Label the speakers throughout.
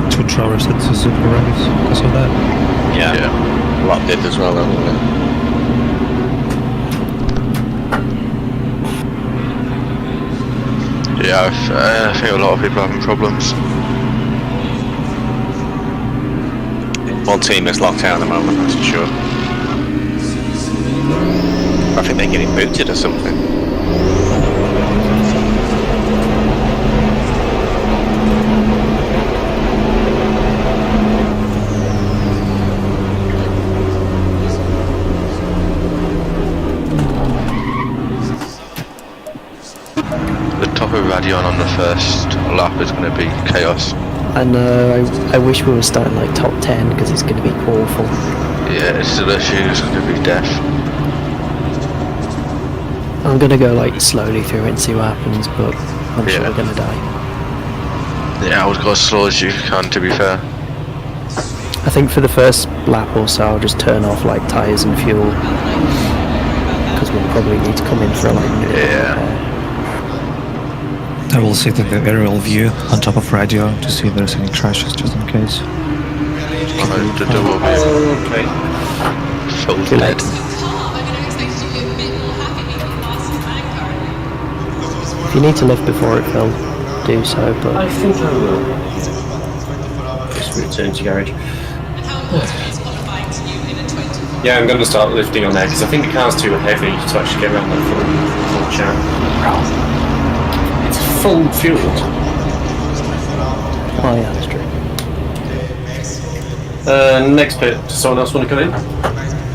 Speaker 1: lost 2 travelers at Suzuka Rapids because of that.
Speaker 2: Yeah. A lot did as well, haven't we?
Speaker 3: Yeah, I think a lot of people are having problems.
Speaker 2: One team is locked out at the moment, that's for sure. I think they're getting booted or something.
Speaker 3: The top of Radion on the first lap is going to be chaos.
Speaker 4: I know, I wish we were starting like top 10 because it's going to be awful.
Speaker 3: Yeah, it's literally just going to be death.
Speaker 4: I'm going to go like slowly through it and see what happens, but I'm sure we're going to die.
Speaker 3: Yeah, I would go as slow as you can, to be fair.
Speaker 4: I think for the first lap or so I'll just turn off like tyres and fuel because we'll probably need to come in for a like
Speaker 1: I will sit in the aerial view on top of radio to see if there's any crashes, just in case.
Speaker 3: The double
Speaker 5: Okay.
Speaker 3: full
Speaker 4: Too late. If you need to lift before it will, do so, but...
Speaker 5: I think I will. Just return to garage. Yeah, I'm going to start lifting on there because I think the car's too heavy to actually get around that full champ. It's full fuel.
Speaker 4: Oh yeah, that's true.
Speaker 5: Next pit. Does someone else want to come in?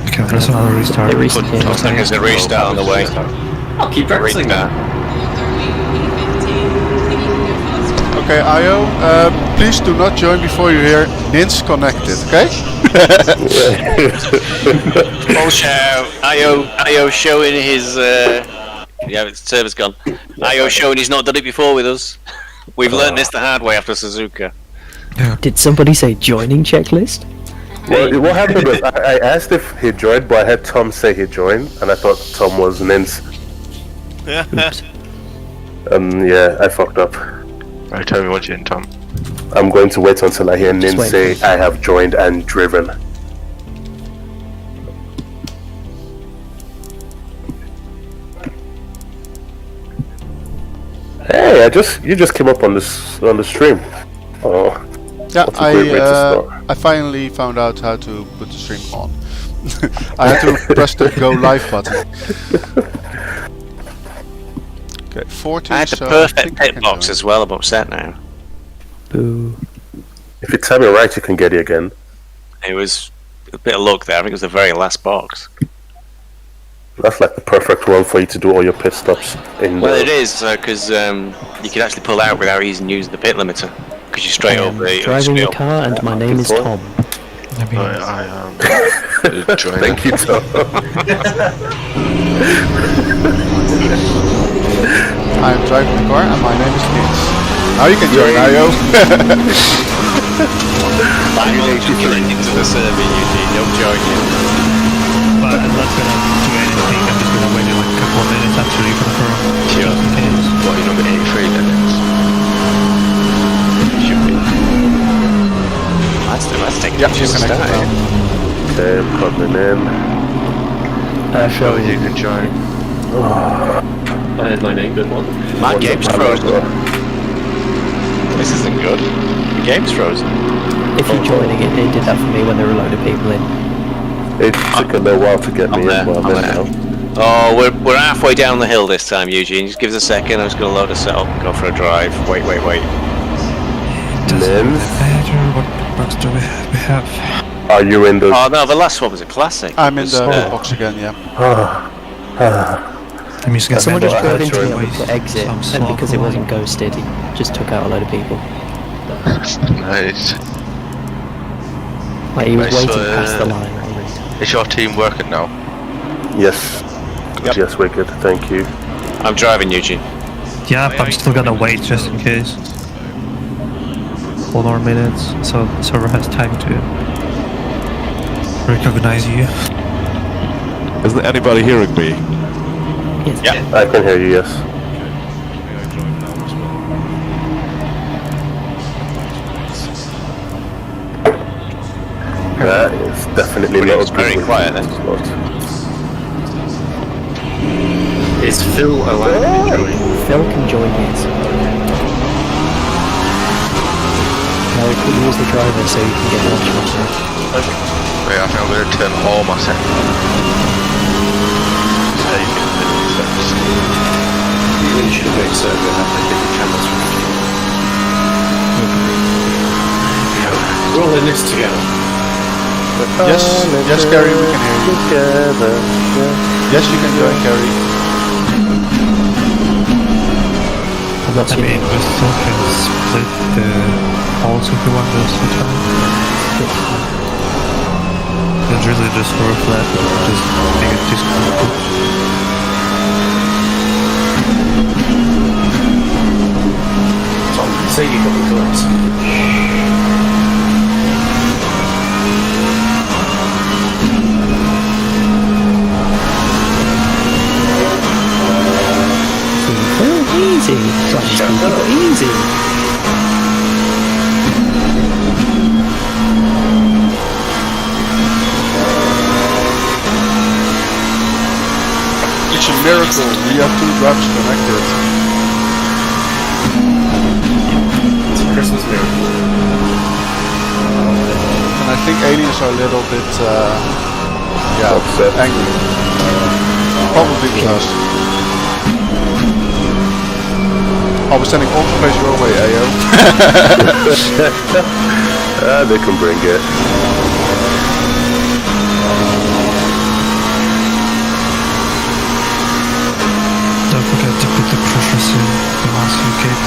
Speaker 1: Okay, there's another restart.
Speaker 4: They restart.
Speaker 2: Looks like there's a restart on the way.
Speaker 5: I'll keep practicing that.
Speaker 6: Okay, Io, please do not join before you hear NynS connected, okay?
Speaker 2: Full show. IO showing his. Yeah, his server's gone. IO showing he's not done it before with us. We've learned this the hard way after Suzuka.
Speaker 4: Did somebody say joining checklist?
Speaker 7: Well, what happened was I asked if he joined, but I had Tom say he joined, and I thought Tom was NynS.
Speaker 4: Oops.
Speaker 7: Yeah, I fucked up.
Speaker 3: Right, tell me what you're in, Tom.
Speaker 7: I'm going to wait until I hear NynS
Speaker 4: wait.
Speaker 7: say I have joined and driven. Hey, you just came up on the stream. Oh,
Speaker 6: Yeah,
Speaker 7: that's a great way to start.
Speaker 6: I finally found out how to put the stream on. I had to press the go live button. Okay, 40.
Speaker 2: I had the
Speaker 6: so I
Speaker 2: perfect
Speaker 6: think I
Speaker 2: pit
Speaker 6: can
Speaker 2: box
Speaker 6: join.
Speaker 2: as well. I'm upset now.
Speaker 4: Boo.
Speaker 7: If you time it right, you can get it again.
Speaker 2: It was a bit of luck there. I think it was the very last box.
Speaker 7: That's like the perfect one for you to do all your pit stops in.
Speaker 2: Well, it is because you can actually pull out without even using the pit limiter because you're straight over the
Speaker 4: Driving the
Speaker 2: spiel.
Speaker 4: car and my name is
Speaker 7: Good
Speaker 4: Tom.
Speaker 1: I mean,
Speaker 3: I join.
Speaker 7: Thank you, Tom.
Speaker 6: I'm driving the car and my name is NynS. Now you can join Io.
Speaker 2: I'm not just getting into the server, Eugene. Don't join you.
Speaker 1: but I'm not gonna do anything, I'm just gonna wait like a couple of minutes until you confirm.
Speaker 2: Sure.
Speaker 1: Just in case.
Speaker 3: What, you're number 83 then?
Speaker 2: Should be. Let's take
Speaker 6: Yeah,
Speaker 2: a
Speaker 6: you can
Speaker 2: start.
Speaker 7: Okay, I'm coming in.
Speaker 3: Sure, you can join.
Speaker 5: I had my name, good one.
Speaker 2: My game's frozen. This isn't good. The game's frozen.
Speaker 4: If you're joining it, it did that for me when there were a load of people in.
Speaker 7: It took a little while to get me in, but I'm in now.
Speaker 2: Oh, we're halfway down the hill this time, Eugene. Just give us a second. I'm just gonna load us up. Go for a drive. Wait.
Speaker 1: It doesn't
Speaker 7: NynS?
Speaker 1: matter what box do we have.
Speaker 7: Are you in the...
Speaker 2: Oh no, the last one was a classic.
Speaker 6: I'm in
Speaker 2: It
Speaker 6: the
Speaker 2: was,
Speaker 6: pit box again, yeah.
Speaker 1: I'm just gonna
Speaker 4: Someone just
Speaker 7: I
Speaker 4: drove
Speaker 7: had
Speaker 4: into me
Speaker 7: joined.
Speaker 4: to exit, and because it wasn't ghosted, he just took out a load of people.
Speaker 3: Nice.
Speaker 4: Like he was
Speaker 3: Nice,
Speaker 4: waiting past the line already.
Speaker 3: Is your team working now?
Speaker 7: Yes.
Speaker 2: Yep.
Speaker 7: Yes, we're good, thank you.
Speaker 2: I'm driving, Eugene.
Speaker 1: Yeah, but I'm still gonna wait just in case. 4 more minutes, so the server has time to recognize you.
Speaker 8: Isn't anybody hearing me?
Speaker 4: Yes.
Speaker 2: Yeah.
Speaker 7: I can hear you, yes. That is definitely
Speaker 2: But
Speaker 7: not
Speaker 2: it's
Speaker 7: a good
Speaker 2: very
Speaker 7: way
Speaker 2: quiet
Speaker 7: to
Speaker 2: then.
Speaker 7: start.
Speaker 5: Is Phil allowed to join?
Speaker 4: Phil can join it. Now we put you as the driver so you can get watch on it.
Speaker 3: Wait, I think I'm going to turn all my settings. Save in the middle steps.
Speaker 5: You really should make certain that they get the cameras from you. We're all in this together.
Speaker 6: Yes, Gary, we can hear you.
Speaker 7: Together.
Speaker 6: Yes, you can join, Gary.
Speaker 4: I'm not
Speaker 1: I mean, we still can split the halls if you want those to time. It's really just for a flat, just make it disconnected.
Speaker 5: Tom, say you got the correct.
Speaker 4: Easy. Easy.
Speaker 6: It's a miracle. We have 2 drivers connected.
Speaker 5: It's a Christmas miracle.
Speaker 6: And I think aliens are a little bit,
Speaker 7: Upset.
Speaker 6: angry. Probably because. I'll be sending all space your way, AO.
Speaker 7: They can bring it.
Speaker 1: Don't forget to put the pressures in the ones you get.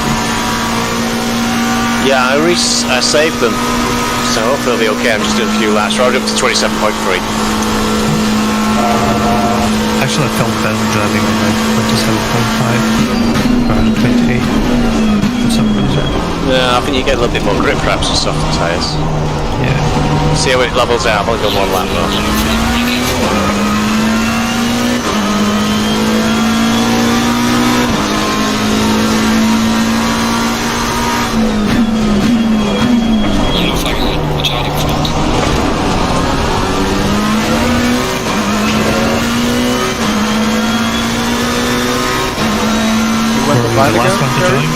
Speaker 2: Yeah, I saved them, so hopefully they'll be okay. I'm just doing a few laps. Right up to 27.3.
Speaker 1: Actually, I felt better driving on like 27.5 around 28 for some reason.
Speaker 2: Yeah, I think you get a little bit more grip perhaps with softer tyres.
Speaker 1: Yeah.
Speaker 2: See how it levels out. I'll go 1 lap though.
Speaker 6: You went behind
Speaker 1: the last
Speaker 6: again,
Speaker 1: one to
Speaker 6: Gary?
Speaker 1: join.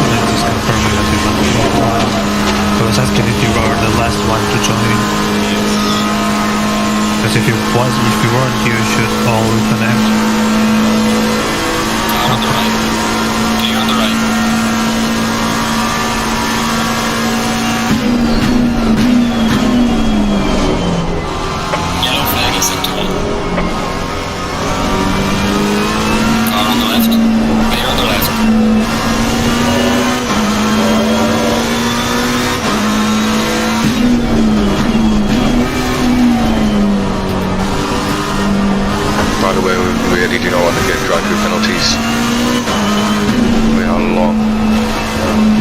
Speaker 1: And then just confirming that we want to join. I was asking if you were the last one to join. Because if you weren't, you should all reconnect.
Speaker 9: I'm on the right. You're on the right. Yellow flag is up to 1. Car on the left. Clear on the left.
Speaker 3: By the way, we really do not want to get drive-through penalties. We are long.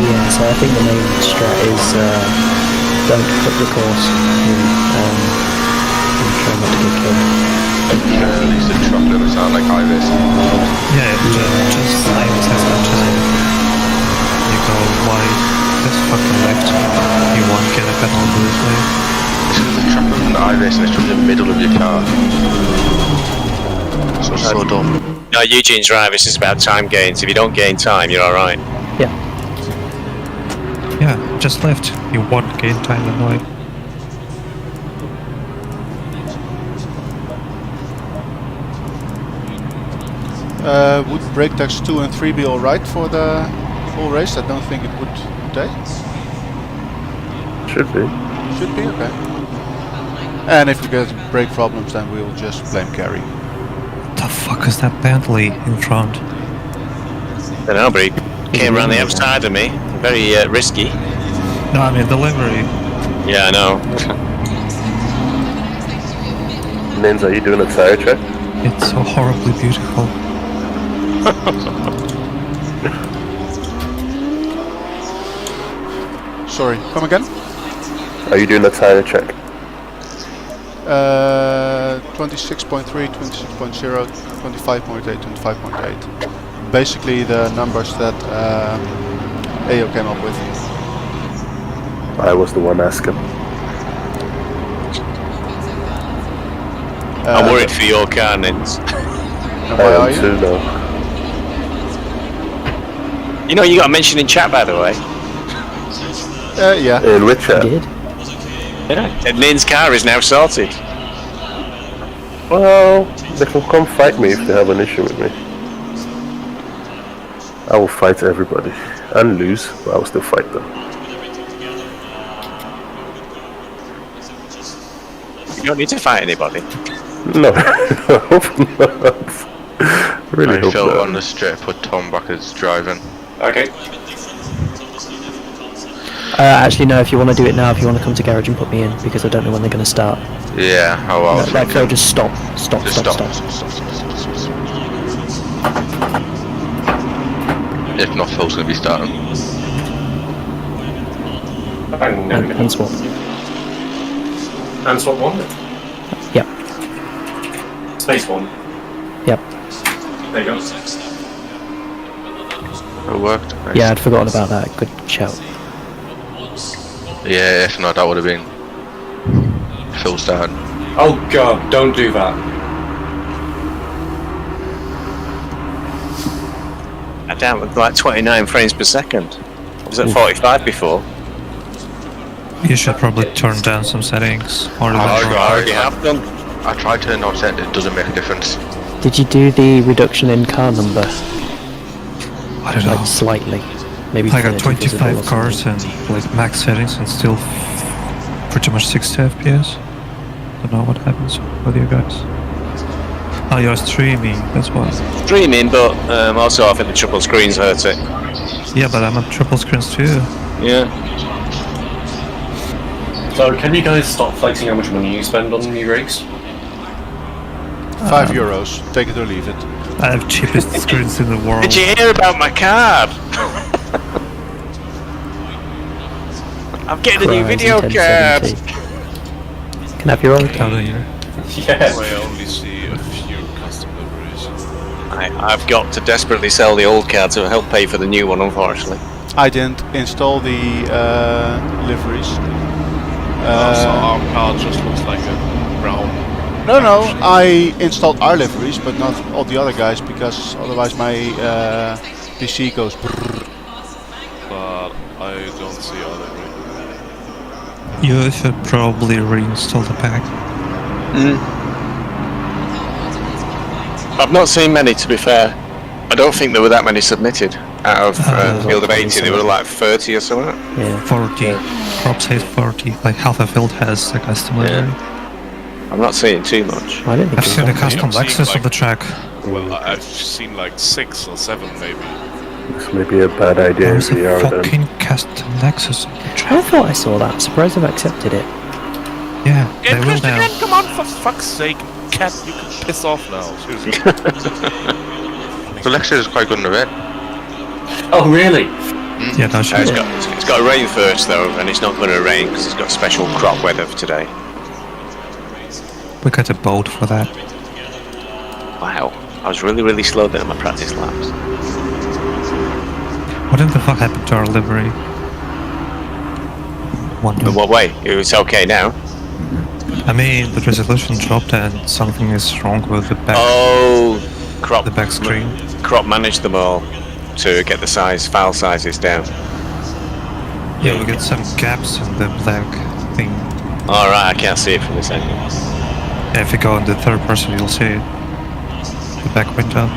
Speaker 4: Yeah, so I think the main strat is don't cut the course and try not to get killed.
Speaker 3: At least the truck limits aren't like high risk.
Speaker 1: Yeah, just like as much as you go wide, just fucking left. You won't get a penalty this way.
Speaker 3: It's because the truck limits are high risk and it's from the middle of your car. So dumb.
Speaker 2: No, Eugene's right. This is about time gains. If you don't gain time, you're alright.
Speaker 4: Yeah.
Speaker 1: Yeah, just left. You won't gain time anyway.
Speaker 6: Would brake text 2 and 3 be alright for the whole race? I don't think it would today.
Speaker 7: Should be.
Speaker 6: Should be, okay. And if we get brake problems, then we'll just blame Gary.
Speaker 1: What the fuck is that Bentley in front?
Speaker 2: Don't know, but he came around the outside of me. Very risky.
Speaker 1: No, I mean delivery.
Speaker 2: Yeah, I know.
Speaker 7: NynS, are you doing a tire check?
Speaker 1: It's so horribly beautiful.
Speaker 6: Sorry, come again?
Speaker 7: Are you doing a tire check?
Speaker 6: 26.3, 26.0, 25.8, 25.8. Basically the numbers that AO came up with.
Speaker 7: I was the one asking.
Speaker 2: I'm worried for your car, NynS.
Speaker 6: And why are you?
Speaker 7: Too now.
Speaker 2: You know, you got a mention in chat, by the way.
Speaker 6: Yeah.
Speaker 7: In which chat?
Speaker 4: Did?
Speaker 2: Yeah. And NynS' car is now sorted.
Speaker 7: Well, they can come fight me if they have an issue with me. I will fight everybody and lose, but I will still fight them.
Speaker 2: You don't need to fight anybody.
Speaker 7: No, I hope not. Really
Speaker 3: I
Speaker 7: hope
Speaker 3: feel
Speaker 7: not.
Speaker 3: on the straight, put Tom back as driving.
Speaker 5: Okay.
Speaker 4: Actually, no. If you want to do it now, if you want to come to garage and put me in, because I don't know when they're going to start.
Speaker 3: Yeah, how I was
Speaker 4: Like,
Speaker 3: thinking.
Speaker 4: no, just stop. Stop.
Speaker 3: Just
Speaker 4: Stop.
Speaker 3: stop.
Speaker 4: Stop.
Speaker 3: If not, Phil's going to be starting.
Speaker 5: Bang, there we go.
Speaker 4: And swap.
Speaker 5: And swap 1.
Speaker 4: Yep.
Speaker 5: Space 1.
Speaker 4: Yep.
Speaker 5: There you go.
Speaker 3: It worked. Nice.
Speaker 4: Yeah, I'd forgotten about that. Good shout.
Speaker 3: Yeah, if not, that would have been Phil starting.
Speaker 5: Oh god, don't do that.
Speaker 2: I down with like 29 frames per second. I was at 45 before.
Speaker 1: You should probably turn down some settings. Or
Speaker 2: I already have done.
Speaker 3: I tried turning off set, it doesn't make a difference.
Speaker 4: Did you do the reduction in car number?
Speaker 1: I don't know.
Speaker 4: Like slightly. Maybe
Speaker 1: I got
Speaker 4: 30 visible
Speaker 1: 25
Speaker 4: or
Speaker 1: cars
Speaker 4: something.
Speaker 1: and like max settings and still pretty much 60 FPS. Don't know what happens with you guys. Oh, you're streaming, that's why.
Speaker 2: Streaming, but also I think the triple screens hurt it.
Speaker 1: Yeah, but I'm on triple screens too.
Speaker 2: Yeah.
Speaker 5: So, can you guys stop flexing how much money you spend on new rigs?
Speaker 6: €5. Take it or leave it.
Speaker 1: I have cheapest screens in the world.
Speaker 2: Did you hear about my card? I'm getting a new video card.
Speaker 4: Can I have your own?
Speaker 1: Out of here.
Speaker 5: Yeah.
Speaker 10: I only see a few custom liveries.
Speaker 2: I've got to desperately sell the old card to help pay for the new one, unfortunately.
Speaker 6: I didn't install the liveries.
Speaker 10: So our car just looks like a brown.
Speaker 6: No, I installed our liveries, but not all the other guys, because otherwise my PC goes brrrr.
Speaker 10: But I don't see other livery.
Speaker 1: You should probably reinstall the pack.
Speaker 2: I've not seen many, to be fair. I don't think there were that many submitted. Out of field of 80, there were like 30 or something.
Speaker 4: Yeah.
Speaker 1: 40. Crop says 40. Like half a field has a custom livery.
Speaker 2: I'm not seeing too much.
Speaker 4: I don't think
Speaker 1: I've seen a custom
Speaker 10: I'm seeing,
Speaker 1: Lexus on
Speaker 10: like-
Speaker 1: the track.
Speaker 10: Well, I've seen like 6 or 7 maybe.
Speaker 7: This may be a bad idea in
Speaker 1: There's a
Speaker 7: VR then.
Speaker 1: fucking custom Lexus on the
Speaker 4: I
Speaker 1: track.
Speaker 4: thought I saw that. Surprised I've accepted it.
Speaker 1: Yeah, they will now.
Speaker 10: Come on, for fuck's sake, cat, you can piss off now. Seriously.
Speaker 3: The Lexus is quite good in the red.
Speaker 5: Oh, really?
Speaker 1: Yeah, no shit.
Speaker 2: It's got to rain first, though, and it's not going to rain because it's got special crop weather for today.
Speaker 1: We got a boat for that.
Speaker 2: Wow. I was really, really slow there on my practice laps.
Speaker 1: What in the fuck happened to our livery?
Speaker 2: In what way? It's okay now.
Speaker 1: I mean, the resolution dropped and something is wrong with the back,
Speaker 2: Oh, crop.
Speaker 1: the back screen.
Speaker 2: Crop managed them all to get the file sizes down.
Speaker 1: Yeah, we get some gaps in the black thing.
Speaker 2: Alright, I can't see it from this angle.
Speaker 1: Yeah, if you go in the third person, you'll see it. The back window.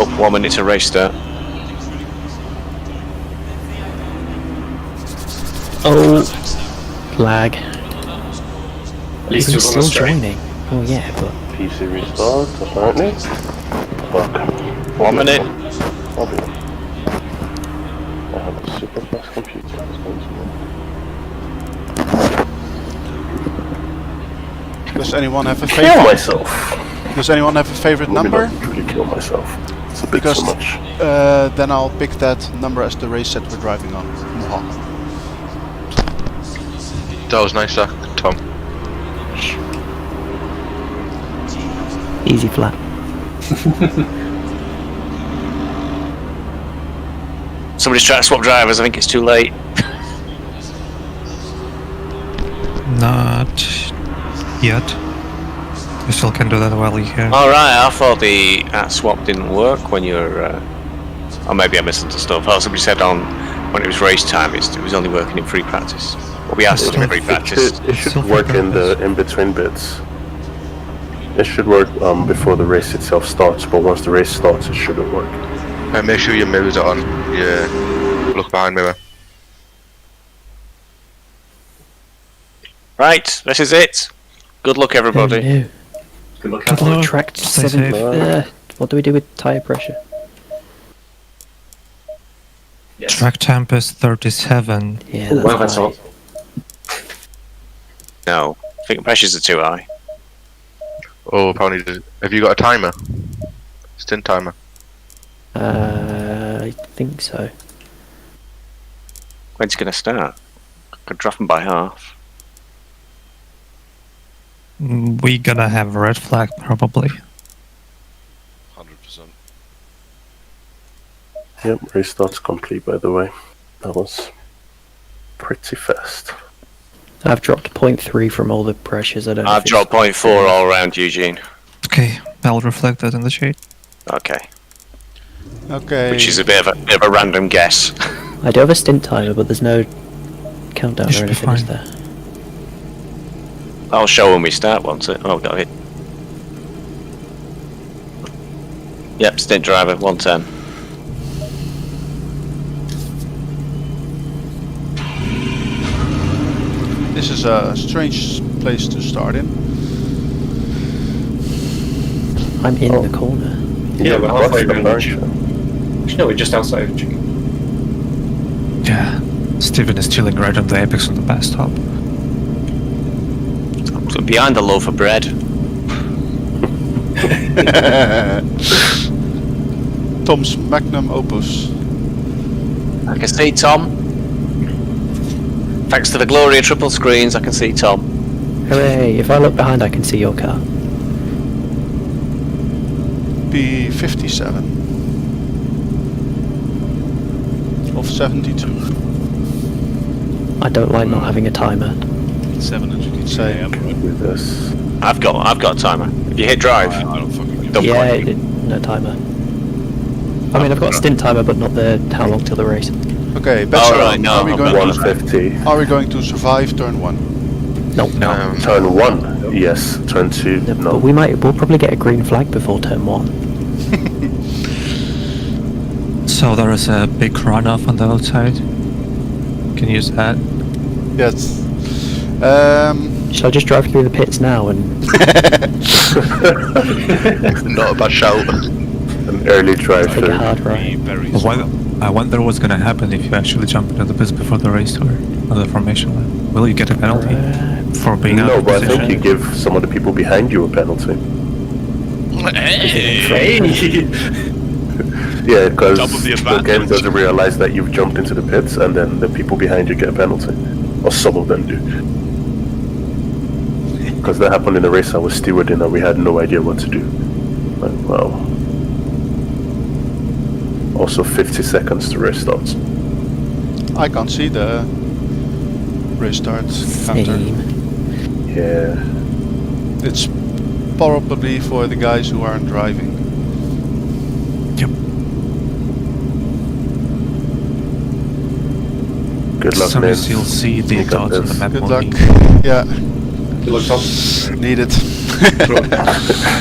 Speaker 2: Up 1 minute to race start.
Speaker 4: Oh, lag.
Speaker 5: At least it
Speaker 4: He's
Speaker 5: was on the
Speaker 4: still
Speaker 5: straight.
Speaker 4: joining. Oh yeah, but
Speaker 7: PC restart, apparently. Fuck.
Speaker 2: 1 minute.
Speaker 7: I'll be. I have a super fast computer. It's going to
Speaker 6: Does anyone have a
Speaker 7: kill
Speaker 6: favorite?
Speaker 7: myself.
Speaker 6: Does anyone have a favorite
Speaker 7: Let me
Speaker 6: number?
Speaker 7: not really kill myself. It's a bit
Speaker 6: Because
Speaker 7: too much.
Speaker 6: then I'll pick that number as the race set we're driving on. Mwah.
Speaker 3: That was nice, Tom.
Speaker 4: easy flat.
Speaker 2: Somebody's trying to swap drivers, I think it's too late.
Speaker 1: Not yet. You still can do that while you're here.
Speaker 2: All right, I thought the swap didn't work when you're. Or maybe I misunderstood. Oh, somebody said on when it was race time, it was only working in free practice. But we are still in free practice.
Speaker 7: It should work in the in-between bits. It should work before the race itself starts, but once the race starts, it shouldn't work.
Speaker 3: And make sure your mirrors are on. Yeah, look behind mirror.
Speaker 2: Right, this is it. Good luck, everybody.
Speaker 4: No.
Speaker 5: Good luck.
Speaker 1: Good luck.
Speaker 4: Track
Speaker 1: Stay
Speaker 4: 7.
Speaker 1: safe.
Speaker 4: What do we do with tyre pressure?
Speaker 5: Yes.
Speaker 1: Track temp is 37.
Speaker 4: Yeah,
Speaker 5: Ooh, wow,
Speaker 4: that's
Speaker 5: that's
Speaker 4: high.
Speaker 5: all.
Speaker 2: No, I think the pressures are too high.
Speaker 3: Oh, probably. Have you got a timer? Stint timer.
Speaker 4: I think so.
Speaker 2: When's it going to start? I could drop them by half.
Speaker 1: We gonna have a red flag probably.
Speaker 10: 100%.
Speaker 7: Yep, race starts complete, by the way. That was pretty fast.
Speaker 4: I've dropped 0.3 from all the pressures. I don't know.
Speaker 2: I've
Speaker 4: if
Speaker 2: dropped 0.4 all around, Eugene.
Speaker 1: Okay, I'll reflect that in the shade.
Speaker 2: Okay,
Speaker 6: Okay.
Speaker 2: which is a bit of a random guess.
Speaker 4: I do have a stint timer, but there's no countdown
Speaker 1: You
Speaker 4: or
Speaker 1: should be
Speaker 4: anything, is
Speaker 1: fine.
Speaker 4: there?
Speaker 2: I'll show when we start, won't it? Oh, got it. Yep, stint driver, 110.
Speaker 6: This is a strange place to start in.
Speaker 4: I'm in the corner.
Speaker 5: Yeah, we're
Speaker 7: What's
Speaker 5: halfway
Speaker 7: the
Speaker 5: around the
Speaker 7: bunch?
Speaker 5: Actually, no, we're just outside of G.
Speaker 1: Yeah, Steven is chilling right on the apex on the bus stop.
Speaker 2: So behind the loaf of bread.
Speaker 6: Tom's magnum opus.
Speaker 2: I can see Tom. Thanks to the glory of triple screens, I can see Tom.
Speaker 4: Hooray! If I look behind, I can see your car.
Speaker 6: P57 of 72.
Speaker 4: I don't like not having a timer.
Speaker 10: 700
Speaker 6: Say.
Speaker 7: With this.
Speaker 2: I've got a timer. If you hit drive,
Speaker 10: I don't fucking give a
Speaker 2: don't
Speaker 4: Yeah,
Speaker 2: point.
Speaker 4: no timer. I mean, I've got a stint timer, but not the how long till the race.
Speaker 6: Okay,
Speaker 2: Oh,
Speaker 6: Bachelor,
Speaker 2: right, no,
Speaker 6: are we
Speaker 2: I'm
Speaker 6: going
Speaker 2: not.
Speaker 6: to
Speaker 7: 150.
Speaker 6: are we going to survive turn 1?
Speaker 4: Nope.
Speaker 1: No.
Speaker 7: Turn 1, yes. Turn 2,
Speaker 4: No,
Speaker 7: no.
Speaker 4: but we'll probably get a green flag before turn 1.
Speaker 1: So there is a big runoff on the outside. Can you use that?
Speaker 6: Yes.
Speaker 4: Shall I just drive through the pits now and
Speaker 3: Not a bad shout.
Speaker 7: An early drive
Speaker 4: take a
Speaker 7: through.
Speaker 4: hard ride?
Speaker 10: very
Speaker 1: I wonder what's gonna happen if you actually jump into the pits before the race or on the formation line. Will you get a penalty for being out
Speaker 7: No,
Speaker 1: of
Speaker 7: but I
Speaker 1: position?
Speaker 7: think you give some of the people behind you a penalty. Yeah, because
Speaker 10: Double the
Speaker 7: the game
Speaker 10: advantage.
Speaker 7: doesn't realize that you've jumped into the pits, and then the people behind you get a penalty. Or some of them do. Because that happened in a race I was stewarding and we had no idea what to do. Like, wow. Also 50 seconds to race starts.
Speaker 6: I can't see the restart counter.
Speaker 4: Same.
Speaker 7: Yeah.
Speaker 6: It's probably for the guys who aren't driving.
Speaker 1: Yep.
Speaker 7: Good luck,
Speaker 1: Some
Speaker 7: man.
Speaker 1: you'll see the
Speaker 7: You got
Speaker 1: dots on the
Speaker 7: this.
Speaker 1: map.
Speaker 6: Good
Speaker 1: only.
Speaker 6: luck. Yeah,
Speaker 5: Good luck, Tom.
Speaker 6: need it.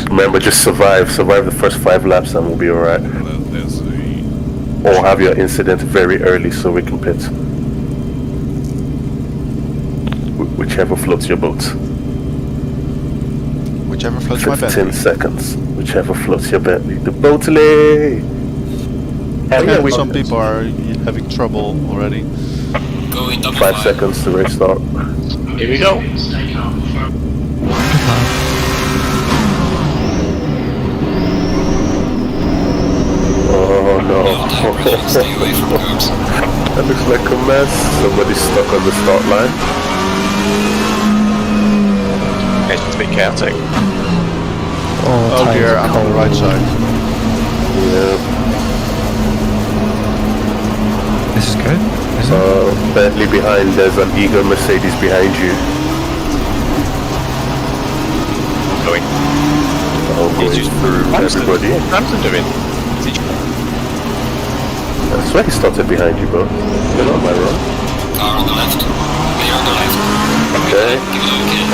Speaker 7: Remember, just survive the first 5 laps and we'll be alright.
Speaker 10: There's a...
Speaker 7: Or have your incident very early so we can pit. Whichever floats your boat.
Speaker 6: Whichever floats my
Speaker 7: 15
Speaker 6: boat.
Speaker 7: seconds. Whichever floats your boat. The boat lay.
Speaker 6: Yeah, some people are having trouble already.
Speaker 9: Going double
Speaker 7: 5 seconds to restart.
Speaker 2: Here we go.
Speaker 7: Oh no.
Speaker 9: Stay away from curbs.
Speaker 7: That looks like a mess. Somebody's stuck on the start line.
Speaker 2: It's a bit chaotic.
Speaker 6: Oh
Speaker 4: tires
Speaker 6: dear,
Speaker 4: are
Speaker 6: I'm on the
Speaker 4: cold.
Speaker 6: right side.
Speaker 7: Yeah.
Speaker 1: This is good. Is it?
Speaker 7: Bentley behind, there's an eager Mercedes behind you.
Speaker 2: going?
Speaker 7: I'll go through everybody.
Speaker 2: What's Ramson doing?
Speaker 7: I swear he started behind you, bro. You're not my wrong.
Speaker 9: Car on the left. Clear on the left.
Speaker 7: Okay.
Speaker 9: Give it okay.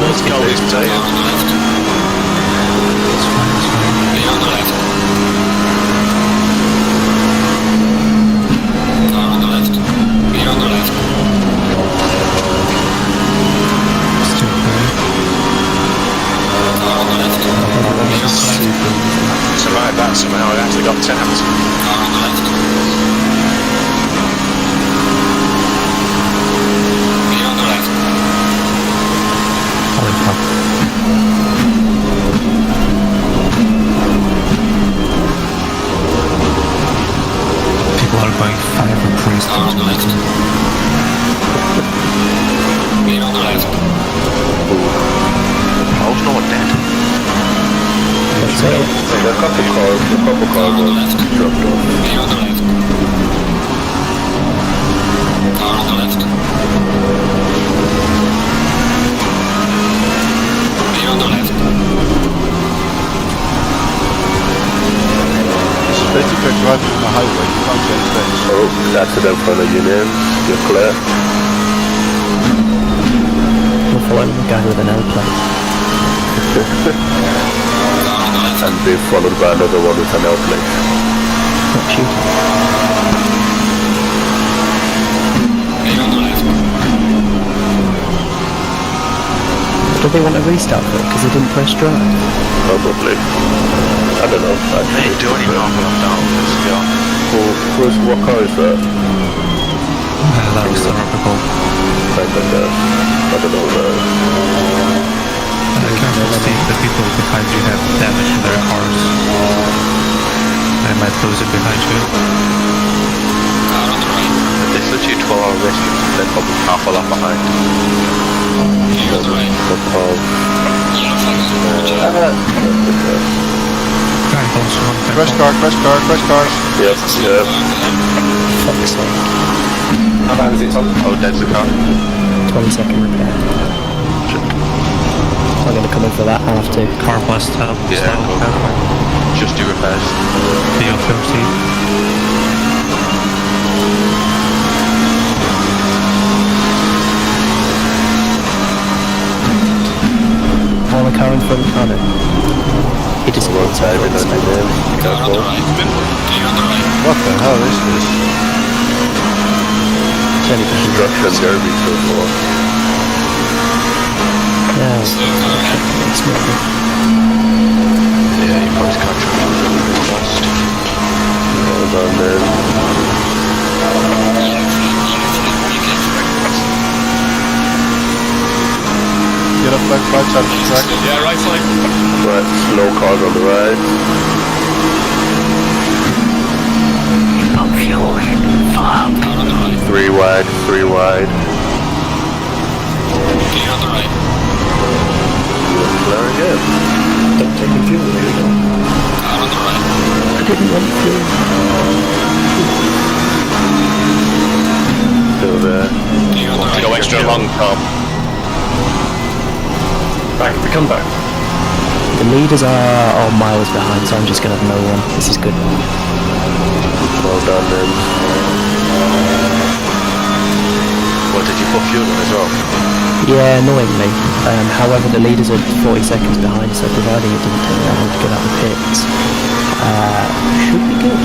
Speaker 2: Let's go this
Speaker 9: Car
Speaker 2: day.
Speaker 9: on the left.
Speaker 1: It's fine, it's fine.
Speaker 9: Clear on the left. Car on the left. Clear on the left.
Speaker 1: Still clear.
Speaker 9: Car on the left. Clear on the left.
Speaker 2: Survived that somehow. I actually got tapped.
Speaker 9: Car on the left. Clear on the left.
Speaker 1: Holy fuck. People are going 5 and 3
Speaker 9: Car on the left. Clear on the left.
Speaker 3: How's no one dead?
Speaker 7: A couple cars was dropped off.
Speaker 9: Clear on the left. Car on the left. Clear on the left.
Speaker 6: Especially if you're driving on the highway, you can't change lanes.
Speaker 7: Oh, accident in front of you, NynS. You're clear.
Speaker 4: We're following the guy with an L plate.
Speaker 7: And they're followed by another one with an L plate.
Speaker 4: Not shooting.
Speaker 9: Clear on the left.
Speaker 4: Do they want to restart it because they didn't press drive?
Speaker 7: Probably. I don't know.
Speaker 3: They ain't doing it wrong when I'm down. Let's go.
Speaker 7: What car is that?
Speaker 1: That was the rubber ball.
Speaker 7: I don't know.
Speaker 1: Careful, Steve. The people behind you have damage to their cars. They might lose it behind you.
Speaker 9: Car on the right.
Speaker 3: There's literally a 12-hour race. They're probably half a lap behind.
Speaker 9: Clear on the right.
Speaker 7: What car?
Speaker 9: Yellow flag on the road.
Speaker 1: Careful, someone
Speaker 6: Crash
Speaker 1: careful.
Speaker 6: car, crash cars.
Speaker 7: Yep.
Speaker 4: Fuck's sake.
Speaker 5: How bad is it, Tom?
Speaker 3: Oh, dead's the car.
Speaker 4: 20-second repair. I'm going to come in for that, I'll have to.
Speaker 1: Car blast up.
Speaker 3: Yeah,
Speaker 1: Slow,
Speaker 3: cool.
Speaker 1: careful.
Speaker 3: Just do repairs.
Speaker 1: Be off your seat.
Speaker 4: On the car in front, oh no. He just
Speaker 7: One side with that, NynS.
Speaker 9: Car on the
Speaker 7: Careful.
Speaker 9: right. Clear on the right.
Speaker 6: What the hell is this?
Speaker 7: Destruction derby so far.
Speaker 4: Yeah,
Speaker 9: Slow car ahead.
Speaker 4: it's moving.
Speaker 3: Yeah, you probably can't trust it. Lost.
Speaker 7: Well done, NynS.
Speaker 6: Get up back right side of the track.
Speaker 10: Yeah, right side.
Speaker 7: Right, slow cars on the right.
Speaker 9: Car on the right.
Speaker 7: 3 wide, 3 wide.
Speaker 9: Clear on the right.
Speaker 7: Clear again.
Speaker 4: Don't take the fuel, there we go.
Speaker 9: Car on the right.
Speaker 4: I didn't want fuel.
Speaker 7: Still there.
Speaker 9: Clear on the right.
Speaker 2: Go extra long, Tom.
Speaker 5: Back, we come back.
Speaker 4: The leaders are all miles behind, so I'm just going to have no one. This is good.
Speaker 7: Well done, NynS.
Speaker 3: What, did you put fuel on as well?
Speaker 4: Yeah, annoyingly. However, the leaders are 40 seconds behind, so providing it didn't take that long to get out the pits, should be good.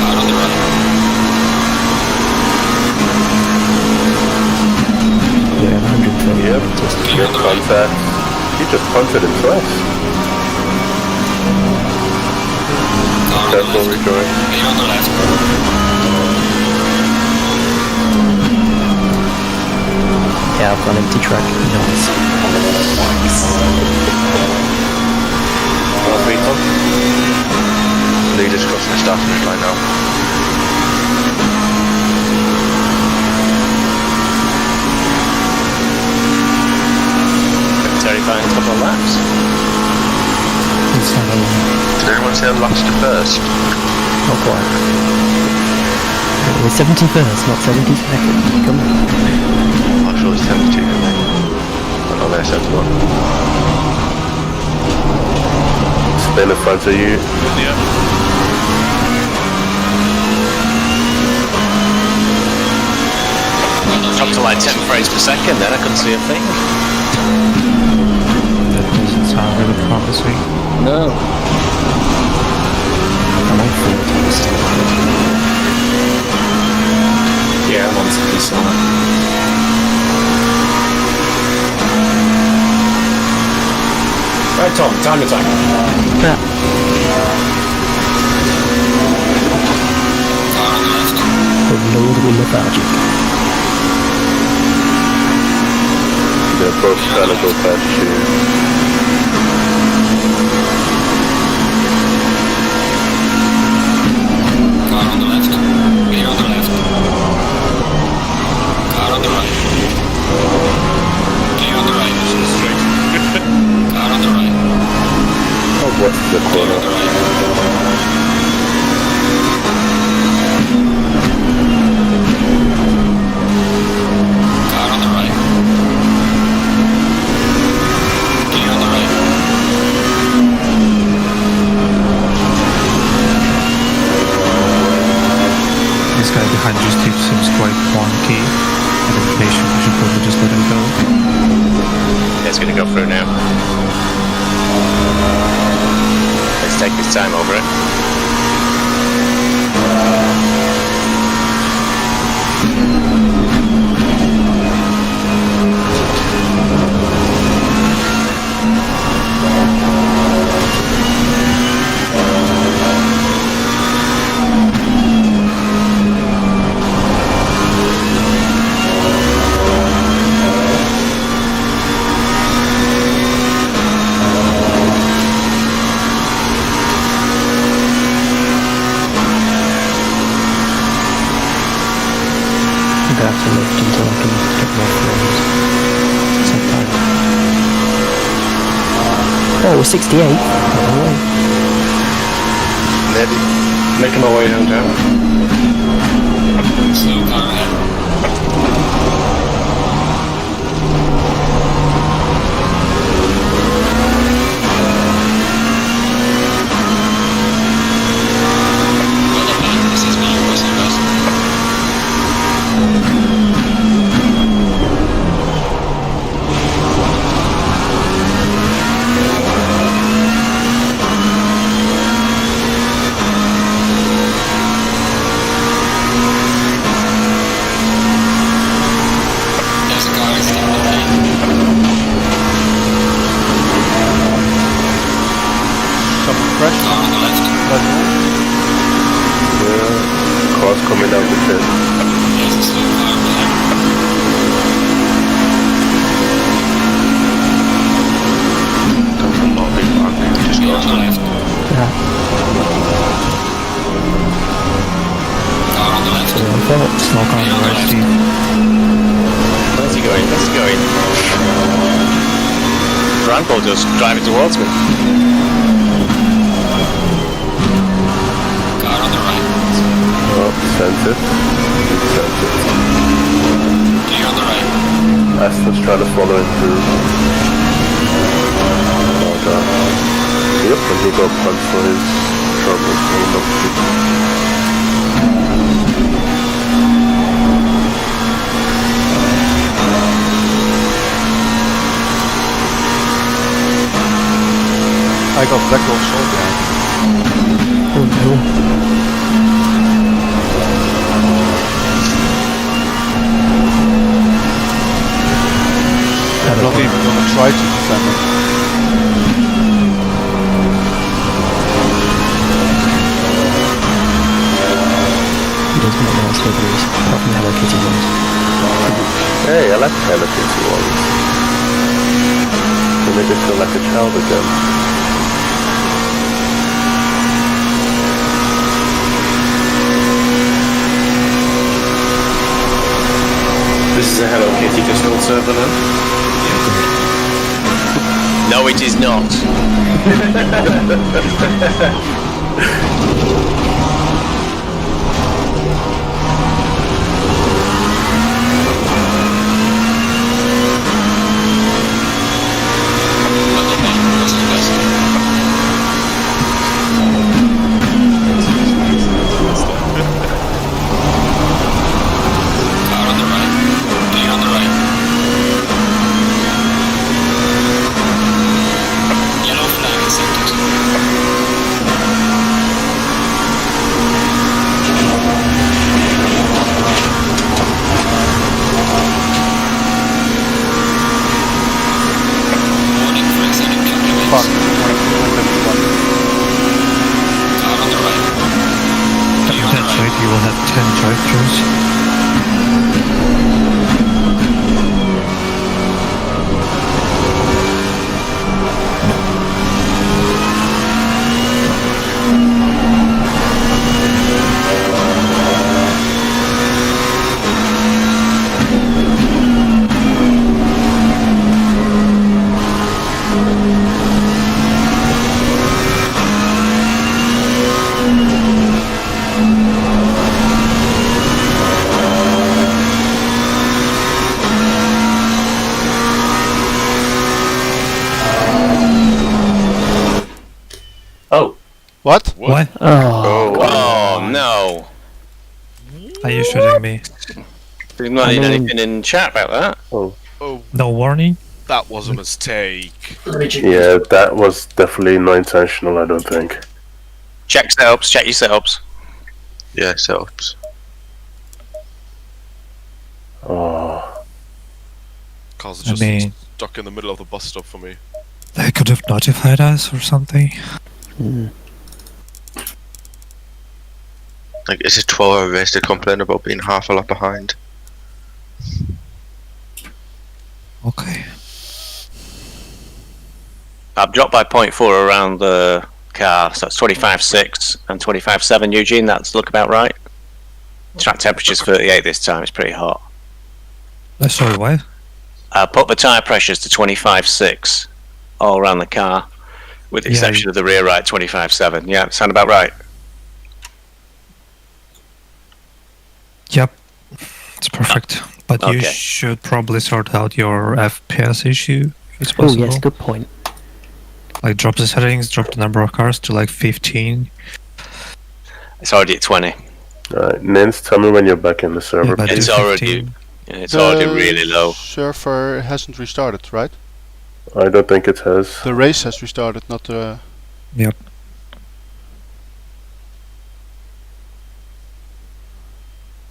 Speaker 9: Car on the right.
Speaker 4: Yeah, 130
Speaker 7: Yep.
Speaker 4: meters.
Speaker 7: Good contact. You just punted it twice.
Speaker 9: Car on the
Speaker 7: Careful,
Speaker 9: left.
Speaker 7: Rejoy.
Speaker 9: Clear on the left.
Speaker 4: Yeah, I've got an empty track. Nice.
Speaker 3: Last week, Tom. Leaders crossing the start finish line now.
Speaker 2: Terrifying couple of laps.
Speaker 1: It's not a long.
Speaker 3: Did anyone say last to first?
Speaker 4: Not quite. It was 71st, not 72nd. Come on.
Speaker 3: I'm sure it's 72. I don't know, Assetto one.
Speaker 7: Still in front of you.
Speaker 2: Dropped to like 10 frames per second, then I couldn't see a thing.
Speaker 1: That doesn't sound really promising.
Speaker 2: No.
Speaker 4: Am I full?
Speaker 5: Yeah, I'm on something similar. Right, Tom, time attack.
Speaker 4: Yeah.
Speaker 9: Car on the left.
Speaker 4: Load with lethargic.
Speaker 7: They're both trying to go past you.
Speaker 9: Car on the left. Clear on the left. Car on the right. Clear on the right. Straight. Car on the right.
Speaker 7: Oh, what's the
Speaker 9: Clear on the
Speaker 7: corner?
Speaker 9: right. Car on the right. Clear on the right.
Speaker 1: This guy behind you, Steve, seems quite wonky and impatient. You should probably just let him go.
Speaker 2: Yeah, it's gonna go through now. Let's take his time over it.
Speaker 4: I'm gonna have to lift until I can get more frames. It's not bad. Oh, we're 68. Oh, wait.
Speaker 3: Maybe.
Speaker 5: Making my way downtown.
Speaker 9: Slow car ahead. Well done, man. This is me, Russell West. There's a car extending the lane.
Speaker 6: Some crash.
Speaker 9: Car on the left.
Speaker 7: Yeah. Cars coming down the pit.
Speaker 9: There's a slow car behind.
Speaker 3: That's a lovely park. Just
Speaker 9: Clear
Speaker 3: go
Speaker 9: on the left.
Speaker 4: Yeah.
Speaker 9: Car on the left.
Speaker 4: So I thought.
Speaker 1: Small car on the right, Steve.
Speaker 2: Where's he going? Where's he going? Grandpa just driving towards me.
Speaker 9: Car on the right.
Speaker 7: Oh, sent it. Sent it.
Speaker 9: Clear on the right.
Speaker 7: Aston's trying to follow it through. Oh god. Yep, and he got punched for his trouble.
Speaker 6: I got black roll so bad.
Speaker 4: Oh no.
Speaker 6: I'm not even gonna try to defend him.
Speaker 4: He doesn't make nice liveries, apart from Hello Kitty ones.
Speaker 7: Hey, I like Hello Kitty ones. They make me feel like a child again.
Speaker 5: This is a Hello Kitty Discord server now.
Speaker 2: No, it is not.
Speaker 1: you will have 10 drive-throughs.
Speaker 5: Oh,
Speaker 6: What?
Speaker 1: What?
Speaker 2: Oh no!
Speaker 1: Are you shooting me?
Speaker 2: There's not
Speaker 4: I
Speaker 2: even
Speaker 4: mean-
Speaker 2: anything in chat about that.
Speaker 10: Oh,
Speaker 1: No warning?
Speaker 10: that was a mistake.
Speaker 7: Yeah, that was definitely not intentional, I don't think.
Speaker 2: Check setups. Check your setups.
Speaker 3: Yeah, setups.
Speaker 7: Oh,
Speaker 10: Cars
Speaker 1: I
Speaker 10: are just
Speaker 1: mean-
Speaker 10: stuck in the middle of the bus stop for me.
Speaker 1: They could have notified us or something.
Speaker 3: Like, it's a 12-hour race to complain about being half a lap behind.
Speaker 1: Okay.
Speaker 2: I've dropped by 0.4 around the car, so that's 25.6 and 25.7. Eugene, that's look about right. Track temperature's 38 this time. It's pretty hot.
Speaker 1: Sorry, what?
Speaker 2: I put the tyre pressures to 25.6 all around the car, with the
Speaker 1: Yeah,
Speaker 2: exception of the rear right 25.7. Yeah, sound about right.
Speaker 1: Yep. It's perfect. But you
Speaker 2: Okay.
Speaker 1: should probably sort out your FPS issue, if it's
Speaker 4: Oh
Speaker 1: possible.
Speaker 4: yes, good point.
Speaker 1: Like drop the settings, drop the number of cars to like 15.
Speaker 2: It's already at 20.
Speaker 7: alright. NynS, tell me when you're back in the server.
Speaker 1: Yeah, but
Speaker 2: It's
Speaker 1: do
Speaker 2: already
Speaker 1: 15.
Speaker 2: it's already really low.
Speaker 6: Server hasn't restarted, right?
Speaker 7: I don't think it has.
Speaker 6: The race has restarted, not the...
Speaker 1: Yep.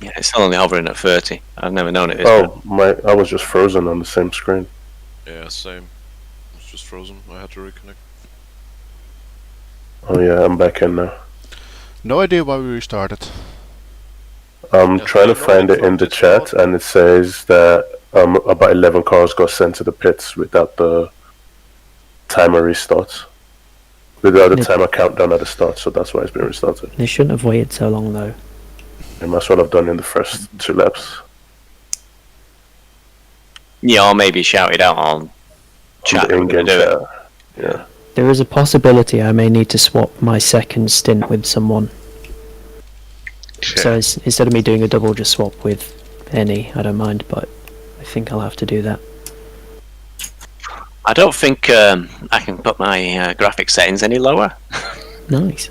Speaker 2: Yeah, it's still only hovering at 30. I've never known it this
Speaker 7: Oh, I was just frozen on the same screen.
Speaker 10: Yeah, same. It's just frozen. I had to reconnect.
Speaker 7: Oh yeah, I'm back in now.
Speaker 6: No idea why we restarted.
Speaker 7: I'm
Speaker 10: Yeah,
Speaker 7: trying to
Speaker 10: so
Speaker 7: find
Speaker 10: no
Speaker 7: it in the
Speaker 10: info,
Speaker 7: chat,
Speaker 10: it's
Speaker 7: and it says that about 11 cars got sent to the pits without the timer restarts. Without the
Speaker 4: Yeah.
Speaker 7: timer countdown at the start, so that's why it's been restarted.
Speaker 4: They shouldn't have waited so long though.
Speaker 7: They must well have done in the first 2 laps.
Speaker 2: Yeah, or maybe shout it out on chat.
Speaker 7: On the
Speaker 2: We're gonna
Speaker 7: in-game
Speaker 2: do it.
Speaker 7: chat. Yeah.
Speaker 4: There is a possibility I may need to swap my second stint with someone. So instead of me doing a double, just swap with any. I don't mind, but I think I'll have to do that.
Speaker 2: I don't think I can put my graphic settings any lower.
Speaker 4: Nice.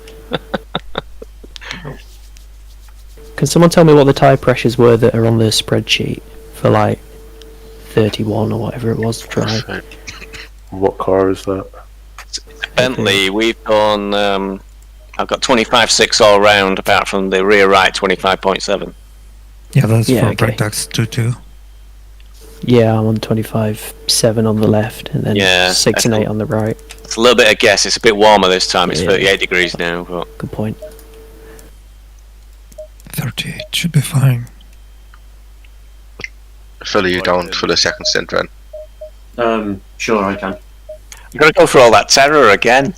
Speaker 4: Can someone tell me what the tyre pressures were that are on the spreadsheet for like 31 or whatever it was to drive?
Speaker 7: What car is that?
Speaker 2: Bentley, we've done. I've got 25.6 all round, apart from the rear right 25.7.
Speaker 1: Yeah, that's
Speaker 4: Yeah,
Speaker 1: for
Speaker 4: okay.
Speaker 1: Breakdax 2-2.
Speaker 4: Yeah, I'm on 25.7 on the left and then
Speaker 2: Yeah,
Speaker 4: 6 and
Speaker 2: I
Speaker 4: 8
Speaker 2: think-
Speaker 4: on the right.
Speaker 2: It's a little bit of guess. It's a bit warmer this time. It's
Speaker 4: Yeah.
Speaker 2: 38 degrees now. But
Speaker 4: Good point.
Speaker 1: 38 should be fine.
Speaker 3: Fill you down for the second stint, then.
Speaker 5: Sure, I can.
Speaker 2: you're gonna go for all that terror again.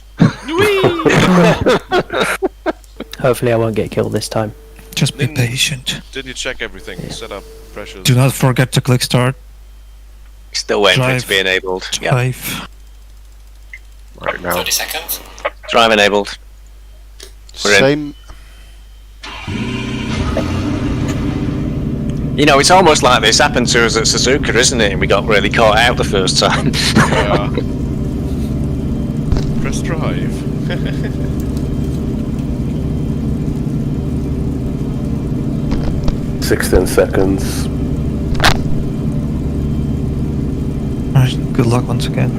Speaker 4: Hopefully I won't get killed this time.
Speaker 1: Just be
Speaker 10: Then-
Speaker 1: patient.
Speaker 10: Did you check everything? Set up pressures.
Speaker 1: Do not forget to click start.
Speaker 2: Still waiting for it to
Speaker 1: Drive.
Speaker 2: be enabled. Yeah,
Speaker 1: Drive.
Speaker 3: Right now.
Speaker 9: 30 seconds.
Speaker 2: drive enabled. We're in.
Speaker 6: Same...
Speaker 2: You know, it's almost like this happened to us at Suzuka, isn't it? And we got really caught out the first time.
Speaker 10: Yeah. Press drive.
Speaker 7: 16 seconds.
Speaker 1: Alright, good luck once again.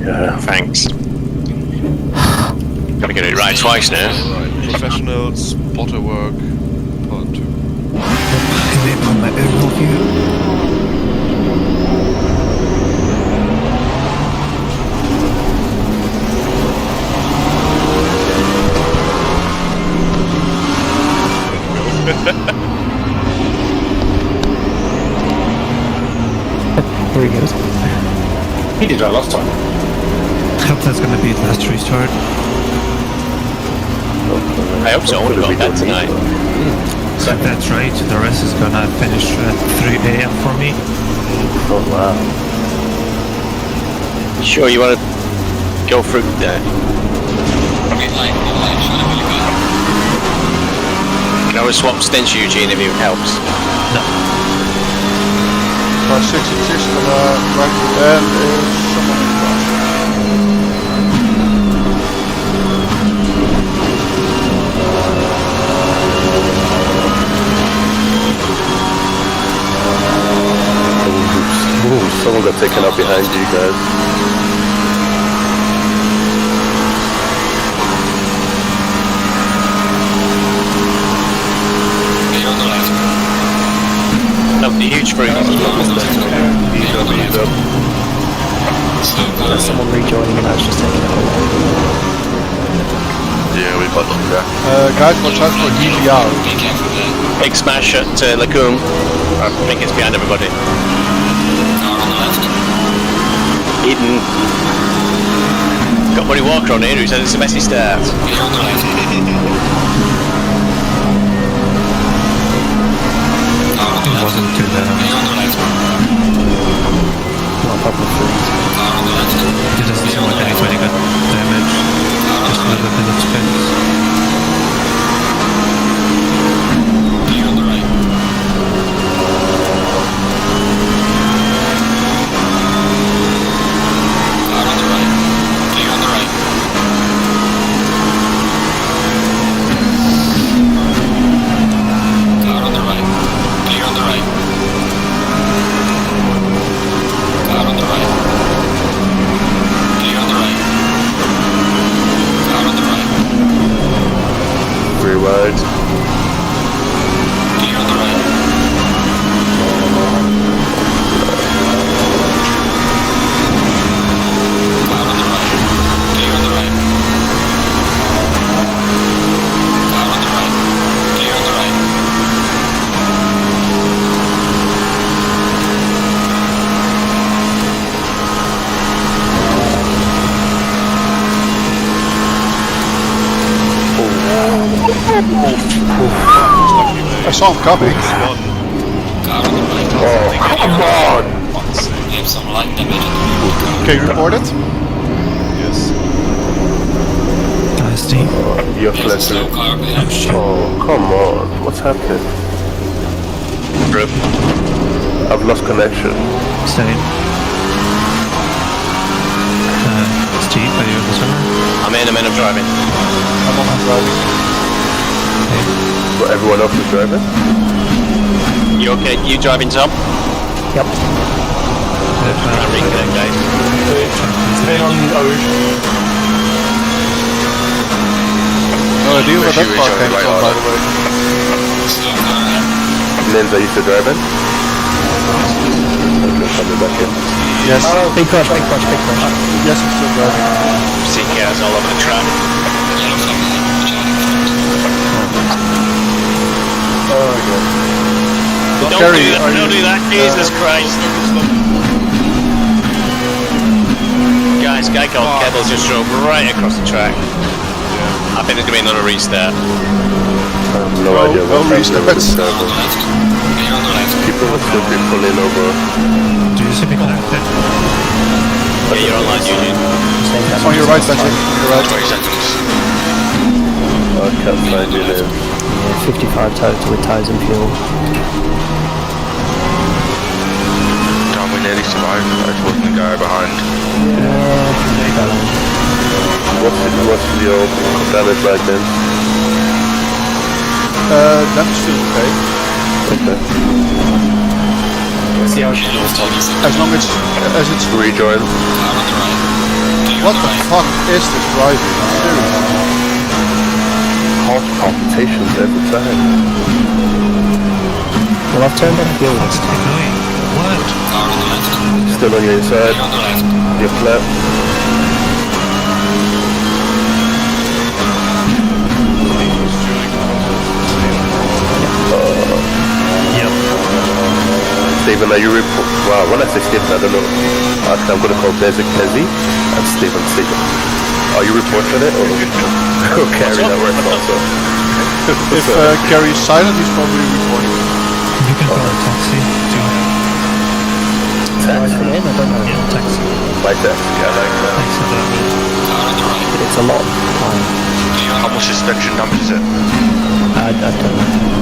Speaker 7: Yeah.
Speaker 2: Thanks. Gotta get it right twice now.
Speaker 10: Right. Professional spotter work. Part 2.
Speaker 1: Maybe on my aerial view.
Speaker 4: Here he goes.
Speaker 5: He did that last time.
Speaker 1: I hope that's gonna be the last restart.
Speaker 2: I hope so. I would have got that tonight.
Speaker 1: That's right, the rest is gonna finish at 3 AM for me.
Speaker 7: Oh wow.
Speaker 2: You sure you want to go through there?
Speaker 9: Green light should have really good.
Speaker 2: You can always swap stints, Eugene, if it helps.
Speaker 6: Car 66 to the right, and someone in front.
Speaker 7: Ooh, someone got taken out behind you guys.
Speaker 9: Clear on the left.
Speaker 2: No, the huge fruit.
Speaker 9: Clear on the left. Clear on the left. Slow car.
Speaker 4: There's someone rejoining and I was just taking it away.
Speaker 3: Yeah, we've got them there.
Speaker 6: Guys, watch out for DVR.
Speaker 9: Be careful there.
Speaker 2: Big smash at Lagoon. I think it's behind everybody.
Speaker 9: Car on the left.
Speaker 2: Eden. Got Buddy Walker on here who says it's a messy start.
Speaker 9: Clear on the left. Car on the
Speaker 1: It
Speaker 9: left.
Speaker 1: wasn't too bad.
Speaker 9: Clear on the left.
Speaker 4: Not a problem for it.
Speaker 9: Car on the left.
Speaker 1: It doesn't seem like anybody got damaged. Just a little bit of spins.
Speaker 9: Clear on the right. Car on the right. Clear on the right. Car on the right. Clear on the right. Car on the right. Clear on the right. Car on the right.
Speaker 7: Free wide.
Speaker 9: Clear on the right. Car on the right. Clear on the right. Car on the right. Clear on the right.
Speaker 6: I saw him coming.
Speaker 9: Car on the right.
Speaker 7: Oh, come on!
Speaker 9: We have some light damage on the road.
Speaker 6: Okay, report it.
Speaker 1: Nice team.
Speaker 7: You're
Speaker 9: There's a slow
Speaker 7: flat.
Speaker 9: car behind.
Speaker 7: Oh, come on. What's happening? I've lost connection.
Speaker 1: Same. Steve, are you in the center?
Speaker 2: I'm in, I'm driving.
Speaker 6: I'm on driving.
Speaker 7: But everyone else is driving?
Speaker 2: You okay? You driving, Tom?
Speaker 4: Yep.
Speaker 2: I'll reconnect, guys.
Speaker 6: No idea where that
Speaker 3: Issue
Speaker 6: car
Speaker 3: is
Speaker 6: came
Speaker 3: right
Speaker 6: from, by
Speaker 3: on.
Speaker 6: the way.
Speaker 9: Slow car ahead.
Speaker 7: NynS, are you still driving? Okay, coming back in.
Speaker 6: Yes.
Speaker 4: Big crush, big crush, big crush.
Speaker 6: Yes, I'm still driving.
Speaker 2: See cars all over the track.
Speaker 9: Yellow flag ahead. Watch out in front.
Speaker 6: Oh, God.
Speaker 2: Don't
Speaker 6: Gary,
Speaker 2: do that,
Speaker 6: are
Speaker 2: don't
Speaker 6: you-
Speaker 2: do that, Jesus Christ. Guys, guy called Kettles just drove right across the track. I think there's going to be another restart.
Speaker 7: I have no
Speaker 6: No,
Speaker 7: idea
Speaker 6: no
Speaker 7: what's happening with
Speaker 6: restarts.
Speaker 7: the
Speaker 9: Car on the
Speaker 7: server.
Speaker 9: left. Clear on the left.
Speaker 7: People will still be pulling over.
Speaker 1: Do you see me connected?
Speaker 2: Yeah, you're online, Eugene.
Speaker 6: On your right, Patrick. On your right.
Speaker 3: 20 seconds.
Speaker 7: I can't find you there.
Speaker 4: Yeah, 55 total with tyres and fuel.
Speaker 3: Damn, we nearly survived. That wasn't the guy behind.
Speaker 7: What's your damage right then?
Speaker 6: Damage still okay.
Speaker 7: Okay.
Speaker 5: Let's see how she
Speaker 9: Yellow
Speaker 5: feels.
Speaker 9: 30 seconds.
Speaker 6: As long as it's...
Speaker 7: Rejoin.
Speaker 9: Car on the right. Clear
Speaker 6: What
Speaker 9: on the
Speaker 6: the
Speaker 9: right.
Speaker 6: fuck is this driving? Seriously.
Speaker 7: Heart palpitations every time.
Speaker 4: Well, I've turned on fuel.
Speaker 1: What's he doing? What?
Speaker 9: Car on the left.
Speaker 7: Still on your inside.
Speaker 9: Clear on the left.
Speaker 7: You're flat. Steven, are you wow, when I say Steven, I don't know. I'm going to call Bezik Pezzi and Steven. Are you reporting it or Carrie? That works also.
Speaker 6: If Carrie is silent, he's probably reporting.
Speaker 1: You can call a taxi to
Speaker 4: Taxi in? I don't know.
Speaker 1: yeah, taxi.
Speaker 7: My taxi, I like that.
Speaker 1: Taxi that way.
Speaker 4: But it's a lot of time.
Speaker 3: How much suspension damage is it?
Speaker 4: I don't know.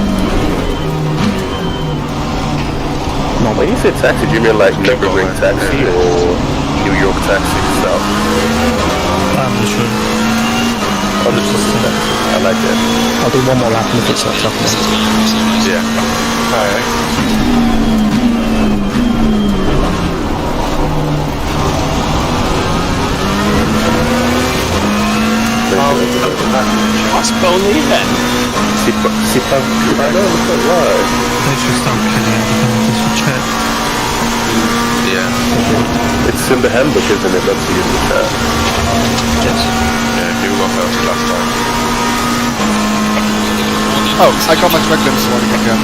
Speaker 4: Not
Speaker 7: When you say taxi, do you mean like Nürburgring taxi or New York taxi itself?
Speaker 1: I'm not sure.
Speaker 7: Oh, this is taxi. I like that.
Speaker 4: I'll do one more lap and if it's not tough enough.
Speaker 3: Yeah.
Speaker 5: Alright.
Speaker 2: What's only then?
Speaker 7: C'est pas why?
Speaker 1: They should start killing out the penalties for chat.
Speaker 3: Yeah.
Speaker 7: It's in the handbook, isn't it? That's in the chat.
Speaker 1: Yes.
Speaker 3: Yeah, people got penalty last time.
Speaker 6: Oh, I got my track limits warning again.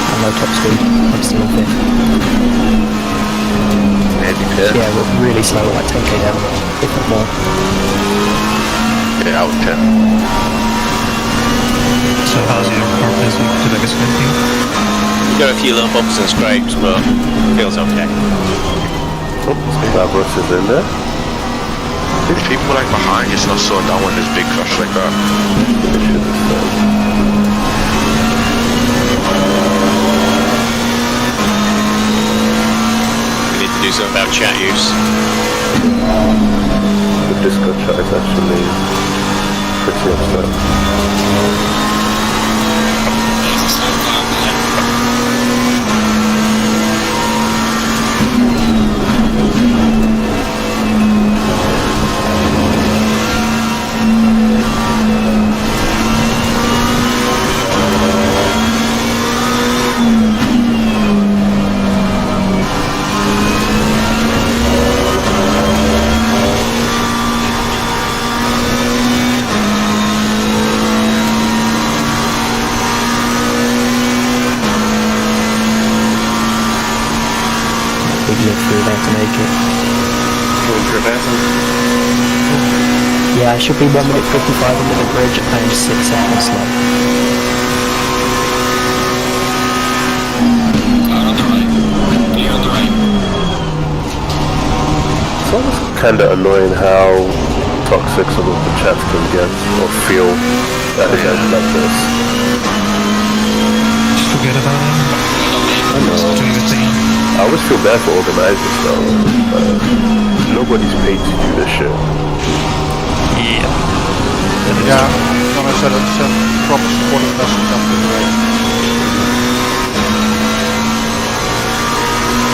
Speaker 4: I'm low top speed. I'm still on 5th.
Speaker 3: Maybe pit.
Speaker 4: Yeah, we're really slow, like 10k down, if not more.
Speaker 3: Yeah, out 10.
Speaker 1: So how's your car busy? Did I miss anything?
Speaker 2: We've got a few little bumps and scrapes, but feels okay.
Speaker 7: Oh, Stavros is in there.
Speaker 3: If people like behind you, it's not slowing down when there's big crash like that.
Speaker 2: We need to do something about chat use.
Speaker 7: The Discord chat is actually pretty upset.
Speaker 4: Through there to make it.
Speaker 5: Going for a better.
Speaker 4: Yeah, I should be 1 minute 55 under the bridge and 6 seconds slow.
Speaker 7: It's almost kind of annoying how toxic some of the chats can get or feel at events like this.
Speaker 1: Just forget about it.
Speaker 7: I know.
Speaker 1: Do your thing.
Speaker 7: I always feel bad for organizers though. Nobody's paid to do this shit.
Speaker 1: Yeah.
Speaker 6: Yeah, gonna send proper supportive message after the race.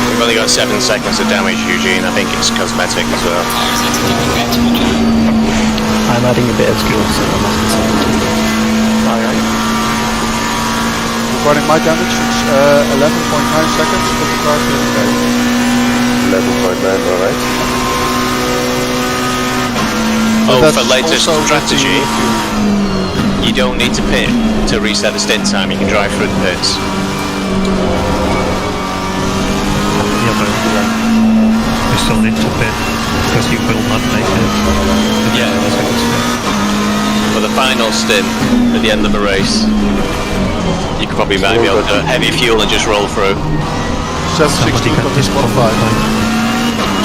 Speaker 2: We've only got 7 seconds of damage, Eugene. I think it's cosmetic as well.
Speaker 4: I'm adding a bit of skill, so I must be saying.
Speaker 6: Regarding my damage, it's 11.9 seconds with the car feeling okay.
Speaker 7: 11.9, alright.
Speaker 2: Oh,
Speaker 6: That's
Speaker 2: for latest
Speaker 6: also
Speaker 2: strategy,
Speaker 6: with the
Speaker 2: you don't need to pit to reset the stint time. You can drive through the pits.
Speaker 1: Yeah, but you still need to pit because you will not make it.
Speaker 2: Yeah. For the final stint at the end of the race, you could probably maybe be able to heavy fuel and just roll through.
Speaker 6: 760 got disqualified.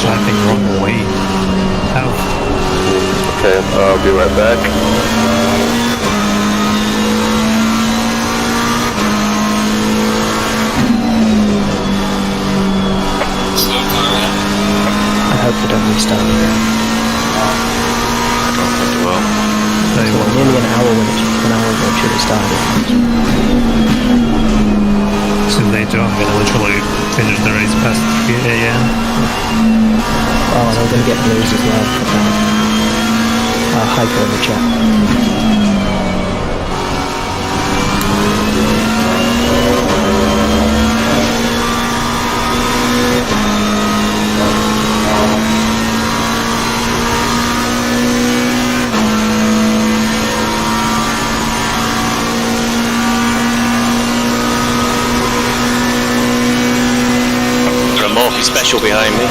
Speaker 1: Driving wrong way. How?
Speaker 7: Okay, I'll be right back.
Speaker 4: I hope they don't restart again.
Speaker 3: I don't think they will.
Speaker 1: They
Speaker 4: It's
Speaker 1: will.
Speaker 4: nearly an hour when it should have started.
Speaker 1: So later I'm gonna literally finish the race past 3 AM.
Speaker 4: Oh, they're going to get blues as well. Hyper in the chat.
Speaker 2: official behind me.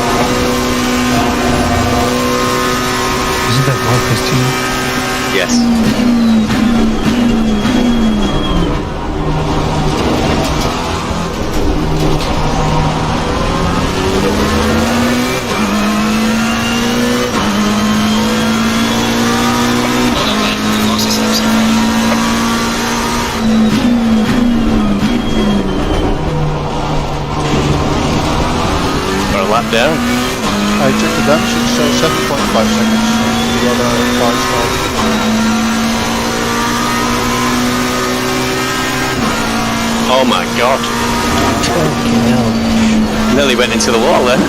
Speaker 1: Isn't that Marcus too?
Speaker 2: Yes. Got a lap down.
Speaker 6: I checked the damage, it shows 7.5 seconds. The other parts are...
Speaker 2: Oh my god.
Speaker 4: Fucking hell.
Speaker 2: Nearly went into the wall then.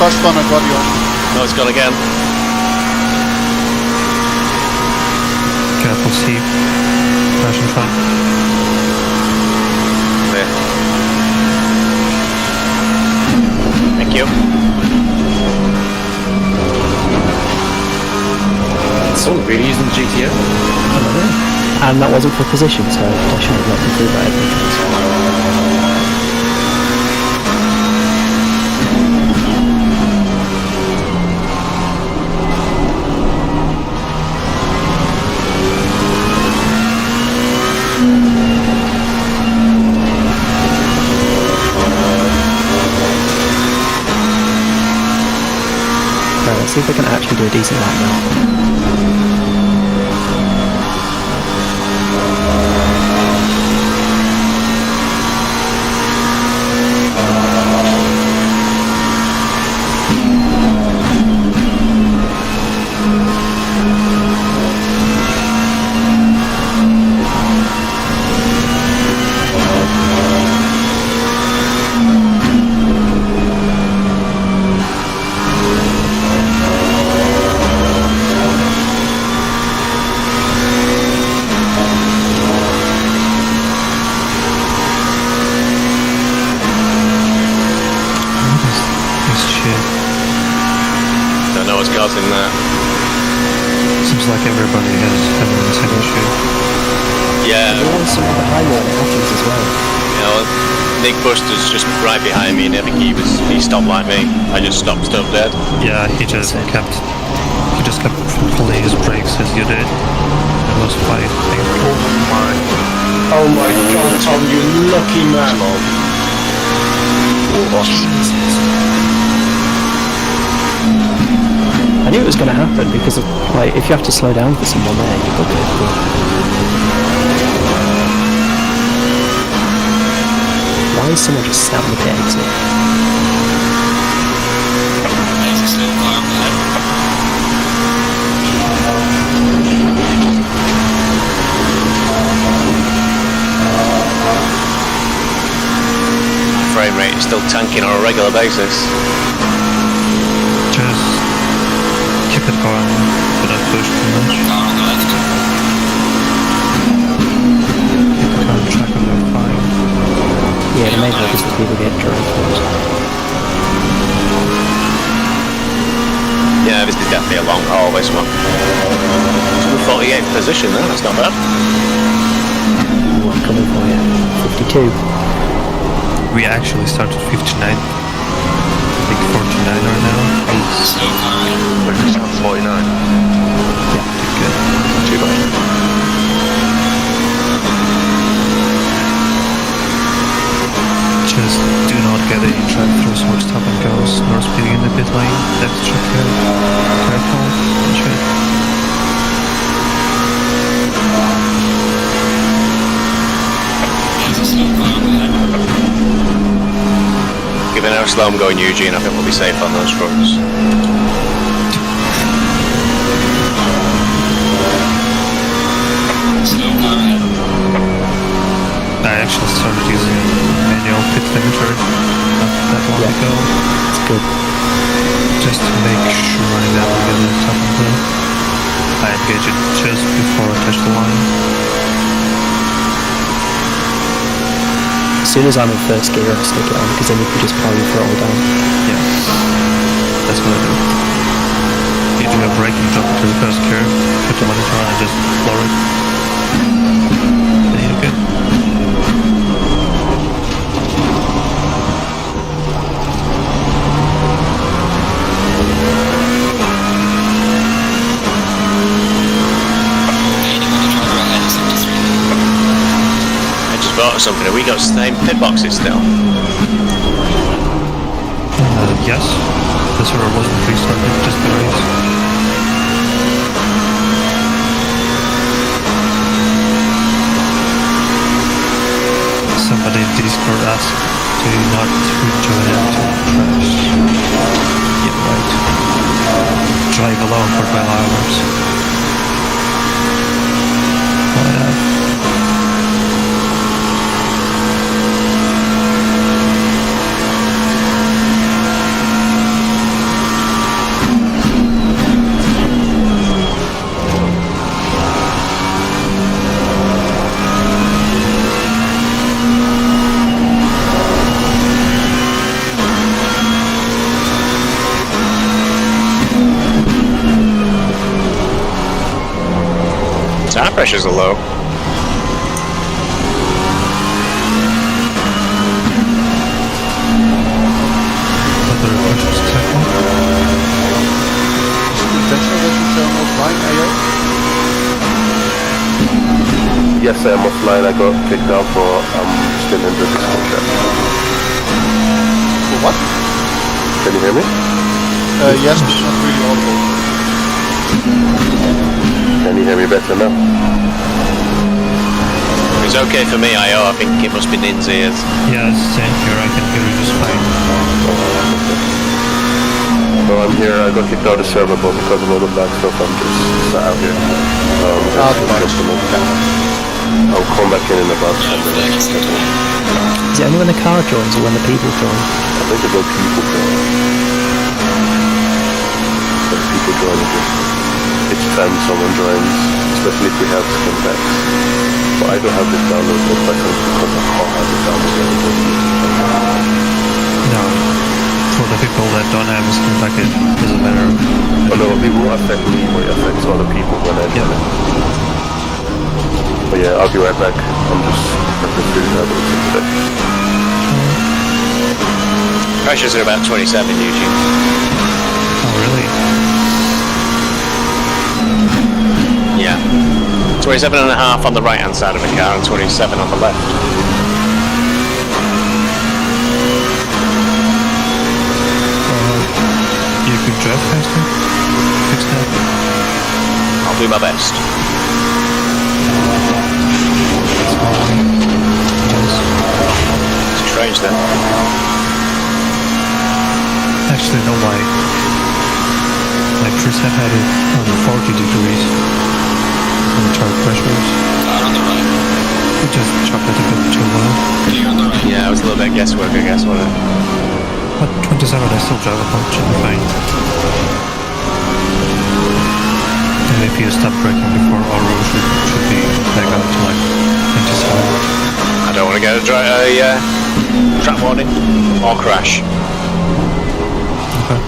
Speaker 6: Cost 1 and body on.
Speaker 2: Oh, it's gone again.
Speaker 1: Careful, Steve. Crash in front.
Speaker 2: There. Thank you.
Speaker 5: Someone really using GTO?
Speaker 4: And that wasn't for position, so I shouldn't have let them through that. Right, let's see if we can actually do a decent lap now.
Speaker 2: Don't know what's causing that.
Speaker 1: Seems like everybody has having the same issue.
Speaker 2: Yeah,
Speaker 4: There's someone behind me when it happens as well.
Speaker 2: you know, Nick Buster's just right behind me and I think he stopped like me. I just stopped dead.
Speaker 1: Yeah, he just kept pulling his brakes as you did. It was fighting.
Speaker 5: Oh my god, Tom, you lucky man.
Speaker 4: I knew it was going to happen because of, like, if you have to slow down for someone there, you book it. But why is someone just sat on the pit exit?
Speaker 2: Frame rate is still tanking on a regular basis.
Speaker 1: Just keep it going, but don't push too much. Keep it on track and they're fine.
Speaker 4: Yeah, the main hope is that people get drunk.
Speaker 2: Yeah, this is definitely a long haul, this one. 48th position there, that's not bad.
Speaker 4: Ooh, I'm coming for you. 52.
Speaker 1: We actually started 59. I think 49 right now.
Speaker 3: We're just on 49.
Speaker 1: Yeah, pretty good.
Speaker 3: Too bad.
Speaker 1: Just do not get any track through sword stop and goes nor speeding in the pit lane. That's tricky. Careful. And shit.
Speaker 2: Given how slow I'm going, Eugene, I think we'll be safe on those fronts.
Speaker 1: I actually started using manual pit limiter not that long ago.
Speaker 4: It's good.
Speaker 1: Just to make sure I never get on top of the... I engage it just before I touch the line.
Speaker 4: As soon as I'm in first gear, I stick it on because then you can just power your throttle down.
Speaker 1: Yeah. That's what I do. You do a braking drop into the first gear, put the monitor on and just floor it. Then you're good.
Speaker 2: forgot something. Have we got same pit boxes still?
Speaker 1: Yes. The server wasn't restarted, just the race. Somebody in Discord asked to not rejoin into crash. Yeah, right. Drive alone for 12 hours. Why not?
Speaker 2: Tire pressures are low.
Speaker 1: But the reflections exactly.
Speaker 6: Is it intentional that you turn offline, AO?
Speaker 7: Yes, I am offline. I got kicked out for still in the Discord chat.
Speaker 6: For what?
Speaker 7: Can you hear me?
Speaker 6: Yes, but it's not really audible.
Speaker 7: Can you hear me better now?
Speaker 2: It's okay for me, I think it must be NynS ears.
Speaker 1: Yeah, same here. I can hear you just fine.
Speaker 7: No, I'm here. I got kicked out of the server, but because of all the bad stuff, I'm just sat out here. I'll come back in about 10 minutes.
Speaker 4: Is it only when the car joins or when the people join?
Speaker 7: I think it's when people join. When people join, each time someone joins, especially if we have skin packs. But I don't have this downloaded button because I can't have it downloaded.
Speaker 1: No. For the people that don't have a skin pack, it doesn't matter.
Speaker 7: Oh no, it will affect me, but it affects other people when I do it. But yeah, I'll be right back. I'm just prepping food today.
Speaker 2: Pressures are about 27, Eugene.
Speaker 1: Oh, really?
Speaker 2: Yeah. 27.5 on the right hand side of the car and 27 on the left.
Speaker 1: You could drive faster? Fix that?
Speaker 2: I'll do my best. It's strange then.
Speaker 1: Actually, no, my preset had it on 40 degrees on the tire pressures.
Speaker 9: On the right.
Speaker 1: It just chopped it a bit too low.
Speaker 9: Here on the right.
Speaker 2: Yeah, it was a little bit guesswork, I guess, wasn't it?
Speaker 1: But 27, I still drive a bunch, should be fine. And if you stop braking before AOR should be back up to like 27.
Speaker 2: I don't want to get a track warning or crash.
Speaker 1: Okay.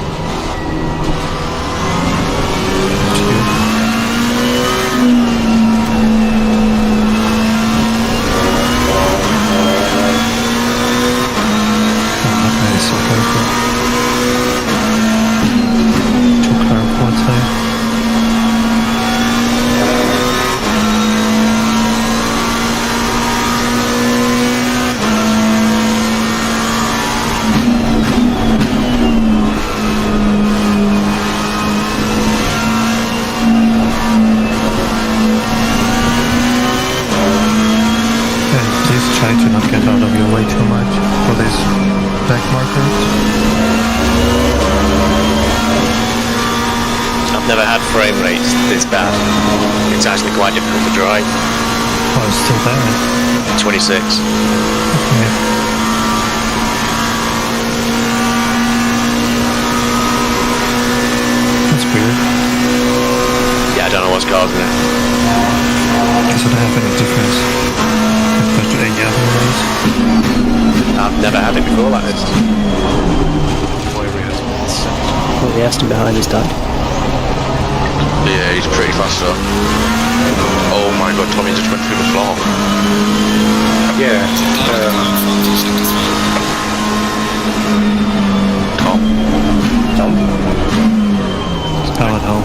Speaker 1: Try to not get out of your way too much for these back markers.
Speaker 2: I've never had frame rates this bad. It's actually quite difficult to drive.
Speaker 1: Oh, it's still there.
Speaker 2: 26.
Speaker 1: Okay. That's weird.
Speaker 2: Yeah, I don't know what's causing it.
Speaker 1: Does it have any difference compared to any other race?
Speaker 2: I've never had it before like this.
Speaker 4: Well, the Aston behind us died.
Speaker 3: Yeah, he's pretty fast though. Oh my god, Tommy just went through the floor.
Speaker 5: Yeah.
Speaker 3: Tom.
Speaker 1: Oh no.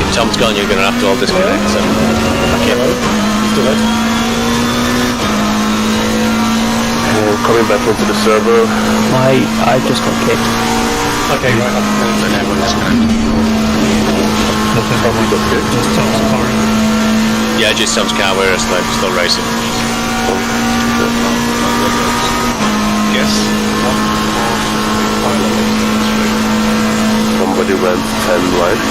Speaker 2: If Tom's gone, you're going to have to all disconnect. So.
Speaker 5: Okay. Still there.
Speaker 7: coming back into the server.
Speaker 4: I just got kicked.
Speaker 5: Okay, right.
Speaker 3: Then everyone disconnected.
Speaker 1: Nothing wrong with it. Just Tom's car.
Speaker 2: Yeah, just Tom's car. We're still racing.
Speaker 3: Yes.
Speaker 7: Somebody went 10 right.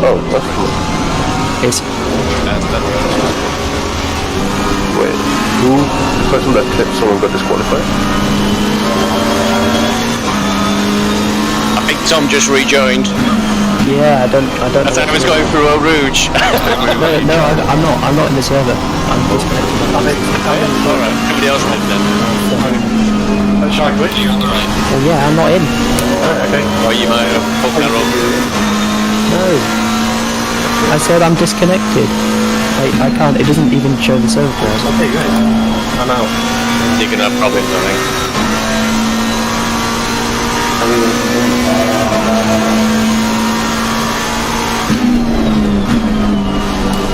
Speaker 7: Oh, that's cool.
Speaker 4: It's
Speaker 7: Wait, who? The person that clipped someone got disqualified?
Speaker 2: I think Tom just rejoined.
Speaker 4: yeah. I don't.
Speaker 2: That's how he's going through Eau Rouge.
Speaker 4: No, I'm not in the server. I'm disconnected.
Speaker 2: Alright, everybody else did then.
Speaker 5: Shall I quit?
Speaker 4: Well, yeah, I'm not in.
Speaker 5: Okay.
Speaker 2: Or you might have fucked that up.
Speaker 4: No. I said I'm disconnected. I can't. It doesn't even show the server browser.
Speaker 5: Okay, good. I'm out.
Speaker 2: You're gonna have problems, I think.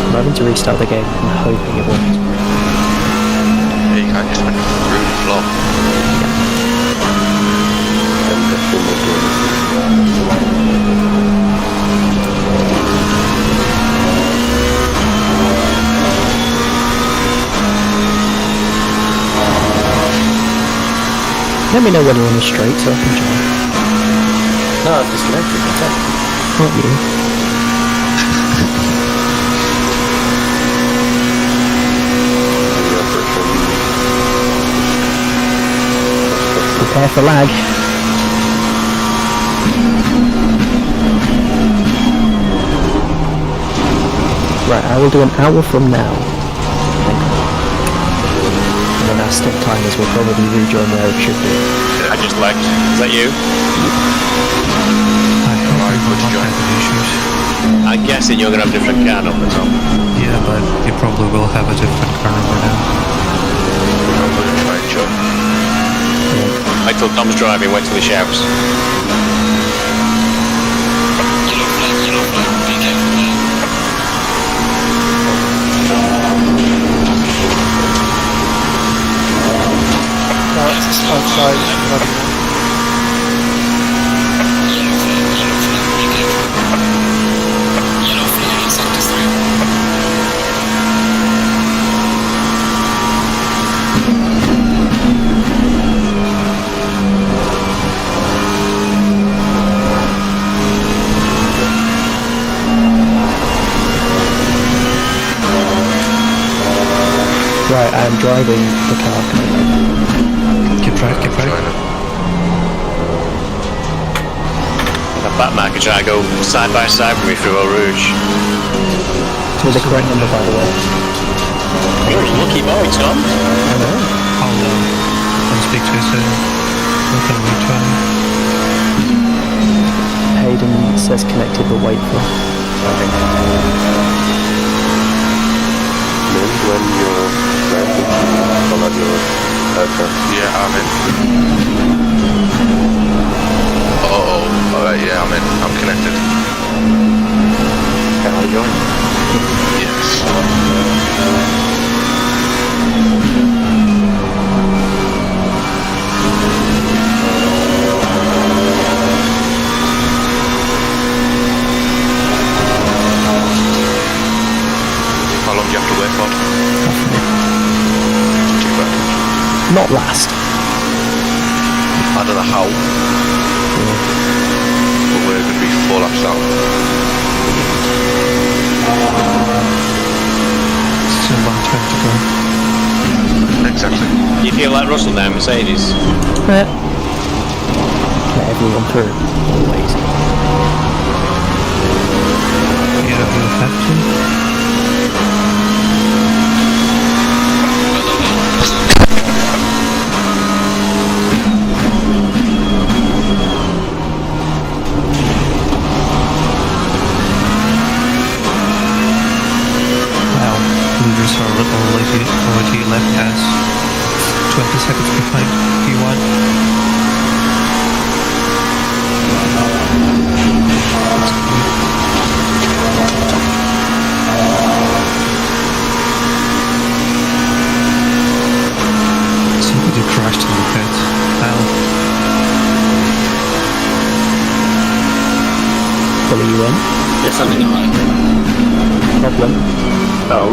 Speaker 4: I'm having to restart the game. I'm hoping it works.
Speaker 3: Yeah, you can't just went through the floor.
Speaker 4: Let me know when you're on the straight so I can join.
Speaker 5: No, I'm disconnected. That's it.
Speaker 4: Not you. Prepare for lag. Right, I will do an hour from now. And then our stop timers will probably rejoin where it should be.
Speaker 2: I just lagged. Is that you?
Speaker 1: I hope we will not have any issues.
Speaker 2: I'm guessing you're gonna have a different car number, Tom.
Speaker 1: Yeah, but you probably will have a different car number now.
Speaker 3: I'm going to try and jump.
Speaker 2: Wait till Tom's driving, wait till he shouts.
Speaker 6: Outside,
Speaker 4: Right, I am driving the car.
Speaker 1: Keep right.
Speaker 2: The Batman can try to go side by side with me through Eau Rouge.
Speaker 4: To the correct number, by the way.
Speaker 2: You're a lucky boy, Tom.
Speaker 4: I know.
Speaker 1: Hold on. I'll speak to his we can retry.
Speaker 4: Hayden says connected, but wait for.
Speaker 7: When you're on your
Speaker 3: Yeah, I'm in. Alright, yeah, I'm in. I'm connected.
Speaker 7: Can I join?
Speaker 3: Yes. How long do you have to wait for? Too bad.
Speaker 4: Not last.
Speaker 3: I don't know how. But we're going to be 4 laps out.
Speaker 1: Still long time to go.
Speaker 3: Exactly.
Speaker 2: You feel like Russell now, Mercedes?
Speaker 4: Let everyone through. Always.
Speaker 1: Yeah, we'll have to. Already left has 20 seconds behind P1. crashed in the pit. Hell.
Speaker 4: Pull you in.
Speaker 5: Yes, I'm in.
Speaker 4: Problem.
Speaker 5: Oh.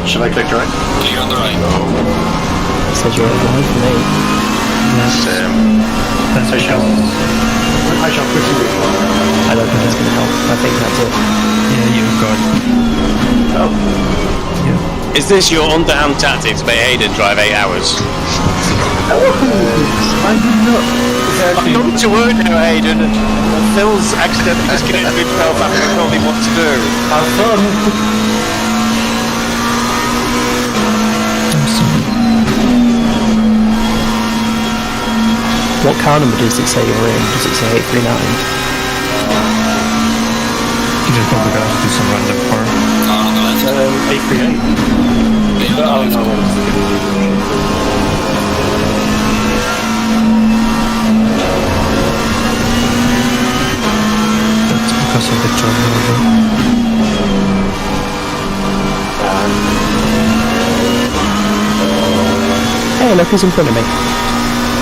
Speaker 5: Should I click drive?
Speaker 9: You're on the right.
Speaker 4: It says you're alive for me.
Speaker 1: That's
Speaker 5: I shall quickly
Speaker 4: I don't think it's going to help. I think that's it.
Speaker 1: Yeah, you've got.
Speaker 5: Oh.
Speaker 1: Yeah.
Speaker 2: Is this your underhand tactic to make Hayden drive 8 hours?
Speaker 5: I did not.
Speaker 2: I'm going to work now, Hayden. Phil's accidentally disconnected himself after I told him what to do.
Speaker 5: Have fun.
Speaker 4: What car number does it say you're in? Does it say 839?
Speaker 1: You just probably got to do some random car.
Speaker 5: 838. Oh, no.
Speaker 1: That's because of the terminal.
Speaker 4: Hey, look who's in front of me.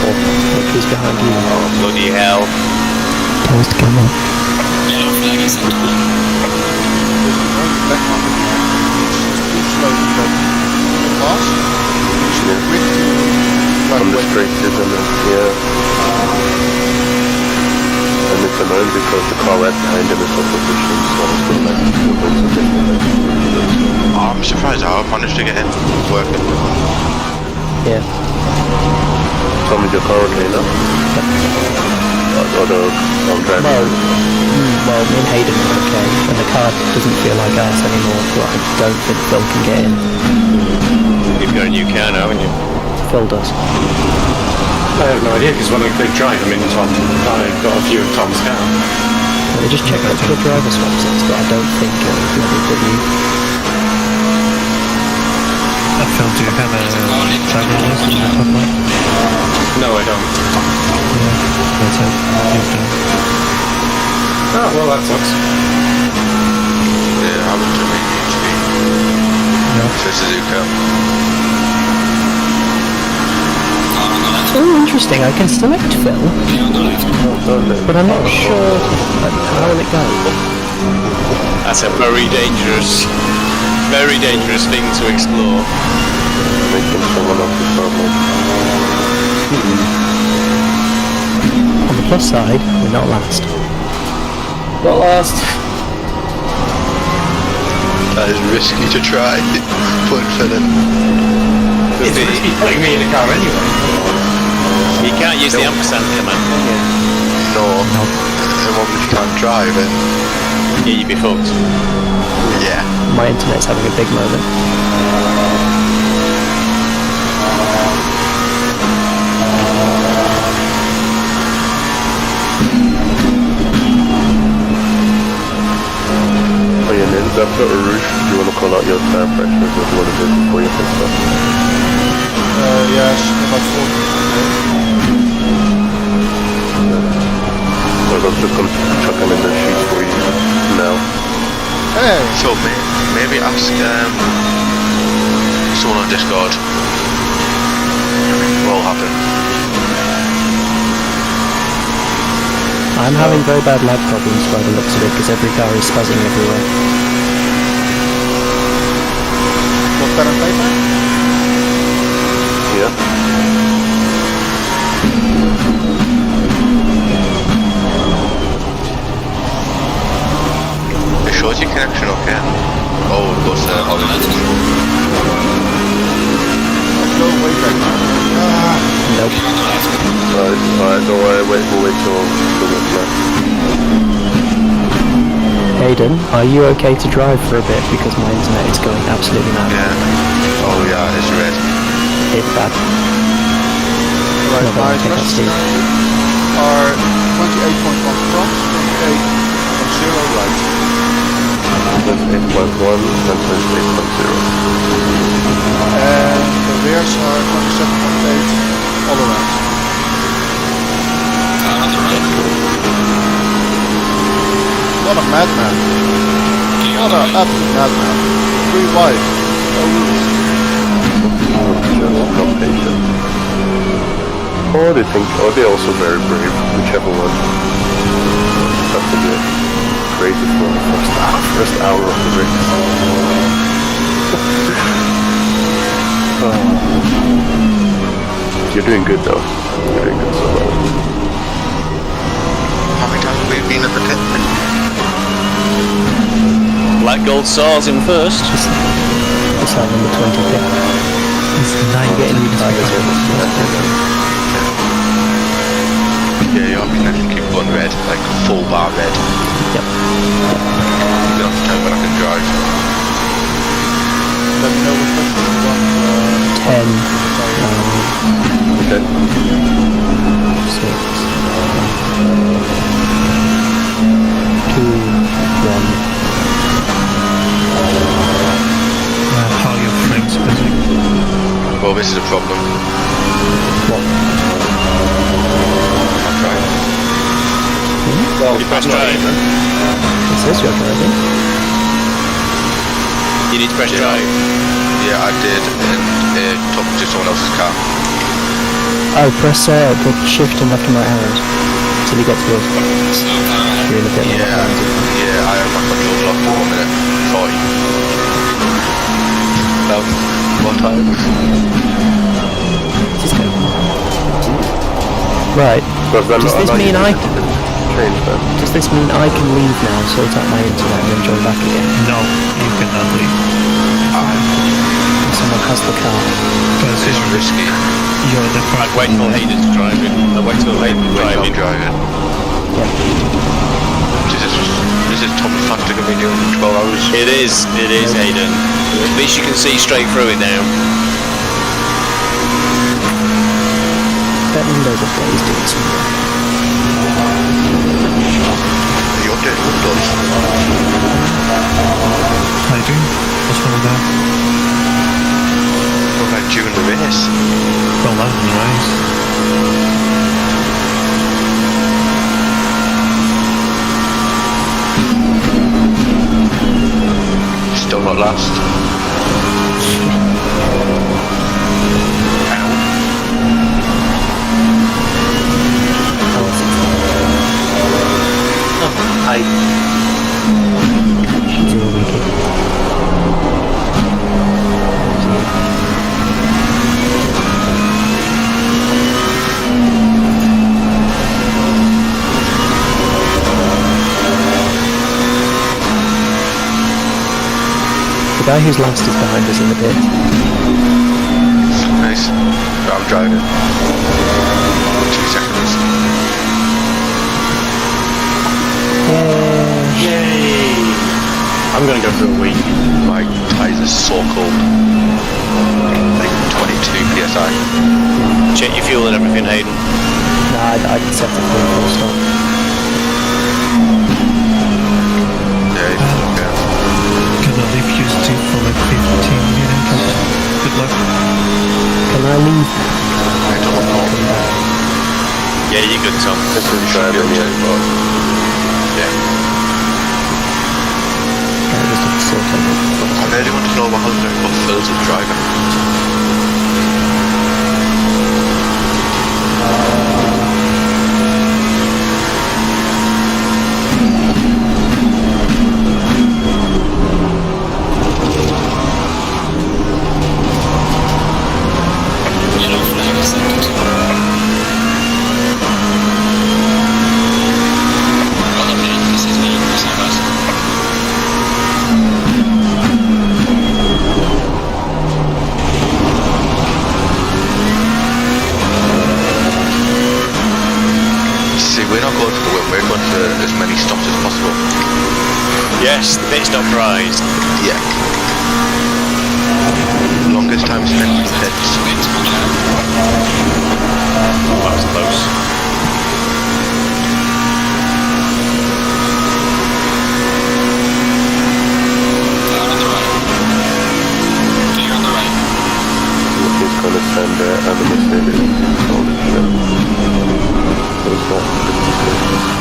Speaker 4: Look who's behind you.
Speaker 2: Oh, bloody hell.
Speaker 4: Tell us to come on.
Speaker 9: Yeah, flag is on time.
Speaker 7: On the straight, isn't it? Yeah. And it's annoying because the car right behind him is also pushing, so it's been like
Speaker 10: Oh, I'm surprised how I managed to get in. It's working.
Speaker 4: Yeah.
Speaker 7: Tell me your car okay now? Or the driving?
Speaker 4: Well, me and Hayden are okay, and the car doesn't feel like ours anymore, but I don't think Phil can get in.
Speaker 2: You've got a new car now, haven't you?
Speaker 4: Phil does.
Speaker 5: I have no idea because when I click drive, I'm in Tom. I've got a view of Tom's car.
Speaker 4: Let me just check out the driver swap sets, but I don't think it'll put you.
Speaker 1: Phil, do you have a driver list in your top right?
Speaker 5: No, I don't.
Speaker 1: Yeah, that's it. You've done.
Speaker 5: Oh, well, that sucks.
Speaker 3: Yeah, happened to me usually.
Speaker 1: Yeah.
Speaker 3: So Suzuka.
Speaker 4: Oh, interesting. I can select Phil, but I'm not sure how will it go.
Speaker 2: That's a very dangerous thing to explore.
Speaker 7: Making someone off the problem.
Speaker 4: On the plus side, we're not last.
Speaker 5: Not last.
Speaker 3: That is risky to try. Put Phil in.
Speaker 5: It's risky putting me in a car anyway.
Speaker 2: You can't use the ampersand command, can you?
Speaker 3: No. And what if you can't drive it?
Speaker 2: Yeah, you'd be fucked.
Speaker 3: Yeah.
Speaker 4: My internet's having a big moment.
Speaker 7: Oh yeah, NynS, after a roof, do you want to call out your tire pressure? What do you want to do before you fix stuff?
Speaker 6: Yes, about 40.
Speaker 7: So I'm just going to chuck them in the sheets for you now.
Speaker 6: Hey!
Speaker 3: So maybe ask someone on Discord. What will happen?
Speaker 4: I'm having very bad lag problems by the looks of it because every car is buzzing everywhere.
Speaker 6: What pen and paper?
Speaker 7: Yeah.
Speaker 3: Is your connection okay? Oh, it goes to Hollywood.
Speaker 6: Go way back now.
Speaker 4: Nope.
Speaker 7: Alright, don't worry, we'll wait till it's left.
Speaker 4: Hayden, are you okay to drive for a bit because my internet is going absolutely mad?
Speaker 3: Yeah. Oh yeah, it's red.
Speaker 4: It's bad.
Speaker 6: Right,
Speaker 4: No,
Speaker 6: my
Speaker 4: I think that's
Speaker 6: addresses are 28.1 front, 28.0 right.
Speaker 7: That's 8.1 and that's 8.0.
Speaker 6: And the rears are 27.8 all around.
Speaker 9: On the right.
Speaker 6: What a madman. What an absolute madman. 3 wide. No rules.
Speaker 7: Just not patient. Or they think, or they're also very brave, whichever one. That's a bit crazy for the first hour of the race. You're doing good though. You're doing good so well.
Speaker 3: How many times have we been at the pit?
Speaker 2: Black Gold Saws in first.
Speaker 4: Just like number 20 pick.
Speaker 1: It's 9
Speaker 4: Getting new tires
Speaker 3: Yeah, you are being I think you've gone red, like full bar red.
Speaker 4: Yep.
Speaker 3: You don't have to tell me when I can drive.
Speaker 6: Let me know which one you want.
Speaker 4: 10,
Speaker 7: Okay.
Speaker 4: 6, 2, 1.
Speaker 1: How your frames busy.
Speaker 3: Well, this is a problem.
Speaker 4: What?
Speaker 3: I'm trying.
Speaker 5: Well,
Speaker 2: You press
Speaker 5: I'm not
Speaker 2: drive.
Speaker 5: even.
Speaker 4: It says you're driving.
Speaker 2: You need to press drive.
Speaker 3: Yeah, I did, and took to someone else's car.
Speaker 4: Oh, press the shift and left and right arrows till you get to us. You're in a bit
Speaker 3: Yeah, I have my controls off for 1 minute. 40. What time?
Speaker 4: Just go. Right.
Speaker 7: Does that
Speaker 4: Does
Speaker 7: not
Speaker 4: this
Speaker 7: allow you
Speaker 4: mean
Speaker 7: to
Speaker 4: I
Speaker 7: change that?
Speaker 4: Does this mean I can leave now, sort out my internet, and then join back again?
Speaker 1: No, you cannot leave.
Speaker 4: Someone has the car.
Speaker 1: Because
Speaker 3: It's risky.
Speaker 1: you're the first
Speaker 2: I'd wait till Hayden's driving. I'd wait till Hayden's
Speaker 3: I'm
Speaker 2: driving.
Speaker 3: driving.
Speaker 4: Yep.
Speaker 3: This is Tommy Factor going to be doing 12 hours.
Speaker 2: It is Hayden. At least you can see straight through it now.
Speaker 4: That Windows update is doing some work.
Speaker 3: You're doing Windows.
Speaker 1: How you doing? What's wrong with that?
Speaker 3: What about during the race?
Speaker 1: Well, that was nice.
Speaker 3: Still not last.
Speaker 4: The guy who's last is behind us in the pit.
Speaker 3: Nice. I'm driving. 2 seconds.
Speaker 5: Yay! I'm gonna go for a week.
Speaker 3: My tyres are so cold. Like 22 psi.
Speaker 2: Check your fuel and everything, Hayden.
Speaker 4: Nah, I'd set it for a full stop.
Speaker 3: Yeah, it's okay.
Speaker 1: Can I leave you still for like 15 minutes? Good luck.
Speaker 4: Can I leave?
Speaker 3: I don't know.
Speaker 2: Yeah, you're good, Tom.
Speaker 7: This is driving, yeah.
Speaker 3: Yeah.
Speaker 4: I just have to sort out.
Speaker 3: I really want to know what Phil's is driving.
Speaker 9: Yellow flag is set. Well, okay, this is me. This is us.
Speaker 3: See, we're not going for the win, we're going for as many stops as possible.
Speaker 2: Yes, the pit stop prize.
Speaker 3: Yeah. Longest time spent in pits.
Speaker 2: That was close.
Speaker 9: On the right. You're on the right.
Speaker 7: He's gonna send other Mercedes. Holy shit. What's that?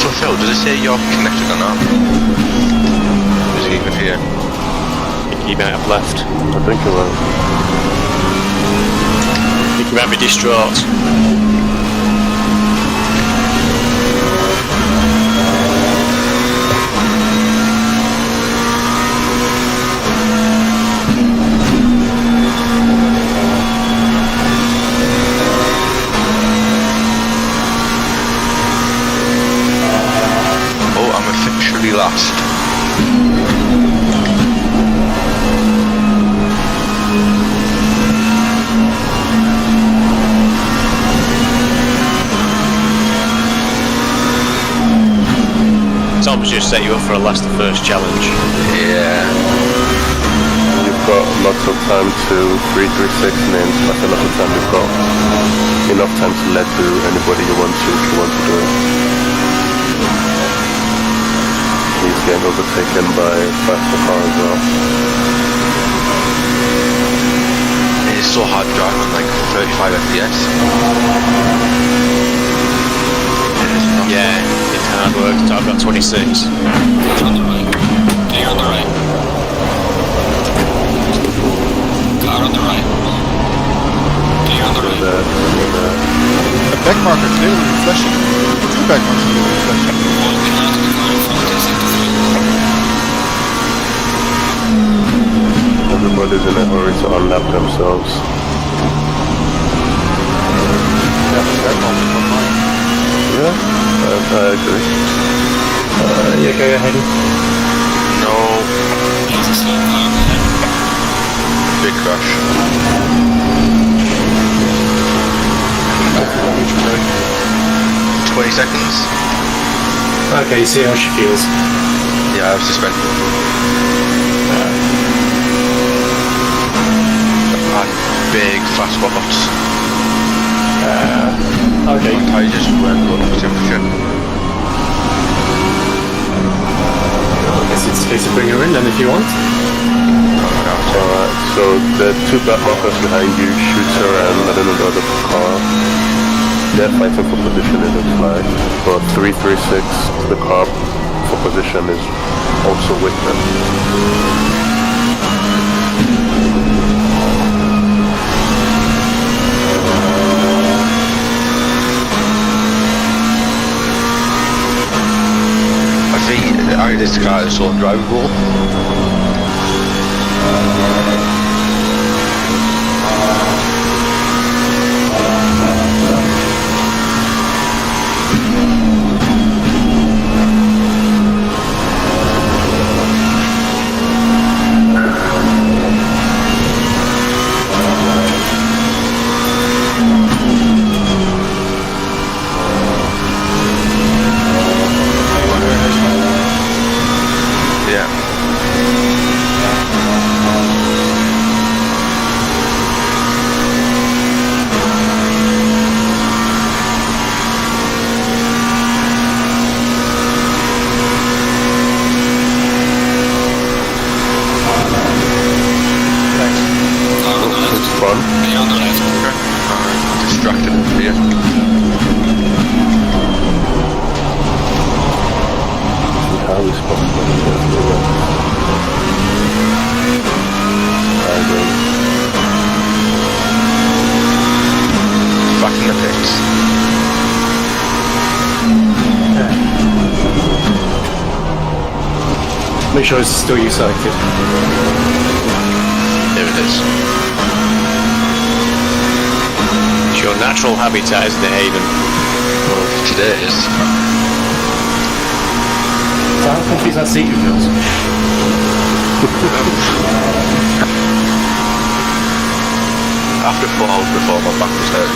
Speaker 3: So Phil, does it say you're connected or not? even here.
Speaker 2: I think he might have left.
Speaker 7: I think you're right.
Speaker 2: I think he might be distraught.
Speaker 3: Oh, I'm officially last.
Speaker 2: Tom's just set you up for a last to first challenge.
Speaker 3: Yeah.
Speaker 7: You've got lots of time to 336 names. That's a lot of time you've got. Enough time to let through anybody you want to if you want to do it. He's getting overtaken by faster car as well.
Speaker 3: It's so hard driving on like 35 FPS.
Speaker 2: Yeah, it's hard work. I've got 26.
Speaker 9: On the right. Clear on the right. Car on the right. Clear on the right.
Speaker 6: A back marker clearly refreshing. 2 back markers clearly refreshing.
Speaker 9: One behind the car in front is into 3.
Speaker 7: Everybody's in a hurry to unlap themselves. Yeah, I agree.
Speaker 5: Yeah, go ahead.
Speaker 3: No.
Speaker 9: There's a slow car ahead.
Speaker 3: Big crash. 20 seconds.
Speaker 5: Okay, see how she feels.
Speaker 3: Yeah, I've suspended. I've had big fast spots.
Speaker 5: Okay.
Speaker 3: My tyre just went up to temperature.
Speaker 5: I guess it's a case of bring her in then if you want.
Speaker 7: Alright, so the 2 back markers behind you, Shooter and I don't know the other car. They're fighting for position, it looks like. But 336, the car for position is also with them.
Speaker 3: I think this car is so drivable.
Speaker 5: Make sure it's still you selected.
Speaker 2: There it is. It's your natural habitat, isn't it, Hayden?
Speaker 3: Well, today it is.
Speaker 5: So how comfy is that seat you feels?
Speaker 3: After 4 hours before my back was hurt.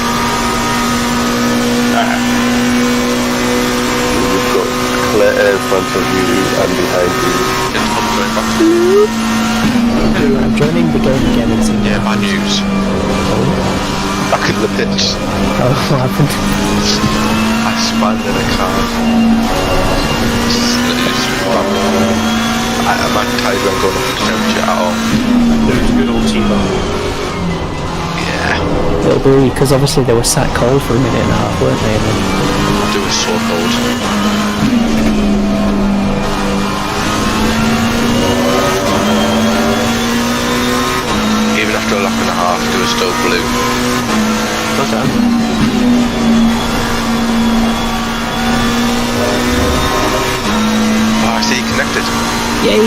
Speaker 7: You've got clear air in front of you and behind you.
Speaker 4: I'm joining the game again and seeing.
Speaker 3: Yeah, bad news. Back in the pits.
Speaker 4: Oh, what happened?
Speaker 3: I spun in a car. My tyres weren't going up to temperature at all.
Speaker 5: There's a good old T-bone.
Speaker 3: Yeah.
Speaker 4: It'll be because obviously they were sat cold for a minute and a half, weren't they? And then
Speaker 3: It was so cold. cracked it.
Speaker 4: Yay!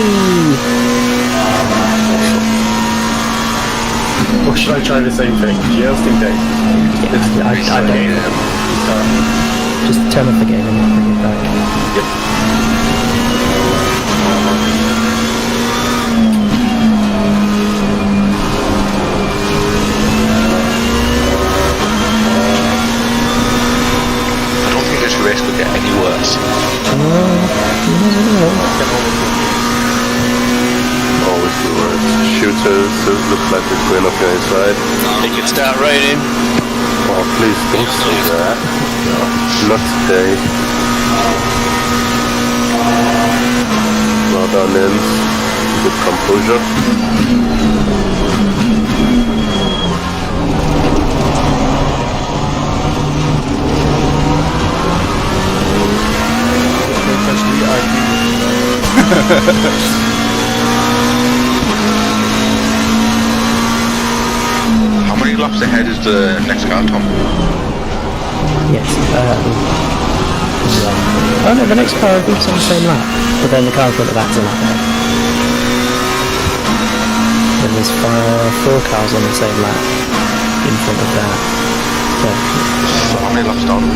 Speaker 5: Or should I try the same thing? GL Steam Day.
Speaker 4: Yeah, I don't. Just turn off the game and bring it back.
Speaker 3: I don't think this race could get any worse.
Speaker 7: Always the worst. Shooters look like they're going up your inside.
Speaker 2: It can start raining.
Speaker 7: Oh, please don't say that. Not today. Well done, NynS. Good composure.
Speaker 3: How many laps ahead is the next car, Tom?
Speaker 4: Yes. Oh no, the next car I think's on the same lap, but then the car in front of that's a lap ahead. And there's 4 cars on the same lap in front of that.
Speaker 3: So how many laps down?
Speaker 4: 5.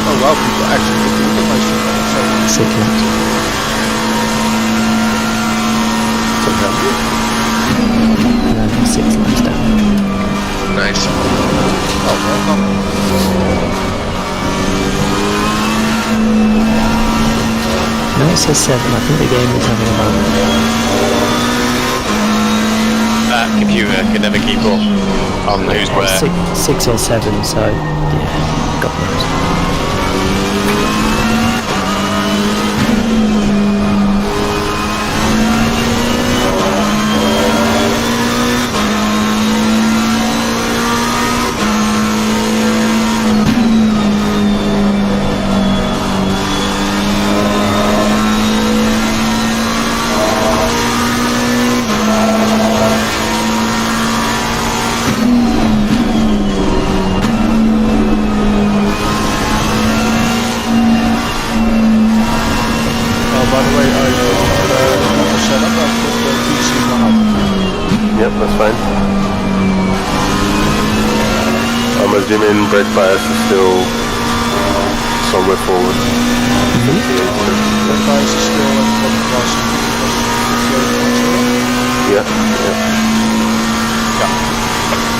Speaker 6: Oh wow, people actually look at my stream.
Speaker 4: 6 laps.
Speaker 6: So happy.
Speaker 4: No, 6 laps down.
Speaker 3: Nice.
Speaker 6: Oh, well done.
Speaker 4: No, it says 7. I think the game is having a moment.
Speaker 2: That computer can never keep up on who's where.
Speaker 4: 6 or 7, so yeah, got those.
Speaker 6: By the way, I the setup. I put the PC one up.
Speaker 7: Yep, that's fine. I'm assuming brake bias is still somewhere forward.
Speaker 6: The price is still at what it was.
Speaker 7: Yeah, yeah.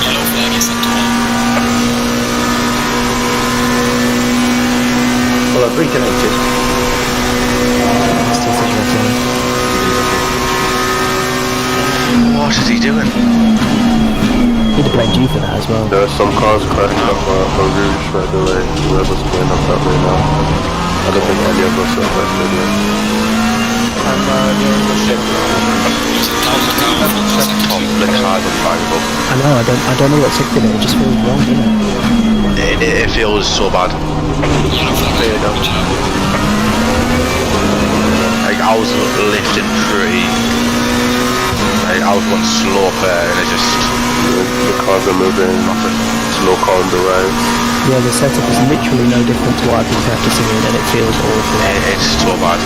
Speaker 9: Yellow flag is at 12.
Speaker 5: Well, I've reconnected.
Speaker 4: Still says red zone.
Speaker 3: What is he doing?
Speaker 4: He'd have blamed you for that as well.
Speaker 7: There are some cars crashing up on Rouge right away. Whoever's going up that way now. I don't think any of us are affected yet.
Speaker 6: I'm near the ship.
Speaker 9: There's 1,000 cars on the second
Speaker 3: Tom,
Speaker 9: two.
Speaker 3: the cars are fireable.
Speaker 4: I know, I don't know what's up with it, it just feels wrong, doesn't it?
Speaker 3: It feels so bad.
Speaker 9: Yellow flag.
Speaker 3: There you go. Like, I was lifting pretty. Like, I was going slow there, and it just.
Speaker 7: The cars are moving. Slow car on the right.
Speaker 4: Yeah, the setup is literally no different to what I've been practicing in, and it feels awful.
Speaker 3: It's so bad.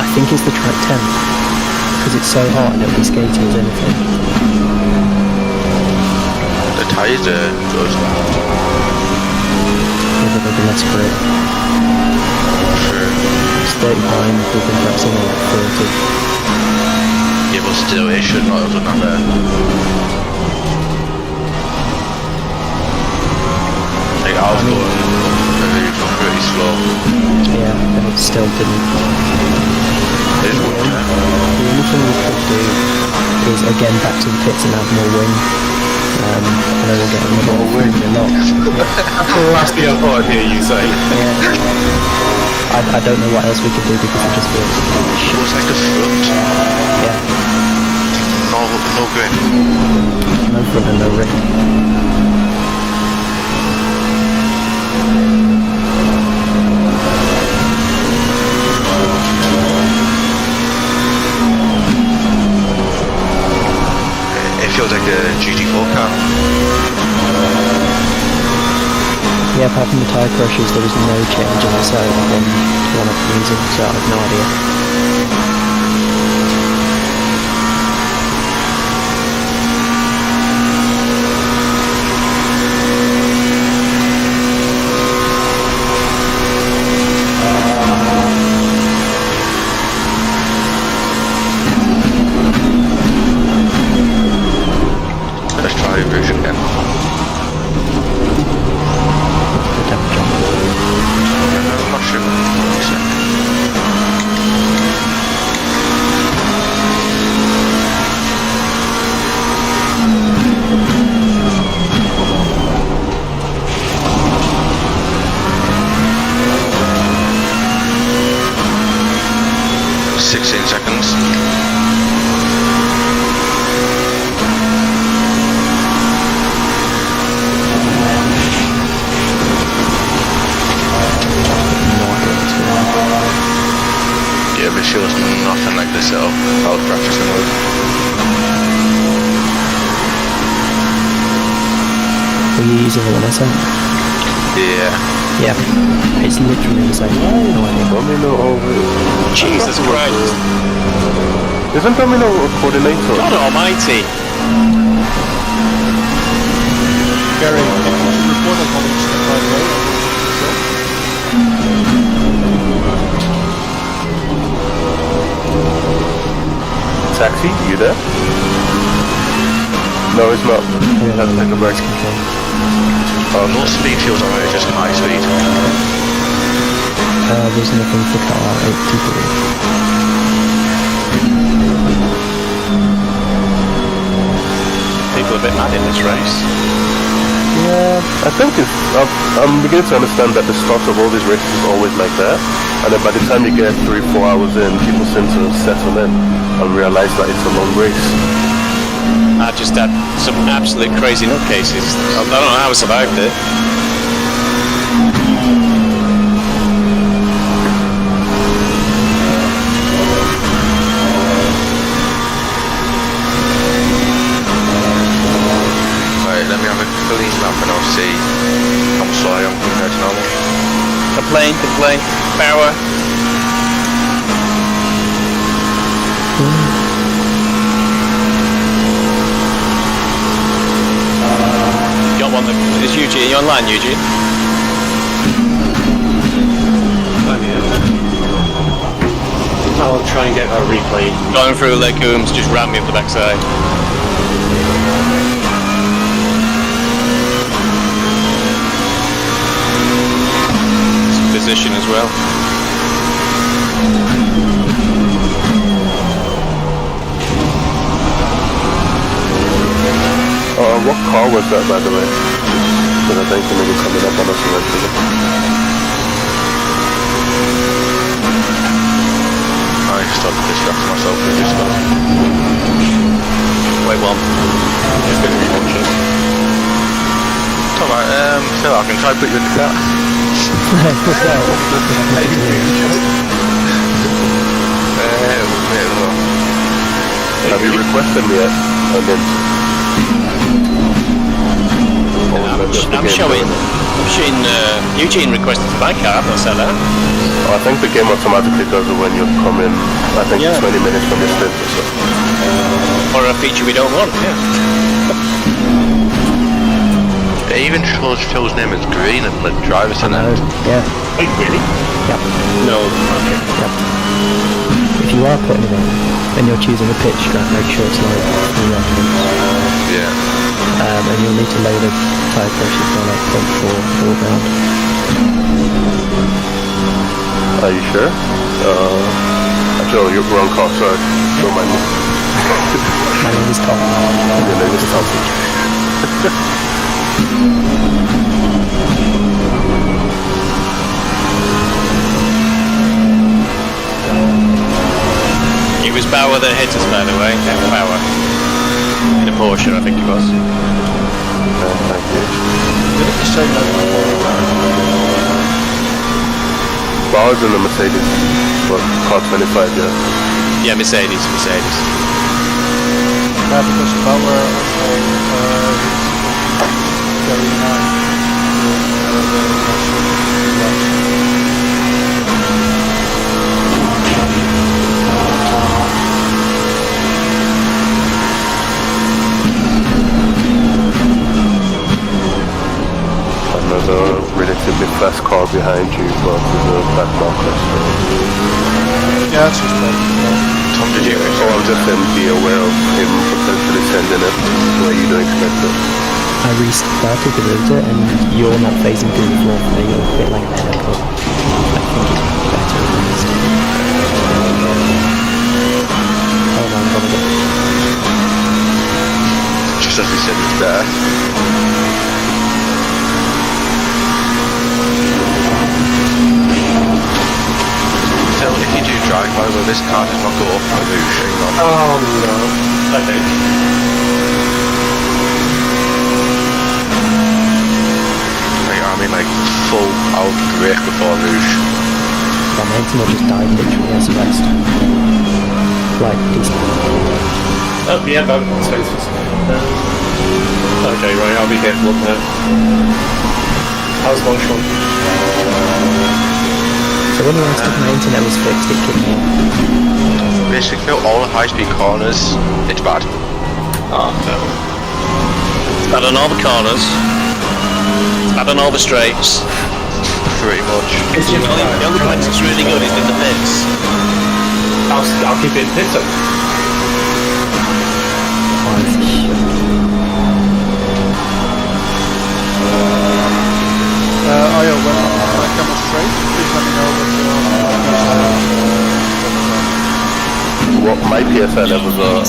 Speaker 4: I think it's the track 10, because it's so hot and it'll be skaty as anything.
Speaker 3: The tyres are good.
Speaker 4: Yeah, but they'll be less grip.
Speaker 3: True.
Speaker 4: It's 39, we've been practicing at like 40.
Speaker 3: Yeah, but still, it should not have done that there. Like, I was going pretty slow.
Speaker 4: Yeah, and it still didn't.
Speaker 3: It just wouldn't turn.
Speaker 4: The only thing we could do is again back to the pits and have more wing. And then we'll get another wing a lot.
Speaker 5: That's the last thing I thought I'd hear you say.
Speaker 4: Yeah. I don't know what else we could do because it just feels
Speaker 3: It was like the front.
Speaker 4: yeah.
Speaker 3: No grip.
Speaker 4: No front and no ring. the tyre pressures, there was no change in the side from the one I've been using, so I have no idea.
Speaker 3: Let's try version again.
Speaker 4: Good damage on it.
Speaker 3: I'm not sure. Sixteen seconds. Yeah, but she was nothing like this at all. I was practicing with.
Speaker 4: Were you using the one I sent?
Speaker 3: Yeah.
Speaker 4: Yeah. It's literally the same. No idea.
Speaker 7: Domino over.
Speaker 2: Jesus Christ.
Speaker 7: Isn't Domino a coordinator?
Speaker 2: God almighty.
Speaker 6: Gary, can you report on how much by the way?
Speaker 7: Taxi, you there? No, it's not.
Speaker 4: Yeah,
Speaker 7: Let's take a break.
Speaker 3: No speed feels alright, just high speed.
Speaker 4: There's nothing for car 83.
Speaker 2: People are a bit mad in this race.
Speaker 7: Yeah, I think it's. I'm beginning to understand that the start of all these races is always like that, and then by the time you get 3-4 hours in, people seem to settle in and realize that it's a long race.
Speaker 2: I just had some absolute crazy nutcases. I don't know how I survived it.
Speaker 3: Right, let me have a clean lap and I'll see how slow I am compared to normal.
Speaker 2: Complain, power. Got one that is Eugene. Are you online, Eugene?
Speaker 5: I'll try and get that replay.
Speaker 2: Going through legumes, just ran me up the backside. Position as well.
Speaker 7: What car was that, by the way? Because I think maybe coming up on us eventually.
Speaker 3: I stopped distracting myself with this stuff.
Speaker 2: Wait one.
Speaker 5: Just going to be watching.
Speaker 3: Alright, Phil, I can try to put you in the car.
Speaker 7: Have you requested me yet? And then
Speaker 2: I'm showing Eugene requested for my car. I've not said that.
Speaker 7: I think the game automatically does it when you come in, I think 20 minutes from your stint or so.
Speaker 2: Or a feature we don't want, yeah.
Speaker 3: It even shows Phil's name as green and the driver's in it.
Speaker 4: Yeah.
Speaker 5: Wait, really?
Speaker 4: Yep.
Speaker 5: No. Okay.
Speaker 4: Yep. If you are putting it in and you're choosing a pitch track, make sure it's like the
Speaker 3: Yeah.
Speaker 4: and you'll need to lower the tyre pressure from like 0.4 all round.
Speaker 7: Are you sure? Actually, you're wrong car, sorry. Don't mind me.
Speaker 4: My name is Tom.
Speaker 7: Your name is Tom.
Speaker 2: It was Bauer that hit us, by the way. Yeah, Bauer. In a Porsche, I think it was.
Speaker 7: Thank you.
Speaker 6: Didn't you say that before?
Speaker 7: Bauer's in the Mercedes, but car 25, yeah.
Speaker 2: Yeah, Mercedes.
Speaker 6: Yeah, because Bauer also very nice.
Speaker 7: behind you, but there's a back marker, so...
Speaker 6: Yeah, it's just like,
Speaker 3: Tom, did you?
Speaker 7: Oh, I'm just saying be aware of him potentially sending it where you don't expect it.
Speaker 4: I restarted the router and you're not phasing through the floor for me, you're a bit like that, but I think it's better at least. Oh no, I'm gonna go.
Speaker 3: Just as we said, it's better. Phil, if you do drive over, this car does not go up my roof.
Speaker 5: Oh no. Okay.
Speaker 3: I mean, like, full out brake before rouge.
Speaker 4: My maintenance just died literally as a rest. Like, decent.
Speaker 5: Oh, yeah, that makes sense. Okay, right, I'll be careful up now. How's Longshore?
Speaker 4: So when the last time my internet was fixed, it kicked me out.
Speaker 3: Basically, all the high-speed corners, it's bad.
Speaker 5: Oh, no.
Speaker 2: It's bad on all the corners. It's bad on all the straights.
Speaker 3: Pretty much.
Speaker 2: The only place that's really good is in the pits.
Speaker 5: I'll keep it in pits up.
Speaker 6: Io, when I come straight, please let me know
Speaker 7: What my PSI levels are,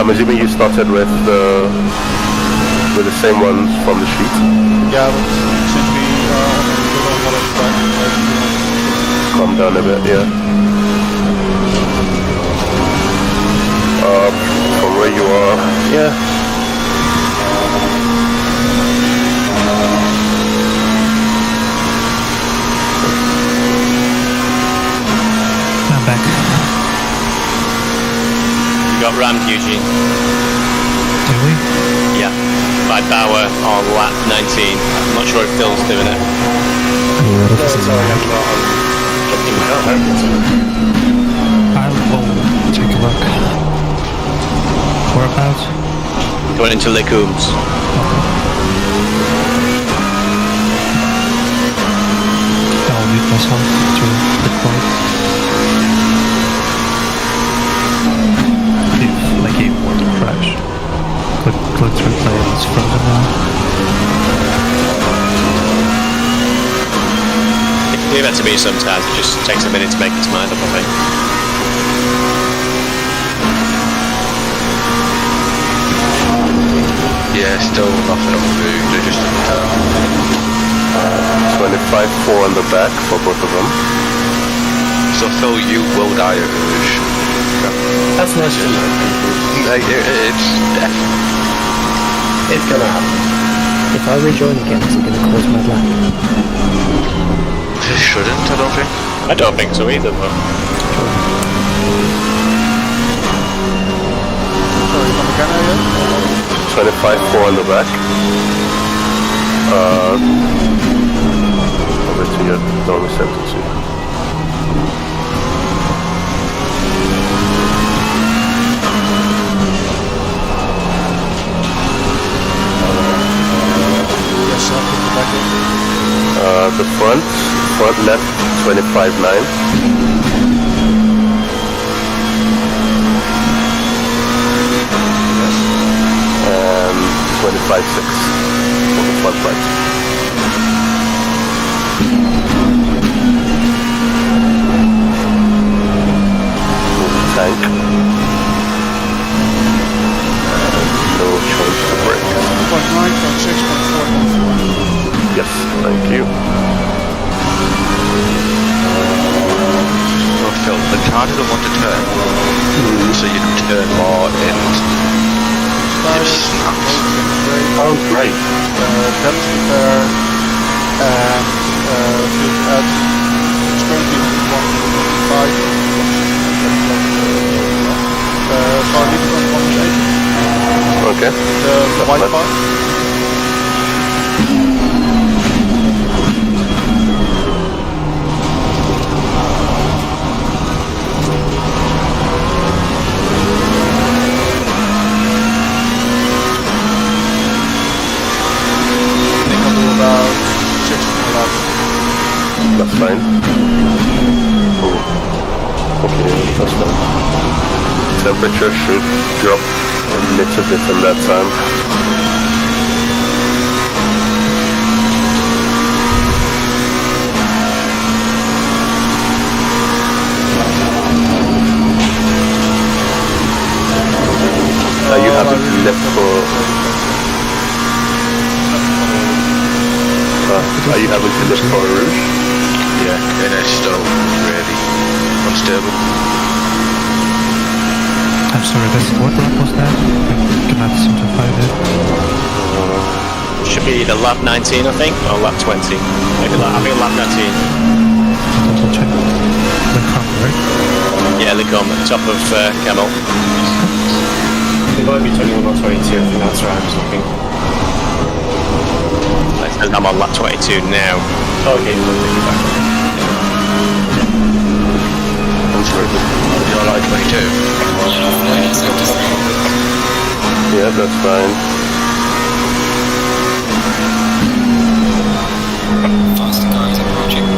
Speaker 7: I'm assuming you started with the same ones from the sheet?
Speaker 6: Yeah, but since we are on the hollow track,
Speaker 7: Calm down a bit, yeah. From where you are, yeah.
Speaker 1: I'm back.
Speaker 2: We got rammed, Eugene.
Speaker 1: Did we?
Speaker 2: Yeah. By Bauer on lap 19. I'm not sure if Phil's doing it.
Speaker 1: I will take a look. Whereabouts?
Speaker 2: Going into Legumes.
Speaker 1: I'll mute myself to record. If my game were to crash, click to replay and it's frozen now.
Speaker 2: We've had to be sometimes, it just takes a minute to make its mind up, I think.
Speaker 3: Yeah, still nothing on the roof, they're just in the town.
Speaker 7: 25-4 on the back for both of them.
Speaker 3: So Phil, you will die at rouge.
Speaker 5: That's nice to know.
Speaker 3: Like, it's definitely.
Speaker 5: It's gonna happen.
Speaker 4: If I rejoin again, is it going to cause my lag?
Speaker 3: It shouldn't, I don't think.
Speaker 2: I don't think so either, though.
Speaker 6: sorry, come again, Io?
Speaker 7: 25-4 on the back. Over to your normal sentence here.
Speaker 6: Yes, I'll put it back in.
Speaker 7: The front left 25-9. And 25-6 for the front right. Tank. No choice to brake.
Speaker 6: 0.9, 0.6, 0.4, 0.4.
Speaker 7: Yes, thank you.
Speaker 3: Oh, Phil, the car doesn't want to turn. So you can turn more and it just snaps.
Speaker 5: Oh, great.
Speaker 6: Depth repair and it's currently 1.5. Car leaving on 1.8.
Speaker 7: Okay.
Speaker 6: The white part. About 16 left.
Speaker 7: temperature should drop a little bit in that time. You haven't left for... are you having to lift for a Rouge?
Speaker 3: Yeah, NS still really unstable.
Speaker 1: I'm sorry, what lap was that? I cannot seem to find it.
Speaker 2: Should be either lap 19, I think, or lap 20. Maybe I think lap 19.
Speaker 1: Double check. The car, right?
Speaker 2: Yeah, Licom at the top of Camel.
Speaker 5: It might be 21 or 22, I think that's right, I was looking.
Speaker 2: I'm on lap 22 now.
Speaker 5: Okay, we'll take it back.
Speaker 3: You're like 22?
Speaker 7: Yeah, that's fine.
Speaker 9: Faster car is approaching.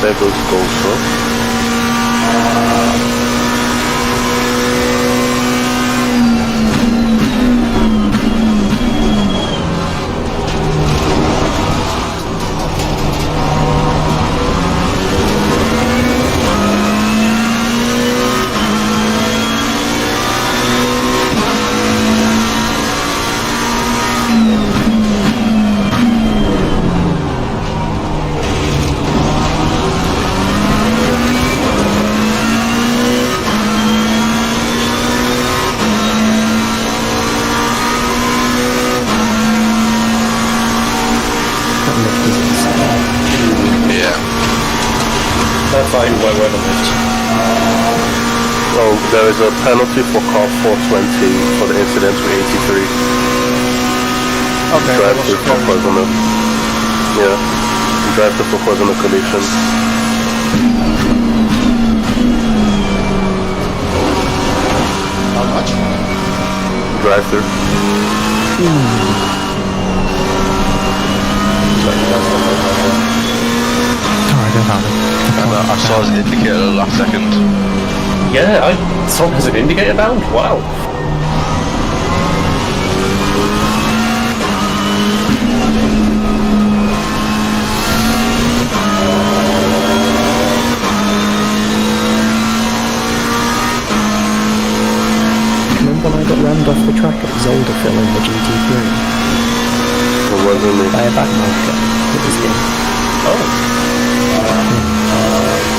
Speaker 7: There goes GoPro.
Speaker 5: Fine, where were the lift?
Speaker 7: Oh, there is a penalty for car 420 for the incident with 83.
Speaker 6: Okay,
Speaker 7: Drive through for causing a... Yeah. Drive through for causing a collision.
Speaker 6: How much?
Speaker 7: Drive through.
Speaker 1: Alright, I found it.
Speaker 3: I saw his indicator last second.
Speaker 5: Yeah, I saw has an indicator bound? Wow.
Speaker 4: Remember when I got rammed off the track at Zolderville in the GT3?
Speaker 7: It wasn't me.
Speaker 4: By a back marker. It was him.
Speaker 5: Oh.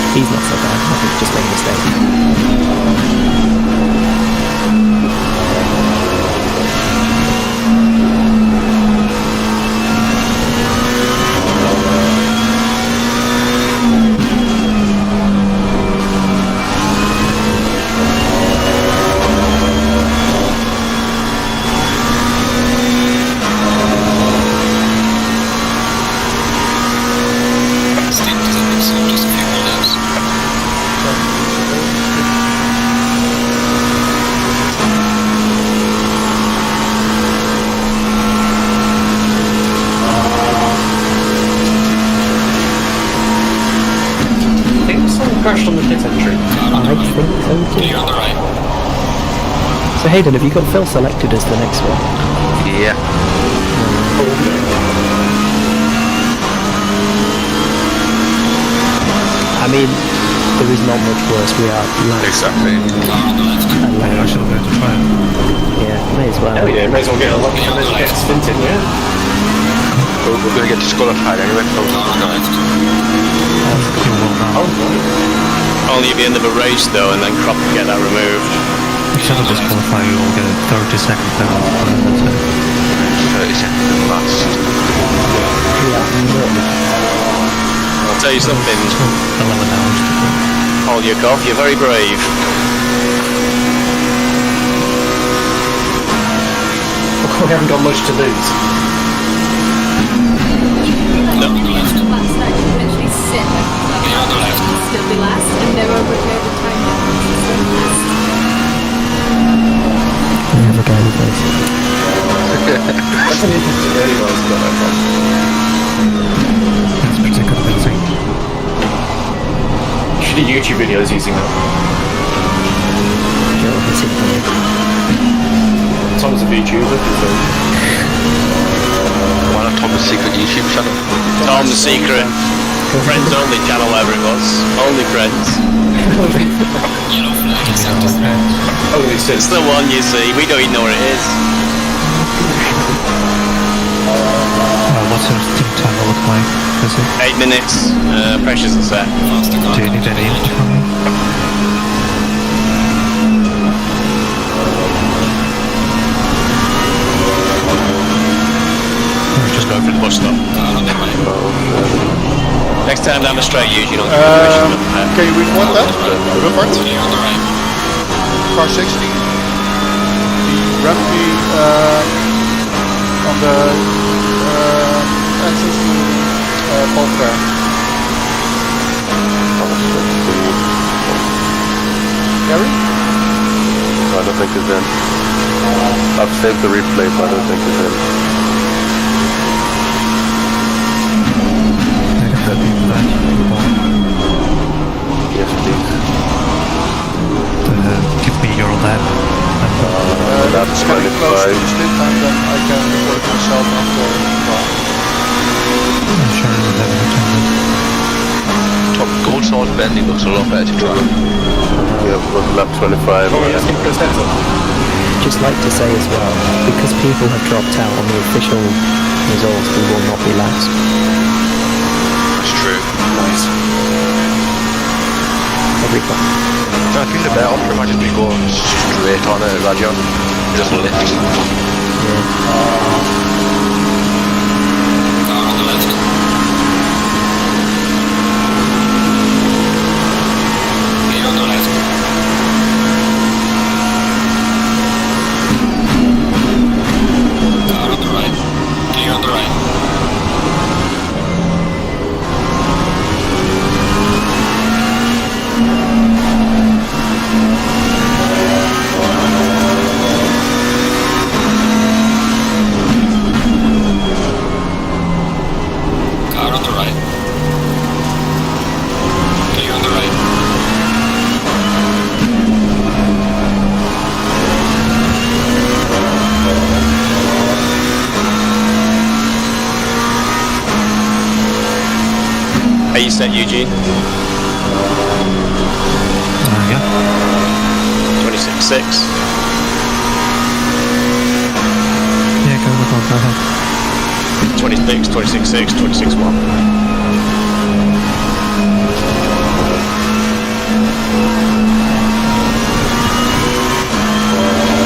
Speaker 4: He's not so bad, I think just made a mistake.
Speaker 9: Stint is a mix of just a few more laps.
Speaker 5: I think someone crashed on the pit entry.
Speaker 4: I think so too.
Speaker 9: You're on the right.
Speaker 4: So Hayden, have you got Phil selected as the next one?
Speaker 3: Yeah.
Speaker 4: I mean, there is not much worse. We are like
Speaker 3: Exactly.
Speaker 9: Car on the left.
Speaker 1: I should have going to try it.
Speaker 4: Yeah, may as well.
Speaker 5: Hell yeah, may as well get a lucky and then get stinted, yeah?
Speaker 3: We're going to get disqualified anyway.
Speaker 9: Car on the left.
Speaker 5: Oh, right.
Speaker 2: Only at the end of a race though, and then Crop can get that removed.
Speaker 1: If you don't disqualify, you will get a 30-second penalty. That's it.
Speaker 3: 30 seconds last.
Speaker 2: I'll tell you something.
Speaker 1: 11 hours to go.
Speaker 2: Hold your cough, you're very brave.
Speaker 5: We haven't got much to lose.
Speaker 2: No.
Speaker 11: Last night you could actually sit and still be last, and they were prepared to time last.
Speaker 4: Never go with this.
Speaker 5: That's an interesting video, it's got no problem.
Speaker 1: That's pretty convincing.
Speaker 5: Shitty YouTube videos using that. Tom's a VTuber, so...
Speaker 3: Why not Tom's secret YouTube channel?
Speaker 2: Tom's secret. Friends only channel, whatever it was. Only friends.
Speaker 5: Only
Speaker 2: It's the one you see. We don't even know where it is.
Speaker 1: What's your team time look like? Is it?
Speaker 2: 8 minutes. Pressures are set.
Speaker 1: Do you need any input from me?
Speaker 2: Just go for the bus stop. Next time down the straight, use you don't give
Speaker 6: Can you report that? Rupert? Car 60. He rammed me on the entrance to Paul Fair. Gary?
Speaker 7: I don't think it's in. I've saved the replay, but I don't think it's in. Yes, please.
Speaker 1: Give me your lab.
Speaker 7: That's
Speaker 6: It's getting close to
Speaker 7: 25.
Speaker 6: the stint time, then I can report myself after the car.
Speaker 1: I'm sure it's 11 attended.
Speaker 3: Top Gold Sword Bending looks a lot better to drive.
Speaker 7: Yeah, was lap 25.
Speaker 4: Just like to say as well, because people have dropped out on the official results, we will not be last.
Speaker 3: That's true.
Speaker 5: Nice.
Speaker 4: Everyone.
Speaker 3: I think the better option might just be going straight on it, Rajon. Just lift.
Speaker 9: On the left. Clear on the left. Car on the right. Clear on the right. Car on the right. Clear on the right.
Speaker 2: Are you set, Eugene?
Speaker 1: Yeah.
Speaker 2: 26.6.
Speaker 1: Yeah, go ahead.
Speaker 2: 26, 26.6, 26.1.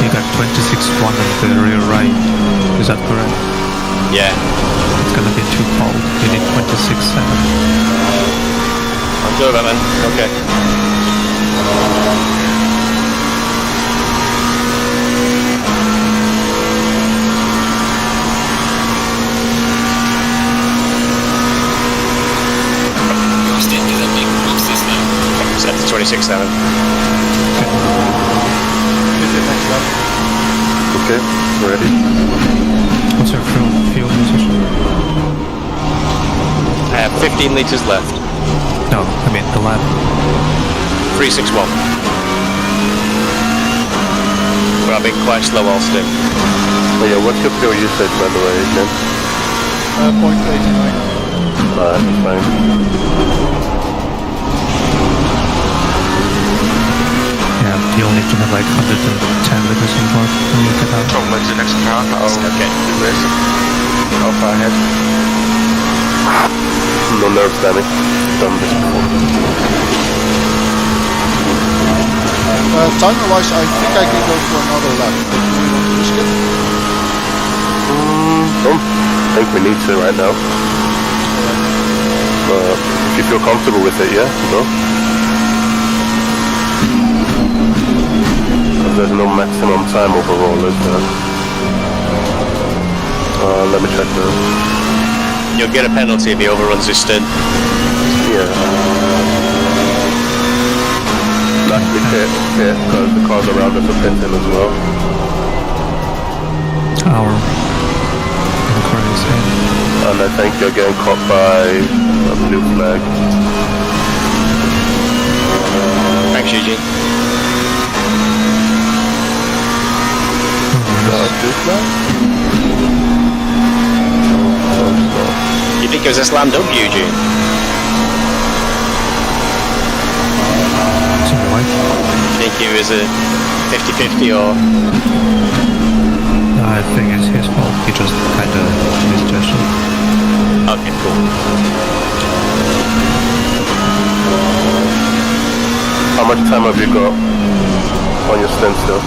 Speaker 1: You got 26.1 on the rear right. Is that correct?
Speaker 2: Yeah.
Speaker 1: It's gonna be too cold. You need 26.7.
Speaker 2: I'll do that then. Okay.
Speaker 9: Your stint is ending. What's this now?
Speaker 2: Set to 26.7.
Speaker 7: Okay, ready?
Speaker 1: What's your fuel position?
Speaker 2: I have 15 litres left.
Speaker 1: No, I mean the lab.
Speaker 2: 361. But I've been quite slow all stint.
Speaker 7: Oh yeah, what's your fuel usage by the way, Ken?
Speaker 6: 0.89.
Speaker 7: That's fine.
Speaker 1: Yeah, you'll need to have like 110 liters in car when you get out.
Speaker 3: Tom, when's the next car?
Speaker 2: Okay.
Speaker 3: Race. How far ahead?
Speaker 7: No nerves damage. Done this before.
Speaker 6: timer-wise, I think I can go for another lap. But do we want to risk it?
Speaker 7: Don't think we need to right now. But if you feel comfortable with it, yeah, go. There's no maximum time overall, is there? Let me check that.
Speaker 2: You'll get a penalty if he overruns his stint.
Speaker 7: Yeah. Actually pit, because the cars around us are pitting as well.
Speaker 1: Our crazy.
Speaker 7: And I think you're getting caught by a blue flag.
Speaker 2: Thanks, Eugene.
Speaker 7: Blue flag?
Speaker 2: You think it was a slam dunk, Eugene? You think it was a 50-50 or?
Speaker 1: No, I think it's his fault. He just kind of misjudged.
Speaker 2: Okay, cool.
Speaker 7: How much time have you got on your stint still?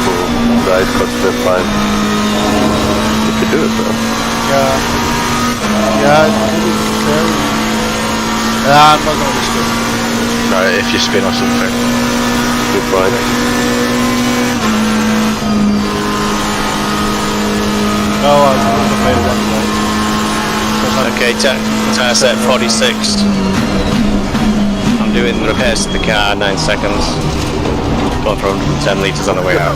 Speaker 7: Cool. Guys, cuts been fine. You could do it though.
Speaker 6: Yeah, it could be very... I'm not gonna risk it.
Speaker 3: No, if you spin or something.
Speaker 7: You're fine.
Speaker 6: No, I wouldn't have made it anyway.
Speaker 2: Okay, tire set 46. I'm doing repairs to the car, 9 seconds. Going for 110 litres on the way out.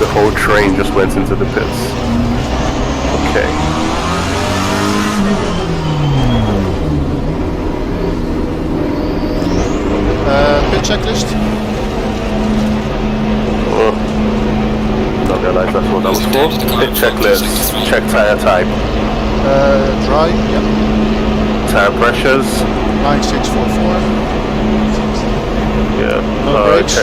Speaker 7: The whole train just went into the pits. Okay.
Speaker 6: Pit checklist.
Speaker 7: Oh. Don't realize that's what that was for. Pit checklist. Check tire type.
Speaker 6: Dry, yep.
Speaker 7: Tire pressures.
Speaker 6: 9644.
Speaker 7: Yeah.
Speaker 6: No brakes.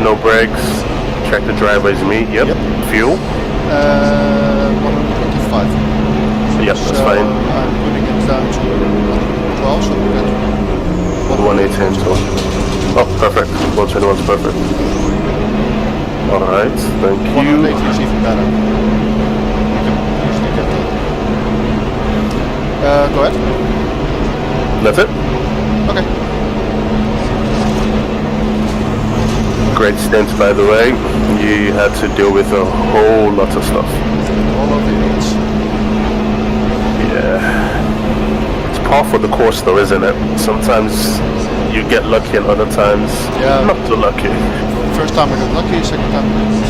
Speaker 7: No brakes. Check the driver's meat. Yep. Fuel.
Speaker 6: 125.
Speaker 7: Yep, that's
Speaker 6: so
Speaker 7: fine.
Speaker 6: I'm putting it down to 12, so we got
Speaker 7: 118 so. Oh, perfect. 121 is perfect. Alright, thank you.
Speaker 6: 180 is even better. Go ahead.
Speaker 7: That's it?
Speaker 6: Okay.
Speaker 7: Great stint, by the way. You had to deal with a whole lot of stuff.
Speaker 6: All of the idiots.
Speaker 7: Yeah. It's par for the course though, isn't it? Sometimes you get lucky and other times not so lucky.
Speaker 6: First time I got lucky, second time I didn't.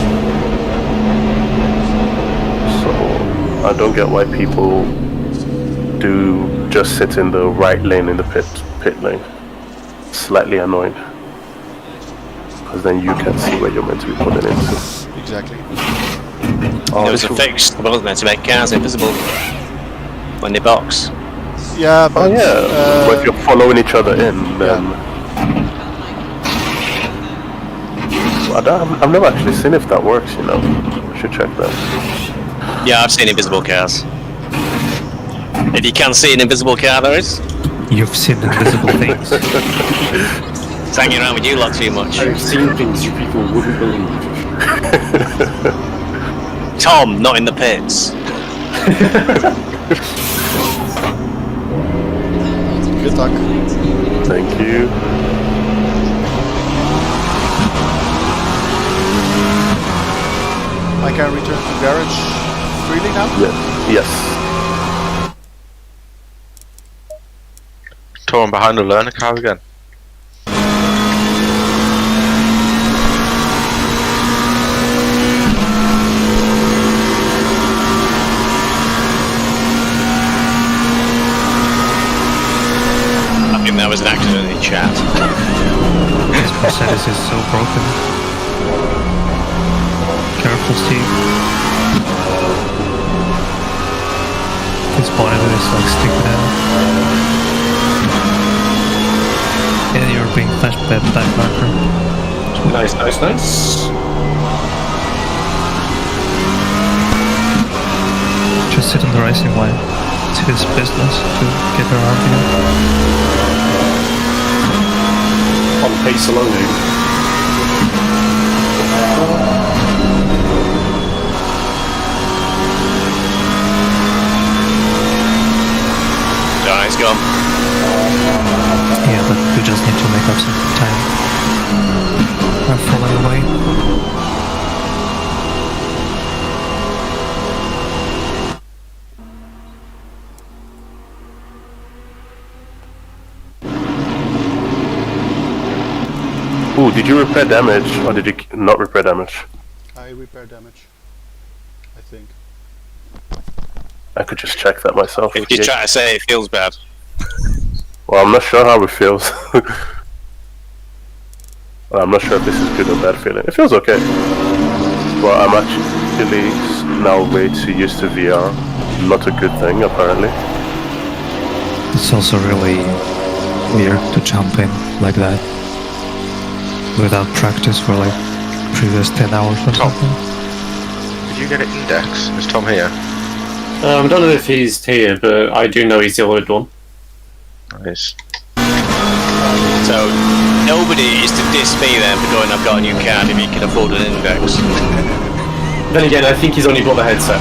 Speaker 7: So I don't get why people do just sit in the right lane in the pit lane. Slightly annoying. Because then you can see where you're meant to be pulling into.
Speaker 6: Exactly.
Speaker 2: There was a fix. I wasn't meant to make cars invisible when they box.
Speaker 6: Yeah, but...
Speaker 7: but if you're following each other in, then... I've never actually seen if that works, you know. I should check that.
Speaker 2: Yeah, I've seen invisible cars. If you can see an invisible car, there is.
Speaker 1: You've seen invisible things.
Speaker 2: It's hanging around with you lot too much.
Speaker 5: I've seen things you people wouldn't believe.
Speaker 2: Tom, not in the pits.
Speaker 6: Good luck.
Speaker 7: Thank you.
Speaker 6: I can return to garage freely now?
Speaker 7: Yes.
Speaker 3: Torn behind the learner car again.
Speaker 2: I think that was an accident in chat.
Speaker 1: This Mercedes is so broken. Careful, Steve. His boiler is like sticking out. Yeah, you're being flashed by a black marker.
Speaker 5: Nice.
Speaker 1: Just sit on the racing line. It's his business to get around here.
Speaker 5: on pace alone, even.
Speaker 2: Alright, it's gone.
Speaker 1: Yeah, but we just need to make up some time. I'm falling away.
Speaker 7: Ooh, did you repair damage, or did you not repair damage?
Speaker 6: I repair damage, I think.
Speaker 7: I could just check that myself.
Speaker 2: If you try to say it feels bad.
Speaker 7: Well, I'm not sure how it feels. Well, I'm not sure if this is good or bad feeling. It feels okay. Well, I'm actually now way too used to VR. Not a good thing, apparently.
Speaker 1: It's also really weird to jump in like that without practice for like previous 10 hours or
Speaker 3: Tom.
Speaker 1: something.
Speaker 3: Did you get an index? Is Tom here?
Speaker 5: I don't know if he's here, but I do know he's the ordered one.
Speaker 3: Nice.
Speaker 2: So nobody is to diss me then for going, I've got a new card if you can afford an index.
Speaker 5: Then again, I think he's only bought the headset.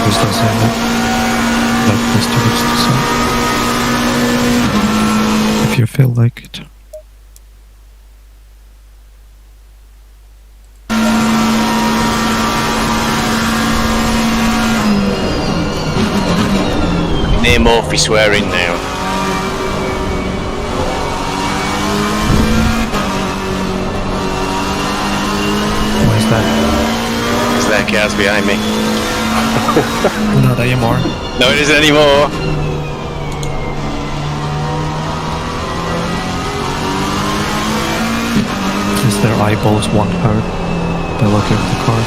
Speaker 1: Just don't say that. Like this to say. If you feel like it.
Speaker 2: Near Morphy swearing now.
Speaker 1: Where's that?
Speaker 2: Is there cars behind me?
Speaker 1: Not anymore.
Speaker 2: No, it isn't anymore.
Speaker 1: Is their eyeballs one hurt by looking at the car?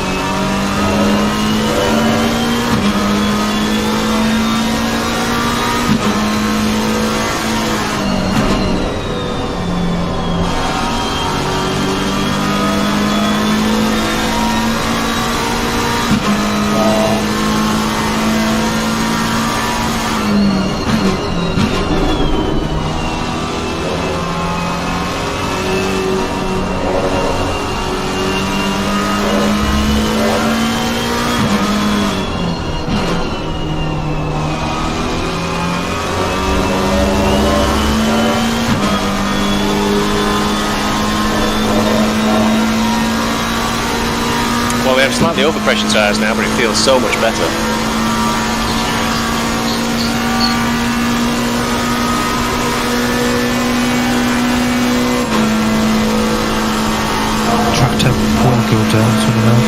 Speaker 2: Well, we have slightly overpressure tyres now, but it feels so much better.
Speaker 1: Track temp will go down soon enough.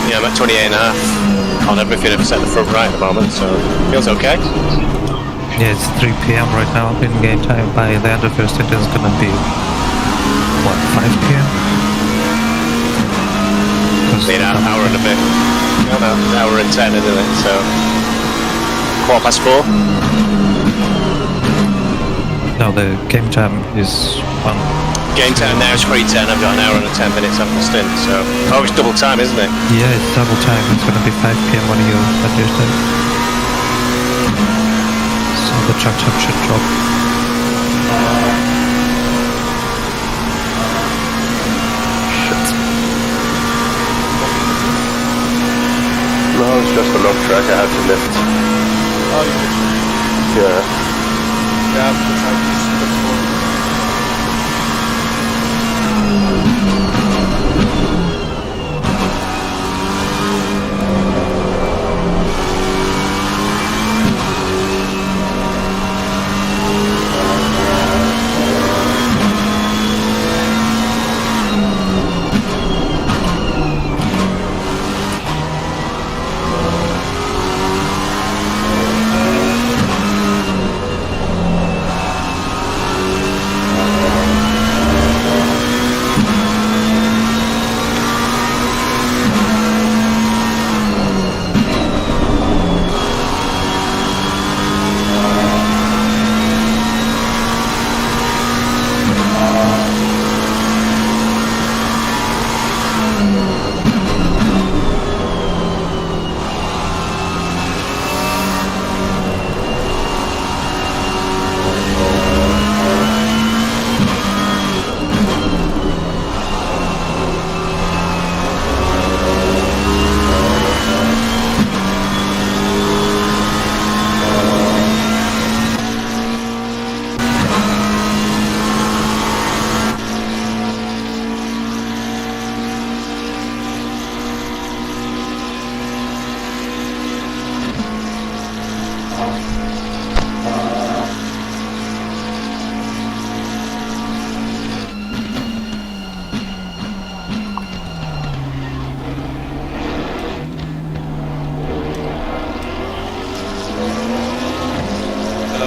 Speaker 2: Yeah, I'm at 28.5 on everything except the front right at the moment, so it feels okay.
Speaker 1: Yeah, it's 3 PM right now in game time. By the end of your stint it's gonna be, what, 5 PM?
Speaker 2: Be an hour and a bit. No, an hour and 10, isn't it? So, 4:15.
Speaker 1: No, the game time is on.
Speaker 2: Game time now is 3:10. I've got an hour and 10 minutes after the stint, so. Oh, it's double time, isn't it?
Speaker 1: Yeah, it's double time. It's gonna be 5 PM when you at your stint. So the track time should drop.
Speaker 7: No, it's just a long track, I had to lift.
Speaker 6: Oh, you did.
Speaker 7: Yeah.
Speaker 6: Yeah, because I just before.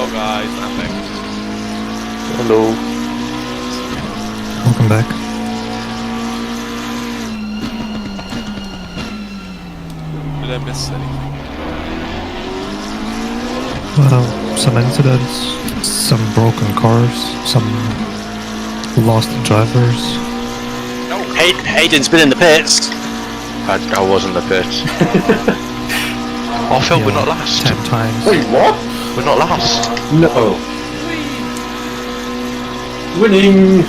Speaker 10: Hello guys, I'm back.
Speaker 7: Hello.
Speaker 1: Welcome back.
Speaker 10: Did I miss anything?
Speaker 1: Well, some incidents, some broken cars, some lost drivers.
Speaker 2: Hayden's been in the pits.
Speaker 3: I was in the pits. Oh, Phil, we're not last.
Speaker 1: 10 times.
Speaker 5: Wait, what?
Speaker 3: We're not last.
Speaker 5: No. Winning!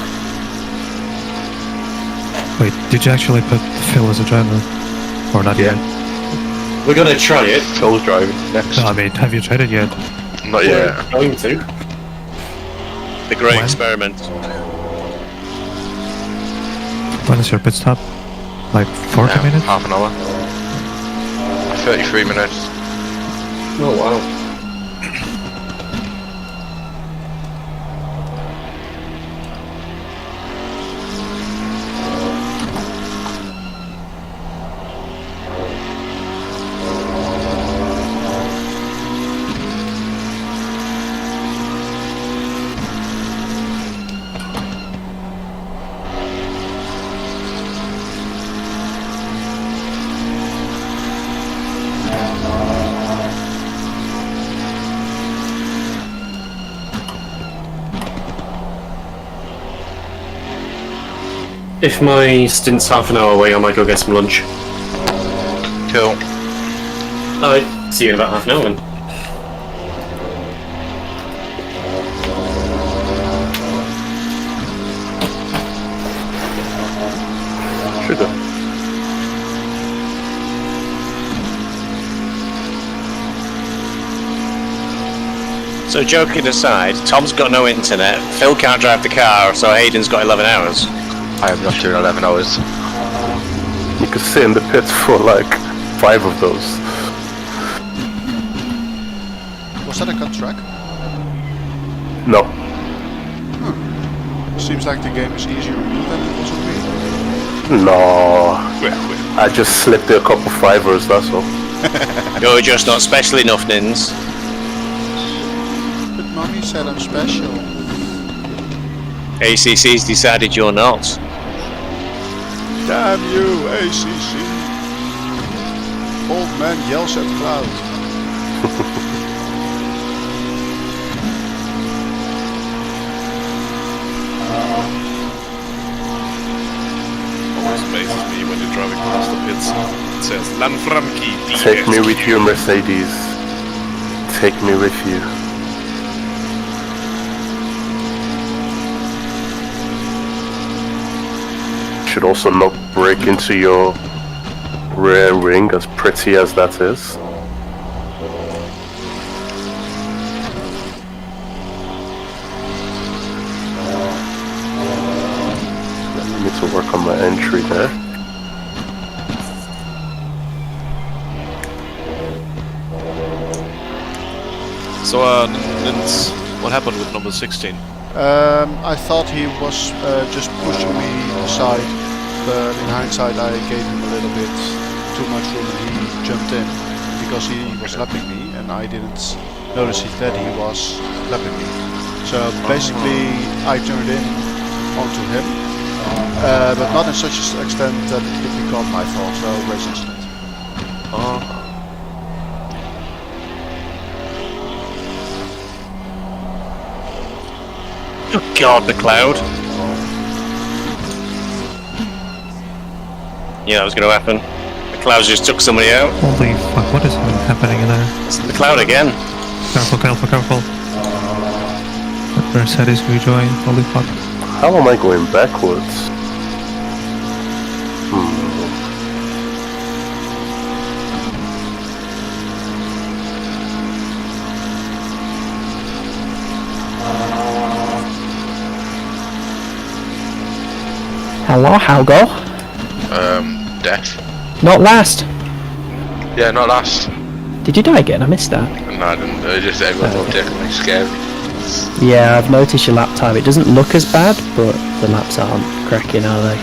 Speaker 1: Wait, did you actually put Phil as a driver? Or not yet?
Speaker 5: We're gonna try it.
Speaker 3: Phil's driving next.
Speaker 1: No, I mean, have you tried it yet?
Speaker 3: Not yet.
Speaker 5: We're going to.
Speaker 2: The great
Speaker 1: When?
Speaker 2: experiment.
Speaker 1: When is your pit stop? Like 40 minutes?
Speaker 3: Half an hour. 33 minutes.
Speaker 5: Oh wow. If my stint's half an hour away, I might go get some lunch.
Speaker 3: Cool.
Speaker 5: Alright, see you in about half an hour then.
Speaker 7: Sugar.
Speaker 2: So joking aside, Tom's got no internet, Phil can't drive the car, so Hayden's got 11 hours.
Speaker 3: I have not doing 11 hours.
Speaker 7: You could sit in the pits for like 5 of those.
Speaker 6: Was that a cut track?
Speaker 7: No.
Speaker 6: Seems like the game is easier on you than it was on me.
Speaker 7: No. I just slipped a couple 5ers, that's all.
Speaker 2: You're just not special enough, NynS.
Speaker 6: But mommy said I'm special.
Speaker 2: ACC's decided you're not.
Speaker 6: Damn you, ACC. Old man yells at cloud.
Speaker 10: Always amazes me when you're driving past the pits. It says Lanfranchi.
Speaker 7: Take me with you, Mercedes. Take me with you. Should also not break into your rear wing, as pretty as that is. I need to work on my entry there.
Speaker 10: So, NynS, what happened with number 16?
Speaker 6: I thought he was just pushing me aside, but in hindsight I gave him a little bit too much room and he jumped in because he was lapping me and I didn't notice that he was lapping me. So basically I turned in onto him, but not in such an extent that it could become my fault, so race incident.
Speaker 2: Oh God, the cloud. Yeah, that was going to happen. The cloud just took somebody out.
Speaker 1: Holy fuck, what is happening in there?
Speaker 2: It's the cloud again.
Speaker 1: Careful, careful, careful. That Mercedes rejoin, holy fuck.
Speaker 7: How am I going backwards?
Speaker 4: Hello, how go?
Speaker 3: Death.
Speaker 4: Not last.
Speaker 3: Yeah, not last.
Speaker 4: Did you die again? I missed that.
Speaker 3: No, I didn't. I just everyone looked definitely scary.
Speaker 4: Yeah, I've noticed your lap time. It doesn't look as bad, but the laps aren't cracking, are they?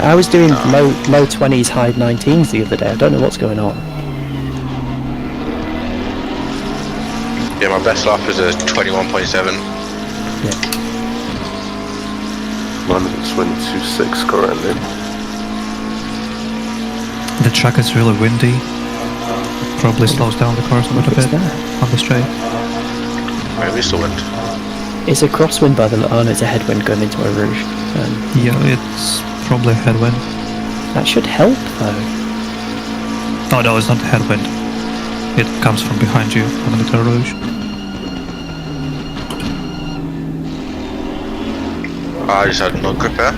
Speaker 4: I was doing low 20s, high 19s the other day. I don't know what's going on.
Speaker 3: Yeah, my best lap is a 21.7.
Speaker 7: Mine is 22.6 currently.
Speaker 1: The track is really windy. It probably slows down the cars quite a
Speaker 4: What's
Speaker 1: bit
Speaker 4: that?
Speaker 1: on the straight.
Speaker 3: Maybe it's the wind.
Speaker 4: It's a crosswind by the... Oh no, it's a headwind going into a rouge.
Speaker 1: Yeah, it's probably a headwind.
Speaker 4: That should help though.
Speaker 1: Oh no, it's not a headwind. It comes from behind you coming into a rouge.
Speaker 3: I just had no grip there.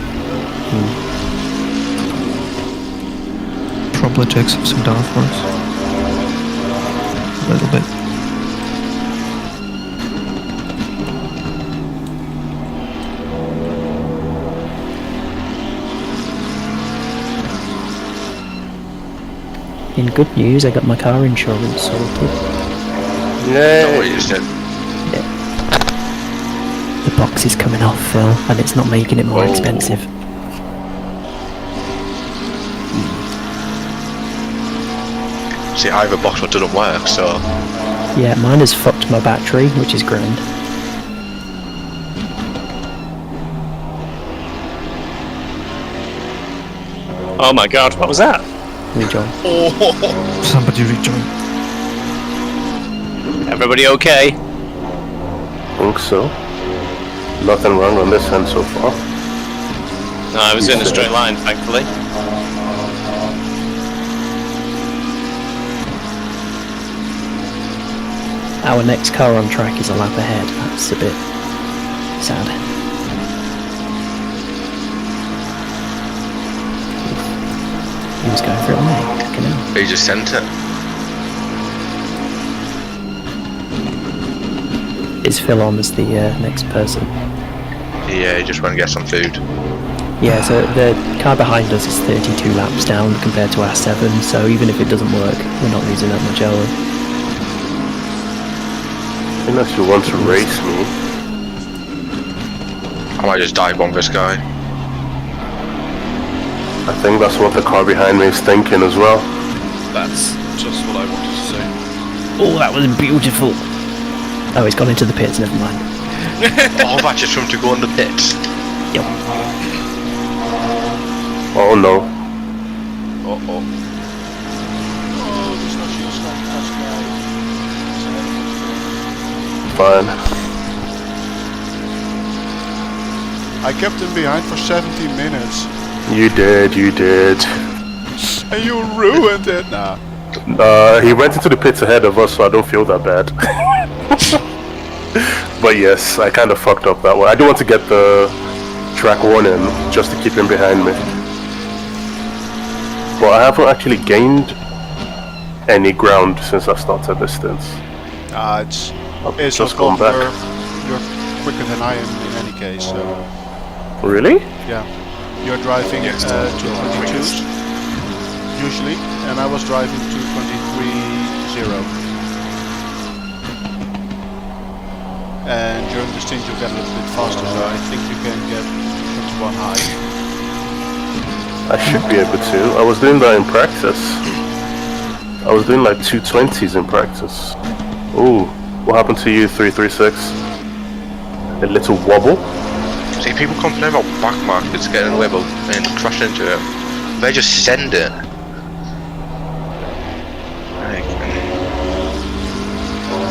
Speaker 1: Probably takes some downforce. A little bit.
Speaker 4: In good news, I got my car insurance sorted.
Speaker 3: Not what you just did.
Speaker 4: The box is coming off, Phil, and it's not making it more expensive.
Speaker 3: See, I have a box that doesn't work, so...
Speaker 4: Yeah, mine has fucked my battery, which is grand.
Speaker 2: Oh my god, what was that?
Speaker 4: Rejoin.
Speaker 1: Somebody rejoin.
Speaker 2: Everybody okay?
Speaker 7: Think so. Nothing wrong on this end so far.
Speaker 2: No, I was in a straight line, thankfully.
Speaker 4: Our next car on track is a lap ahead. That's a bit sad. He was going for it on me. Fucking hell.
Speaker 3: He just sent it.
Speaker 4: Is Phil on as the next person?
Speaker 3: Yeah, he just went and get some food.
Speaker 4: Yeah, so the car behind us is 32 laps down compared to our 7, so even if it doesn't work, we're not losing that much, are we?
Speaker 7: Unless you want to race me.
Speaker 3: I might just dive bomb this guy.
Speaker 7: I think that's what the car behind me is thinking as well.
Speaker 10: That's just what I wanted to say.
Speaker 4: Oh, that was beautiful! Oh, it's gone into the pits, never mind.
Speaker 3: Oh, that's just for him to go in the pits.
Speaker 4: Yep.
Speaker 7: Oh no.
Speaker 10: Uh-oh.
Speaker 6: Oh, there's no shield stop fast guy.
Speaker 7: Fine.
Speaker 6: I kept him behind for 17 minutes.
Speaker 7: You did.
Speaker 6: And you ruined it now.
Speaker 7: He went into the pits ahead of us, so I don't feel that bad. But yes, I kind of fucked up that one. I do want to get the track warning just to keep him behind me. But I haven't actually gained any ground since I started distance.
Speaker 6: It's
Speaker 7: just
Speaker 6: no
Speaker 7: gone
Speaker 6: problem.
Speaker 7: back.
Speaker 6: You're quicker than I am in any case, so...
Speaker 7: Really?
Speaker 6: Yeah. You're driving 222s, usually, and I was driving 223.0. And during the stint you get a little bit faster, so I think you can get 21 high.
Speaker 7: I should be able to. I was doing that in practice. I was doing like 220s in practice. Ooh, what happened to you, 336? A little wobble?
Speaker 3: See, people complain about back markers getting in the way and crashing into it. They just send it.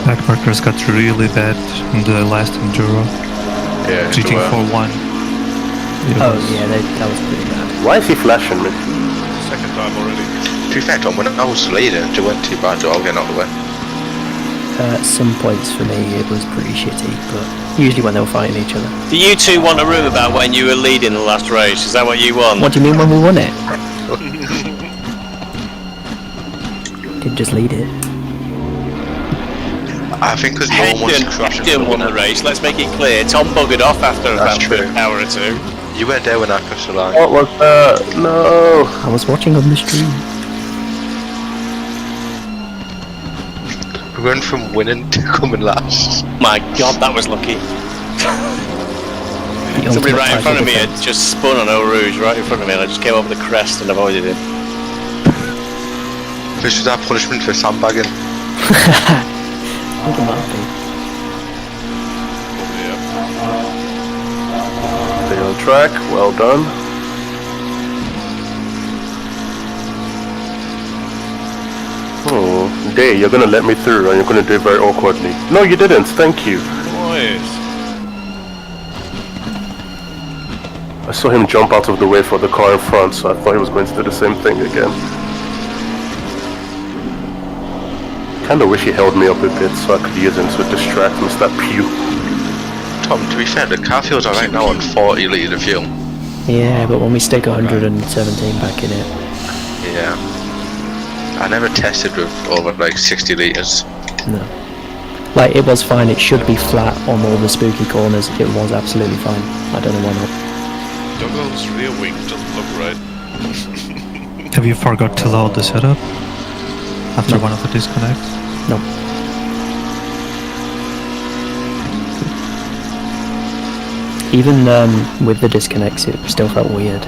Speaker 1: Backmarkers got really bad in the last Enduro.
Speaker 3: Yeah,
Speaker 1: GT41.
Speaker 4: Oh yeah, that was pretty bad.
Speaker 7: Why is he flashing me?
Speaker 10: Second time already.
Speaker 3: To be fair, Tom, when I was leading, it went too bad, so I'll get out of the way.
Speaker 4: At some points for me it was pretty shitty, but usually when they were fighting each other.
Speaker 2: Do you two want a room about when you were leading the last race? Is that what you want?
Speaker 4: What do you mean when we won it? Didn't just lead it.
Speaker 3: I think because no one wants to crash
Speaker 2: Hedden won the race, let's make it clear. Tom buggered off after about an hour or two.
Speaker 3: You weren't there when I crossed the line.
Speaker 7: What was that? No!
Speaker 4: I was watching on the stream.
Speaker 3: We went from winning to coming last.
Speaker 2: My god, that was lucky. Somebody right in front of me had just spun on Eau Rouge right in front of me and I just came over the crest and avoided him.
Speaker 3: This was our punishment for sandbagging.
Speaker 4: Little Murphy.
Speaker 7: Stay on track, well done. Oh, Day, you're gonna let me through and you're gonna do it very awkwardly. No, you didn't, thank you. I saw him jump out of the way for the car in front, so I thought he was going to do the same thing again. Kinda wish he held me up a bit so I could use him to distract Mr. Pew.
Speaker 3: Tom, to be fair, the car feels alright now on 40 litres of fuel.
Speaker 4: Yeah, but when we stick 117 back in it.
Speaker 3: Yeah. I never tested with over like 60 litres.
Speaker 4: No. Like, it was fine, it should be flat on all the spooky corners, it was absolutely fine. I don't know why not.
Speaker 10: Doggle's rear wing doesn't look right.
Speaker 1: Have you forgot to load the setup after one of the disconnects?
Speaker 4: No. Even with the disconnects, it still felt weird.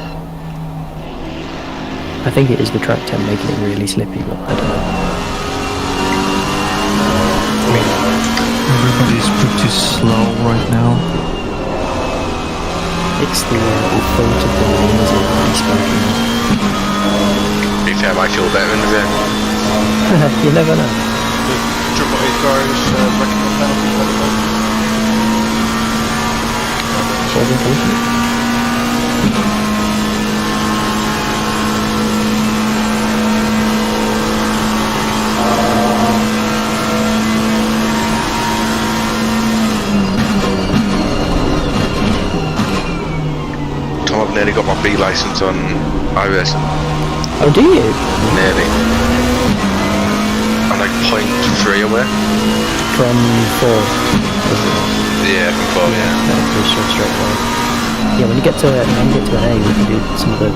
Speaker 4: I think it is the track temp making it really slippy, but I don't know.
Speaker 1: Everybody's pretty slow right now.
Speaker 4: It's the thought of the lanes that really spoken of.
Speaker 3: To be fair, I might feel better in a bit.
Speaker 4: You never know.
Speaker 6: The 888 car is wrecking the penalties at the moment.
Speaker 4: So unfortunate.
Speaker 3: Tom, I've nearly got my B licence on iRacing.
Speaker 4: Oh, do you?
Speaker 3: Nearly. I'm like 0.3 away.
Speaker 4: From 4.
Speaker 3: Yeah, from 4, yeah.
Speaker 4: Pretty sure straight away. Yeah, when you get to an A, we can do some of the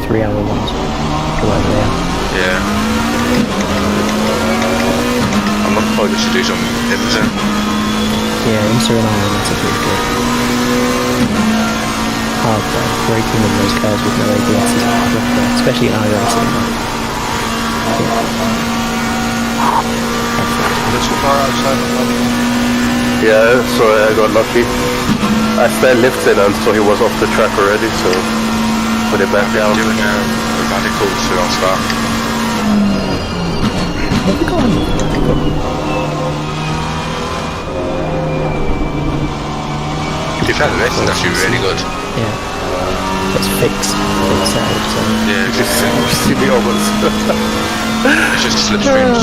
Speaker 4: 3-hour ones. Go over there.
Speaker 3: Yeah. I'm looking forward to do some IMSA.
Speaker 4: Yeah, IMSA and that's a pretty good. Hard braking in those cars with no ABS is hard, especially in iRacing.
Speaker 6: There's a car outside of London.
Speaker 7: Yeah, so I got lucky. I started lifting and so he was off the track already, so put it back down.
Speaker 3: Doing a radical to our start.
Speaker 4: Have we got on radical?
Speaker 3: To be fair, the racing is actually really good.
Speaker 4: Yeah. It's fixed out, so...
Speaker 3: Yeah,
Speaker 7: You see me almost.
Speaker 3: it's just slipstreams.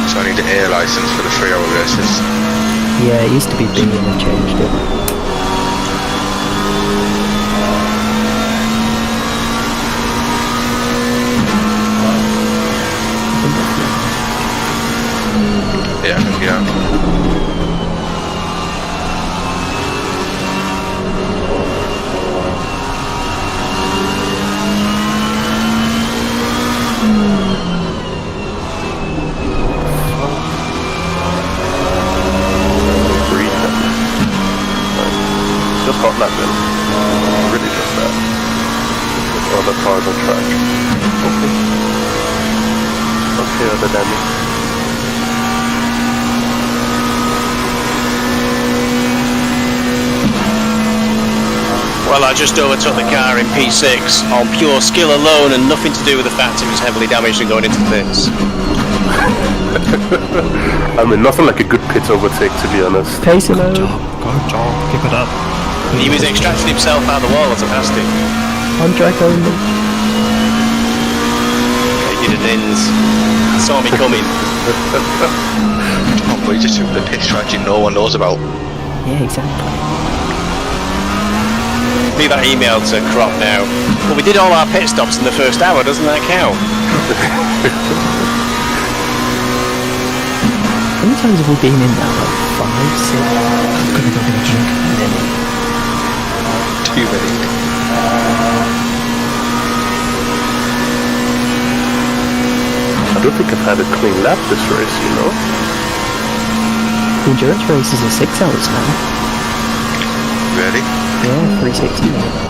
Speaker 3: So I need the A license for the 3-hour races.
Speaker 4: Yeah, it used to be B and they changed it.
Speaker 3: Yeah, I think, yeah.
Speaker 7: Just got that then. Really just that. With other cars on track. Okay. Okay, other Danny.
Speaker 2: Well, I just overtook the car in P6 on pure skill alone and nothing to do with the fact it was heavily damaged and going into the pits.
Speaker 7: I mean, nothing like a good pit overtake, to be honest.
Speaker 4: Pace alone.
Speaker 1: Good job, keep it up.
Speaker 2: He was extracting himself out of the wall as I passed him.
Speaker 4: On track only.
Speaker 2: He did a NynS. Saw me coming.
Speaker 3: Oh, but you just took the pit strategy no one knows about.
Speaker 4: Yeah, exactly.
Speaker 2: Leave that email to Crop now. Well, we did all our pit stops in the first hour, doesn't that count?
Speaker 4: How many times have we been in now? Like 5, 6?
Speaker 1: I'm gonna go get a drink.
Speaker 3: Too many.
Speaker 7: I don't think I've had a clean lap this race, you know?
Speaker 4: The endurance races are 6 hours now.
Speaker 3: Really?
Speaker 4: Yeah, 360 now.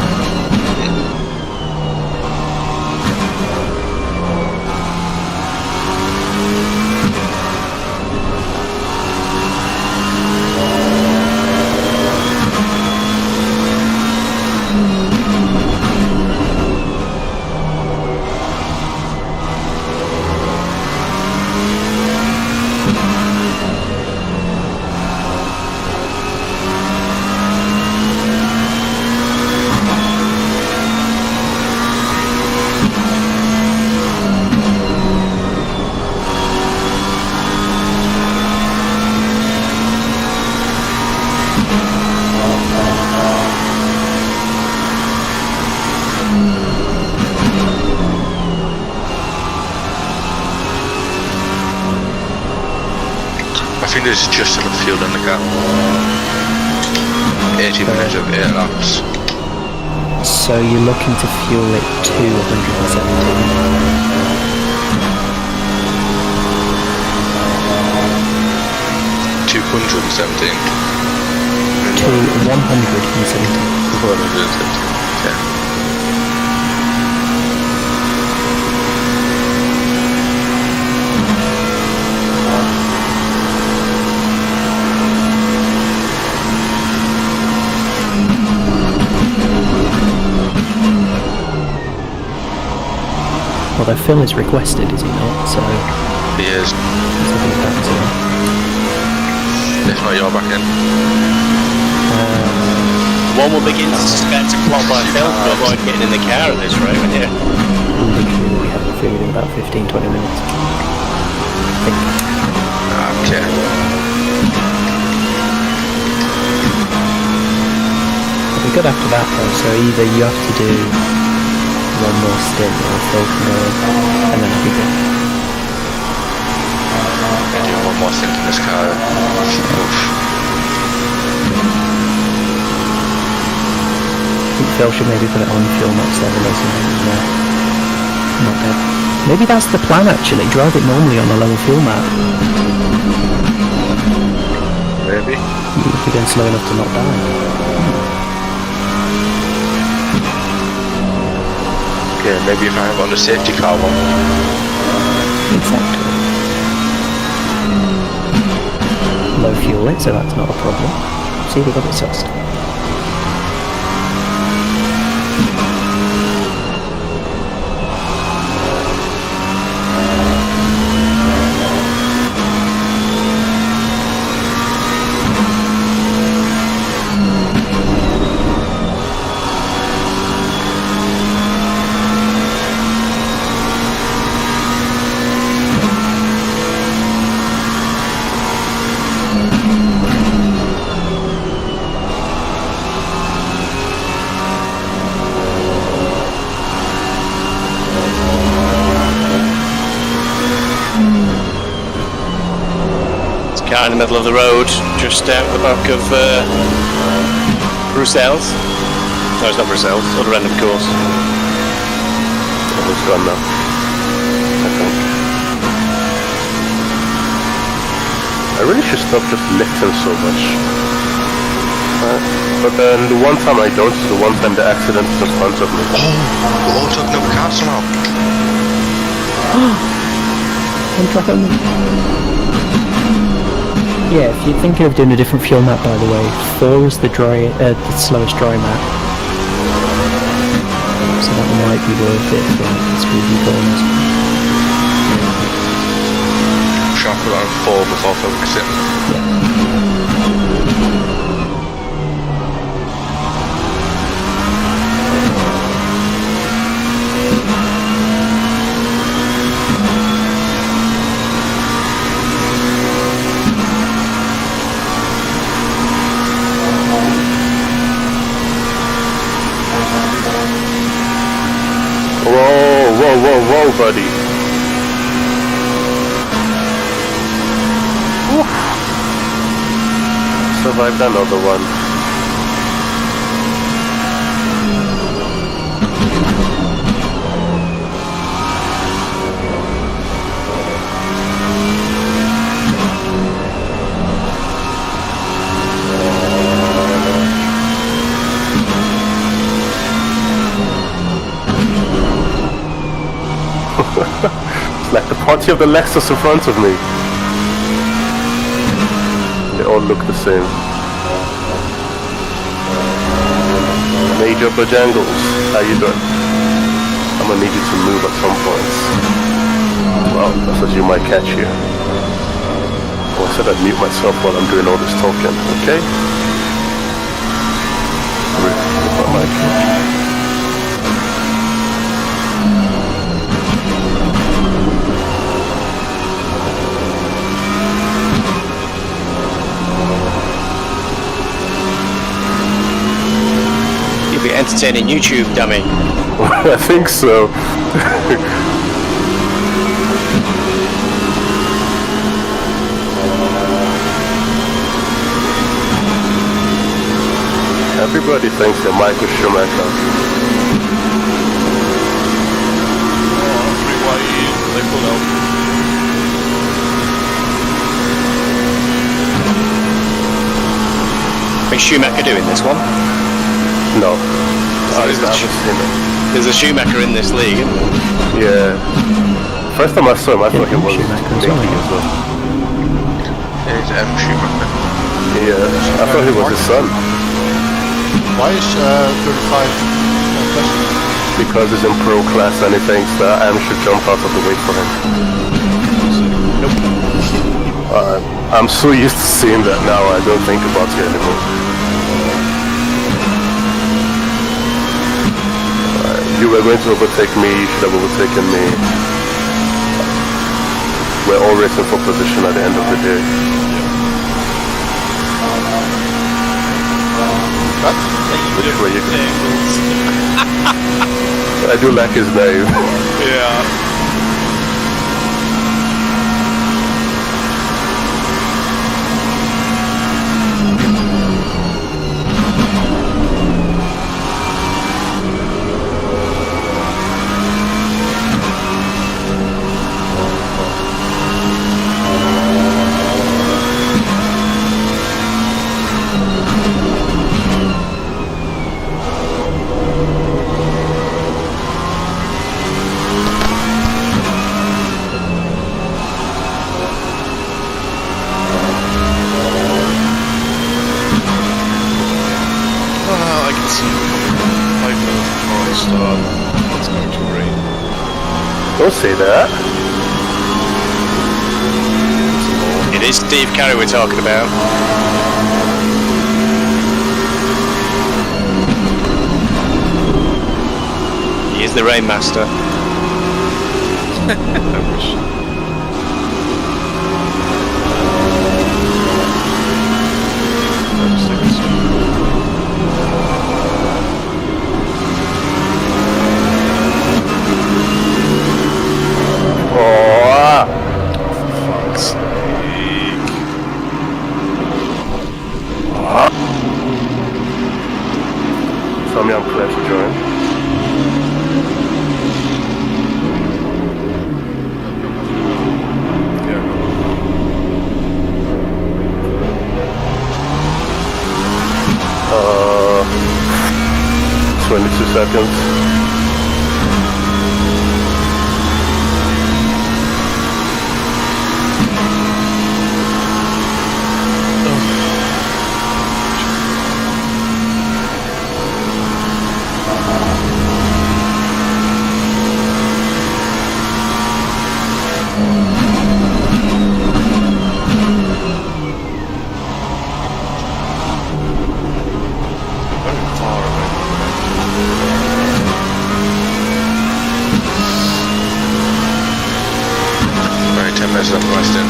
Speaker 3: I think there's just enough fuel in the car. 80 minutes of 8 laps.
Speaker 4: So you're looking to fuel it to 117.
Speaker 3: 217.
Speaker 4: To 117.
Speaker 3: 417. Yeah.
Speaker 4: Well, their fill is requested, is he not? So
Speaker 3: He is.
Speaker 4: let's look at that too.
Speaker 3: If not, you're back in.
Speaker 2: One will begin to suspect a plot by Phil to avoid getting in the car at this rate, wouldn't you?
Speaker 4: Literally, we haven't figured in about 15-20 minutes. I think.
Speaker 3: Okay.
Speaker 4: It'll be good after that though, so either you have to do one more stint or Phil can go and then I'll be good.
Speaker 3: Do one more stint in this car. Oof.
Speaker 4: I think Phil should maybe put it on fuel max level or something. Yeah. Not dead. Maybe that's the plan actually, drive it normally on a lower fuel map.
Speaker 3: Maybe.
Speaker 4: You'll be going slow enough to not die.
Speaker 3: Okay, maybe if I have on the safety car one.
Speaker 4: Exactly. Low fuel it, so that's not a problem. See, we got it sussed.
Speaker 2: Car in the middle of the road, just out the back of Bruxelles. No, it's not Bruxelles, other end of course.
Speaker 7: It's gone now. I think. I really should stop just lifting so much. But then the one time I don't is the one time the accident is in front of me.
Speaker 3: Oh, we're all talking about cars somehow.
Speaker 4: I'm dropping. Yeah, if you're thinking of doing a different fuel map, by the way, 4 is the slowest dry map. So that might be worth it for speedy corners.
Speaker 3: Sharp around 4 before focusing.
Speaker 7: Whoa, buddy. Oof. Survived another one. Can't you have the Lexus in front of me? They all look the same. Major Bojangles, how you doing? I'm gonna need you to move at some point. Well, that's as you might catch you. Oh, I said I'd mute myself while I'm doing all this talking, okay? My mic.
Speaker 2: You'll be entertaining YouTube, dummy.
Speaker 7: I think so. Everybody thinks they're Michael Schumacher.
Speaker 10: They pulled out.
Speaker 2: Is Schumacher doing this one?
Speaker 7: No.
Speaker 2: There's a Schumacher in this league, isn't there?
Speaker 7: Yeah. First time I saw him, I thought he was Mickey as well.
Speaker 3: It's M. Schumacher.
Speaker 7: Yeah, I thought he was his son.
Speaker 6: Why is 35 question?
Speaker 7: Because he's in pro class and he thinks that Am should jump out of the way for him. Nope. I'm so used to seeing that now, I don't think about it anymore. You were going to overtake me, you should have overtaken me. We're all racing for position at the end of the day. Which way you going? I do like his name.
Speaker 10: Yeah.
Speaker 7: Don't say that.
Speaker 2: It is Steve Carey we're talking about. He is the Rainmaster.
Speaker 10: I wish.
Speaker 7: Tommy, I'm glad to join. Yeah. 22 seconds.
Speaker 3: Right, 10 minutes left for my stint.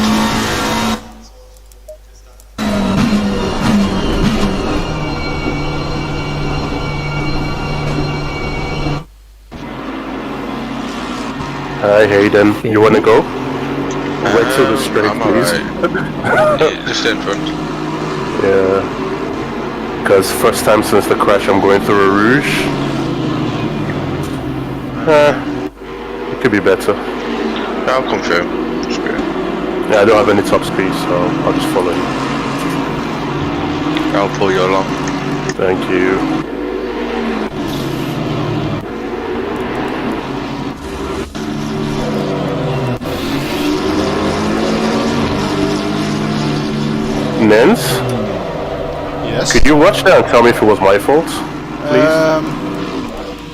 Speaker 7: Hi Hayden, you wanna go? Wait till the straight,
Speaker 3: I'm
Speaker 7: please.
Speaker 3: alright. Just in front.
Speaker 7: Yeah. Because first time since the crash I'm going through a rouge. It could be better.
Speaker 3: I'll come through. Screw it.
Speaker 7: Yeah, I don't have any top speed, so I'll just follow you.
Speaker 3: I'll pull you along.
Speaker 7: Thank you. NynS?
Speaker 6: Yes.
Speaker 7: Could you watch that and tell me if it was my fault, please?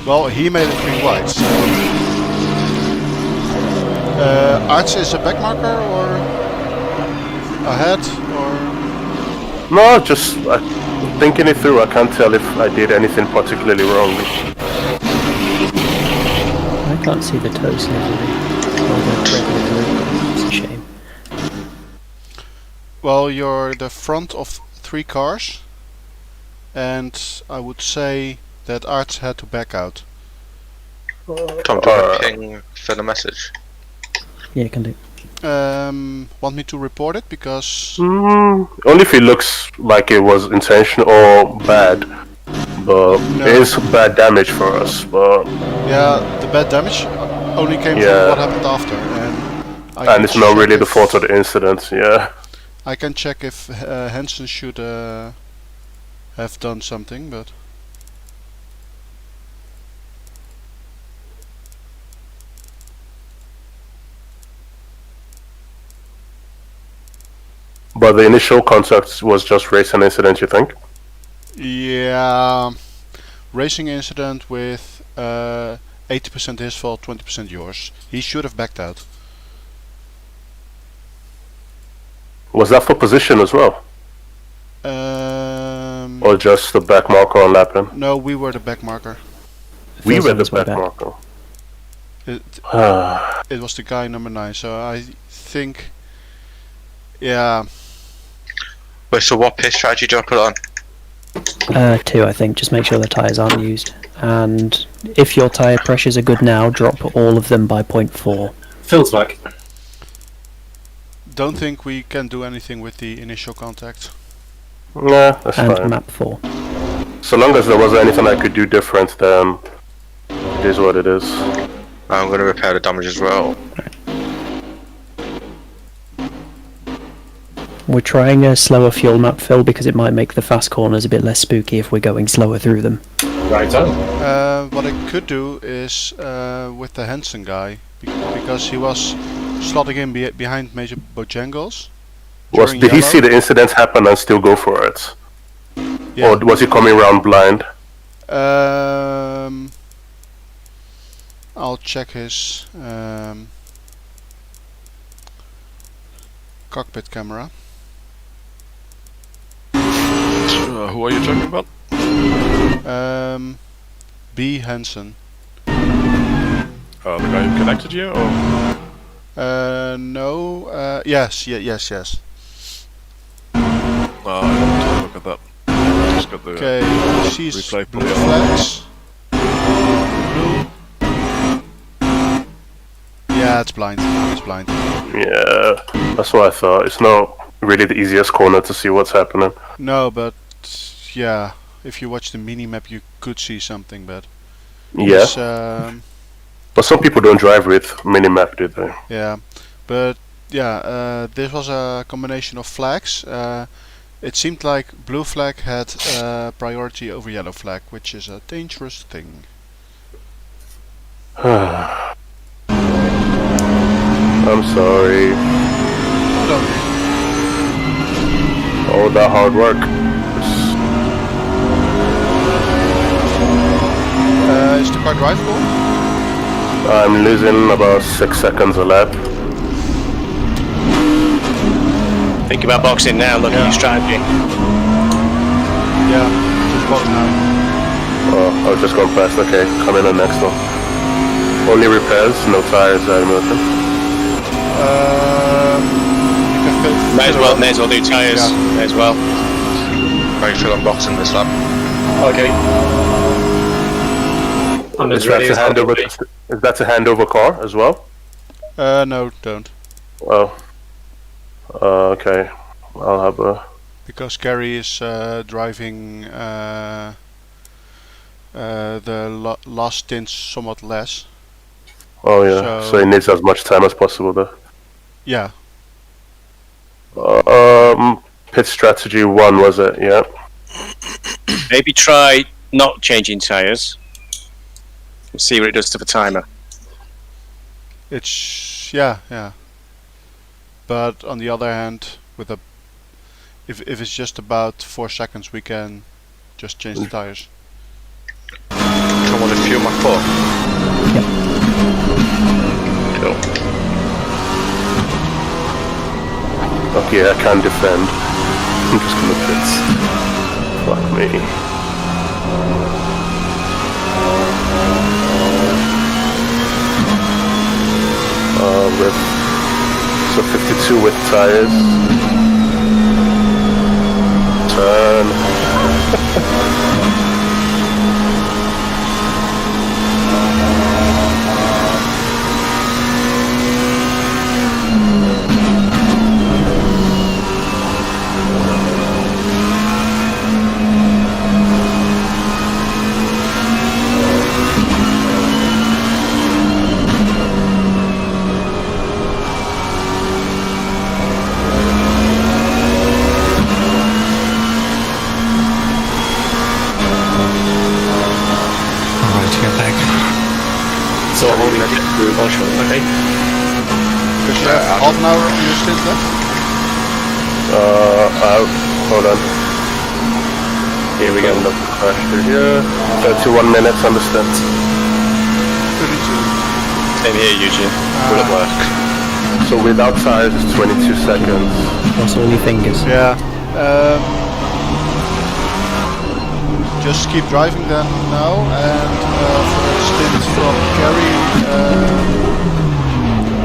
Speaker 6: Well, he made it green white. So. Arts is a back marker or ahead or?
Speaker 7: No, just thinking it through. I can't tell if I did anything particularly wrong.
Speaker 4: I can't see the toes livery. It's a shame.
Speaker 6: Well, you're the front of 3 cars, and I would say that Arts had to back out.
Speaker 3: Tom, do you want to ping for the message?
Speaker 4: Yeah, you can do.
Speaker 6: Want me to report it? Because
Speaker 7: Only if it looks like it was intentional or bad. But it is bad damage for us. But
Speaker 6: yeah, the bad damage only came from what happened after, and
Speaker 7: it's not really the fault of the incident. Yeah.
Speaker 6: I can check if Hansen should have done something, but.
Speaker 7: But the initial contact was just racing incident, you think?
Speaker 6: Yeah, racing incident with 80% his fault, 20% yours. He should have backed out.
Speaker 7: Was that for position as well? Or just the back marker on lapping?
Speaker 6: No, we were the back marker.
Speaker 7: We were the back marker.
Speaker 6: It was the guy number 9, so I think, yeah.
Speaker 3: Wait, so what pit strategy do I put on?
Speaker 4: 2, I think. Just make sure the tyres aren't used. And if your tyre pressures are good now, drop all of them by 0.4.
Speaker 5: Phil's back.
Speaker 6: Don't think we can do anything with the initial contact.
Speaker 7: Yeah, that's
Speaker 4: and
Speaker 7: fine.
Speaker 4: map 4.
Speaker 7: So long as there wasn't anything I could do different, then it is what it is.
Speaker 3: I'm going to repair the damage as well.
Speaker 4: We're trying a slower fuel map, Phil, because it might make the fast corners a bit less spooky if we're going slower through them.
Speaker 5: Right on.
Speaker 6: What I could do is with the Hansen guy, because he was slotting in behind Major Bojangles.
Speaker 7: Did he see the incident happen and still go for it?
Speaker 6: Yeah.
Speaker 7: Or was he coming around blind?
Speaker 6: I'll check his cockpit camera.
Speaker 10: Who are you talking about?
Speaker 6: B. Hansen.
Speaker 10: The guy who connected you, or?
Speaker 6: No. Yes.
Speaker 10: I don't want to look at that. Just got the
Speaker 6: Okay, she's
Speaker 10: replay
Speaker 6: blue flags. Blue. Yeah, it's blind. It's blind.
Speaker 7: Yeah, that's what I thought. It's not really the easiest corner to see what's happening.
Speaker 6: No, but yeah, if you watch the mini-map you could see something, but...
Speaker 7: Yeah. But some people don't drive with minimap, do they?
Speaker 6: Yeah, but yeah, this was a combination of flags. It seemed like blue flag had priority over yellow flag, which is a dangerous thing.
Speaker 7: I'm sorry.
Speaker 6: Don't.
Speaker 7: All that hard work.
Speaker 6: Is the car drivable?
Speaker 7: I'm losing about 6 seconds a lap.
Speaker 2: Think about boxing now, look at your strategy.
Speaker 6: Yeah, just box now.
Speaker 7: Oh, I was just going past. Okay, come in on next one. Only repairs, no tires, nothing.
Speaker 2: May as well do tyres.
Speaker 6: Yeah.
Speaker 2: May as well.
Speaker 3: How you feel on boxing this lap?
Speaker 5: Okay. I'm
Speaker 7: Is
Speaker 5: as ready as I'll be.
Speaker 7: Is that a handover car as well?
Speaker 6: No, don't.
Speaker 7: Oh. Okay. I'll have a...
Speaker 6: Because Gary is driving the last stints somewhat less.
Speaker 7: Oh yeah, so he needs as much time as possible there.
Speaker 6: Yeah.
Speaker 7: Pit strategy 1 was it? Yeah.
Speaker 2: Maybe try not changing tyres. And see what it does to the timer.
Speaker 6: It's yeah. But on the other hand, with a if it's just about 4 seconds, we can just change the tires.
Speaker 3: Someone to fuel my car.
Speaker 4: Yep.
Speaker 3: Cool.
Speaker 7: Okay, I can defend. I'm just gonna fix. Fuck me. With so 52 with tires. Turn.
Speaker 5: So holding it through motion, okay?
Speaker 6: Because you have half an hour on your stint left?
Speaker 7: Hold on. Here we go. Crash through here. 31 minutes on the stint.
Speaker 6: 32.
Speaker 2: Same here, Eugene. Will it work?
Speaker 7: So without tires it's 22 seconds.
Speaker 4: Also on your fingers.
Speaker 6: Yeah. Just keep driving then now, and for the stint from Kerry,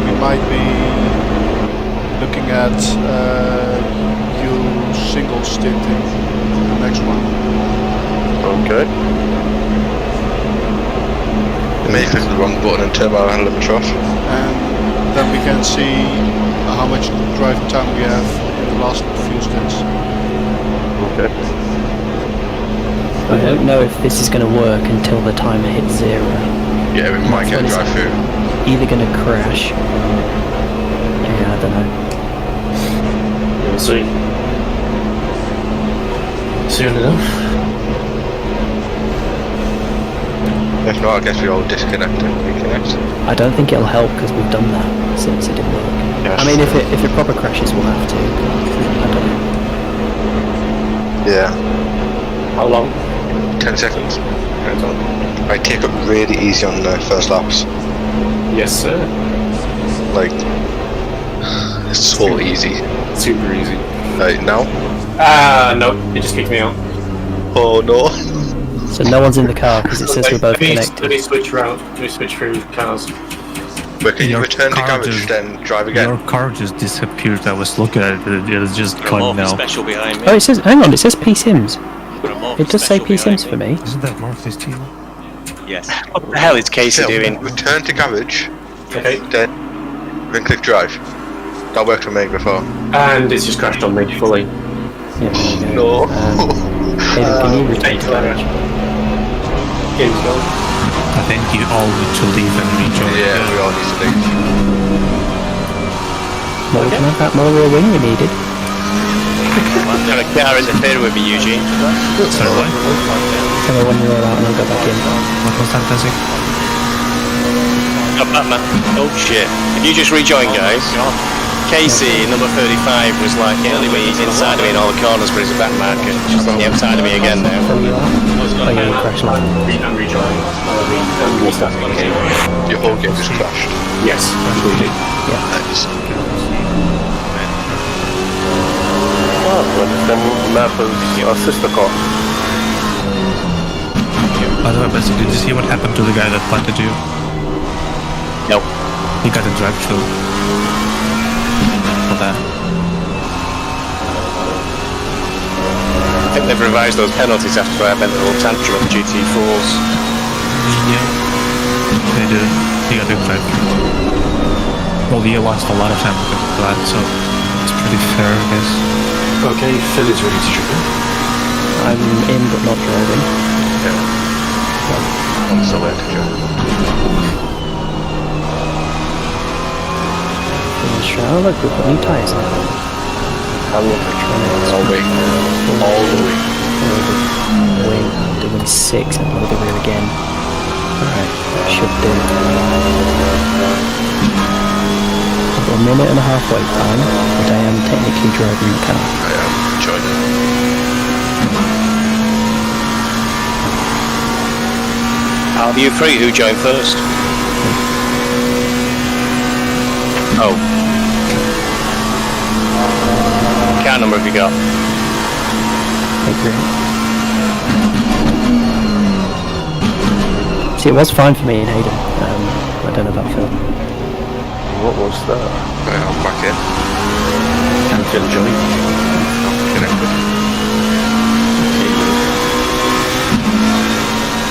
Speaker 6: we might be looking at you single stinting the next one.
Speaker 7: Okay.
Speaker 3: May click the wrong button and turbo and limiter off.
Speaker 6: And then we can see how much driving time we have in the last few stints.
Speaker 7: Okay.
Speaker 4: I don't know if this is going to work until the timer hits 0.
Speaker 3: Yeah, we might get a drive through.
Speaker 4: Either going to crash. Yeah, I don't know.
Speaker 5: We'll see. Soon enough.
Speaker 3: If not, I guess we all disconnect and reconnect.
Speaker 4: I don't think it'll help because we've done that since it didn't work.
Speaker 3: Yes.
Speaker 4: I mean, if it proper crashes, we'll have to. I don't know.
Speaker 3: Yeah.
Speaker 5: How long?
Speaker 3: 10 seconds. I take it really easy on the first laps.
Speaker 5: Yes, sir.
Speaker 3: Like, it's so easy.
Speaker 5: Super easy.
Speaker 3: Right, now?
Speaker 5: No, it just kicked me out.
Speaker 3: Oh no.
Speaker 4: So no one's in the car because it says we're both connected.
Speaker 5: Let me switch round. Let me switch through cars.
Speaker 3: But can you
Speaker 1: Your
Speaker 3: return to
Speaker 1: car
Speaker 3: garage,
Speaker 1: just-
Speaker 3: then drive again?
Speaker 1: Your car just disappeared. I was looking at it. It's just
Speaker 2: Got a
Speaker 1: gone
Speaker 2: Morphe
Speaker 1: now.
Speaker 2: special behind me.
Speaker 4: Oh, it says. Hang on, it says P Sims.
Speaker 2: Got a Morphe
Speaker 4: It does say
Speaker 2: special
Speaker 4: P Sims
Speaker 2: behind
Speaker 4: for me.
Speaker 1: Isn't that Morphe's team?
Speaker 2: Yes. What the hell is Casey
Speaker 3: Phil,
Speaker 2: doing?
Speaker 3: return to garage,
Speaker 5: Okay.
Speaker 3: then click drive. That worked for me before.
Speaker 5: And it's just crashed on me fully.
Speaker 4: Yeah, there you go.
Speaker 3: No.
Speaker 4: Hayden, can you return to garage?
Speaker 5: Game's gone.
Speaker 1: I think you all need to leave and rejoin.
Speaker 3: Yeah, we all need to leave.
Speaker 4: Well, we can have that more rear wing we needed.
Speaker 2: I've got a car interfering with me, Eugene.
Speaker 1: Sorry, what?
Speaker 4: Tell me when you're all out and I'll go back in.
Speaker 1: What was that, Desi?
Speaker 2: Got Batman. Oh shit. If you just rejoin, guys. Casey, number 35, was like early when he's inside of me in all the corners, but he's a back marker. She's on the outside of me again now.
Speaker 4: From you out? Oh, yeah, you crashed now.
Speaker 5: I'm rejoining. I'm restarting the game.
Speaker 3: Your whole game just crashed.
Speaker 5: Yes, absolutely.
Speaker 3: Nice.
Speaker 7: Oh, well, then map is our sister car.
Speaker 1: By the way, basically, did you see what happened to the guy that planted you?
Speaker 2: No.
Speaker 1: He got a drive through. For that.
Speaker 2: I think they've revised those penalties after I bent the little tantrum of the GT4s.
Speaker 1: Yeah. They did. He got a drive through. Well, he lost a lot of time because of that, so it's pretty fair, I guess.
Speaker 5: Okay, Phil is ready to trigger.
Speaker 4: I'm in but not driving.
Speaker 3: I'm still there to join.
Speaker 4: Oh, look, we've got new tyres on.
Speaker 3: All the way. All the way.
Speaker 4: Wing, I'm doing 6 and load the rear again. Alright, should do. I've got a minute and a half wait time, but I am technically driving the car.
Speaker 3: I am. join.
Speaker 2: Out of you three, who joined first? Oh. Car number have you got?
Speaker 4: See, it was fine for me in Hayden. I don't know about Phil.
Speaker 7: What was that?
Speaker 3: I'm back in.
Speaker 5: Can Phil join?
Speaker 3: Connected.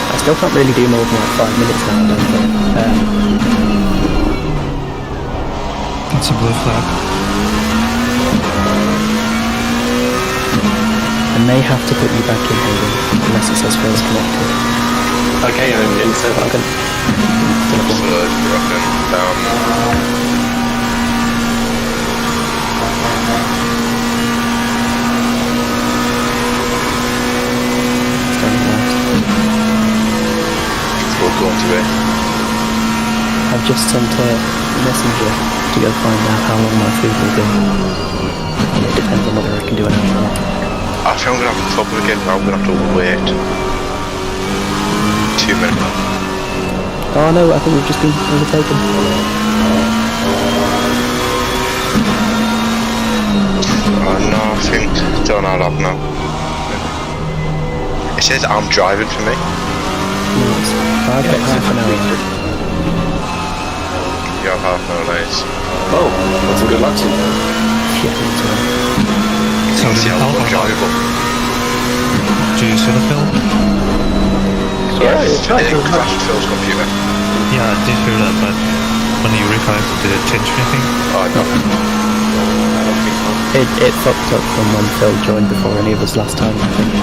Speaker 4: I still can't really do more than like 5 minutes now, I don't think.
Speaker 1: That's a blue flag.
Speaker 4: I may have to put you back in Hayden, unless it says Phil's connected.
Speaker 5: Okay, I'm in. So
Speaker 4: I'm gonna...
Speaker 3: Slurs, dropping down. We'll go on to it.
Speaker 4: I've just sent a messenger to go find out how long my food will be. And it depends on whether I can do an hour or not.
Speaker 3: I think I'm going to have a problem again, but I'm going to have to wait 2 minutes.
Speaker 4: Oh no, I think we've just been overtaken.
Speaker 3: Oh no, I think don't add up now. It says I'm driving for me.
Speaker 4: I've got half an hour.
Speaker 3: You have half an hour, nice.
Speaker 5: oh, that's a good luck.
Speaker 4: Yeah, that's right.
Speaker 1: So did
Speaker 3: See
Speaker 1: you
Speaker 3: how
Speaker 1: help or not?
Speaker 3: drivable.
Speaker 1: Do you see the film?
Speaker 3: Yeah, it crashed Phil's computer.
Speaker 1: Yeah, I did hear that, but when you reconnected, did it change anything?
Speaker 3: Oh no.
Speaker 4: It fucked up from when Phil joined before any of us last time, I think.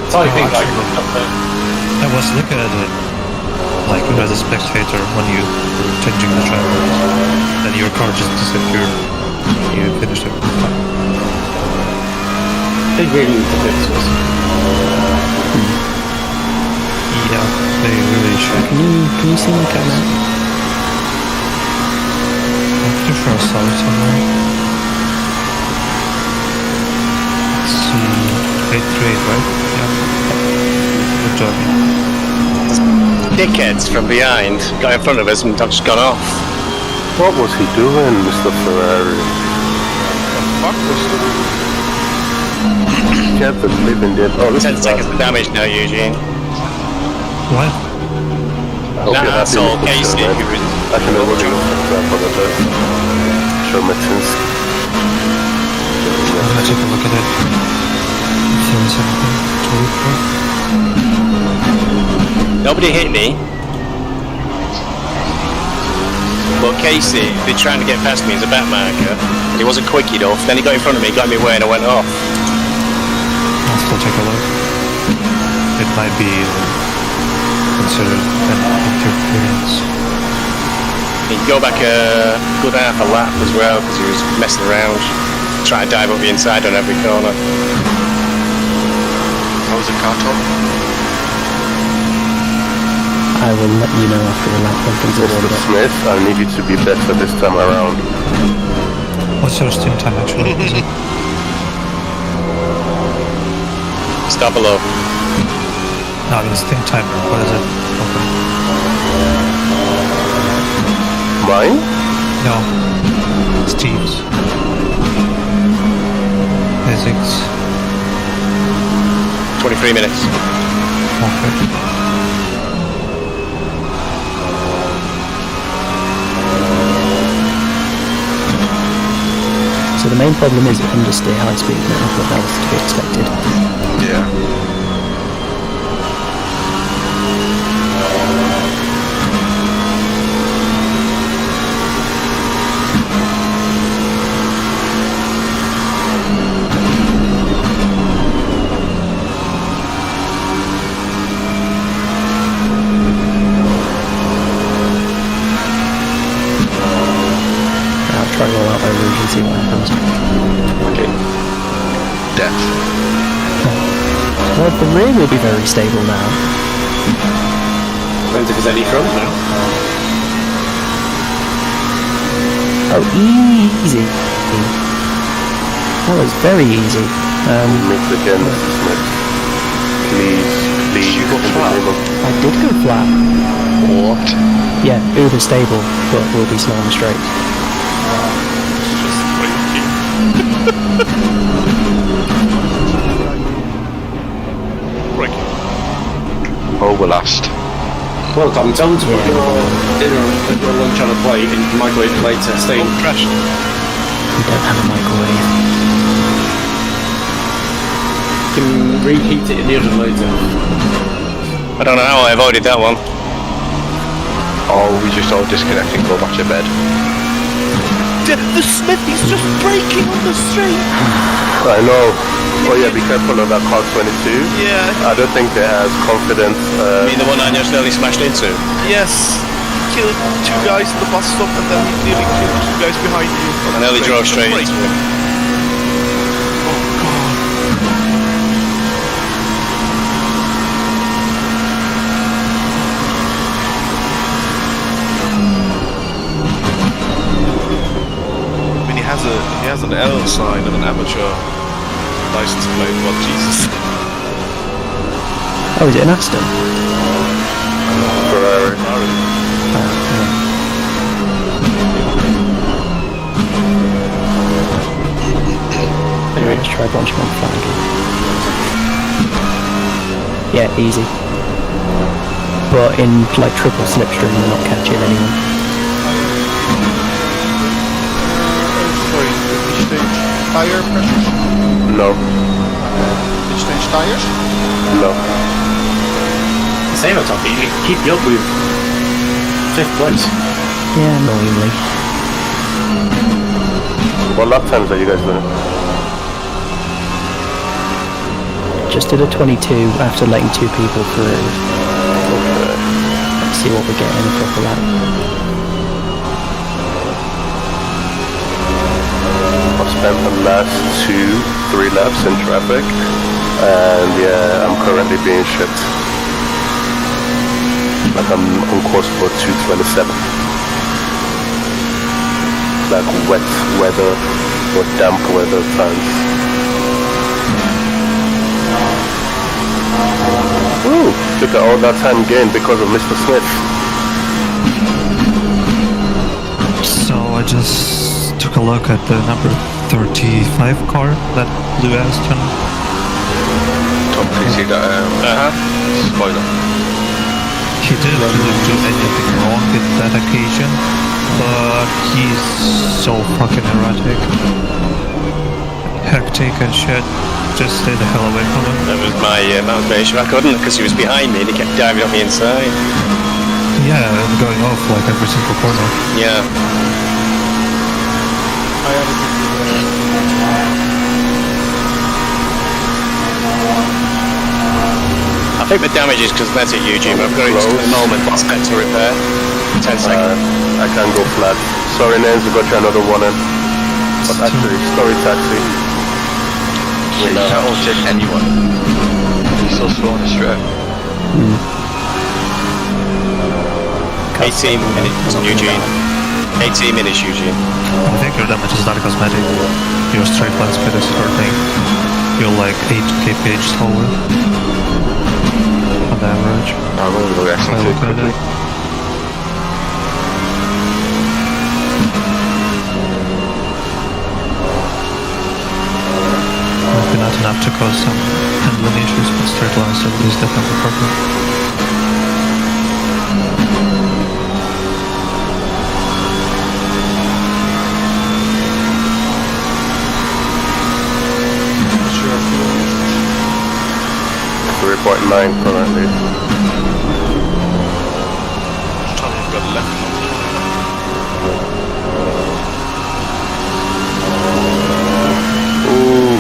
Speaker 5: So I think
Speaker 1: I was looking at it like as a spectator when you were changing the drivers, then your car just disappeared. You finished it.
Speaker 5: they really need to fix this.
Speaker 1: Yeah, they really should.
Speaker 4: Can you see my car now?
Speaker 1: I'm pretty sure I saw it somewhere. Let's see. 838, right? Yeah. Good job.
Speaker 2: Dickheads from behind got in front of us and have just gone off.
Speaker 7: What was he doing, Mr. Ferrari?
Speaker 3: What was the...
Speaker 7: Can't believe in that. Oh, this
Speaker 2: 10
Speaker 7: is
Speaker 2: seconds
Speaker 7: bad.
Speaker 2: of damage now, Eugene.
Speaker 1: What?
Speaker 7: I hope
Speaker 2: Nah,
Speaker 7: you're
Speaker 2: that's
Speaker 7: happy
Speaker 2: all
Speaker 7: with this,
Speaker 2: Casey.
Speaker 7: man.
Speaker 2: Who was
Speaker 7: I can never do that for the best. Sure makes sense.
Speaker 1: I'm gonna take a look at it. If there's anything to report.
Speaker 2: Nobody hit me. But Casey, been trying to get past me as a back marker. He wasn't quick enough. Then he got in front of me, got in my way, and I went off.
Speaker 1: I'll still take a look. It might be considered an interference.
Speaker 2: He can go back a good half a lap as well because he was messing around, trying to dive up the inside on every corner.
Speaker 3: How was the car top?
Speaker 4: I will let you know after the lap when things are warmed
Speaker 7: Mr.
Speaker 4: up.
Speaker 7: Smith, I need you to be better this time around.
Speaker 1: What's your steam time actually? Is it?
Speaker 2: Stop below.
Speaker 1: No, I mean steam time. What is it? Okay.
Speaker 7: Mine?
Speaker 1: No. Steve's. Physics.
Speaker 2: 23 minutes.
Speaker 1: Okay.
Speaker 4: So the main problem is understeer high speed now, but that was to be expected.
Speaker 3: Yeah.
Speaker 4: I'll try roll out by rouge and see what happens.
Speaker 5: Okay.
Speaker 3: Death.
Speaker 4: Well, the rear will be very stable now.
Speaker 5: Depends if there's any front now.
Speaker 4: Oh, easy. That was very easy.
Speaker 7: Mix again, Mr. Smith. Please.
Speaker 3: You go flat.
Speaker 4: I did go flat.
Speaker 3: What?
Speaker 4: Yeah, uber stable, but will be slow and straight.
Speaker 10: Just breaking. Breaking.
Speaker 3: Oh, we're last.
Speaker 5: Well, Tom, tell them to put your dinner and your lunch on a plate and microwave it later. Stay.
Speaker 10: Crashed.
Speaker 4: We don't have a microwave.
Speaker 5: You can reheat it in the oven later.
Speaker 2: I don't know how I avoided that one.
Speaker 3: Oh, we just all disconnect and go back to bed.
Speaker 10: The Smithy's just breaking on the street.
Speaker 7: I know. Oh yeah, be careful of that car 22.
Speaker 10: Yeah.
Speaker 7: I don't think they're as confident.
Speaker 2: I mean the one I just nearly smashed into.
Speaker 10: Yes. He killed 2 guys at the bus stop and then he nearly killed 2 guys behind you.
Speaker 2: I nearly drove straight into him.
Speaker 10: Oh god. I mean, he has an L sign and an amateur license plate. What Jesus?
Speaker 4: Oh, is it an Aston?
Speaker 7: Ferrari.
Speaker 4: Anyway, let's try launching on flat again. Yeah, easy. But in like triple slipstream, we're not catching anyone.
Speaker 6: Sorry, did we change tire pressures?
Speaker 7: No.
Speaker 6: Did you change tires?
Speaker 7: No.
Speaker 5: Same on top, you keep you up with 5th place.
Speaker 4: Yeah, annoyingly.
Speaker 7: What lap times are you guys doing?
Speaker 4: Just did a 22 after letting 2 people through.
Speaker 7: Okay.
Speaker 4: Let's see what we get in a couple lap.
Speaker 7: I've spent the last 2-3 laps in traffic, and yeah, I'm currently being shipped. Like I'm on course for 227. Like wet weather or damp weather times. Ooh, look at all that time gained because of Mr. Smith.
Speaker 1: So I just took a look at the number 35 car, that blue Aston.
Speaker 3: Tom, can you see that spoiler?
Speaker 1: He didn't really do anything wrong in that occasion, but he's so fucking erratic. Hectic and shit. Just stay the hell away from him.
Speaker 2: That was my issue. I couldn't because he was behind me and he kept diving off the inside.
Speaker 1: Yeah, and going off like every single corner.
Speaker 2: Yeah.
Speaker 6: I had a
Speaker 2: I think the damage is cosmetic, Eugene. I've got it at the moment. It's set to repair. 10 seconds.
Speaker 7: I can't go flat. Sorry, NynS, we got you another one in. But actually, story taxi.
Speaker 3: You can't overtake anyone. He's so slow on the straight.
Speaker 2: 18 minutes, Eugene. 18 minutes, Eugene.
Speaker 1: I think your damage is not cosmetic. Your straight line speed is hurting. You're like 8 kph slower. On average.
Speaker 3: I'm going to go excellent too quickly.
Speaker 1: Maybe not enough to cause some handling issues, but straight line still is definitely a problem.
Speaker 6: What's your fuel usage?
Speaker 7: 3.9 currently.
Speaker 10: Time you've got left.
Speaker 7: Ooh.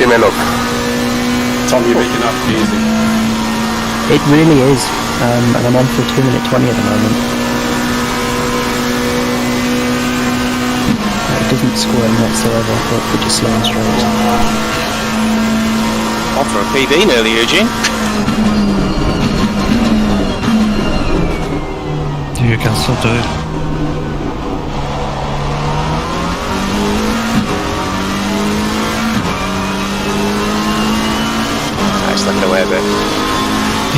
Speaker 7: Give me a look.
Speaker 5: Tom, you're making that easy.
Speaker 4: It really is, and I'm on for 2:20 at the moment. It doesn't squirm whatsoever, but we're just slow and straight.
Speaker 2: On for a PB nearly, Eugene.
Speaker 1: You can still do it.
Speaker 2: Nice, looking away a bit.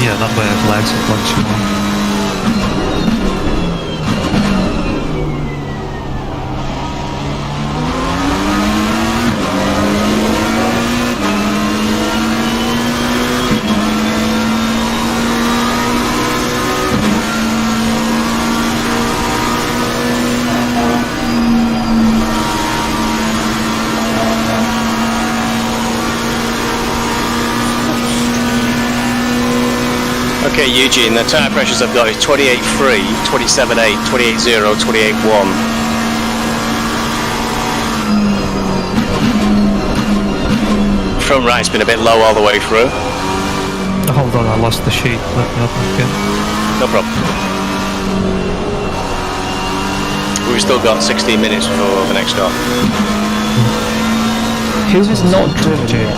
Speaker 1: Yeah, that way it lags it once more.
Speaker 2: Okay, Eugene, the tyre pressures I've got is 28.3, 27.8, 28.0, 28.1. Front right's been a bit low all the way through.
Speaker 1: Hold on, I lost the sheet. Let me open it again.
Speaker 2: No problem. We've still got 16 minutes before the next stop.
Speaker 4: Who has not driven yet?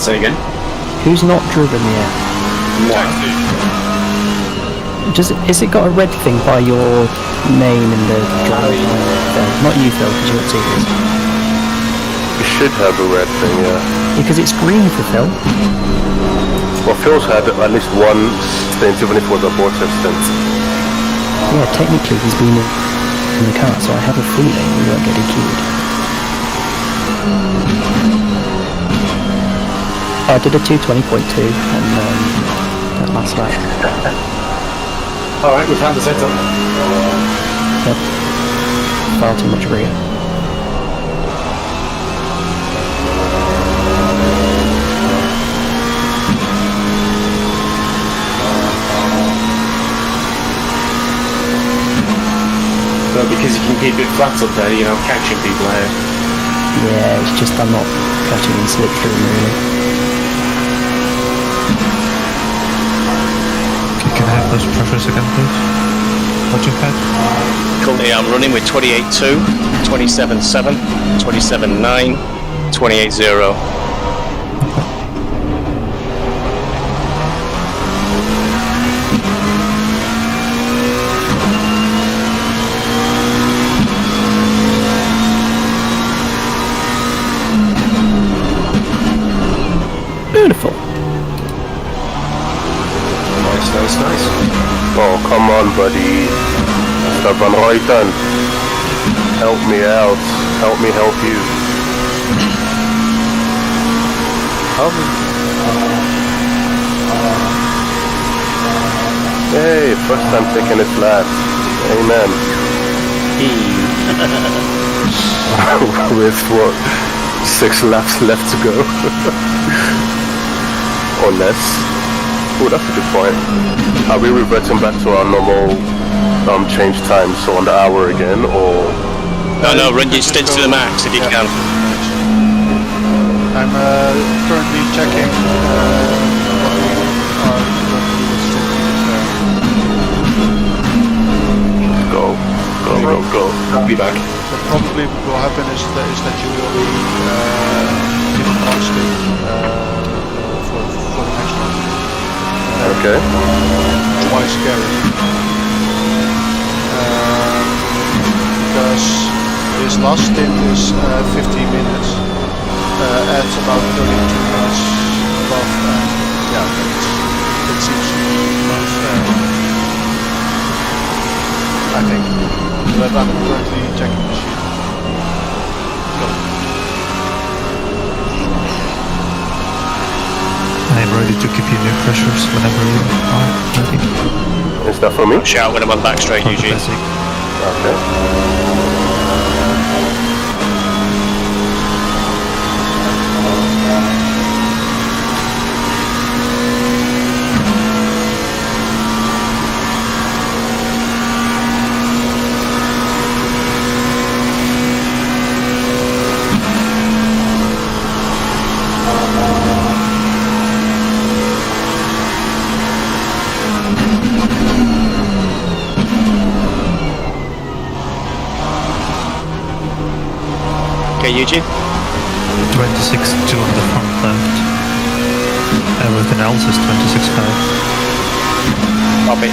Speaker 5: Say again?
Speaker 4: Who's not driven yet? Is it got a red thing by your name in the drive? Not you, Phil, because you're at TV.
Speaker 7: You should have a red thing, yeah.
Speaker 4: Because it's green for Phil.
Speaker 7: Well, Phil's had at least one stint, even if it was a abortive stint.
Speaker 4: Yeah, technically he's been in the car, so I have a feeling we won't get DQ'd. I did a 220.2 and that last lap.
Speaker 5: Alright, we found the setup.
Speaker 4: Yep. Far too much rear.
Speaker 5: But because you can keep it flat up there, you know, catching people out.
Speaker 4: Yeah, it's just I'm not catching in slipstream really.
Speaker 1: Can I have those pressures again, please? What you had?
Speaker 2: Currently I'm running with 28.2, 27.7, 27.9, 28.0.
Speaker 4: Beautiful.
Speaker 5: Nice.
Speaker 7: Oh, come on, buddy. Mr. Van Ruyten. Help me out. Help me help you. Help me. Hey, first time taking it flat. Amen. With what? 6 laps left to go. Or less. Oh, that's a good point. Are we reverting back to our normal change time, so on the hour again, or?
Speaker 2: No, run your stints to the max if you can.
Speaker 6: I'm currently checking what we are
Speaker 7: Go.
Speaker 5: I'll be back.
Speaker 6: What probably will happen is that you will be given one stint for the next one.
Speaker 7: Okay.
Speaker 6: Twice carry. Because this last stint is 15 minutes. Adds about 32 minutes above. It seems most fair. I think. But I'm currently checking the sheet.
Speaker 1: I'm ready to give you new pressures whenever you are ready.
Speaker 7: Is that for me?
Speaker 2: Shout when I'm on back straight, Eugene.
Speaker 7: Okay.
Speaker 2: Okay, Eugene?
Speaker 1: 26.2 on the front left. Everything else is 26.5.
Speaker 2: Copy.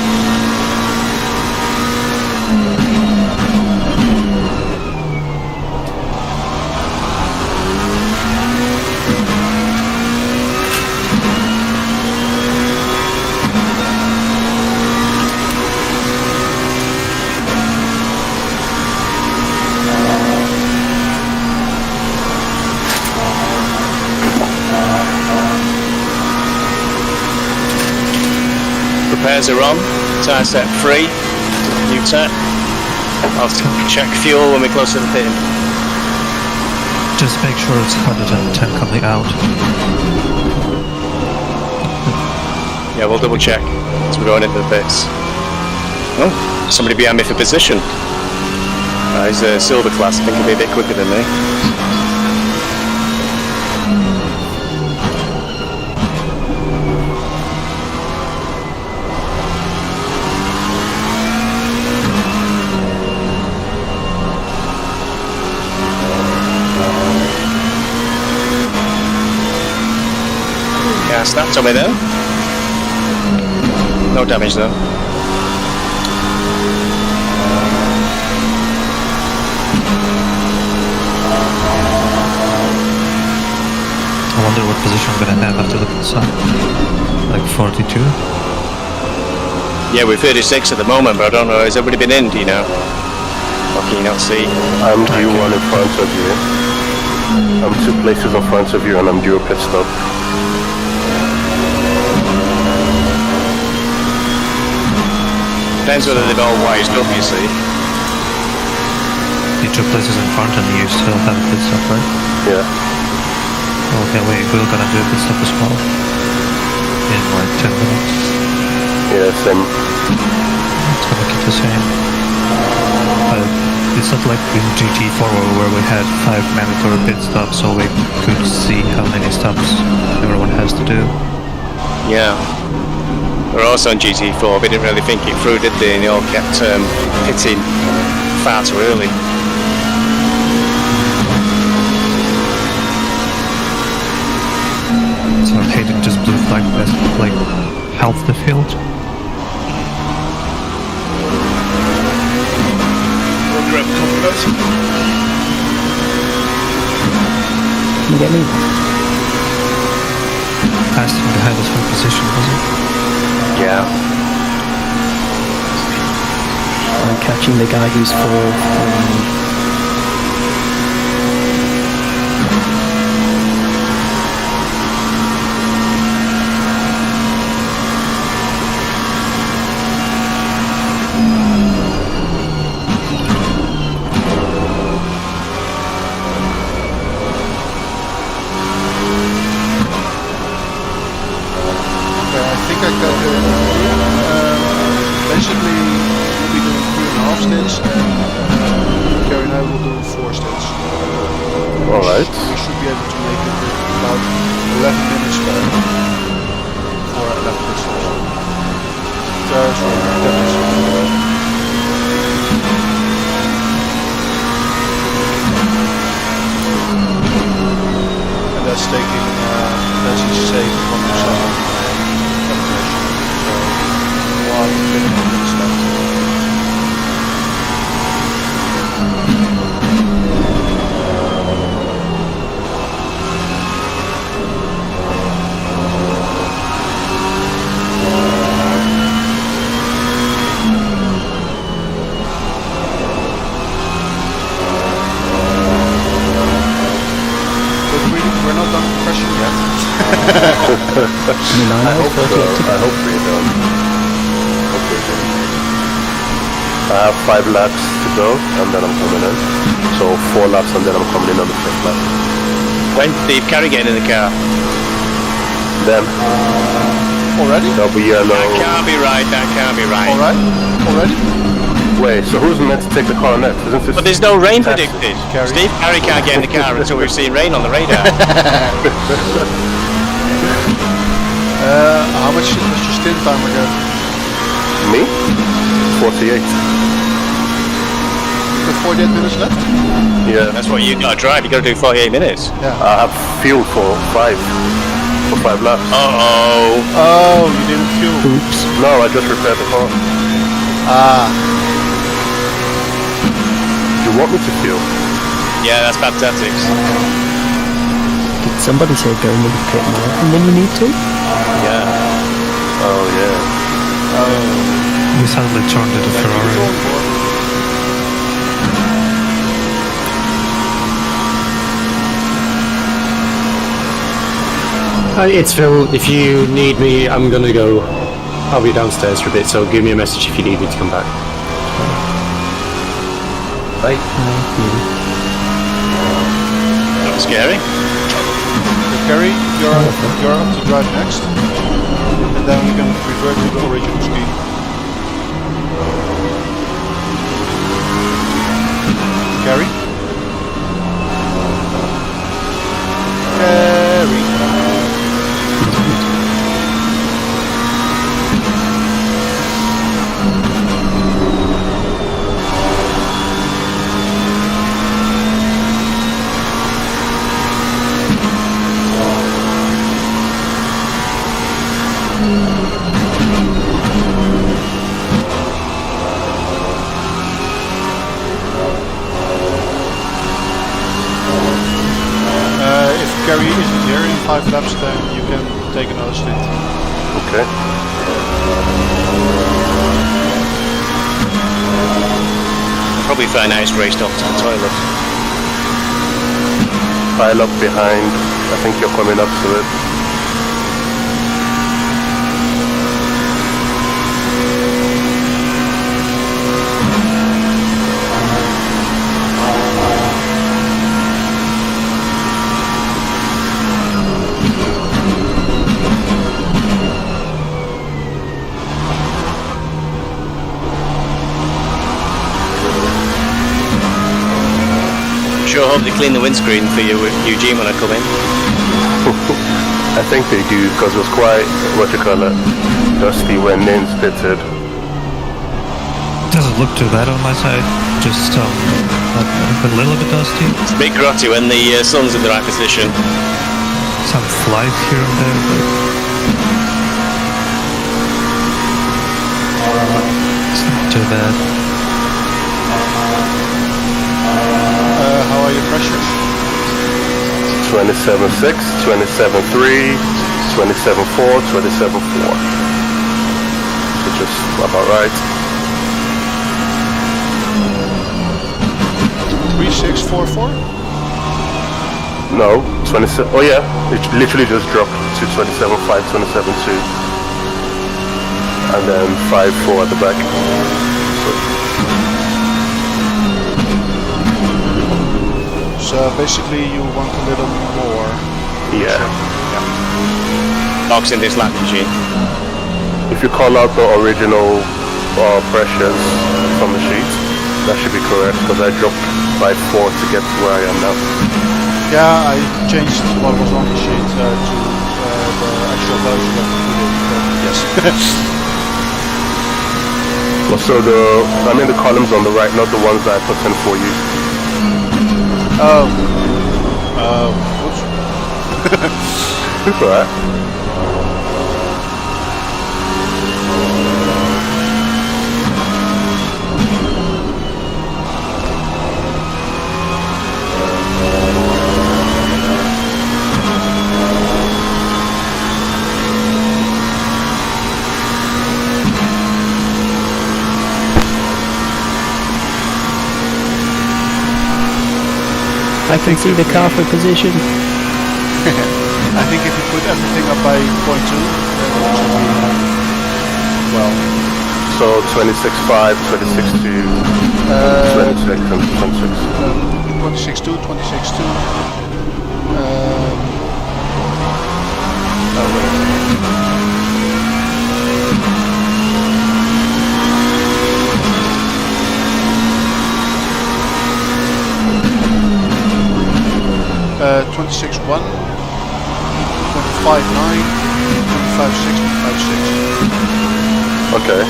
Speaker 2: Repairs are on. Tyre set 3. New set. I'll check fuel when we're close to the pit.
Speaker 1: Just make sure it's 110 coming out.
Speaker 2: Yeah, we'll double check as we're going into the pits. Oh, somebody behind me for position. He's a silver class. I think he'll be a bit quicker than me. Snapped on me though. No damage though.
Speaker 1: I wonder what position I'm gonna have after the sun. Like 42?
Speaker 2: Yeah, we're 36 at the moment, but I don't know. Has everybody been in, do you know? Or can you not see?
Speaker 7: I'm due one in front of you. I'm 2 places in front of you and I'm due a pit stop.
Speaker 2: Depends whether they've all wised up, you see.
Speaker 1: The 2 places in front and you still have a pit stop, right?
Speaker 7: Yeah.
Speaker 1: Okay, we're gonna do a pit stop as well. In like 10 minutes.
Speaker 7: Yeah, same.
Speaker 1: It's gonna keep the same. It's not like in GT4 where we had 5 mandatory pit stops, so we could see how many stops everyone has to do.
Speaker 2: Yeah. We're also on GT4, but didn't really think it through, did they? And they all kept hitting far too early.
Speaker 1: So Hayden just blew flag best, like half the field.
Speaker 10: Program combat.
Speaker 4: Can you get me?
Speaker 1: Aston behind us for position, was it?
Speaker 2: Yeah.
Speaker 4: I'm catching the guy who's 4th.
Speaker 6: Basically, we'll be doing 3.5 stints, and Gary and I will do 4 stints.
Speaker 7: Alright.
Speaker 6: We should be able to make it in about 11 minutes for 11 pit stops. Sorry, 10 minutes. And that's taking, that's a safe 1%. We're not done crashing yet.
Speaker 7: I hope so. I hope we're done. I have 5 laps to go and then I'm coming in. So 4 laps and then I'm coming in on the 5th lap.
Speaker 2: When did Carrie get in the car?
Speaker 7: Then.
Speaker 6: Already?
Speaker 7: That'll be yellow.
Speaker 2: That can't be right, that can't be right.
Speaker 6: Alright? Already?
Speaker 7: Wait, so who's meant to take the car next? Isn't this...
Speaker 2: But there's no rain
Speaker 7: Texas?
Speaker 2: predicted.
Speaker 6: Carrie.
Speaker 2: Steve Carrie can't get in the car until we've seen rain on the radar.
Speaker 6: How much was your stint time again?
Speaker 7: Me? 48.
Speaker 6: With 48 minutes left?
Speaker 7: Yeah.
Speaker 2: That's what you gotta drive. You gotta do 48 minutes.
Speaker 6: Yeah.
Speaker 7: I have fuel for 5 laps.
Speaker 2: Uh-oh.
Speaker 6: Oh, you didn't fuel.
Speaker 4: Oops.
Speaker 7: No, I just repaired the car.
Speaker 6: Ah.
Speaker 7: You want me to fuel?
Speaker 2: Yeah, that's bad tactics.
Speaker 4: Did somebody say go into the pit more than you need to?
Speaker 2: Yeah.
Speaker 7: Oh yeah.
Speaker 1: We suddenly turned into Ferrari.
Speaker 5: Hi, it's Phil. If you need me, I'm gonna go. I'll be downstairs for a bit, so give me a message if you need me to come back. Bye.
Speaker 2: That was scary.
Speaker 6: Gary, you're up to drive next. And then we can revert to the original scheme. Gary? Gary? If Gary isn't here in 5 laps, then you can take another stint.
Speaker 7: Okay.
Speaker 2: Probably find out he's raced off to the toilet.
Speaker 7: Pile up behind. I think you're coming up to it.
Speaker 2: Sure hope they clean the windscreen for you, Eugene, when I come in.
Speaker 7: I think they do, because it was quite, dusty when NynS pitted.
Speaker 1: Doesn't look too bad on my side. Just a little bit dusty.
Speaker 2: It's a bit grotty when the sun's in the right position.
Speaker 1: Some flight here and there, but it's not too bad.
Speaker 6: How are your pressures?
Speaker 7: 27.6, 27.3, 27.4, 27.4. So just about right.
Speaker 6: 3644?
Speaker 7: No, 27. Oh yeah, it literally just dropped to 27.5, 27.2, and then 5.4 at the back.
Speaker 6: So basically you want a little more.
Speaker 7: Yeah.
Speaker 2: Box in this lap, Eugene.
Speaker 7: If you call out the original pressures from the sheet, that should be correct, because I dropped by 4 to get to where I am now.
Speaker 6: Yeah, I changed what was on the sheet to the actual value that we put in, but yes.
Speaker 7: So the columns on the right, not the ones that I put in for you.
Speaker 6: Oh. Whoops.
Speaker 7: It's alright.
Speaker 4: I can see the car for position.
Speaker 6: I think if you put everything up by 0.2, then it should be well.
Speaker 7: So 26.5, 26.2, 26 and 26.
Speaker 6: 26.2, 26.2. Oh wait. 26.1, 25.9, 25.6, 25.6.
Speaker 7: Okay.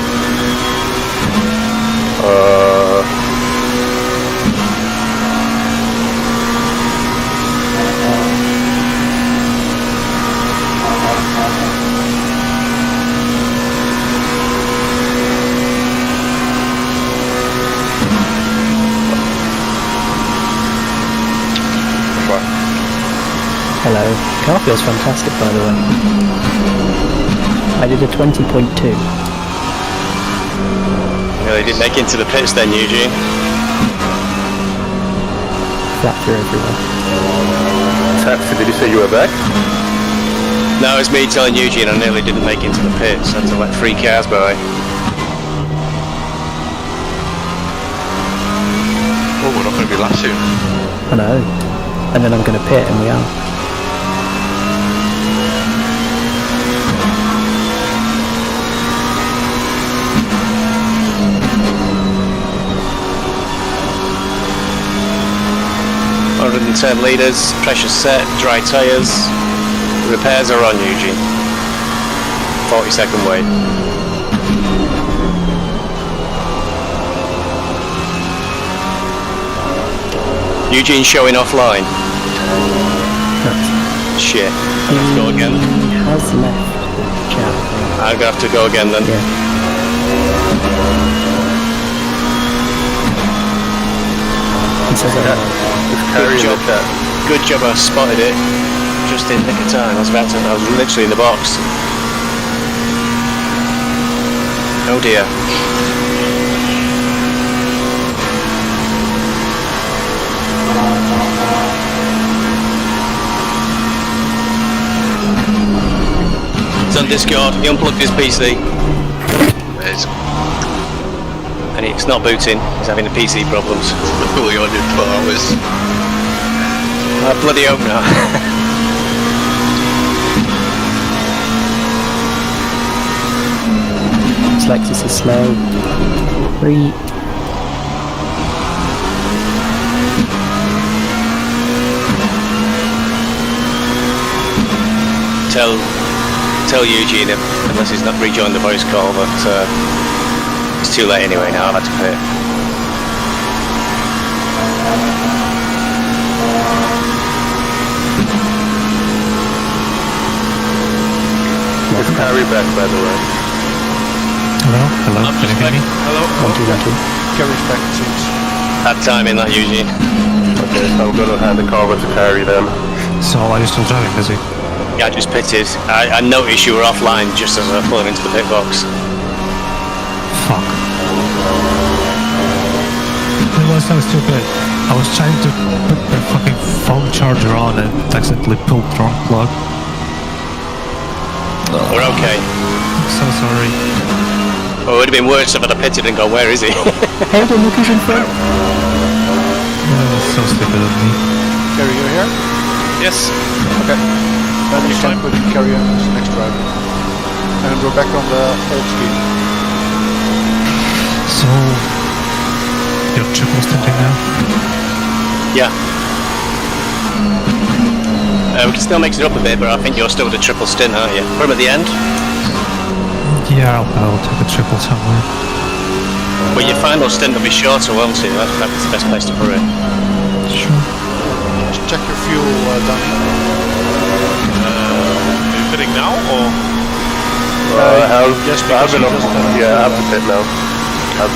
Speaker 4: Car feels fantastic, by the way. I did a 20.2.
Speaker 2: Yeah, they didn't make it into the pits then, Eugene.
Speaker 4: Flat through everywhere.
Speaker 7: Taxi, did you say you were back?
Speaker 2: No, it's me telling Eugene I nearly didn't make it into the pits. I had to let 3 cars by.
Speaker 10: Oh, we're not going to be last soon.
Speaker 4: I know. And then I'm going to pit, and we are.
Speaker 2: .110 litres, pressure set, dry tyres. Repairs are on, Eugene. 40-second wait. Eugene showing offline. Shit. I'll have to go again.
Speaker 4: He has left the chat.
Speaker 2: I'm gonna have to go again then.
Speaker 4: Yeah. He says
Speaker 2: Good job I spotted it just in nick of time. I was literally in the box. Oh dear. It's on Discord. He unplugged his PC. And it's not booting. He's having PC problems.
Speaker 10: We only did 12 hours.
Speaker 2: I bloody hope not.
Speaker 4: This Lexus is slow. 3.
Speaker 2: Tell Eugene, unless he's not rejoined the voice call, but it's too late anyway now. I've had to pay.
Speaker 7: It's Harry back, by the way.
Speaker 1: Hello, can you hear me?
Speaker 10: Hello.
Speaker 4: 1, 2, 1, 2.
Speaker 6: Carries back, it seems.
Speaker 2: Had time in that, Eugene.
Speaker 7: Okay, so I'm gonna hand the car over to Harry then.
Speaker 1: So are you still driving, Busy?
Speaker 2: Yeah, I just pitted. I noticed you were offline just as I was pulling into the pit box.
Speaker 1: Fuck. It was so stupid. I was trying to put the fucking phone charger on and accidentally pulled the wrong plug.
Speaker 2: We're okay.
Speaker 1: I'm so sorry.
Speaker 2: Oh, it would have been worse if I'd have pitted and gone, where is he?
Speaker 4: Hey, the look is in front.
Speaker 1: That was so stupid of me.
Speaker 6: Gary, you're here?
Speaker 10: Yes.
Speaker 6: Okay. Then you can put Carry on as the next driver. And then we're back on the old scheme.
Speaker 1: So, you're triple stinting now?
Speaker 2: Yeah. We can still mix it up a bit, but I think you're still with a triple stint, aren't you? Put him at the end.
Speaker 1: Yeah, I'll take a triple somewhere.
Speaker 2: But your final stint will be shorter, won't it? That's the best place to put it.
Speaker 1: Sure.
Speaker 6: Just check your fuel, Danny.
Speaker 10: Are you fitting now or?
Speaker 7: I have,
Speaker 6: yes,
Speaker 7: I have
Speaker 6: because
Speaker 7: enough.
Speaker 6: you just,
Speaker 7: Yeah, I have the pit now. I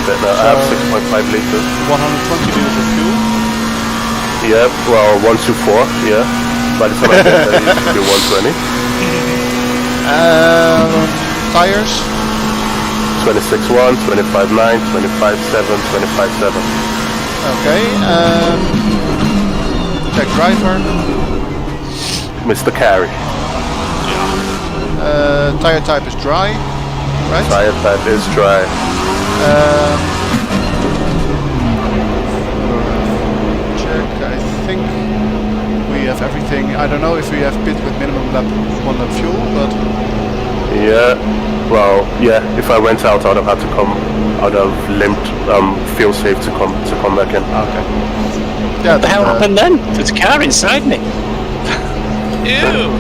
Speaker 7: have 6.5 liters.
Speaker 6: 120 liters of fuel.
Speaker 7: Yeah, well, 124, yeah. By the time I get there, you should do 120.
Speaker 6: Tires?
Speaker 7: 26.1, 25.9, 25.7, 25.7.
Speaker 6: Okay. Check driver.
Speaker 7: Mr. Carey.
Speaker 6: Tire type is dry, right?
Speaker 7: Tire type is dry.
Speaker 6: Check, I think we have everything. I don't know if we have pit with minimum lap 1 lap fuel, but...
Speaker 7: Yeah, well, yeah, if I went out, I'd have had to come, I'd have limped, feel safe to come back in.
Speaker 6: Okay. Yeah,
Speaker 2: What the hell happened then? There's a car inside me.
Speaker 10: Ew.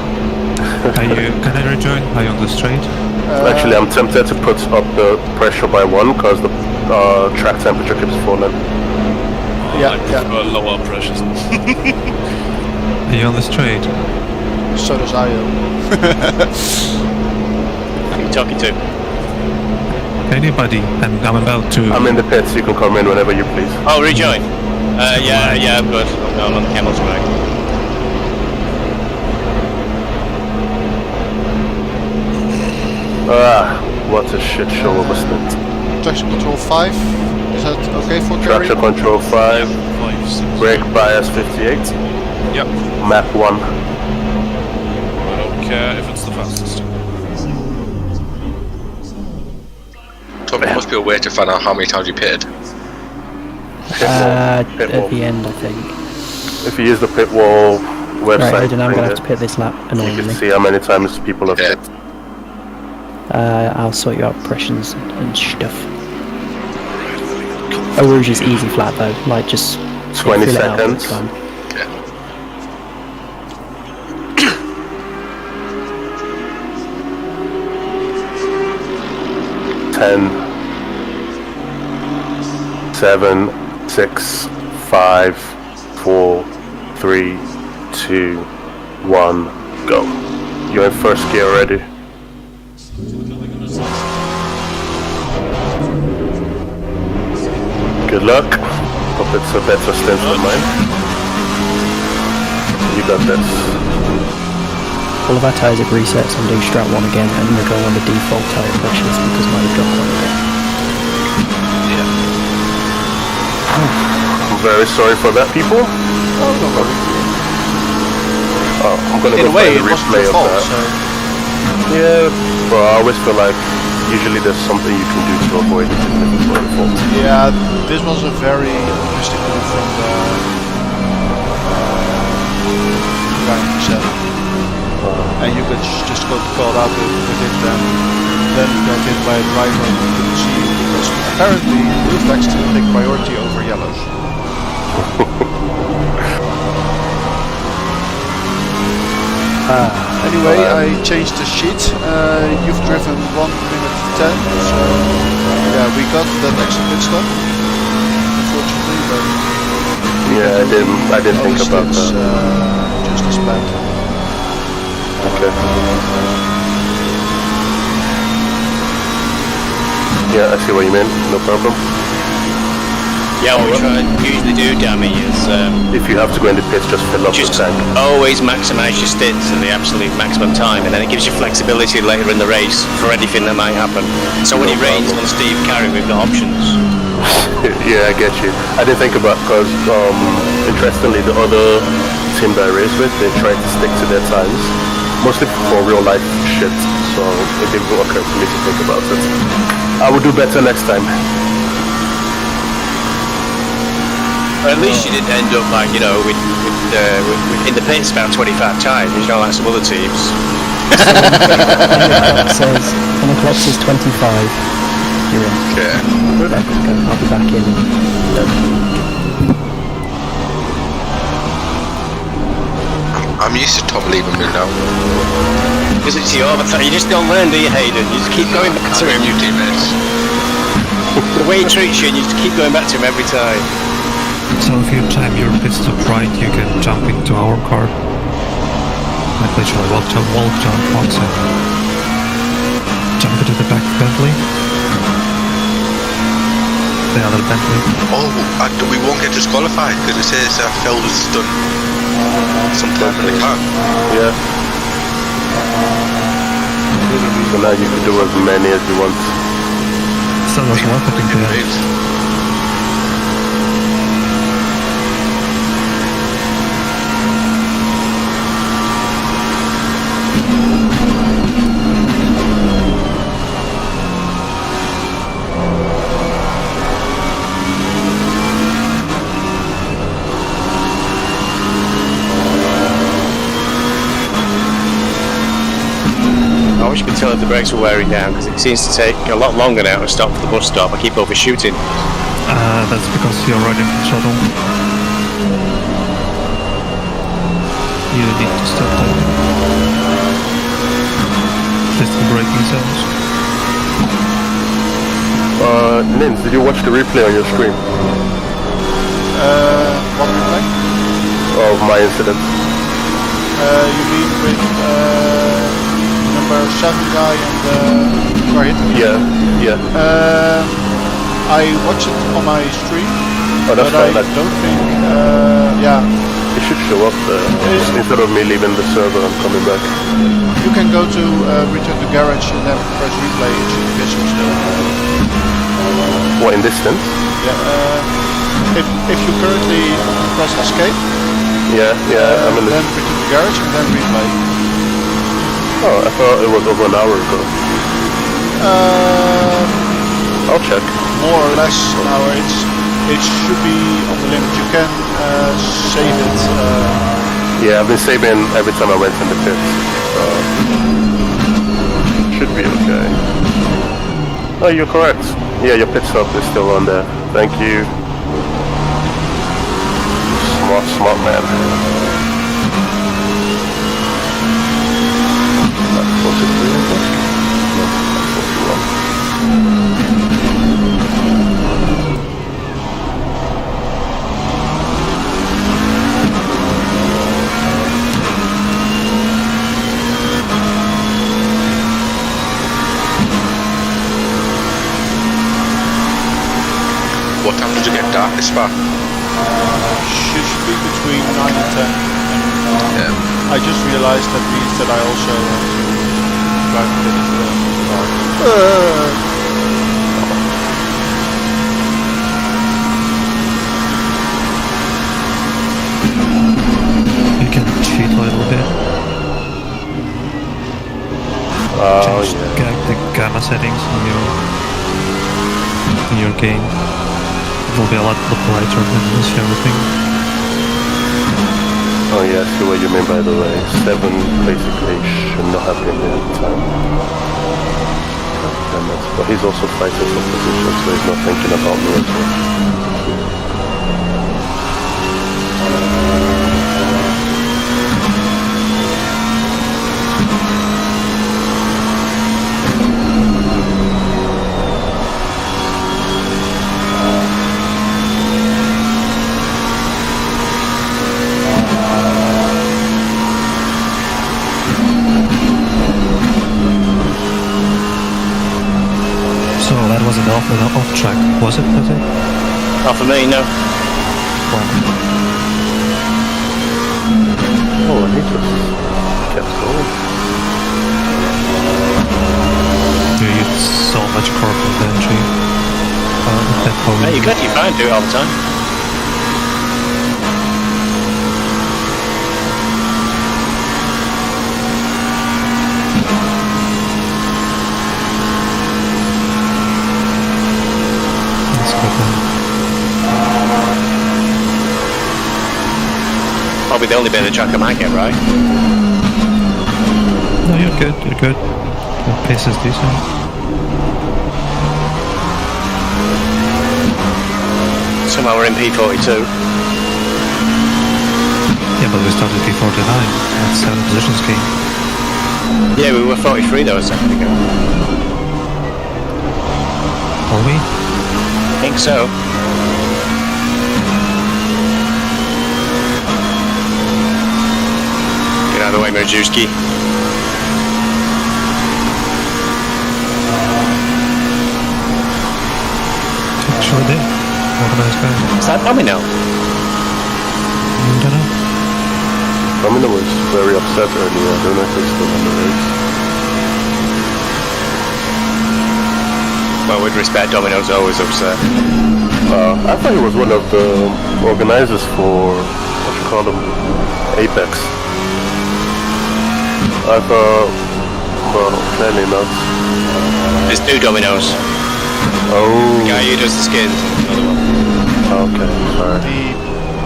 Speaker 1: Can I rejoin? Are you on the straight?
Speaker 7: Actually, I'm tempted to put up the pressure by 1 because the track temperature keeps falling.
Speaker 6: Yeah,
Speaker 10: I prefer lower pressures.
Speaker 1: Are you on the straight?
Speaker 6: So does IO.
Speaker 2: Who are you talking to?
Speaker 1: Anybody? I'm about to...
Speaker 7: I'm in the pits, you can come in whenever you please.
Speaker 2: Oh, rejoin. Yeah, I'm good. I'm on the camel's back.
Speaker 7: What a shit show of a stint.
Speaker 6: Traction control 5. Is that okay for carry?
Speaker 7: Traction control 5.
Speaker 10: 5, 6.
Speaker 7: Brake bias 58.
Speaker 10: Yep.
Speaker 7: Map 1.
Speaker 10: I don't care if it's the fastest.
Speaker 3: Tom, there must be a way to find out how many times you pitted.
Speaker 4: At the end, I think.
Speaker 7: If you use the pit wall website,
Speaker 4: Right, I'm gonna have to pit this lap
Speaker 7: you
Speaker 4: annoyingly.
Speaker 7: can see how many times people have pit.
Speaker 4: I'll sort you out impressions and stuff. Eau Rouge is easy flat though, like just
Speaker 7: 20
Speaker 4: fill it out all the
Speaker 7: seconds.
Speaker 4: time.
Speaker 7: Ten, 7, 6, 5, 4, 3, 2, 1, go. You're in first gear already. Good luck. Hope it's a better stint than mine. You got this.
Speaker 4: All of our tyres have reset, so I'm doing strat 1 again, and we're going on the default tyre pressures because mine have dropped quite a bit.
Speaker 7: I'm very sorry for that, people.
Speaker 6: Oh, don't worry.
Speaker 7: Oh, I'm gonna
Speaker 6: In
Speaker 7: go
Speaker 6: a way,
Speaker 7: find
Speaker 6: it
Speaker 7: the
Speaker 6: wasn't
Speaker 7: replay
Speaker 6: your
Speaker 7: of
Speaker 6: fault,
Speaker 7: that.
Speaker 6: so...
Speaker 7: Yeah, but I always feel like usually there's something you can do to avoid it if it's not your fault.
Speaker 6: Yeah, this was a very optimistic move from the guy in the set. And you could just got caught out with it, then got hit by a driver who couldn't see you because apparently blue flags still take priority over yellows. Anyway, I changed the sheet. You've driven 1 minute 10, so yeah, we got that extra pit stop. Unfortunately, but
Speaker 7: Yeah, I didn't think about
Speaker 6: it's,
Speaker 7: that.
Speaker 6: just as bad.
Speaker 7: Okay. Yeah, I see what you mean. No problem.
Speaker 2: Yeah, what we usually do, Dammy, is
Speaker 7: If you have to go in the pits, just fill up the
Speaker 2: just
Speaker 7: tank.
Speaker 2: always maximise your stints at the absolute maximum time, and then it gives you flexibility later in the race for anything that might happen. So when it rains on Steve Carey, we've got options.
Speaker 7: Yeah, I get you. I didn't think about because interestingly, the other team that I race with, they try to stick to their times, mostly for real life shit. So it didn't occur to me to think about it. I will do better next time.
Speaker 2: Or at least you didn't end up like, you know, with in the pits about 25 times, you know, like some other teams.
Speaker 4: On the clock says 25. You're in.
Speaker 3: Okay.
Speaker 4: I'll be back in.
Speaker 3: I'm used to Tom leaving me now.
Speaker 2: Because it's your thing. You just don't learn, do you, Hayden? You just keep going back to him.
Speaker 3: New teammates.
Speaker 2: The way he treats you, and you just keep going back to him every time.
Speaker 1: So if you time your pit stop right, you can jump into our car. Like literally walk jump once and jump into the back Bentley. The other Bentley.
Speaker 3: Oh, we won't get disqualified because it says Phil was done sometime in the car.
Speaker 7: Yeah. So now you can do as many as you want.
Speaker 1: So there's marketing there.
Speaker 2: I wish you could tell if the brakes were wearing down, because it seems to take a lot longer now to stop for the bus stop. I keep overshooting.
Speaker 1: That's because you're riding the throttle. You need to stop there. Test the braking zones.
Speaker 7: NynS, did you watch the replay on your screen?
Speaker 6: What replay?
Speaker 7: Of my incident?
Speaker 6: You mean with number 7 guy and the car hit me?
Speaker 7: Yeah.
Speaker 6: I watched it on my stream,
Speaker 7: Oh, that's
Speaker 6: but I
Speaker 7: fine.
Speaker 6: don't think, yeah.
Speaker 7: It should show up there instead of me leaving the server and coming back.
Speaker 6: You can go to return to garage and then press replay. It should be visible still.
Speaker 7: What, in distance?
Speaker 6: Yeah. If you currently press escape.
Speaker 7: Yeah. I'm in
Speaker 6: then return to garage and then replay.
Speaker 7: Oh, I thought it was over an hour ago. I'll check.
Speaker 6: More or less an hour. It should be on the limit. You can save it.
Speaker 7: Yeah, I've been saving every time I went in the pit. Should be okay. Oh, you're correct. Yeah, your pit stop is still on there. Thank you. Smart man. That's 43, I think. No, that's 41.
Speaker 3: What time did you get dark this far?
Speaker 6: Should be between 9 and 10.
Speaker 3: Yeah.
Speaker 6: I just realized that means that I also have to drive a bit into the dark.
Speaker 1: You can cheat a little bit. Change the gamma settings in your game. It will be a lot brighter than this everything.
Speaker 7: Oh yeah, I see what you mean by the way. 7 basically should not have been there at the time. But he's also fighting for position, so he's not thinking about me as well.
Speaker 1: So that wasn't off track, was it?
Speaker 2: Not for me, no.
Speaker 7: Oh, and he just kept going.
Speaker 1: You use so much corporate entry.
Speaker 2: Hey, you got your phone do it all the time. Probably the only bit of the track I might get right.
Speaker 1: No, you're good. Your pace is decent.
Speaker 2: Somehow we're in P42.
Speaker 1: Yeah, but we started P49. That's 7 positions game.
Speaker 2: Yeah, we were 43 though a second ago.
Speaker 1: Are we?
Speaker 2: I think so. Get out of the way, Mojuski.
Speaker 1: Actually did. Organized guy.
Speaker 2: Is that Domino?
Speaker 1: I don't know.
Speaker 7: Domino was very upset earlier. I don't know if he's still on the race.
Speaker 2: Well, with respect, Domino's always upset.
Speaker 7: I thought he was one of the organizers for, what you call them, Apex. I thought, well, clearly not.
Speaker 2: There's 2 Domino's.
Speaker 7: Oh.
Speaker 2: The guy who does the skins. Another one.
Speaker 7: Okay, sorry.
Speaker 6: The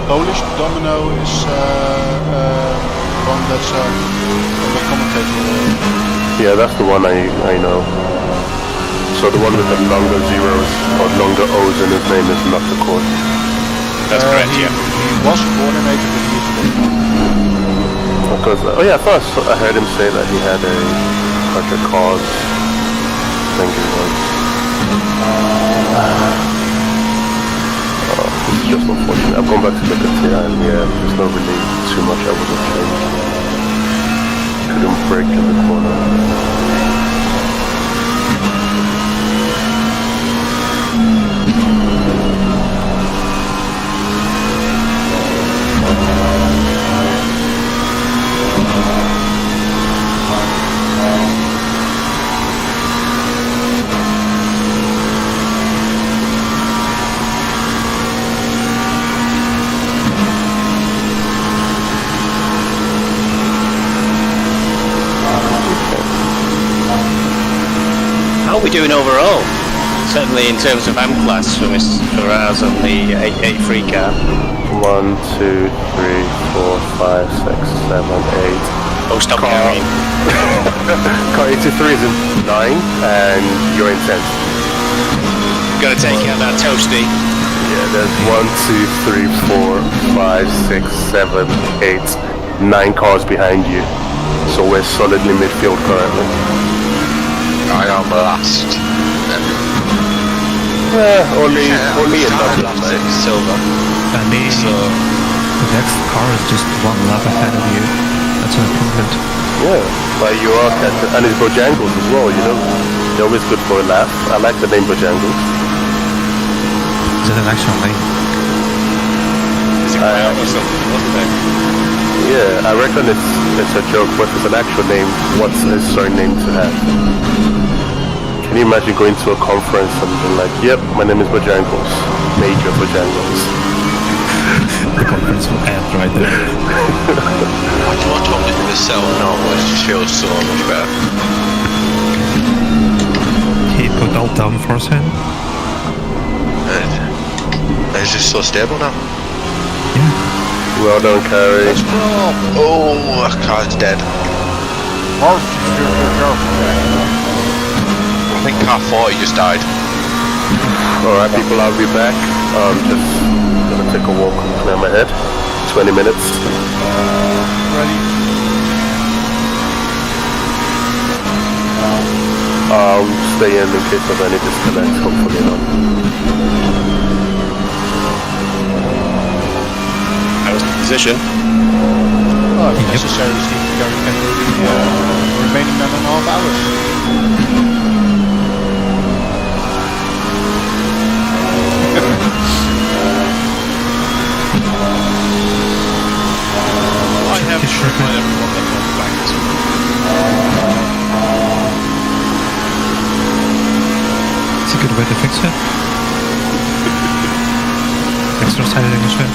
Speaker 6: Polish domino is one that's the commentator.
Speaker 7: Yeah, that's the one I know. So the one with the longer zeros or longer O's in his name is not the court.
Speaker 2: That's correct, yeah.
Speaker 6: He was coordinator with the
Speaker 7: Because, oh yeah, first I heard him say that he had a cause. I think it was. It's just unfortunate. I've gone back to look at it and yeah, there's not really too much I would have changed. Couldn't break in the corner.
Speaker 2: How are we doing overall? Certainly in terms of AM class for ours on the 883 car.
Speaker 7: 1, 2, 3, 4, 5, 6, 7, 8.
Speaker 2: Oh, stop carrying.
Speaker 7: Car 83 is in 9, and you're in 10th.
Speaker 2: Gotta take out that toasty.
Speaker 7: Yeah, there's 1, 2, 3, 4, 5, 6, 7, 8, 9 cars behind you. So we're solidly midfield currently.
Speaker 3: I am last.
Speaker 7: Only in Dublin, mate.
Speaker 3: Silver.
Speaker 1: And the next car is just one lap ahead of you. That's an improvement.
Speaker 7: Yeah, but you are catching, and it's Bojangles as well, you know. They're always good for a laugh. I like the name Bojangles.
Speaker 1: Is it an actual name?
Speaker 5: Is it Cloud or something, wasn't it?
Speaker 7: Yeah, I reckon it's a joke, but it's an actual name. What's a surname to have? Can you imagine going to a conference and being like, yep, my name is Bojangles, Major Bojangles.
Speaker 1: The conference will end right there.
Speaker 3: I do want to talk to myself now, but it just feels so much better.
Speaker 1: He put all downforce in.
Speaker 3: It's just so stable now.
Speaker 1: Yeah.
Speaker 7: Well done, Carrie.
Speaker 3: Oh, that car's dead. I think car 40 just died.
Speaker 7: Alright people, I'll be back. Just gonna take a walk and clear my head. 20 minutes.
Speaker 6: Ready?
Speaker 7: I'll stay in case of any disconnects, hopefully not.
Speaker 2: How's the position?
Speaker 6: Oh, if necessary, Steve Gary can do the remaining 9.5 hours.
Speaker 10: I have to remind everyone that I'm back to.
Speaker 1: It's a good way to fix it. Exercising as well.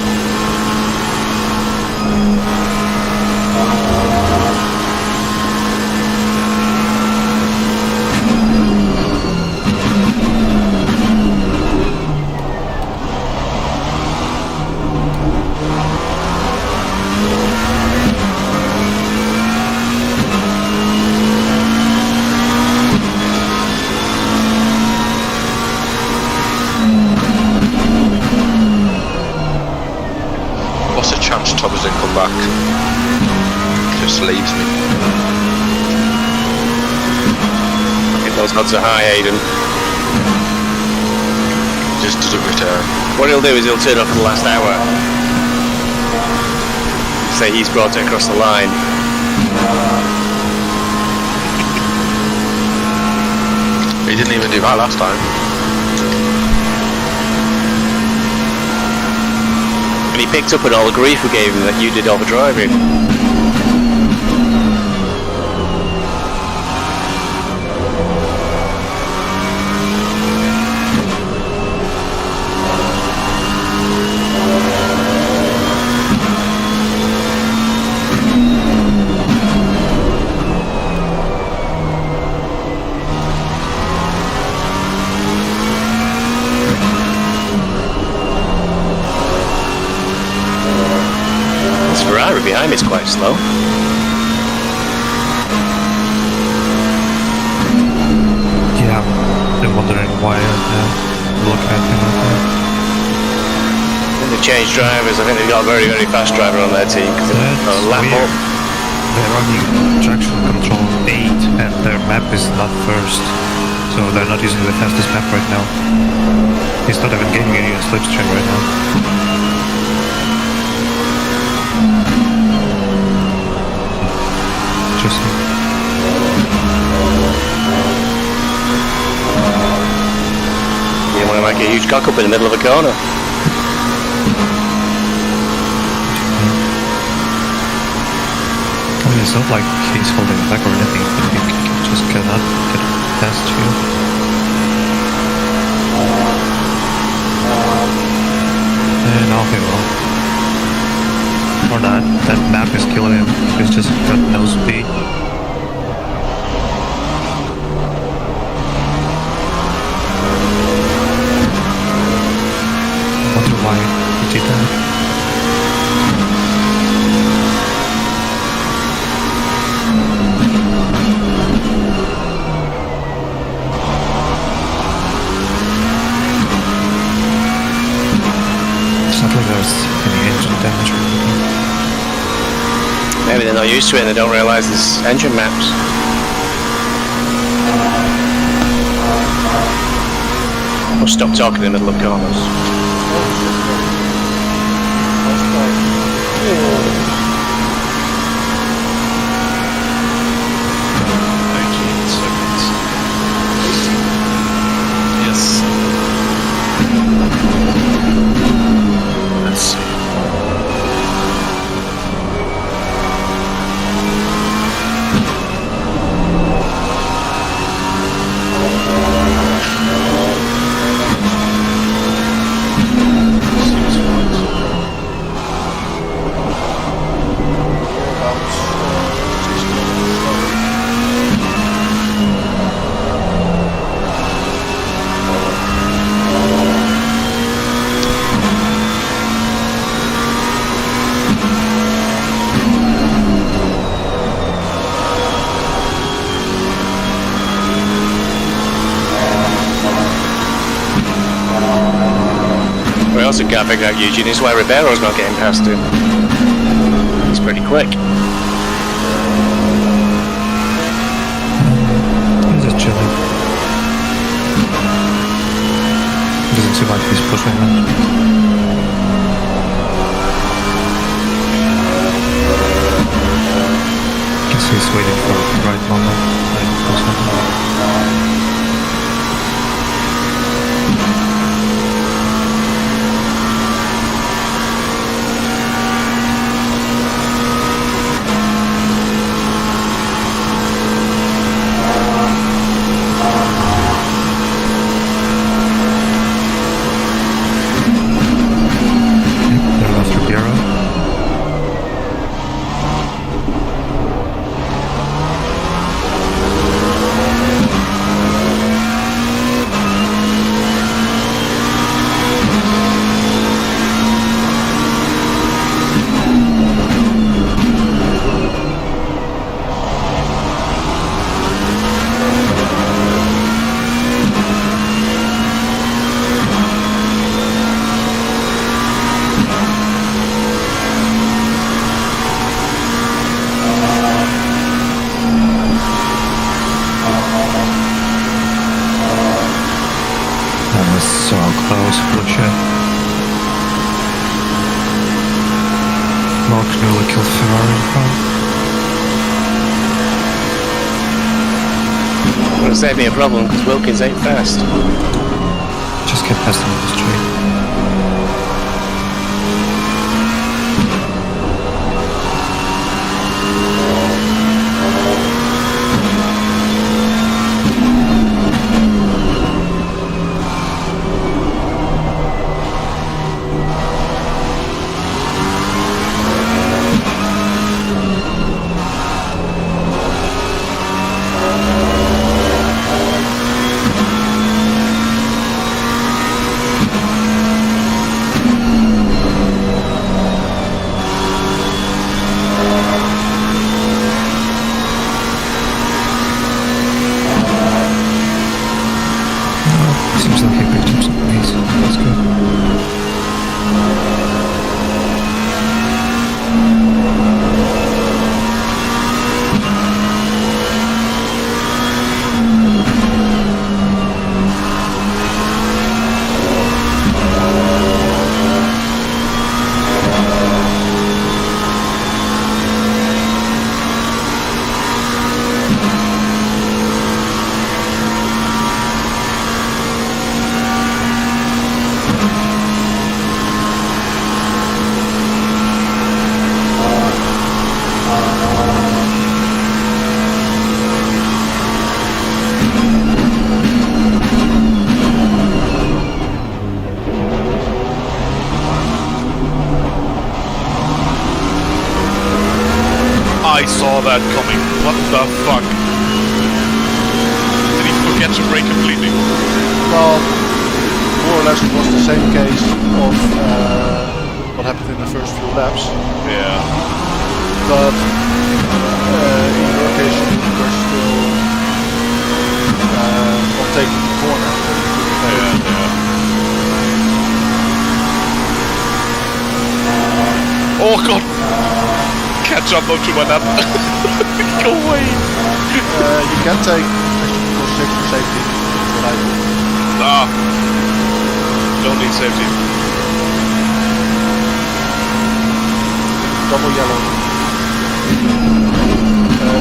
Speaker 3: What's the chance Thomas doesn't come back? Just leaves me.
Speaker 2: I think those odds are high, Aidan.
Speaker 3: Just doesn't return.
Speaker 2: What he'll do is he'll turn off for the last hour. Say he's brought it across the line.
Speaker 3: He didn't even do that last time.
Speaker 2: And he picked up on all the grief we gave him that you did overdriving. Ferrari behind me is quite slow.
Speaker 1: Yeah, I'm wondering why look at him like that.
Speaker 2: When they changed drivers, I think they've got a very, very fast driver on their team because they're a lap up.
Speaker 1: They're running traction control 8 and their map is not first. So they're not using the fastest map right now. He's not even gaining any slipstream right now. Interesting.
Speaker 2: You want to make a huge cock up in the middle of a corner.
Speaker 1: I mean, it's not like he's holding back or anything, but he just cannot get past you. And now he will. Or not, that map is killing him. He's just got no speed. noticed any engine damage or anything.
Speaker 2: Maybe they're not used to it and they don't realise there's engine maps. We'll stop talking in the middle of corners.
Speaker 10: Yes. Let's see.
Speaker 2: We also can't figure out, Eugene, is why Ribeiro's not getting past him. He's pretty quick.
Speaker 1: He's just chilling. Doesn't seem like he's pushing much. Guess he's waiting for the right moment. Like, or something. They're left Ribeiro. That was so close, bullshit. Mark nearly killed Ferrari in front.
Speaker 2: It'll save me a problem because Wilkins ain't fast.
Speaker 1: Just get past him on the street. Seems like he picked up some pace. That's good.
Speaker 10: I saw that coming. What the fuck? Did he forget to brake completely?
Speaker 6: Well, more or less it was the same case of what happened in the first few laps.
Speaker 10: Yeah.
Speaker 6: But in your case you were still not taking the corner.
Speaker 10: Yeah, yeah. jump onto my nap. Go away.
Speaker 6: You can take extra 6 for safety. What I do.
Speaker 10: Ah. Don't need safety.
Speaker 6: Double yellow.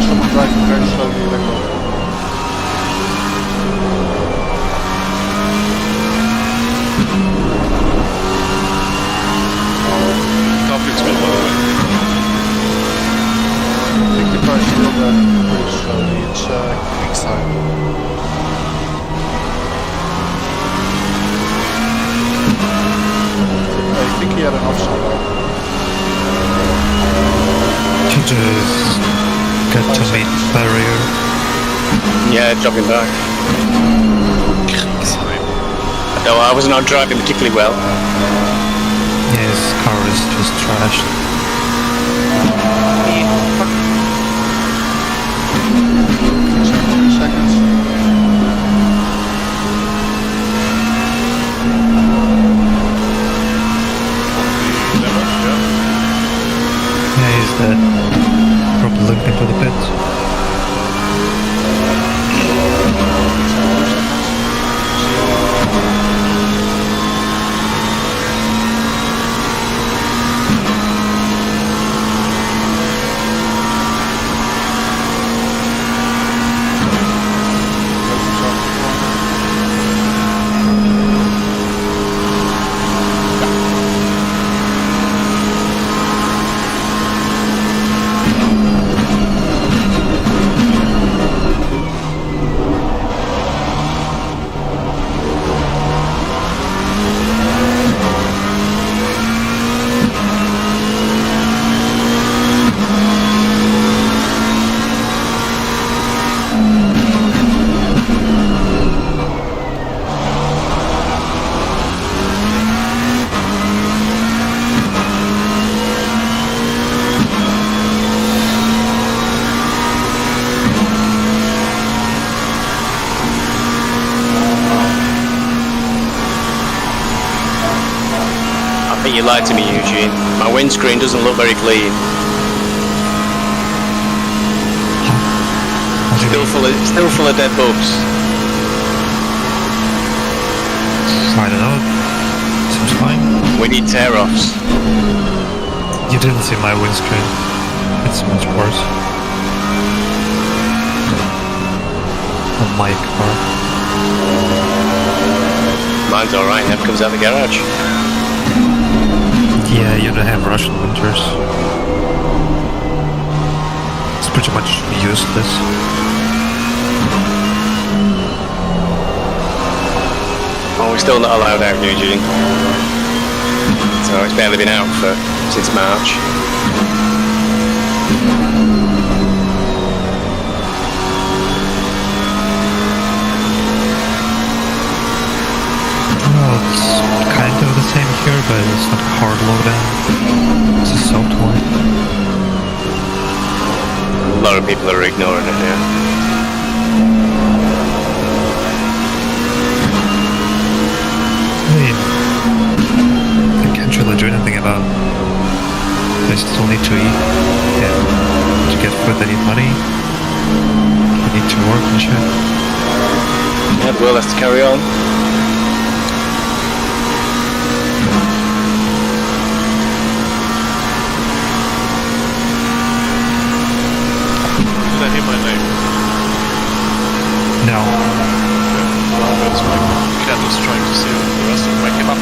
Speaker 6: Someone driving very slowly back over.
Speaker 10: Conflict's good, by the way.
Speaker 6: I think the car's still driving pretty slowly. It's Greek time. I think he had an offside.
Speaker 1: You just get to meet barrier.
Speaker 2: Yeah, dropping back. No, I was not driving particularly well.
Speaker 1: Yeah, his car is just trashed.
Speaker 6: 17 seconds.
Speaker 1: Yeah, he's dead. Probably limped into the pit.
Speaker 2: I think you lied to me, Eugene. My windscreen doesn't look very clean. Still full of dead bugs.
Speaker 1: I don't know. Seems fine.
Speaker 2: We need tear-offs.
Speaker 1: You didn't see my windscreen. It's much worse. On my car.
Speaker 2: Mine's alright, never comes out the garage.
Speaker 1: Yeah, you don't have Russian winters. It's pretty much useless.
Speaker 2: Oh, we're still not allowed out, Eugene. So it's barely been out since March.
Speaker 1: Well, it's kind of the same here, but it's not hard loadout. It's a soft one.
Speaker 2: A lot of people are ignoring it now.
Speaker 1: I can't really do anything about it. They still need to eat, and to get food they need money. They need to work and shit.
Speaker 2: Yeah, the world has to carry on.
Speaker 10: Did I hear my name?
Speaker 1: No.
Speaker 10: That's my cat was trying to see the rest and wake him up.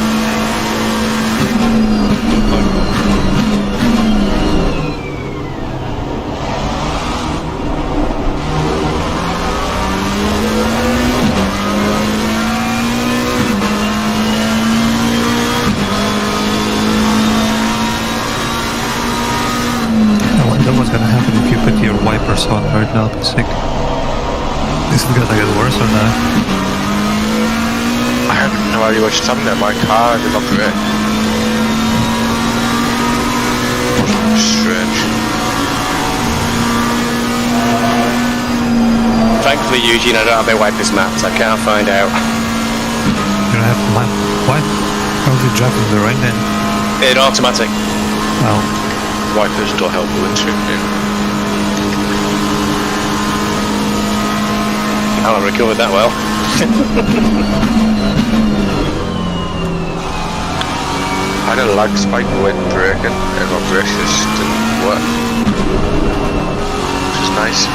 Speaker 1: I wonder what's gonna happen if you put your wipers on right now. It's like, is it gonna get worse or not?
Speaker 3: I have no idea what's happening there. My car did not great. Strange.
Speaker 2: Thankfully, Eugene, I don't have my wipers mapped. I can't find out.
Speaker 1: You don't have to map. What? How is it driving the rain then?
Speaker 2: In automatic.
Speaker 1: Oh.
Speaker 3: Wipers don't help the windscreen.
Speaker 2: I haven't recovered that well.
Speaker 3: I had a lag spike when braking and my brakes just didn't work. Which is nice.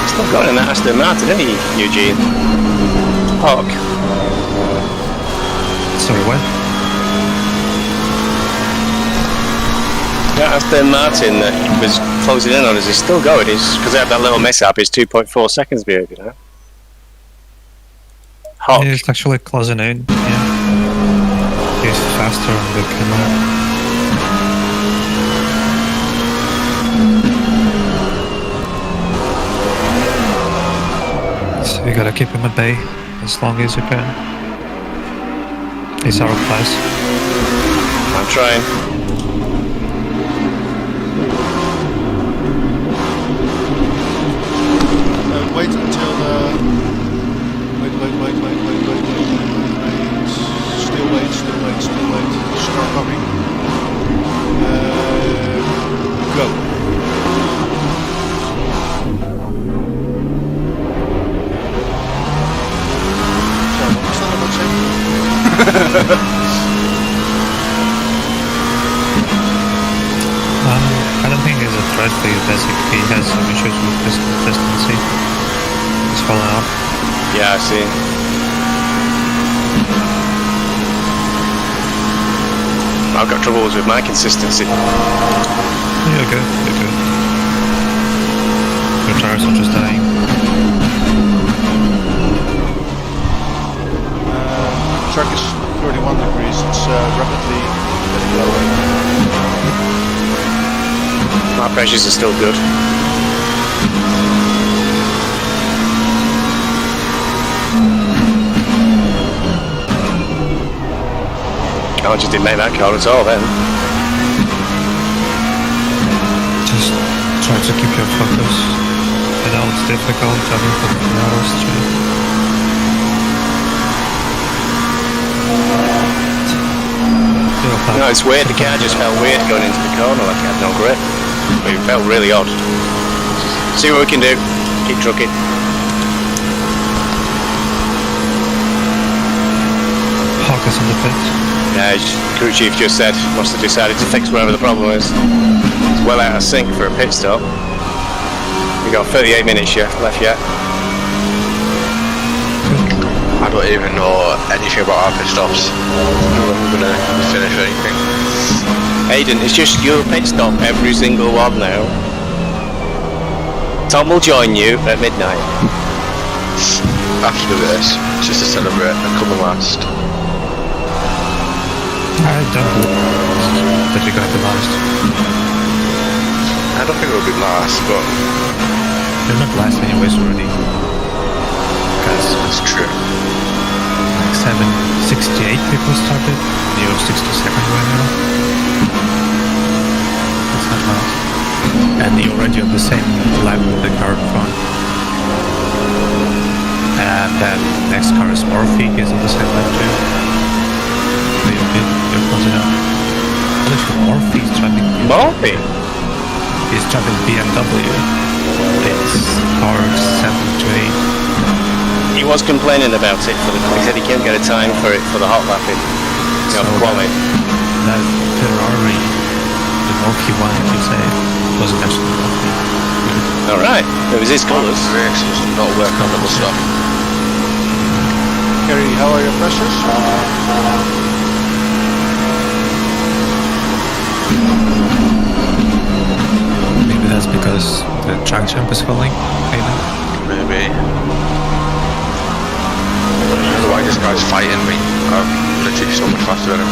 Speaker 2: Still got in that Aston Martin, isn't he, Eugene? Hawk.
Speaker 1: Sorry, what?
Speaker 2: That Aston Martin that was closing in on us is still going. Because they had that little mishap, it's 2.4 seconds behind, you know? Hawk.
Speaker 1: Yeah, it's actually closing in, yeah. He's faster on the camera. So you gotta keep him at bay as long as you can. He's our class.
Speaker 2: I'm trying.
Speaker 6: Wait until wait. Still wait. Start coming. Go.
Speaker 1: I don't think he's a threat for you, basically. He has some issues with his consistency. He's falling off.
Speaker 2: Yeah, I see. I've got troubles with my consistency.
Speaker 1: You're good. Your tires are just dying.
Speaker 6: Truck is 31 degrees, it's rapidly getting lower.
Speaker 2: My pressures are still good. I just didn't make that call at all then.
Speaker 1: Just try to keep your focus. I know it's difficult driving for the narrow street.
Speaker 2: No, it's weird, the car just felt weird going into the corner like it had no grip. But it felt really odd. See what we can do. Keep trucking.
Speaker 1: Hawk is on the pit.
Speaker 2: Yeah, crew chief just said, must have decided to fix whatever the problem is. It's well out of sync for a pit stop. We got 38 minutes left yet.
Speaker 3: I don't even know anything about our pit stops. I'm gonna finish anything.
Speaker 2: Aiden, it's just your pit stop every single one now. Tom will join you at midnight.
Speaker 3: After the race, just to celebrate and come last.
Speaker 1: I don't know that we got the last.
Speaker 3: I don't think we'll be last, but
Speaker 1: You're not last anyways already. Because
Speaker 3: that's true.
Speaker 1: like 768 people started. You're 62nd right now. That's not last. And you're already on the same lap with the car in front. And then next car is Morphe, he's on the same lap too. So you're close enough. Actually, Morphe is driving.
Speaker 2: Morphe?
Speaker 1: He's driving BMW. It's car 7 to 8.
Speaker 2: He was complaining about it for he said he can't get a time for it for the hot lapping.
Speaker 1: So
Speaker 2: quality.
Speaker 1: That Ferrari, the Morphe one, if you say, wasn't actually Morphe.
Speaker 2: Alright, it was his colours.
Speaker 3: Race does not work on double stop.
Speaker 6: Kerry, how are your pressures?
Speaker 1: Maybe that's because the track jump is falling.
Speaker 3: Maybe. I don't know why this guy's fighting me. I'm literally so much faster than him.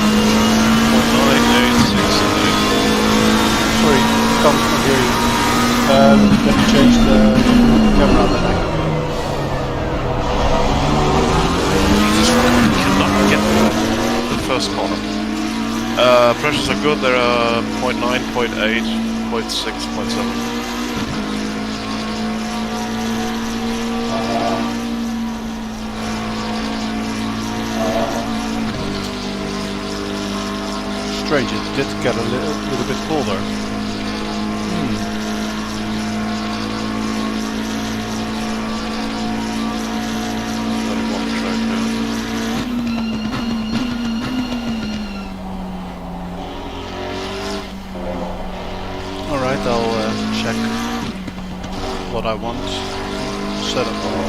Speaker 6: Sorry, can't hear you. Let me change the camera then. Jesus
Speaker 10: first corner. Pressures are good. There are 0.9, 0.8, 0.6, 0.7.
Speaker 6: Strange, it did get a little bit colder. Alright, I'll check what I want. Set up what I want.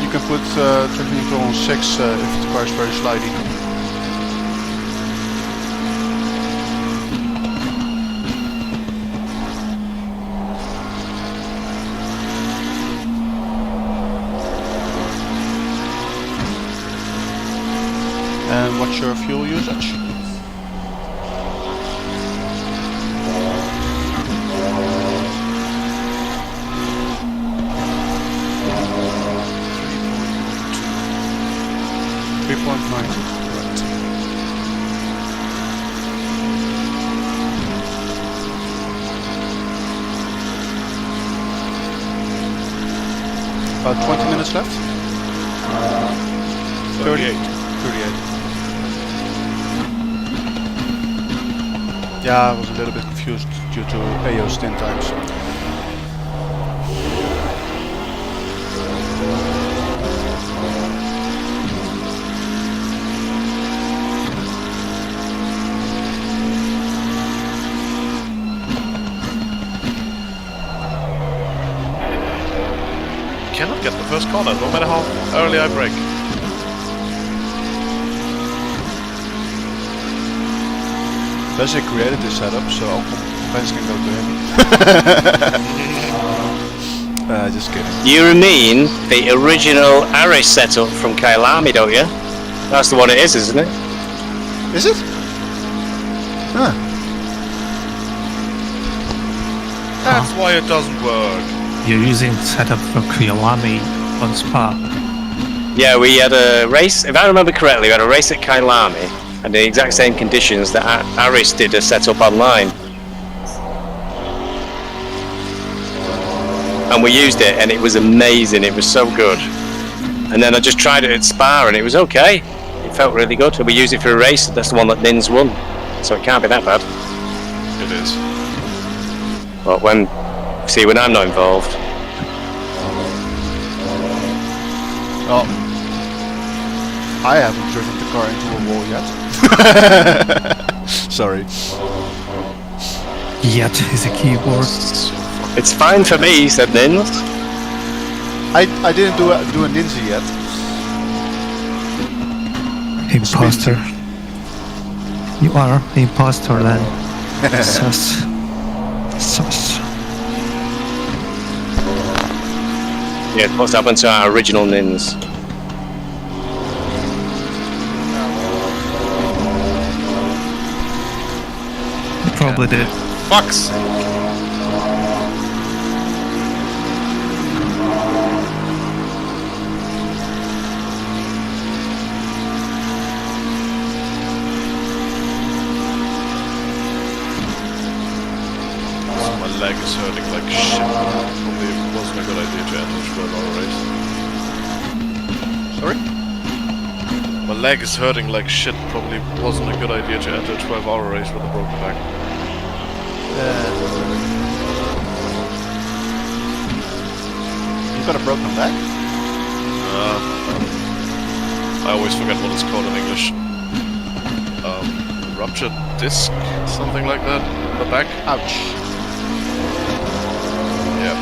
Speaker 6: You can put traction control on 6 if the car is very slidey. And what's your fuel usage? About 20 minutes left? 38. 38. Yeah, I was a little bit confused due to AO stint times.
Speaker 10: Cannot get the first corner, no matter how early I brake.
Speaker 6: Basically created this setup, so all complaints can go to him. Just kidding.
Speaker 2: You mean the original Aris setup from Kailami, don't you? That's the one it is, isn't it?
Speaker 6: Is it? Huh.
Speaker 10: That's why it doesn't work.
Speaker 1: You're using setup for Kailami on Spa.
Speaker 2: Yeah, we had a race, if I remember correctly, we had a race at Kailami, and the exact same conditions that Aris did a setup online. And we used it, and it was amazing, it was so good. And then I just tried it at Spa, and it was okay. It felt really good, and we used it for a race, that's the one that NynS won. So it can't be that bad.
Speaker 10: It is.
Speaker 2: But when I'm not involved.
Speaker 6: Well, I haven't driven the car into a wall yet. Sorry.
Speaker 1: Yet is a keyboard.
Speaker 2: It's fine for me, said NynS.
Speaker 6: I didn't do a ninja yet.
Speaker 1: Imposter. You are imposter then. Sus. Sus.
Speaker 2: Yeah, what's happened to our original NynS?
Speaker 1: Probably did.
Speaker 10: Fuck's sake. My leg is hurting like shit. Probably wasn't a good idea to enter a 12-hour race.
Speaker 6: Sorry?
Speaker 10: My leg is hurting like shit. Probably wasn't a good idea to enter a 12-hour race with a broken back.
Speaker 6: You got a broken back?
Speaker 10: I always forget what it's called in English. Ruptured disc? Something like that? The back?
Speaker 6: Ouch.
Speaker 10: Yeah.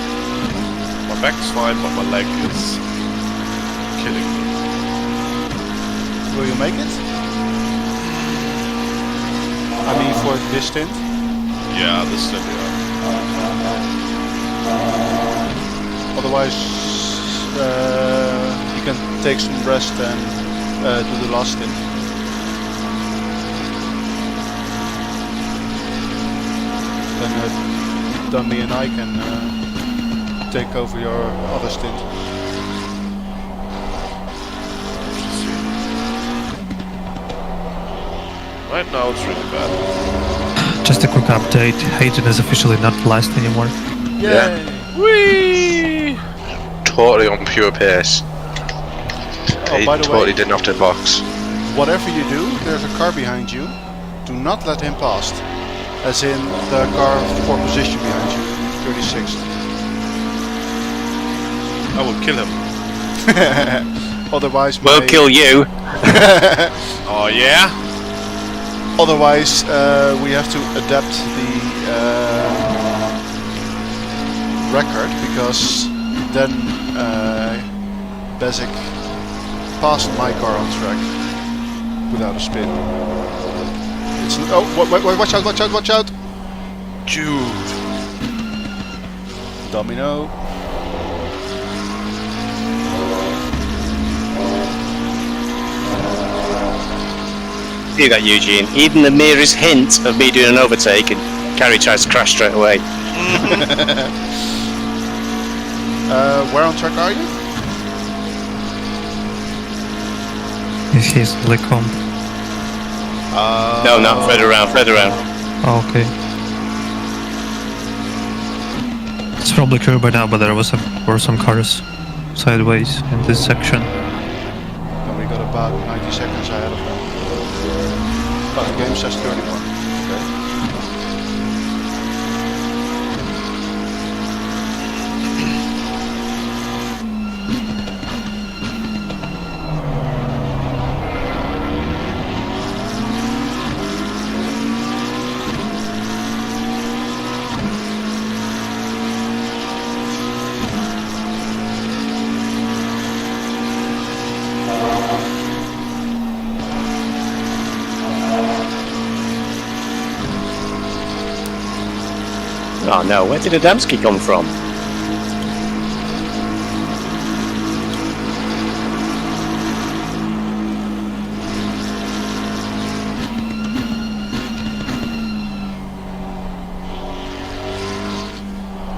Speaker 10: My back's fine, but my leg is killing me.
Speaker 6: Will you make it? I mean for this stint.
Speaker 10: Yeah, this is yeah.
Speaker 6: Otherwise, you can take some rest and do the last stint. Then Dummy and I can take over your other stint.
Speaker 10: Right now it's really bad.
Speaker 1: Just a quick update. Hayden is officially not last anymore.
Speaker 6: Yay!
Speaker 10: Whee!
Speaker 3: Totally on pure pace. He
Speaker 6: by the
Speaker 3: totally
Speaker 6: way,
Speaker 3: didn't have to box.
Speaker 6: whatever you do, there's a car behind you. Do not let him past. As in the car for position behind you, 36.
Speaker 10: I will kill him.
Speaker 6: Otherwise,
Speaker 2: We'll kill you.
Speaker 10: Oh yeah?
Speaker 6: Otherwise, we have to adapt the record because then Bezic passed my car on track without a spin. It's watch out! Watch out! Watch out!
Speaker 10: Dude.
Speaker 6: Domino.
Speaker 2: See that, Eugene? Even the merest hint of me doing an overtake and Carrie tries to crash straight away.
Speaker 6: Where on track are you?
Speaker 1: He's Lecom.
Speaker 2: No, further around.
Speaker 1: Oh, okay. It's probably clear by now, but there were some cars sideways in this section.
Speaker 6: Then we got about 90 seconds ahead of them. But the game says 31. Okay.
Speaker 2: Oh no, where did Adamski come from?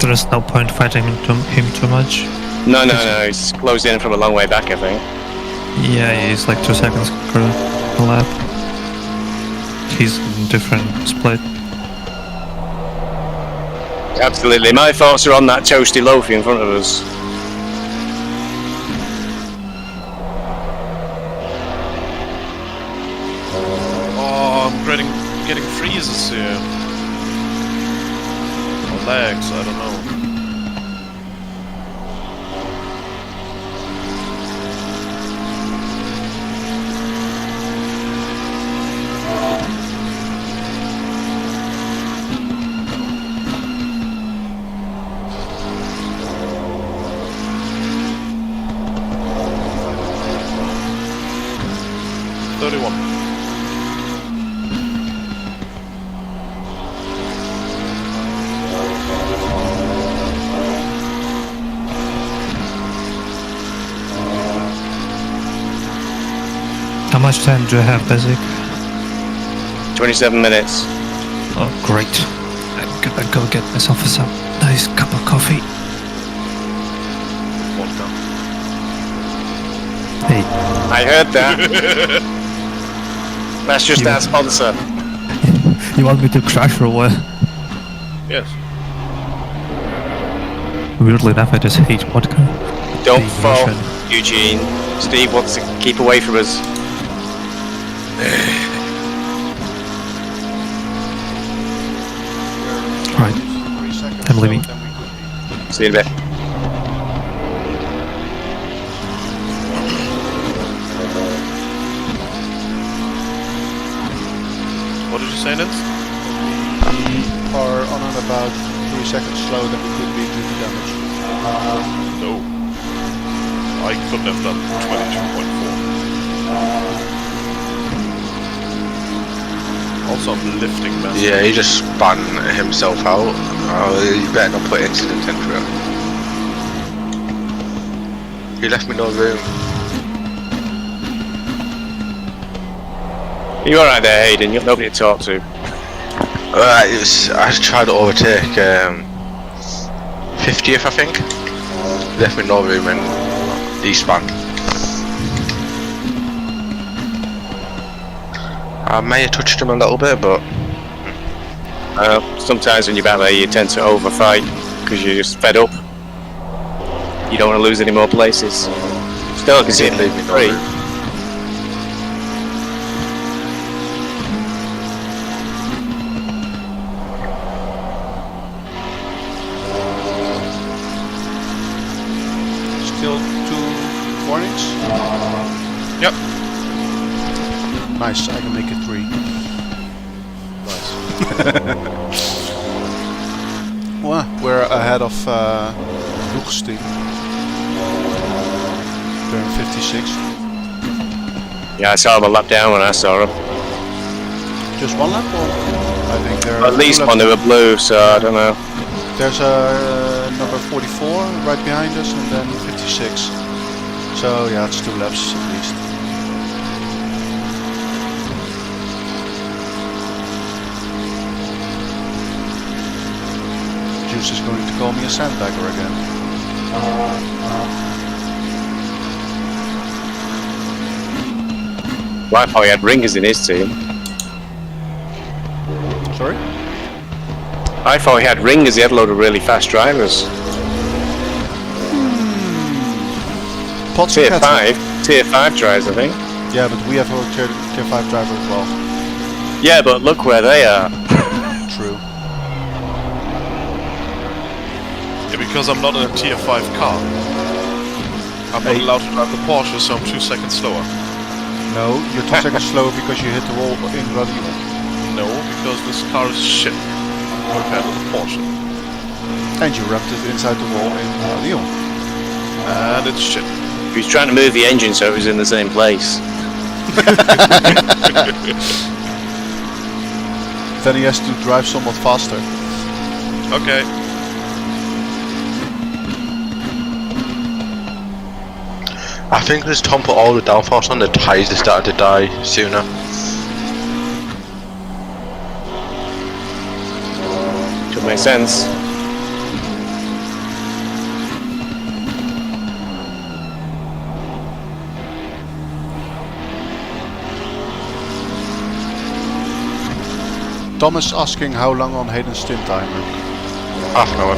Speaker 1: There is no point fighting him too much.
Speaker 2: No, he's closed in from a long way back, I think.
Speaker 1: Yeah, he's like 2 seconds per lap. He's in different split.
Speaker 2: Absolutely, my thoughts are on that toasty loaf in front of us.
Speaker 10: Oh, I'm getting freezes here. Or lags, I don't know.
Speaker 1: How much time do you have, Bezic?
Speaker 2: 27 minutes.
Speaker 1: Oh, great. I'm gonna go get myself some nice cup of coffee.
Speaker 10: Vodka.
Speaker 1: Hey,
Speaker 2: I heard that. That's just our sponsor.
Speaker 1: you want me to crash or what?
Speaker 10: Yes.
Speaker 1: Weirdly enough, I just hate vodka.
Speaker 2: Don't
Speaker 1: The
Speaker 2: fall,
Speaker 1: Russian.
Speaker 2: Eugene. Steve wants to keep away from us.
Speaker 1: Right,
Speaker 6: 3 seconds
Speaker 1: I'm leaving.
Speaker 6: slower than we could be.
Speaker 2: See you in a bit.
Speaker 10: What did you say, Nins?
Speaker 6: We are on and about 3 seconds slower than we could be due to damage.
Speaker 10: No. I couldn't have done 22.4. Also, I'm lifting massive.
Speaker 3: Yeah, he just spun himself out. Oh, you better not put incident into it. He left me no room.
Speaker 2: You alright there, Hayden? You've nobody to talk to.
Speaker 3: I tried to overtake 50th, I think. Left me no room and he spun. I may have touched him a little bit, but
Speaker 2: sometimes when you're back there, you tend to overfight because you're just fed up. You don't want to lose any more places. Still, I can see it
Speaker 3: leave me no
Speaker 2: free.
Speaker 3: room.
Speaker 6: Still 2 warnings?
Speaker 10: Yep.
Speaker 6: Nice, I can make it 3. Well, we're ahead of Hoogstein. They're in 56.
Speaker 2: Yeah, I saw him a lap down when I saw him.
Speaker 6: Just 1 lap? Or I think there are
Speaker 2: At least
Speaker 6: 2
Speaker 2: one
Speaker 6: laps.
Speaker 2: they were blue, so I don't know.
Speaker 6: There's a number 44 right behind us and then 56. So yeah, it's 2 laps at least. Juice is going to call me a sandbagger again.
Speaker 2: Well, I thought he had ringers in his team.
Speaker 6: Sorry?
Speaker 2: I thought he had ringers, he had a load of really fast drivers.
Speaker 6: Pots
Speaker 2: Tier
Speaker 6: and kettles.
Speaker 2: 5 drivers, I think.
Speaker 6: Yeah, but we have a tier 5 driver as well.
Speaker 2: Yeah, but look where they are.
Speaker 6: True.
Speaker 10: Yeah, because I'm not in a tier 5 car. I'm not allowed to drive the Porsche, so I'm 2 seconds slower.
Speaker 6: No, you're 2 seconds slower because you hit the wall in Radio.
Speaker 10: No, because this car is shit compared to the Porsche.
Speaker 6: And you rammed it inside the wall in Lyon.
Speaker 10: And it's shit.
Speaker 2: He was trying to move the engine so it was in the same place.
Speaker 6: Then he has to drive somewhat faster.
Speaker 10: Okay.
Speaker 3: I think this Tom put all the downforce on the tyres, they started to die sooner.
Speaker 2: Should make sense.
Speaker 6: Thomas asking how long on Hayden's stint timer?
Speaker 3: Half an hour.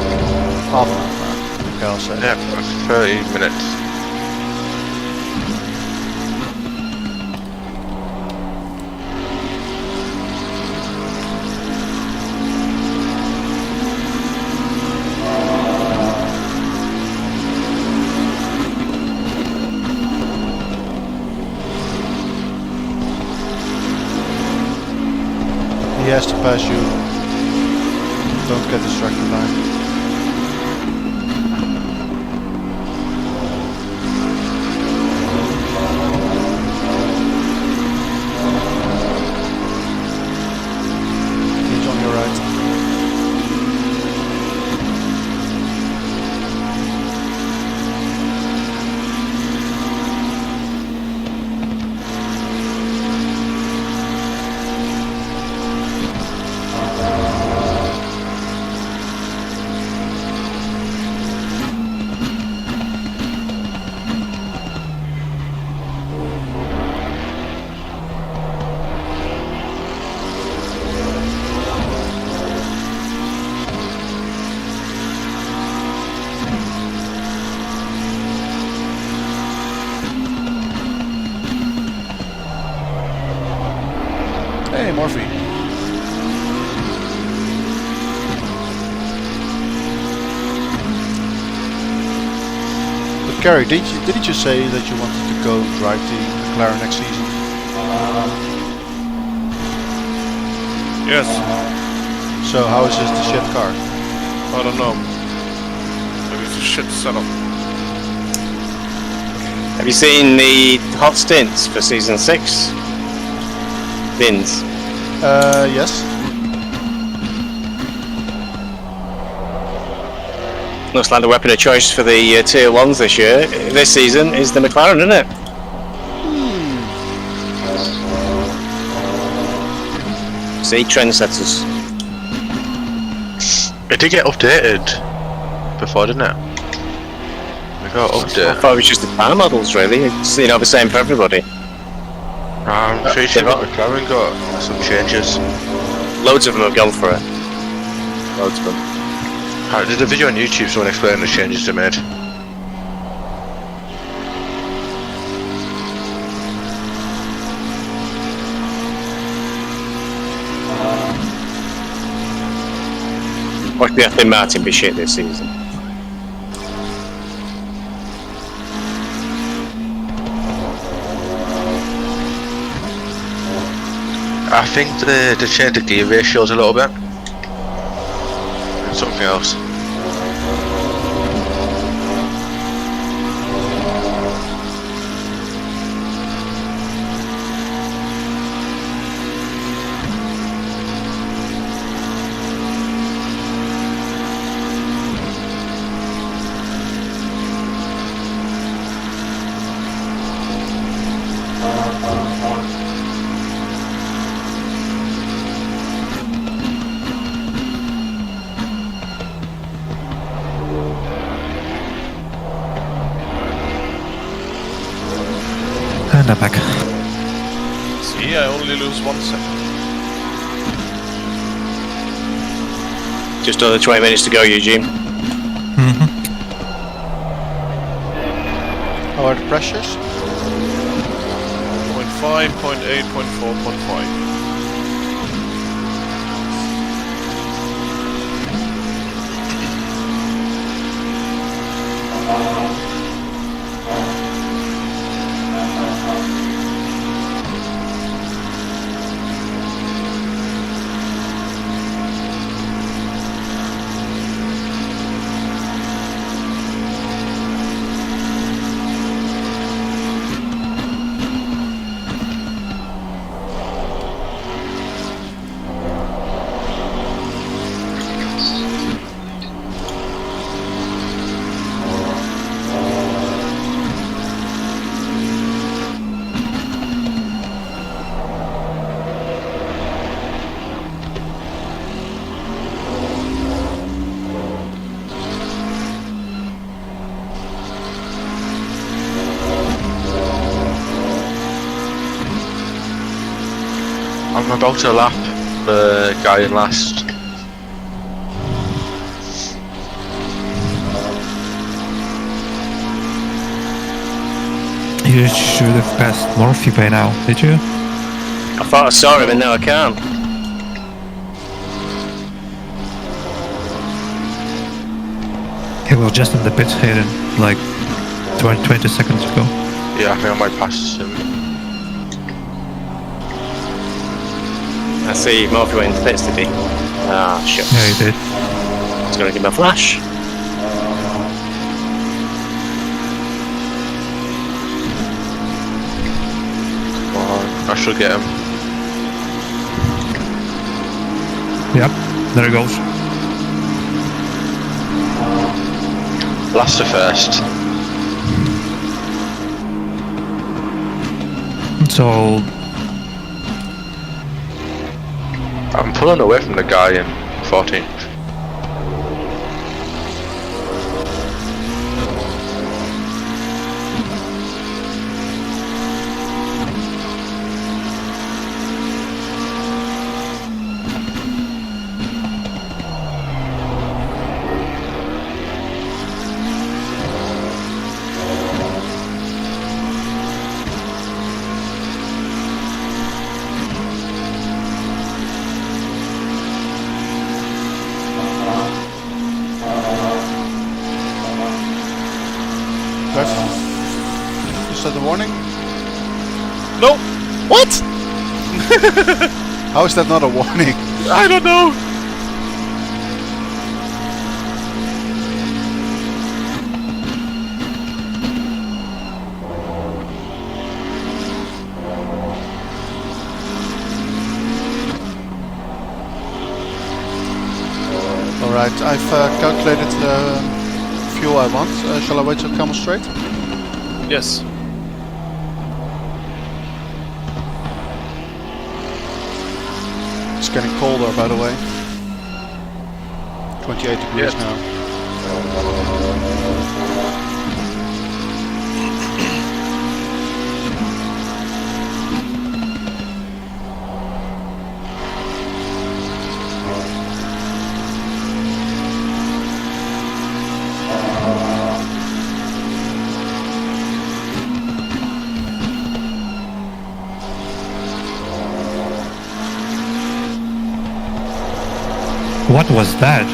Speaker 6: Half an hour. Okay, I'll say.
Speaker 3: Yeah, 30 minutes.
Speaker 6: He has to pass you. Don't get distracted line. He's on your right. Hey, Morphe. But Gary, didn't you say that you wanted to go drive the McLaren next season?
Speaker 10: Yes.
Speaker 6: So how is this the shit car?
Speaker 10: I don't know. Maybe it's a shit setup.
Speaker 2: Have you seen the hot stints for season 6? Bins.
Speaker 6: Yes.
Speaker 2: Looks like the weapon of choice for the tier 1s this season is the McLaren, isn't it? See, trendsetters.
Speaker 3: It did get updated before, didn't it? We got
Speaker 2: I
Speaker 3: updated.
Speaker 2: thought it was just the car models, really. It's, you know, the same for everybody.
Speaker 3: I'm pretty sure McLaren got some changes.
Speaker 2: Loads of them have gone for it. Loads of them.
Speaker 3: I did a video on YouTube, someone explaining the changes they made.
Speaker 2: Watch the Aston Martin be shit this season.
Speaker 3: I think they changed the gear ratios a little bit. And something else.
Speaker 1: And I'm back.
Speaker 10: See, I only lose 1 second.
Speaker 2: Just another 20 minutes to go, Eugene.
Speaker 6: How are the pressures?
Speaker 10: 0.5, 0.8, 0.4, 0.5.
Speaker 3: I'm about to lap the guy in last.
Speaker 1: You should have passed Morphe by now, did you?
Speaker 2: I thought I saw him and now I can't.
Speaker 1: He was just in the pits hidden, like 20 seconds ago.
Speaker 3: Yeah, I think I might pass him.
Speaker 2: I see Morphe went into the pits, did he? Ah, shit.
Speaker 1: Yeah, he did.
Speaker 2: I was going to give him a flash.
Speaker 3: Come on, I should get him.
Speaker 1: Yep, there he goes.
Speaker 3: Last to first.
Speaker 1: So,
Speaker 3: I'm pulling away from the guy in 14th.
Speaker 6: Is that a warning?
Speaker 10: No! What?
Speaker 6: How is that not a warning?
Speaker 10: I don't know!
Speaker 6: Alright, I've calculated the fuel I want. Shall I wait till it comes straight?
Speaker 10: Yes.
Speaker 6: It's getting colder, by the way. 28 degrees now.
Speaker 1: What was that?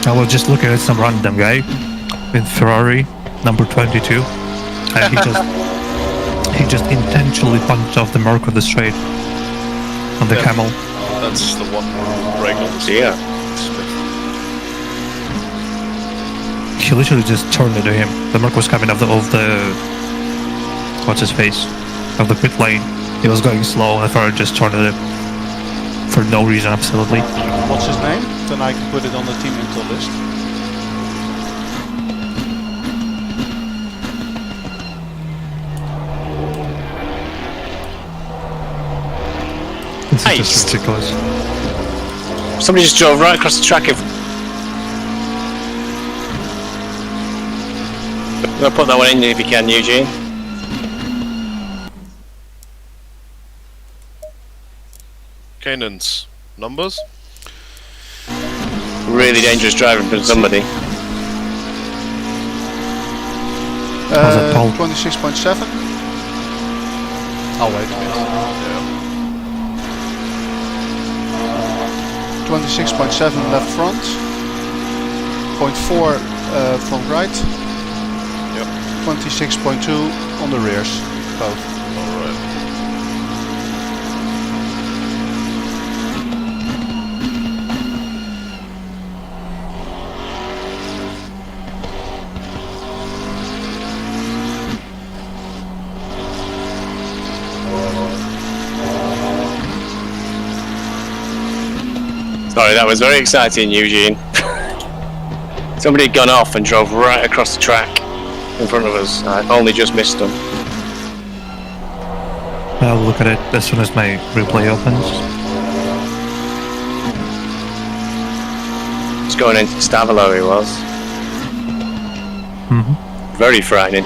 Speaker 1: I was just looking at some random guy in Ferrari number 22, and he just intentionally punched off the mark of the straight on the camel.
Speaker 10: That's the one break on the
Speaker 2: Yeah.
Speaker 1: He literally just turned into him. The mark was coming off the what's his face, of the pit lane. He was going slow, and Ferrari just turned it for no reason, absolutely.
Speaker 6: What's his name? Then I can put it on the team intel list.
Speaker 1: This is
Speaker 2: Nice.
Speaker 1: just ridiculous.
Speaker 2: Somebody just drove right across the track. I'm gonna put that one in if you can, Eugene.
Speaker 10: Kanan's numbers.
Speaker 2: Really dangerous driving for somebody.
Speaker 1: Was it Paul?
Speaker 6: 26.7. Oh wait a minute. 26.7 left front. 0.4 front right.
Speaker 10: Yep.
Speaker 6: 26.2 on the rears. Both.
Speaker 10: Alright.
Speaker 2: Sorry, that was very exciting, Eugene. Somebody had gone off and drove right across the track in front of us. I only just missed them.
Speaker 1: I'll look at it as soon as my replay opens.
Speaker 2: Just going into Stavolo, he was.
Speaker 1: Mm-hmm.
Speaker 2: Very frightening.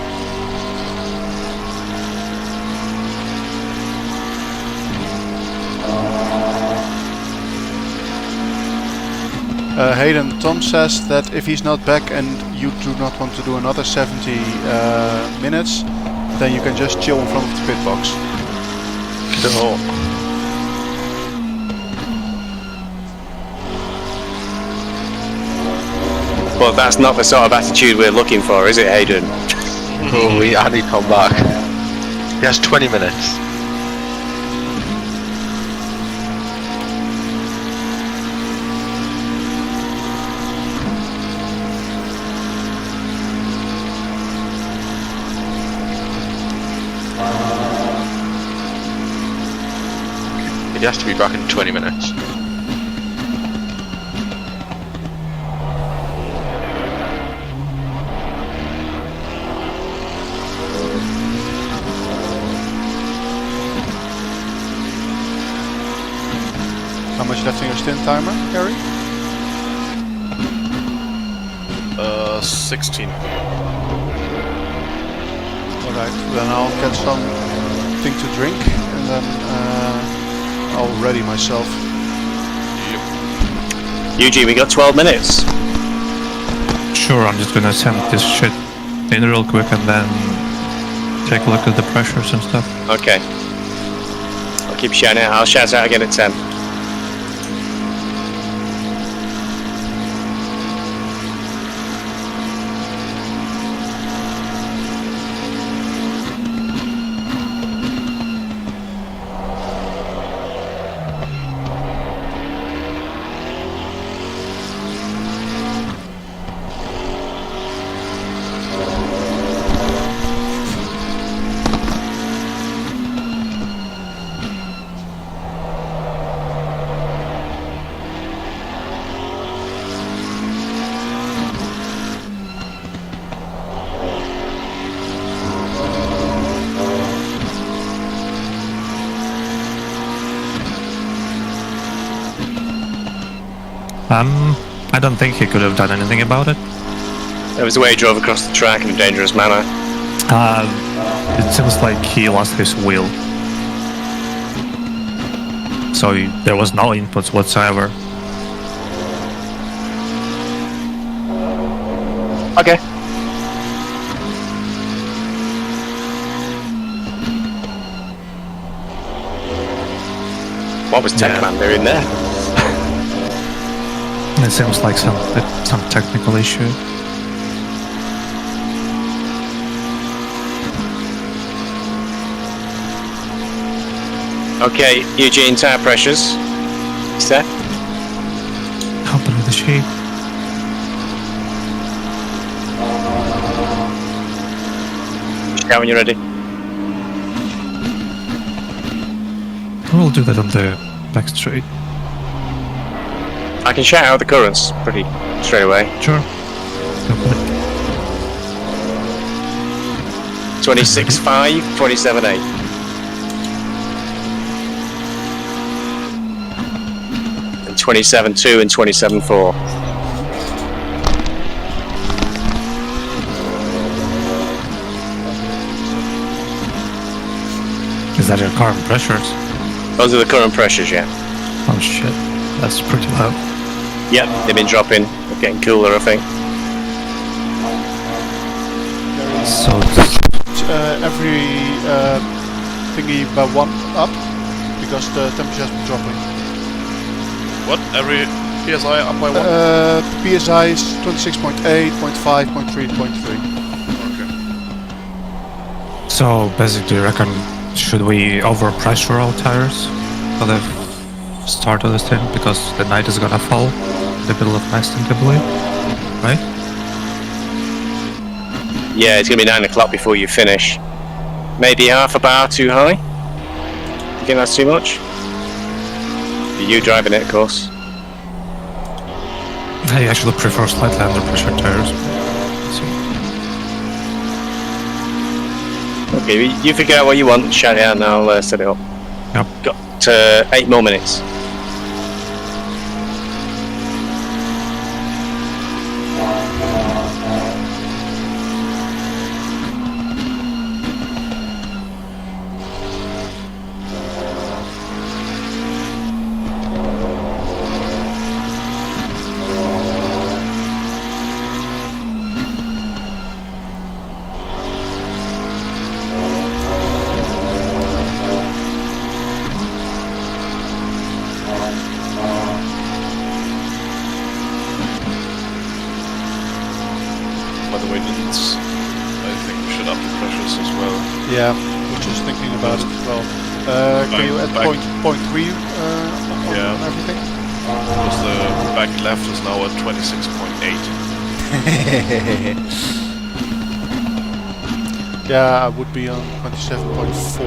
Speaker 6: Hayden, Tom says that if he's not back and you do not want to do another 70 minutes, then you can just chill in front of the pit box.
Speaker 10: No.
Speaker 2: But that's not the sort of attitude we're looking for, is it, Hayden?
Speaker 3: Oh, I need to come back. He has 20 minutes. He has to be back in 20 minutes.
Speaker 6: How much left in your stint timer, Gary?
Speaker 10: 16.
Speaker 6: Alright, then I'll get something to drink and then I'll ready myself.
Speaker 2: Eugene, we got 12 minutes.
Speaker 1: Sure, I'm just gonna send this shit in real quick and then take a look at the pressures and stuff.
Speaker 2: Okay. I'll keep shouting out. I'll shout out again at 10.
Speaker 1: I don't think he could have done anything about it.
Speaker 2: That was the way he drove across the track in a dangerous manner.
Speaker 1: It seems like he lost his wheel. So there was no inputs whatsoever.
Speaker 2: Okay. What was Techman doing there?
Speaker 1: It seems like some technical issue.
Speaker 2: Okay, Eugene, tire pressures. Set.
Speaker 1: Open with the sheet.
Speaker 2: Shout when you're ready.
Speaker 1: We'll do that on the back straight.
Speaker 2: I can shout out the currents pretty straight away.
Speaker 1: Sure. Go for it.
Speaker 2: 26.5, 27.8. And 27.2 and 27.4.
Speaker 1: Is that your current pressures?
Speaker 2: Those are the current pressures, yeah.
Speaker 1: Oh shit, that's pretty low.
Speaker 2: Yep, they've been dropping. They're getting cooler, I think.
Speaker 1: So
Speaker 6: Every thingy by 1 up, because the temperature has been dropping.
Speaker 10: What? Every PSI up by 1?
Speaker 6: PSI is 26.8, 0.5, 0.3, 0.3.
Speaker 10: Okay.
Speaker 1: So basically, you reckon should we overpressure our tires for the start of the stint because the night is gonna fall in the middle of night stint, I believe, right?
Speaker 2: Yeah, it's gonna be 9 o'clock before you finish. Maybe half a bar too high? You think that's too much? You driving it, of course.
Speaker 1: I actually prefer slightly under pressure tires.
Speaker 2: Okay, you figure out what you want, shout it out and I'll set it up.
Speaker 1: Yep.
Speaker 2: Got 8 more minutes.
Speaker 10: By the way, NynS, I think we should up the pressures as well.
Speaker 6: Yeah, we're just thinking about it as well. Can you add point 0.3 on everything?
Speaker 10: Because the back left is now at 26.8.
Speaker 6: Yeah, I would be on 27.4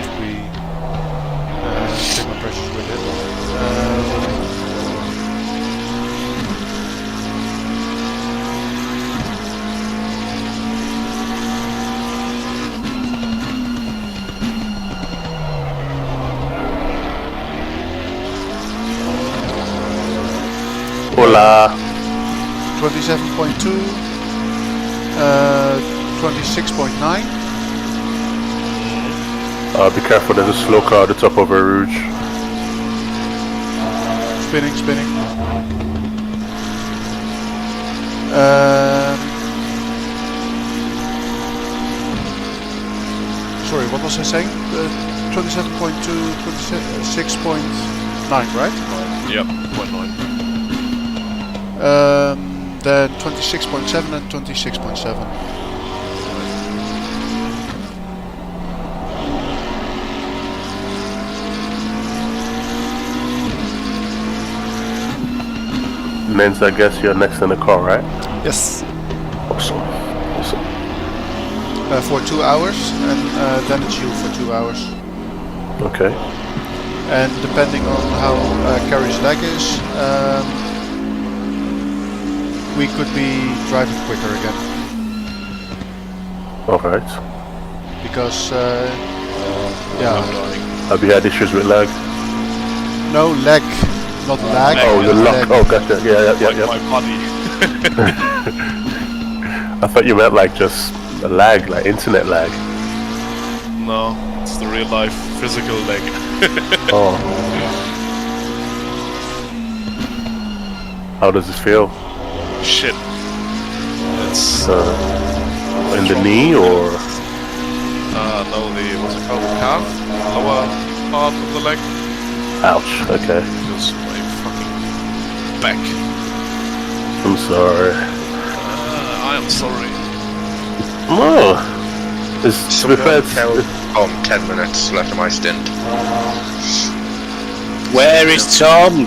Speaker 6: if we take my pressures with it.
Speaker 2: Hola.
Speaker 6: 27.2, 26.9.
Speaker 7: Be careful, there's a slow car at the top of a rouge.
Speaker 6: Spinning. Sorry, what was I saying? 27.2, 26.9, right?
Speaker 10: Yep, 0.9.
Speaker 6: Then 26.7 and 26.7.
Speaker 7: NynS, I guess you're next in the car, right?
Speaker 6: Yes.
Speaker 7: Awesome.
Speaker 6: For 2 hours, and then it's you for 2 hours.
Speaker 7: Okay.
Speaker 6: And depending on how Carrie's leg is, we could be driving quicker again.
Speaker 7: Alright.
Speaker 6: Because, yeah.
Speaker 7: Have you had issues with lag?
Speaker 6: No, leg. Not lag.
Speaker 7: Oh, the lock.
Speaker 6: leg.
Speaker 7: Oh, gotcha. Yeah.
Speaker 10: My body.
Speaker 7: I thought you meant like just a lag, like internet lag.
Speaker 10: No, it's the real life physical leg.
Speaker 7: Oh. How does it feel?
Speaker 10: Shit. It's
Speaker 7: In the knee or?
Speaker 10: no, what's it called? The calf? Lower part of the leg.
Speaker 7: Ouch. Okay.
Speaker 10: Just my fucking back.
Speaker 7: I'm sorry.
Speaker 10: I am sorry.
Speaker 7: No. It's to be fair,
Speaker 3: Tell Tom 10 minutes left of my stint.
Speaker 2: Where is Tom?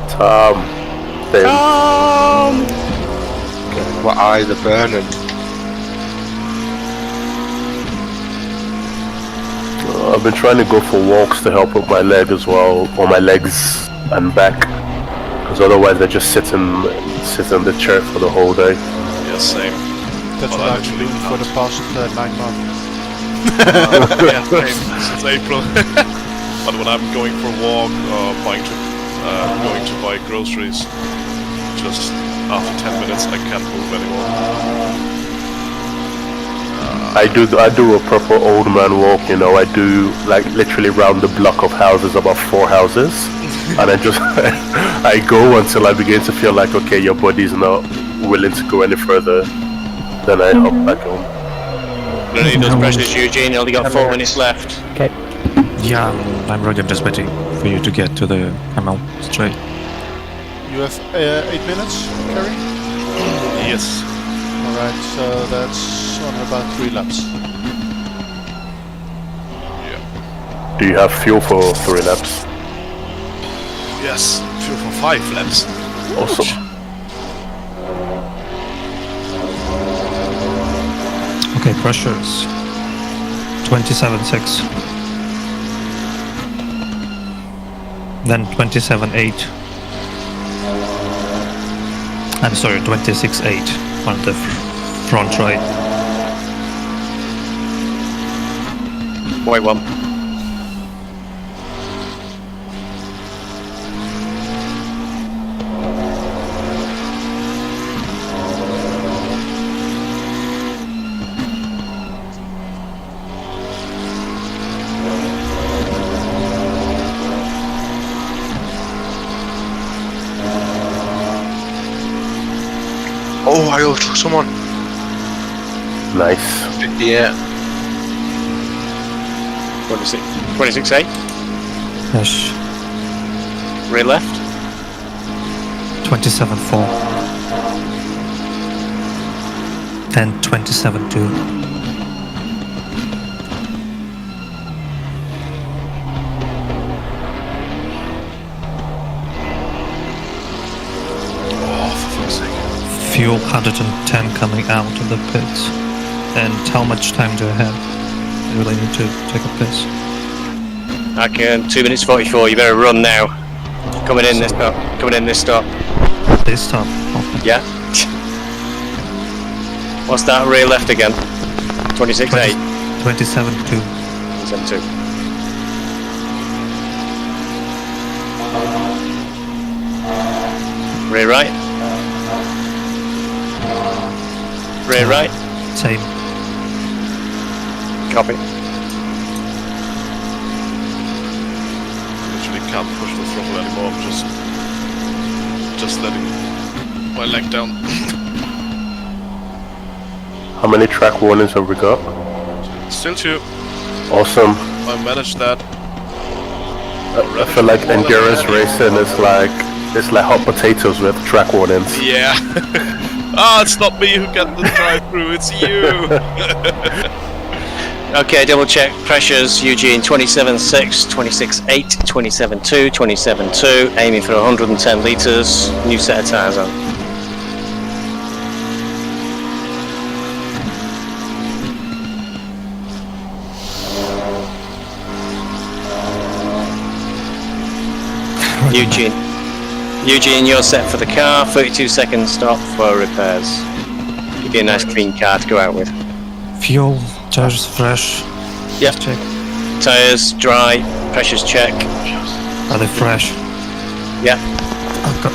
Speaker 7: Tom.
Speaker 3: My eyes are burning.
Speaker 7: I've been trying to go for walks to help with my leg as well, or my legs and back, because otherwise I just sit in the chair for the whole day.
Speaker 10: Yeah, same.
Speaker 6: That's what I've been doing for the past 9 months.
Speaker 10: Yeah, same. Since April. But when I'm going for a walk or going to buy groceries, just after 10 minutes I can't move anymore.
Speaker 7: I do a proper old man walk, you know. I do like literally round the block of houses, about 4 houses, and I just I go until I begin to feel like, okay, your body's not willing to go any further. Then I hop back home.
Speaker 2: Really does pressures, Eugene. Only got 4 minutes left.
Speaker 4: Okay.
Speaker 1: Yeah, I'm ready. I'm just waiting for you to get to the ML straight.
Speaker 6: You have 8 minutes, Kerry?
Speaker 10: Yes.
Speaker 6: Alright, so that's on about 3 laps.
Speaker 7: Do you have fuel for 3 laps?
Speaker 10: Yes. Fuel for 5 laps.
Speaker 7: Awesome.
Speaker 1: Okay, pressures 27.6. Then 27.8. I'm sorry, 26.8 on the front right.
Speaker 2: Wait, one.
Speaker 3: Oh, I overtook someone.
Speaker 7: Nice.
Speaker 3: Yeah.
Speaker 2: 26.8.
Speaker 1: Yes.
Speaker 2: Rear left.
Speaker 1: 27.4. Then 27.2. Fuel 110 coming out of the pits. And how much time do I have? I really need to take a piss.
Speaker 2: I can. 2 minutes 44. You better run now. Coming in this stop. Coming in this stop.
Speaker 1: This time? Okay.
Speaker 2: Yeah. What's that rear left again? 26.8.
Speaker 1: 27.2.
Speaker 2: 27.2. Rear right. Rear right.
Speaker 1: Same.
Speaker 2: Copy.
Speaker 10: Literally can't push the throttle anymore. I'm just letting my leg down.
Speaker 7: How many track warnings have we got?
Speaker 10: Still 2.
Speaker 7: Awesome.
Speaker 10: I managed that.
Speaker 7: I feel like endurance racing is like hot potatoes with track warnings.
Speaker 10: Yeah. It's not me who got the drive-through, it's you!
Speaker 2: Okay, double check pressures. Eugene 27.6, 26.8, 27.2, 27.2, aiming for 110 litres. New set of tyres on. Eugene, you're set for the car. 32 seconds stop for repairs. Give you a nice clean car to go out with.
Speaker 1: Fuel Tires fresh.
Speaker 2: Yep.
Speaker 1: Check.
Speaker 2: Tires dry. Pressures check.
Speaker 1: Are they fresh?
Speaker 2: Yeah.
Speaker 1: Okay.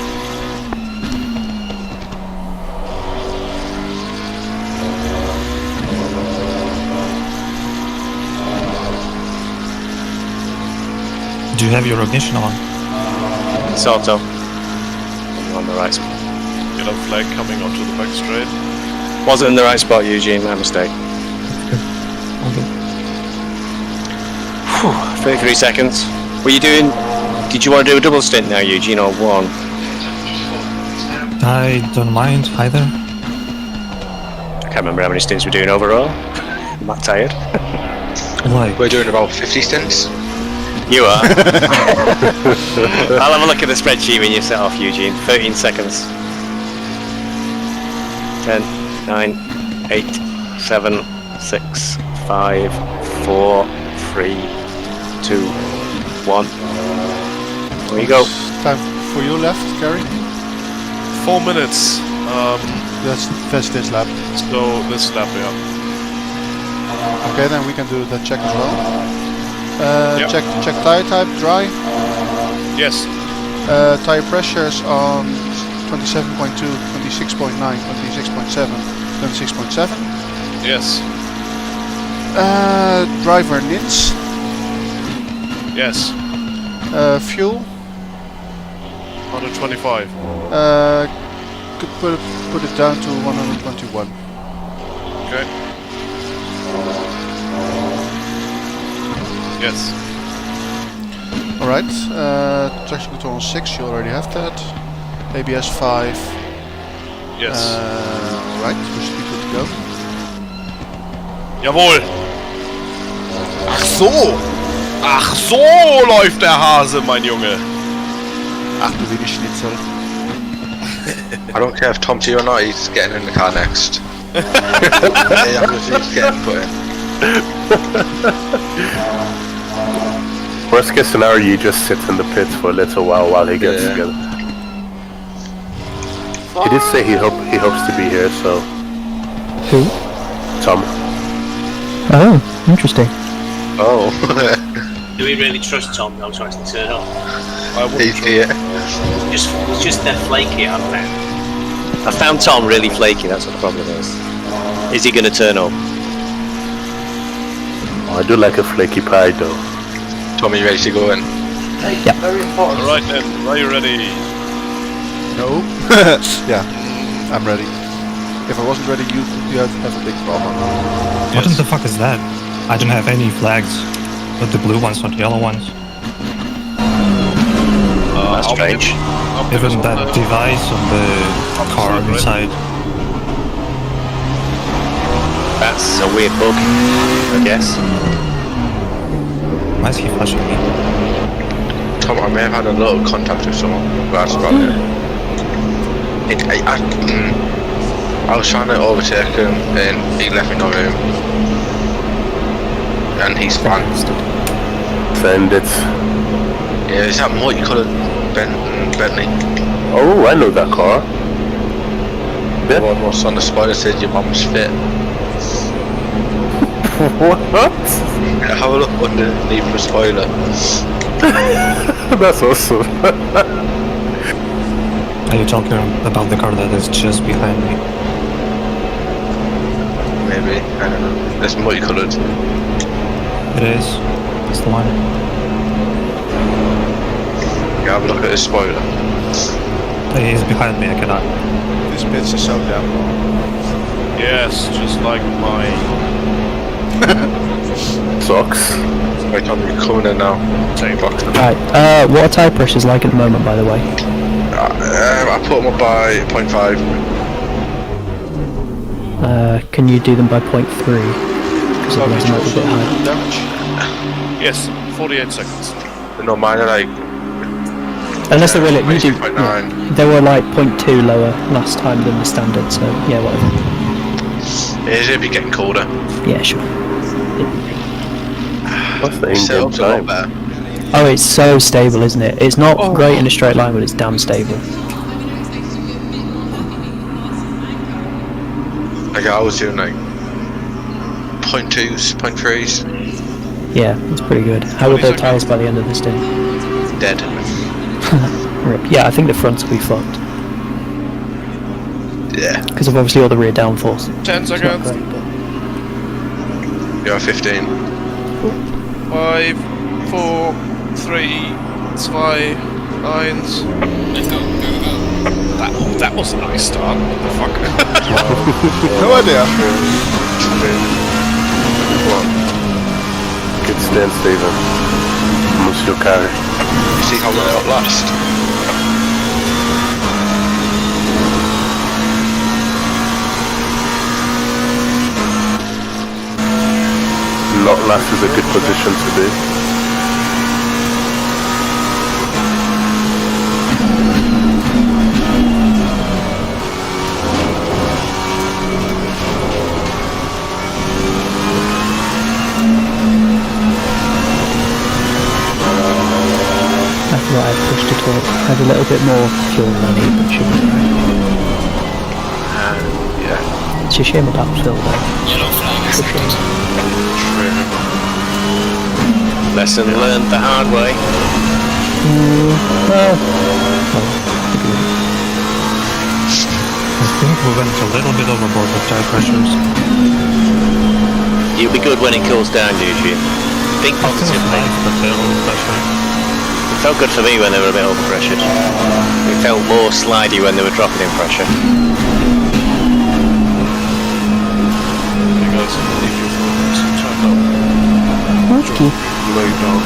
Speaker 1: Do you have your ignition on?
Speaker 2: Sort of. You're on the right spot.
Speaker 10: Yellow flag coming onto the back straight.
Speaker 2: Wasn't in the right spot, Eugene. My mistake.
Speaker 1: Okay.
Speaker 2: 33 seconds. Were you doing? Did you want to do a double stint now, Eugene, or one?
Speaker 1: I don't mind either.
Speaker 2: I can't remember how many stints we're doing overall. I'm not tired.
Speaker 1: Why?
Speaker 3: We're doing about 50 stints.
Speaker 2: You are. I'll have a look at the spreadsheet when you set off, Eugene. 13 seconds. 10, 9, 8, 7, 6, 5, 4, 3, 2, 1. There you go.
Speaker 6: Time for you left, Gary.
Speaker 10: 4 minutes.
Speaker 6: That's this lap.
Speaker 10: So this lap, yeah.
Speaker 6: Okay, then we can do the check as well.
Speaker 10: Yep.
Speaker 6: Check tire type, dry.
Speaker 10: Yes.
Speaker 6: Tire pressures on 27.2, 26.9, 26.7, 26.7.
Speaker 10: Yes.
Speaker 6: Driver NynS.
Speaker 10: Yes.
Speaker 6: Fuel.
Speaker 10: 125.
Speaker 6: Could put it down to 121.
Speaker 10: Okay. Yes.
Speaker 6: Alright, traction control on 6, you already have that. ABS 5.
Speaker 10: Yes.
Speaker 6: Alright, we should be good to go.
Speaker 10: Jawohl! Ach so! Ach so läuft der Hase, mein Junge!
Speaker 6: Ach du liebe Schnitzel.
Speaker 3: I don't care if Tom's here or not, he's getting in the car next. Yeah, he's getting put in.
Speaker 7: Worst case scenario, you just sit in the pits for a little while he gets together. He did say he hopes to be here, so.
Speaker 4: Who?
Speaker 7: Tom.
Speaker 4: Oh, interesting.
Speaker 3: Oh.
Speaker 2: Do we really trust Tom though to actually turn up?
Speaker 3: He's here.
Speaker 2: It's just they're flaky, I found Tom really flaky, that's what the problem is. Is he going to turn up?
Speaker 7: I do like a flaky pie though.
Speaker 3: Tommy, ready to go in?
Speaker 4: Yeah.
Speaker 10: Alright then, are you ready?
Speaker 6: No? Yeah, I'm ready. If I wasn't ready, you have a big problem.
Speaker 1: What the fuck is that? I don't have any flags, but the blue ones, not the yellow ones.
Speaker 2: That's strange.
Speaker 1: Even that device on the car inside.
Speaker 2: That's a weird bug, I guess.
Speaker 1: Why is he flashing me?
Speaker 3: Tom, I may have had a little contact with someone, but that's about it. I was trying to overtake him and he left me no room. And he's fast.
Speaker 7: Send it.
Speaker 3: Yeah, is that multicoloured Bentley?
Speaker 7: Oh, I know that car.
Speaker 3: The one was on the spoiler said your mum's fit.
Speaker 7: What?
Speaker 3: Have a look underneath the spoiler.
Speaker 7: That's awesome.
Speaker 1: Are you talking about the car that is just behind me?
Speaker 3: Maybe, I don't know. It's multicoloured.
Speaker 1: It is. It's the one.
Speaker 3: Yeah, have a look at the spoiler.
Speaker 1: He is behind me, I cannot.
Speaker 6: This bitch is so down.
Speaker 10: Yes, just like mine.
Speaker 7: Sucks.
Speaker 3: Wait, Tom, you're coming in now.
Speaker 10: Same.
Speaker 3: Fuck.
Speaker 4: Right, what are tire pressures like at the moment, by the way?
Speaker 3: I put them up by 0.5.
Speaker 4: Can you do them by 0.3? Because otherwise it might be a bit high.
Speaker 6: Damage.
Speaker 10: Yes, 48 seconds.
Speaker 3: No, mine are like
Speaker 4: Unless they were like, you do,
Speaker 3: 26.9.
Speaker 4: they were like 0.2 lower last time than the standard, so yeah, whatever.
Speaker 3: It'll be getting colder.
Speaker 4: Yeah, sure.
Speaker 7: What's the
Speaker 3: Setup's
Speaker 7: in-game
Speaker 3: a lot
Speaker 7: time?
Speaker 3: better.
Speaker 4: Oh, it's so stable, isn't it? It's not great in a straight line, but it's damn stable.
Speaker 3: Like I was doing like .2s, .3s.
Speaker 4: Yeah, that's pretty good. How were the tyres by the end of the stint?
Speaker 3: Dead.
Speaker 4: Rip. Yeah, I think the fronts will be fucked.
Speaker 3: Yeah.
Speaker 4: Because of obviously all the rear downforce.
Speaker 10: 10
Speaker 4: It's not
Speaker 10: seconds.
Speaker 4: great, but-
Speaker 3: You're 15.
Speaker 10: 5, 4, 3, 2, 1.
Speaker 9: Let's go.
Speaker 10: That was a nice start. What the fuck?
Speaker 6: No idea.
Speaker 7: Good stand, Steven. Monsieur Carey.
Speaker 3: You see how well it last?
Speaker 7: Not last is a good position to be.
Speaker 4: I thought I pushed it up. I had a little bit more fuel than I need, but should be alright.
Speaker 3: Yeah.
Speaker 4: It's a shame about Phil though.
Speaker 9: Yellow flag is
Speaker 4: It's a shame.
Speaker 2: Lesson learned the hard way.
Speaker 4: Well,
Speaker 1: I think we went a little bit overboard with tire pressures.
Speaker 2: You'll be good when it cools down, usually. Think positively.
Speaker 1: But a little pressure.
Speaker 2: It felt good for me when they were a bit overpressured. It felt more slidey when they were dropping in pressure.
Speaker 10: Because if you focus and turn up.
Speaker 4: okay.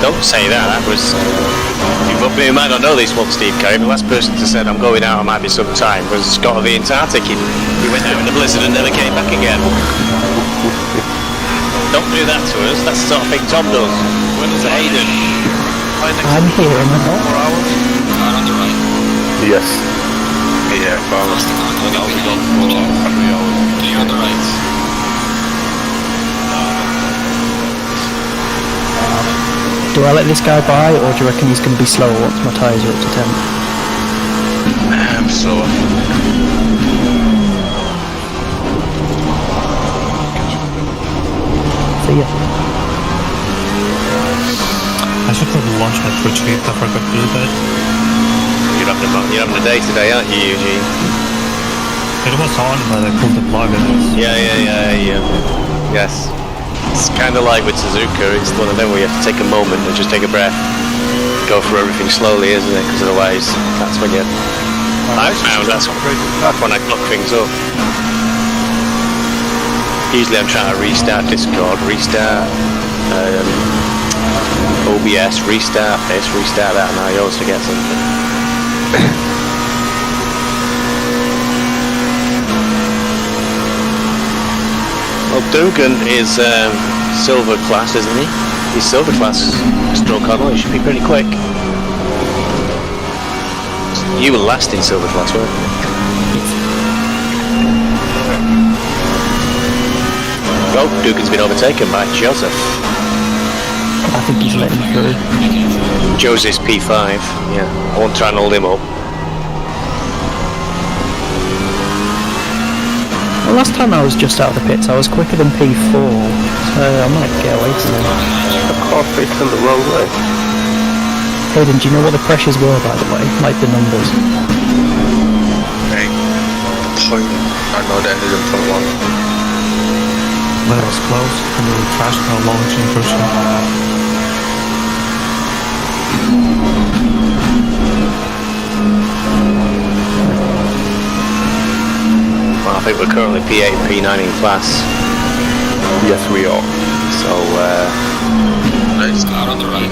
Speaker 2: Don't say that. That was. You might not know this one, Steve Carey. The last person to said I'm going out, I might be some time, was Scott of the Antarctic. He went out in a blizzard and never came back again. Don't do that to us. That's the sort of thing Tom does. When is Hayden?
Speaker 4: I'm here, am I not?
Speaker 9: Car on the right.
Speaker 7: Yes.
Speaker 3: Yeah, far.
Speaker 9: Past the car going
Speaker 10: I'll
Speaker 9: up
Speaker 10: be
Speaker 9: again.
Speaker 10: gone for 3 hours.
Speaker 9: Clear on the right.
Speaker 4: Do I let this guy by, or do you reckon he's going to be slower once my tyres are up to 10?
Speaker 3: I'm sore.
Speaker 4: See ya.
Speaker 1: I should probably launch my Twitch feed. I forgot to do that.
Speaker 2: You're having a day today, aren't you, Eugene?
Speaker 1: It was on, but I pulled the plug and it was...
Speaker 2: Yeah. Yes. It's kind of like with Suzuka. It's one of them where you have to take a moment and just take a breath. Go through everything slowly, isn't it? Because otherwise, that's when you... I found that's when I clock things up. Usually I'm trying to restart Discord, restart OBS, restart this, restart that, and I always forget something. Well, Dugan is silver class, isn't he? He's silver class stroke on, he should be pretty quick. You were last in silver class, weren't you? Oh, Dugan's been overtaken by Joseph.
Speaker 4: I think he's letting through.
Speaker 2: Joseph's P5, yeah. I won't try and hold him up.
Speaker 4: Well, last time I was just out of the pits, I was quicker than P4, so I might get away from him.
Speaker 7: The car facing the wrong way.
Speaker 4: Hayden, do you know what the pressures were, by the way? Like the numbers?
Speaker 3: Hey, point. I know that ended in front one.
Speaker 1: That was close. And we were crashed on a launching person.
Speaker 2: Well, I think we're currently P8 and P9 in class.
Speaker 7: Yes, we are.
Speaker 2: So,
Speaker 3: Nice.
Speaker 9: Car on the right.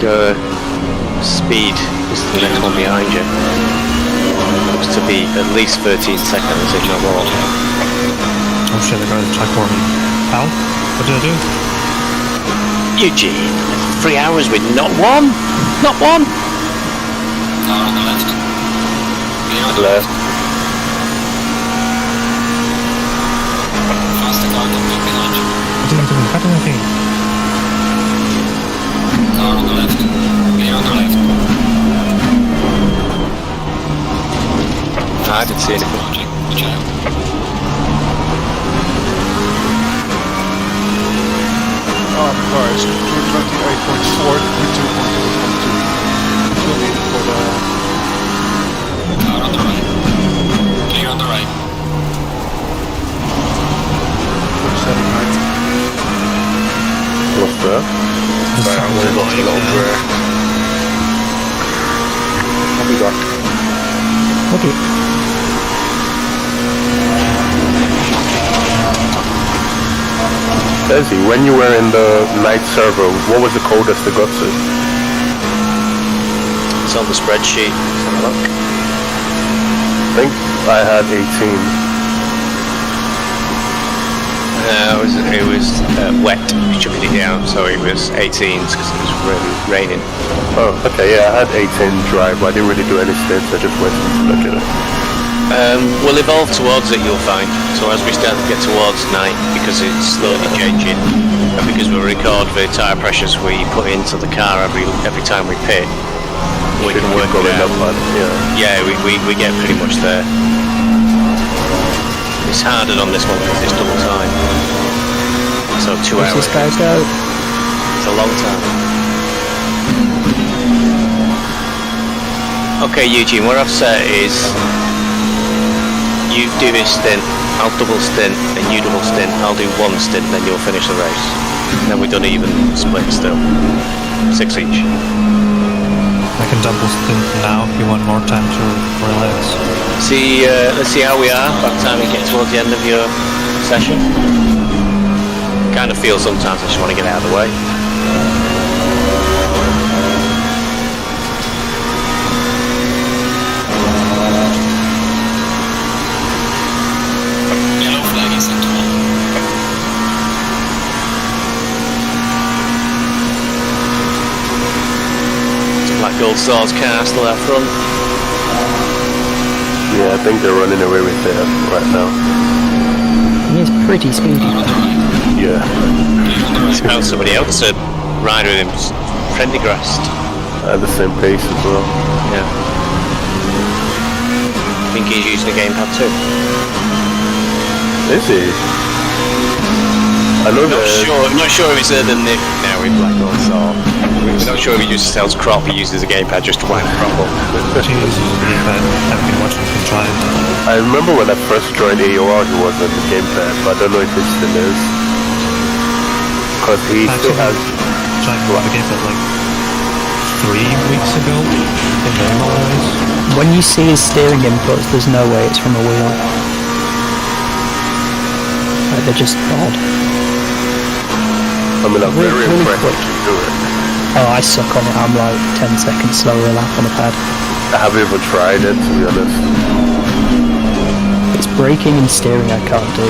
Speaker 2: speed is the next one behind you. Looks to be at least 13 seconds, if not more.
Speaker 1: Oh shit, I got a check for me. How? What did I do?
Speaker 2: Eugene, 3 hours with not one? Not one?
Speaker 9: Car on the left. Clear on the
Speaker 7: Left.
Speaker 9: Faster car coming up behind you.
Speaker 1: What did I do? What did I do?
Speaker 9: Car on the left. Clear on the left.
Speaker 2: I didn't see anything.
Speaker 9: Approaching. Watch out.
Speaker 6: car, it's 228.4 with 2.2. Still needed for the...
Speaker 9: Car on the right. Clear on the right.
Speaker 6: for the setting height.
Speaker 7: What's that?
Speaker 3: Sorry, I'm gonna go to the little bridge. I'll be back.
Speaker 4: Okay.
Speaker 7: Desi, when you were in the night server, what was the coldest it got to?
Speaker 2: It's on the spreadsheet. Let's have a look.
Speaker 7: I think I had 18.
Speaker 2: It was wet, chucking it down, so it was 18 because it was really raining.
Speaker 7: Oh, okay, yeah, I had 18 dry, but I didn't really do any stints, I just went to look at it.
Speaker 2: We'll evolve towards it, you'll find. So as we start to get towards night, because it's slowly changing, and because we record the tyre pressures we put into the car every time we pit, we can work it out. Yeah, we get pretty much there. It's harder on this one because it's double time. So 2 hours.
Speaker 4: Where's this guy go?
Speaker 2: It's a long time. Okay, Eugene, what I've set is you do this stint, I'll double stint, and you double stint, I'll do one stint, then you'll finish the race. And then we've done even split still. 6 each.
Speaker 1: I can double stint now if you want more time to relax.
Speaker 2: Let's see how we are by the time we get towards the end of your session. Kind of feel sometimes I just want to get out of the way.
Speaker 9: Yellow flag is at all.
Speaker 2: Black Gold Stars car still out front.
Speaker 7: Yeah, I think they're running away with it right now.
Speaker 4: He's pretty speedy.
Speaker 7: Yeah.
Speaker 2: He's found somebody else to ride with him, Prendergast.
Speaker 7: At the same pace as well.
Speaker 2: Yeah. I think he's using the gamepad too.
Speaker 7: Is he? I know
Speaker 2: I'm not sure if it's there than Nick now with Black Gold Star. We're not sure if he uses Sales Crop, he uses a gamepad just to wind the crop up.
Speaker 1: Jesus, I've been watching him try it.
Speaker 7: I remember when I first joined AOR he was on the gamepad, but I don't know if it still is. Because he still has...
Speaker 1: Tried to the gamepad like 3 weeks ago in normal race.
Speaker 4: When you see his steering inputs, there's no way it's from a wheel. Like, they're just odd.
Speaker 7: I mean, I'm very
Speaker 4: Really
Speaker 7: impressed
Speaker 4: quick.
Speaker 7: you do it.
Speaker 4: Oh, I suck on it. I'm like 10 seconds slower a lap on a pad.
Speaker 7: I haven't even tried it, to be honest.
Speaker 4: It's braking and steering I can't do.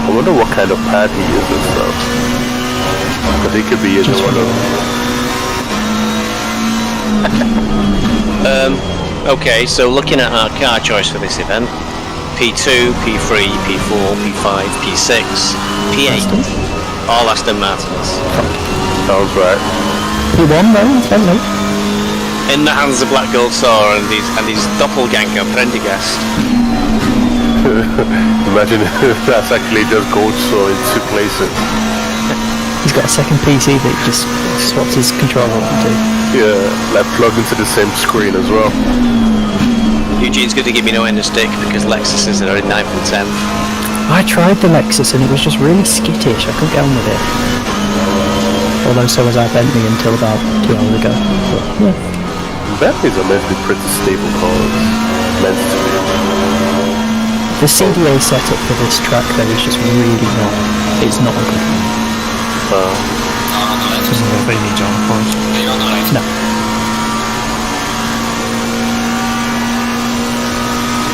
Speaker 7: I wonder what kind of pad he uses though. Because he could be using one of...
Speaker 2: Okay, so looking at our car choice for this event, P2, P3, P4, P5, P6, P8, all Aston Martins.
Speaker 7: Sounds right.
Speaker 4: P1 though, friendly.
Speaker 2: In the hands of Black Gold Star and his doppelganger Prendergast.
Speaker 7: Imagine if that's actually just Gold Saw in 2 places.
Speaker 4: He's got a second PC that he just swaps his controller onto.
Speaker 7: Yeah, like plugged into the same screen as well.
Speaker 2: Eugene's going to give me no end of stick because Lexuses are in 9th and 10th.
Speaker 4: I tried the Lexus and it was just really skittish. I couldn't get on with it. Although so was our Bentley until about 2 hours ago. But, yeah.
Speaker 7: Bentleys are meant to be pretty stable cars. Meant to be.
Speaker 4: The CDA setup for this track though is just really not. It's not a good one.
Speaker 1: Doesn't have any jump force.
Speaker 4: No.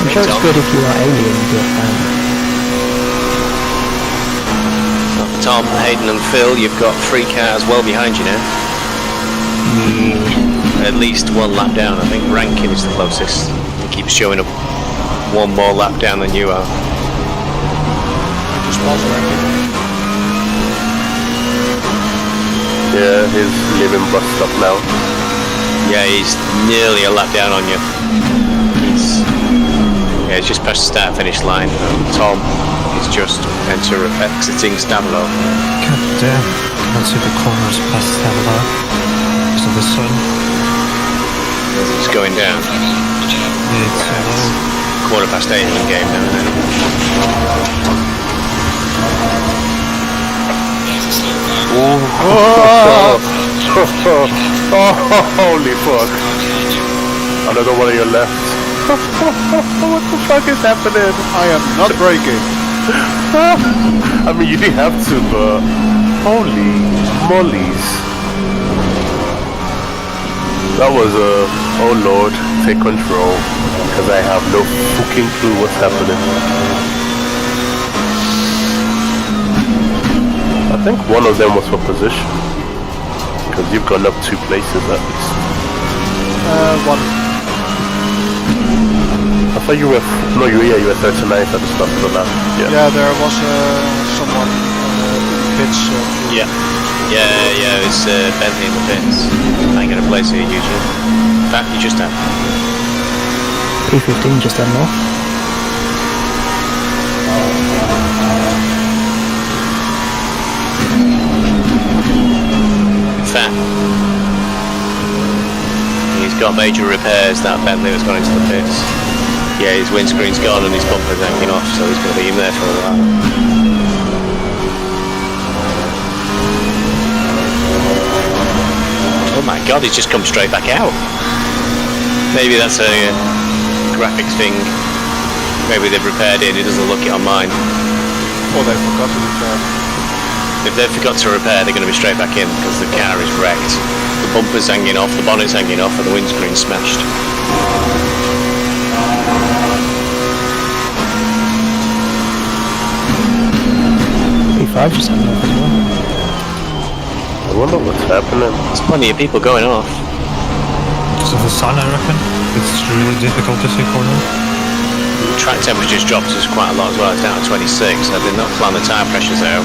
Speaker 4: I'm sure it's good if you are alien, but
Speaker 2: Tom, Hayden and Phil, you've got 3 cars well behind you now. At least 1 lap down. I think Rankin is the closest. He keeps showing up 1 more lap down than you are.
Speaker 6: I just was Rankin.
Speaker 7: Yeah, he's leaving bus stop now.
Speaker 2: Yeah, he's nearly a lap down on you. He's just past the start finish line. Tom He's just exiting Stavelo.
Speaker 1: God damn. Can't see the corners past Stavelo because of the sun.
Speaker 2: It's going down.
Speaker 1: It's low.
Speaker 2: 8:15 in the game now, isn't it?
Speaker 7: Holy fuck. Another one on your left. What the fuck is happening?
Speaker 6: I am not braking.
Speaker 7: I mean, you didn't have to, but holy mollies. That was oh lord, take control, because I have no fucking clue what's happening. I think one of them was for position, because you've gone up 2 places at least.
Speaker 6: One.
Speaker 7: I thought you were, no, you were 39th at the start of the lap.
Speaker 6: Yeah, there was someone in the pits.
Speaker 2: Yeah, it's Bentley in the pits. I ain't gonna place here, usually. In fact, you just have.
Speaker 4: P15 just had more.
Speaker 2: In fact, he's got major repairs, that Bentley that's gone into the pits. Yeah, his windscreen's gone and his bumper's hanging off, so he's going to be in there for a while. Oh my god, he's just come straight back out. Maybe that's a graphics thing. Maybe they've repaired it and it doesn't look it on mine.
Speaker 6: Or they forgot to repair.
Speaker 2: If they forgot to repair, they're going to be straight back in because the car is wrecked. The bumper's hanging off, the bonnet's hanging off, and the windscreen's smashed.
Speaker 4: P5 just had enough as well.
Speaker 7: I wonder what's happening.
Speaker 2: There's plenty of people going off.
Speaker 1: Because of the sun, I reckon. It's really difficult to see corners.
Speaker 2: Track temperature's dropped us quite a lot as well. It's down to 26. I did not plan the tyre pressures out.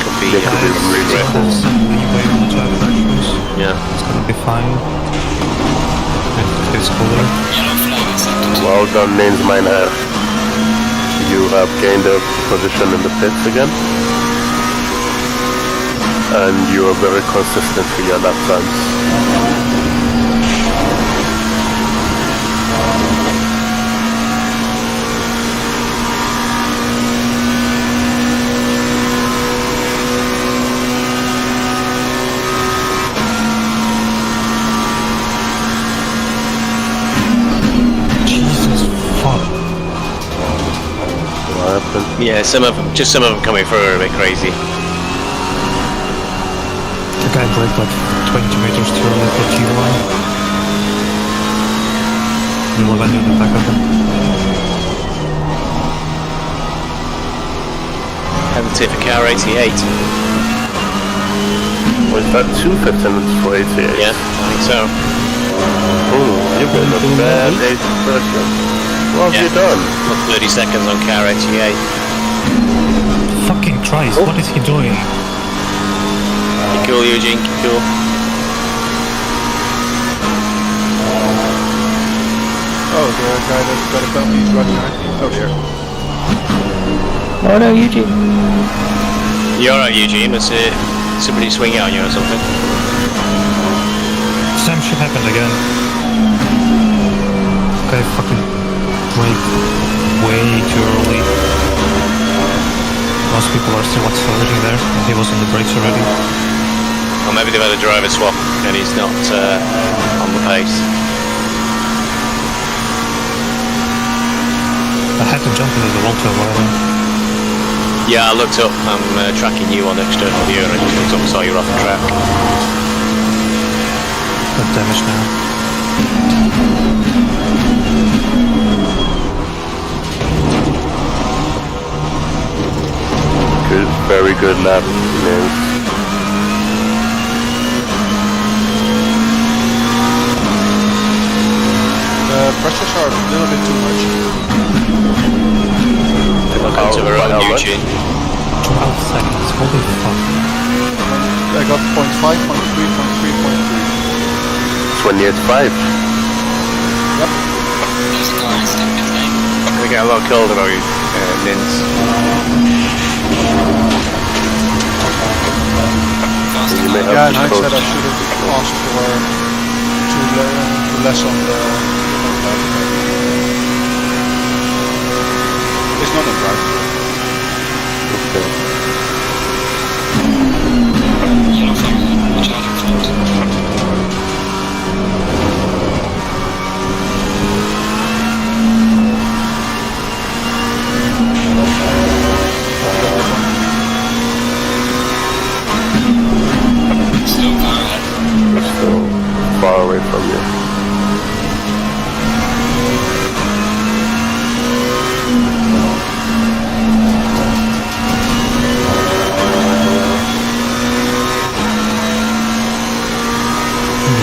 Speaker 2: Could be
Speaker 1: There's some leeway on the tire pressures.
Speaker 2: Yeah.
Speaker 1: It's gonna be fine. It's cooler.
Speaker 7: Well done, NynS Miner. You have gained a position in the pits again. And you are very consistent with your lap times.
Speaker 2: Yeah, some of them coming through are a bit crazy.
Speaker 1: The guy braked like 20 meters too early for G1. You'll land in the back of him.
Speaker 2: Penalty for car 88.
Speaker 7: Was that 2 for 88?
Speaker 2: Yeah, I think so.
Speaker 7: Oh, you've got a bad 8 pressure. What have you done?
Speaker 2: 30 seconds on car 88.
Speaker 1: Fucking Christ, what is he doing?
Speaker 2: Keep cool, Eugene, keep cool.
Speaker 6: Oh, the guy that's got a penalty is running right. Oh dear.
Speaker 4: Oh no, Eugene.
Speaker 2: You alright, Eugene? Was it somebody swinging on you or something?
Speaker 1: Same shit happened again. Okay, fucking braked way too early. Most people are still accelerating there, and he was on the brakes already.
Speaker 2: Or maybe they've had a driver swap and he's not on the pace.
Speaker 1: I had to jump into the wall to avoid him.
Speaker 2: Yeah, I looked up. I'm tracking you on external view and I just looked up and saw you off the track.
Speaker 1: Got damage now.
Speaker 7: Good, very good lap, NynS.
Speaker 6: Pressures are a little bit too much.
Speaker 2: Welcome to our own Eugene.
Speaker 1: 12 seconds, holy fuck.
Speaker 6: I got 0.5, 0.3, 0.3, 0.3.
Speaker 7: 28.5.
Speaker 6: Yep.
Speaker 2: We get a lot colder about you, NynS.
Speaker 7: You may have
Speaker 6: Yeah,
Speaker 7: to
Speaker 6: and I
Speaker 7: coach.
Speaker 6: said I should have asked for to less on the it's not undrivable.
Speaker 7: Okay.
Speaker 9: Yellow flag. Watch out in front. Still far ahead.
Speaker 7: We're still far away from you.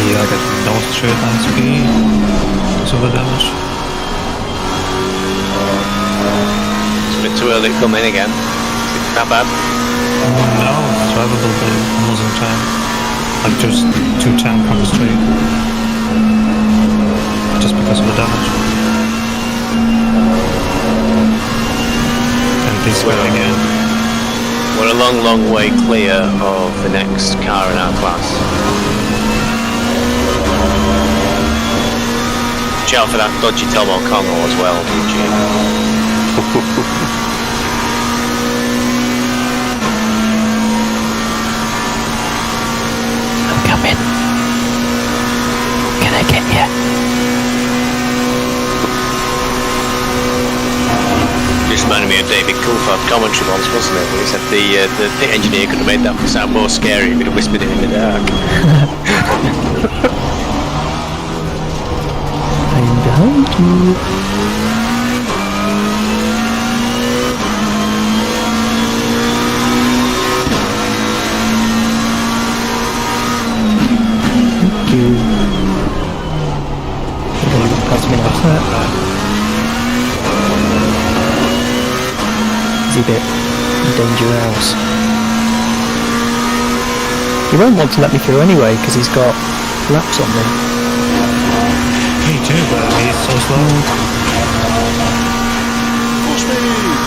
Speaker 1: Yeah, I got no straight line speed. So the damage.
Speaker 2: It's a bit too early to come in again. Not bad.
Speaker 1: No, it's drivable, but I'm losing time. Like just 210 from the straight. Just because of the damage. And this way again.
Speaker 2: We're a long, long way clear of the next car in our class. Watch out for that dodgy Tom O'Connell as well, Eugene.
Speaker 4: Come in. Can I get you?
Speaker 2: Just reminded me of David Coulthard commentary once, wasn't it? He said the pit engineer could have made that sound more scary if he'd have whispered it in the dark.
Speaker 4: I'm behind you. Thank you. Pass me off that. Is he a bit dangerous? He won't want to let me through anyway because he's got laps on me.
Speaker 1: Me too, but he's so slow.
Speaker 6: Full speed!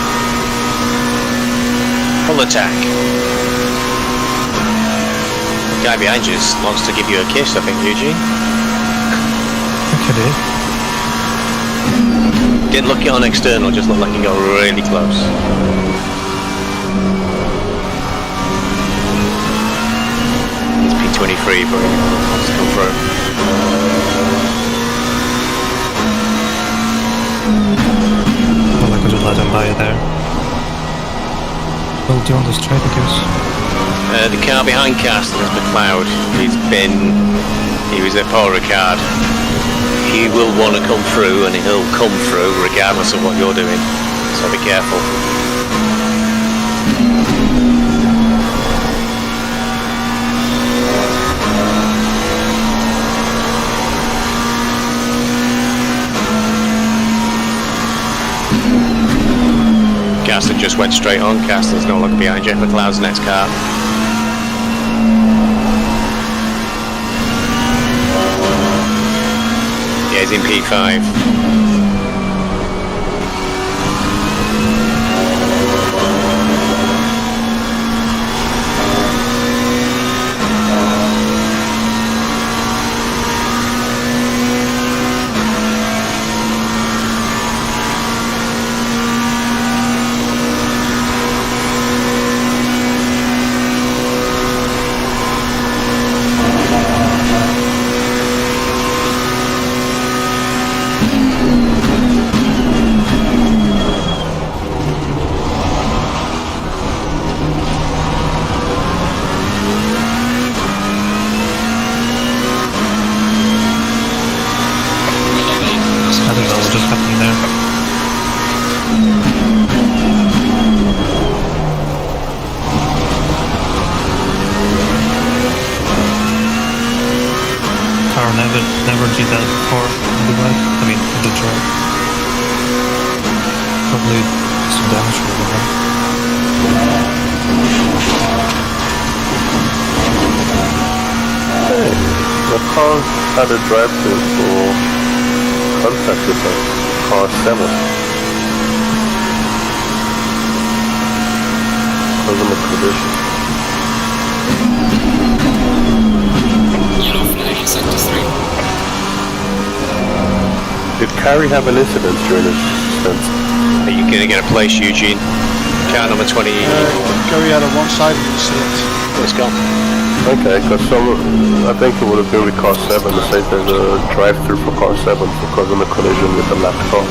Speaker 2: Full attack. The guy behind you wants to give you a kiss, I think, Eugene.
Speaker 1: I think I did.
Speaker 2: Didn't look it on external, just looked like you got really close. It's P23, but he wants to come through.
Speaker 1: Well, I could have let him by there. Well, do you want to straight, I guess?
Speaker 2: The car behind Carsten is McLeod. He was at Paul Ricard. He will want to come through, and he'll come through regardless of what you're doing. So be careful. Carsten just went straight on. Carsten's no longer behind you. McLeod's next car. Yeah, he's in P5.
Speaker 1: I don't know what's just happening there. Car never did that before on the right. I mean, on the track. Probably some damage from the right.
Speaker 7: Hey, the car had a drive-through for contact with us. Car 7. Cosmic collision. Carrie have an incident during this stint?
Speaker 2: Are you going to get a place, Eugene? Car number 20.
Speaker 6: Gary had a one-sided incident.
Speaker 2: Oh, it's gone.
Speaker 7: Okay, because I think it would have been with car 7. It says there's a drive-through for car 7 because of the collision with the left car.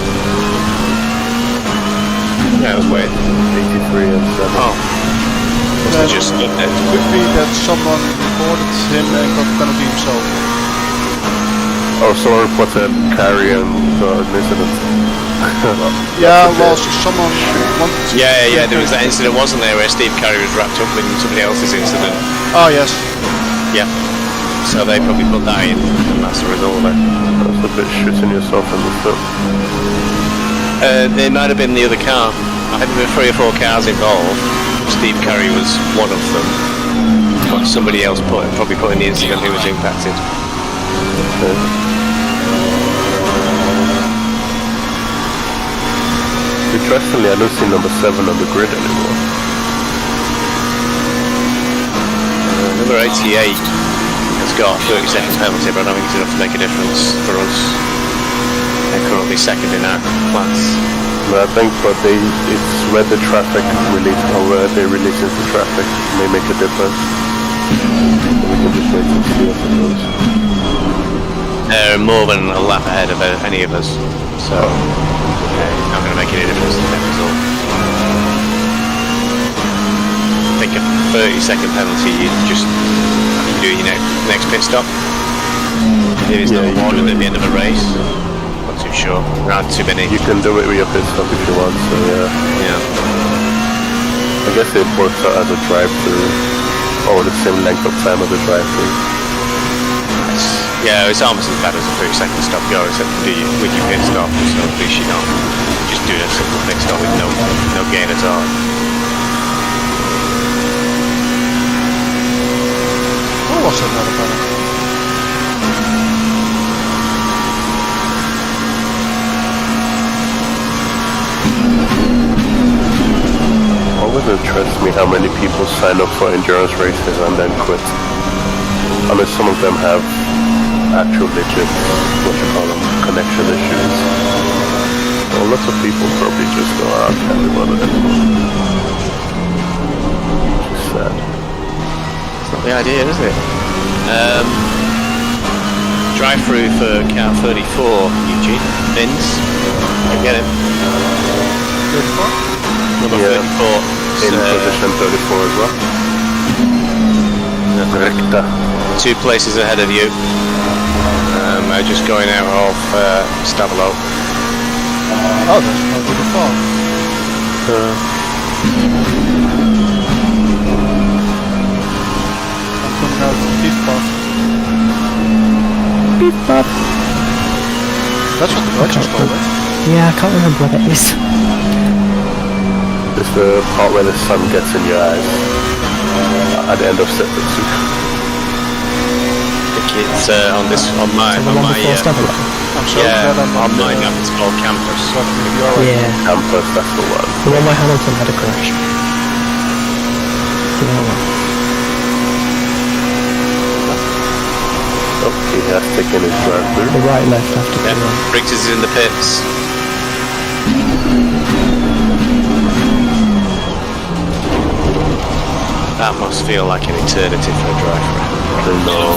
Speaker 2: Yeah, I was waiting.
Speaker 7: 83 and 7.
Speaker 2: Oh.
Speaker 6: It
Speaker 2: Just
Speaker 6: could be that someone reported him and got the penalty himself.
Speaker 7: Oh, someone reported Carrie and an incident.
Speaker 6: Yeah, well, someone wanted to...
Speaker 2: Yeah, there was that incident, wasn't there, where Steve Carey was wrapped up in somebody else's incident.
Speaker 6: Oh, yes.
Speaker 2: Yeah. So they probably put that in, and that's the result of it.
Speaker 7: That's a bit shooting yourself in the foot.
Speaker 2: It might have been the other car. I think there were 3 or 4 cars involved. Steve Carey was one of them. But somebody else probably put in the incident who was impacted.
Speaker 7: Okay. Interestingly, I don't see number 7 on the grid anymore.
Speaker 2: Number 88 has got a 30-second penalty, but I don't think it's enough to make a difference for us. They're currently second in our class.
Speaker 7: But I think, it's where the traffic release, or where they release into traffic may make a difference. We can just wait and see what it goes.
Speaker 2: They're more than a lap ahead of any of us, so it's not going to make any difference to the result. I think a 30-second penalty, you just have to do your next pit stop. If it's not awarded at the end of a race, not too sure. There aren't too many.
Speaker 7: You can do it with your pit stop if you want, so yeah. I guess it works out as a drive-through, or the same length of time as a drive-through.
Speaker 2: Yeah, it's almost as bad as a 30-second stop go, except with your pit stop, so at least you're not just doing a simple pit stop with no gain at all.
Speaker 6: What was another penalty?
Speaker 7: Always interests me how many people sign up for endurance races and then quit. I mean, some of them have actual legit, connection issues. Well, lots of people probably just go out and can't be bothered anymore. Which is sad.
Speaker 2: It's not the idea, is it? Drive-through for car 34, Eugene. NynS. You get it.
Speaker 6: 34?
Speaker 2: Number 34.
Speaker 7: In position 34 as well. Recta.
Speaker 2: 2 places ahead of you. Just going out of Stavolo.
Speaker 6: Oh, that's probably the fall. I'm coming out of the beef path.
Speaker 4: Beep bop.
Speaker 6: That's what the Dodgers call it.
Speaker 4: Yeah, I can't remember what it is.
Speaker 7: It's the part where the sun gets in your eyes at the end of sector 2.
Speaker 2: It's on my
Speaker 4: I'm sorry,
Speaker 2: on mine it's called Campus.
Speaker 4: Yeah.
Speaker 7: Campus, that's the one.
Speaker 4: The one where Hamilton had a crash.
Speaker 7: Oh, he has taken his drive through.
Speaker 4: The right left after the one.
Speaker 2: Briggs is in the pits. That must feel like an eternity for a driver.
Speaker 7: No.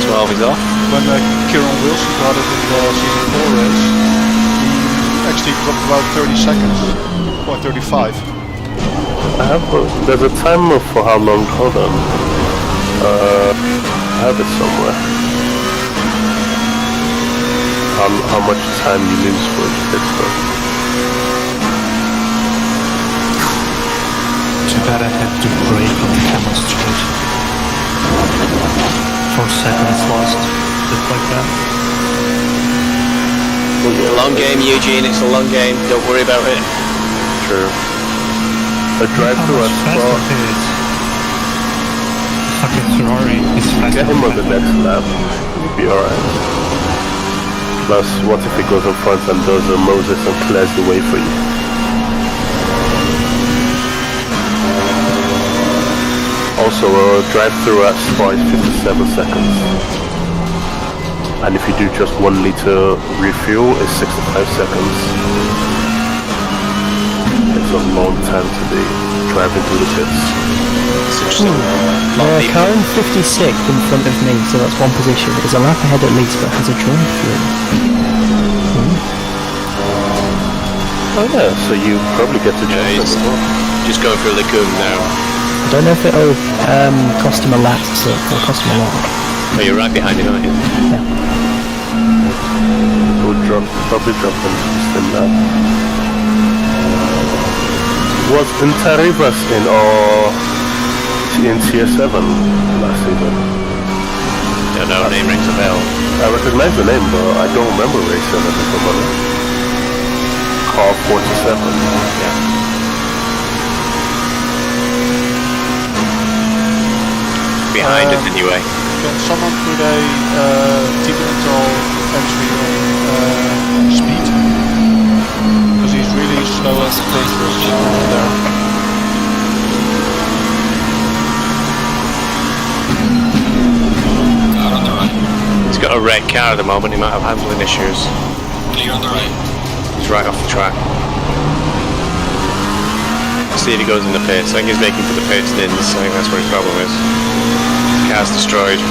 Speaker 2: 12 is off.
Speaker 6: When Kieran Wilson got it in the season 4 race, he actually dropped about 30 seconds, or 35.
Speaker 7: There's a timer for how long, hold on. I have it somewhere. How much time you lose for each pit stop.
Speaker 1: Too bad I had to brake on the camera straight. 4 seconds lost, just like that.
Speaker 2: It's a long game, Eugene, it's a long game, don't worry about it.
Speaker 7: True. A drive-through at Spa.
Speaker 1: Fucking Ferrari is faster.
Speaker 7: Get him on the next lap, you'll be alright. Plus, what if he goes in front and does a Moses and clears the way for you? Also, a drive-through at Spa is 57 seconds. and if you do just 1 liter refuel, it's 65 seconds. It's a long time to be driving through the pits.
Speaker 4: Car in 56th in front of me, so that's one position. Is a lap ahead at least, but has a drive-through.
Speaker 7: Oh yeah, so you probably get to jump
Speaker 2: he's just going through the coom now.
Speaker 4: I don't know if it'll cost him a lap, so it'll cost him a lot.
Speaker 2: Oh, you're right behind him, aren't you?
Speaker 4: Yeah.
Speaker 7: We'll probably drop him in that. Was in Tarivas in Tier 7 last season?
Speaker 2: Don't know, name rings a bell.
Speaker 7: I recognize the name, but I don't remember racing at the moment. Car 47.
Speaker 2: Yeah. Behind it anyway.
Speaker 6: Can someone put a Tibetan entry on speed? Because he's really slow and dangerous there.
Speaker 9: Car on the right.
Speaker 2: He's got a red car at the moment, he might have handling issues.
Speaker 9: Clear on the right.
Speaker 2: He's right off the track. See if he goes in the pits. I think he's making for the pits, NynS. I think that's where his problem is. The car's destroyed.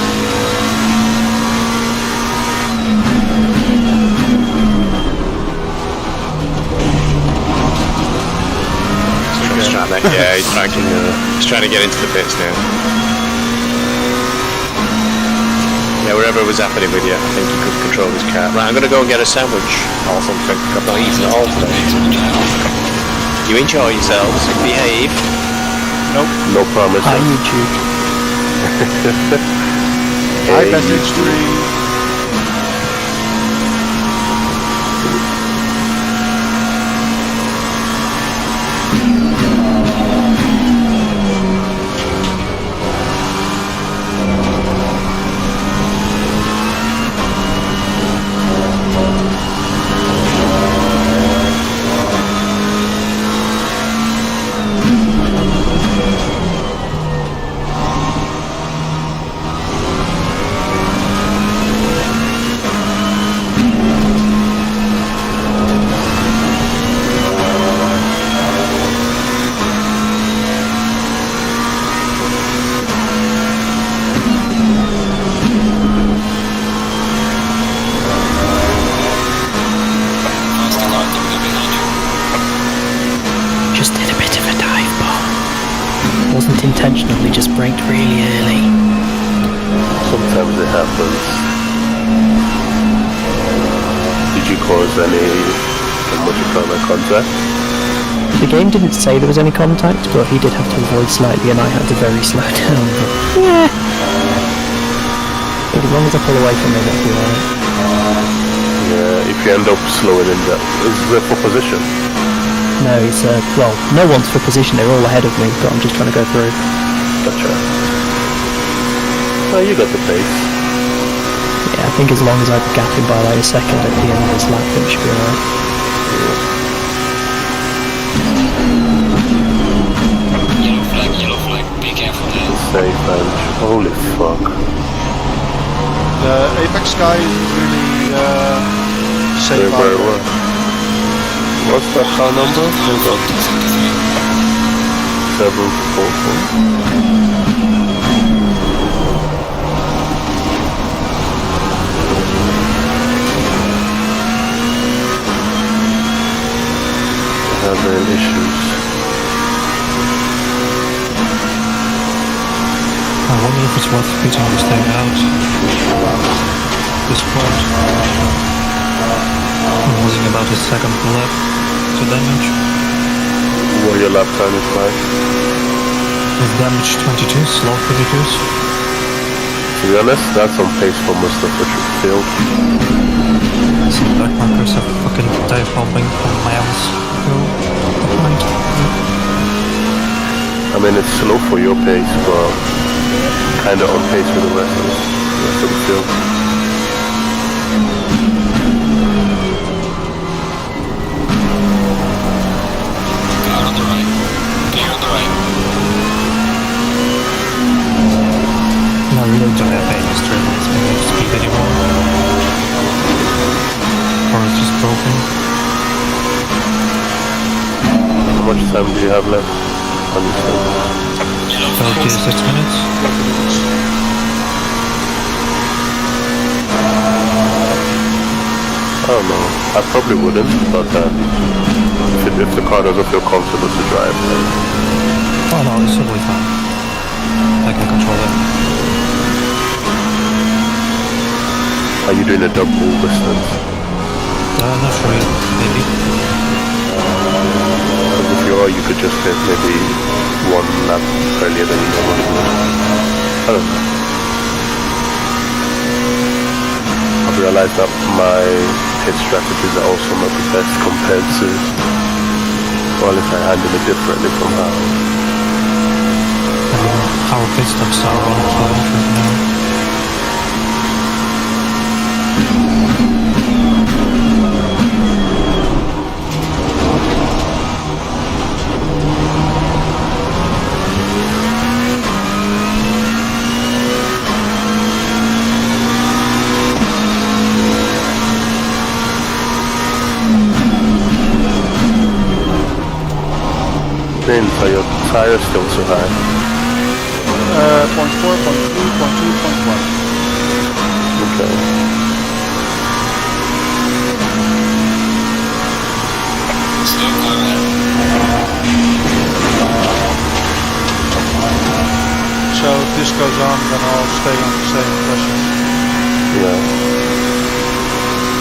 Speaker 2: Yeah, he's trying to get into the pits now. Yeah, wherever it was happening with you, I think he could control his car. Right, I'm going to go and get a sandwich or something. I've not eaten at all today. You enjoy yourselves, behave.
Speaker 6: Nope.
Speaker 7: No promises.
Speaker 4: Hi, YouTube.
Speaker 6: Hi, message 3.
Speaker 4: Intentionally just braked really early.
Speaker 7: Sometimes it happens. Did you cause any, what you call that, contact?
Speaker 4: The game didn't say there was any contact, but he did have to avoid slightly and I had to very slow down. But yeah. But as long as I pull away from him, it'll be alright.
Speaker 7: Yeah, if you end up slowing in that, is there for position?
Speaker 4: No, it's well, no one's for position, they're all ahead of me, but I'm just trying to go through.
Speaker 7: Gotcha. Oh, you got the pace.
Speaker 4: Yeah, I think as long as I gap him by like a second at the end of this lap, then it should be alright.
Speaker 9: Yellow flag, be careful there.
Speaker 7: Safe and holy fuck.
Speaker 6: The Apex guy is really safe out
Speaker 7: very
Speaker 6: there.
Speaker 7: well. What's that car number? Hold on. 744. Having issues.
Speaker 1: I wonder if it's worth pitting this thing out. This point. I'm losing about a second lap to damage.
Speaker 7: What your lap time is like?
Speaker 1: With damage 22, slow 22s.
Speaker 7: To be honest, that's on pace for most of the field.
Speaker 1: Some back markers are fucking dive bombing from miles ago.
Speaker 7: I mean, it's slow for your pace, but kinda on pace with the rest of the field.
Speaker 9: Car on the right. Clear on the right.
Speaker 1: I really don't have any straight speed anymore.
Speaker 7: much time do you have left on your stint?
Speaker 1: 36 minutes.
Speaker 7: I don't know. I probably wouldn't, but if the car doesn't feel comfortable to drive, then
Speaker 1: Oh no, it's totally fine. I can control it.
Speaker 7: are you doing a double distance?
Speaker 1: Not sure yet. Maybe.
Speaker 7: Because if you are, you could just get maybe one lap earlier than you normally would. I don't know. I've realized that my pit strategies are also not the best compared to, well, if I handle it differently from how.
Speaker 1: Our pit stops are on 12 right now.
Speaker 7: Are your tires still too high?
Speaker 6: 0.4, 0.3, 0.2, 0.1.
Speaker 7: Okay.
Speaker 6: So if this goes on, then I'll stay on the same pressure.
Speaker 7: Yeah.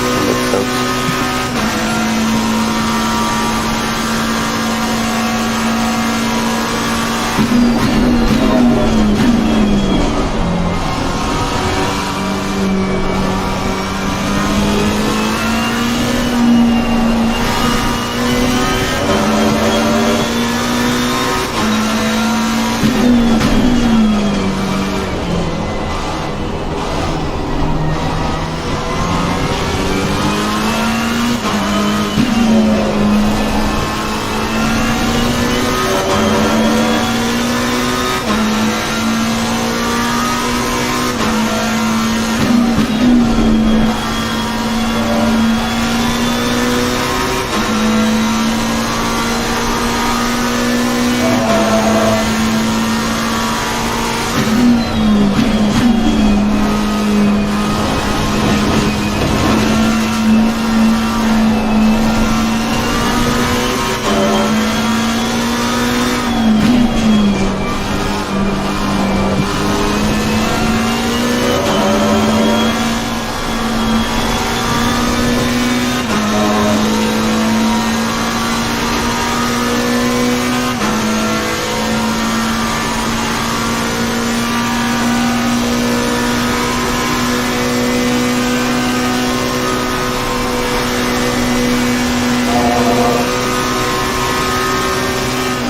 Speaker 7: That makes sense.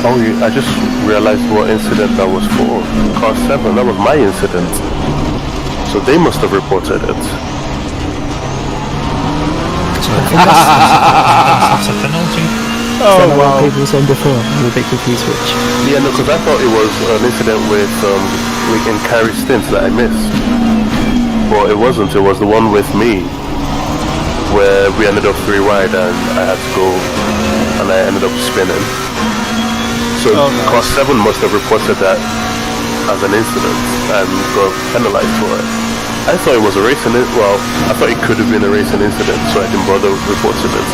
Speaker 7: Oh, I just realized what incident that was for. Car 7, that was my incident. So they must have reported it.
Speaker 1: So I think that's a penalty.
Speaker 4: Oh, wow. People were saying before. I'm a bit confused which.
Speaker 7: Yeah, no, because I thought it was an incident with in Carrie Stint that I missed. But it wasn't, it was the one with me. Where we ended up 3 wide and I had to go and I ended up spinning. So car 7 must have reported that as an incident and got penalized for it. I thought it was a racing well, I thought it could have been a racing incident, so I didn't bother reporting it.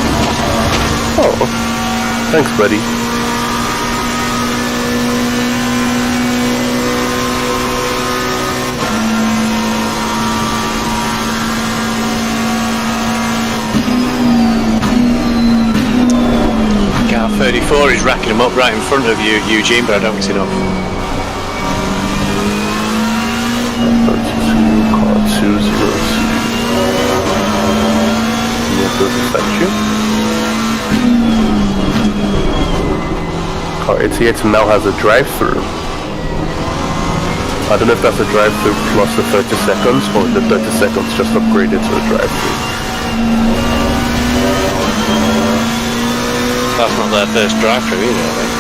Speaker 7: Oh, thanks buddy.
Speaker 2: Car 34 is racking them up right in front of you, Eugene, but I don't think it's enough.
Speaker 7: 32, car 202. Yeah, does it affect you? Car 88 now has a drive-through. I don't know if that's a drive-through plus the 30 seconds or the 30 seconds just upgraded to a drive-through.
Speaker 2: That's not their first drive-through either, I think.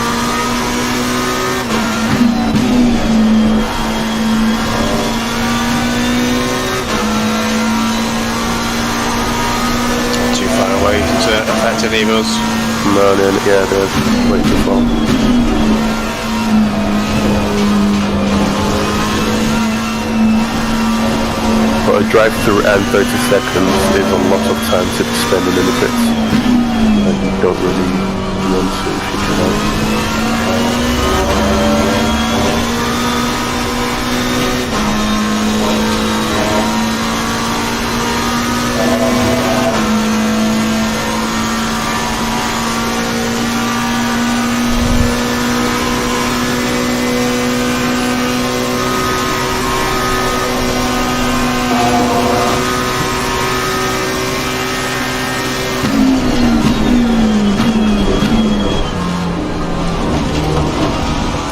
Speaker 2: Not too far away to affect any of us.
Speaker 7: No, yeah, there's way too far. But a drive-through and 30 seconds is a lot of time to spend in the pits. And you don't really want to if you can help.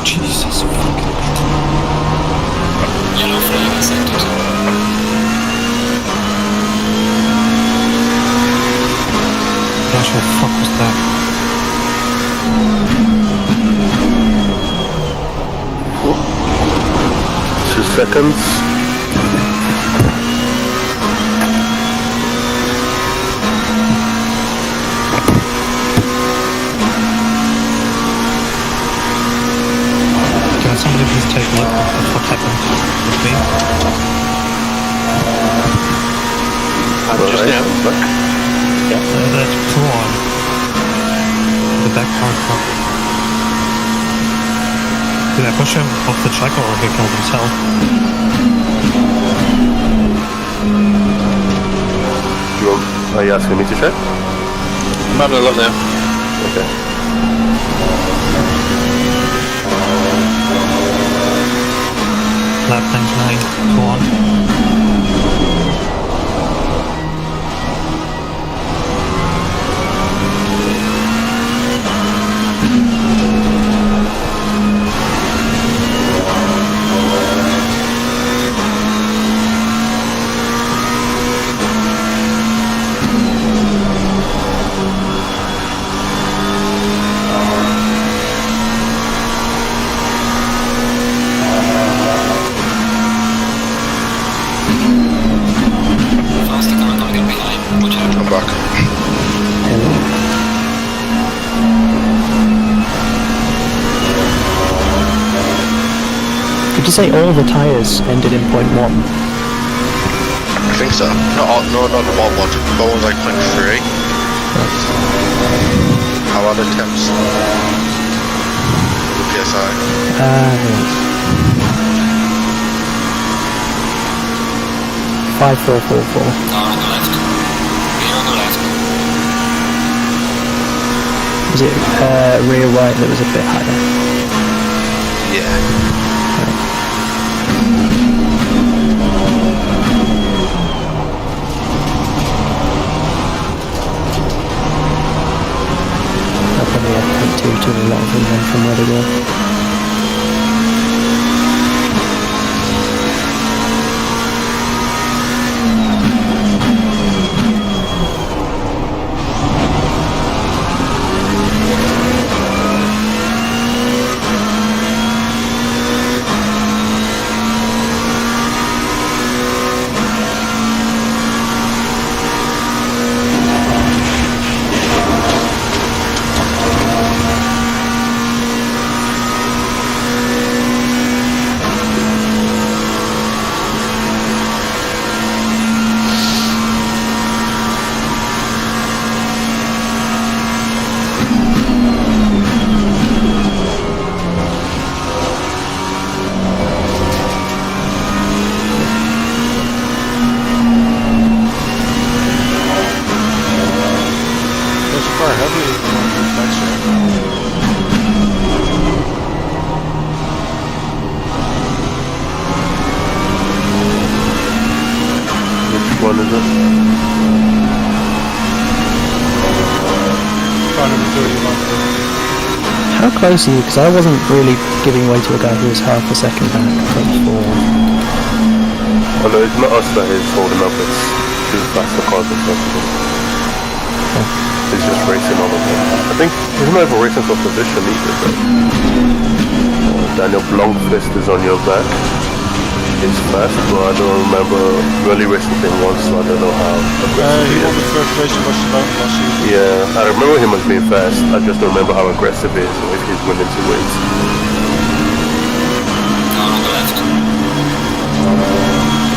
Speaker 1: Jesus fucking
Speaker 9: Yellow flag accepted.
Speaker 1: gosh, what the fuck was that?
Speaker 7: 2 seconds.
Speaker 1: Can somebody please take a look at what happened with me?
Speaker 2: Just now.
Speaker 1: That prawn. The back part. Did I push him off the track or he killed himself?
Speaker 7: Are you asking me to check?
Speaker 2: I'm having a look now.
Speaker 7: Okay.
Speaker 1: Lap times 9, go on.
Speaker 9: Faster car coming up behind. Watch out.
Speaker 3: I'm back.
Speaker 4: Did you say all the tyres ended in 0.1?
Speaker 3: I think so. Not the one. The one's like 0.3. How are the temps? The PSI.
Speaker 4: Yes. 5444.
Speaker 9: Car on the left. Here on the left.
Speaker 4: Was it rear right that was a bit higher?
Speaker 3: Yeah.
Speaker 4: I probably had 0.2 to a lot of them then from where they were.
Speaker 7: One is it?
Speaker 4: How close are you? Because I wasn't really giving way to a guy who was half a second back from 4.
Speaker 7: Oh no, it's not us that is holding up, it's two faster cars in front of him. He's just racing all of them. I think he's not even racing for position either, but Daniel Blomqvist is on your back. he's fast, but I don't remember really racing him once, so I don't know how aggressive
Speaker 6: He
Speaker 7: he
Speaker 6: won
Speaker 7: is.
Speaker 6: the first race in Barcelona last season.
Speaker 7: Yeah, I remember him as being fast, I just don't remember how aggressive he is, or if he's winning to wins.
Speaker 9: Car on the left.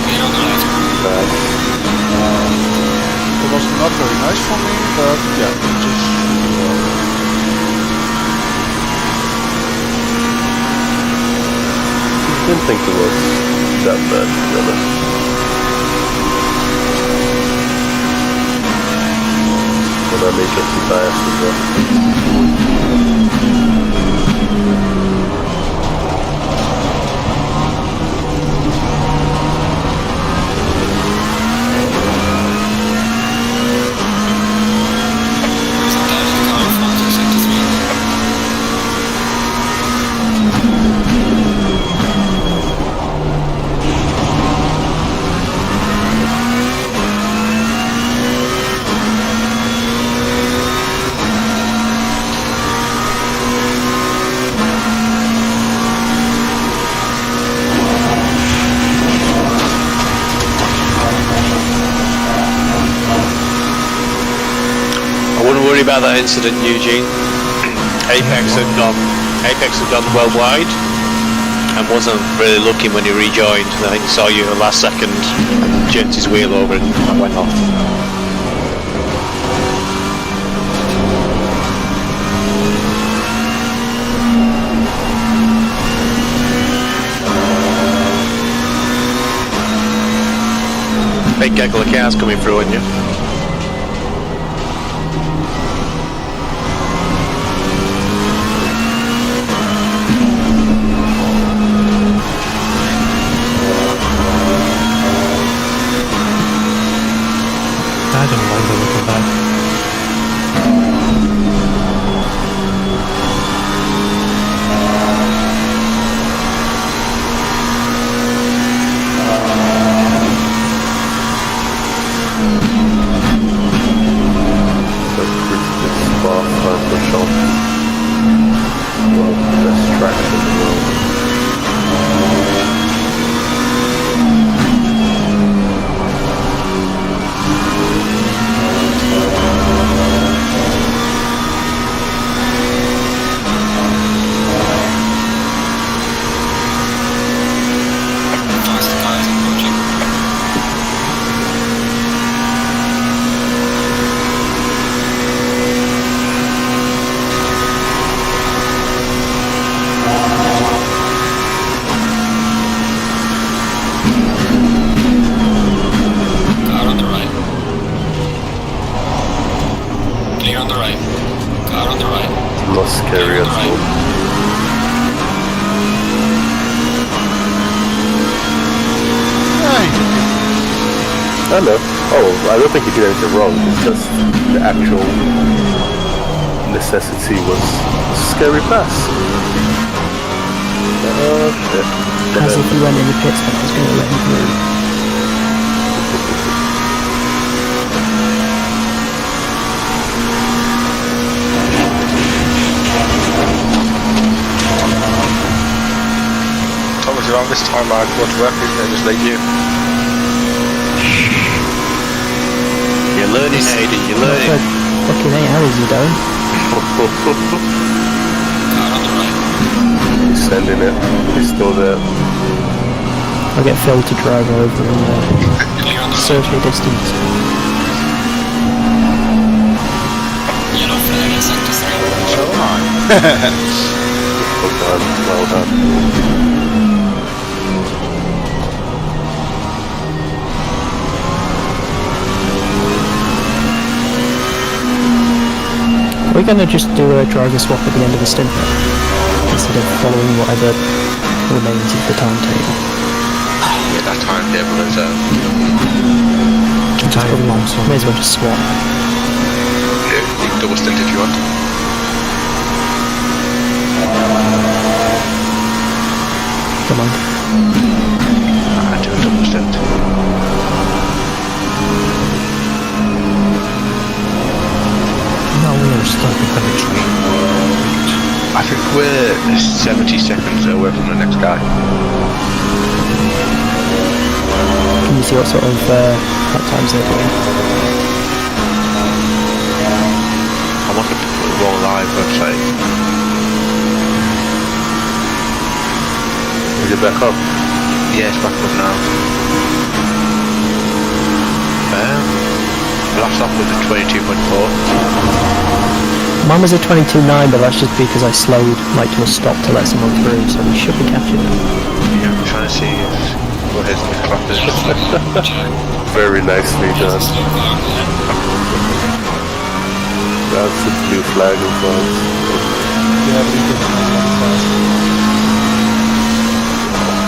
Speaker 9: Clear on the left.
Speaker 6: It was not very nice for me, but yeah, just...
Speaker 7: I didn't think it was that bad, to be honest. But I may just be biased as well.
Speaker 2: I wouldn't worry about that incident, Eugene. Apex had gone worldwide and wasn't really looking when he rejoined. I think he saw you at the last second and jerked his wheel over and that went off. Big gaggle of cars coming through on you.
Speaker 1: I don't like the look of that.
Speaker 7: Scary at all. Hello. Oh, I don't think he did anything wrong. It's just the actual necessity was scary fast. Oh shit.
Speaker 4: As if he went in the pits when I was going to let him through.
Speaker 3: Around this time I'd go to work and just leave you.
Speaker 2: You're learning, Aiden, you're learning.
Speaker 4: Fucking 8 hours you don't.
Speaker 7: He's sending it. He's still there.
Speaker 4: I'll get Phil to drive over and socially distance.
Speaker 9: Yellow flag in sector 3.
Speaker 3: So am I.
Speaker 7: Well done.
Speaker 4: We're going to just do a driver swap at the end of the stint instead of following whatever remains of the timetable.
Speaker 3: Yeah, that timetable is
Speaker 4: May as well just swap.
Speaker 3: yeah, you can double stint if you want.
Speaker 4: Come on.
Speaker 3: I do a double stint.
Speaker 1: No, we are stuck behind the tree.
Speaker 3: I think we're 70 seconds away from the next guy.
Speaker 4: see what sort of lap times they're doing.
Speaker 3: I'm on the Raw Live website.
Speaker 7: Is it back up?
Speaker 3: Yeah, it's back up now. Last lap was a 22.4.
Speaker 4: Mine was a 22.9, but that's just because I slowed like to a stop to let someone through, so we should be catching them.
Speaker 3: Yeah, I'm trying to see what his clap is.
Speaker 7: Very nicely done. That's a blue flag in front.
Speaker 6: Yeah, but he didn't have that fast.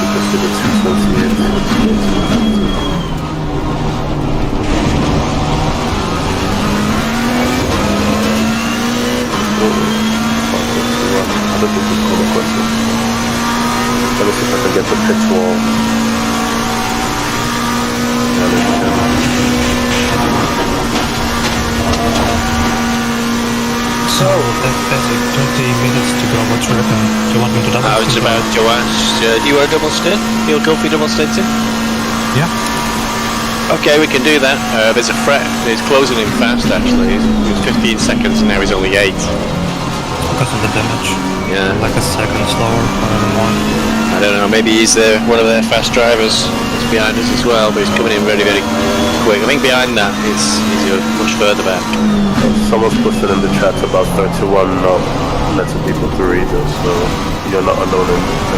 Speaker 7: Because they were 228. I don't think we'll come across it. Let me see if I can get the pit wall. Yeah, maybe we can.
Speaker 1: So, there's 20 minutes to go. What do you reckon? Do you want me to double
Speaker 2: I was
Speaker 1: stint?
Speaker 2: about to ask, do you want a double stint? You'll go for your double stinting?
Speaker 1: Yeah.
Speaker 2: Okay, we can do that. There's a threat. It's closing in fast, actually. It was 15 seconds and now he's only 8.
Speaker 1: Because of the damage.
Speaker 2: Yeah.
Speaker 1: Like a second slower, more.
Speaker 2: I don't know, maybe he's one of their fast drivers. He's behind us as well, but he's coming in very, very quick. I think behind that he's much further back.
Speaker 7: Someone's posted in the chat about 31 not letting people through either, so you're not alone in that.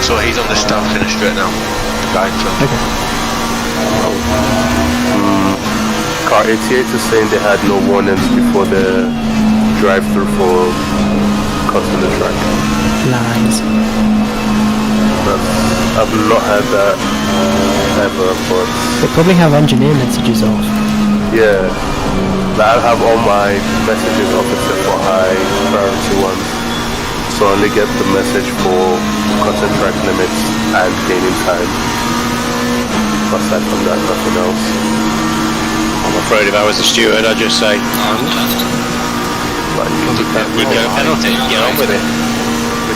Speaker 3: So he's on the start finish straight now. Guy in front.
Speaker 4: Okay.
Speaker 7: Car 88 is saying they had no warnings before the drive-through for crossing the track.
Speaker 4: Lies.
Speaker 7: I've not had that ever, but
Speaker 4: They probably have engineer messages off.
Speaker 7: yeah, I have all my messages off except for high priority ones. So I only get the message for crossing track limits and gaining time. Aside from that, nothing else.
Speaker 2: I'm afraid if I was a steward, I'd just say,
Speaker 7: Like,
Speaker 2: we get a penalty, get on with it.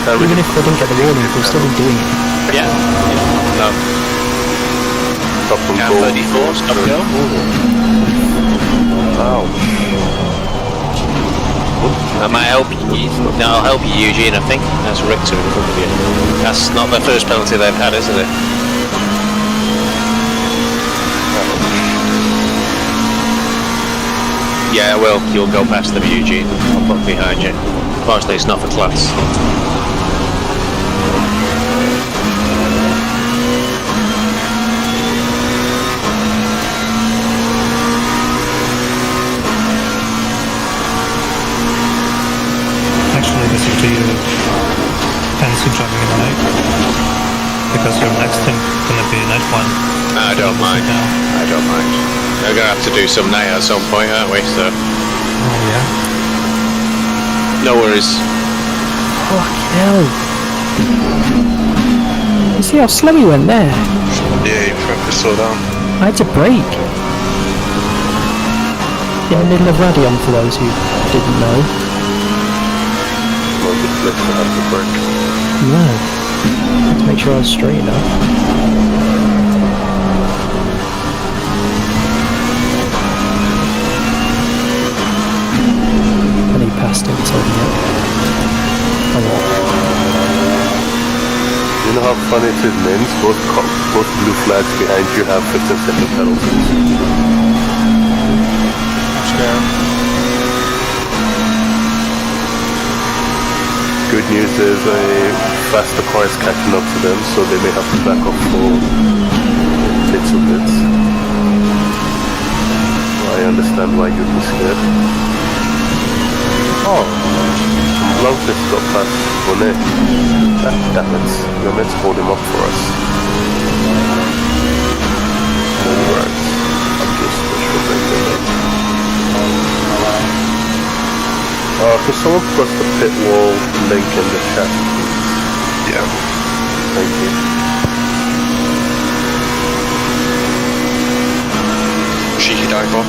Speaker 4: Even if they don't get the warning, they'll still be doing it.
Speaker 2: Yeah. No.
Speaker 7: Stop and
Speaker 2: Count
Speaker 7: go.
Speaker 2: 34, stop and go.
Speaker 7: Wow.
Speaker 2: That might help you. No, I'll help you, Eugene, I think. That's Richter in front of you. That's not the first penalty they've had, isn't it? Yeah, well, you'll go past them, Eugene. I'll put behind you. Unfortunately, it's not for class.
Speaker 1: Actually, this is to you. Fancy driving in the night? Because your next thing gonna be night one.
Speaker 2: I don't mind. I don't mind. We're gonna have to do some night at some point, aren't we? So,
Speaker 1: Oh yeah.
Speaker 2: no worries.
Speaker 4: Fucking hell. You see how slow he went there?
Speaker 3: Yeah, you have to slow down.
Speaker 4: I had to brake. In the middle of Radion, for those who didn't know.
Speaker 7: Not the place to have the break.
Speaker 4: No. Had to make sure I was straight enough. And he passed him, so yeah. Oh well.
Speaker 7: You know how funny it is, NynS? Both blue flags behind you have 15-second penalties.
Speaker 6: I'm scared.
Speaker 7: Good news is a faster car is catching up to them, so they may have to back up for little bits. I understand why you'd be scared. Oh, Blanc just got past Bonnet. Damn it, you're meant to hold him up for us. Alright, I'm just pushing them. Could someone put the pit wall link in the chat, please?
Speaker 3: Yeah.
Speaker 7: Thank you.
Speaker 3: Go on.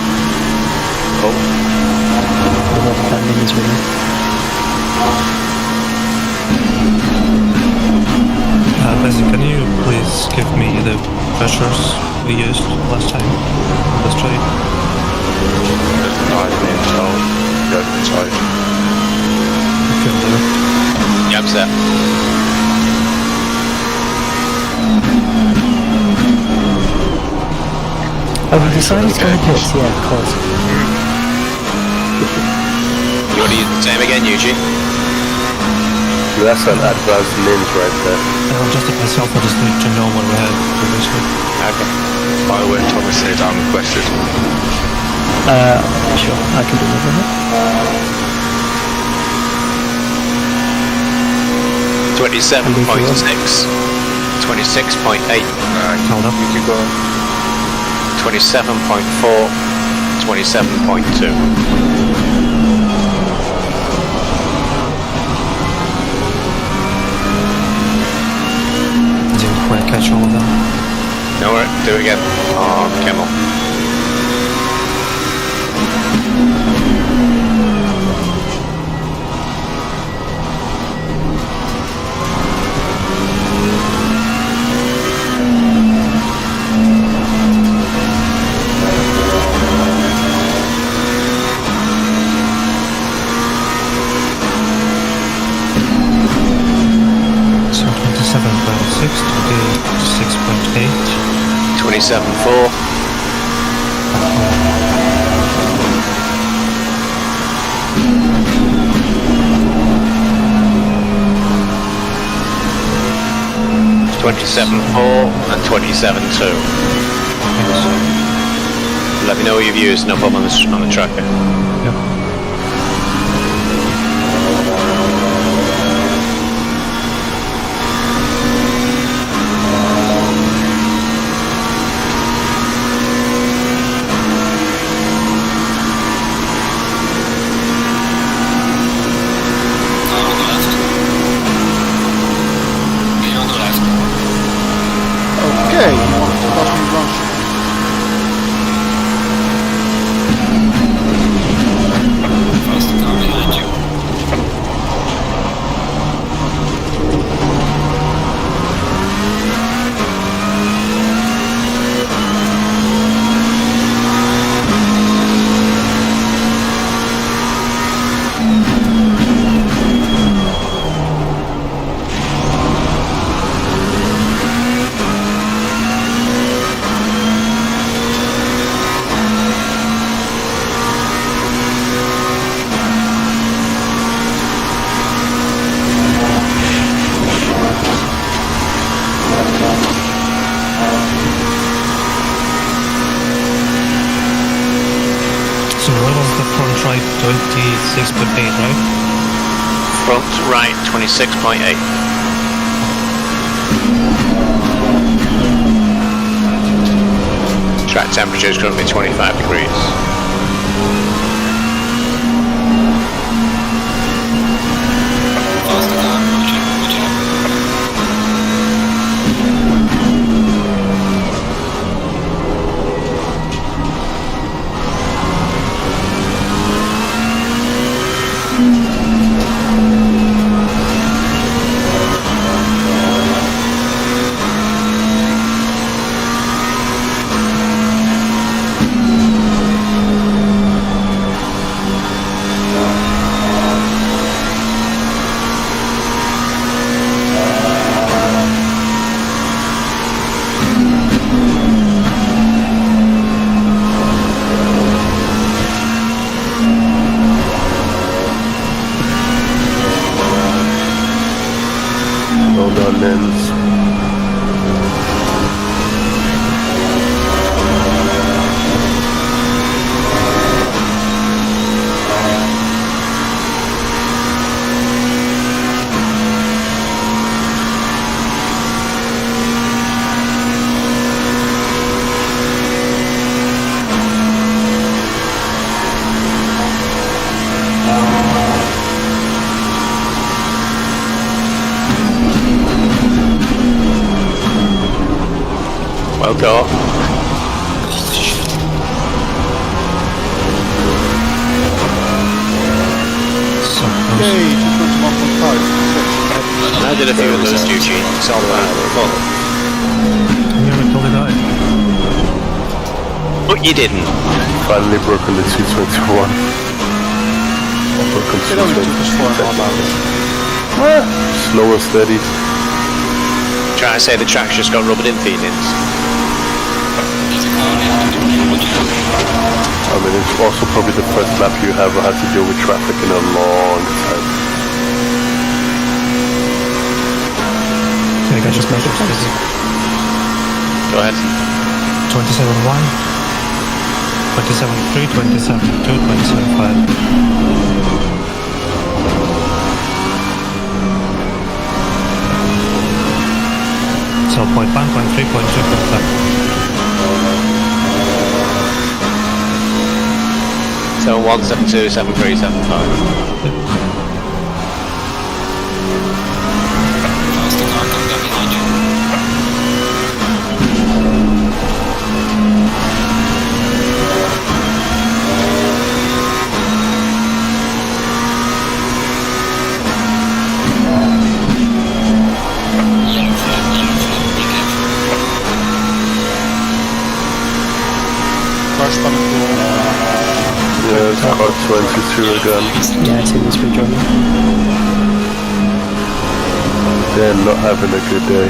Speaker 3: Oh.
Speaker 4: Whatever that means, really.
Speaker 1: Bessie, can you please give me the pressures we used last time on the straight?
Speaker 3: There's the 9 being told. Go inside.
Speaker 1: Okay, there.
Speaker 2: Yeah, I'm set.
Speaker 4: Oh, we decided to go pits, yeah, of course.
Speaker 2: You want to use the same again, Eugene?
Speaker 7: That's an advanced NynS right there.
Speaker 1: I'll adjust it myself, I just need to know what we had previously.
Speaker 2: Okay.
Speaker 3: By the way, Thomas said I'm requested.
Speaker 4: Sure, I can deliver it.
Speaker 2: 27.6. 26.8.
Speaker 1: Hold up.
Speaker 3: You can go on.
Speaker 2: 27.4. 27.2.
Speaker 1: Didn't quite catch all of that.
Speaker 2: No, do it again. Oh, Camel.
Speaker 1: So 27.6, 26.8.
Speaker 2: 27.4. 27.4 and 27.2. Let me know what you've used, no problem on the tracker.
Speaker 1: Yep.
Speaker 6: Okay, let me run.
Speaker 9: Fast car behind you.
Speaker 1: So what was the front right? 26.8, right?
Speaker 2: Front right, 26.8. Track temperature is currently 25 degrees.
Speaker 9: Fast car approaching. Watch out.
Speaker 7: Hold on, NynS.
Speaker 2: Well caught.
Speaker 6: Okay, 221.5.
Speaker 2: I did a few of those, Eugene. It's all right.
Speaker 1: You never told it I.
Speaker 2: But you didn't.
Speaker 7: Finally broken the 221. Broken
Speaker 6: It only took us 4.5 hours.
Speaker 7: Slow and steady.
Speaker 2: Try to say the track's just got rubbered in Phoenix.
Speaker 7: I mean, it's also probably the first lap you have had to deal with traffic in a long time.
Speaker 1: I think I just made it.
Speaker 2: Go ahead.
Speaker 1: 27.1, 27.3, 27.2, 27.5. So 0.1, 0.3, 0.2, 0.5.
Speaker 2: 7172 7375.
Speaker 6: Corresponding to
Speaker 7: Yeah, it's about 22 again.
Speaker 4: Yeah, it's in this rejoining.
Speaker 7: They're not having a good day.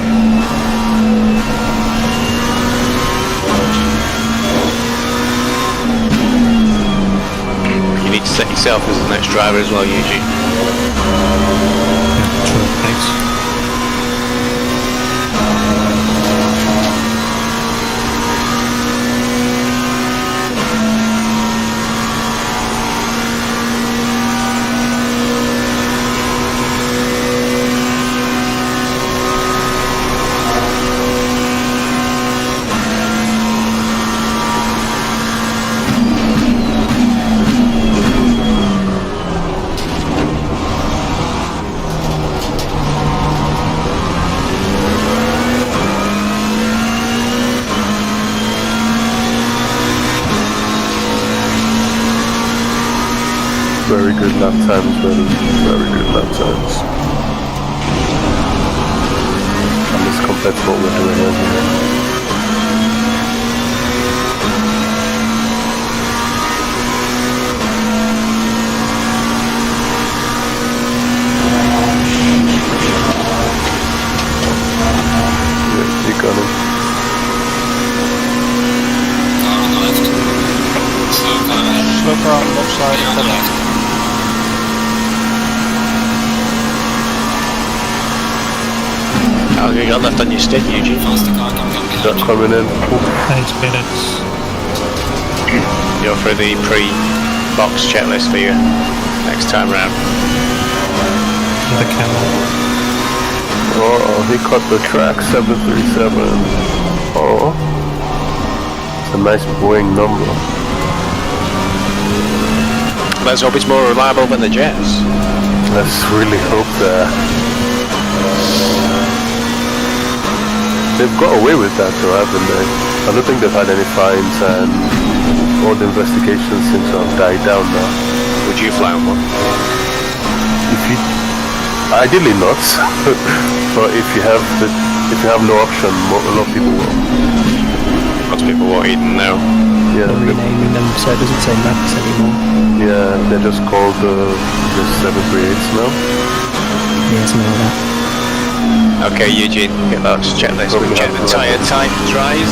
Speaker 2: You need to set yourself as the next driver as well, Eugene.
Speaker 1: Yeah, true, thanks.
Speaker 7: Very good lap times, buddy. Very good lap times. At least compared to what we're doing over here. Yeah, you got it.
Speaker 6: slow car on the left side.
Speaker 2: How long have you got left on your stick, Eugene?
Speaker 7: That coming in.
Speaker 1: 8 minutes.
Speaker 2: You're for the pre-box checklist for you next time round.
Speaker 1: The camel.
Speaker 7: Oh, he cut the track, 737. Oh, it's a nice Boeing number.
Speaker 2: Let's hope it's more reliable than the Jets.
Speaker 7: Let's really hope that. They've got away with that though, haven't they? I don't think they've had any fines and all the investigations seem to have died down now.
Speaker 2: Would you fly on one?
Speaker 7: Ideally not, but if you have no option, a lot of people will.
Speaker 2: Most people won't even know.
Speaker 7: Yeah,
Speaker 4: They're renaming them so it doesn't say Max anymore.
Speaker 7: yeah, they're just called the 738s now.
Speaker 4: Yeah, something like that.
Speaker 2: Okay, Eugene, get that checklist. We've checked the tyre type, dries,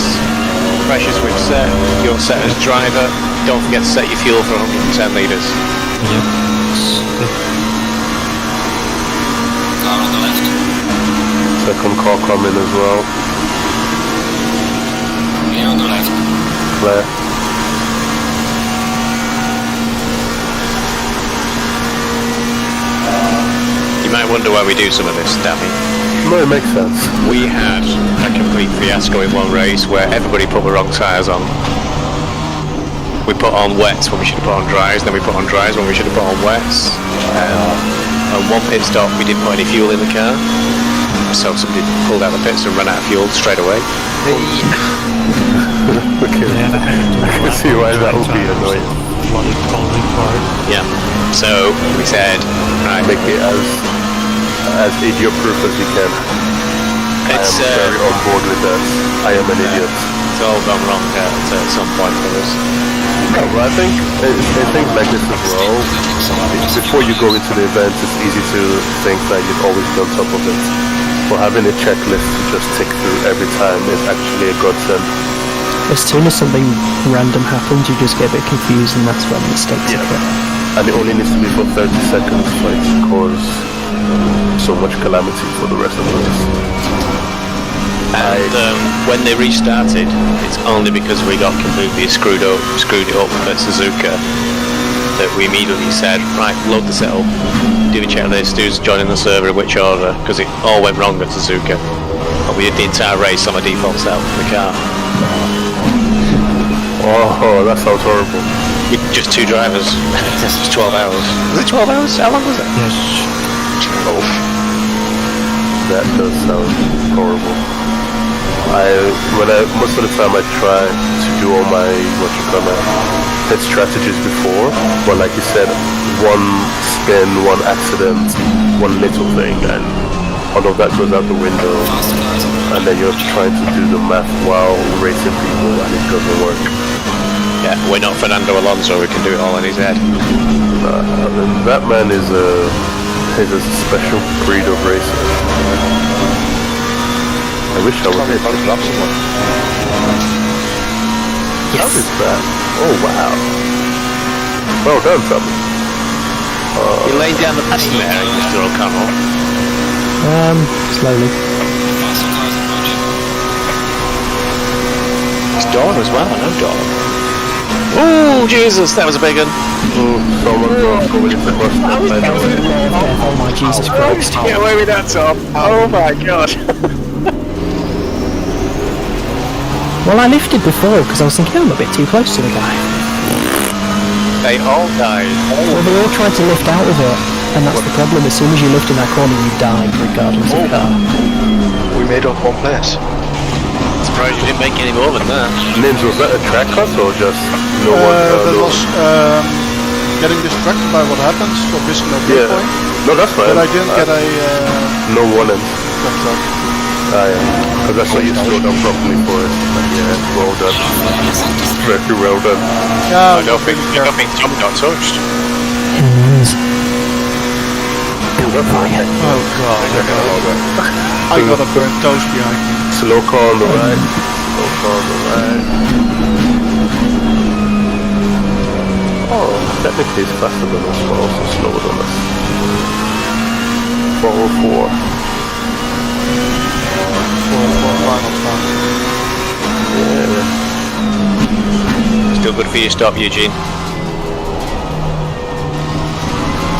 Speaker 2: pressures we've set, you're set as driver. Don't forget to set your fuel for 110 litres.
Speaker 1: Yep.
Speaker 9: Car on the left.
Speaker 7: Second car coming as well.
Speaker 9: Clear on the left.
Speaker 7: Clear.
Speaker 2: You might wonder why we do some of this, Danny.
Speaker 7: No, it makes sense.
Speaker 2: We had a complete fiasco in one race where everybody put the wrong tyres on. We put on wets when we should have put on dries, then we put on dries when we should have put on wets. On one pit stop we didn't put any fuel in the car, so somebody pulled out the pits and ran out of fuel straight away.
Speaker 7: Okay,
Speaker 1: Yeah,
Speaker 7: I can see why that would be annoying.
Speaker 1: what it called required.
Speaker 2: Yeah. So we said, right.
Speaker 7: Make it as idiot-proof as you can.
Speaker 2: It's
Speaker 7: I am very on board with that. I am an idiot.
Speaker 2: It's all gone wrong at some point for us.
Speaker 7: No, but I think things like this as well, before you go into the event, it's easy to think that you've always been on top of it. But having a checklist to just tick through every time is actually a godsend.
Speaker 4: As soon as something random happens, you just get a bit confused, and that's when mistakes occur.
Speaker 7: And it only needs to be for 30 seconds for it to cause so much calamity for the rest of us.
Speaker 2: And when they restarted, it's only because we got completely screwed it up at Suzuka that we immediately said, right, load the setup, do a checklist, who's joining the server, in which order, because it all went wrong at Suzuka. And we did the entire race on my default setup for the car.
Speaker 7: Oh, that sounds horrible.
Speaker 2: With just 2 drivers. This was 12 hours. Was it 12 hours? How long was it?
Speaker 1: Yes.
Speaker 7: Oh. That does sound horrible. Most of the time I try to do all my head strategies before, but like you said, one spin, one accident, one little thing, and all of that goes out the window, and then you're trying to do the math while racing people, and it doesn't work.
Speaker 2: Yeah, we're not Fernando Alonso, we can do it all in his head.
Speaker 7: That man is a special breed of racer. I wish I was able to drop someone. How is that? Oh wow. Well done, Tommy.
Speaker 2: You laid down the passing there, Mr. O'Connell.
Speaker 4: Slowly.
Speaker 2: It's Dawn as well, I know Dawn. Oh Jesus, that was a big one.
Speaker 7: Someone going into the bus stop.
Speaker 4: Oh my Jesus Christ.
Speaker 2: Get away with that, Tom. Oh my God.
Speaker 4: Well, I lifted before because I was thinking I'm a bit too close to the guy.
Speaker 2: They all died.
Speaker 4: Well, they all tried to lift out of it, and that's the problem. As soon as you lift in that corner, you die, regardless of car.
Speaker 3: We made up one place.
Speaker 2: Surprised you didn't make any more than that.
Speaker 7: NynS, was that a track cut or just no one?
Speaker 6: That was getting distracted by what happens, so missing a viewpoint.
Speaker 7: No, that's fine.
Speaker 6: But I didn't get a
Speaker 7: no warning.
Speaker 6: truck.
Speaker 7: Ah, yeah. Because that's why you slowed down properly for it. Yeah, well done. Very well done.
Speaker 6: Yeah,
Speaker 2: I don't think Tom got touched.
Speaker 6: oh god. I got a burnt toast behind me.
Speaker 7: Slow car on the right. Slow car on the right. Oh, technically it's faster than us, but also slower than us. 404.
Speaker 6: Final time.
Speaker 7: Yeah.
Speaker 2: Still good for you, stop, Eugene.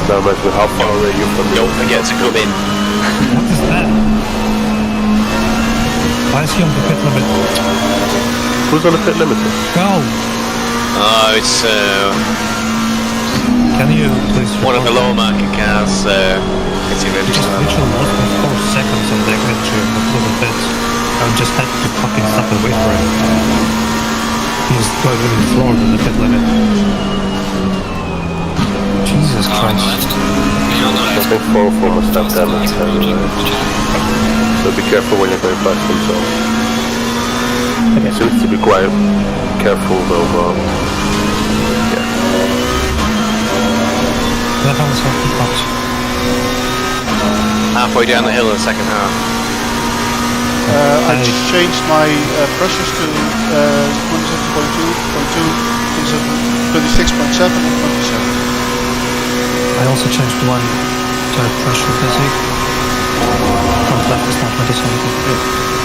Speaker 7: That reminds me how far away you from
Speaker 2: Don't forget to come in.
Speaker 1: What is that? Why is he on the pit limit?
Speaker 7: Who's on the pit limit?
Speaker 1: Go!
Speaker 2: Oh, it's
Speaker 1: Can you please...
Speaker 2: one of the lower market cars. It's in
Speaker 1: Just literally lost me 4 seconds on the entry of the little bit. I just had to fucking stop and wait for him. He's going really forward in the pit limit. Jesus Christ.
Speaker 7: I think 404 must have damage anyway. So be careful when you're going past them, so. Okay. Seems to be quite careful though, yeah.
Speaker 1: That was fucking hot.
Speaker 2: halfway down the hill in the second half.
Speaker 6: I changed my pressures to 27.2, 26.7 and 27.
Speaker 1: I also changed one to pressure basic. Front left is not 27.2.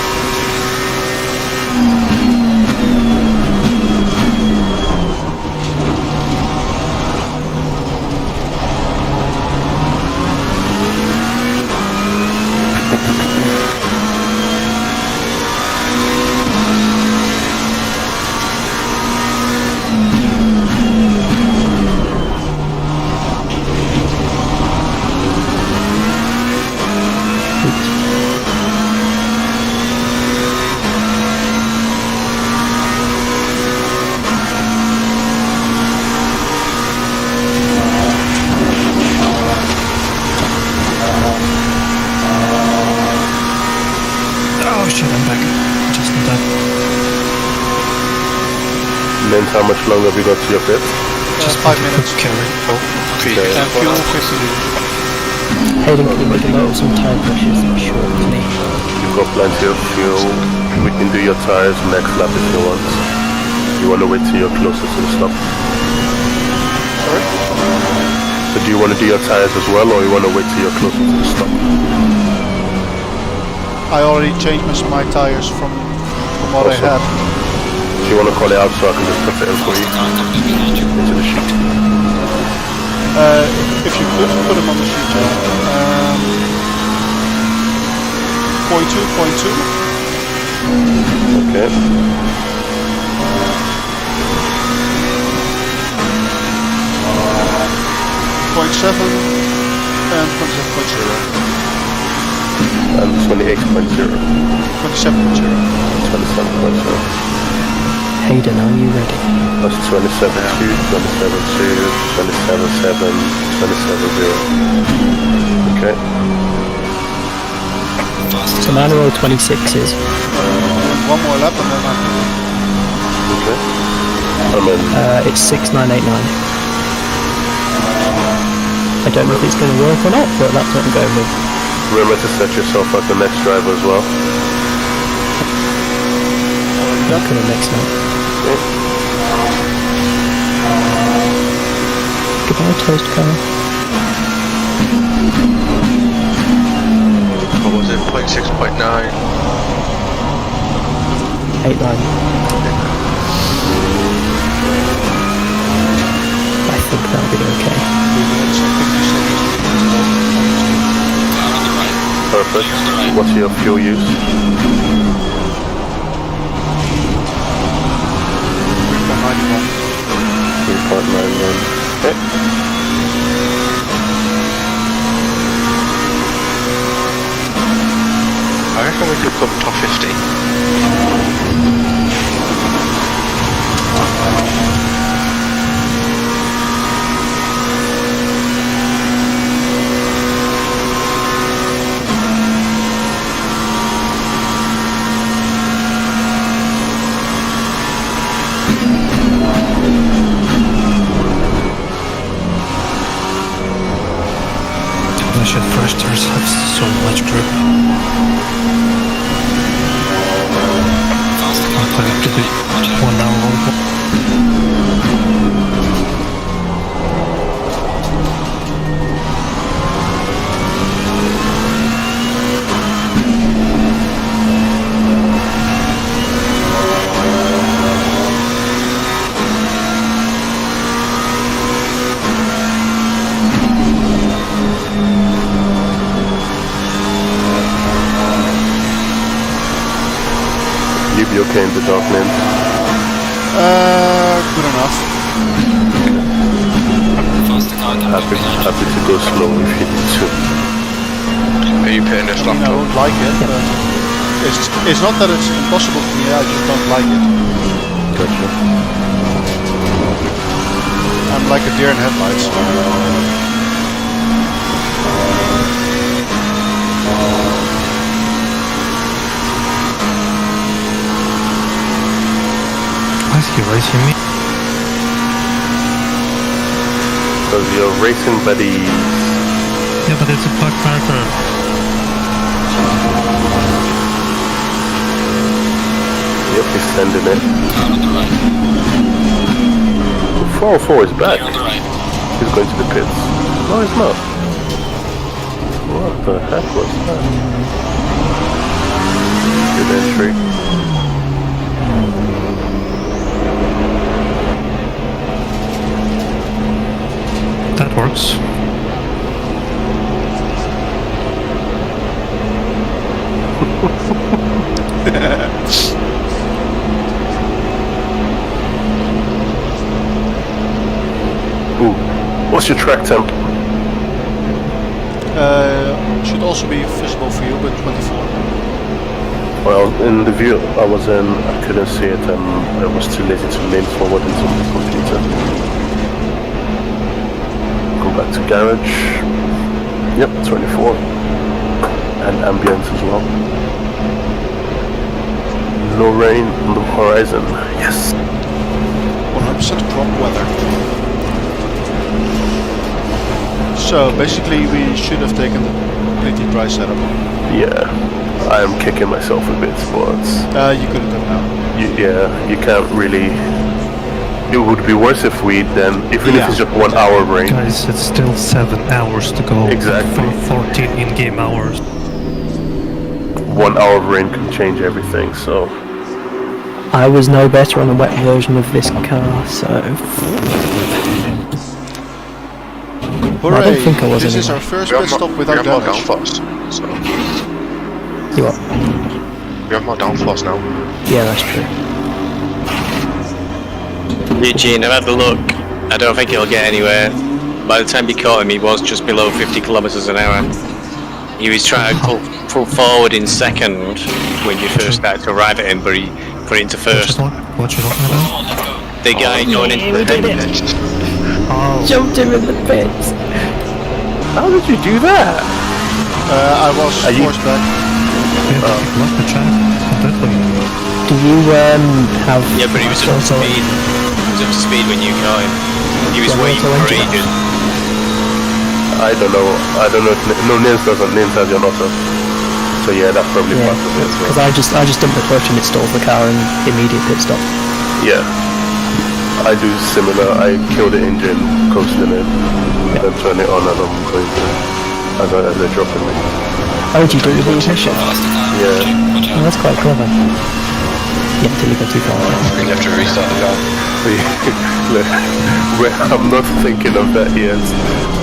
Speaker 7: Then how much longer have you got to your pit?
Speaker 6: 5 minutes.
Speaker 1: Carry. Oh,
Speaker 7: Okay.
Speaker 6: And fuel 50 liters.
Speaker 4: Hayden, can you make a note of some tire pressures? I'm sure for me.
Speaker 7: You've got plenty of fuel. We can do your tires next lap if you want. You want to wait till you're closer to the stop?
Speaker 6: Sorry?
Speaker 7: So do you want to do your tires as well, or you want to wait till you're closer to the stop?
Speaker 6: I already changed my tires from what I had.
Speaker 7: Do you want to call it out so I can just put it in for you? Into the sheet.
Speaker 6: If you could put them on the sheet, yeah. 0.2.
Speaker 7: Okay.
Speaker 6: 0.7 and 27.0.
Speaker 7: And 28.0.
Speaker 6: 27.0.
Speaker 7: 27.0.
Speaker 4: Hayden, are you ready?
Speaker 7: That's 27.2, 27.2, 27.7, 27.0. Okay.
Speaker 4: So manual 26s.
Speaker 6: One more lap and then I'm
Speaker 7: Okay. I'm in.
Speaker 4: It's 6989. I don't know if it's going to work or not, but that's what I'm going with.
Speaker 7: Remember to set yourself up the next driver as well.
Speaker 4: Not going to next now.
Speaker 7: Okay.
Speaker 4: Goodbye, toast car.
Speaker 3: What was it? 0.6.9.
Speaker 4: 89. I think that'll be okay.
Speaker 7: Perfect. What's your fuel use?
Speaker 6: 3.91.
Speaker 7: Okay.
Speaker 3: I reckon we could come top 50.
Speaker 1: Flash at first tires have so much grip. I'll play up to the 1 hour.
Speaker 7: You'll be okay in the dark lane.
Speaker 6: Good enough.
Speaker 7: Happy to go slow if you need to.
Speaker 3: Are you putting this
Speaker 6: I mean, I
Speaker 3: laptop?
Speaker 6: don't like it, but it's not that it's impossible for me, I just don't like it.
Speaker 7: Gotcha.
Speaker 6: I'm like a deer in headlights.
Speaker 1: Why is he racing me?
Speaker 7: Because you're racing buddy.
Speaker 1: Yeah, but it's a black marker.
Speaker 7: Yep, he's sending it. 404 is back. He's going to the pits. No, he's not. What the heck was that? Good entry.
Speaker 1: That works.
Speaker 7: Ooh, what's your track temp?
Speaker 6: Should also be visible for you, but 24.
Speaker 7: Well, in the view I was in, I couldn't see it and I was too lazy to lean forward into the computer. Go back to garage. Yep, 24. And ambience as well. No rain on the horizon. Yes.
Speaker 6: 100% crop weather. So basically we should have taken the completely dry setup.
Speaker 7: Yeah, I am kicking myself a bit, but
Speaker 6: You couldn't have now.
Speaker 7: you can't really. It would be worse if we then, even if it's just 1 hour rain.
Speaker 1: Guys, it's still 7 hours to go.
Speaker 7: Exactly.
Speaker 1: For 14 in-game hours.
Speaker 7: 1 hour rain can change everything. So
Speaker 4: I was no better on a wet version of this car, so
Speaker 6: Hooray!
Speaker 4: I don't think I was
Speaker 6: This is
Speaker 4: anyway.
Speaker 6: our first
Speaker 3: We
Speaker 6: pit
Speaker 3: have
Speaker 6: stop
Speaker 3: more
Speaker 6: without damage.
Speaker 3: downforce. So
Speaker 4: you what?
Speaker 3: we have more downforce now.
Speaker 4: Yeah, that's true.
Speaker 2: Eugene, I've had a look. I don't think he'll get anywhere. By the time you caught him, he was just below 50 kilometers an hour. He was trying to pull forward in second when you first started to arrive at him, but he put it into first.
Speaker 1: What you talking about?
Speaker 2: The guy going into the pit.
Speaker 1: Oh,
Speaker 4: Jumped him in the pits.
Speaker 7: how did you do that?
Speaker 6: I was forced back.
Speaker 1: yeah, he lost the track completely.
Speaker 4: Do you have?
Speaker 2: Yeah, but he was up to
Speaker 4: also-
Speaker 2: speed. He was up to speed when you caught him. He was
Speaker 4: Yeah,
Speaker 2: waiting
Speaker 4: also
Speaker 2: for
Speaker 4: engine.
Speaker 2: ages.
Speaker 7: I don't know if no NynS doesn't. NynS has your auto. So yeah, that's probably
Speaker 4: Yeah,
Speaker 7: part of it as
Speaker 4: because
Speaker 7: well.
Speaker 4: I just dumped the clutch and it stalls the car and immediate pit stop.
Speaker 7: Yeah, I do similar. I kill the engine, coasting it, then turn it on and I'm going to as they're dropping me.
Speaker 4: Oh, do you do it with the ignition?
Speaker 7: Yeah.
Speaker 4: Oh, that's quite clever. Yeah, until you go too far.
Speaker 3: You have to restart the car.
Speaker 7: Look, I'm not thinking of that yet.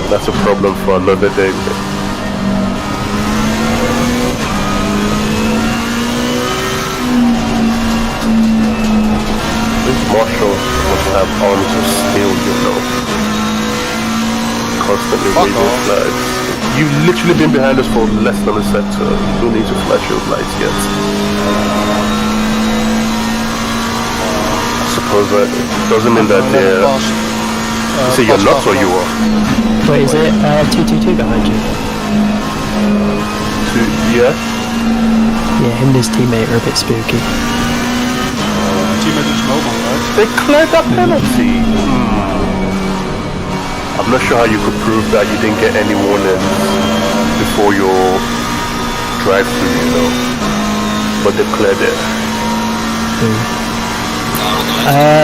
Speaker 7: That's a problem for another day. This Marshall must have arms of steel, you know. Constantly waving flags. You've literally been behind us for less than a sector. You don't need to flash your lights yet. I suppose that doesn't mean that they're... So you're not or you are?
Speaker 4: Wait, is it 222 behind you?
Speaker 7: Yeah?
Speaker 4: Yeah, him and his teammate are a bit spooky.
Speaker 6: Teammate is mobile, right?
Speaker 7: They cleared that penalty. I'm not sure how you could prove that you didn't get any warning before your drive-through, you know. But they cleared it.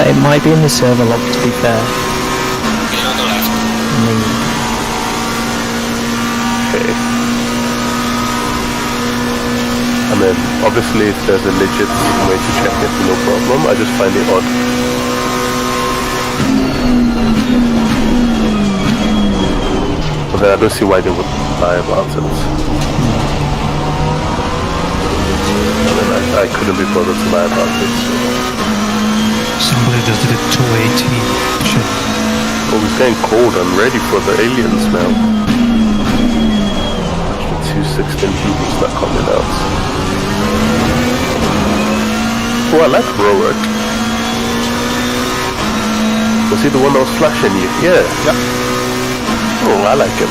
Speaker 4: It might be in the server log, to be fair.
Speaker 7: Okay. I mean, obviously if there's a legit way to check it, no problem. I just find it odd. But then I don't see why they would lie about it. I mean, I couldn't be bothered to lie about it. So.
Speaker 1: Somebody just did it 280. Shit.
Speaker 7: Oh, it's getting cold. I'm ready for the aliens now. 216 people start coming out. Oh, I like Rowan. Was he the one that was flashing you? Yeah.
Speaker 6: Yep.
Speaker 7: Oh, I like him.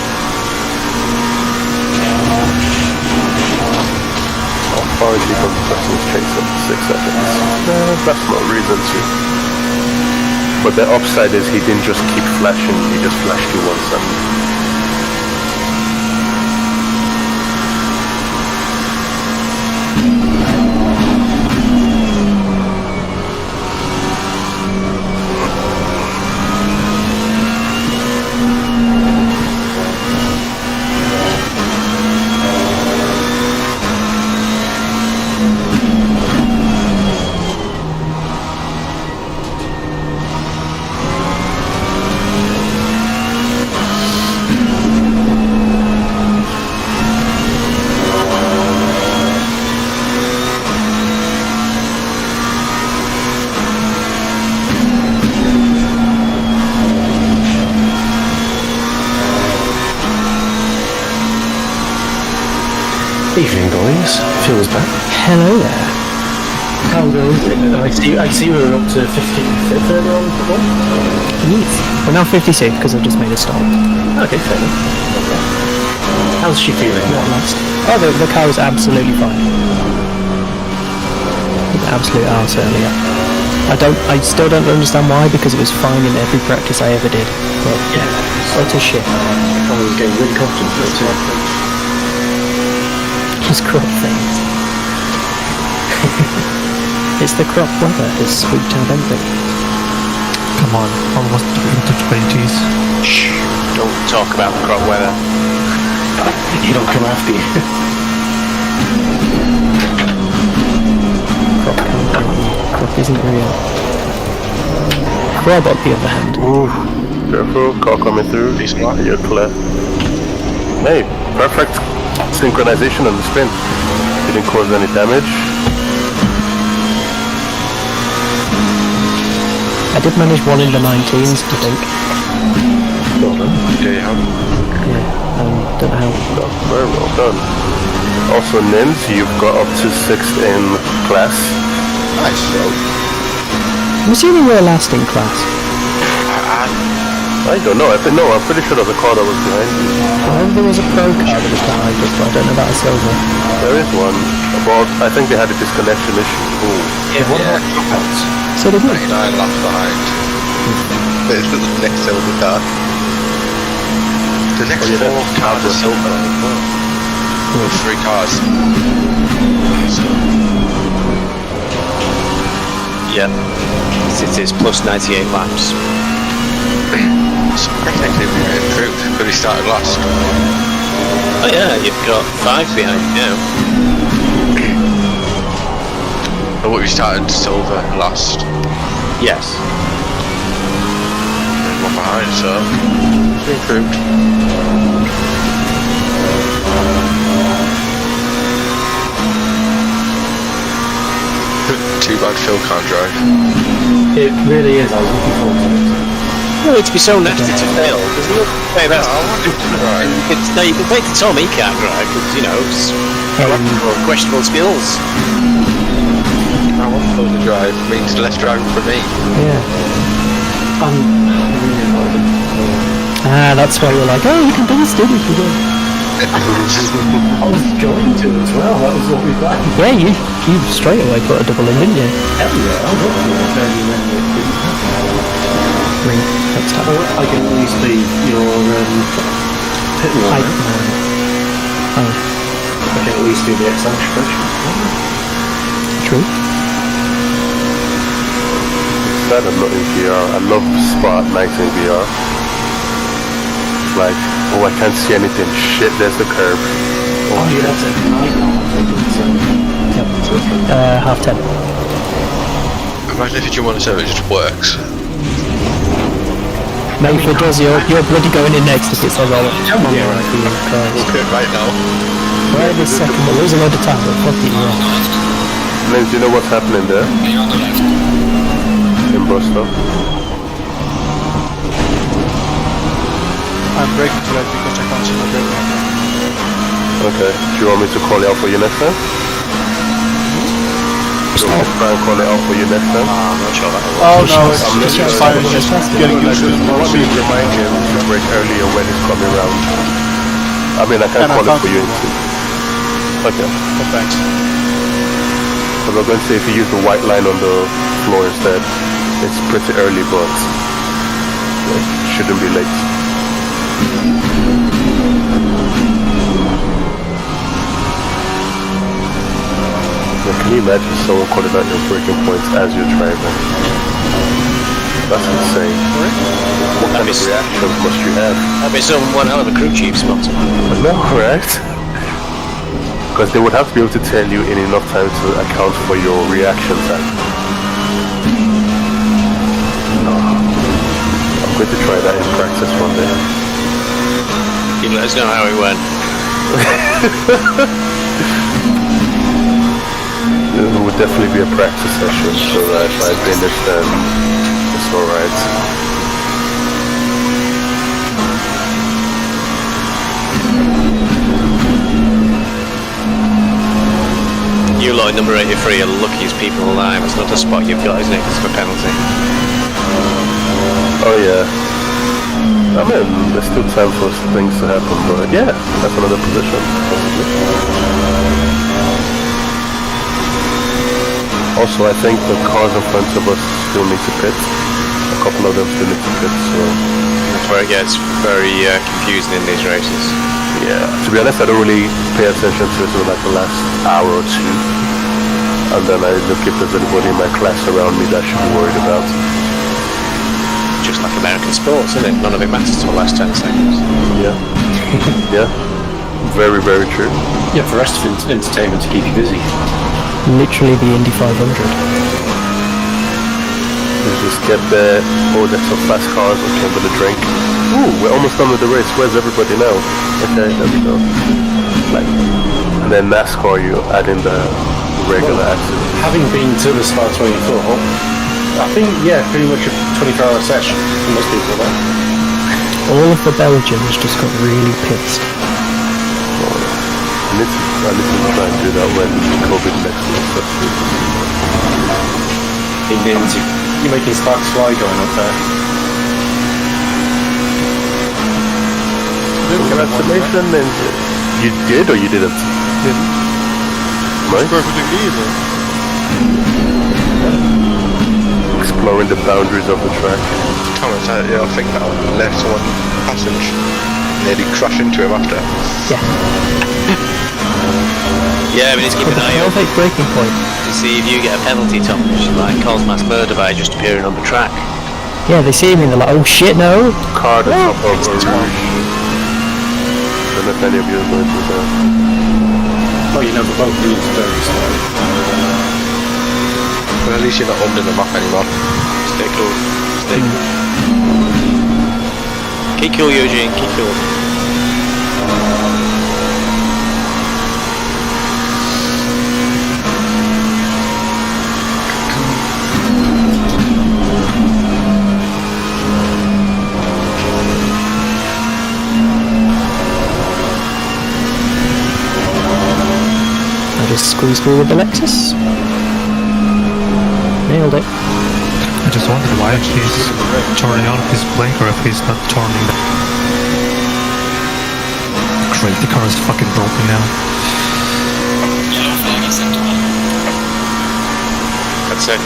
Speaker 7: How far is he from the person's chase up? 6 seconds. No, that's not reason to. But the upside is he didn't just keep flashing, he just flashed you once and...
Speaker 12: Evening, boys. Phil's back.
Speaker 4: Hello there.
Speaker 12: How goes it? I see we were up to 55th earlier on.
Speaker 4: Yes. We're now 56 because I just made a stop.
Speaker 12: Okay, fair enough. Okay. How's she feeling?
Speaker 4: Not lost. Oh, the car is absolutely fine. Absolute arse earlier. I still don't understand why, because it was fine in every practice I ever did. But what a shit.
Speaker 12: I was getting really confident for it too.
Speaker 4: Just crop things. It's the crop weather has swooped out everything.
Speaker 1: Come on, almost into 20s.
Speaker 2: Shh, don't talk about the crop weather.
Speaker 12: You don't come after you.
Speaker 4: Crop can't help me. Crop isn't real. Crop, on the other hand.
Speaker 7: Ooh, careful, car coming through. You're clear. Hey, perfect synchronization on the sprint. Didn't cause any damage.
Speaker 4: I did manage one in the 19s, I think.
Speaker 12: Well done.
Speaker 3: Yeah, you have.
Speaker 4: Yeah, don't know how.
Speaker 7: Very well done. Also, NynS, you've got up to 6th in class.
Speaker 6: Nice.
Speaker 4: I'm assuming we're last in class.
Speaker 7: I don't know. I'm pretty sure there's a car that was behind you.
Speaker 4: I remember there was a pro car that was behind us, but I don't know about a silver.
Speaker 7: There is one. I think they had a disconnection issue. Ooh.
Speaker 12: Yeah, what about dropouts?
Speaker 4: So did we.
Speaker 3: 99 laps behind. There's the next silver car. The next 4 cars are silver. Well, 3 cars. So,
Speaker 2: Yeah. It is plus 98 laps.
Speaker 3: so technically we improved, but we started last.
Speaker 2: Oh yeah, you've got 5 behind you now.
Speaker 3: But we started silver last.
Speaker 2: Yes.
Speaker 3: And 1 behind, so we improved. Too bad Phil can't drive.
Speaker 12: It really is. I was looking forward to it.
Speaker 2: Well, it'd be so nasty to fail. Because look, hey, that's,
Speaker 3: I want him to drive.
Speaker 2: you can take to Tom, he can't drive, because, you know, it's questionable skills.
Speaker 3: I want Phil to drive. Means less driving for me.
Speaker 4: Yeah.
Speaker 12: I'm really annoyed.
Speaker 4: That's why you're like, oh, you can do this, didn't you?
Speaker 12: I was going to as well. That was what we planned.
Speaker 4: Yeah, you straight away put a double in, didn't you?
Speaker 12: Hell yeah, I was looking at it when it didn't happen.
Speaker 4: Ring, next time.
Speaker 12: I can at least be your pit wall.
Speaker 4: Oh,
Speaker 12: I can at least do the acceleration.
Speaker 4: true.
Speaker 7: That I'm not in VR. I love spot nights in VR. Like, oh, I can't see anything. Shit, there's the curb.
Speaker 12: Oh yeah, that's at night now.
Speaker 4: Yep. 10:30.
Speaker 3: Imagine if you jump on a server, it just works.
Speaker 4: Mate, if it does, you're bloody going in next if it says all that.
Speaker 3: Yeah, okay, right now.
Speaker 4: Wait a second, we're losing a lot of time, but fuck it, yeah.
Speaker 7: Lens, do you know what's happening there? In Bristol?
Speaker 6: I'm braking to that because I can't see my brake marker.
Speaker 7: Okay. Do you want me to call it out for you next time? Do you want me to try and call it out for you next time?
Speaker 2: I'm not sure that will
Speaker 6: Oh
Speaker 2: work.
Speaker 6: no, it's fine, it's just getting used to it.
Speaker 7: I want me to remind him to brake earlier when he's coming around. I mean, I can call it for you. Okay.
Speaker 6: Oh, thanks.
Speaker 7: I was going to say if you use the white line on the floor instead, it's pretty early, but it shouldn't be late. Now, can you imagine someone calling out your braking points as you're driving? That's insane. What kind of reactions must you have?
Speaker 2: That'd be one hell of a crew chief spot.
Speaker 7: No, correct? Because they would have to be able to tell you in enough time to account for your reaction time. I'm going to try that in practice one day.
Speaker 2: You let us know how it went.
Speaker 7: It would definitely be a practice session, so that if I finish then it's alright.
Speaker 2: You lot number 83 are the luckiest people alive. It's not a spot you've got, isn't it? It's a penalty.
Speaker 7: Oh yeah. I mean, there's still time for things to happen, but yeah, that's another position. Also, I think the cars in front of us still need to pit. A couple of them still need to pit, so...
Speaker 2: That's where it gets very confusing in these races.
Speaker 7: Yeah, to be honest, I don't really pay attention to it until like the last hour or two. And then I look if there's anybody in my class around me that I should be worried about.
Speaker 2: Just like American sports, isn't it? None of it matters till the last 10 seconds.
Speaker 7: Yeah. Yeah. Very, very true.
Speaker 12: Yeah, for us to entertainment to keep you busy.
Speaker 4: Literally the Indy 500.
Speaker 7: Let's just get there. Oh, there's some fast cars. Okay, I'm gonna drink. Ooh, we're almost done with the race. Where's everybody now? Okay, there we go. Like, and then NASCAR, you add in the regular accident.
Speaker 12: Having been to the Spa 24, I think, yeah, pretty much a 24-hour session for most people there.
Speaker 4: All of the Belgians just got really pissed.
Speaker 7: I need to try and do that when COVID next year.
Speaker 12: You're making sparks fly going up there.
Speaker 7: Congratulations, and you did or you didn't?
Speaker 6: Didn't.
Speaker 7: Right?
Speaker 6: It's perfectly legal.
Speaker 7: Exploring the boundaries of the track.
Speaker 3: Thomas, I think that left one passage nearly crash into him after.
Speaker 4: Yeah.
Speaker 2: Yeah, but it's keeping an eye out
Speaker 4: Perfect breaking point.
Speaker 2: to see if you get a penalty, Tom. Like cause mass murder by just appearing on the track.
Speaker 4: Yeah, they see me and they're like, oh shit, no!
Speaker 7: Car that's up over Rouge. Don't know if any of you are going through that.
Speaker 12: Oh, you know, the boat leads very slow.
Speaker 3: But at least you're not under the map anymore.
Speaker 2: Stay cool. Stay cool. Keep cool, Eugene. Keep cool.
Speaker 4: Just squeeze through with the Lexus. Nailed it.
Speaker 1: I just wondered why he's turning on his blinker if he's not turning. Great, the car is fucking broken now.
Speaker 2: I'd say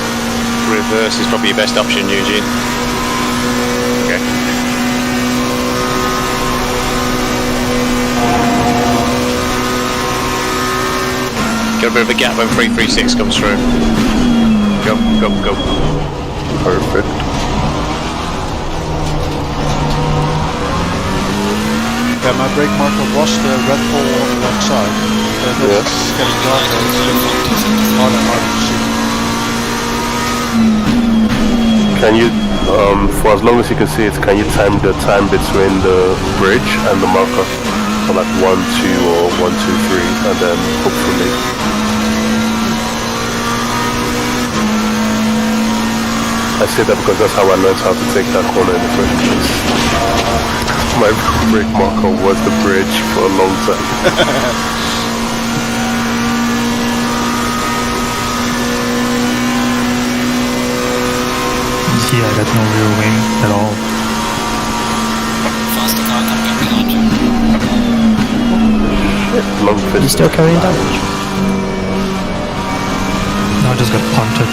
Speaker 2: reverse is probably your best option, Eugene. Okay. Got a bit of a gap when 336 comes through. Go, go, go.
Speaker 7: Perfect.
Speaker 6: Yeah, my brake marker was the red pole on the left side.
Speaker 7: Yeah.
Speaker 6: It's getting darker. It's harder and harder to see.
Speaker 7: Can you, for as long as you can see it, can you time the time between the bridge and the marker? So like 1, 2 or 1, 2, 3, and then hopefully. I say that because that's how I learned how to take that corner in the first place. My brake marker was the bridge for a long time.
Speaker 1: Yeah, I got no rear wing at all.
Speaker 9: Faster car coming up behind you.
Speaker 7: Long
Speaker 4: You
Speaker 7: fist.
Speaker 4: still carrying damage?
Speaker 1: No, I just got punted.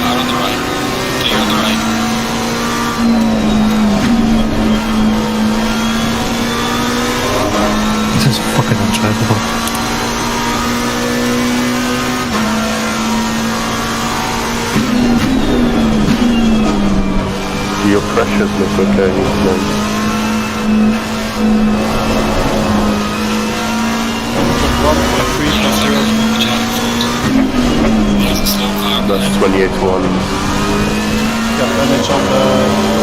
Speaker 9: Car on the right. Clear on the right.
Speaker 1: This is fucking undrivable.
Speaker 7: Your pressures look okay.
Speaker 9: Watch out in front. There's a slow car.
Speaker 7: That's 28-1.
Speaker 6: Yeah, and it's on the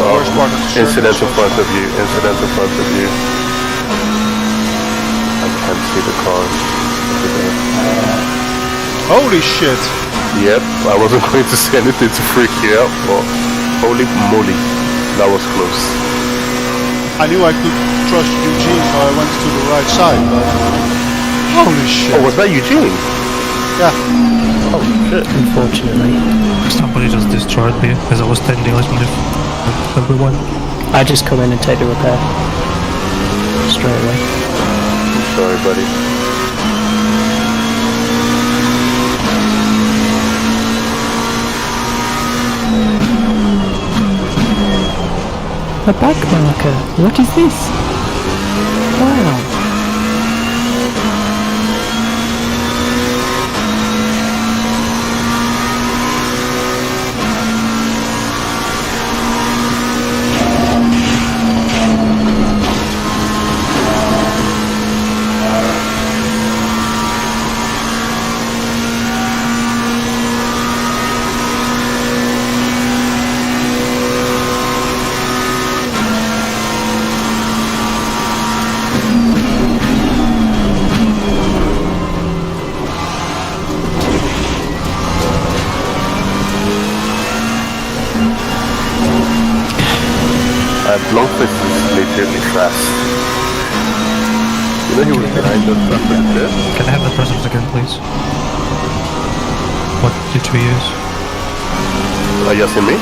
Speaker 6: worst part of the circuit.
Speaker 7: Incident in front of you. Incident in front of you. I can't see the cars.
Speaker 6: Holy shit!
Speaker 7: Yep, I wasn't going to say anything to freak you out, but holy moly, that was close.
Speaker 6: I knew I could trust Eugene, so I went to the right side, but holy shit.
Speaker 7: Oh, was that Eugene?
Speaker 6: Yeah.
Speaker 7: Oh shit.
Speaker 4: Unfortunately.
Speaker 1: Somebody just destroyed me as I was standing underneath everyone.
Speaker 4: I just come in and take the repair. Straight away.
Speaker 7: Sorry, buddy.
Speaker 4: A back marker. What is this? Wow.
Speaker 7: Longfist is legitimately fast. You know he was behind us after this?
Speaker 1: Can I have the presents again, please? What did we use?
Speaker 7: Are you asking me?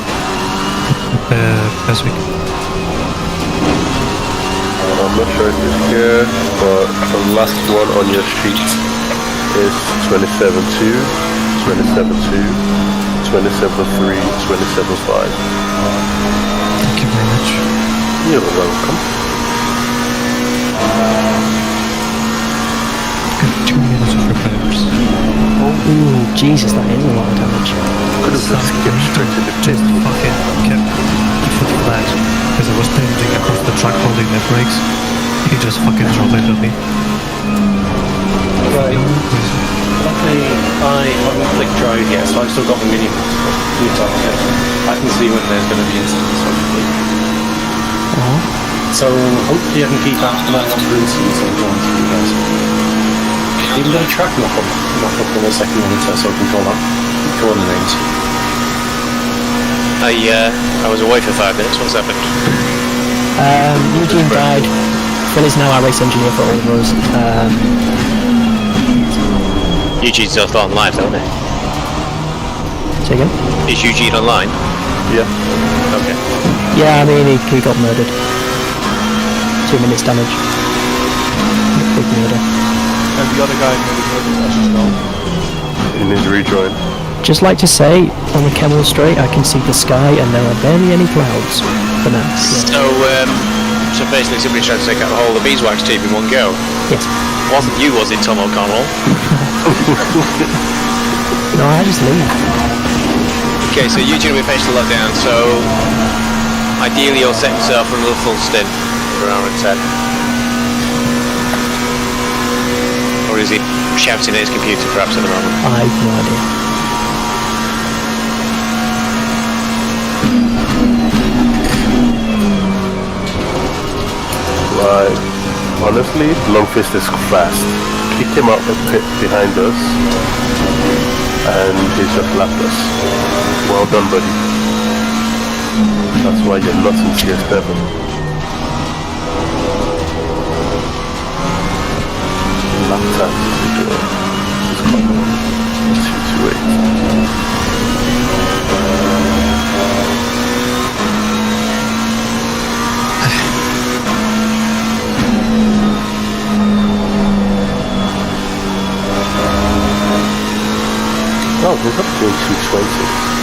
Speaker 1: Last week.
Speaker 7: I'm not sure if it's here, but the last one on your sheet is 27.2, 27.2, 27.3, 27.5.
Speaker 1: Thank you very much.
Speaker 7: You're welcome.
Speaker 1: Good 2 minutes of repairs.
Speaker 4: Ooh, Jesus, that is a lot of damage.
Speaker 7: Could have just skipped straight to the
Speaker 1: Just fucking kept the foot flat as I was tanging across the track holding my brakes. He just fucking drove into me.
Speaker 12: Right. Okay, I haven't clicked drive yet, so I've still got the mini target. I can see when there's going to be incidents, hopefully. So hopefully I can keep after that for instance and go on to you guys. Even got a track knock up on the second monitor so I can call the names.
Speaker 2: I was away for 5 minutes. What's happened?
Speaker 4: Eugene died. Phil is now our race engineer for all of us.
Speaker 2: Eugene's still online, isn't he?
Speaker 4: Say again?
Speaker 2: Is Eugene online?
Speaker 7: Yeah.
Speaker 2: Okay.
Speaker 4: Yeah, I mean, he got murdered. 2 minutes damage. Big murder.
Speaker 6: And the other guy made it murder as well.
Speaker 7: He needs to rejoin.
Speaker 4: Just like to say, on the Camel Straight, I can see the sky and there are barely any clouds for now. Yeah.
Speaker 2: So basically somebody tried to take out the whole of the BeesWax team in one go.
Speaker 4: Yes.
Speaker 2: Wasn't you, was it, Tom O'Connell?
Speaker 4: No, I just leave.
Speaker 2: Okay, so Eugene will be faced to lockdown, so ideally you'll set himself for another full stint for an hour and 10. Or is he shouting at his computer perhaps at the moment?
Speaker 4: I have no idea.
Speaker 7: Like, honestly, Longfist is fast. Kicked him out the pit behind us, and he's just lapped us. Well done, buddy. That's why you're not in CS7. Lap time to do it. It's 228. Oh, we're up doing 220.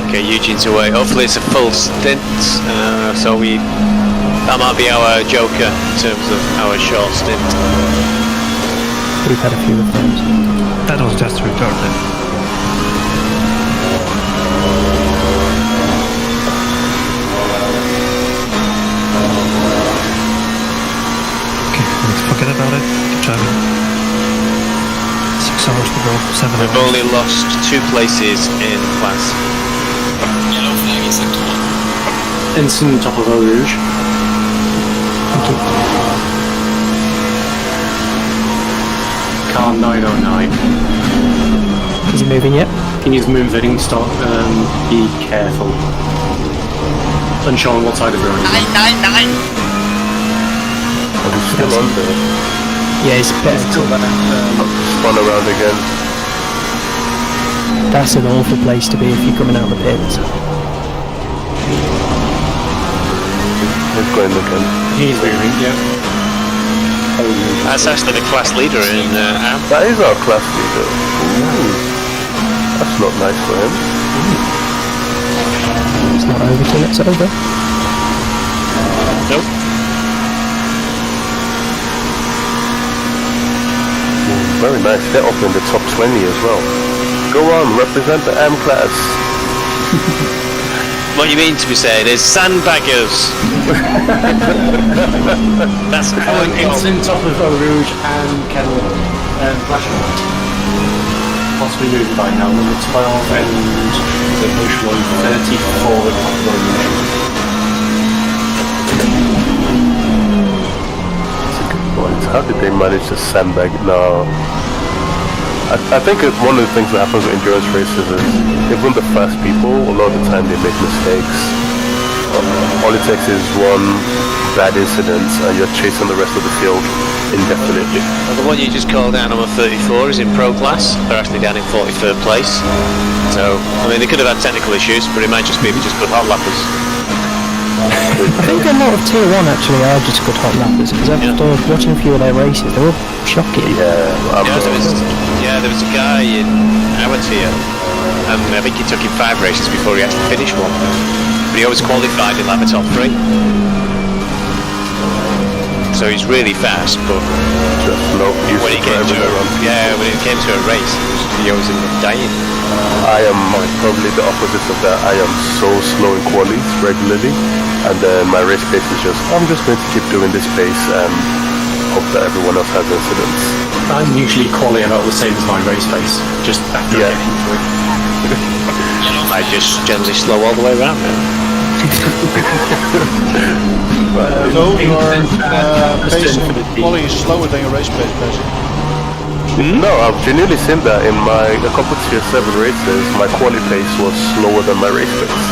Speaker 2: Okay, Eugene's away. Hopefully it's a full stint, so that might be our joker in terms of our short stint.
Speaker 4: We've had a few of those.
Speaker 1: That was just retarded. Let's forget about it. Keep driving. 6 hours to go. 7
Speaker 2: We've
Speaker 1: hours.
Speaker 2: only lost 2 places in class.
Speaker 9: Yellow flag is sector 1.
Speaker 12: Ensign top of Eau Rouge. Car 909.
Speaker 4: Is he moving yet?
Speaker 12: Tracking is moving, stop, be careful. Unsure on what side of the road.
Speaker 3: 999!
Speaker 7: Oh, he's still on there.
Speaker 4: Yeah, it's better.
Speaker 12: Still there.
Speaker 7: Spun around again.
Speaker 4: That's an awful place to be if you're coming out of the pits.
Speaker 7: He's going again.
Speaker 12: He's moving, yeah.
Speaker 2: That's actually the class leader in AM.
Speaker 7: That is our class leader. Ooh. That's not nice for him.
Speaker 4: It's not over till it's over.
Speaker 2: Nope.
Speaker 7: Very nice. They're up in the top 20 as well. Go on, represent the M class.
Speaker 2: What you mean to be saying is sandbaggers. That's how
Speaker 12: It's in top of Eau Rouge and Kennel and Flashing. Possibly moving by now. Number 12 and the push 134 at top of Eau Rouge.
Speaker 7: How did they manage to sandbag? No. I think one of the things that happens with endurance races is even the fast people, a lot of the time they make mistakes. All it takes is one bad incident and you're chasing the rest of the field indefinitely.
Speaker 2: Well, the one you just called out, number 34, is in pro class. They're actually down in 43rd place. So, I mean, they could have had technical issues, but it might just be just good hot lappers.
Speaker 4: I think a lot of Tier 1 actually are just good hot lappers, because after watching a few of their races, they're all shocking.
Speaker 2: There was a guy in our tier, and I think it took him 5 races before he actually finished one. But he always qualified in like the top 3. So he's really fast, but when it came to a race, he always ended up dying.
Speaker 7: I am probably the opposite of that. I am so slow in qualies regularly, and my race pace is I'm just going to keep doing this pace and hope that everyone else has incidents.
Speaker 12: I'm usually quality about the same as my race pace, just after getting to it.
Speaker 2: I just generally slow all the way around now.
Speaker 6: So your pace in quality is slower than your race pace, basically.
Speaker 7: No, I've genuinely seen that in a couple tier 7 races, my quality pace was slower than my race pace.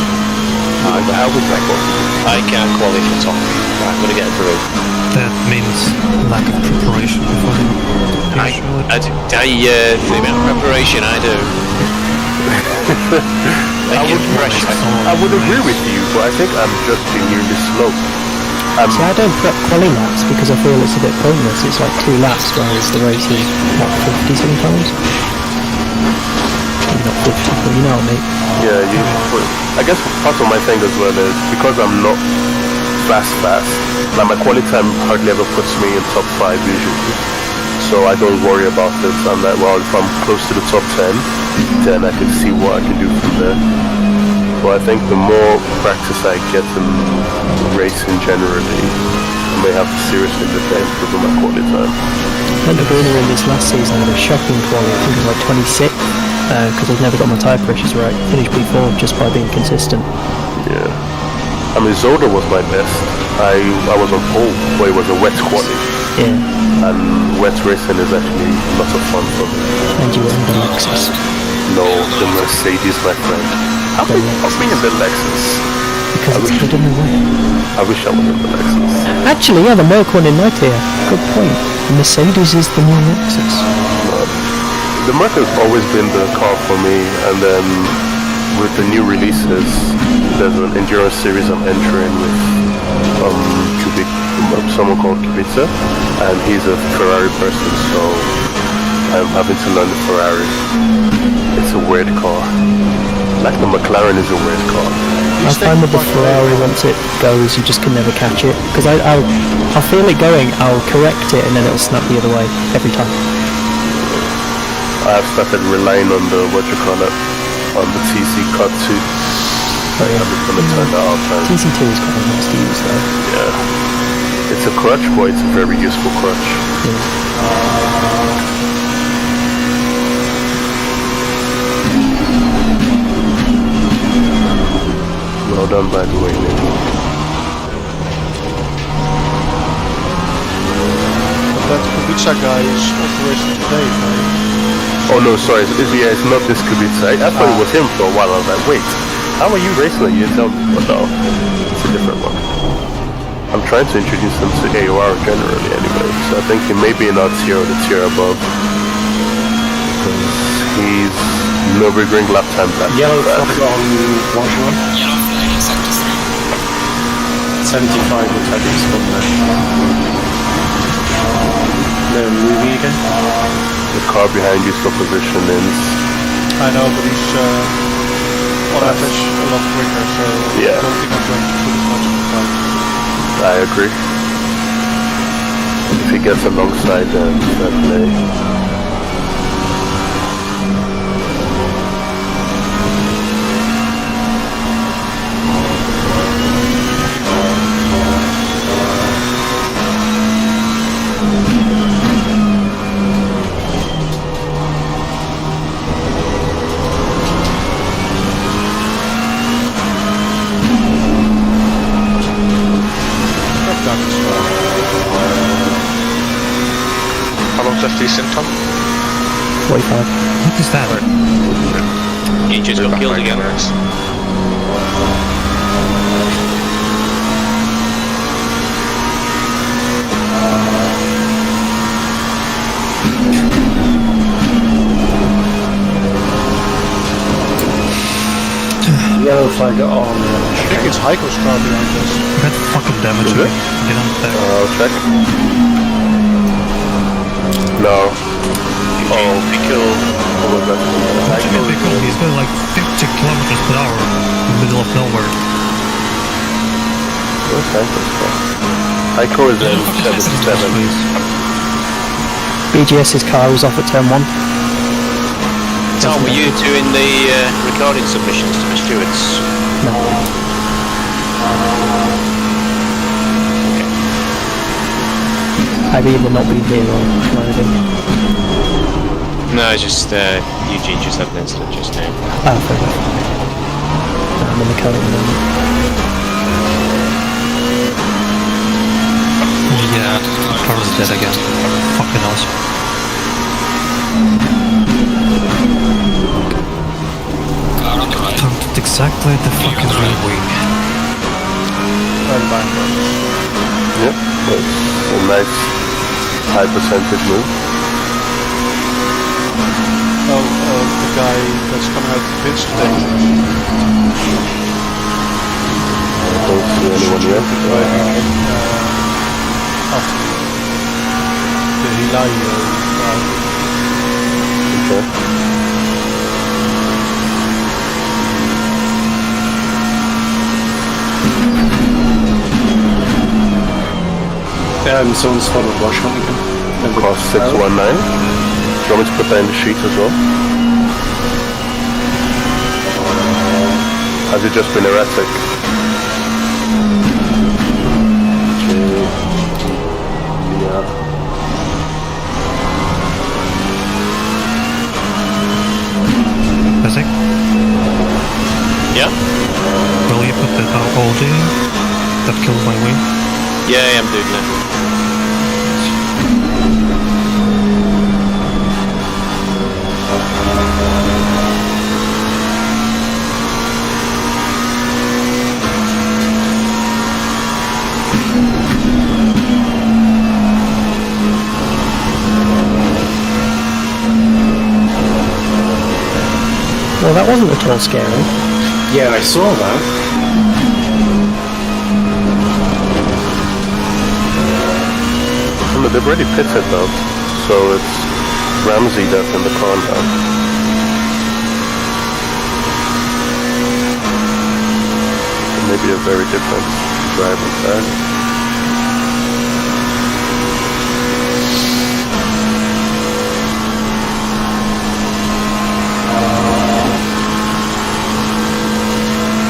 Speaker 7: How was that possible?
Speaker 2: I can't qualify for top 3. I'm going to get through.
Speaker 1: That means lack of preparation before the
Speaker 2: the amount of preparation I do.
Speaker 7: I would agree with you, but I think I'm just genuinely slow.
Speaker 4: See, I don't prep quali laps because I feel it's a bit pointless. It's like 2 laps, whereas the race is, 50 sometimes? Maybe not 50, but you know what I mean.
Speaker 7: Yeah, I guess part of my thing as well is because I'm not fast, like my quality time hardly ever puts me in top 5 usually. So I don't worry about it. I'm like, well, if I'm close to the top 10, then I can see what I can do from there. But I think the more practice I get in racing generally, I may have to seriously look at improving my quality time.
Speaker 4: Montegrino in this last season had a shocking quality. I think it was like 26, because I've never got my tyre pressures right. Finished P4 just by being consistent.
Speaker 7: Yeah. I mean, Zoda was my best. I was on pole, but it was a wet quality.
Speaker 4: Yeah.
Speaker 7: And wet racing is actually lots of fun for me.
Speaker 4: And you were in the Lexus.
Speaker 7: No, the Mercedes, my friend. How can you put me in the Lexus?
Speaker 4: Because it's good in the way.
Speaker 7: I wish I was in the Lexus.
Speaker 4: Actually, yeah, the Merc one in my tier. Good point. Mercedes is the new Lexus.
Speaker 7: The Merc has always been the car for me, and then with the new releases, there's an endurance series I'm entering with someone called Kubica, and he's a Ferrari person, so I'm having to learn the Ferrari. It's a weird car. Like the McLaren is a weird car.
Speaker 4: I find with the Ferrari, once it goes, you just can never catch it. Because I'll feel it going, I'll correct it, and then it'll snap the other way every time.
Speaker 7: I've started relying on the, on the TC Cut 2.
Speaker 4: Oh, yeah.
Speaker 7: I'm just going to turn that off.
Speaker 4: TC2 is quite nice to use though.
Speaker 7: Yeah. It's a crutch, but it's a very useful crutch. Well done, by the way, Nick.
Speaker 6: That Kubica guy is operating today, right?
Speaker 7: Oh no, sorry, it's not this Kubica. I thought it was him for a while. I was like, wait, how are you racing it? You tell me. But no, it's a different one. I'm trying to introduce him to AOR generally anyway, so I think he may be in our tier or the tier above. Because he's Nürburgring lap time back.
Speaker 12: Yellow flag on Washington.
Speaker 9: Yellow flag in sector 3.
Speaker 12: 75 looks like it's gone there. They're moving again.
Speaker 7: The car behind you still positioning.
Speaker 6: I know, but he's on average a lot quicker, so
Speaker 7: Yeah.
Speaker 6: I don't think I'm going to put as much of a fight.
Speaker 7: I agree. If he gets alongside, then fair play.
Speaker 3: How long's left decent, Tom?
Speaker 4: 45.
Speaker 1: What is that?
Speaker 2: You just got killed again.
Speaker 12: Yellow flag on.
Speaker 6: I think it's Heiko's car behind us.
Speaker 1: That fucking damage.
Speaker 7: Is it?
Speaker 1: Get on there.
Speaker 7: I'll check. No.
Speaker 2: Oh, Pickle.
Speaker 1: He's going like 50 kilometers per hour in the middle of nowhere.
Speaker 7: Where's Heiko's car? Heiko is in 77.
Speaker 4: BGS's car was off at turn 1.
Speaker 2: Tom, were you doing the recording submissions to the stewards?
Speaker 4: No. I've either not been here or driving.
Speaker 2: No, it's just Eugene just had an incident just now.
Speaker 4: Ah, fair enough. I'm in the car at the moment.
Speaker 1: Yeah, car is dead again. Fucking awesome.
Speaker 9: Car on the right.
Speaker 1: Pumped exactly at the fucking rear wing.
Speaker 6: Right behind us.
Speaker 7: Yep, that's a nice high percentage move.
Speaker 6: Oh, the guy that's coming out of the pits today.
Speaker 7: I don't see anyone yet.
Speaker 6: Driving after the Hilario car.
Speaker 7: Okay.
Speaker 12: Someone spotted Washington again.
Speaker 7: Cross 619. Do you want me to put that in the sheet as well? Has it just been erratic? Yeah.
Speaker 1: Is it?
Speaker 2: Yeah?
Speaker 1: Will you put that OD that killed my wing?
Speaker 2: Yeah, I'm doing that.
Speaker 4: Well, that wasn't at all scary.
Speaker 12: Yeah, I saw that.
Speaker 7: They've already pitted though, so it's Ramsey that's in the car now. Maybe a very different driver there.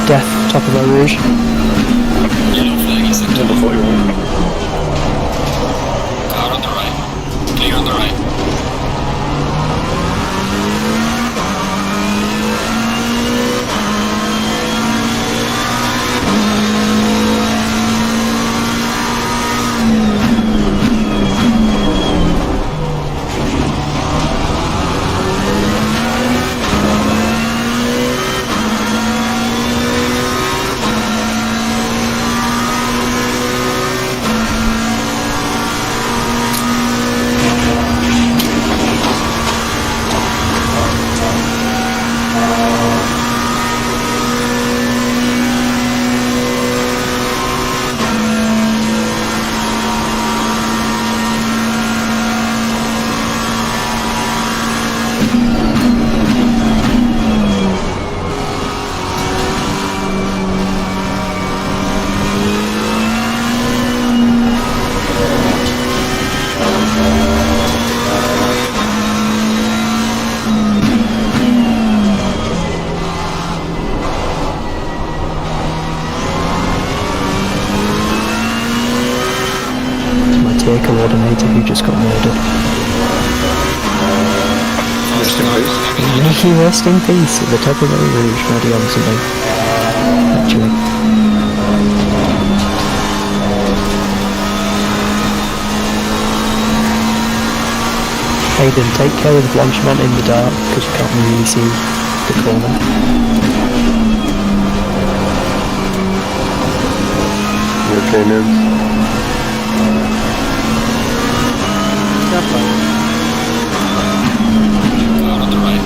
Speaker 4: Death, top of Eau Rouge.
Speaker 9: Yellow flag is
Speaker 12: Number 41.
Speaker 9: Car on the right. Clear on the right.
Speaker 4: dear coordinator who just got murdered. May he rest in peace at the top of the Rouge, riding on something. Actually. Hayden, take care of Blanchemont in the dark, because you can't really see the corner.
Speaker 7: You okay, NynS?
Speaker 6: Yeah, fine.
Speaker 9: Out on the right.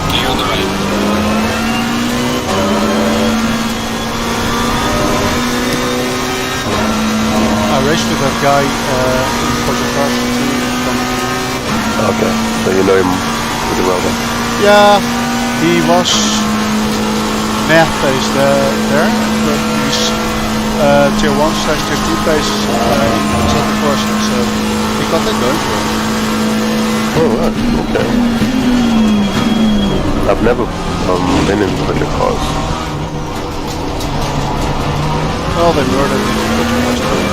Speaker 9: Okay, on the right.
Speaker 6: I raced with that guy in Corsa Cars
Speaker 7: Okay, so you know him pretty well then.
Speaker 6: Yeah, he was math-based there, but he's tier 1/tier 2 based in Assetto Corsa, so he got that going for him.
Speaker 7: Oh, right, okay. I've never been in project cars.
Speaker 6: Well, they murdered him in Project Cars too.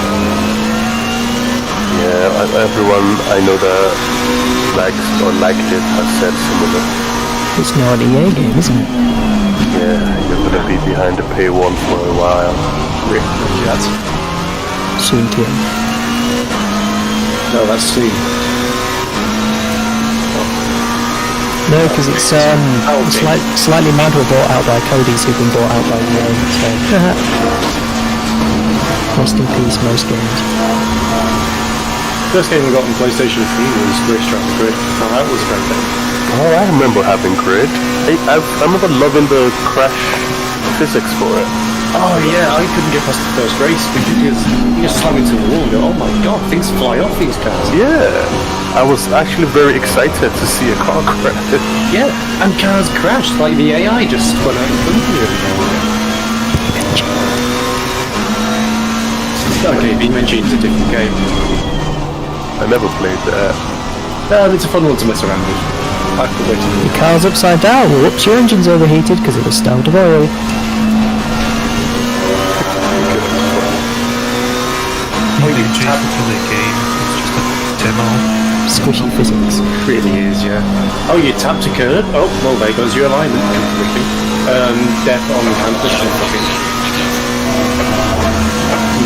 Speaker 7: Yeah, everyone I know that likes or liked it has said similar.
Speaker 4: It's now an EA game, isn't it?
Speaker 7: Yeah, you're gonna be behind the paywall for a while.
Speaker 4: Soon to end.
Speaker 12: No, that's Steam.
Speaker 4: No, because it's slightly mad we're bought out by Cody's who've been bought out by EA, so... Rest in peace, most games.
Speaker 12: First game I got on PlayStation 3 was Racetrack Grid. Now that was a great game.
Speaker 7: Oh, I remember having Grid. I remember loving the crash physics for it.
Speaker 12: Oh yeah, I couldn't get past the first race because you just slam into the wall and go, oh my god, things fly off these cars.
Speaker 7: Yeah, I was actually very excited to see a car crash.
Speaker 12: Yeah, and cars crashed, like the AI just spun out in front of you. Okay, being mentioned is a different game.
Speaker 7: I never played that.
Speaker 12: It's a fun one to mess around with. I could wait till
Speaker 4: Your car's upside down. Whoops, your engine's overheated because it was starved of oil.
Speaker 1: Maybe adjacent to the game, it's just a demo.
Speaker 4: Squishy physics.
Speaker 12: really is, yeah. Oh, you tapped a curb? Oh, well, there goes your alignment. Death on campus and fucking...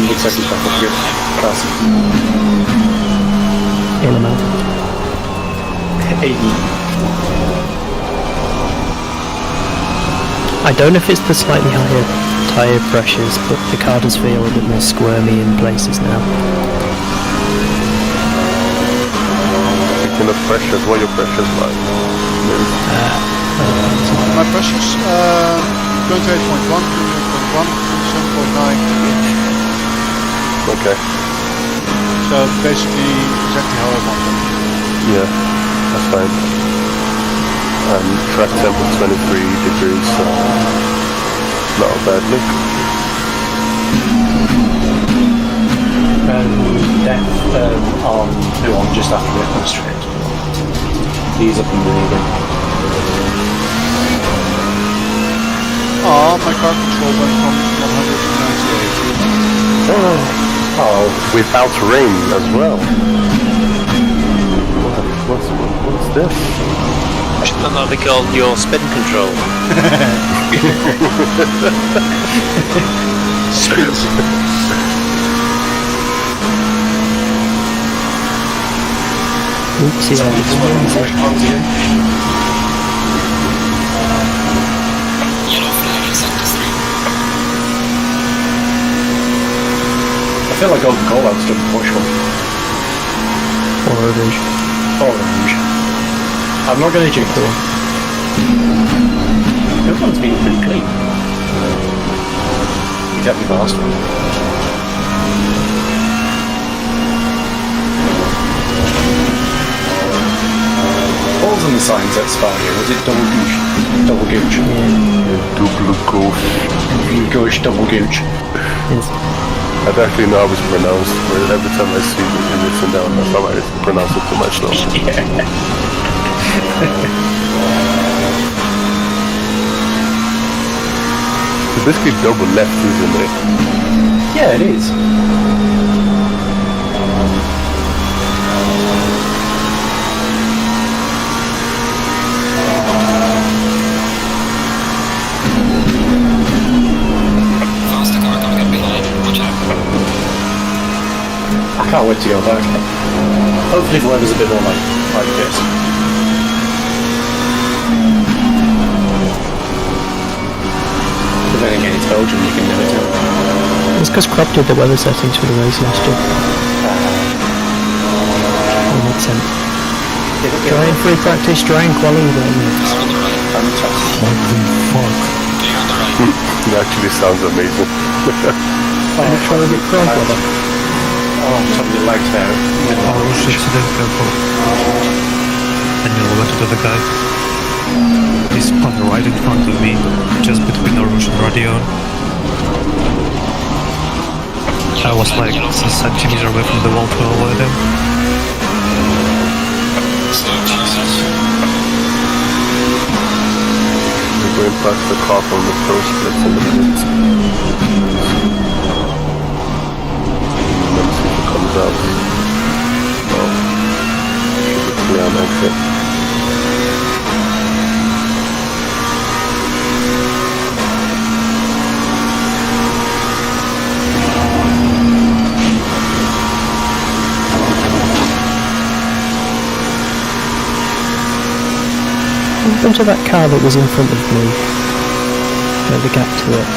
Speaker 12: Looks like he's back up good. Classic.
Speaker 4: Element. I don't know if it's the slightly higher tyre pressures, but the car does feel a bit more squirmy in places now.
Speaker 7: Speaking of pressures, what are your pressures like?
Speaker 6: My pressures, going to 8.1, 8.1, 7.9.
Speaker 7: Okay.
Speaker 6: So basically exactly how I want them.
Speaker 7: Yeah, that's fine. Track temp of 23 degrees, so not a bad look.
Speaker 12: Death on just after the echo straight. He's up and running again.
Speaker 6: Oh, my car control went from 100 to 98.
Speaker 7: Oh, without rain as well. What's this?
Speaker 2: Shouldn't that be called your spin control?
Speaker 6: Spins.
Speaker 4: Oopsie,
Speaker 9: Yellow flag in sector 3.
Speaker 12: I feel like Golden Callout's done push one.
Speaker 4: Orange.
Speaker 12: Orange. I'm not going to jinx it. The other one's been pretty clean. Except the last one. What was on the signs at Sparria? Was it double gooch? Double gooch.
Speaker 7: Double gooch.
Speaker 12: Gooch, double gooch.
Speaker 4: Yes.
Speaker 7: I don't actually know how it's pronounced, but every time I see it written down, that's how I pronounce it to myself. It's basically double left, isn't it?
Speaker 12: Yeah, it is. can't wait to go back. Hopefully the weather's a bit more like this. But then again, it's Belgium, you can never tell.
Speaker 4: It's because Crop did the weather settings for the race last year. That makes sense. Dry and free practice, dry and quality, that works.
Speaker 12: Fantastic.
Speaker 7: It actually sounds amazing.
Speaker 4: Try a bit crop weather.
Speaker 12: Oh, something like that.
Speaker 1: Oh shit, careful. And you'll went to the guy. He spun right in front of me, just between Orange and Radion. I was like a centimeter away from the wall to avoid him.
Speaker 7: We're going past the car from the pro splits in the pits. Let's see if it comes out. No. Should be clear on exit.
Speaker 4: What happened to that car that was in front of me? The gap to it.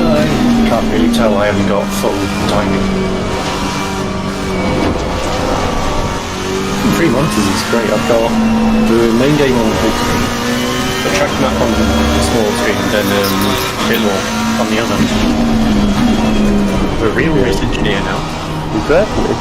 Speaker 12: I can't really tell, I haven't got full timing. 3 monitors is great. I've got the main game on the big screen, the track map on the small screen, and then a bit more on the other. We're a real race engineer now.
Speaker 7: Exactly.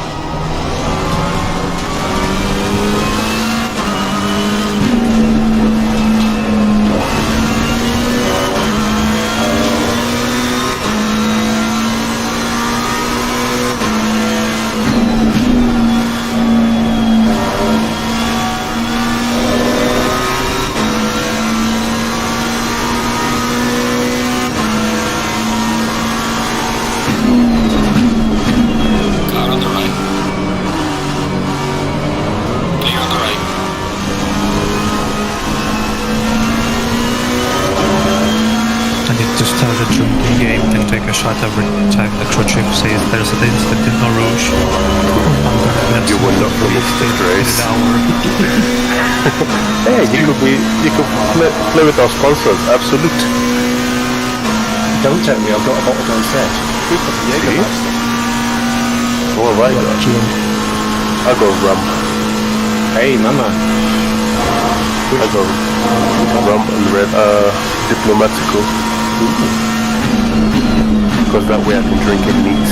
Speaker 1: Shot every time the crew chief says there's an instant in Eau Rouge.
Speaker 7: You will not finish this race. Hey, you could play with our sponsors, Absolute.
Speaker 12: Don't tell me, I've got a bottle downstairs.
Speaker 7: All right. I go rum.
Speaker 12: Hey, mama.
Speaker 7: I go rum and red, diplomatical. Because that way I can drink it neat.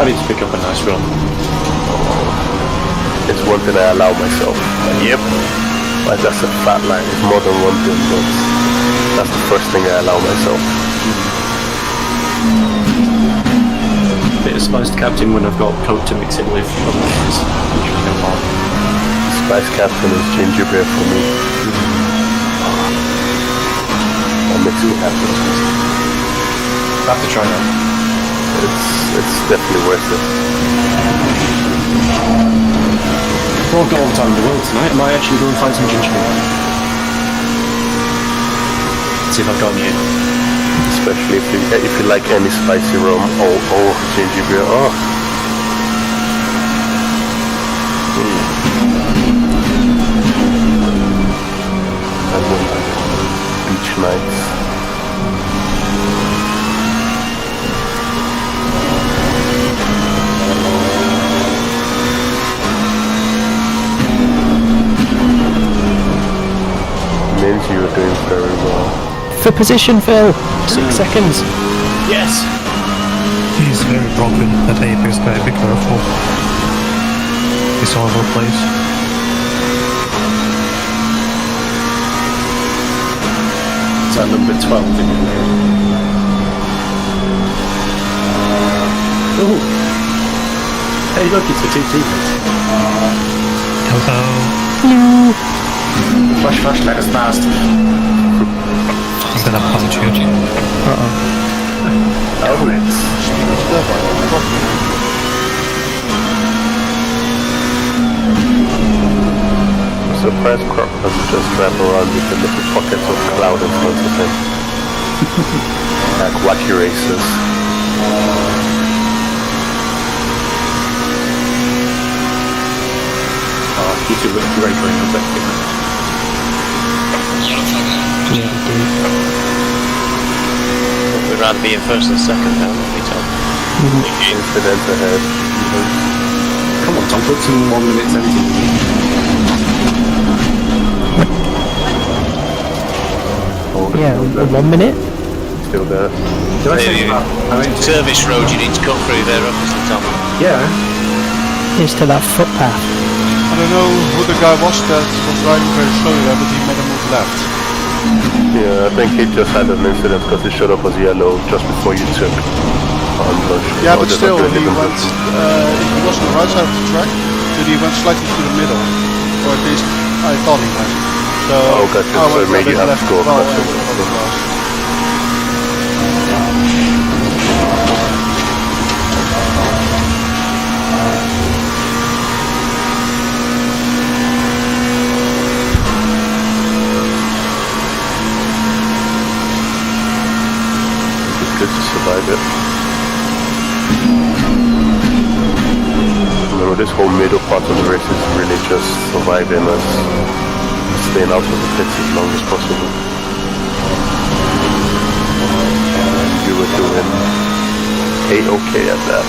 Speaker 12: I need to pick up a nice rum.
Speaker 7: It's one thing I allow myself. Yep. Like that's a fat line. It's more than one thing, but that's the first thing I allow myself.
Speaker 12: Bit of spiced captain when I've got Coke to mix it with.
Speaker 7: Spice Captain is ginger beer for me. That makes me happy.
Speaker 12: I have to try that.
Speaker 7: It's definitely worth it.
Speaker 12: Well, I've got all the time in the world tonight. I might actually go and find some ginger beer. See if I've got any.
Speaker 7: Especially if you like any spicy rum or ginger beer. Oh. And then beach nights. Means you are doing very well.
Speaker 4: For position, Phil! 6 seconds.
Speaker 12: Yes!
Speaker 1: He's very broken, that Apex guy, be careful. He's all over the place.
Speaker 12: Is that number 12 in there? Oh! Hey look, it's the two teammates.
Speaker 1: Hello.
Speaker 12: Flash, let us fast.
Speaker 1: I'm gonna punch you.
Speaker 7: What's up, surprised Croc doesn't just drive around with the little pockets of cloud in front of him. Like wacky races.
Speaker 12: You two look great going on that.
Speaker 4: Yeah,
Speaker 2: We'd rather be in first than second now, wouldn't we, Tom?
Speaker 7: Incident ahead.
Speaker 12: Come on, Tom, put some 1 minute 17.
Speaker 4: yeah, 1 minute?
Speaker 7: Still there.
Speaker 12: Did I say that?
Speaker 2: Service road, you need to cut through there, obviously, Tom.
Speaker 12: Yeah.
Speaker 4: It's to that footpath.
Speaker 6: I don't know who the guy was that was driving very slowly there, but he made a move left.
Speaker 7: Yeah, I think he just had an incident because he showed up as yellow just before you took on Bush.
Speaker 6: Yeah, but still, he went, he was on the right side of the track, but he went slightly to the middle. Or at least, I thought he went. So,
Speaker 7: oh, gotcha.
Speaker 6: I
Speaker 7: So
Speaker 6: went a
Speaker 7: maybe
Speaker 6: bit
Speaker 7: you have
Speaker 6: left
Speaker 7: to go
Speaker 6: as well,
Speaker 7: faster.
Speaker 6: and I was lost.
Speaker 7: Good to survive it. Remember, this whole middle part of the race is really just surviving us, staying out of the pits as long as possible. You were doing A-okay at that.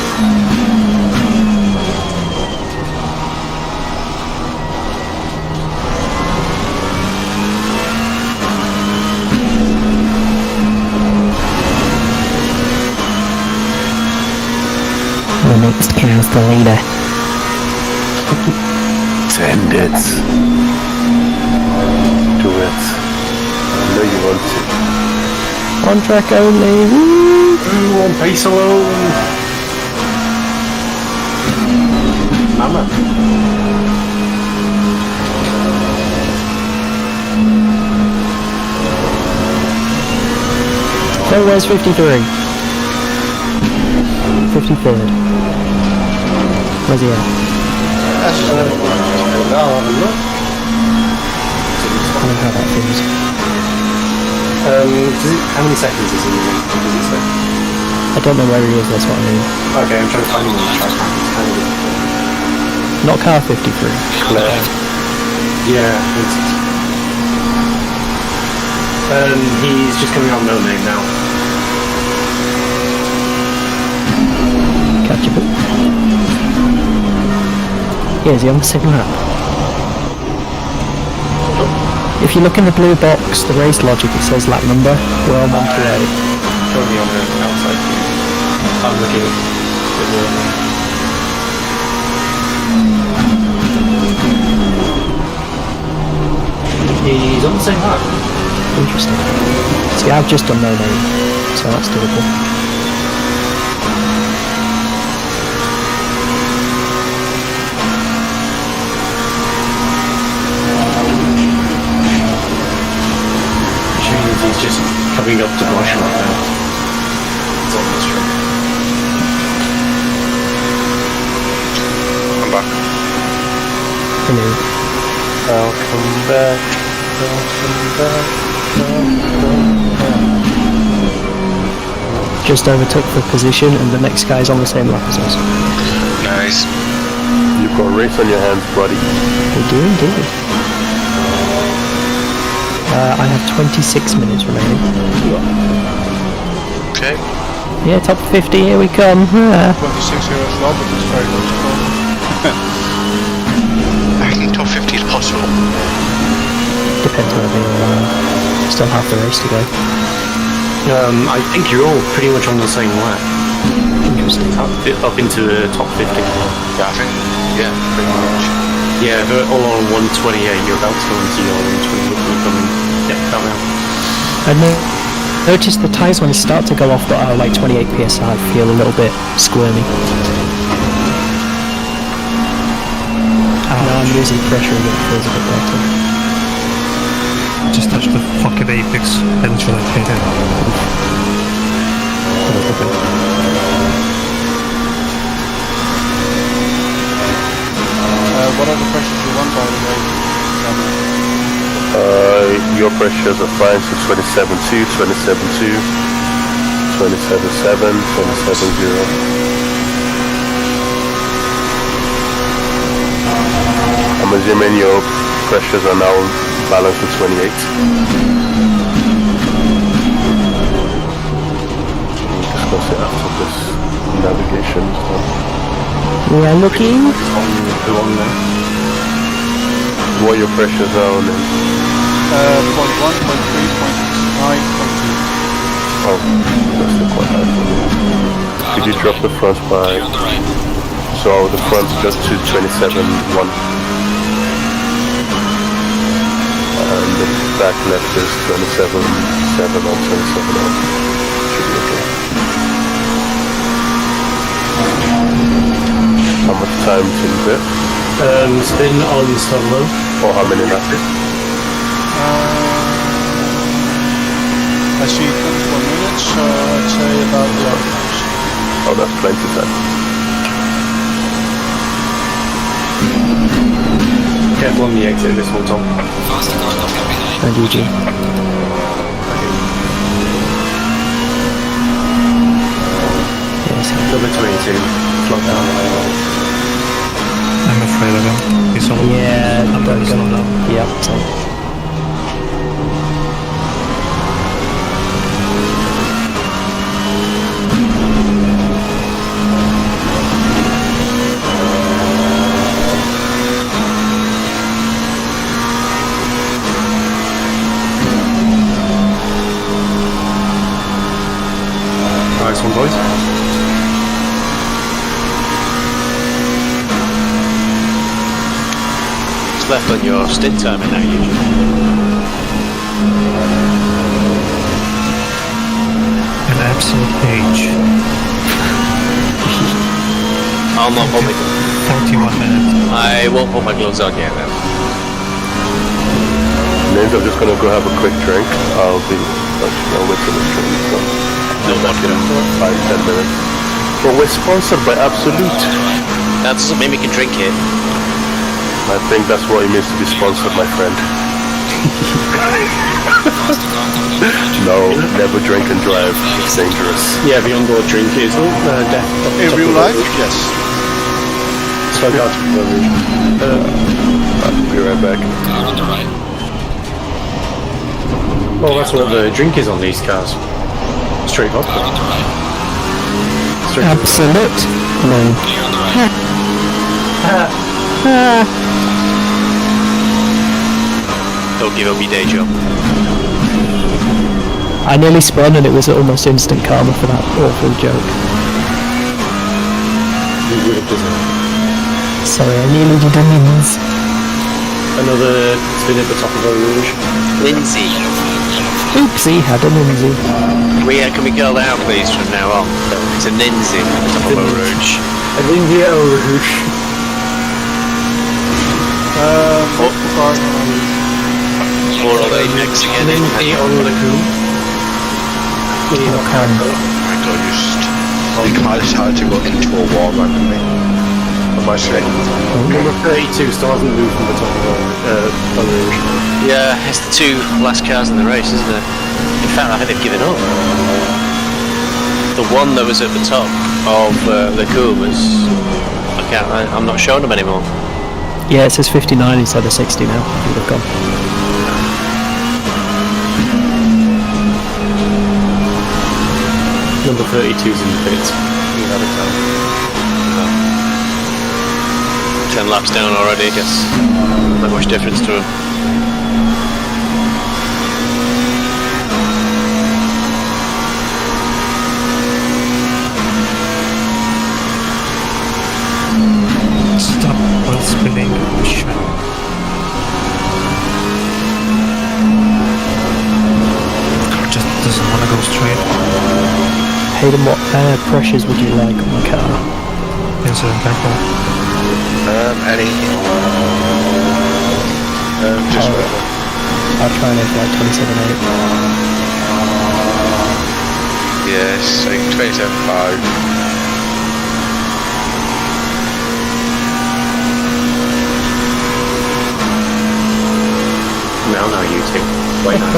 Speaker 4: The next car's the leader.
Speaker 7: Send it. Do it. I know you want to.
Speaker 4: On track only. Woo!
Speaker 12: One pace alone. Mama.
Speaker 4: So where's 53? 53rd. Where's he at?
Speaker 6: That's
Speaker 4: I don't know how that feels.
Speaker 12: How many seconds is he in? What does it say?
Speaker 4: I don't know where he is, that's what I mean.
Speaker 12: Okay, I'm trying to find him on the track. It's kind of difficult.
Speaker 4: Not car 53.
Speaker 12: Yeah. He's just coming on no name now.
Speaker 4: Catchable. Yeah, is he on the same lap? If you look in the blue box, the race logic, it says lap number. We're on 128.
Speaker 5: Currently on the outside view. I'm looking a bit more.
Speaker 12: He's on the same lap.
Speaker 4: Interesting. See, I've just done no name, so that's doable.
Speaker 12: He's just coming up to Bush right now. It's on the street.
Speaker 3: I'm back.
Speaker 4: Hello.
Speaker 7: Welcome back.
Speaker 4: Just overtook the position, and the next guy's on the same lap as us.
Speaker 3: Nice.
Speaker 7: You've got a race on your hands, buddy.
Speaker 4: We do indeed. I have 26 minutes remaining.
Speaker 3: Okay.
Speaker 4: Yeah, top 50, here we come.
Speaker 6: 26 here as well, but it's very close to goal.
Speaker 3: I think top 50 is possible.
Speaker 4: Depends where they are. Still half the race to go.
Speaker 12: I think you're all pretty much on the same lap.
Speaker 4: Interesting.
Speaker 12: Up into the top 50.
Speaker 3: Yeah, I think, yeah, pretty much.
Speaker 12: Yeah, they're all on 128. You're about to go into your 128. Coming. Yep, down now.
Speaker 4: I noticed the tyres when they start to go off that are like 28 psi feel a little bit squirmy. Now I'm losing pressure and it feels a bit better.
Speaker 1: Just touched the fucking apex and literally hit it.
Speaker 6: What are the pressures you want, by the way?
Speaker 7: Your pressures are fine, so 27.2, 27.2, 27.7, 27.0. I'm assuming your pressures are now balanced with 28. We'll discuss it after this navigation is done.
Speaker 4: We are looking.
Speaker 12: On there.
Speaker 7: What your pressures are on it?
Speaker 6: 0.1, 0.3, 0.9, 0.2.
Speaker 7: Oh, that's still quite high for me. Could you drop the front by... So the front just to 27.1. And the back left is 27.7 or 27.0. Should be okay. How much time till bit?
Speaker 12: Spin on solo.
Speaker 7: Or how many laps?
Speaker 6: I see 24 minutes, so I'd say about 11 laps.
Speaker 7: Oh, that's plenty of time.
Speaker 12: Careful on the exit, this one, Tom.
Speaker 4: And Eugene. Yes.
Speaker 12: Number 22. Flop down.
Speaker 1: I'm afraid of him. He's all
Speaker 4: Yeah,
Speaker 1: I'm
Speaker 4: don't
Speaker 1: very
Speaker 4: go.
Speaker 1: slow down.
Speaker 4: Yep, same.
Speaker 12: Nice one, boys.
Speaker 2: What's left on your stint timer now, usually?
Speaker 1: An absolute page.
Speaker 2: I'll not put my...
Speaker 1: 41 minutes.
Speaker 2: I won't put my gloves on yet then.
Speaker 7: Names, I'm just gonna go have a quick drink. I'll wait till the drink. So.
Speaker 2: No vodka.
Speaker 7: 5-10 minutes. But we're sponsored by Absolute.
Speaker 2: That doesn't mean we can drink it.
Speaker 7: I think that's what it means to be sponsored, my friend. No, never drink and drive. It's dangerous.
Speaker 12: Yeah, the onboard drink is death.
Speaker 6: In real life, yes.
Speaker 12: So I got
Speaker 7: I'll be right back.
Speaker 12: well, that's what the drink is on these cars. Straight vodka. Straight
Speaker 4: Absolute. No.
Speaker 2: Don't give up your day job.
Speaker 4: I nearly spun and it was almost instant karma for that awful joke.
Speaker 12: We would have deserved.
Speaker 4: Sorry, I nearly did a NynS.
Speaker 12: Another spin at the top of the rouge.
Speaker 2: Lindsay,
Speaker 4: Oopsie, had a NynS.
Speaker 2: can we call that out please from now on? It's a Ninzy at the top of a rouge.
Speaker 12: An India rouge.
Speaker 2: Or are they next again?
Speaker 12: An India on the coup.
Speaker 3: My god, you can't decide to go into a wall randomly. Am I straight?
Speaker 12: Number 32 still hasn't moved from the top of the rouge.
Speaker 2: Yeah, it's the two last cars in the race, isn't it? In fact, I think they've given up. The one that was at the top of the coup was... I'm not showing them anymore.
Speaker 4: Yeah, it says 59 instead of 60 now. It would have gone.
Speaker 12: Number 32's in the pits.
Speaker 2: 10 laps down already, I guess. Not much difference to him.
Speaker 1: Stop while spinning. Car just doesn't want to go straight.
Speaker 4: Hayden, what air pressures would you like on the car?
Speaker 1: Incident careful.
Speaker 3: Any. Just whatever.
Speaker 4: I'll try and aim for like 27.8.
Speaker 3: Yes, like 27.5.
Speaker 12: smell now, you two. Wait now.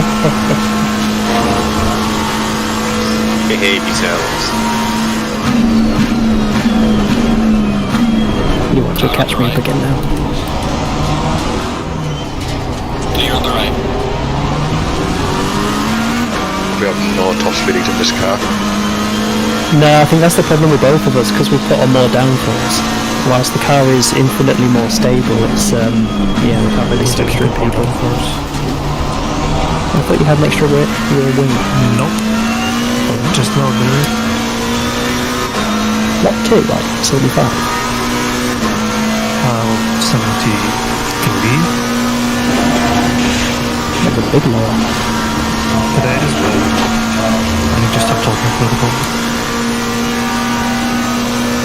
Speaker 2: Behave yourselves.
Speaker 4: You want to catch me up again now?
Speaker 9: You're on the right.
Speaker 3: We have no top speed in this car.
Speaker 4: No, I think that's the problem with both of us, because we put on more downforce. Whilst the car is infinitely more stable, it's, yeah, we can't really stick through people. I thought you had an extra rear wing.
Speaker 1: Nope. Just low there.
Speaker 4: What, 2, like 75?
Speaker 1: 73.
Speaker 4: That's a big lower.
Speaker 1: But that is good. I need to stop talking for the moment.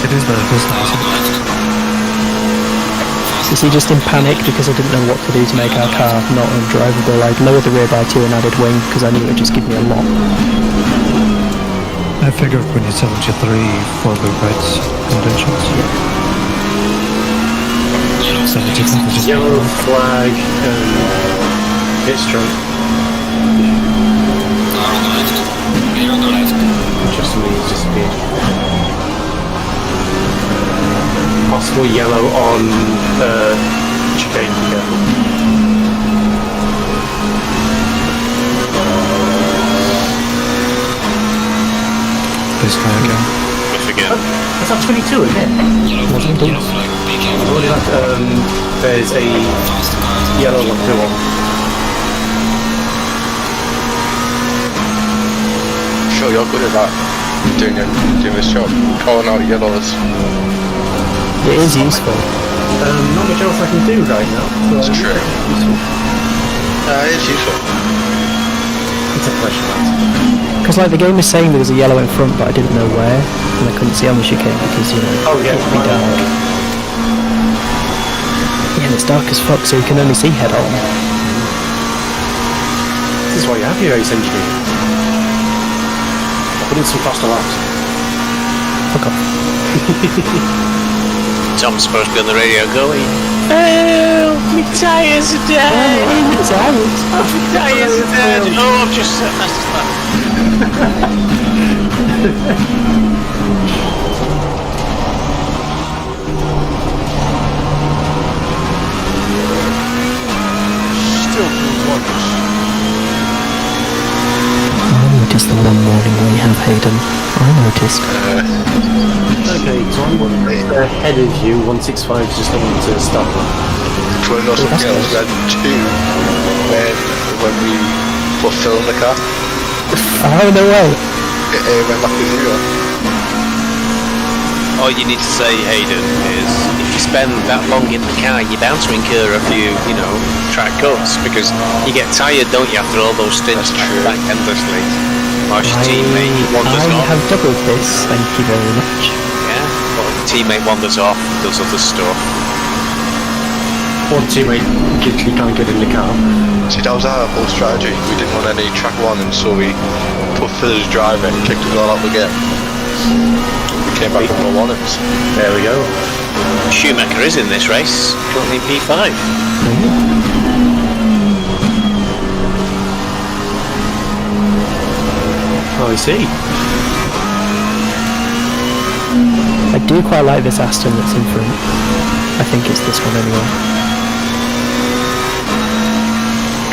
Speaker 1: It is better, it feels nice.
Speaker 4: Is he just in panic because I didn't know what to do to make our car not undrivable? I'd lowered the rear by 2 and added wing because I knew it would just give me a lot.
Speaker 1: I figured we need 73 for the right conditions. 75 is just
Speaker 12: Yellow flag, hit stroke.
Speaker 9: Car on the left. Clear on the left.
Speaker 12: Just me disappeared. Possible yellow on chicane, be careful.
Speaker 1: this guy again.
Speaker 2: Whiff again.
Speaker 12: That's not 22 again.
Speaker 9: Yellow flag, be careful.
Speaker 12: What is that? There's a yellow one too on.
Speaker 3: Sure, you're good at that. Doing this job. Calling out yellows.
Speaker 4: It is useful.
Speaker 12: Not much else I can do right now. So
Speaker 3: It's true. It's useful.
Speaker 12: It's a pleasure.
Speaker 4: Because like the game was saying there was a yellow in front, but I didn't know where, and I couldn't see on the chicane because, you know,
Speaker 12: Oh yeah,
Speaker 4: it would be dark. Yeah, and it's dark as fuck, so you can only see head on.
Speaker 12: This is why you have your race engineer. Put in some faster laps.
Speaker 4: Fuck off.
Speaker 2: Tom's supposed to be on the radio going, "Oh, my tyres are dead! My tyres are dead! Oh, I've just set messed up."
Speaker 6: Still blue waters.
Speaker 4: I noticed the one morning we have Hayden. I noticed.
Speaker 12: Okay, so I'm ahead of you. 165 is just going to stop.
Speaker 3: Putting us some girls, we had 2 when we put Phil in the car.
Speaker 4: Oh, no way.
Speaker 3: It went back to 0.
Speaker 2: All you need to say, Hayden, is if you spend that long in the car, you're bound to incur a few, track cuts, because you get tired, don't you, after all those stints back endlessly. Whilst your teammate wanders
Speaker 4: I
Speaker 2: off.
Speaker 4: have doubled this, thank you very much.
Speaker 2: Yeah, well, the teammate wanders off, does other stuff.
Speaker 12: One teammate literally can't get in the car.
Speaker 3: See, that was our whole strategy. We didn't want any track warnings, so we put Phil's drive in, kicked us all out again. We came back with no warnings.
Speaker 12: There we go.
Speaker 2: Schumacher is in this race, currently in P5.
Speaker 12: Oh, I see.
Speaker 4: I do quite like this Aston that's in front. I think it's this one anyway.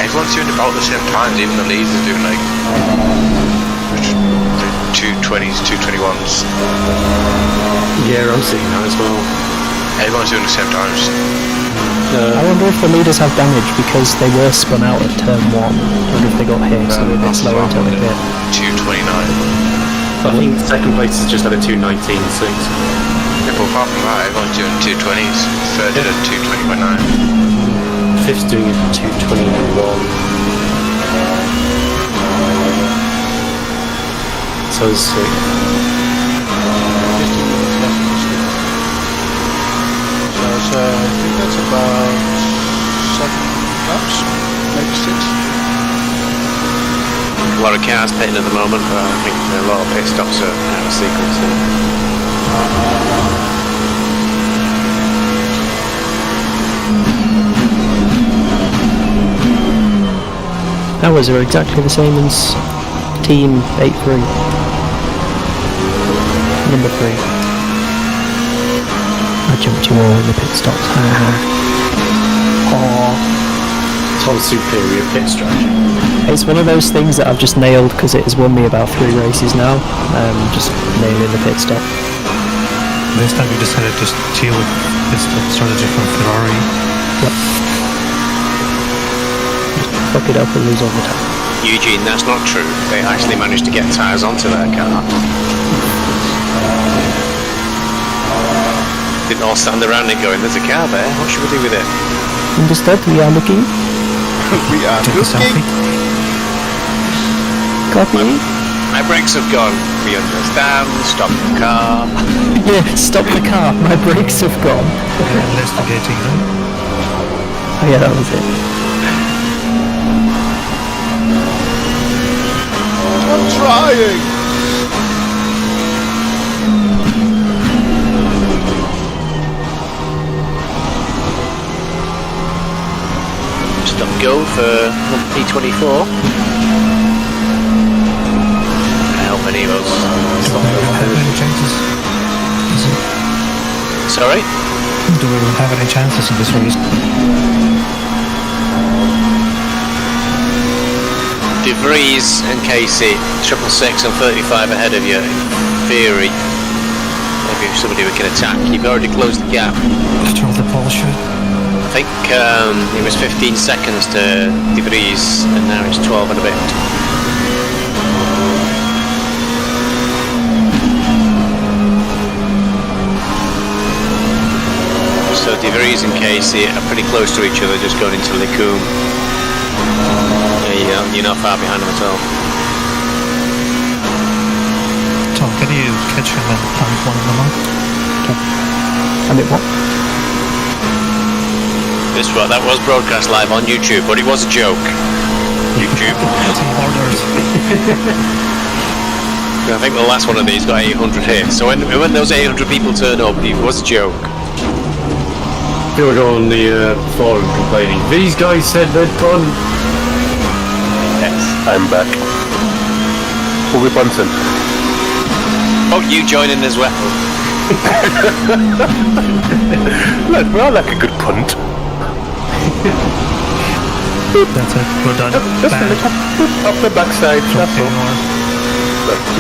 Speaker 3: Everyone's doing about the same times, even the leads are doing like 220s, 221s.
Speaker 12: Yeah, I'm seeing that as well.
Speaker 3: Everyone's doing the same times.
Speaker 4: I wonder if the leaders have damage because they were spun out at turn 1. I wonder if they got hit, so they're a bit slower until they hit.
Speaker 3: 229.
Speaker 12: I think second place is just at a 219.6.
Speaker 3: Yeah, but apart from that, everyone's doing 220s. Third did a 220.9.
Speaker 12: Fifth's doing a 221. So is 6.
Speaker 6: 15 minutes left in the stick. So I think that's about 7 laps, maybe 6.
Speaker 2: A lot of cars pitting at the moment, but I think a lot of pit stops are out of sequence here.
Speaker 4: Ours are exactly the same as Team 8-3. Number 3. I jumped you all in the pit stops.
Speaker 12: Tom's superior pit strategy.
Speaker 4: It's one of those things that I've just nailed because it has won me about 3 races now. Just nailing the pit stop.
Speaker 1: This time you decided to steal pit stop strategy from Ferrari.
Speaker 4: Yep. Just fuck it up and lose all the time.
Speaker 2: Eugene, that's not true. They actually managed to get tyres onto their car. Didn't all stand around and going, there's a car there, what should we do with it?
Speaker 4: Understood? We are looking.
Speaker 6: We are
Speaker 1: Take a
Speaker 6: looking.
Speaker 1: selfie.
Speaker 4: Copy.
Speaker 2: My brakes have gone. We understand. Stop the car.
Speaker 4: Yeah, stop the car. My brakes have gone.
Speaker 1: Investigating them.
Speaker 4: Oh yeah, that was it.
Speaker 6: I'm trying.
Speaker 2: Stop go for P24. How many of us?
Speaker 1: Have any chances?
Speaker 2: Sorry?
Speaker 1: Do we have any chances in this race?
Speaker 2: De Vries and Casey, 666 and 35 ahead of you. In theory, maybe if somebody we can attack. You've already closed the gap.
Speaker 1: After all the pole shoot.
Speaker 2: I think it was 15 seconds to De Vries, and now it's 12 and a bit. So De Vries and Casey are pretty close to each other, just going into Licum. You're not far behind them at all.
Speaker 1: Tom, can you catch him and plant one of them up?
Speaker 4: I mean, what?
Speaker 2: This one, that was broadcast live on YouTube, but it was a joke. YouTube. I think the last one of these got 800 hits. So when those 800 people turn up, it was a joke.
Speaker 12: People go on the forum complaining, these guys said they'd gone.
Speaker 2: Yes.
Speaker 7: I'm back. Who we punting?
Speaker 2: Oh, you joining as well.
Speaker 7: I like a good punt.
Speaker 1: That's it, we're done.
Speaker 7: Just a little up the backside, that's all.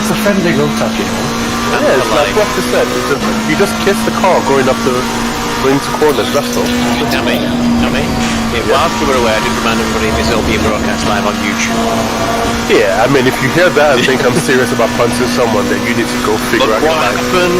Speaker 12: It's a friendly road tap, you know.
Speaker 7: Yeah, it's like what I said. You just kiss the car going into corners, that's all.
Speaker 2: Dummy. Yeah, whilst you were away, I did remind everybody this will be broadcast live on YouTube.
Speaker 7: Yeah, I mean, if you hear that and think I'm serious about punching someone, then you need to go figure
Speaker 2: Look
Speaker 7: out your
Speaker 2: what
Speaker 7: life.
Speaker 2: happened.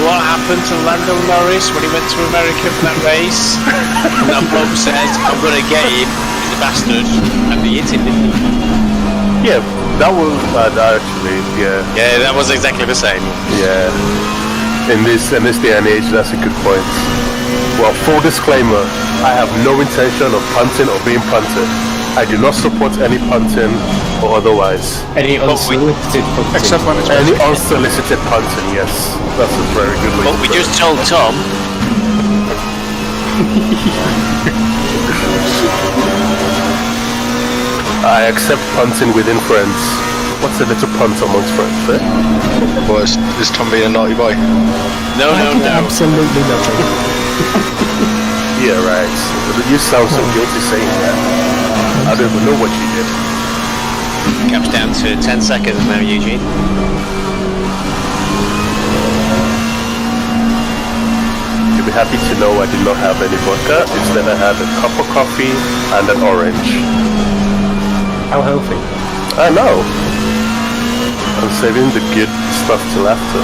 Speaker 2: What happened to Lando Norris when he went to America for that race? And that bloke says, I'm going to get him, he's a bastard, and he hit him, didn't he?
Speaker 7: Yeah, that was actually, yeah.
Speaker 2: Yeah, that was exactly the same.
Speaker 7: Yeah. In this day and age, that's a good point. Well, full disclaimer, I have no intention of punting or being punted. I do not support any punting or otherwise.
Speaker 12: Any unsolicited punting.
Speaker 6: Except when it's
Speaker 7: Any unsolicited punting, yes. That's a very good way
Speaker 2: But
Speaker 7: to
Speaker 2: we
Speaker 7: put
Speaker 2: just
Speaker 7: it.
Speaker 2: told Tom.
Speaker 7: I accept punting within friends. What's a little punt amongst friends, eh?
Speaker 3: Well, is Tom being a naughty boy?
Speaker 2: No.
Speaker 4: Absolutely nothing.
Speaker 7: Yeah, right. You sound so guilty saying that. I don't even know what you did.
Speaker 2: Gap's down to 10 seconds now, Eugene.
Speaker 7: You'll be happy to know I did not have any vodka. Instead, I had a cup of coffee and an orange.
Speaker 12: How healthy.
Speaker 7: I know. I'm saving the good stuff till after.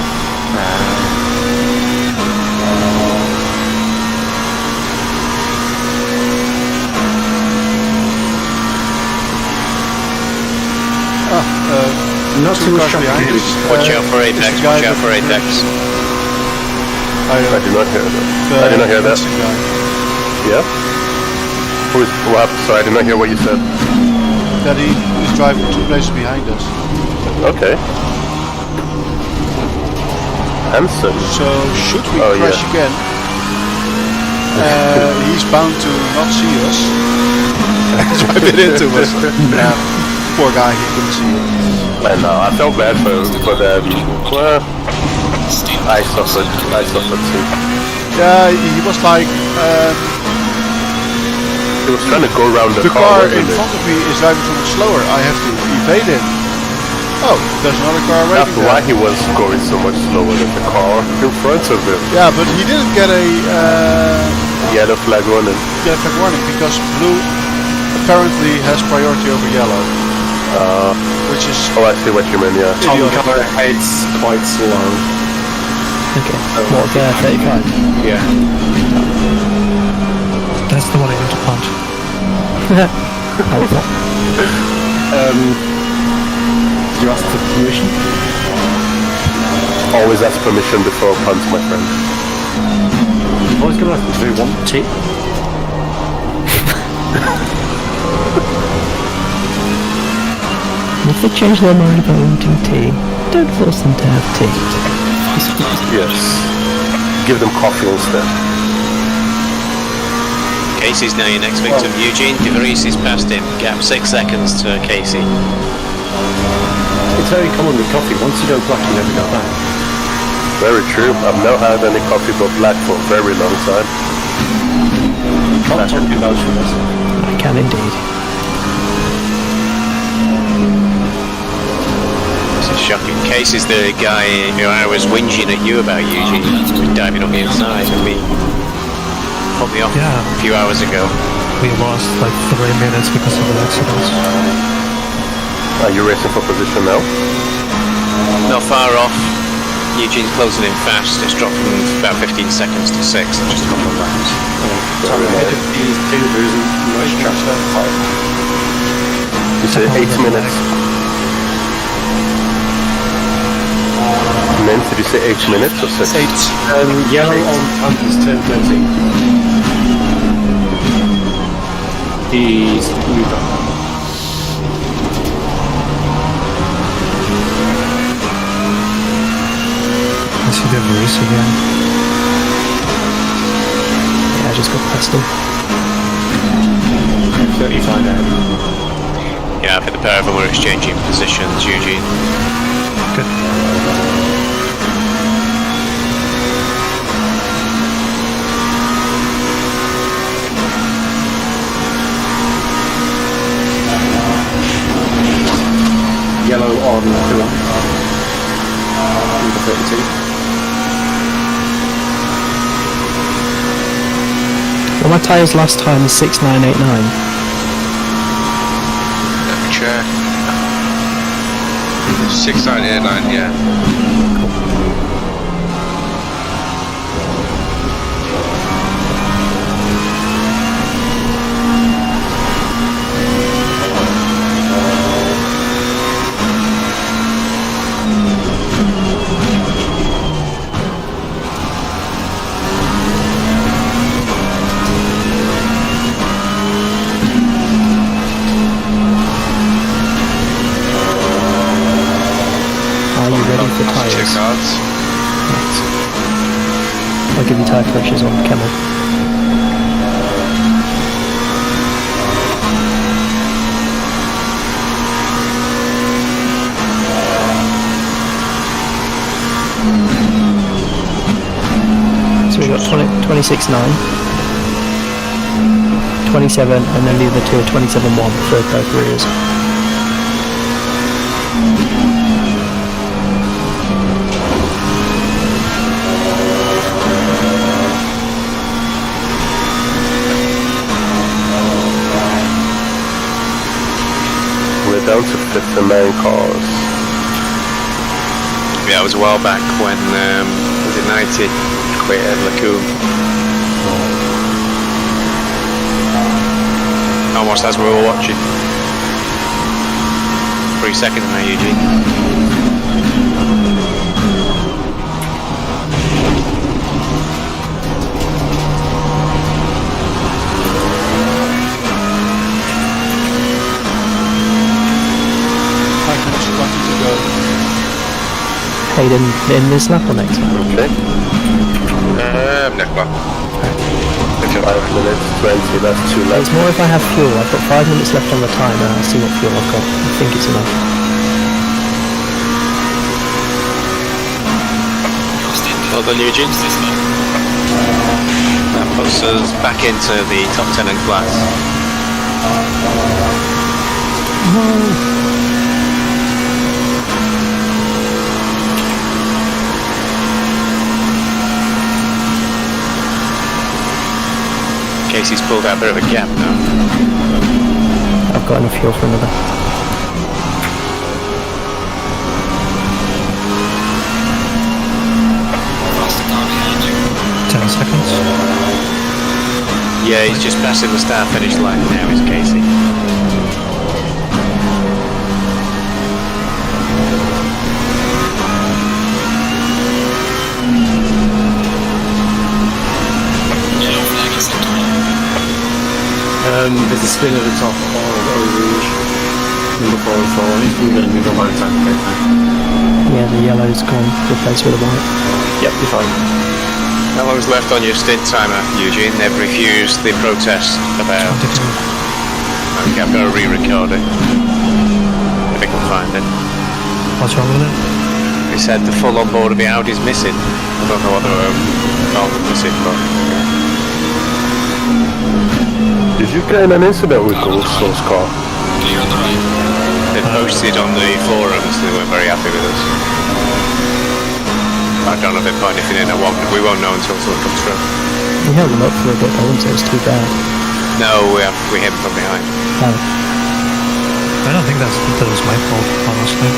Speaker 12: Not too much
Speaker 6: behind us.
Speaker 2: Watch out for Apex, watch out for Apex.
Speaker 7: I did not hear that. I did not hear that. Yeah? What happened? Sorry, I did not hear what you said.
Speaker 6: That he is driving 2 places behind us.
Speaker 7: Okay. Hanson.
Speaker 6: So should we
Speaker 7: Oh,
Speaker 6: crash
Speaker 7: yeah.
Speaker 6: again, he's bound to not see us. He's a bit into us. Poor guy, he couldn't see it.
Speaker 7: I know, I felt bad for them. Well, I suffered too.
Speaker 6: Yeah, he was like,
Speaker 7: He was trying to go around the
Speaker 6: car in
Speaker 7: wasn't it?
Speaker 6: front of me is driving so much slower, I have to evade him. Oh, there's another car waiting
Speaker 7: That's
Speaker 6: there.
Speaker 7: why he was going so much slower than the car in front of him.
Speaker 6: Yeah, but he didn't get a
Speaker 7: Yellow flag running.
Speaker 6: yellow flag warning because blue apparently has priority over yellow. Which is
Speaker 7: Oh, I see what you mean, yeah.
Speaker 12: Tom car heads quite slow.
Speaker 4: Okay. What, 35?
Speaker 12: Yeah.
Speaker 1: That's the one I need to punt.
Speaker 4: Helpful.
Speaker 12: Did you ask for permission?
Speaker 7: Always ask permission before punts, my friend.
Speaker 12: I'm always going to ask if they want tea.
Speaker 4: If they change their mind about wanting tea, don't force them to have tea.
Speaker 7: Yes. Give them coffee instead.
Speaker 2: Casey's now your next victim. Eugene De Vries is past him. Gap 6 seconds to Casey.
Speaker 12: It's very common with coffee. Once you go black, you never go back.
Speaker 7: Very true. I've not had any coffee but black for a very long time.
Speaker 12: Can't talk about this.
Speaker 4: I can indeed.
Speaker 2: This is shocking. Casey's the guy who I was whinging at you about, Eugene. He was diving on the inside of me. Put me off
Speaker 1: Yeah.
Speaker 2: a few hours ago.
Speaker 1: We lost like 3 minutes because of the accidents.
Speaker 7: Are you racing for position now?
Speaker 2: Not far off. Eugene's closing in fast. It's dropped from about 15 seconds to 6 in just a couple of laps.
Speaker 12: So ahead of these two, there isn't much traffic.
Speaker 7: You say 8 minutes. Nyn's, did you say 8 minutes or 6?
Speaker 6: 8.
Speaker 12: Yellow on pump is turn 13. He's moved on.
Speaker 1: I see the Vries again.
Speaker 4: Yeah, I just got past him.
Speaker 12: 35 now.
Speaker 2: Yeah, I think the pair of them were exchanging positions, Eugene.
Speaker 1: Good.
Speaker 12: Yellow on Coulomb. Number 32.
Speaker 4: Well, my tyres last time is 6989.
Speaker 3: Let me check. 6989, yeah.
Speaker 4: Are you ready for
Speaker 3: Two
Speaker 4: tyres?
Speaker 3: cards.
Speaker 4: I'll give you tyre pressures on Camel. So we've got 26.9, 27, and then the other two are 27.1 for both rears.
Speaker 7: We're down to 59 cars.
Speaker 2: Yeah, it was a while back when was it 90 quit at Lacoum. Almost as we were watching. 3 seconds now, Eugene.
Speaker 4: Hayden in this lap or next lap?
Speaker 7: Okay.
Speaker 3: Next lap. If you're
Speaker 7: 5 minutes, 20, that's 2 laps.
Speaker 4: It's more if I have fuel. I've got 5 minutes left on the timer. I'll see what fuel I've got. I think it's enough.
Speaker 2: Well done, Eugene. That puts us back into the top 10 in class. Casey's pulled out a bit of a gap now.
Speaker 4: I've got enough fuel for another.
Speaker 1: Seconds.
Speaker 2: Yeah, he's just passing the start finish line now, is Casey.
Speaker 12: There's a spin at the top of Eau Rouge. Number 4 and 4. He's going to move on by the time we get there.
Speaker 4: Yeah, the yellow's gone. Replaced with a white.
Speaker 12: Yep, you're fine.
Speaker 2: How long's left on your stint timer, Eugene? They've refused the protest about...
Speaker 1: 22.
Speaker 2: Okay, I'm going to re-record it. If I can find it.
Speaker 1: What's wrong with it?
Speaker 2: He said the full on board of the Audi's missing. I don't know what they were missing, but...
Speaker 7: Did you get in an incident with the source car?
Speaker 2: They posted on the forums they weren't very happy with us. I don't know if they put anything in. We won't know until someone comes through.
Speaker 4: We held them up for a bit. I wouldn't say it's too bad.
Speaker 2: No, we hit them from behind.
Speaker 4: Oh.
Speaker 1: I don't think that was my fault, honestly.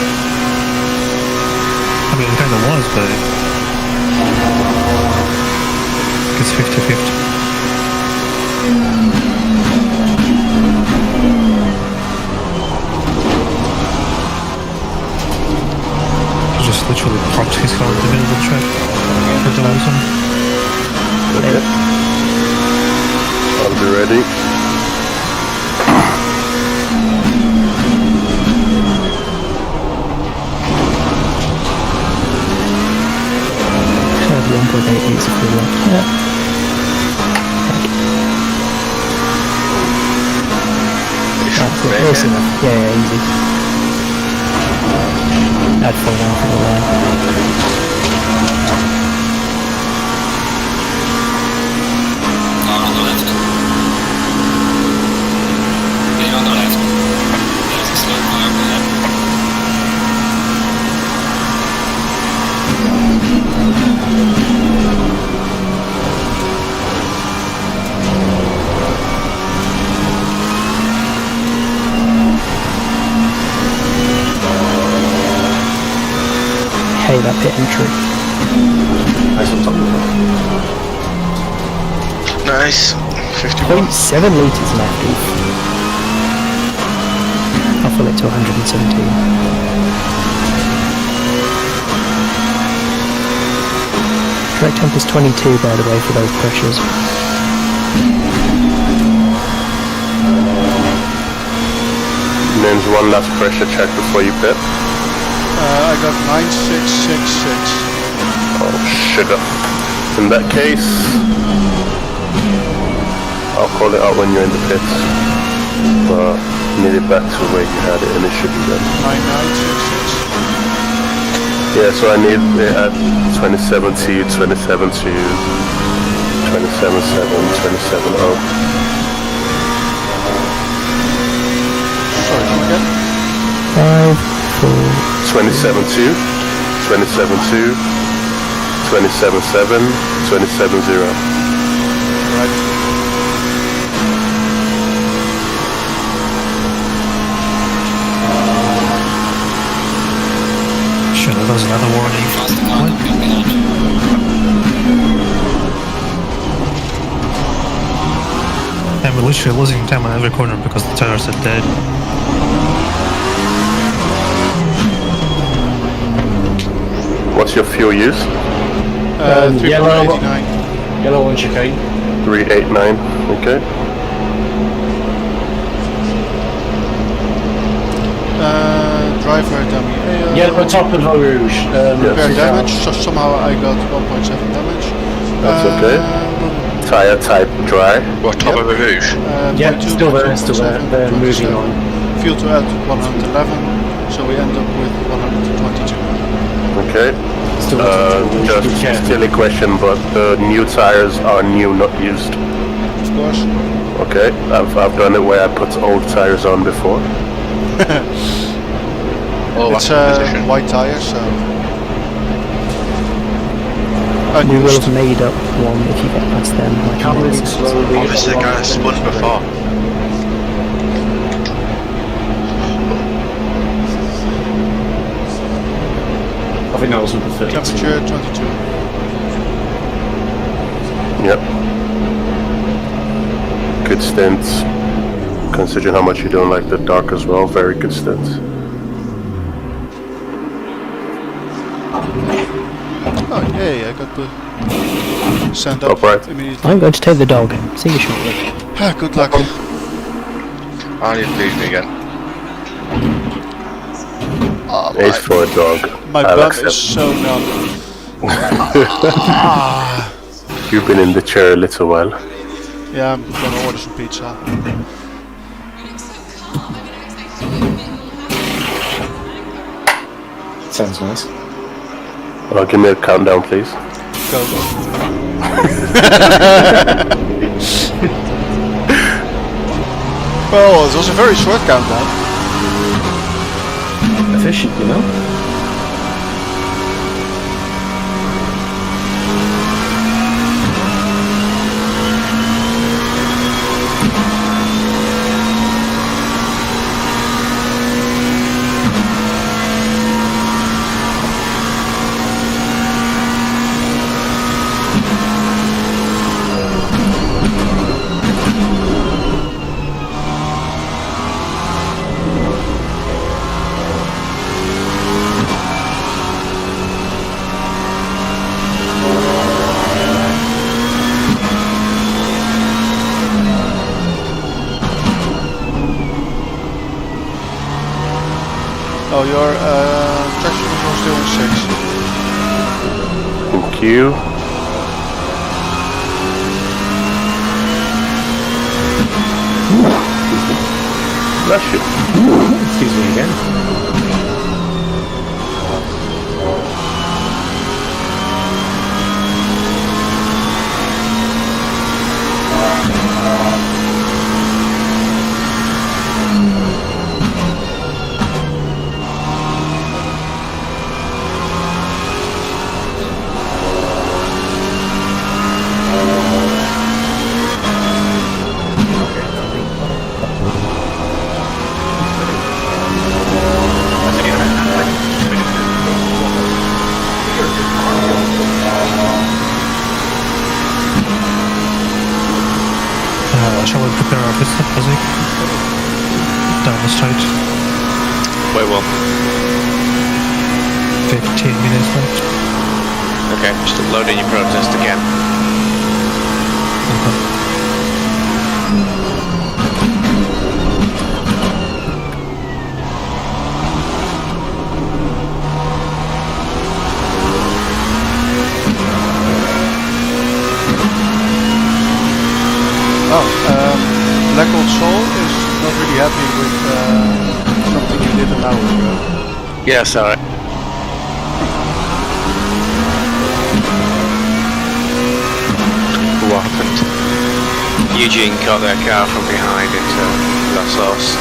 Speaker 1: I mean, it kind of was, but it's 50-50. Just literally parked his car in the middle of the track for the reason.
Speaker 7: Okay. I'll be ready.
Speaker 4: I have 1.8 litres of fuel left. Yeah. Close enough. Yeah, easy. I'd fall down for the line.
Speaker 9: On the left. Being on the left. There's a slow car there.
Speaker 4: Hey, that pit entry.
Speaker 12: Nice on top of that.
Speaker 3: Nice. 51.
Speaker 4: 0.7 litres left. I'll fill it to 117. Correct temp is 22, by the way, for those pressures.
Speaker 7: Names one last pressure check before you pit.
Speaker 6: I got 9666.
Speaker 7: Oh, sugar. In that case, I'll call it out when you're in the pits. But need it back to where you had it and it should be good.
Speaker 6: 9966.
Speaker 7: Yeah, so I need it at 27T, 27.2, 27.7, 27.0.
Speaker 6: Sorry, come again?
Speaker 4: 5, 4...
Speaker 7: 27.2, 27.2, 27.7, 27.0.
Speaker 6: Right.
Speaker 1: Shit, that was another warning.
Speaker 9: Faster car coming up behind.
Speaker 1: And we're literally losing time on every corner because the tires are dead.
Speaker 7: What's your fuel use?
Speaker 6: 3.89.
Speaker 12: Yellow on chicane.
Speaker 7: 389, okay.
Speaker 6: Driver dummy.
Speaker 12: Yellow top of Eau Rouge.
Speaker 6: Repair damage. So somehow I got 1.7 damage.
Speaker 7: That's okay. tire type dry?
Speaker 3: What top of a roof?
Speaker 12: Yeah, still there, they're moving on.
Speaker 6: Fuel to add 111, so we end up with 122.
Speaker 7: Okay. Just silly question, but the new tires are new, not used.
Speaker 6: Of course.
Speaker 7: Okay, I've done it where I put old tires on before.
Speaker 6: It's white tires, so.
Speaker 4: We will have made up one if you get past them. Like
Speaker 3: Obviously, the guy has spun before.
Speaker 12: I think that was number 30.
Speaker 6: Temperature 22.
Speaker 7: Yep. Good stint. Considering how much you don't like the dark as well, very good stint.
Speaker 6: Oh, yay, I got the send up immediately.
Speaker 4: I'm going to take the dog. See you shortly.
Speaker 6: Good luck.
Speaker 3: I need to lose me again.
Speaker 6: Oh,
Speaker 7: Ace for a dog.
Speaker 6: My bum is so numb.
Speaker 7: You've been in the chair a little while.
Speaker 6: Yeah, I'm gonna order some pizza.
Speaker 12: Sounds nice.
Speaker 7: Give me a countdown, please.
Speaker 6: Go. Well, it was a very short countdown.
Speaker 12: Efficient, you know?
Speaker 6: Oh, your traction control still on 6.
Speaker 7: Thank you. Bless you.
Speaker 12: Excuse me again.
Speaker 1: Shall we prepare our pit stop, Ozzy? Down the straight.
Speaker 2: Wait, well.
Speaker 1: 15 minutes left.
Speaker 2: Okay, just loading your protest again.
Speaker 6: Black Old Soul is not really happy with something you did an hour ago.
Speaker 2: Yeah, sorry. What happened? Eugene caught their car from behind into that source.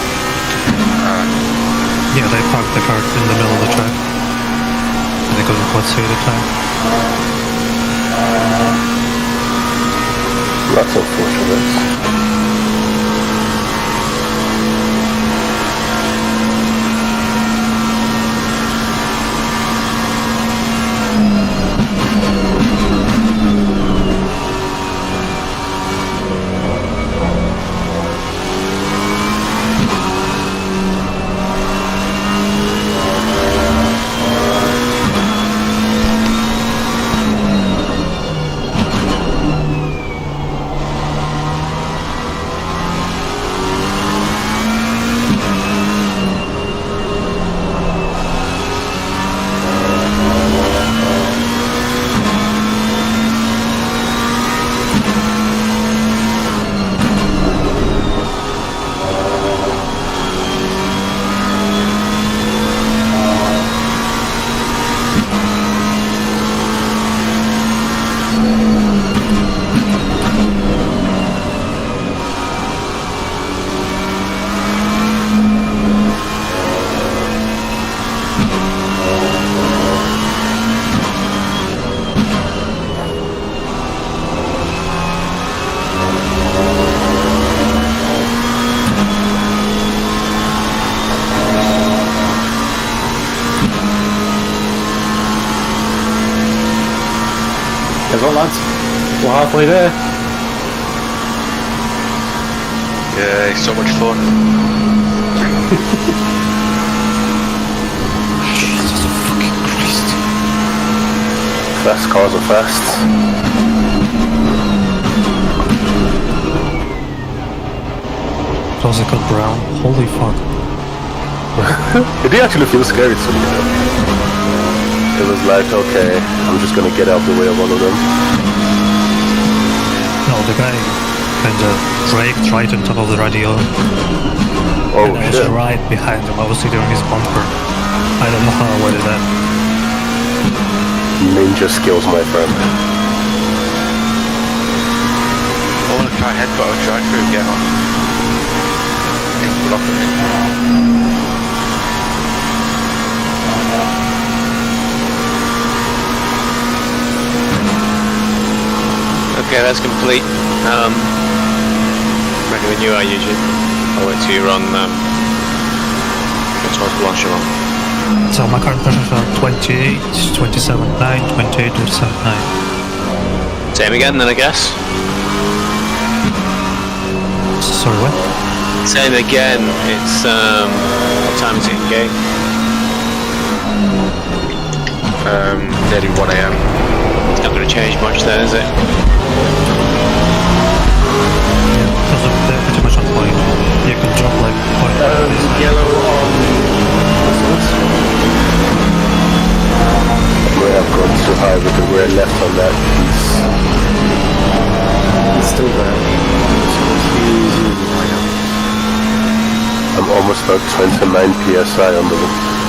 Speaker 1: Yeah, they parked the car in the middle of the track. And they couldn't quite see the time.
Speaker 7: That's unfortunate.
Speaker 12: lads. We're halfway there.
Speaker 3: Yeah, it's so much fun.
Speaker 1: Jesus fucking Christ.
Speaker 7: Fast cars are fast.
Speaker 1: Close it got brown. Holy fuck.
Speaker 7: It did actually feel scary to me. It was like, okay, I'm just gonna get out of the way of all of them.
Speaker 1: No, the guy kinda braked right on top of the radio.
Speaker 7: Oh
Speaker 1: and I was
Speaker 7: shit.
Speaker 1: right behind him. I was sitting on his bumper. I don't know how I did that.
Speaker 7: Ninja skills, my friend.
Speaker 3: Oh, look, I had got a drive-through, get on. Block it.
Speaker 2: Okay, that's complete. Ready when you are, Eugene. I'll wait till you're on Towards Blanchimont.
Speaker 1: So my current pressures are 28, 27.9, 28, 27.9.
Speaker 2: Same again then, I guess.
Speaker 1: Sorry, what?
Speaker 2: Same again. It's what time is it in game?
Speaker 3: Nearly 1 AM.
Speaker 2: It's not going to change much then, is it?
Speaker 1: Because they're pretty much on point. You can drop like point.
Speaker 12: Yellow on
Speaker 7: We have gone too high with the rear left on that piece.
Speaker 12: It's still there.
Speaker 7: I'm almost about 29 psi on the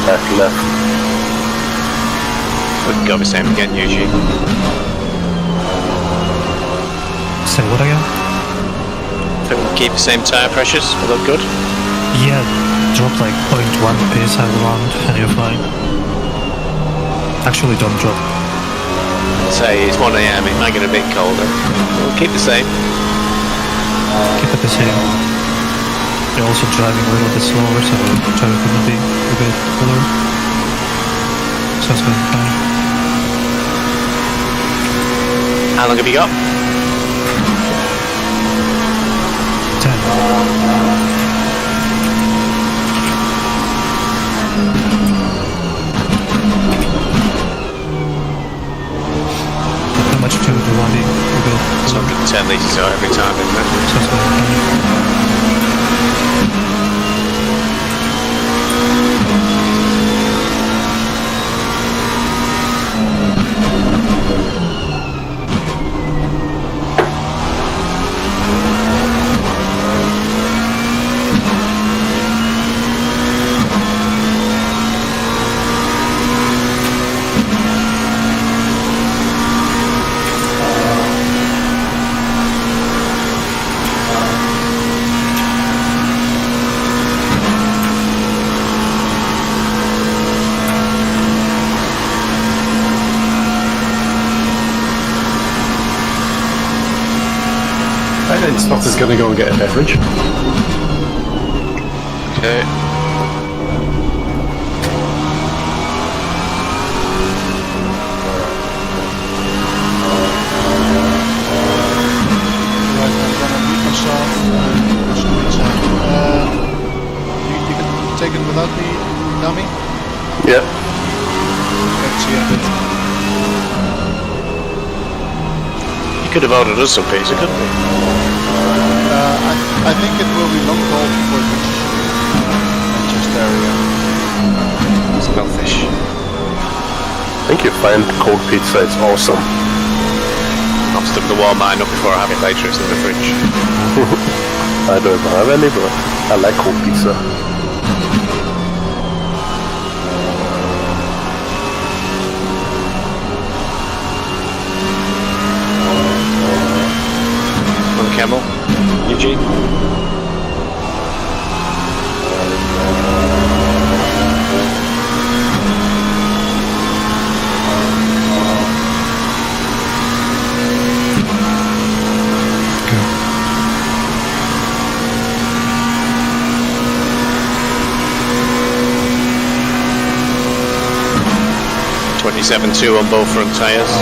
Speaker 7: back left.
Speaker 2: We can go the same again, Eugene.
Speaker 1: Say what again?
Speaker 2: Think we can keep the same tyre pressures. Will look good.
Speaker 1: Yeah, drop like 0.1 psi around and you're fine. Actually, don't drop.
Speaker 2: Say it's 1 AM. It might get a bit colder. We'll keep the same.
Speaker 1: Keep it the same. You're also driving a little bit slower, so the traffic will be a bit cooler. So it's going fine.
Speaker 2: How long have you got?
Speaker 1: 10. How much fuel do you want? We're good.
Speaker 2: It's 110 litres out every time, isn't it?
Speaker 1: So it's going fine.
Speaker 12: I think Spotter's gonna go and get a beverage.
Speaker 3: Okay.
Speaker 6: Right, I'm gonna mute myself. You can take it without me, dummy?
Speaker 7: Yep.
Speaker 6: Let's see a bit.
Speaker 2: You could have ordered us some pizza, couldn't you?
Speaker 6: I think it will be long haul before it reaches Manchester area.
Speaker 2: Smell fish.
Speaker 7: I think you find cold pizza, it's awesome.
Speaker 2: I'll stuff the warm mine up before I have it later. It's in the fridge.
Speaker 7: I don't have any, but I like cold pizza.
Speaker 2: One camel. Eugene. .27.2 on both front tyres.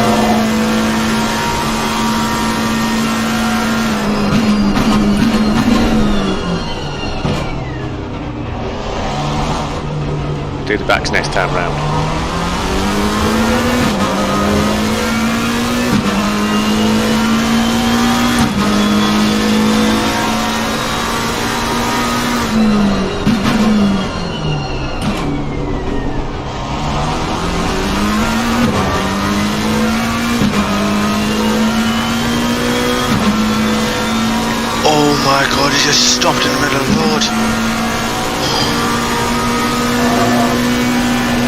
Speaker 2: Do the backs next time round.
Speaker 3: Oh my god, he just stopped in the middle of the road.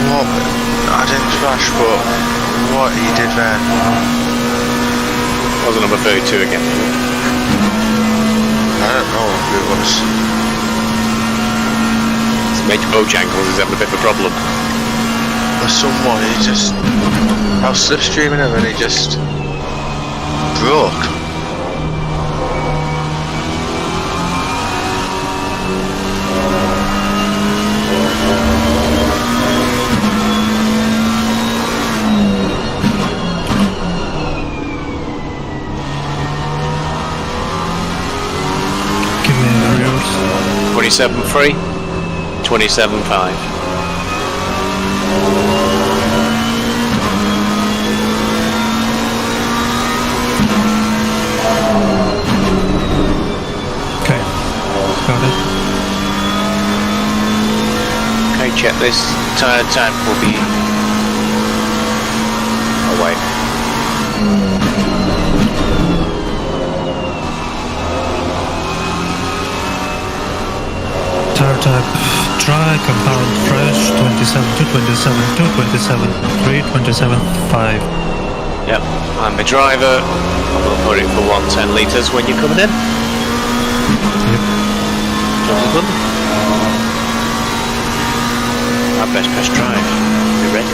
Speaker 3: What? I didn't crash, but what he did there.
Speaker 2: Was it number 32 again?
Speaker 3: I don't know who it was.
Speaker 2: It's Major Bojangles is having a bit of a problem.
Speaker 3: But someone, he just... I was slipstreaming him and he just... broke.
Speaker 1: Give me the rears.
Speaker 2: 27.3, 27.5.
Speaker 1: Okay. Got it.
Speaker 2: Okay, check this. Tire time will be away.
Speaker 1: Tire type dry, compound fresh, 27 to 27 to 27 3, 27 5.
Speaker 2: Yep, I'm the driver. We'll put it for 110 litres when you're coming in.
Speaker 1: Yep.
Speaker 2: Job done. I best press drive. You ready?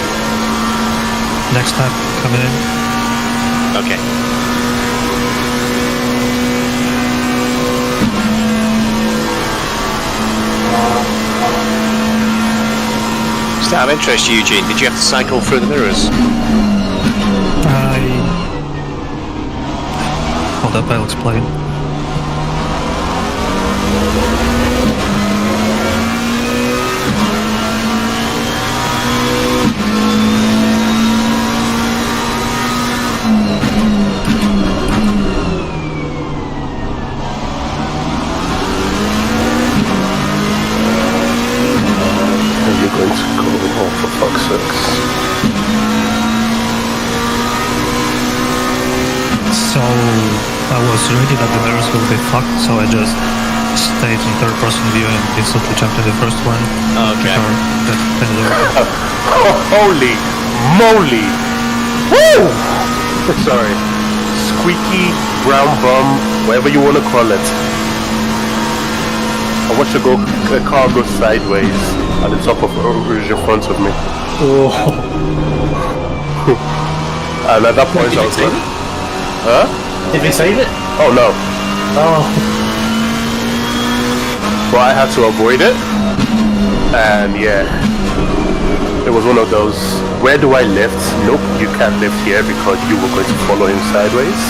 Speaker 1: Next time coming in.
Speaker 2: Okay. Just out of interest, Eugene, did you have to cycle through the mirrors?
Speaker 1: Hold up, I'll explain.
Speaker 7: You're going to go home for fuck's sakes.
Speaker 1: So I was ready that the mirrors will be fucked, so I just stayed in third person view and instantly jumped in the first one.
Speaker 2: Okay.
Speaker 1: The car that ended up.
Speaker 7: Holy moly! Woo! Sorry. Squeaky, brown bum, whatever you want to call it. I watched a car go sideways at the top of Rouge in front of me.
Speaker 12: Oh.
Speaker 7: And at that point I was like, huh?
Speaker 12: Did they save it?
Speaker 7: Oh no.
Speaker 12: Oh.
Speaker 7: But I had to avoid it. And yeah, it was one of those, where do I lift? Nope, you can't lift here because you were going to follow him sideways.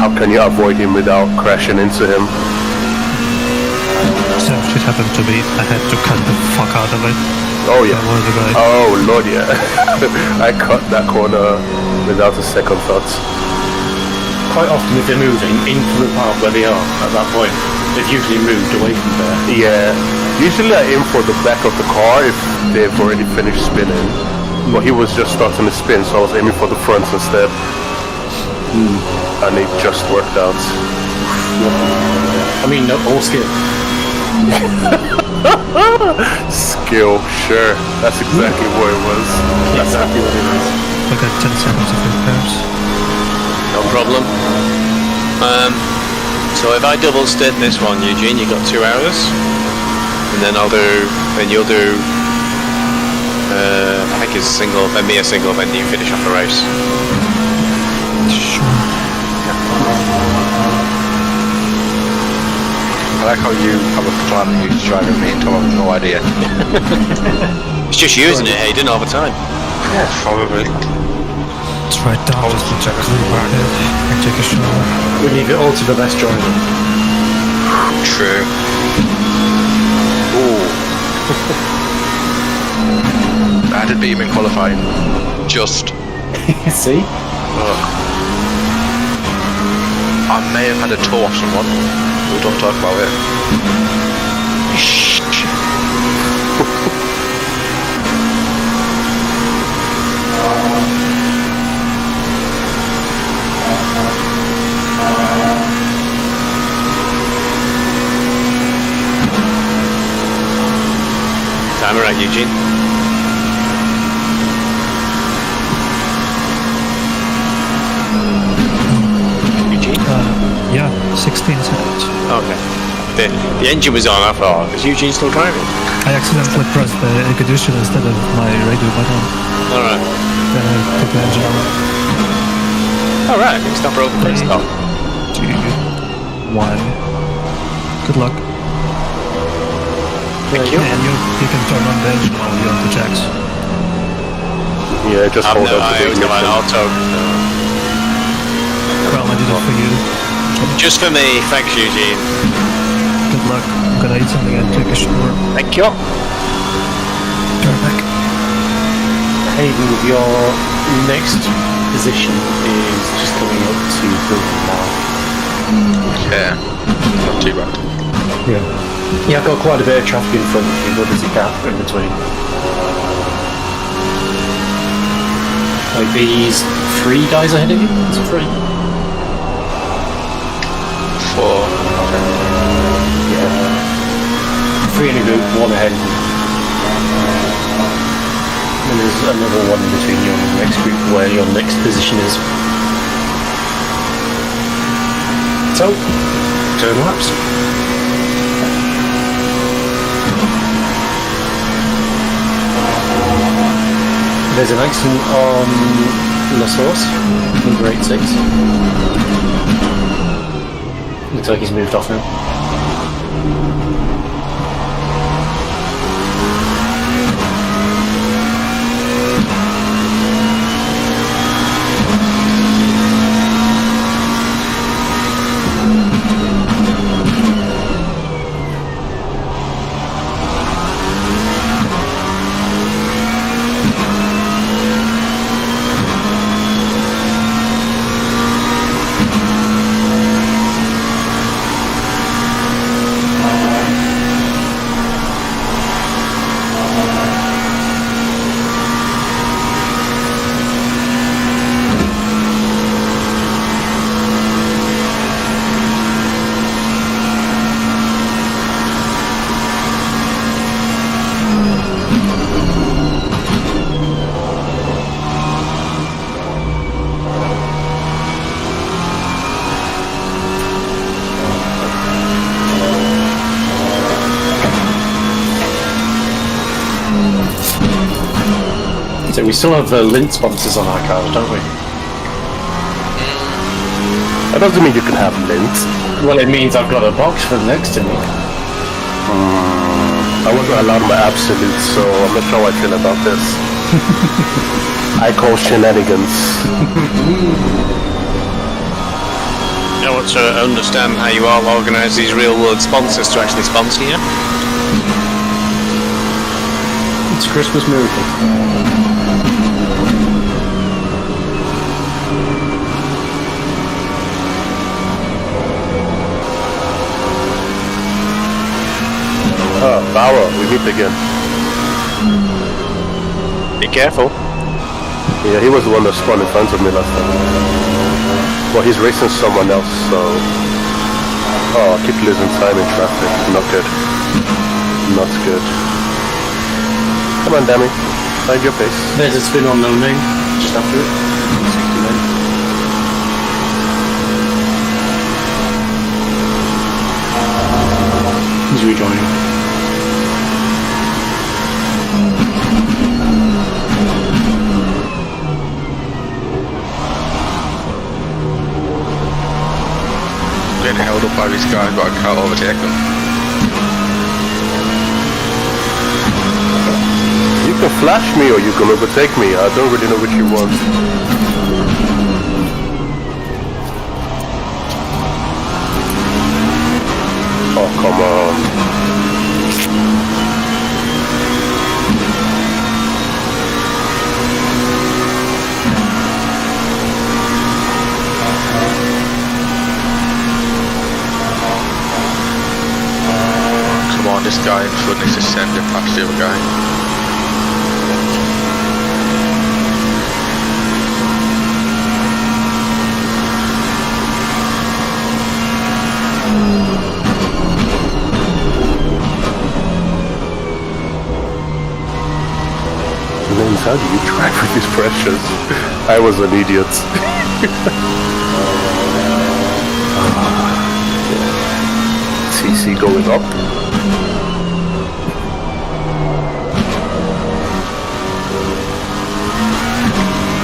Speaker 7: How can you avoid him without crashing into him?
Speaker 1: So shit happened to me. I had to cut the fuck out of it.
Speaker 7: Oh yeah.
Speaker 1: One of the guys.
Speaker 7: Oh lord, yeah. I cut that corner without a second thought.
Speaker 12: Quite often if they're moving into the part where they are at that point, they've usually moved away from there.
Speaker 7: Yeah. Usually I aim for the back of the car if they've already finished spinning. But he was just starting to spin, so I was aiming for the front instead. And it just worked out.
Speaker 12: I mean, no, all skill.
Speaker 7: Skill, sure. That's exactly what it was. That's
Speaker 12: exactly what it is.
Speaker 1: I got 10 seconds of repairs.
Speaker 2: No problem. So if I double stint this one, Eugene, you got 2 hours, and then you'll do, I think it's a single, me a single, then you finish off the race.
Speaker 1: Sure.
Speaker 3: I like how you have a plan and you're driving me and Tom have no idea.
Speaker 2: It's just you, isn't it? Hey, you didn't all the time.
Speaker 3: Yeah, probably.
Speaker 1: It's right down, just to check and take a shower.
Speaker 12: We leave it all to the best driver.
Speaker 3: True.
Speaker 2: Ooh.
Speaker 3: beat him in qualifying. Just.
Speaker 12: See?
Speaker 3: I may have had a toe off someone. We don't talk about it. Shh.
Speaker 2: Timer right, Eugene. Eugene?
Speaker 1: Yeah, 16 seconds.
Speaker 2: Okay. The engine was on, I thought. Is Eugene still driving?
Speaker 1: I accidentally pressed the air conditioner instead of my radio button.
Speaker 2: Alright.
Speaker 1: Then I took the engine out.
Speaker 2: Alright, stop for open stop.
Speaker 1: 2, 1. Good luck.
Speaker 2: Thank you.
Speaker 1: And you can turn on the engine while you're on the jacks.
Speaker 7: Yeah, just hold on to
Speaker 2: I
Speaker 7: the
Speaker 2: always have an
Speaker 7: ignition.
Speaker 2: auto.
Speaker 1: Well, I did it for you.
Speaker 2: Just for me, thanks Eugene.
Speaker 1: Good luck. I'm gonna eat something and take a shower.
Speaker 2: Thank you.
Speaker 1: Turn back.
Speaker 12: Hayden, your next position is just coming up to Hilton now.
Speaker 3: Yeah. Not too bad.
Speaker 12: Yeah, I've got quite a bit of traffic in front of you, but there's a gap in between. Like these 3 guys ahead of you? Is it 3?
Speaker 3: 4.
Speaker 12: Yeah. 3 in a group, 1 ahead. And there's another one in between you and the next group where your next position is. So, turn laps. There's an accident on La Source, number 86. Looks like he's moved off now. So we still have lint sponsors on our cars, don't we?
Speaker 7: That doesn't mean you can have lint.
Speaker 12: Well, it means I've got a box for next to me.
Speaker 7: I wasn't allowed my absolute, so I'm not sure how I feel about this. I call shenanigans.
Speaker 2: I want to understand how you all organise these real-world sponsors to actually sponsor you.
Speaker 12: It's a Christmas miracle.
Speaker 7: Bauer, we meet again.
Speaker 2: Be careful.
Speaker 7: Yeah, he was the one that spun in front of me last time. Well, he's racing someone else, so... Oh, I keep losing time in traffic. Not good. Not good. Come on, Dammy. Find your pace.
Speaker 12: There's a spin on no name, just after it. 69. He's rejoining.
Speaker 3: Getting held up by these guys, but I can't overtake them.
Speaker 7: You can flash me or you can overtake me. I don't really know which you want. Oh, come on.
Speaker 3: guy in front is just sending past the other guy.
Speaker 7: NynS, how do you drive with these pressures? I was an idiot. CC going up.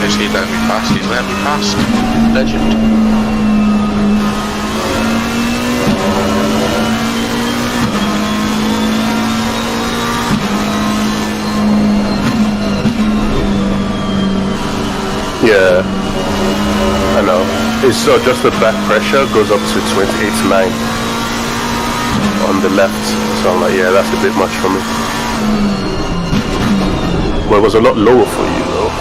Speaker 3: Is he letting me pass? He's letting me pass. Legend.
Speaker 7: Yeah, I know. It's just the back pressure goes up to 28.9 on the left. So I'm like, yeah, that's a bit much for me. Well, it was a lot lower for you though.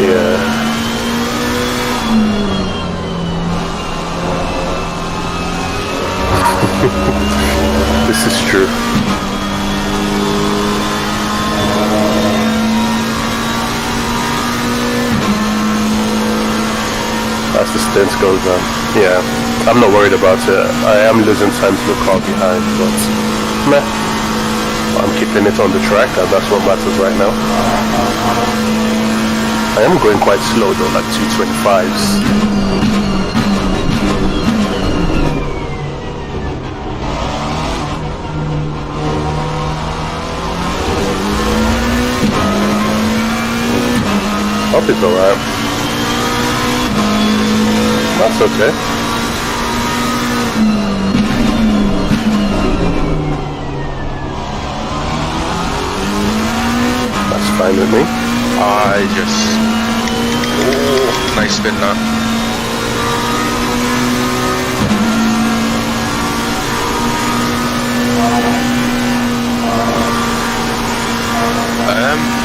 Speaker 7: Yeah. This is true. As the stint goes on. Yeah, I'm not worried about it. I am losing time to the car behind, but meh. I'm keeping it on the track and that's what matters right now. I am going quite slow though, like 225s. Up is alright. That's okay. That's fine with me.
Speaker 3: I just... Oh, nice spin that.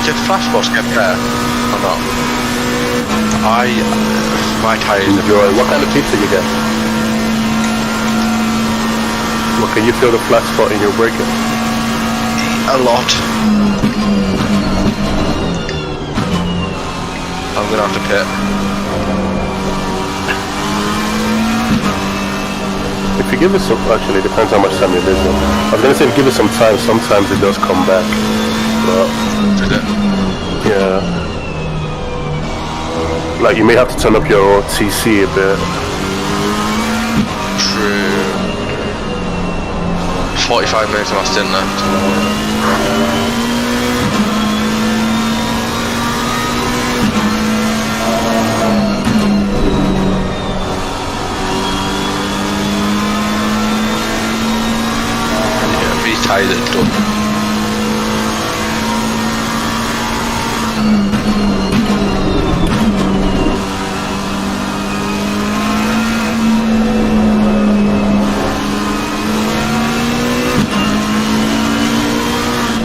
Speaker 3: Did flash boss get there or not? My tyres.
Speaker 7: Enjoy. What kind of pizza you get? What, can you feel the flat spot in your braking?
Speaker 3: A lot. I'm gonna have to pit.
Speaker 7: If you give it some, actually, it depends how much time you're losing. I was gonna say, give it some time. Sometimes it does come back. But
Speaker 3: Did it?
Speaker 7: yeah. Like, you may have to turn up your TC a bit.
Speaker 3: True. 45 minutes of my stint left. Yeah, these tyres are done.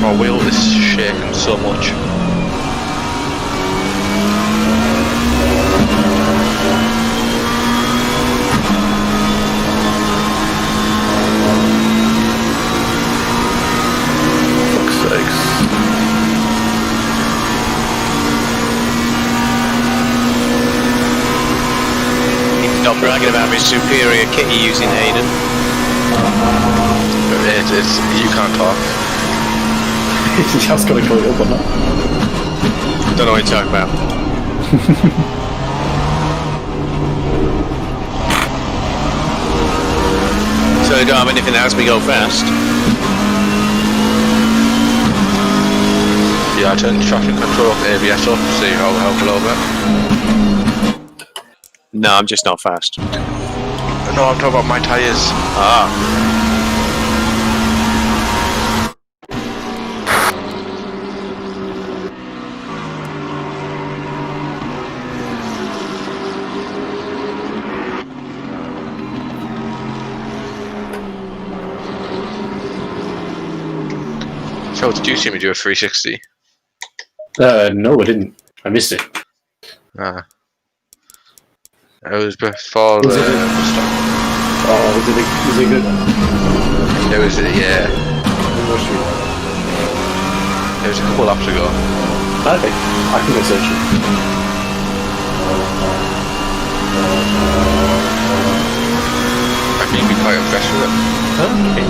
Speaker 3: My wheel is shaking so much.
Speaker 7: Fuck's sakes.
Speaker 2: Stop bragging about my superior kit you're using, Hayden.
Speaker 3: You can't talk.
Speaker 12: Just gotta call it up on that.
Speaker 2: Don't know what you're talking about. So they don't have anything that has me go fast?
Speaker 3: Yeah, I turned traffic control off, ABS up, see how the help a little bit.
Speaker 2: No, I'm just not fast.
Speaker 3: No, I'm talking about my tyres.
Speaker 2: Ah.
Speaker 3: So, did you see me do a 360?
Speaker 12: No, I didn't. I missed it.
Speaker 3: Ah. It was before
Speaker 12: Was
Speaker 3: the
Speaker 12: it a-
Speaker 3: stop.
Speaker 12: Oh, was it good?
Speaker 3: It was, yeah. It was a couple laps ago.
Speaker 12: Okay, I can go searching.
Speaker 3: I think you'd be quite impressed with it.
Speaker 12: Okay.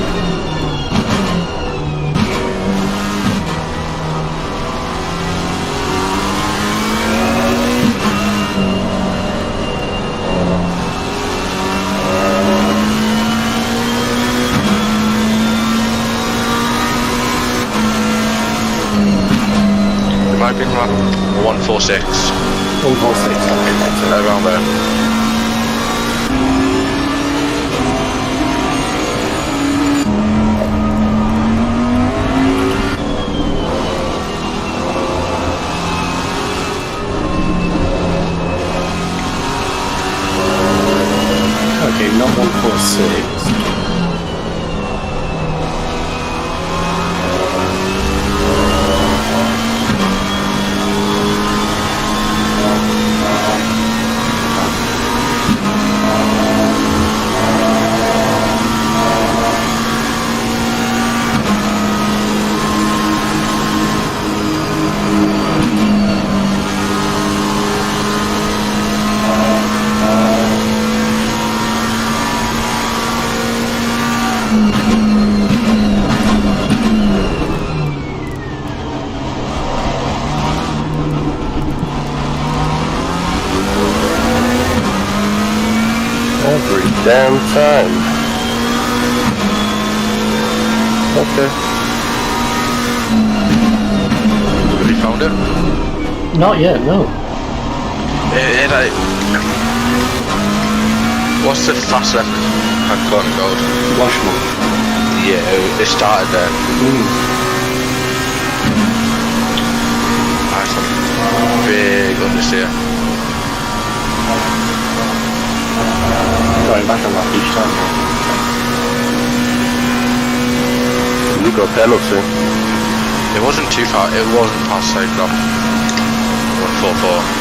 Speaker 3: It might have been like 146.
Speaker 12: 146, okay.
Speaker 3: Around there.
Speaker 12: Okay, not 146.
Speaker 7: Every damn time. Okay.
Speaker 3: Have you found it?
Speaker 12: Not yet, no.
Speaker 3: What's the fast left hand corner called?
Speaker 12: Washmore.
Speaker 3: Yeah, it started there. Nice one. Big understeer.
Speaker 12: Going back on that each time.
Speaker 7: You got penalty.
Speaker 3: It wasn't too far, it wasn't past safe though. 144.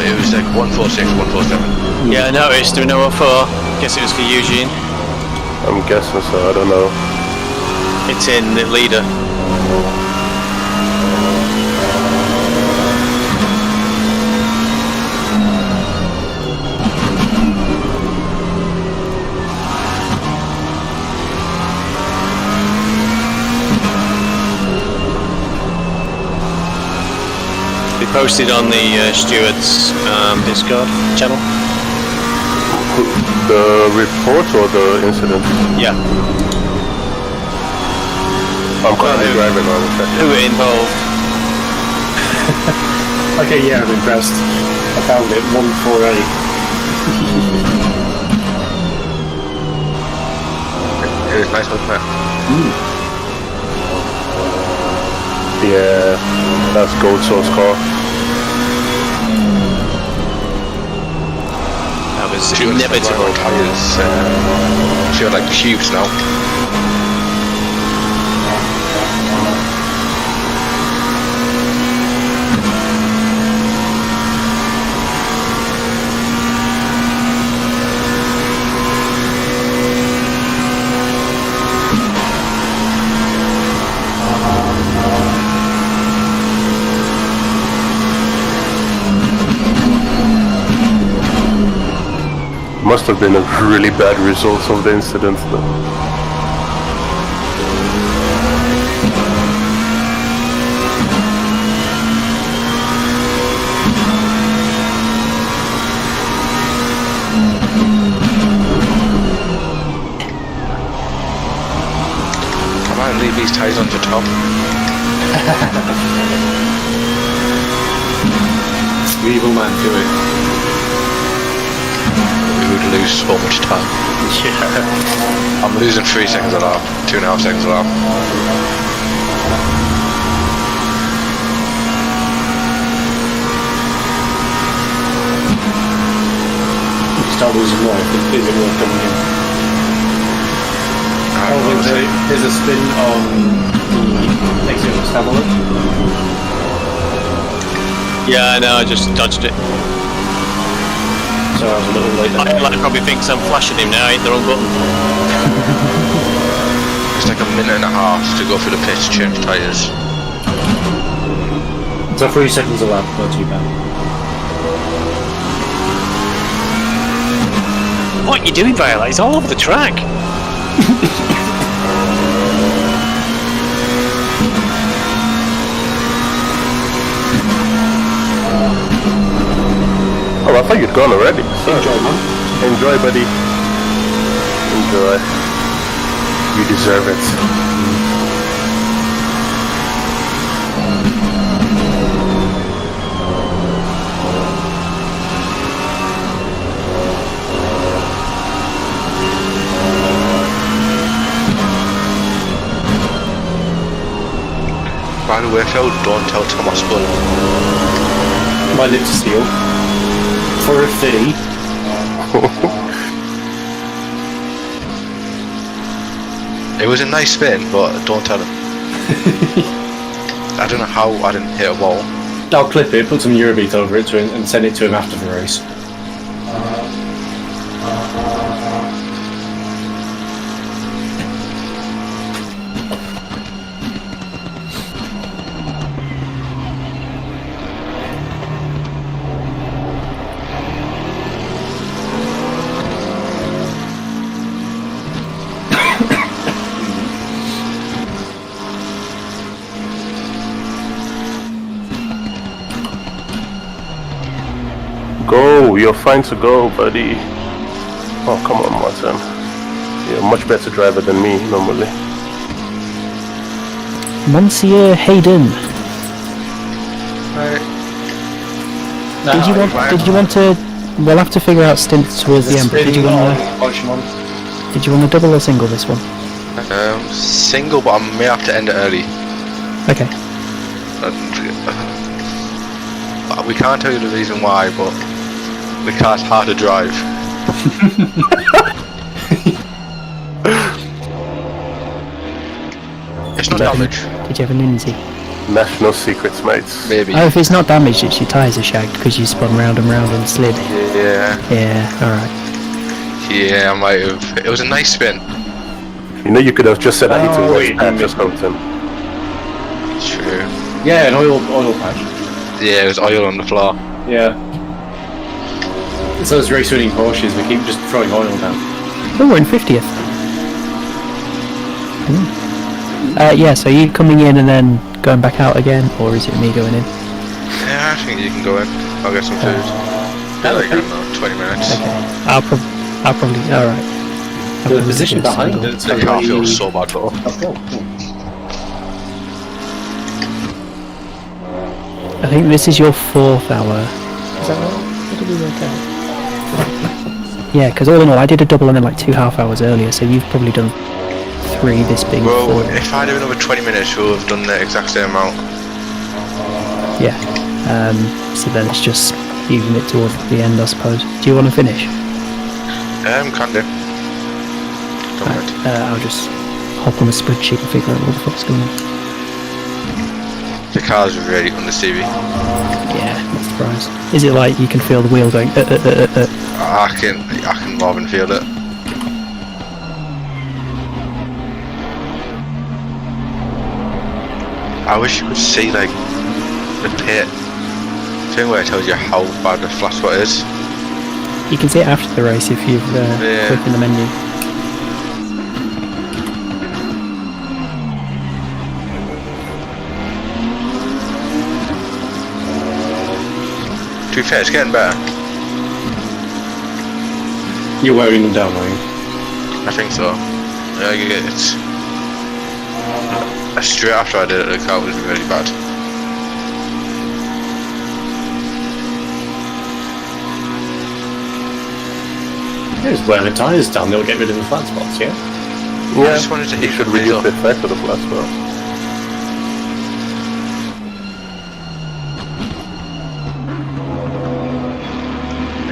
Speaker 3: It was like 146, 147.
Speaker 2: Yeah, I noticed. Do we know what for? Guess it was for Eugene.
Speaker 7: I'm guessing so, I don't know.
Speaker 2: It's in the leader. Be posted on the Stewards Discord channel.
Speaker 7: The report or the incident?
Speaker 2: Yeah.
Speaker 7: I'm currently driving on the
Speaker 2: Who were involved?
Speaker 12: Okay, yeah, I'm impressed. I found it, 148.
Speaker 3: It was nice, wasn't it?
Speaker 7: Yeah, that's Gold Source car.
Speaker 2: That was
Speaker 3: She was
Speaker 2: inevitable.
Speaker 3: Tires, she had like cubes now.
Speaker 7: Must have been a really bad result of the incident though.
Speaker 3: I might leave these tires on the top.
Speaker 12: Evil man, do it.
Speaker 3: We would lose so much time.
Speaker 12: Yeah.
Speaker 3: I'm losing 3 seconds a lap, 2.5 seconds a lap.
Speaker 12: You can start losing more if it isn't worth coming in. Oh, there's a spin on the exit. Let's have a look.
Speaker 2: Yeah, I know. I just dodged it.
Speaker 5: so I was a little late.
Speaker 2: Like probably thinks I'm flashing him now. I hit the wrong button.
Speaker 3: It's like a minute and a half to go through the pits, change tyres.
Speaker 12: So 3 seconds a lap, not too bad.
Speaker 2: What are you doing, Viola? He's all over the track.
Speaker 7: Oh, I thought you'd gone already. So.
Speaker 12: Enjoy, man.
Speaker 7: Enjoy, buddy. Enjoy. You deserve it.
Speaker 3: By the way, Phil, don't tell Thomas Bull.
Speaker 12: My lips are sealed. For a fee.
Speaker 3: It was a nice spin, but don't tell him. I don't know how I didn't hit a wall.
Speaker 12: I'll clip it, put some Eurobeat over it and send it to him after the race.
Speaker 7: Go, you're fine to go, buddy. Oh, come on, Martin. You're a much better driver than me, normally.
Speaker 4: Monsieur Hayden, did you want to? We'll have to figure out stints towards the end. But did you want to double or single this one?
Speaker 3: Single, but I may have to end it early.
Speaker 4: Okay.
Speaker 3: We can't tell you the reason why, but the car's hard to drive. It's not damaged.
Speaker 4: Did you have a Ninzy?
Speaker 7: National secrets, mates.
Speaker 3: Maybe.
Speaker 4: Oh, if it's not damaged, it's your tyres are shagged because you spun round and round and slid.
Speaker 3: Yeah.
Speaker 4: Yeah, alright.
Speaker 3: Yeah, I might have. It was a nice spin.
Speaker 7: You know, you could have just said I need to wash that, just Compton.
Speaker 3: True.
Speaker 12: Yeah, an oil patch.
Speaker 3: Yeah, it was oil on the floor.
Speaker 12: Yeah. It's those race winning Porsches, they keep just throwing oil down.
Speaker 4: Oh, we're in 50th. Yeah, so are you coming in and then going back out again, or is it me going in?
Speaker 3: Yeah, I think you can go in. I'll get some food. Be like, I don't know, 20 minutes.
Speaker 4: Okay. I'll probably, alright.
Speaker 12: The position behind it.
Speaker 3: The car feels so bad though.
Speaker 4: I think this is your 4th hour. Is that right? What did we work out? Yeah, because all in all, I did a double and then like 2 half hours earlier, so you've probably done 3, this being 4.
Speaker 3: Well, if I do another 20 minutes, we'll have done the exact same amount.
Speaker 4: Yeah. So then it's just even it towards the end, I suppose. Do you want to finish?
Speaker 3: Can do. Don't mind.
Speaker 4: I'll just hop on the spreadsheet and figure out what the fuck's going on.
Speaker 3: The car's really understeery.
Speaker 4: Yeah, not surprised. Is it like you can feel the wheel going?
Speaker 3: I can more than feel it. I wish you could see like the pit thing where it tells you how bad the flat spot is.
Speaker 4: You can see it after the race if you've clicked in the menu.
Speaker 3: To be fair, it's getting better.
Speaker 12: You're wearing them down, are you?
Speaker 3: I think so. It's straight after I did it, the car was really bad.
Speaker 12: Yeah, just wear the tyres down, they'll get rid of the flat spots, yeah?
Speaker 7: Yeah,
Speaker 3: I just wanted to
Speaker 7: you should reduce the effect of the flat spot.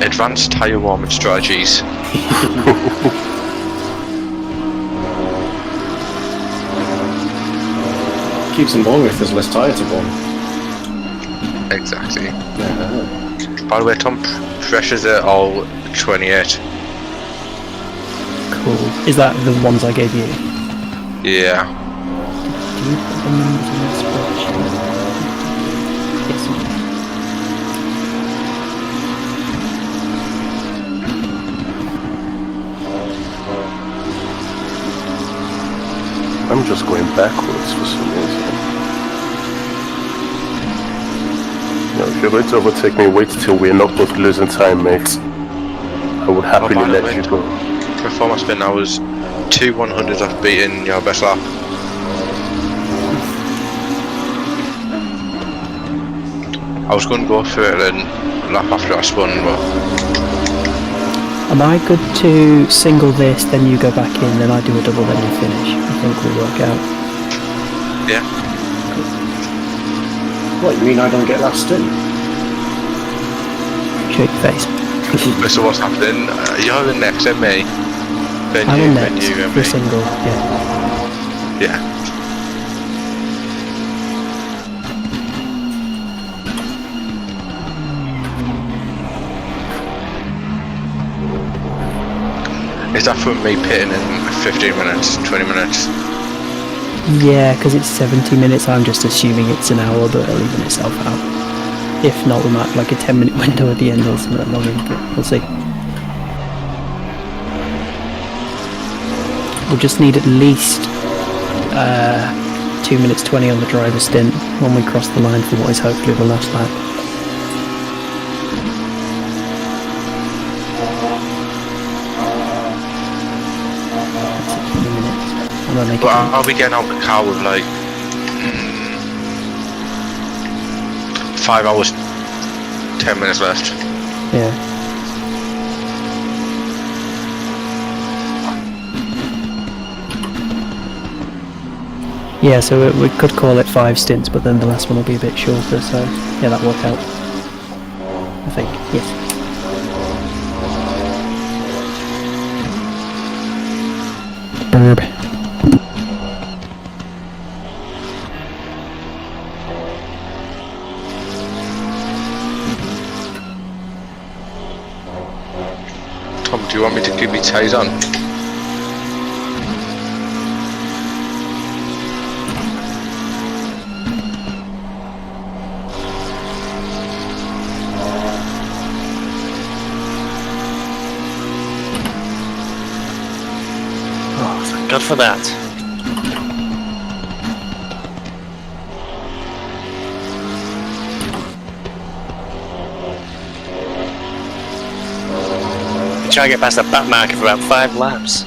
Speaker 3: Advanced tyre warming strategies.
Speaker 12: Keeps them warm if there's less tyre to burn.
Speaker 3: Exactly.
Speaker 12: Yeah.
Speaker 3: By the way, Tom, pressures are all 28.
Speaker 4: Cool. Is that the ones I gave you?
Speaker 3: Yeah.
Speaker 4: Do you put the numbers in the spreadsheet? Yes. you do.
Speaker 7: I'm just going backwards for some reason. You know, if you're going to overtake me, wait till we're not both losing time, mate. I would happily
Speaker 3: by the
Speaker 7: let
Speaker 3: way,
Speaker 7: you go.
Speaker 3: Before my spin, I was 2 100s off beating your best lap. I was going to go for it and lap after I spun, but
Speaker 4: Am I good to single this, then you go back in, then I do a double, then you finish? I think we'll work out.
Speaker 3: yeah.
Speaker 12: What, you mean I don't get last in?
Speaker 4: Show your face.
Speaker 3: So what's happening? You're in next, then me. Then
Speaker 4: I'm
Speaker 3: you,
Speaker 4: in
Speaker 3: then
Speaker 4: next
Speaker 3: you, then
Speaker 4: for
Speaker 3: me.
Speaker 4: single, yeah.
Speaker 3: Yeah. Is that from me pitting in 15 minutes, 20 minutes?
Speaker 4: Yeah, because it's 70 minutes, I'm just assuming it's an hour, but it'll even itself out. If not, we might have like a 10-minute window at the end or something along it, but we'll see. We'll just need at least 2 minutes 20 on the driver's stint when we cross the line for what is hopefully the last lap. That's 20 minutes. And we'll make it
Speaker 3: But I'll be getting out the car with like 5 hours, 10 minutes left.
Speaker 4: Yeah. Yeah, so we could call it 5 stints, but then the last one will be a bit shorter, so yeah, that worked out. I think, yes. Burb.
Speaker 3: Tom, do you want me to keep me ties on?
Speaker 2: God for that. Try to get past that back marker for about 5 laps.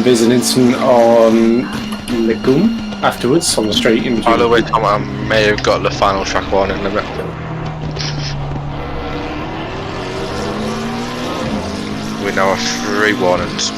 Speaker 12: There's an incident on Lagoon afterwards on the straight in between.
Speaker 3: By the way, Tom, I may have got the final track warning limit. We now have 3 warnings.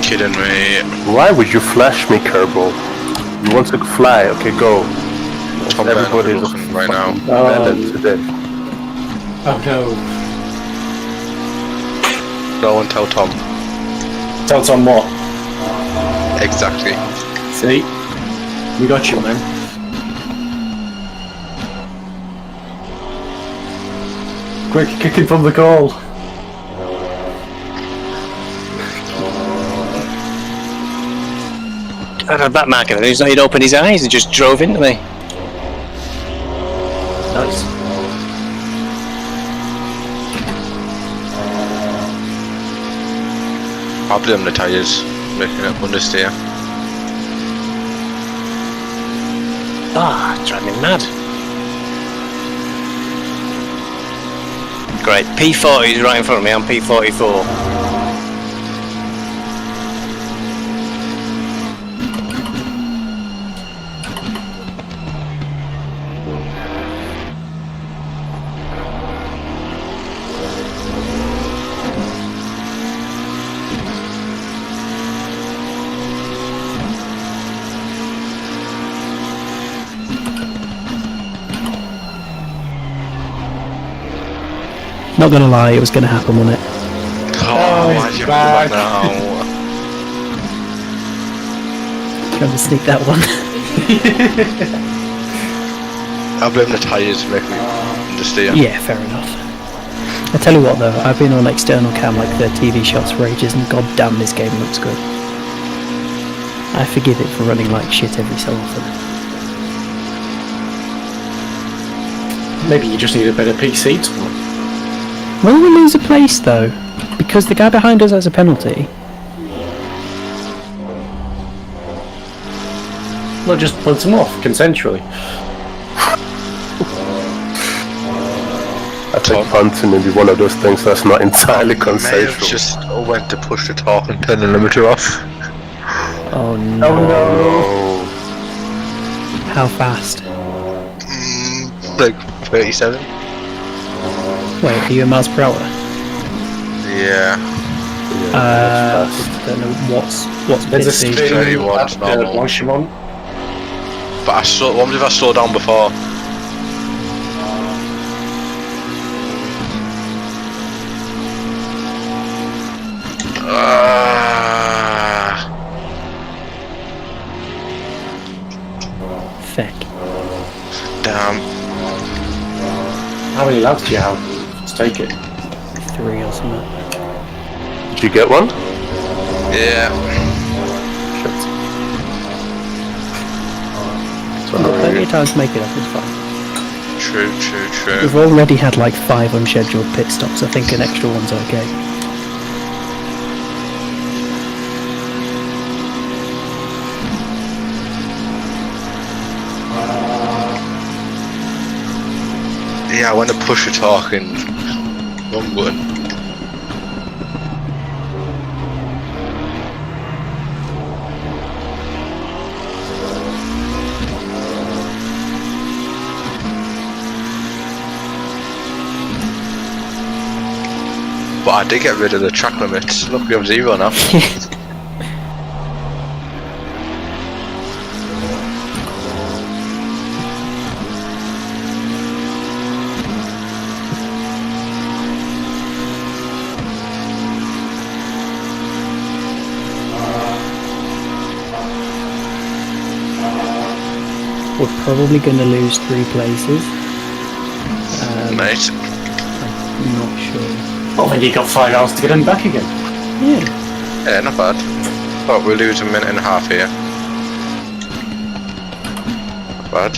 Speaker 3: kidding me?
Speaker 7: Why would you flash me, Kerbal? You want to fly? Okay, go.
Speaker 3: Tom
Speaker 7: Everybody's
Speaker 3: looking right now.
Speaker 7: melon today.
Speaker 12: Oh no.
Speaker 3: No one tell Tom.
Speaker 12: Tell Tom what?
Speaker 3: Exactly.
Speaker 12: See? We got you, man. Quick, kick him from the goal.
Speaker 2: I had that marker, and he's not even opened his eyes, he just drove into me.
Speaker 12: Nice.
Speaker 3: I'll blame the tyres, making it understeer.
Speaker 2: Ah, driving me mad. Great, P40 is right in front of me, I'm P44.
Speaker 4: Not gonna lie, it was gonna happen, wasn't it?
Speaker 3: Oh, why'd you have to now?
Speaker 4: Trying to sneak that one.
Speaker 3: I blame the tyres for making me understeer.
Speaker 4: Yeah, fair enough. I tell you what though, I've been on external cam like the TV shots for ages, and god damn this game looks good. I forgive it for running like shit every so often.
Speaker 12: Maybe you just need a better PC to work.
Speaker 4: Will we lose a place though? Because the guy behind us has a penalty.
Speaker 12: Well, just punt him off consensually.
Speaker 7: I think punting may be one of those things that's not entirely consensual.
Speaker 3: Just went to push the torque and turn the limiter off.
Speaker 4: Oh no.
Speaker 7: Oh no.
Speaker 4: How fast?
Speaker 3: Like 37.
Speaker 4: Wait, are you in miles per hour?
Speaker 3: Yeah.
Speaker 4: I don't know what's
Speaker 12: There's a
Speaker 4: pit speed.
Speaker 12: spin
Speaker 3: 31
Speaker 12: at
Speaker 3: normal.
Speaker 12: Blanchimont.
Speaker 3: But I saw. What if I slowed down before?
Speaker 4: Feck.
Speaker 3: Damn.
Speaker 12: How many laps do you have? Let's take it.
Speaker 4: 3 or something.
Speaker 7: Did you get one?
Speaker 3: Yeah.
Speaker 4: We've got plenty of time to make it up, it's fine.
Speaker 3: True.
Speaker 4: We've already had like 5 unscheduled pit stops, I think an extra one's okay.
Speaker 3: Yeah, I went to push the torque and wrong button. But I did get rid of the track limits. Look, we have 0 now.
Speaker 4: We're probably going to lose 3 places.
Speaker 3: Mate.
Speaker 4: I'm not sure.
Speaker 12: Oh, then you got 5 hours to get him back again.
Speaker 4: Yeah.
Speaker 3: Yeah, not bad. But we'll lose a minute and a half here. Not bad.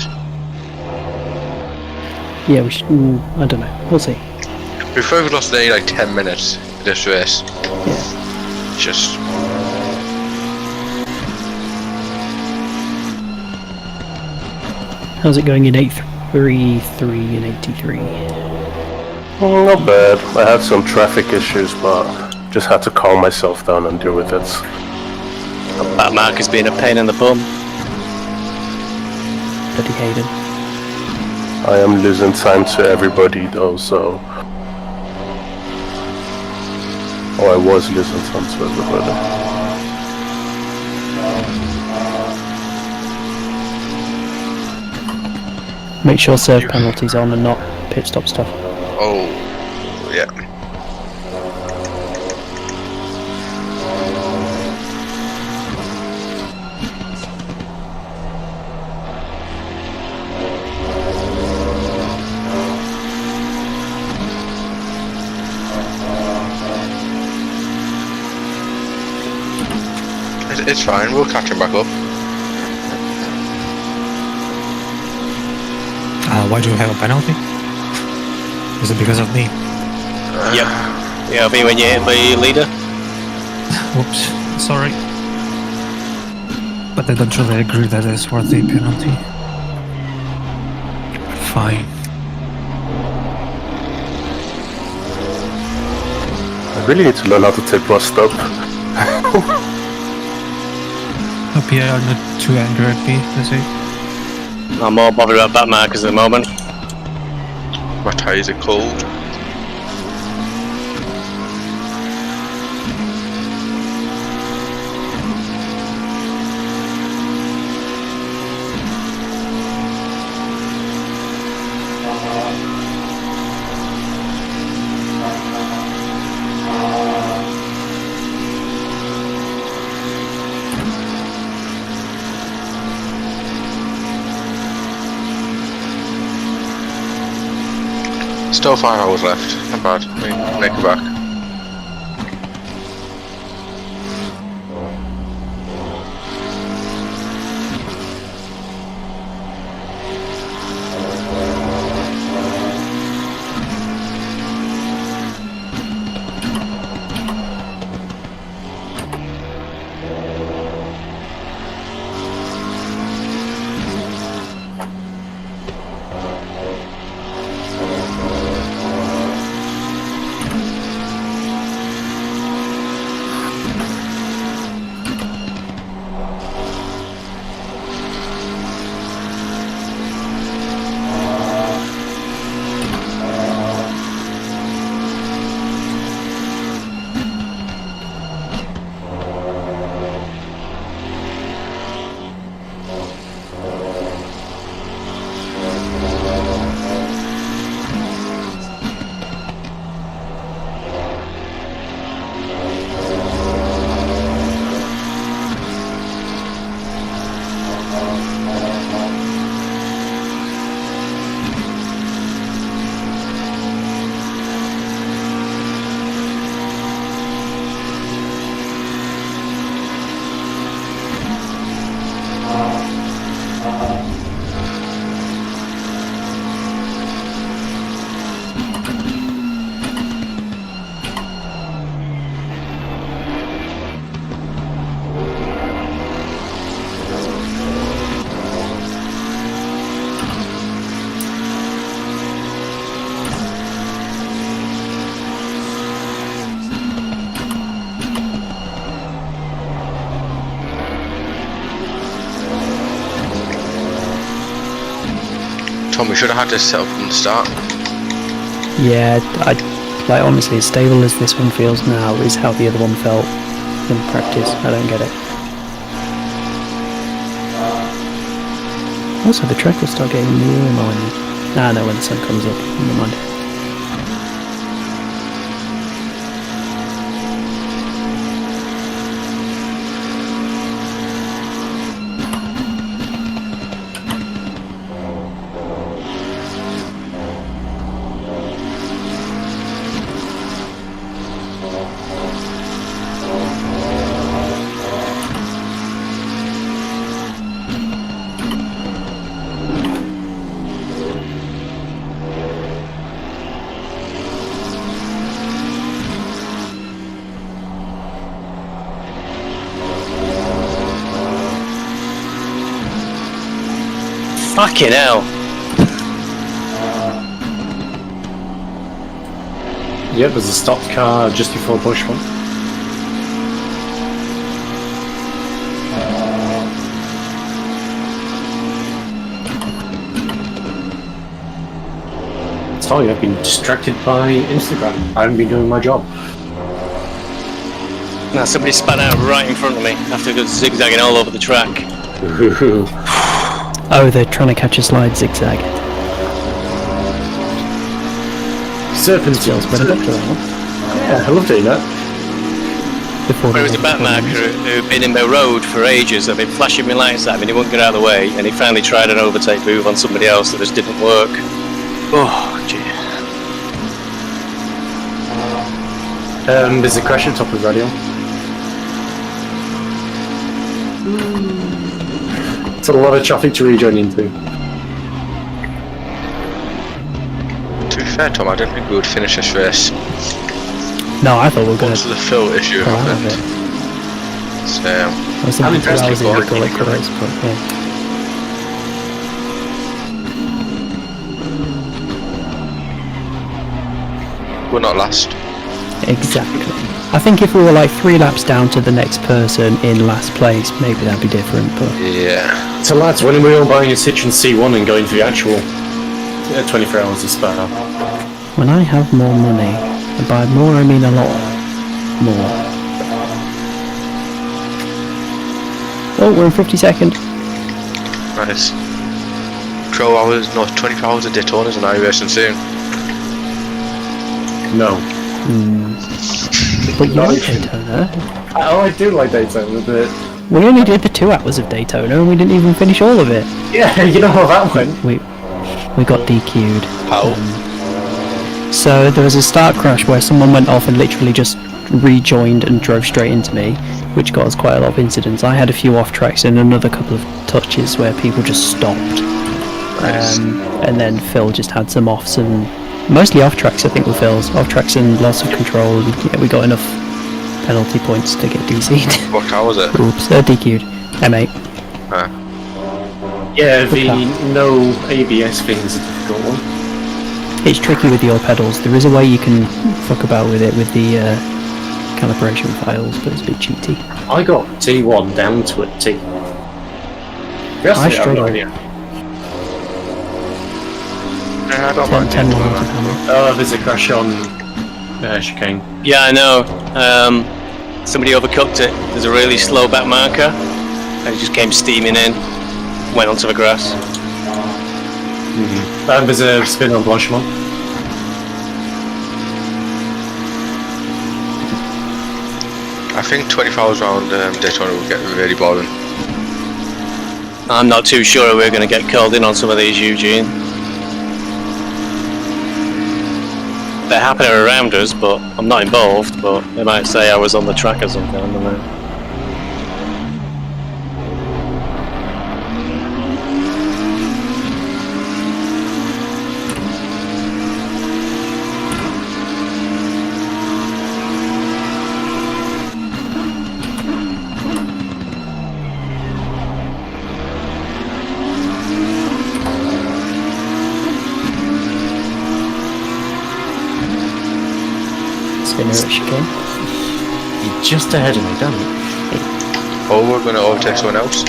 Speaker 4: Yeah, we should. I don't know. We'll see.
Speaker 3: We've probably lost nearly like 10 minutes in this race.
Speaker 4: Yeah.
Speaker 3: Just.
Speaker 4: How's it going in 833 and 83?
Speaker 7: Not bad. I had some traffic issues, but just had to calm myself down and deal with it.
Speaker 2: That mark has been a pain in the bum.
Speaker 4: Bloody Hayden.
Speaker 7: I am losing time to everybody though, so... Oh, I was losing time to everybody.
Speaker 4: Make sure serve penalties on and not pit stop stuff.
Speaker 3: Oh, yeah. It's fine, we'll catch him back up.
Speaker 1: Why do you have a penalty? Is it because of me?
Speaker 2: Yep. Yeah, it'll be when you hit the leader.
Speaker 1: Whoops, sorry. But I don't really agree that it's worth the penalty. Fine.
Speaker 7: I really need to learn how to take rust up.
Speaker 1: Hope you are not too angry at me, is he?
Speaker 2: I'm more bothered about back markers at the moment.
Speaker 3: My tyres are cold. Still 5 hours left, not bad, we make it back. Tom, we should have had this set up from the start.
Speaker 4: Yeah, like honestly, as stable as this one feels now is how the other one felt in practice. I don't get it. Also, the track will start getting more annoying. Ah, no, when the sun comes up. Never mind.
Speaker 2: Fucking hell.
Speaker 12: Yeah, there's a stopped car just before Bush one. Sorry, I've been distracted by Instagram. I haven't been doing my job.
Speaker 2: Now somebody span out right in front of me after zigzagging all over the track.
Speaker 4: Oh, they're trying to catch a slide zigzag.
Speaker 12: Serpentines.
Speaker 4: But I looked around
Speaker 12: Yeah, I love doing that.
Speaker 4: before
Speaker 2: There was
Speaker 4: the
Speaker 2: a backmarker who'd been in my road for ages. I've been flashing my lights at him and he wouldn't get out of the way. And he finally tried an overtake move on somebody else that just didn't work. Oh, gee.
Speaker 12: There's a crash at top of radio. It's a lot of traffic to rejoin into.
Speaker 3: To be fair, Tom, I didn't think we would finish this race.
Speaker 4: No, I thought we were going
Speaker 3: Once the fill issue
Speaker 4: pull out of
Speaker 3: happened.
Speaker 4: it.
Speaker 3: So,
Speaker 4: I was thinking 2 hours in
Speaker 3: before.
Speaker 4: we call it quits, but yeah.
Speaker 3: we're not last.
Speaker 4: Exactly. I think if we were like 3 laps down to the next person in last place, maybe that'd be different, but...
Speaker 3: Yeah.
Speaker 12: So lads, when are we all buying a Citroen C1 and going for the actual 24 hours of Spa?
Speaker 4: When I have more money, and by more I mean a lot more. Oh, we're in 52nd.
Speaker 3: Nice. 12 hours, no, 24 hours of Daytona's and iRacing soon.
Speaker 12: No.
Speaker 4: But you like Daytona.
Speaker 12: Oh, I do like Daytona, but...
Speaker 4: We only did the 2 hours of Daytona and we didn't even finish all of it.
Speaker 12: Yeah, you know how that went.
Speaker 4: We got DQ'd.
Speaker 3: How?
Speaker 4: So there was a start crash where someone went off and literally just rejoined and drove straight into me, which got us quite a lot of incidents. I had a few off tracks and another couple of touches where people just stopped.
Speaker 3: Nice.
Speaker 4: And then Phil just had some offs and mostly off tracks. I think with Phil's off tracks and loss of control. Yeah, we got enough penalty points to get DC'd.
Speaker 3: What car was it?
Speaker 4: Oops, DQ'd. M8.
Speaker 12: Yeah, the no ABS thing is a difficult one.
Speaker 4: It's tricky with your pedals. There is a way you can fuck about with it with the calibration files, but it's a bit cheaty.
Speaker 12: I got T1 down to a T.
Speaker 4: I struggle.
Speaker 3: I don't mind
Speaker 4: 10
Speaker 3: Daytona.
Speaker 4: miles of hammer.
Speaker 12: Oh, there's a crash on chicane.
Speaker 2: Yeah, I know. Somebody overcooked it. There's a really slow back marker, and it just came steaming in, went onto the grass.
Speaker 12: And there's a spin on Blanchemont.
Speaker 3: I think 24 hours round Daytona will get really boring.
Speaker 2: I'm not too sure we're going to get called in on some of these, Eugene. They're happening around us, but I'm not involved, but they might say I was on the track or something, I don't know.
Speaker 4: Spinner at chicane.
Speaker 12: You're just ahead of me, damn it.
Speaker 3: Oh, we're going to overtake someone else.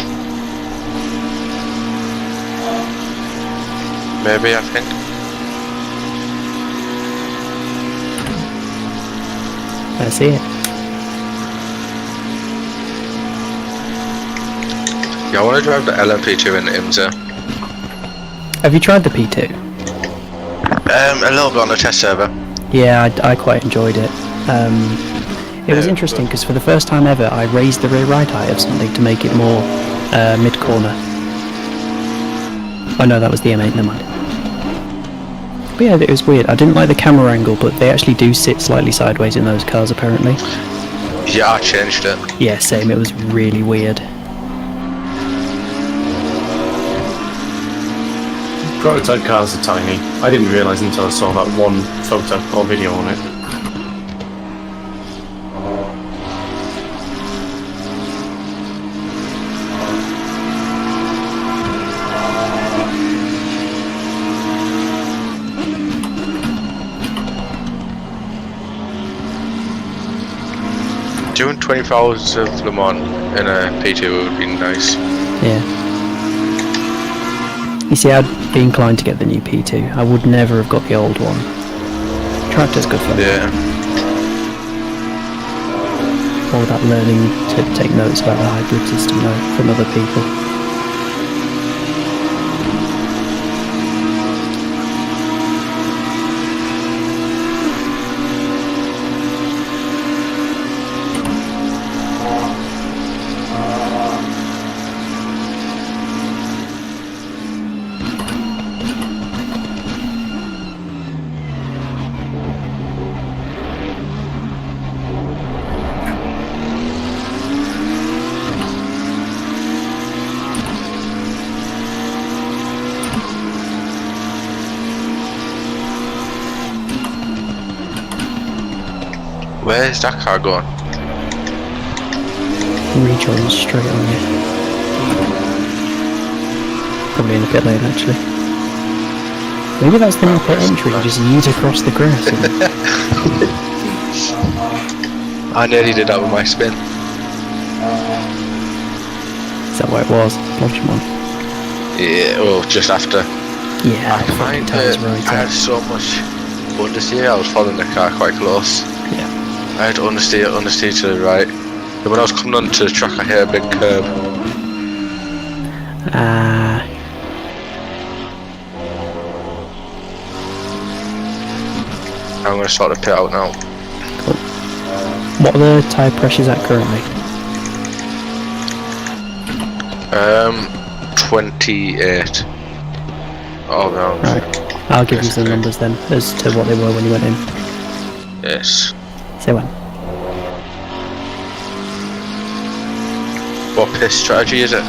Speaker 3: Maybe, I think.
Speaker 4: I see it.
Speaker 3: Yeah, I want to drive the LMP2 in IMSA.
Speaker 4: Have you tried the P2?
Speaker 3: A little bit on the test server.
Speaker 4: Yeah, I quite enjoyed it. It was interesting because for the first time ever I raised the rear right eye of something to make it more mid-corner. Oh no, that was the M8, never mind. But yeah, it was weird. I didn't like the camera angle, but they actually do sit slightly sideways in those cars apparently.
Speaker 3: Yeah, I changed it.
Speaker 4: Yeah, same, it was really weird.
Speaker 12: Prototype cars are tiny. I didn't realise until I saw that one photo or video on it.
Speaker 3: Doing 24 hours of Le Mans in a P2 would be nice.
Speaker 4: Yeah. You see, I'd be inclined to get the new P2. I would never have got the old one. Tractor's good fun.
Speaker 3: Yeah.
Speaker 4: All that learning to take notes about the hybrid system though, from other people.
Speaker 3: Where's that car going?
Speaker 4: Rejoin straight on you. Probably in a pit lane actually. Maybe that's the new pit entry, you just yeet across the grass and...
Speaker 3: I nearly did that with my spin.
Speaker 4: Is that what it was? Lodgemon?
Speaker 3: Yeah, well, just after.
Speaker 4: Yeah,
Speaker 3: I find that I had so much understeer, I was following the car quite close.
Speaker 4: Yeah.
Speaker 3: I had understeer to the right. Then when I was coming onto the track, I hit a big curb. I'm going to sort the pit out now.
Speaker 4: Cool. What are the tyre pressures at currently?
Speaker 3: 28. All round.
Speaker 4: Right. I'll give you some numbers then, as to what they were when you went in.
Speaker 3: Yes.
Speaker 4: Say when.
Speaker 3: What piss strategy is it?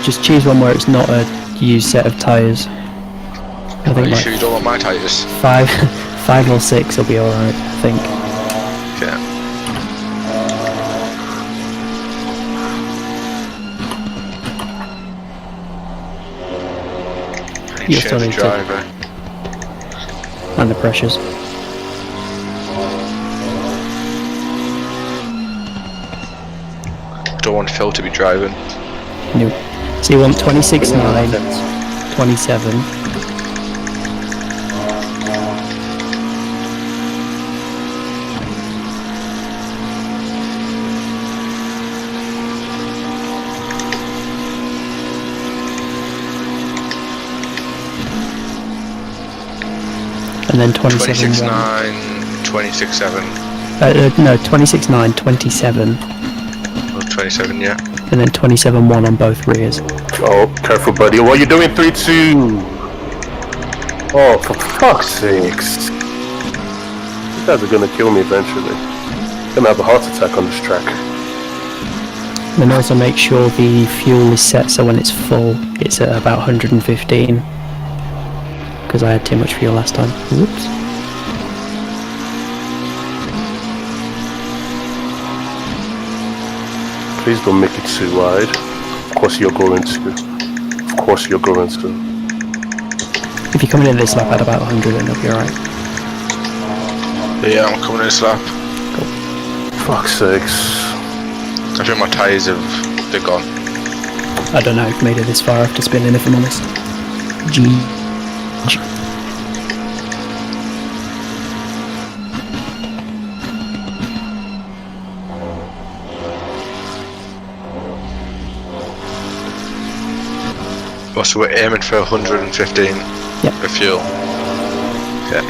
Speaker 4: Just choose one where it's not a used set of tyres. I think
Speaker 3: Are you
Speaker 4: like
Speaker 3: sure you don't want my tyres?
Speaker 4: 5 or 6 will be alright, I think.
Speaker 3: Okay.
Speaker 4: You still need to...
Speaker 3: driver.
Speaker 4: And the pressures.
Speaker 3: Don't want Phil to be driving.
Speaker 4: Nope. So you want 26.9, 27. And then 27.1.
Speaker 3: 26.9, 26.7.
Speaker 4: No, 26.9, 27.
Speaker 3: Oh, 27, yeah.
Speaker 4: And then 27.1 on both rears.
Speaker 7: Oh, careful, buddy. What are you doing? 3-2. Oh, for fuck's sakes. These guys are gonna kill me eventually. Gonna have a heart attack on this track.
Speaker 4: And then also make sure the fuel is set so when it's full, it's at about 115. Because I had too much fuel last time. Whoops.
Speaker 7: Please don't make it too wide. Of course you're going to. Of course you're going to.
Speaker 4: If you're coming in this lap at about 100, then it'll be alright.
Speaker 3: Yeah, I'm coming in this lap.
Speaker 4: Cool.
Speaker 7: Fuck's sakes.
Speaker 3: I think my tyres they're gone.
Speaker 4: I don't know, I've made it this far after spinning, if I'm honest. G.
Speaker 3: Oh, so we're aiming for 115 for fuel. Okay.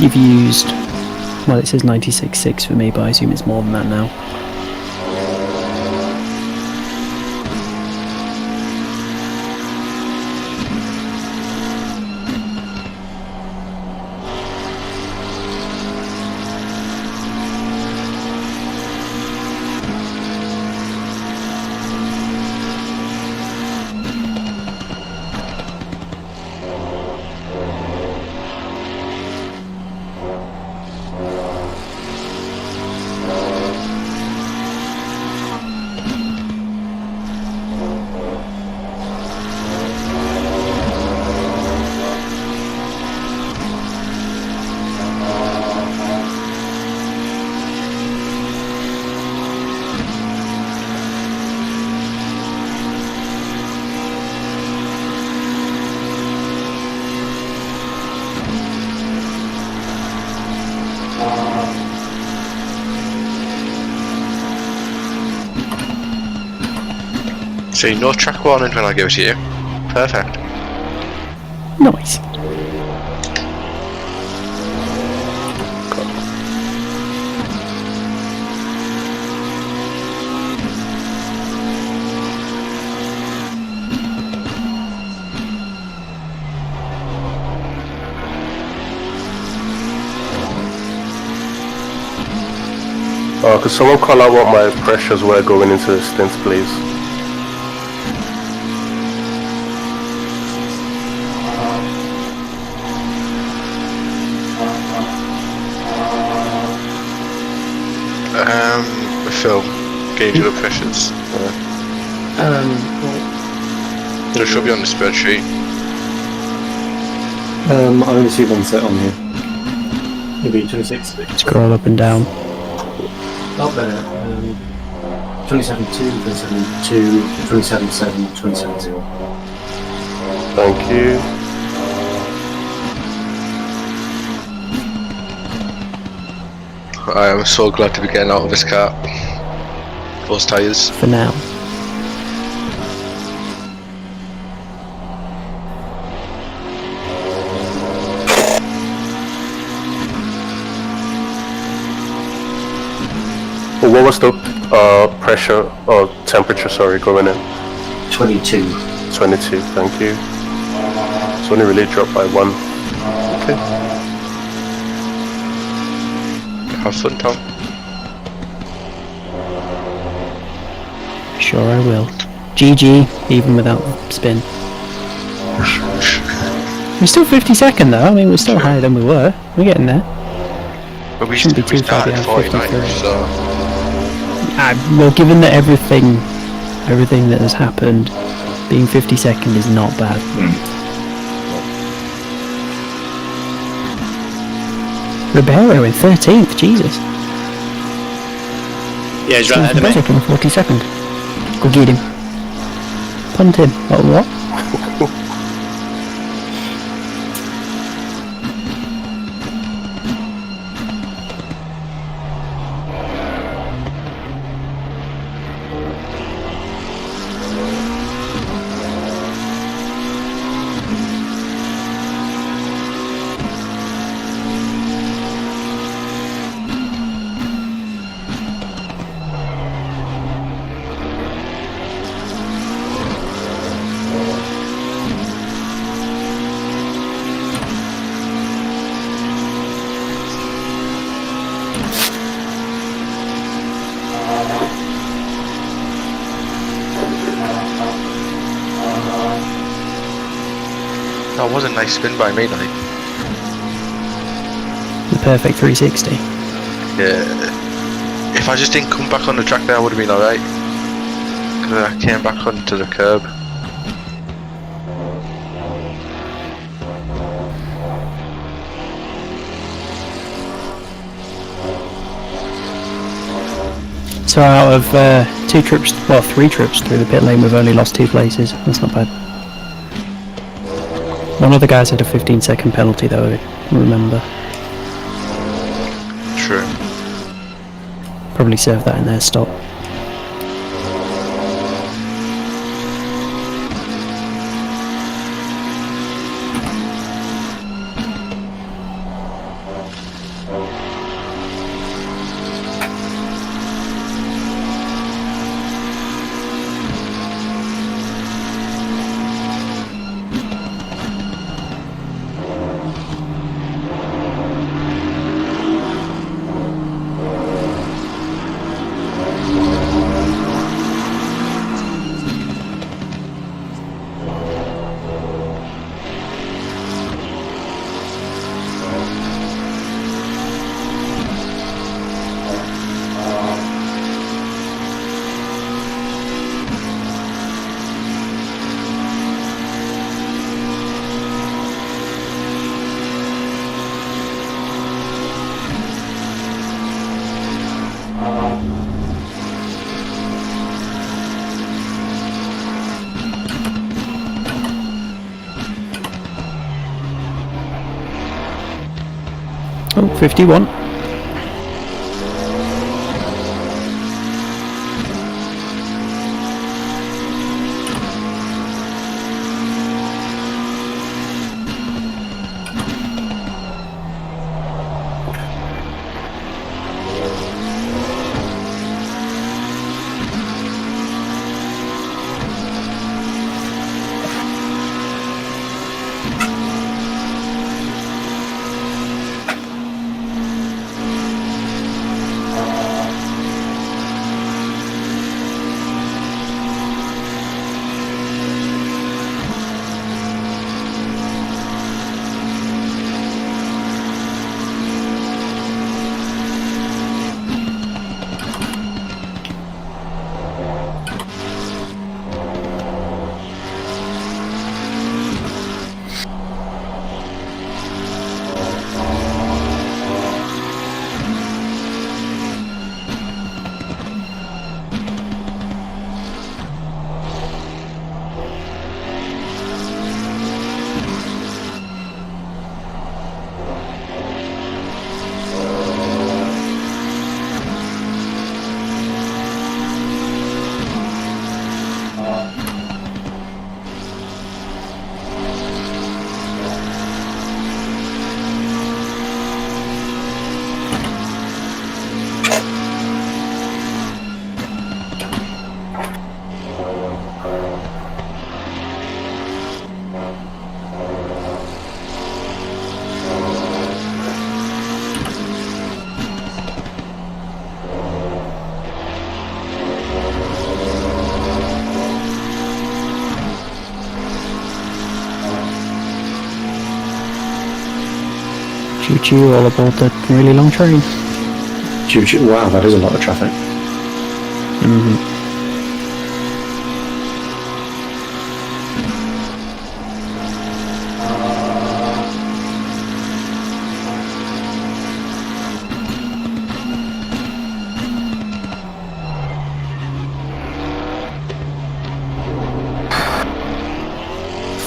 Speaker 4: You've used... Well, it says 96.6 for me, but I assume it's more than that now.
Speaker 3: See, no track warning when I give it to you. Perfect.
Speaker 4: Nice.
Speaker 7: Could someone call out what my pressures were going into the stint, please?
Speaker 3: Phil, gauge of the pressures. It should be on the spreadsheet.
Speaker 12: I only see one set on here. Maybe 26.
Speaker 4: Scroll up and down.
Speaker 12: Up there. 27.2, 27.2, 27.7, 27.0.
Speaker 7: Thank you.
Speaker 3: I am so glad to be getting out of this car. Those tyres.
Speaker 4: For now.
Speaker 7: Well, what was the pressure or temperature, sorry, going in?
Speaker 12: 22.
Speaker 7: 22, thank you. It's only really dropped by 1. Okay.
Speaker 3: Have fun, Tom.
Speaker 4: Sure I will. GG, even without spin. We're still 52nd though, I mean we're still higher than we were. We're getting there.
Speaker 3: But we
Speaker 4: Shouldn't be too far
Speaker 3: started
Speaker 4: behind
Speaker 3: 49,
Speaker 4: 53.
Speaker 3: so...
Speaker 4: Well, given that everything that has happened, being 52nd is not bad. Ribeiro in 13th, Jesus.
Speaker 2: Yeah, he's right ahead of me.
Speaker 4: In 42nd. Go get him. Punt him. What?
Speaker 3: That was a nice spin by me, like.
Speaker 4: The perfect 360.
Speaker 3: Yeah. If I just didn't come back on the track there, I would have been alright. Because I came back onto the curb.
Speaker 4: So out of 3 trips through the pit lane, we've only lost 2 places. That's not bad. One of the guys had a 15-second penalty though, remember.
Speaker 3: True.
Speaker 4: Probably served that in their stop. Oh, 51. Choo choo, all aboard the really long train.
Speaker 12: Choo choo. Wow, that is a lot of traffic.
Speaker 4: Mm-hmm.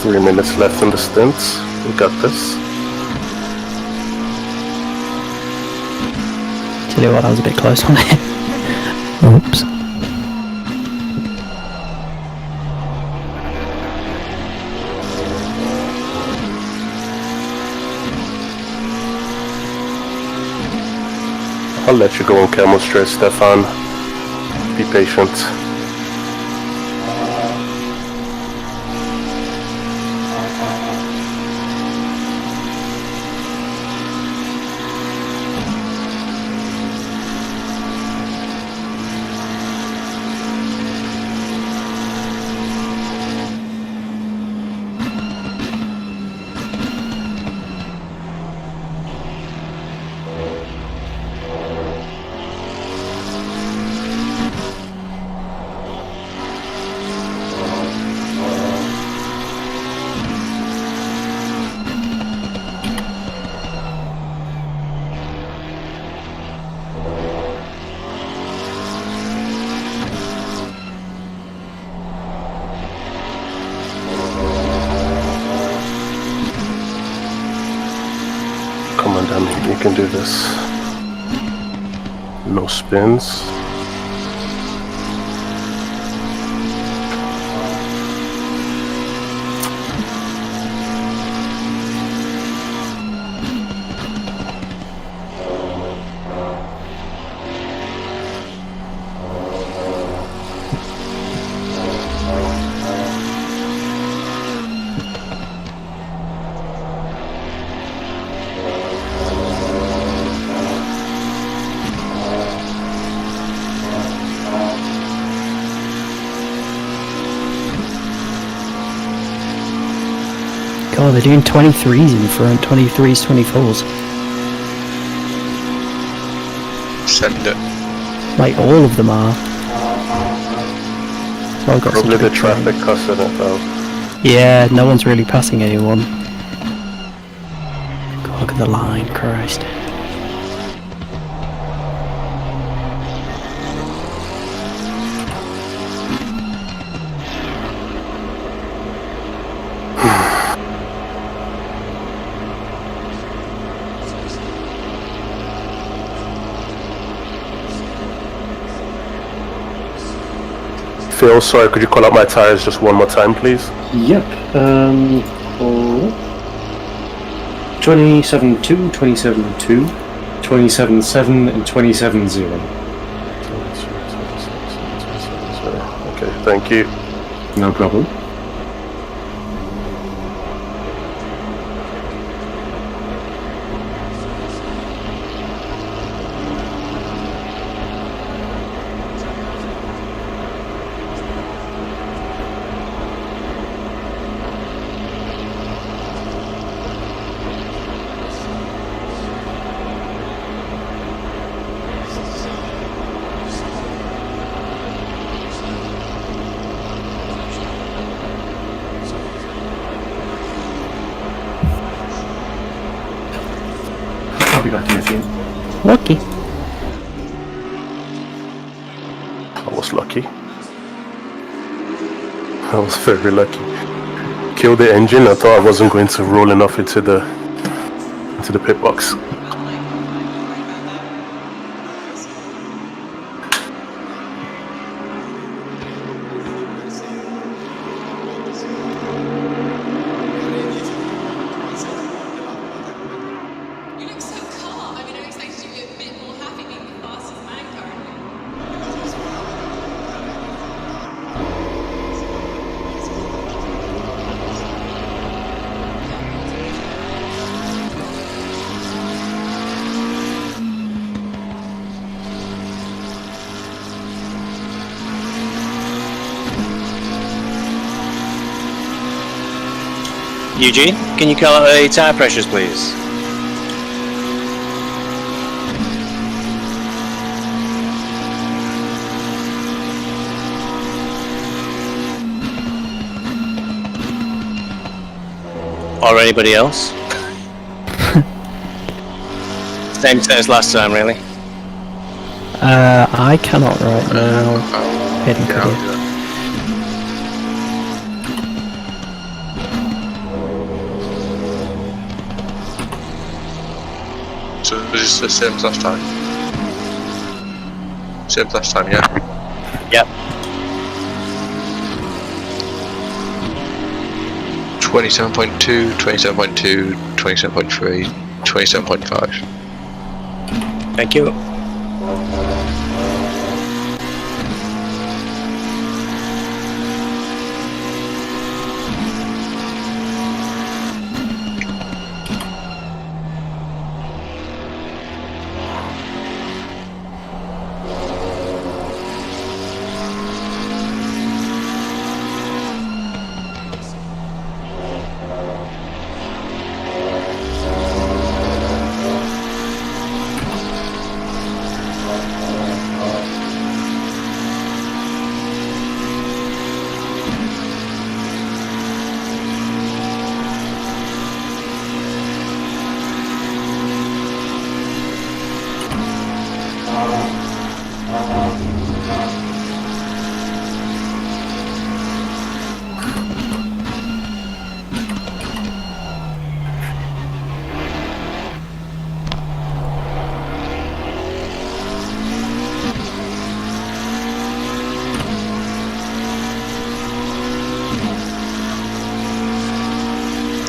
Speaker 7: Three minutes left in the stint. We got this.
Speaker 4: Tell you what, I was a bit close on it. Oops.
Speaker 7: I'll let you go on camel straight, Stefan. Be patient. Come on, Danny, you can do this. No spins.
Speaker 4: God, they're doing 23s in front, 23s, 24s.
Speaker 3: Send it.
Speaker 4: Like, all of them are. So I've got such
Speaker 7: Probably
Speaker 4: a
Speaker 7: the
Speaker 4: big train.
Speaker 7: traffic causing it though.
Speaker 4: Yeah, no one's really passing anyone. God, look at the line, Christ.
Speaker 7: Phil, sorry, could you call out my tires just one more time, please?
Speaker 12: Yep. 27.2, 27.2, 27.7, and 27.0.
Speaker 7: Okay, thank you.
Speaker 12: No problem. I'll be back in a few.
Speaker 4: Lucky.
Speaker 7: I was lucky. I was very lucky. Killed the engine. I thought I wasn't going to roll enough into the pit box.
Speaker 11: You look so calm. I mean, I expected you to be a bit more happy being the fastest man currently.
Speaker 2: Eugene, can you call out the tyre pressures, please? Or anybody else? Same set as last time, really.
Speaker 4: I cannot right now. Heading
Speaker 3: Yeah,
Speaker 4: to
Speaker 3: I'll do it. So it was the same as last time. Same as last time, yeah.
Speaker 2: Yep.
Speaker 3: 27.2, 27.2, 27.3, 27.5.
Speaker 2: Thank you.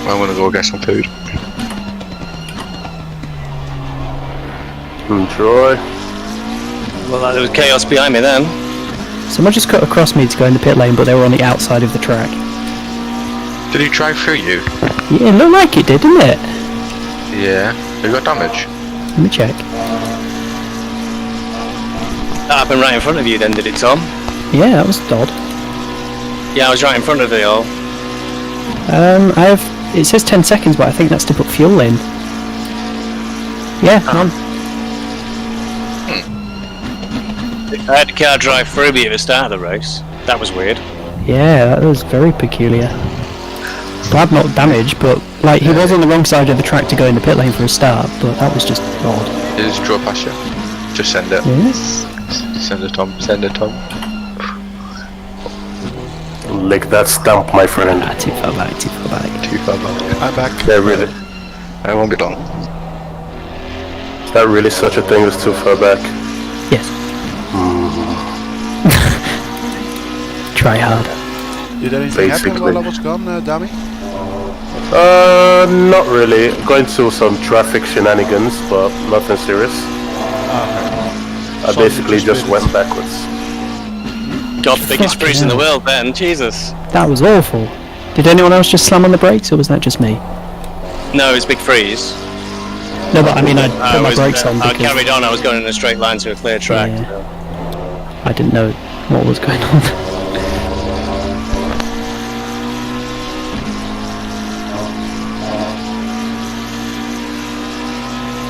Speaker 3: I'm gonna go get some food.
Speaker 7: Enjoy.
Speaker 2: Well, there was chaos behind me then.
Speaker 4: Someone just cut across me to go in the pit lane, but they were on the outside of the track.
Speaker 3: Did he drive through you?
Speaker 4: Yeah, it looked like it did, didn't it?
Speaker 3: Yeah. You got damage?
Speaker 4: Let me check.
Speaker 2: That happened right in front of you then, did it, Tom?
Speaker 4: Yeah, that was odd.
Speaker 2: Yeah, I was right in front of you all.
Speaker 4: It says 10 seconds, but I think that's to put fuel in. Yeah, none.
Speaker 2: I had the car drive through me at the start of the race. That was weird.
Speaker 4: Yeah, that was very peculiar. Glad not damaged, but like he was on the wrong side of the track to go in the pit lane for a start, but that was just odd.
Speaker 3: Just draw past you. Just send it.
Speaker 4: Yes.
Speaker 3: Send it, Tom. Send it, Tom.
Speaker 7: Lick that stump, my friend.
Speaker 4: Too far back, too far back.
Speaker 3: Too far back.
Speaker 6: I'm back.
Speaker 7: Yeah, really.
Speaker 3: I won't be long.
Speaker 7: Is that really such a thing as too far back?
Speaker 4: Yes. Try hard.
Speaker 6: Did anything happen
Speaker 7: Basically.
Speaker 6: while I was gone, Dami?
Speaker 7: Not really. Going through some traffic shenanigans, but nothing serious. I
Speaker 6: So
Speaker 7: basically
Speaker 6: you
Speaker 7: just
Speaker 6: did
Speaker 7: went
Speaker 6: it.
Speaker 7: backwards.
Speaker 2: God, the biggest
Speaker 4: Fucking
Speaker 2: freeze in the
Speaker 4: hell.
Speaker 2: world then, Jesus.
Speaker 4: That was awful. Did anyone else just slam on the brakes, or was that just me?
Speaker 2: No, it's big freeze.
Speaker 4: No, but I mean, I put my brakes on
Speaker 2: I
Speaker 4: because
Speaker 2: carried on, I was going in a straight line to a clear track.
Speaker 4: Yeah. I didn't know what was going on.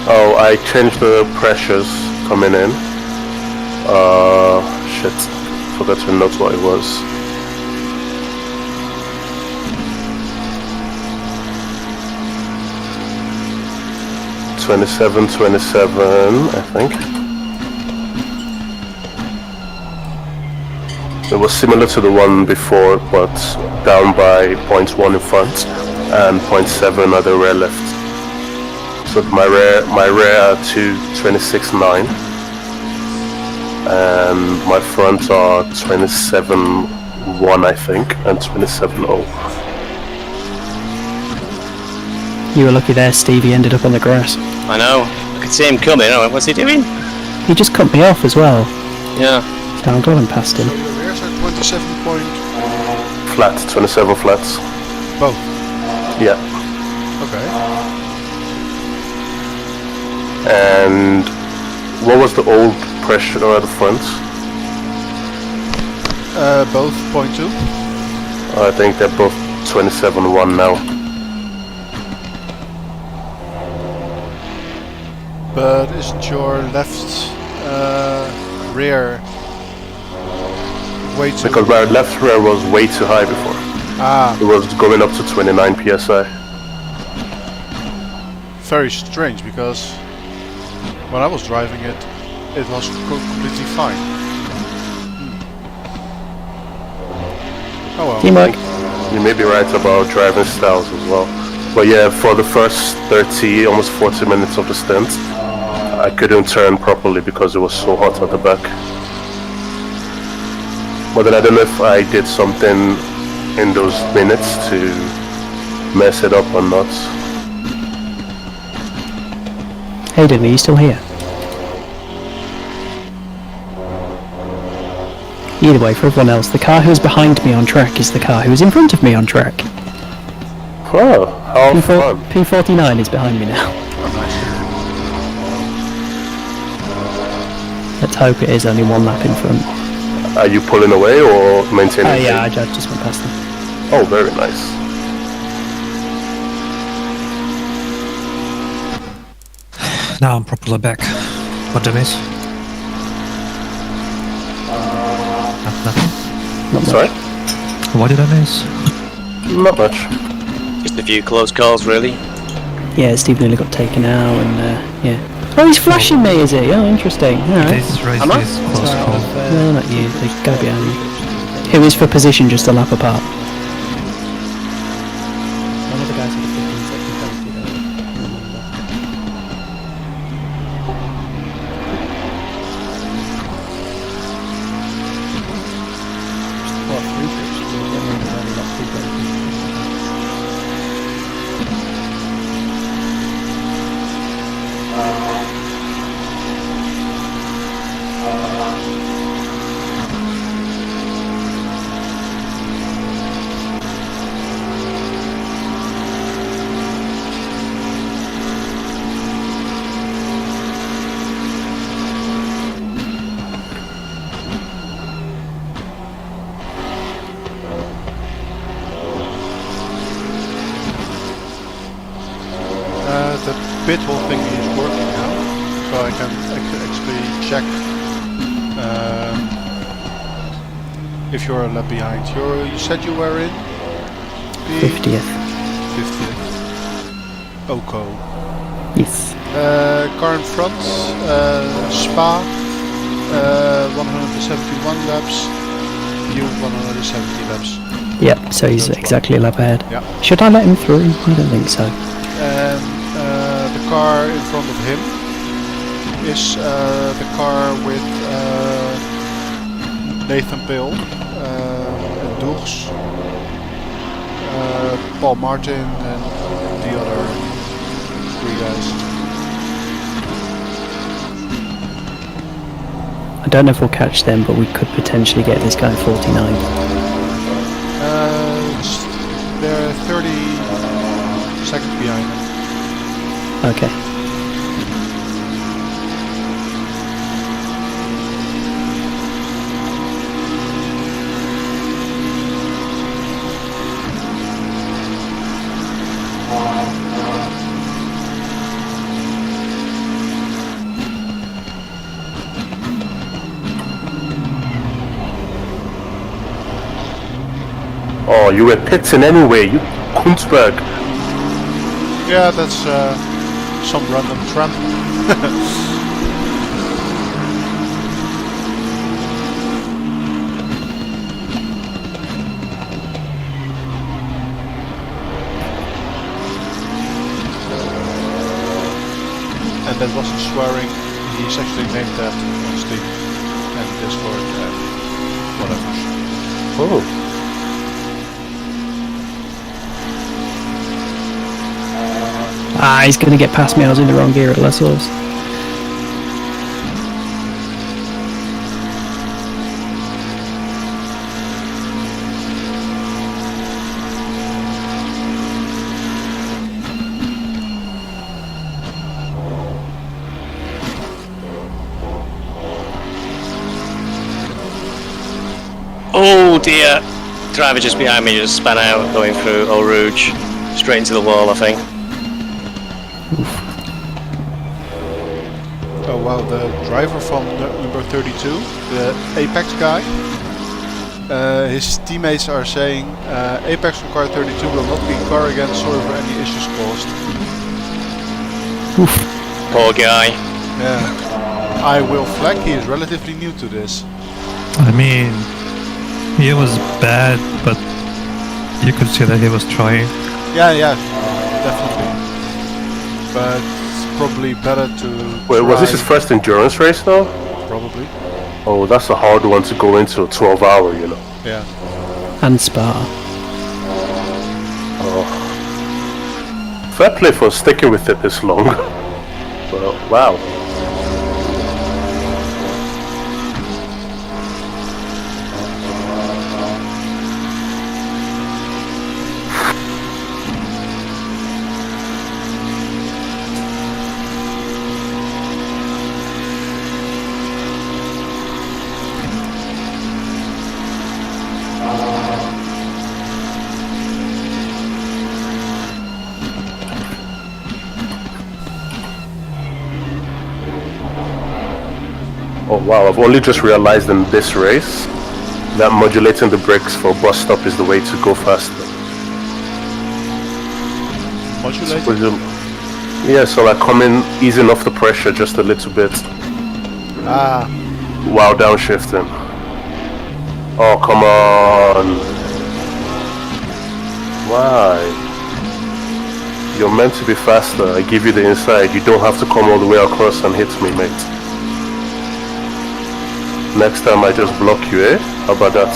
Speaker 7: Oh, I changed the pressures coming in. Shit. Forgot to note what it was. $27, I think. It was similar to the one before, but down by 0.1 in front and 0.7 at the rear left. So my rear are to 26.9 and my front are 27.1 I think and 27.0.
Speaker 4: You were lucky there, Steve. He ended up on the grass.
Speaker 2: I know. I could see him coming. I went, what's he doing?
Speaker 4: He just cut me off as well.
Speaker 2: Yeah.
Speaker 4: So I'm glad I'm past him.
Speaker 6: So your rears are 27 point...
Speaker 7: Flat, 27 flats.
Speaker 6: Both.
Speaker 7: Yeah.
Speaker 6: Okay.
Speaker 7: And what was the old pressure at the front?
Speaker 6: Both 0.2.
Speaker 7: I think they're both 27.1 now.
Speaker 6: But isn't your left rear way too...
Speaker 7: Because my left rear was way too high before.
Speaker 6: Ah,
Speaker 7: It was going up to 29 psi.
Speaker 6: very strange because when I was driving it, it was completely fine. Oh well.
Speaker 4: Teamwork.
Speaker 7: You may be right about driving styles as well. But yeah, for the first 30, almost 40 minutes of the stint, I couldn't turn properly because it was so hot at the back. But then I don't know if I did something in those minutes to mess it up or not.
Speaker 4: Hayden, are you still here? Either way, for everyone else, the car who's behind me on track is the car who's in front of me on track.
Speaker 7: Oh, how fun.
Speaker 4: P49 is behind me now. Let's hope it is only one lap in front.
Speaker 7: Are you pulling away or maintaining?
Speaker 4: Yeah, I just went past them.
Speaker 7: Oh, very nice.
Speaker 1: Now I'm properly back. What did I miss? Nothing.
Speaker 7: Sorry?
Speaker 1: What did I miss?
Speaker 7: Not much.
Speaker 2: Just a few close calls, really.
Speaker 4: Yeah, Steve nearly got taken out and, yeah. Oh, he's flashing me, is he? Oh, interesting. Alright.
Speaker 1: This race is close call.
Speaker 4: No, not you. The guy behind you. It was for position just a lap apart. One of the guys had a 15-second penalty there. What, 3 trips?
Speaker 6: The bit hole thing is working now, so I can actually check if you're a lap behind. You said you were in?
Speaker 4: 50th.
Speaker 6: 50th. Oko.
Speaker 4: Yes.
Speaker 6: Car in front, Spa, 171 laps, you 170 laps.
Speaker 4: Yep, so he's exactly a lap ahead.
Speaker 6: Yeah.
Speaker 4: Should I let him through? I don't think so.
Speaker 6: And the car in front of him is the car with Nathan Pill, and Doers, Paul Martin and the other 3 guys.
Speaker 4: I don't know if we'll catch them, but we could potentially get this guy 49.
Speaker 6: They're 30 seconds behind him.
Speaker 4: Okay.
Speaker 7: Oh, you were pitting anyway, you Kunstberg.
Speaker 6: Yeah, that's some random tramp. And that wasn't swearing, he's actually named that on Steam and Discord and whatever.
Speaker 7: Oh.
Speaker 4: Ah, he's going to get past me. I was in the wrong gear at Lasso's.
Speaker 2: Oh dear! Driver just behind me just span out going through Eau Rouge. Straight into the wall, I think.
Speaker 6: Oh wow, the driver from number 32, the Apex guy, his teammates are saying Apex from car 32 will not be in car again, sorry for any issues caused.
Speaker 2: Poor guy.
Speaker 6: Yeah. I will flag, he is relatively new to this.
Speaker 1: I mean, he was bad, but you could see that he was trying.
Speaker 6: Yeah, definitely. But it's probably better to
Speaker 7: Wait, was this
Speaker 6: try-
Speaker 7: his first endurance race though?
Speaker 6: Probably.
Speaker 7: Oh, that's a hard one to go into a 12-hour, you know.
Speaker 6: Yeah.
Speaker 4: And Spa.
Speaker 7: Oh. Fair play for sticking with it this long. Well, wow. Oh wow, I've only just realized in this race that modulating the brakes for bus stop is the way to go faster.
Speaker 6: Modulating?
Speaker 7: Yeah, so like coming, easing off the pressure just a little bit while downshifting. Oh, come on. Why? You're meant to be faster. I give you the inside. You don't have to come all the way across and hit me, mate. Next time I just block you, eh? How about that?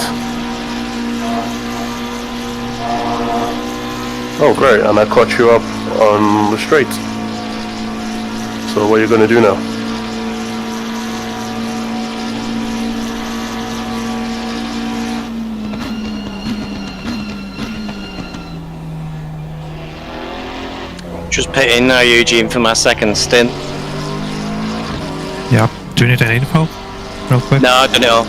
Speaker 7: Oh great, and I caught you up on the straight. So what are you gonna do now?
Speaker 2: Just pitting now, Eugene, for my second stint.
Speaker 1: Yeah. Do you need any info? Real quick?
Speaker 2: No, I don't know.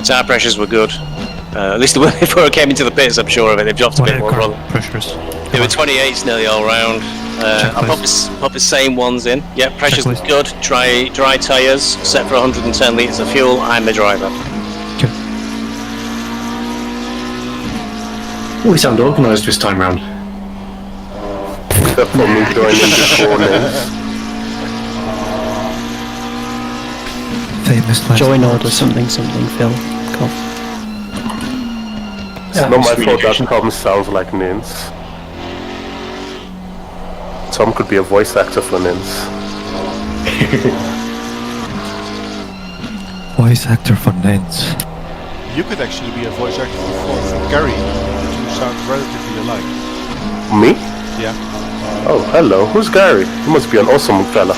Speaker 2: Tire pressures were good. At least they were before I came into the pits, I'm sure of it. They've dropped a bit more.
Speaker 1: Pressures.
Speaker 2: They were 28s nearly all round. I'll pop the same ones in. Yeah, pressures look good. Dry tyres, set for 110 litres of fuel. I'm the driver.
Speaker 1: Okay.
Speaker 12: Oh, we sound organised this time round.
Speaker 7: Except for me joining before NynS.
Speaker 1: Famous last
Speaker 4: Join
Speaker 1: words.
Speaker 4: order something, Phil. Cool.
Speaker 7: It's not my fault that Tom sounds like NynS. Tom could be a voice actor for NynS.
Speaker 1: Voice actor for NynS.
Speaker 6: You could actually be a voice actor for Gary. The two sound relatively alike.
Speaker 7: Me?
Speaker 6: Yeah.
Speaker 7: Oh, hello. Who's Gary? He must be an awesome fella.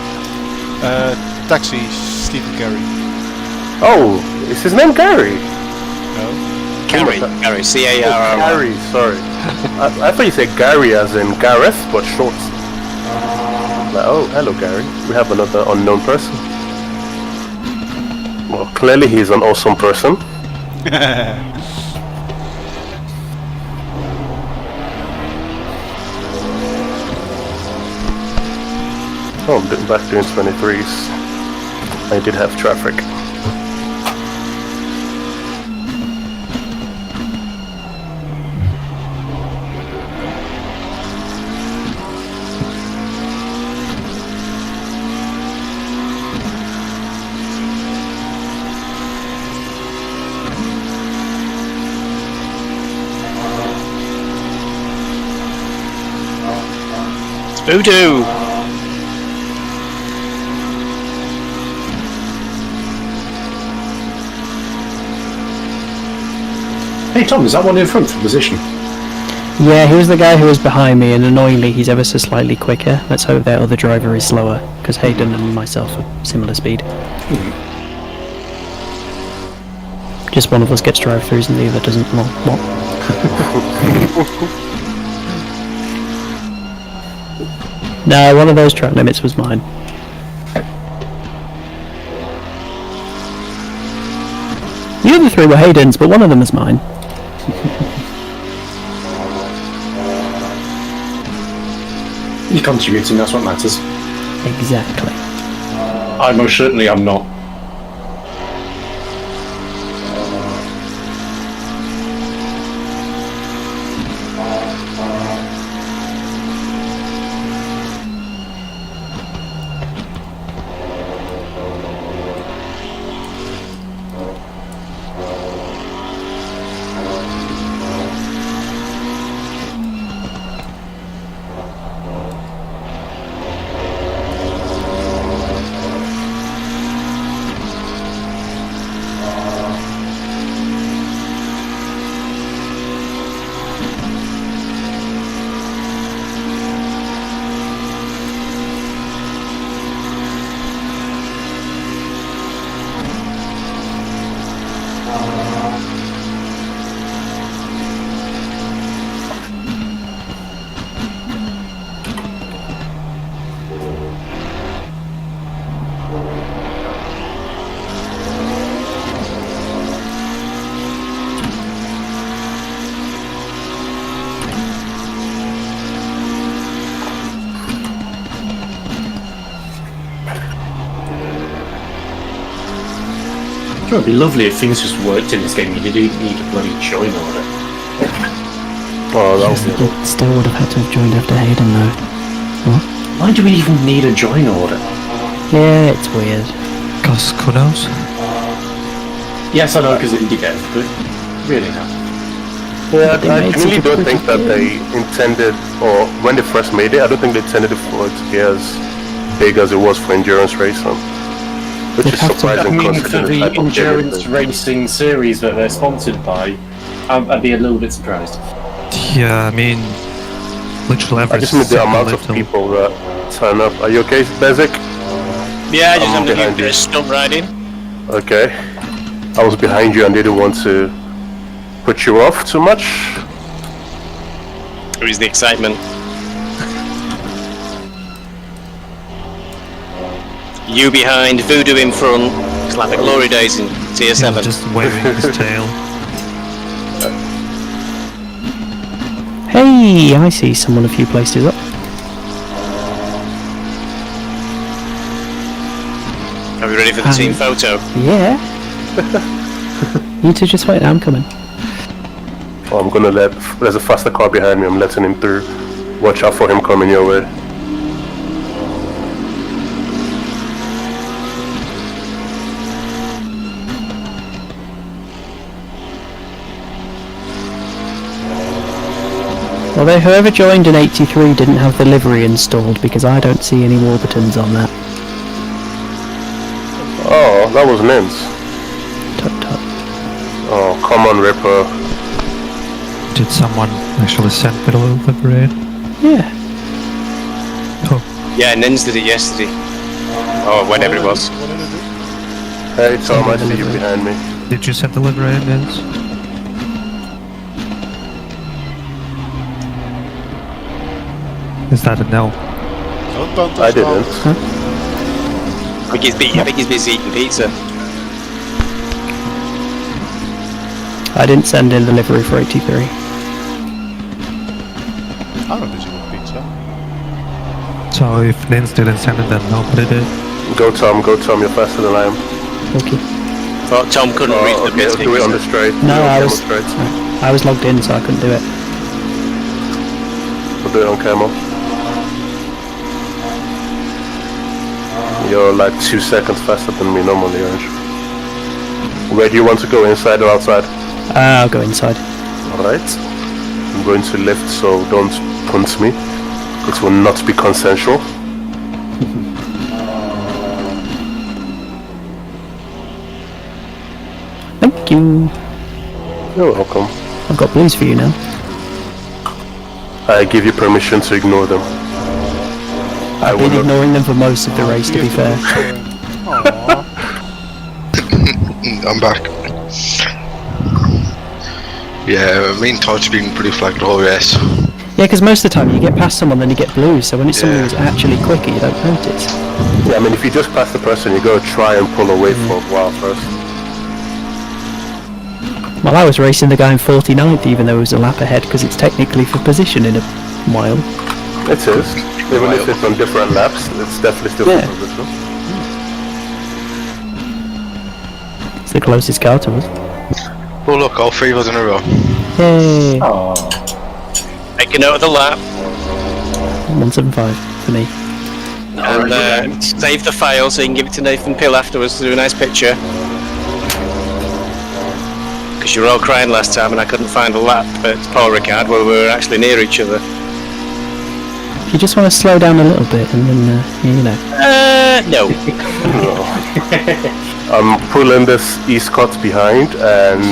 Speaker 6: Taxi, Stephen Gary.
Speaker 7: Oh, is his name Gary?
Speaker 6: No.
Speaker 2: Gary, C-A-R-R-Y.
Speaker 7: Gary, sorry. I thought you said Gary as in Gareth, but short. Like, oh, hello Gary. We have another unknown person. Well, clearly he's an awesome person. Oh, I'm back doing 23s. I did have traffic.
Speaker 2: Voodoo!
Speaker 12: Hey Tom, is that one in front for position?
Speaker 4: Yeah, he was the guy who was behind me, and annoyingly he's ever so slightly quicker. Let's hope that other driver is slower, because Hayden and myself are similar speed. Just one of us gets drive-throughs and the other doesn't. What? No, one of those track limits was mine. The other three were Hayden's, but one of them was mine.
Speaker 12: You're contributing, that's what matters.
Speaker 4: Exactly.
Speaker 12: I most certainly am not. It'd be lovely if things just worked in this game. You didn't need a bloody join order.
Speaker 7: Oh, that was good.
Speaker 4: Still would have had to have joined after Hayden though. What?
Speaker 12: Why do we even need a join order?
Speaker 4: Yeah, it's weird.
Speaker 1: Cause kudos.
Speaker 12: Yes, I know, because it indicates, but really no.
Speaker 7: Yeah,
Speaker 4: They
Speaker 7: I
Speaker 4: made
Speaker 7: really
Speaker 4: such a
Speaker 7: don't think that
Speaker 4: pretty
Speaker 7: they intended, or when they first made it, I don't think they intended it for it to be as big as it was for endurance racing. Which
Speaker 4: They'd
Speaker 7: is
Speaker 4: have to-
Speaker 12: I
Speaker 7: surprising
Speaker 12: mean, for
Speaker 7: considering
Speaker 12: the
Speaker 7: the type of
Speaker 12: endurance
Speaker 7: game it
Speaker 12: racing series that they're sponsored by, I'd be a little bit surprised.
Speaker 1: Yeah, I mean, literally
Speaker 7: is. I
Speaker 1: every
Speaker 7: just need the
Speaker 1: single
Speaker 7: amount of
Speaker 1: little-
Speaker 7: people that turn up. Are you okay, Bezic?
Speaker 2: Yeah, I just
Speaker 7: I'm
Speaker 2: have to do
Speaker 7: behind
Speaker 2: a bit
Speaker 7: you.
Speaker 2: of stunt riding.
Speaker 7: Okay. I was behind you and didn't want to put you off too much.
Speaker 2: It was the excitement. You behind, Voodoo in front. It's like the glory days in Tier
Speaker 1: Yeah,
Speaker 2: 7.
Speaker 1: just waving his tail.
Speaker 4: Hey, I see someone a few places up.
Speaker 2: Are we ready for the team photo?
Speaker 4: Yeah. You two just wait, I'm coming.
Speaker 7: Oh, I'm gonna there's a faster car behind me, I'm letting him through. Watch out for him coming your way.
Speaker 4: Although whoever joined in 83 didn't have the livery installed because I don't see any Warburtons on that.
Speaker 7: Oh, that was NynS.
Speaker 4: Tut tut.
Speaker 7: Oh, come on, Ripper.
Speaker 1: Did someone actually send me a little livery?
Speaker 4: Yeah.
Speaker 2: Yeah, NynS did it yesterday. Or whenever it was.
Speaker 6: What did it do?
Speaker 7: Hey Tom, I see you behind me.
Speaker 1: Did you send the livery in, Nins? Is that a no?
Speaker 6: Don't
Speaker 7: I didn't.
Speaker 2: I think he's busy eating pizza.
Speaker 4: I didn't send in the livery for 83.
Speaker 6: I'm not busy with pizza.
Speaker 1: So if Nins didn't send it, then nobody did.
Speaker 7: Go Tom, you're faster than I am.
Speaker 4: Okay.
Speaker 2: Thought Tom couldn't reach the
Speaker 7: Okay,
Speaker 2: biscuit.
Speaker 7: do it on the straight.
Speaker 4: No,
Speaker 7: Do it
Speaker 4: I
Speaker 7: on
Speaker 4: was
Speaker 7: camel straight.
Speaker 4: I was logged in, so I couldn't do it.
Speaker 7: We'll do it on camel. You're like 2 seconds faster than me normally, Orange. Where do you want to go, inside or outside?
Speaker 4: I'll go inside.
Speaker 7: Alright. I'm going to lift, so don't punt me. It will not be consensual.
Speaker 4: Thank you.
Speaker 7: You're welcome.
Speaker 4: I've got blues for you now.
Speaker 7: I give you permission to ignore them.
Speaker 4: I've been ignoring them for most of the race, to be fair.
Speaker 6: Aww.
Speaker 3: I'm back. Yeah, me and Todd's been pretty flagged the whole race.
Speaker 4: Yeah, because most of the time you get past someone, then you get blues, so when it's someone who's actually quicker, you don't notice.
Speaker 7: Yeah, I mean, if you just pass the person, you gotta try and pull away for a while first.
Speaker 4: Well, I was racing the guy in 49th, even though it was a lap ahead, because it's technically for position in a while.
Speaker 7: It is. Even if it's on different laps, it's definitely still
Speaker 4: Yeah.
Speaker 7: for position.
Speaker 4: It's the closest car to us.
Speaker 3: Oh look, all three of us in a row.
Speaker 4: Yay!
Speaker 2: Make a note of the lap
Speaker 4: 175 for me.
Speaker 2: and save the file so you can give it to Nathan Pill afterwards to do a nice picture. Because you were all crying last time and I couldn't find a lap at Paul Ricard where we were actually near each other.
Speaker 4: If you just want to slow down a little bit, and then, you know.
Speaker 2: No.
Speaker 7: I'm pulling this Escort behind, and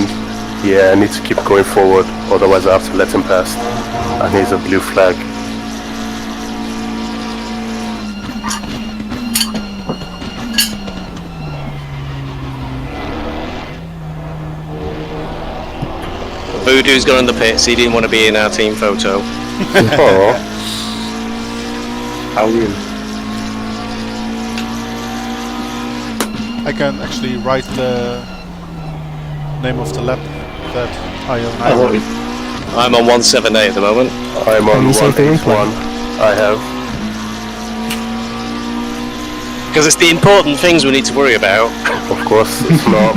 Speaker 7: yeah, I need to keep going forward, otherwise I have to let him pass. And here's a blue flag.
Speaker 2: Voodoo's gone in the pits, he didn't want to be in our team photo.
Speaker 7: Oh.
Speaker 12: How rude.
Speaker 6: I can actually write the name of the lap that I own.
Speaker 2: I'm on 178 at the moment.
Speaker 7: I'm on
Speaker 4: you saved the
Speaker 7: 181. I have.
Speaker 2: Because it's the important things we need to worry about.
Speaker 7: Of course, it's not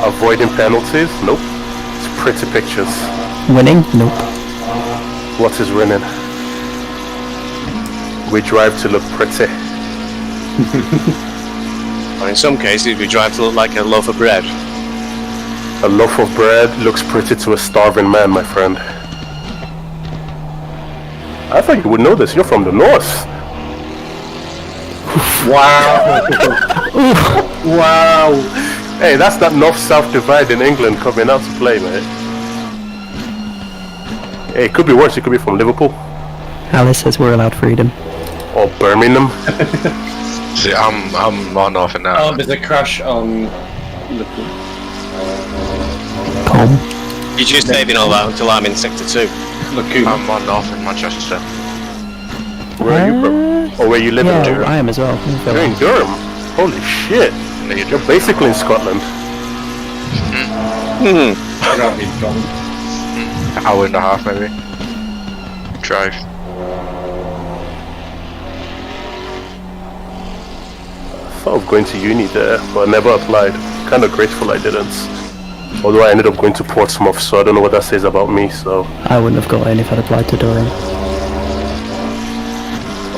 Speaker 7: avoiding penalties. Nope. It's pretty pictures.
Speaker 4: Winning? Nope.
Speaker 7: What is winning? We drive to look pretty.
Speaker 2: Or in some cases, we drive to look like a loaf of bread.
Speaker 7: A loaf of bread looks pretty to a starving man, my friend. I thought you would know this. You're from the north. Wow. Wow. Hey, that's that north-south divide in England coming out to play, mate. Hey, it could be worse. You could be from Liverpool.
Speaker 4: Alice says we're allowed freedom.
Speaker 7: Or Birmingham.
Speaker 3: See, I'm more northern now.
Speaker 5: Oh, there's a crash on Liverpool.
Speaker 4: Calm.
Speaker 2: You're just saving all that until I'm in Sector 2.
Speaker 3: I'm more north in Manchester.
Speaker 7: Where are you from? Or where you live in Durham?
Speaker 4: I am as well.
Speaker 7: You're in Durham? Holy shit. You're basically in Scotland.
Speaker 3: Hour and a half maybe. Drive.
Speaker 7: I thought of going to uni there, but I never applied. Kind of grateful I didn't. Although I ended up going to Portsmouth, so I don't know what that says about me, so...
Speaker 4: I wouldn't have got in if I'd applied to Durham.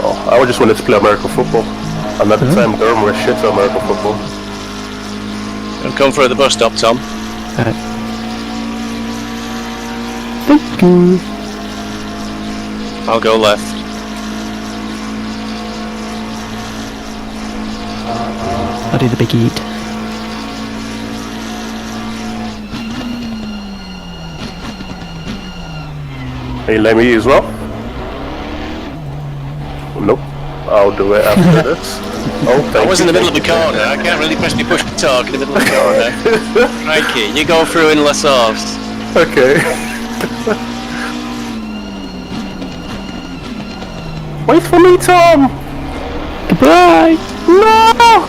Speaker 7: Oh, I just wanted to play American football. And at the time, Durham were shit at American football.
Speaker 2: Come through the bus stop, Tom.
Speaker 4: Alright. Thank you.
Speaker 2: I'll go left.
Speaker 4: I'll do the big eat.
Speaker 7: Hey, let me eat as well? Nope. I'll do it after this. Oh, thank you.
Speaker 2: I was in the middle of the corner. I can't really press me push to talk in the middle of the corner. Crikey, you go through in La Source.
Speaker 7: Okay. Wait for me, Tom!
Speaker 4: Goodbye! No!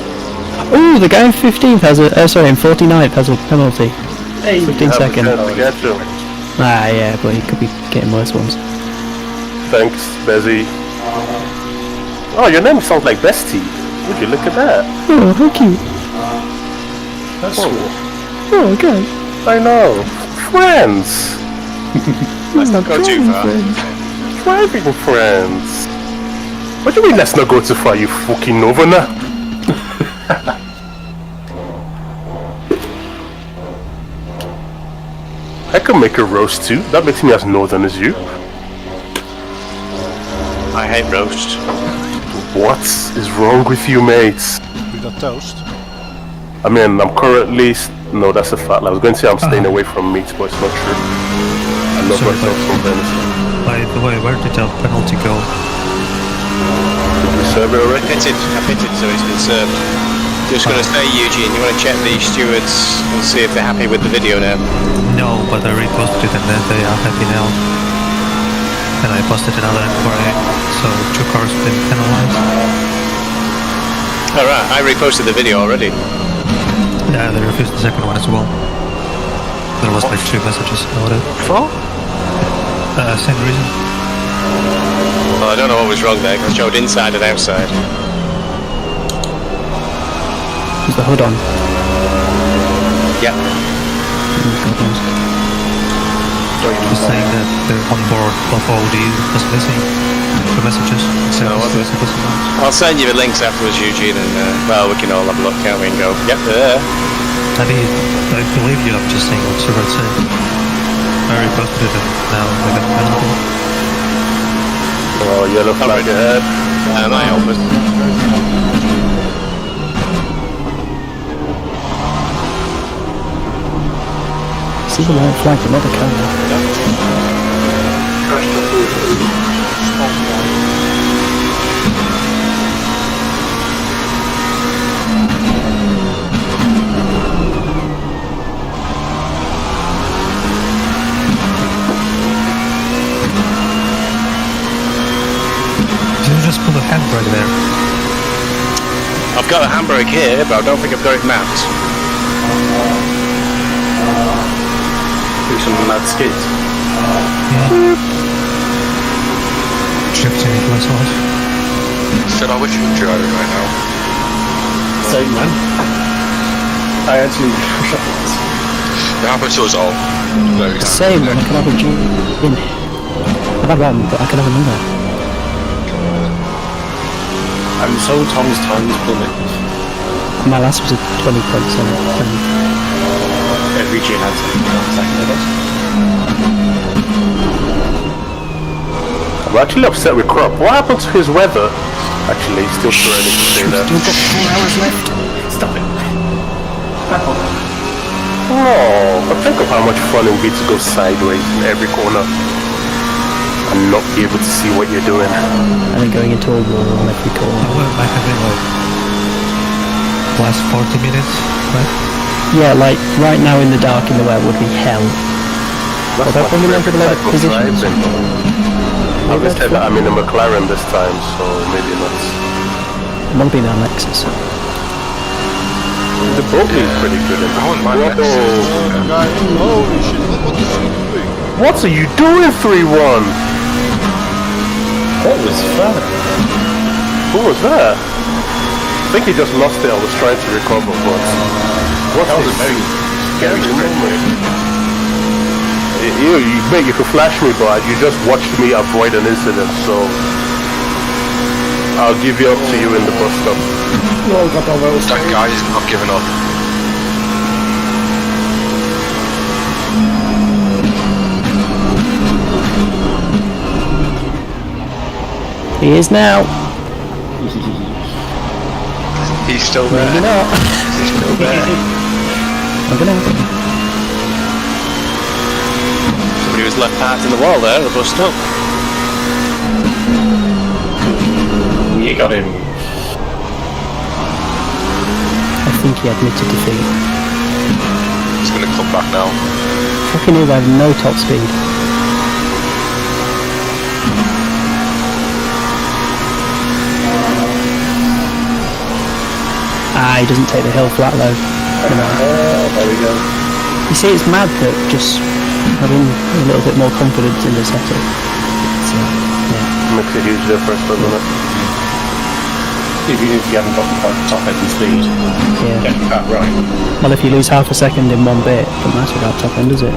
Speaker 4: Ooh, the guy in 15th has a... in 49th has a penalty.
Speaker 5: Hey,
Speaker 4: 15 seconds.
Speaker 7: Ah,
Speaker 4: yeah, but he could be getting worse ones.
Speaker 7: Thanks, Bezzy. Oh, your name sounds like Bestie. Would you look at that?
Speaker 4: Oh, how cute.
Speaker 5: That's cool.
Speaker 4: Oh, okay.
Speaker 7: I know. Friends.
Speaker 2: Let's not go too far.
Speaker 7: Driving friends. What do you mean let's not go too far, you fucking Northerner? I can make a roast too. That makes me as northern as you.
Speaker 2: I hate roast.
Speaker 7: What is wrong with you, mates?
Speaker 6: We got toast.
Speaker 7: I mean, I'm currently... No, that's a fact. I was going to say I'm staying away from meat, but it's not true. I love myself from venison.
Speaker 1: By the way, where did that penalty go?
Speaker 7: Did we serve it already?
Speaker 2: I pitted, so it's been served. Just going to say, Eugene, you want to check the stewards and see if they're happy with the video now?
Speaker 1: No, but I reposted it and then they are happy now. And I posted another inquiry, so 2 cars have been penalized.
Speaker 2: Alright, I reposted the video already.
Speaker 1: Yeah, they refused the second one as well. There was like 2 messages about it.
Speaker 7: For?
Speaker 1: Same reason.
Speaker 2: Well, I don't know what was wrong there, because it showed inside and outside.
Speaker 4: Is the hood on?
Speaker 2: Yeah.
Speaker 1: Just saying that the onboard of Audi was missing the messages. So
Speaker 2: I'll send you the links afterwards, Eugene, and well, we can all have a look, can't we, and go, yep, there.
Speaker 1: I believe you, I'm just saying what Surat said. I reposted it and now I got the penalty.
Speaker 7: Oh, yellow flag ahead.
Speaker 2: I opened.
Speaker 4: See the white flag, but not the camera.
Speaker 1: Did you just put a handbrake there?
Speaker 2: I've got a handbrake here, but I don't think I've got it mapped.
Speaker 5: Do some mad skids.
Speaker 1: Drifting into myself.
Speaker 3: Said I wish you could drive it right now.
Speaker 12: Same man. I actually shot once.
Speaker 3: It happens to us all. Very
Speaker 4: Same one, I can have a gin. I've had one, but I can have another.
Speaker 12: I'm so Tom's time's plummet.
Speaker 4: My last was a 20.7.
Speaker 12: Every gin has a second of it.
Speaker 7: I'm actually upset with Crop. What happened to his weather? Actually, still too early to say that.
Speaker 4: Still got 4 hours left.
Speaker 12: Stop it. Back on.
Speaker 7: Oh, but think of how much fun it would be to go sideways in every corner and not be able to see what you're doing.
Speaker 4: And then going into a wall on every corner.
Speaker 1: I wouldn't like having like last 40 minutes, right?
Speaker 4: Yeah, like right now in the dark in the web would be hell.
Speaker 7: That's
Speaker 4: Although probably not for the
Speaker 7: type of
Speaker 4: positions.
Speaker 7: driving. I've said that I'm in a McLaren this time, so maybe not.
Speaker 4: I'm gonna be in a Lexus.
Speaker 7: The bogey is pretty good.
Speaker 3: I wouldn't mind that.
Speaker 6: Guys, holy shit, what is he doing?
Speaker 7: What are you doing, 3-1?
Speaker 12: What was that?
Speaker 7: Who was that? I think he just lost it. I was trying to recover, but what
Speaker 12: That was
Speaker 7: a
Speaker 12: a very scary
Speaker 7: moment. You could flash me, but you just watched me avoid an incident, so I'll give you up to you in the bus stop.
Speaker 3: That guy is not giving up.
Speaker 4: He is now.
Speaker 3: He's still there.
Speaker 4: Maybe not.
Speaker 3: He's still there.
Speaker 4: I'm gonna happen.
Speaker 2: Somebody was left part in the wall there, the bus stop.
Speaker 12: You got him.
Speaker 4: I think he admitted defeat.
Speaker 3: He's gonna come back now.
Speaker 4: Fucking knew I have no top speed. He doesn't take the hill flat though.
Speaker 12: There we go.
Speaker 4: You see, it's mad that just having a little bit more confidence in the setup.
Speaker 7: Makes a huge difference, doesn't it?
Speaker 12: Even if you haven't got the top end speed.
Speaker 4: Yeah.
Speaker 12: Get that right.
Speaker 4: Well, if you lose half a second in one bit, it doesn't matter about top end, does it?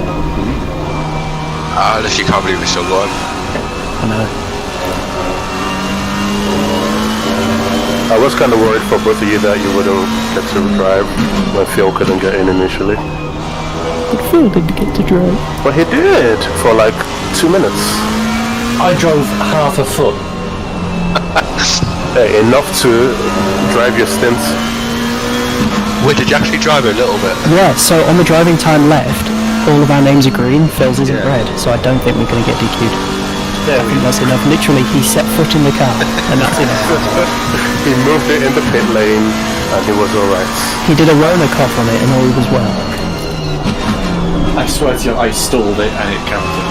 Speaker 3: Unless you can't believe we're still going.
Speaker 4: I know.
Speaker 7: I was kind of worried for both of you that you wouldn't get to drive when Phil couldn't get in initially.
Speaker 4: But Phil didn't get to drive.
Speaker 7: But he did for like 2 minutes.
Speaker 12: I drove half a foot.
Speaker 7: Enough to drive your stint.
Speaker 3: Wait, did you actually drive it a little bit?
Speaker 4: Yeah, so on the driving time left, all of our names are green, Phil's isn't red, so I don't think we're going to get DQ'd. I think that's enough. Literally, he set foot in the car, and that's enough.
Speaker 7: He moved it in the pit lane, and he was alright.
Speaker 4: He did a roller cough on it, and all was well.
Speaker 12: I swear to you, I stalled it and it counted.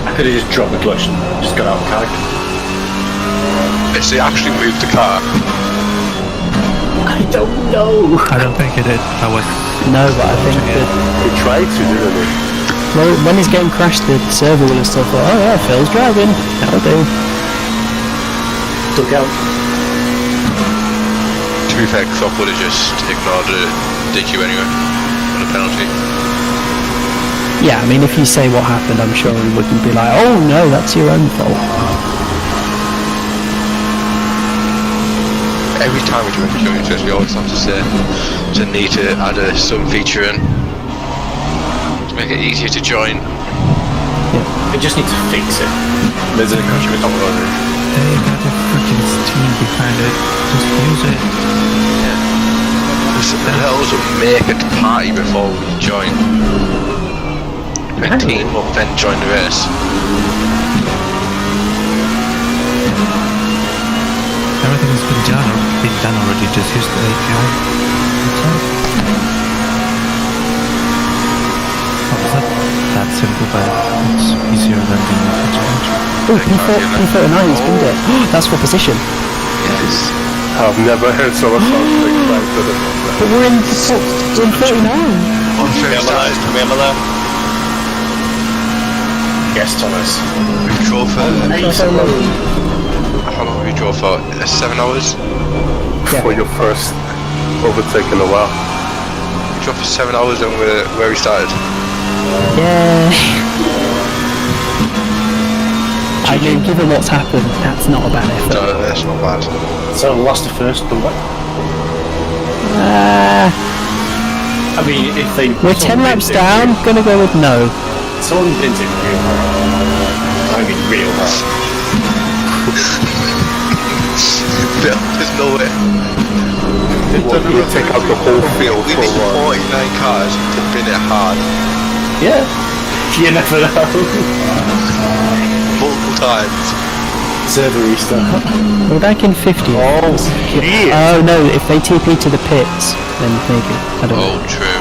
Speaker 12: I could have just dropped the clutch and just got out of the car.
Speaker 3: So he actually moved the car.
Speaker 12: I don't know.
Speaker 1: I don't think he did. I was.
Speaker 4: No, but I think that...
Speaker 7: He tried to, didn't he?
Speaker 4: Well, when his game crashed, the server will have still thought, oh yeah, Phil's driving. That'll do.
Speaker 12: Took out.
Speaker 3: To be fair, Klopp would have just ignored the DQ anyway. On a penalty.
Speaker 4: Yeah, I mean, if you say what happened, I'm sure he wouldn't be like, oh no, that's your own fault.
Speaker 3: Every time we do endurance, we always have to say to need to add some feature in to make it easier to join.
Speaker 12: We just need to fix it. There's a country with all over it.
Speaker 1: They got a freaking Steam behind it. Just use it.
Speaker 3: It helps us make a party before we join. Make a team up, then join the race.
Speaker 1: Everything has been done already. Just use the API. That's all. That simple, but it's easier than the intervention.
Speaker 4: Oh, P39 has been it. That's for position.
Speaker 3: Yes.
Speaker 7: I've never heard someone sound so excited about that.
Speaker 4: But we're in 39.
Speaker 3: On first time.
Speaker 2: Remember that?
Speaker 12: Yes, Thomas.
Speaker 3: We drove for... How long have we drove for? 7 hours?
Speaker 4: Yeah.
Speaker 7: For your first overtaken a while.
Speaker 3: We dropped for 7 hours and where we started.
Speaker 4: Yeah. I mean, given what's happened, that's not a bad effort.
Speaker 3: No, that's not bad.
Speaker 12: So last to first, the what? I mean, if they...
Speaker 4: We're 10 laps down, gonna go with no.
Speaker 12: Someone didn't in real hard. I mean, real hard.
Speaker 3: There's no way.
Speaker 7: You take out the whole field
Speaker 3: We
Speaker 7: for
Speaker 3: need
Speaker 7: one.
Speaker 3: 49 cars to bin it hard.
Speaker 12: Yeah. You never know.
Speaker 3: Multiple times.
Speaker 12: Server restart.
Speaker 4: We're back in 50.
Speaker 7: Oh, shit.
Speaker 4: Oh no, if they TP to the pits, then maybe. I don't know.
Speaker 3: Oh, true.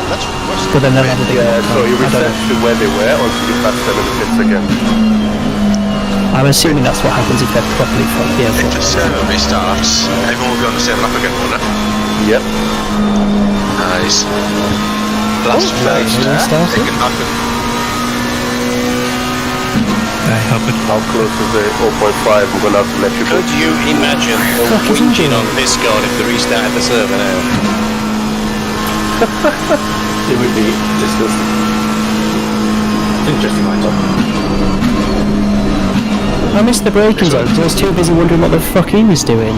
Speaker 3: That's
Speaker 4: But then they'll have a
Speaker 7: Yeah, so you
Speaker 4: I don't
Speaker 7: reset
Speaker 4: know.
Speaker 7: to where they were until you pass them in the pits again.
Speaker 4: I'm assuming that's what happens if they're properly fucked. Yeah,
Speaker 3: if the server restarts, everyone will be on the same lap again, won't it?
Speaker 7: Yep.
Speaker 3: Nice. Last phase,
Speaker 4: restarted?
Speaker 3: it can happen.
Speaker 1: I hope it.
Speaker 7: How close is it? 0.5. I'm gonna have to let you go.
Speaker 2: Could you imagine the whinging on Discord if they restarted the server now?
Speaker 12: It would be disgusting. Interesting line up.
Speaker 4: I missed the braking zone because I was too busy wondering what the fuck he was doing.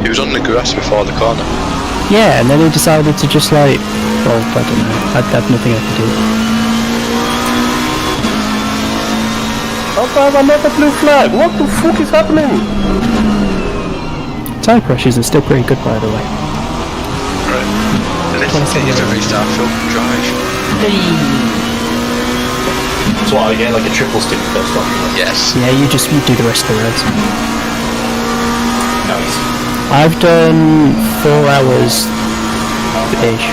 Speaker 3: He was on the grass before the corner.
Speaker 4: Yeah, and then he decided to just like, well, I don't know. I had nothing I could do.
Speaker 7: I'll have another blue flag. What the fuck is happening?
Speaker 4: Tire pressures are still pretty good, by the way.
Speaker 3: Right. And if it needs to restart, Phil, drive.
Speaker 12: So what, I get like a triple stick first off?
Speaker 3: Yes.
Speaker 4: Yeah, you do the rest of the race.
Speaker 12: Nice.
Speaker 4: I've done 4 hours ish.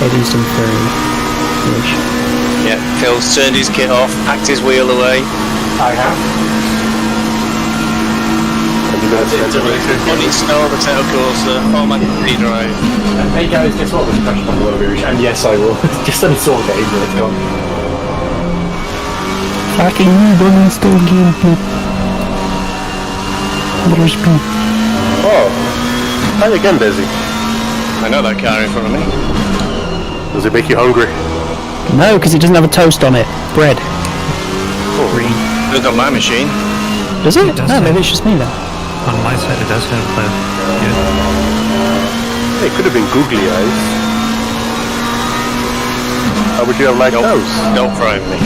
Speaker 4: Eddie's done 3 ish.
Speaker 2: Yeah, Phil's turned his kit off, packed his wheel away.
Speaker 12: I have.
Speaker 2: Uninstall the Assetto Corsa, format the drive.
Speaker 12: Hey guys, guess what? There's a crash on the Rouge, and yes, I will. Just uninstall the game, but it's gone.
Speaker 4: Fucking you don't install gameplay.
Speaker 7: Oh. Hi again, Desi.
Speaker 2: I know that car in front of me.
Speaker 7: Does it make you hungry?
Speaker 4: No, because it doesn't have a toast on it. Bread.
Speaker 1: Green.
Speaker 2: Look on my machine.
Speaker 4: Does it?
Speaker 1: It does
Speaker 4: No,
Speaker 1: have-
Speaker 4: maybe it's just me then.
Speaker 1: On my side, it does have yeah.
Speaker 7: Hey, it could have been googly eyes. How would you have liked those?
Speaker 2: Don't frighten me.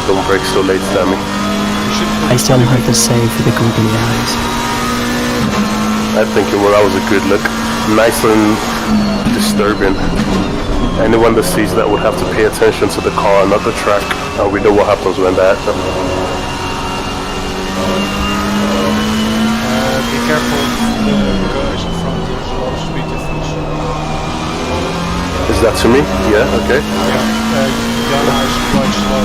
Speaker 7: Don't break so late, Sammy.
Speaker 4: I still have the save for the googly eyes.
Speaker 7: I think that was a good look. Nice and disturbing. Anyone that sees that would have to pay attention to the car, not the track. And we know what happens when that happens.
Speaker 6: Be careful, the guys in front, there's a lot of speed difference.
Speaker 7: Is that to me? Yeah, okay.
Speaker 6: Yeah, Jana is quite slow.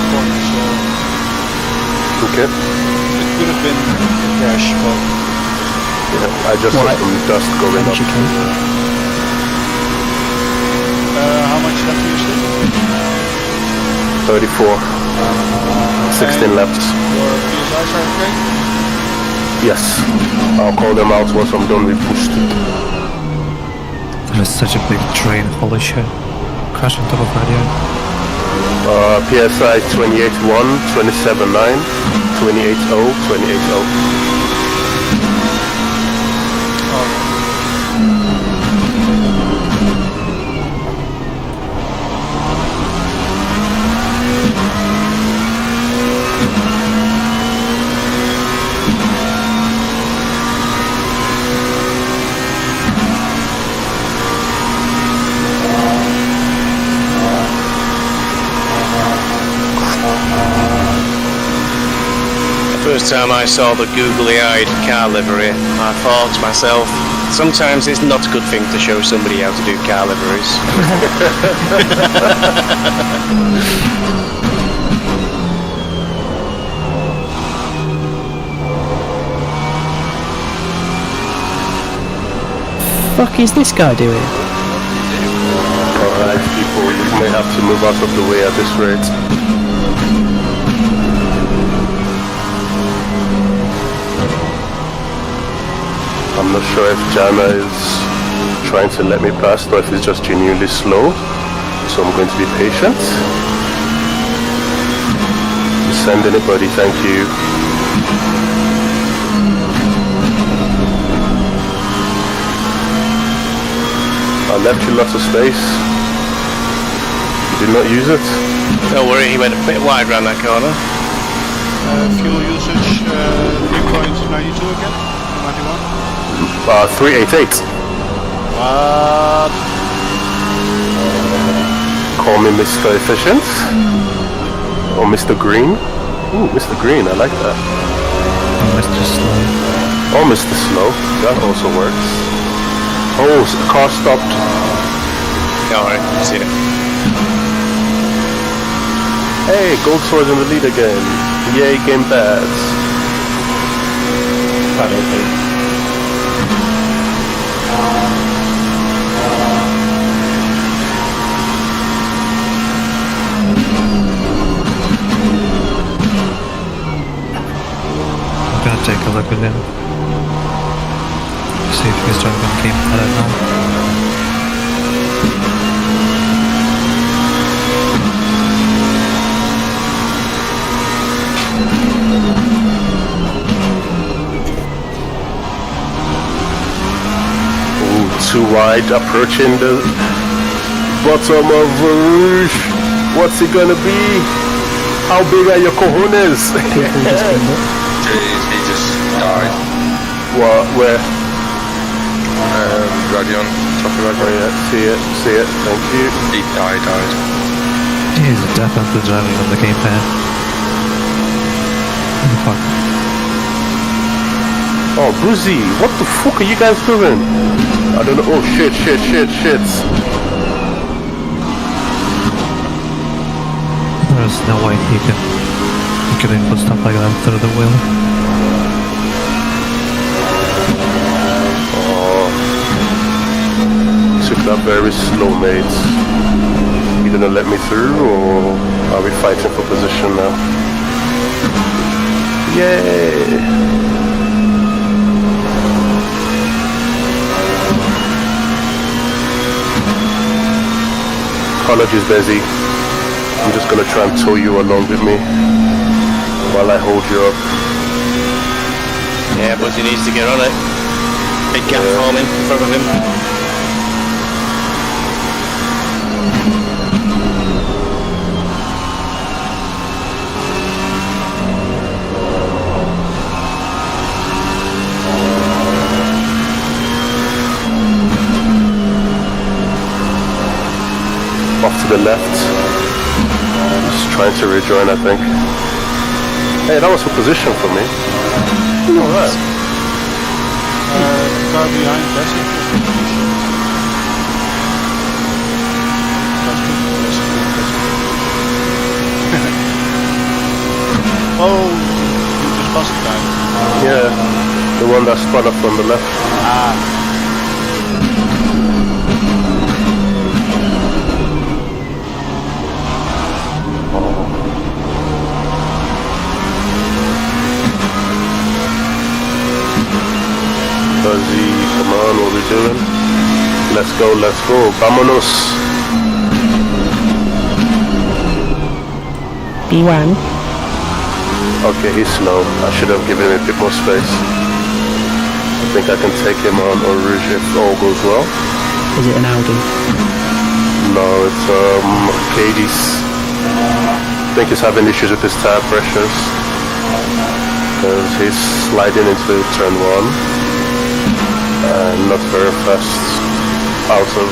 Speaker 6: Corner, so
Speaker 7: Okay.
Speaker 6: it could have been a crash, but
Speaker 7: Yeah, I just saw some dust going up.
Speaker 6: how much left do you still?
Speaker 7: 34. 16 laps.
Speaker 6: Your PSIs are okay?
Speaker 7: Yes. I'll call them out once I'm done with push.
Speaker 1: There's such a big train, holy shit. Crash on top of radio.
Speaker 7: PSI 28.1, 27.9, 28.0, 28.0.
Speaker 2: First time I saw the googly-eyed car livery, I thought to myself, sometimes it's not a good thing to show somebody how to do car liveries.
Speaker 4: Fuck is this guy doing?
Speaker 7: Alright, people, you may have to move out of the way at this rate. I'm not sure if Jana is trying to let me past or if he's just genuinely slow. So I'm going to be patient. Send anybody, thank you. I left you lots of space. You did not use it?
Speaker 2: Don't worry, he went a bit wide around that corner.
Speaker 6: Fuel usage, viewpoint 92 again? 91?
Speaker 7: 388.
Speaker 6: What?
Speaker 7: Call me Mr. Efficient. Or Mr. Green. Ooh, Mr. Green, I like that.
Speaker 1: Oh, Mr. Slow.
Speaker 7: Oh, Mr. Slow. That also works. Oh, the car stopped.
Speaker 2: Alright, see it.
Speaker 7: Hey, Gold Sword's in the lead again. Yay, game pads.
Speaker 12: I don't think.
Speaker 1: I'm gonna take a look at him. See if he's driving on game. I don't know.
Speaker 7: Too wide, approaching the bottom of Rouge. What's it gonna be? How big are your cojones?
Speaker 3: Jeez, he just died.
Speaker 7: What? Where?
Speaker 3: Radion, top of Radion.
Speaker 7: Oh yeah, see it, thank you.
Speaker 3: He died.
Speaker 1: He's definitely driving on the gamepad. What the fuck?
Speaker 7: Oh, Bruzy, what the fuck are you guys doing? I don't know. Oh shit.
Speaker 1: There's no way he can input stuff like that through the wheel.
Speaker 7: Oh, took that very slow, mates. You gonna let me through, or are we fighting for position now? Yay! Apologies, Bezzy. I'm just gonna try and tow you along with me while I hold you up.
Speaker 2: Yeah, but he needs to get on it. Big gap forming in front of him.
Speaker 7: Off to the left. Just trying to rejoin, I think. Hey, that was a position for me. Alright.
Speaker 6: Car behind Bessie. Oh, you just passed the guy.
Speaker 7: Yeah, the one that spun up on the left.
Speaker 6: Ah.
Speaker 7: Fuzzy, come on, what are we doing? Let's go, vámonos.
Speaker 4: B1.
Speaker 7: Okay, he's slow. I should have given him a bit more space. I think I can take him on Rouge if all goes well.
Speaker 4: Is it an Audi?
Speaker 7: No, it's Mercedes. I think he's having issues with his tire pressures. Because he's sliding into turn 1. And not very fast out of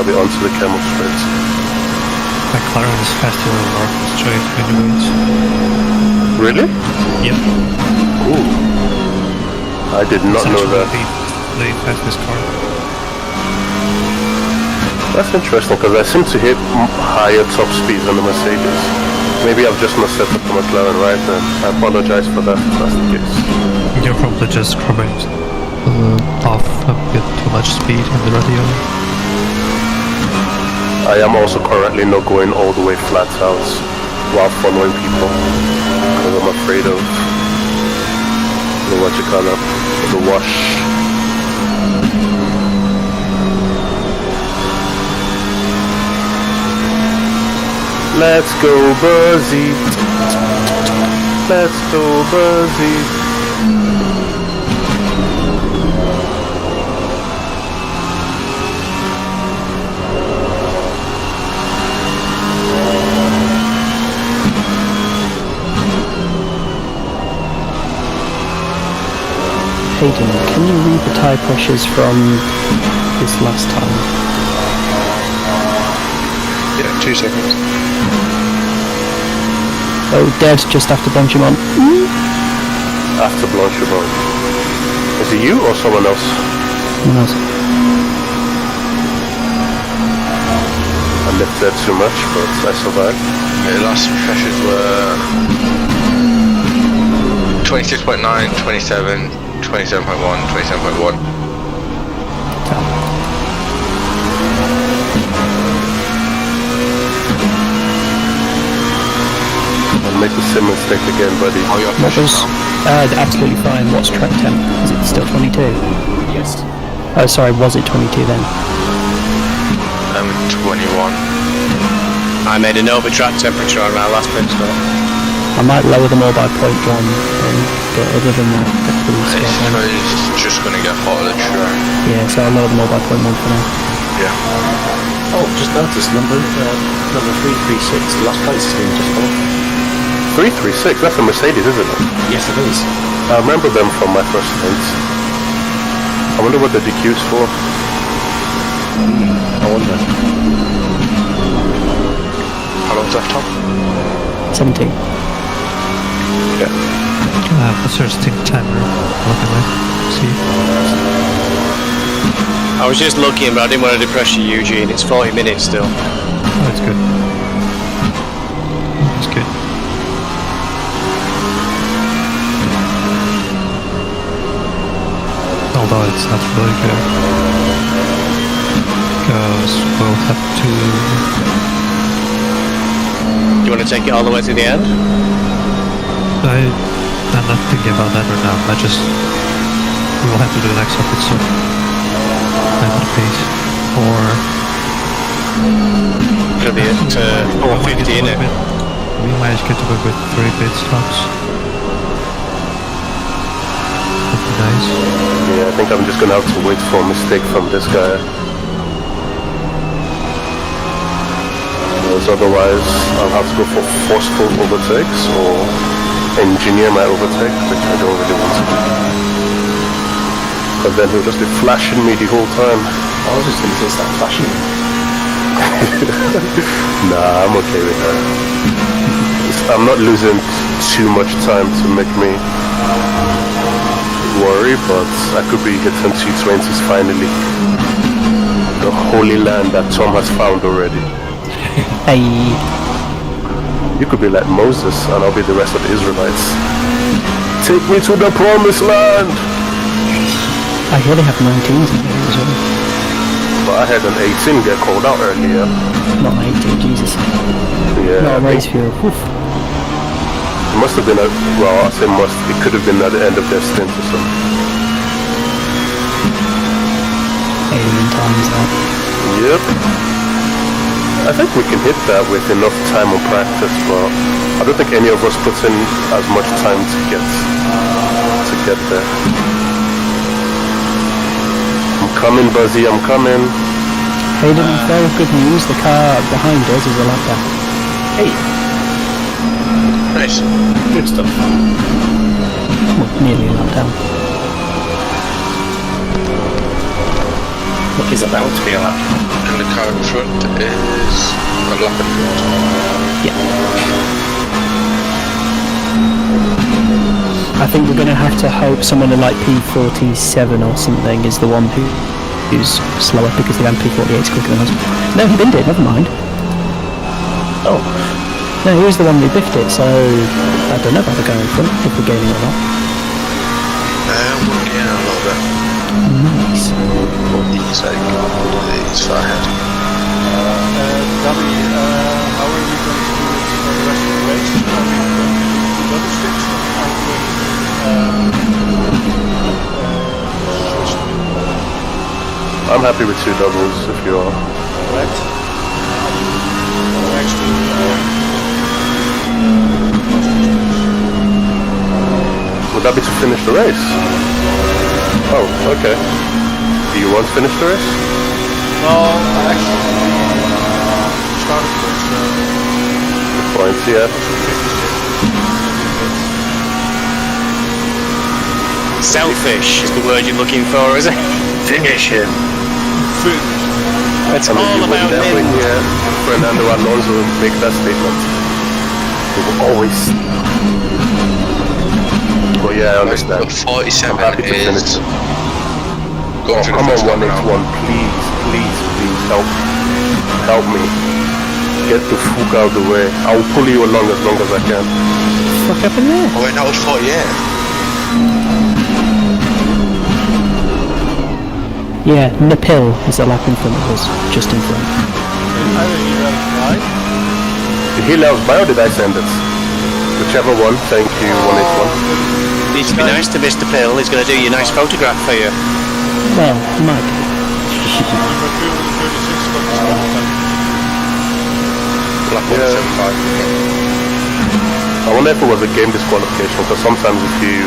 Speaker 7: the onto the camel straight.
Speaker 1: McLaren is faster than Mark straight anyways.
Speaker 7: Really?
Speaker 1: Yep.
Speaker 7: Ooh. I did not know that.
Speaker 1: The fastest car.
Speaker 7: That's interesting because I seem to hit higher top speeds than the Mercedes. Maybe I've just not set up the McLaren right then. I apologize for that if that's the case.
Speaker 1: You're probably just crumbing off a bit too much speed in the radio.
Speaker 7: I am also currently not going all the way flat out while following people because I'm afraid of the what you call it, the wash. Let's go, Buzzy. Let's go, Buzzy.
Speaker 4: Hayden, can you read the tyre pressures from this last time?
Speaker 3: Yeah, 2 seconds.
Speaker 4: Oh, Dev's just after Blanchimont.
Speaker 7: After Blanchimont. Is it you or someone else?
Speaker 4: Someone else.
Speaker 7: I lifted too much, but I survived.
Speaker 3: The last pressures were 26.9, 27, 27.1, 27.1.
Speaker 7: I'll make the sim mistake again, buddy.
Speaker 3: Oh, your
Speaker 4: What
Speaker 3: pressures
Speaker 4: was, absolutely fine. What's track temp? Is it still 22?
Speaker 5: Yes.
Speaker 4: Oh, sorry, was it 22 then?
Speaker 3: 21.
Speaker 2: I made a note of track temperature on our last pit stop.
Speaker 4: I might lower them all by 0.1, but other than that, they're pretty spot on.
Speaker 3: It's just gonna get hot at the track.
Speaker 4: Yeah, so I'll lower them all by 0.1 for now.
Speaker 3: Yeah.
Speaker 12: Oh, just noticed number 336. The last place has been just gone.
Speaker 7: 336, that's a Mercedes, isn't it?
Speaker 12: Yes, it is.
Speaker 7: I remember them from my first stint. I wonder what the DQ's for.
Speaker 12: I wonder.
Speaker 3: How long's left, Tom?
Speaker 4: 17.
Speaker 7: Yeah.
Speaker 1: What's your stint timer looking like? See?
Speaker 2: I was just looking, but I didn't want to depress you, Eugene. It's 40 minutes still.
Speaker 1: Oh, that's good. That's good. Although it's not really good. Because we'll have to...
Speaker 2: Do you want to take it all the way to the end?
Speaker 1: I'm not thinking about that right now. We will have to do the next stop soon. At the pace. Or...
Speaker 2: It'll be at 4:50, innit?
Speaker 1: We might get to work with 3 pit stops. Would be nice.
Speaker 7: Yeah, I think I'm just gonna have to wait for a mistake from this guy. Because otherwise, I'll have to go for forceful overtakes or engineer my overtake, which I don't really want to do. Because then he'll just be flashing me the whole time.
Speaker 12: I was just going to say start flashing.
Speaker 7: Nah, I'm okay with that. I'm not losing too much time to make me worry, but I could be hitting 220s finally. The holy land that Tom has found already.
Speaker 4: Hey.
Speaker 7: You could be like Moses and I'll be the rest of the Israelites. Take me to the promised land!
Speaker 4: I only have 19s in here as well.
Speaker 7: But I had an 18 get called out earlier.
Speaker 4: Not 18, Jesus.
Speaker 7: Yeah.
Speaker 4: Not a race fuel. Oof.
Speaker 7: It must have been I say must, it could have been at the end of their stint or something.
Speaker 4: Alien times that.
Speaker 7: Yep. I think we can hit that with enough time and practice, but I don't think any of us puts in as much time to get there. I'm coming, Buzzy, I'm coming.
Speaker 4: Hayden, very good news. The car behind us is a lap down.
Speaker 12: Hey,
Speaker 3: Nice.
Speaker 12: good stuff.
Speaker 4: Well, nearly a lap down.
Speaker 12: Look, is about to be a lap.
Speaker 3: And the car in front is a lap in front.
Speaker 4: Yeah. I think we're going to have to hope someone like P47 or something is the one who's slower, because the MP48's quicker than us. No, he binned it, never mind.
Speaker 12: Oh.
Speaker 4: No, he was the one who biffed it, so I don't know about the guy in front, if we're gaining or not.
Speaker 3: We're getting a little bit.
Speaker 4: Nice.
Speaker 3: He's far ahead.
Speaker 6: Dummy, how are we going to do it for the rest of the race? Are we going to do double sticks?
Speaker 7: I'm happy with 2 doubles if you are.
Speaker 6: Correct. Actually,
Speaker 7: happy to finish the race. Oh, okay. Do you want to finish the race?
Speaker 6: No, I actually started with
Speaker 7: The points, yeah.
Speaker 2: Selfish is the word you're looking for, is it?
Speaker 3: Finish him.
Speaker 2: It's
Speaker 7: I mean,
Speaker 2: all
Speaker 7: you would
Speaker 2: about
Speaker 7: never
Speaker 2: him.
Speaker 7: hear Fernando Alonso make that statement. He will always. Well, yeah, I understand.
Speaker 3: But 47
Speaker 7: I'm happy to finish
Speaker 3: is...
Speaker 7: it.
Speaker 3: Going
Speaker 7: Oh,
Speaker 3: through
Speaker 7: come
Speaker 3: the
Speaker 7: on,
Speaker 3: first lap now.
Speaker 7: 181, please, help me. Get the fuck out of the way. I will pull you along as I can.
Speaker 4: Fuck up in there.
Speaker 3: Oh wait, that was 48.
Speaker 4: Yeah, Napil is the lap in front of us, just in front.
Speaker 6: either he left right.
Speaker 7: Did he love by or did I send it? Whichever one, thank you, 181.
Speaker 2: Needs to be nice to Mr. Pill. He's going to do you a nice photograph for you.
Speaker 4: Well, he might be.
Speaker 6: Number 336 got the stop time.
Speaker 3: Lap 175.
Speaker 7: I wonder if it was a game disqualification, because sometimes if you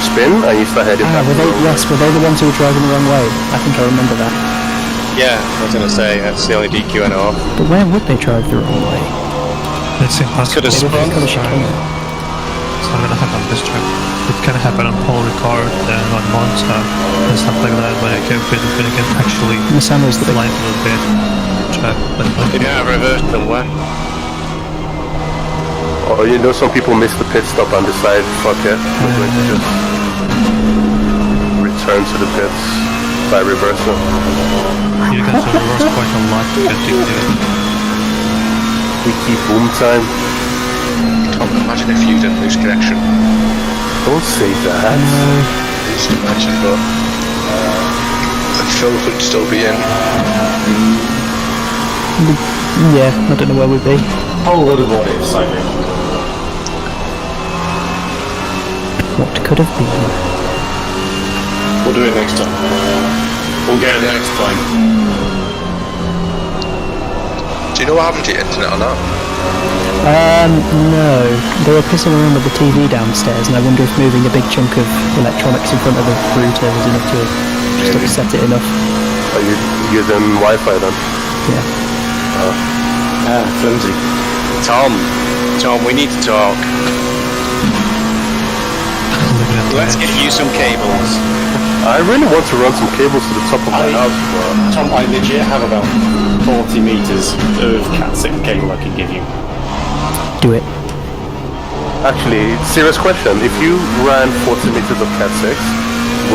Speaker 7: spin and you start heading back
Speaker 4: Were
Speaker 7: to
Speaker 4: they,
Speaker 7: the road.
Speaker 4: yes, were they the ones who were driving the wrong way? I think I remember that.
Speaker 2: Yeah, I was going to say, that's the only DQ I know of.
Speaker 4: But where would they drive the wrong way?
Speaker 1: It's impossible.
Speaker 2: Could have
Speaker 4: They
Speaker 2: spun.
Speaker 4: could have chicane.
Speaker 1: It's not gonna happen this track. It can happen on Paul Ricard and on Monza and stuff like that, when it can actually
Speaker 4: Misano's the big
Speaker 1: slide a little bit. Track, but
Speaker 2: Did you have reverse somewhere?
Speaker 7: Or you know, some people miss the pit stop and decide, fuck it, we're going to just return to the pits by reversing.
Speaker 1: you guys have reversed quite a lot to get to it.
Speaker 7: Wiki boom time.
Speaker 3: Tom, imagine if you didn't lose connection.
Speaker 7: Don't say that.
Speaker 3: Just imagine, but Phil would still be in.
Speaker 4: Yeah, I don't know where we'd be.
Speaker 12: Whole lot of what ifs, I think.
Speaker 4: What could have been?
Speaker 12: We'll do it next time. We'll get it next time.
Speaker 3: Do you know what happened to your internet or not?
Speaker 4: No. They were pissing around with the TV downstairs, and I wonder if moving a big chunk of electronics in front of the router was enough to just upset it enough.
Speaker 7: Are you using Wi-Fi then?
Speaker 4: Yeah.
Speaker 12: Flimsy.
Speaker 2: Tom, we need to talk. Let's get you some cables.
Speaker 7: I really want to run some cables to the top of my house, but...
Speaker 12: Tom, I legit have about 40 meters of Cat6 cable I can give you.
Speaker 4: Do it.
Speaker 7: Actually, serious question. If you ran 40 meters of Cat6,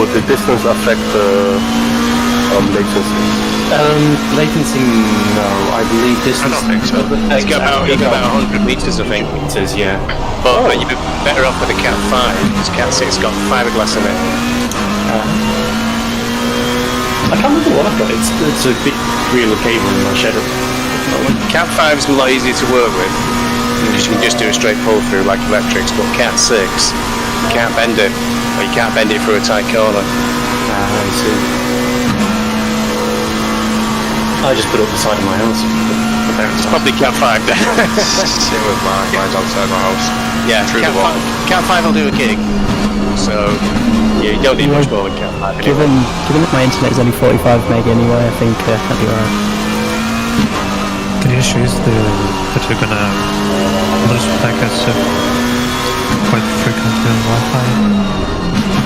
Speaker 7: would the distance affect the latency?
Speaker 12: Latency, no. I believe distance...
Speaker 3: I don't think so.
Speaker 2: It's got about 100 meters, I think.
Speaker 12: meters, yeah.
Speaker 2: But you'd be better off with a Cat 5, because Cat 6 got fiberglass in it.
Speaker 12: I can't remember what I've got. It's a big reel of cable in my shed.
Speaker 2: Cat 5 is a lot easier to work with, because you can just do a straight pull through like electrics, but Cat 6, you can't bend it, or you can't bend it through a tight corner.
Speaker 12: I see. I just put it up the side of my house.
Speaker 2: It's probably Cat 5 then.
Speaker 3: Same with mine. Mine's outside my house.
Speaker 2: Yeah,
Speaker 3: Through the wall.
Speaker 2: Cat 5 will do a gig, so yeah, you don't need much more than Cat 5 anyway.
Speaker 4: Given that my internet is only 45 meg anyway, I think that'd be alright.
Speaker 1: The issue is that you're gonna lose packets quite frequently on Wi-Fi.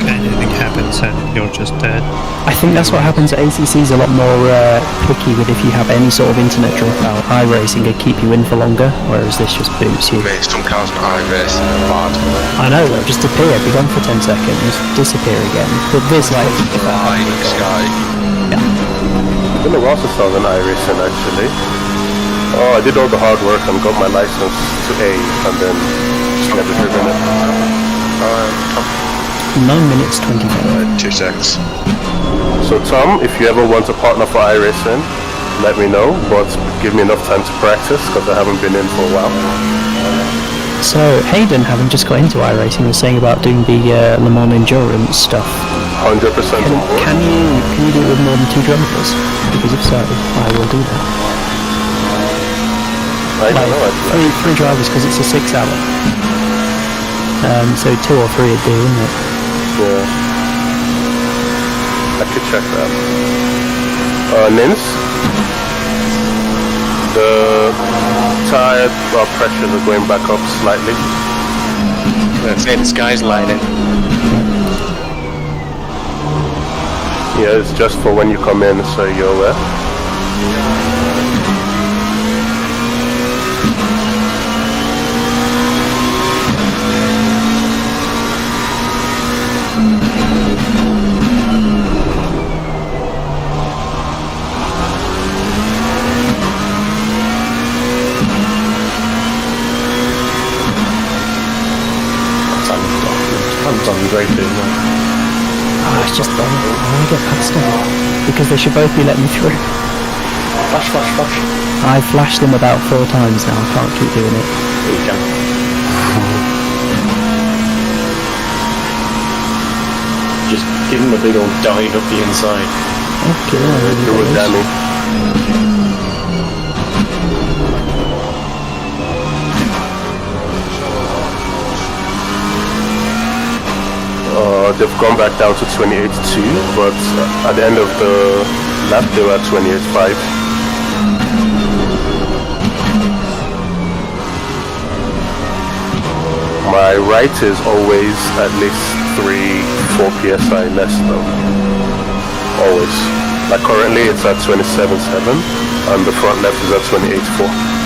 Speaker 1: Anything happens and you're just dead.
Speaker 4: I think that's what happens at ACC is a lot more picky with if you have any sort of internet dropout. iRacing will keep you in for longer, whereas this just boots you.
Speaker 3: Mate, some cars on iRacing are bad.
Speaker 4: I know, they'll just appear, be gone for 10 seconds, disappear again. But this, like...
Speaker 3: Flying sky.
Speaker 4: Yeah.
Speaker 7: It's been a while since I was on iRacing, actually. Oh, I did all the hard work and got my license to A, and then just never driven it.
Speaker 4: 9 minutes 25.
Speaker 3: 2 seconds.
Speaker 7: So Tom, if you ever want a partner for iRacing, let me know, but give me enough time to practice, because I haven't been in for a while.
Speaker 4: So, Hayden, having just got into iRacing, was saying about doing the Le Mans endurance stuff.
Speaker 7: 100% on board.
Speaker 4: Can you do it with more than 2 drivers? Because if so, I will do that.
Speaker 7: I don't know.
Speaker 4: Three drivers, because it's a 6 hour. So 2 or 3 would do, wouldn't it?
Speaker 7: Yeah. I could check that. NynS? The tire pressures are going back up slightly.
Speaker 2: Let's say the sky's lining.
Speaker 7: Yeah, it's just for when you come in, so you're aware.
Speaker 5: I'm on great doing that.
Speaker 4: Oh, it's just I want to get past them because they should both be letting me through.
Speaker 5: Flash, flash, flash.
Speaker 4: I've flashed them about 4 times now. I can't keep doing it.
Speaker 5: There you go. Just give them a big old dive up the inside.
Speaker 4: Okay,
Speaker 7: Do it, Danny. They've gone back down to 28.2, but at the end of the lap they were at 28.5. My right is always at least 3-4 psi less though. Always. Like currently it's at 27.7 and the front left is at 28.4.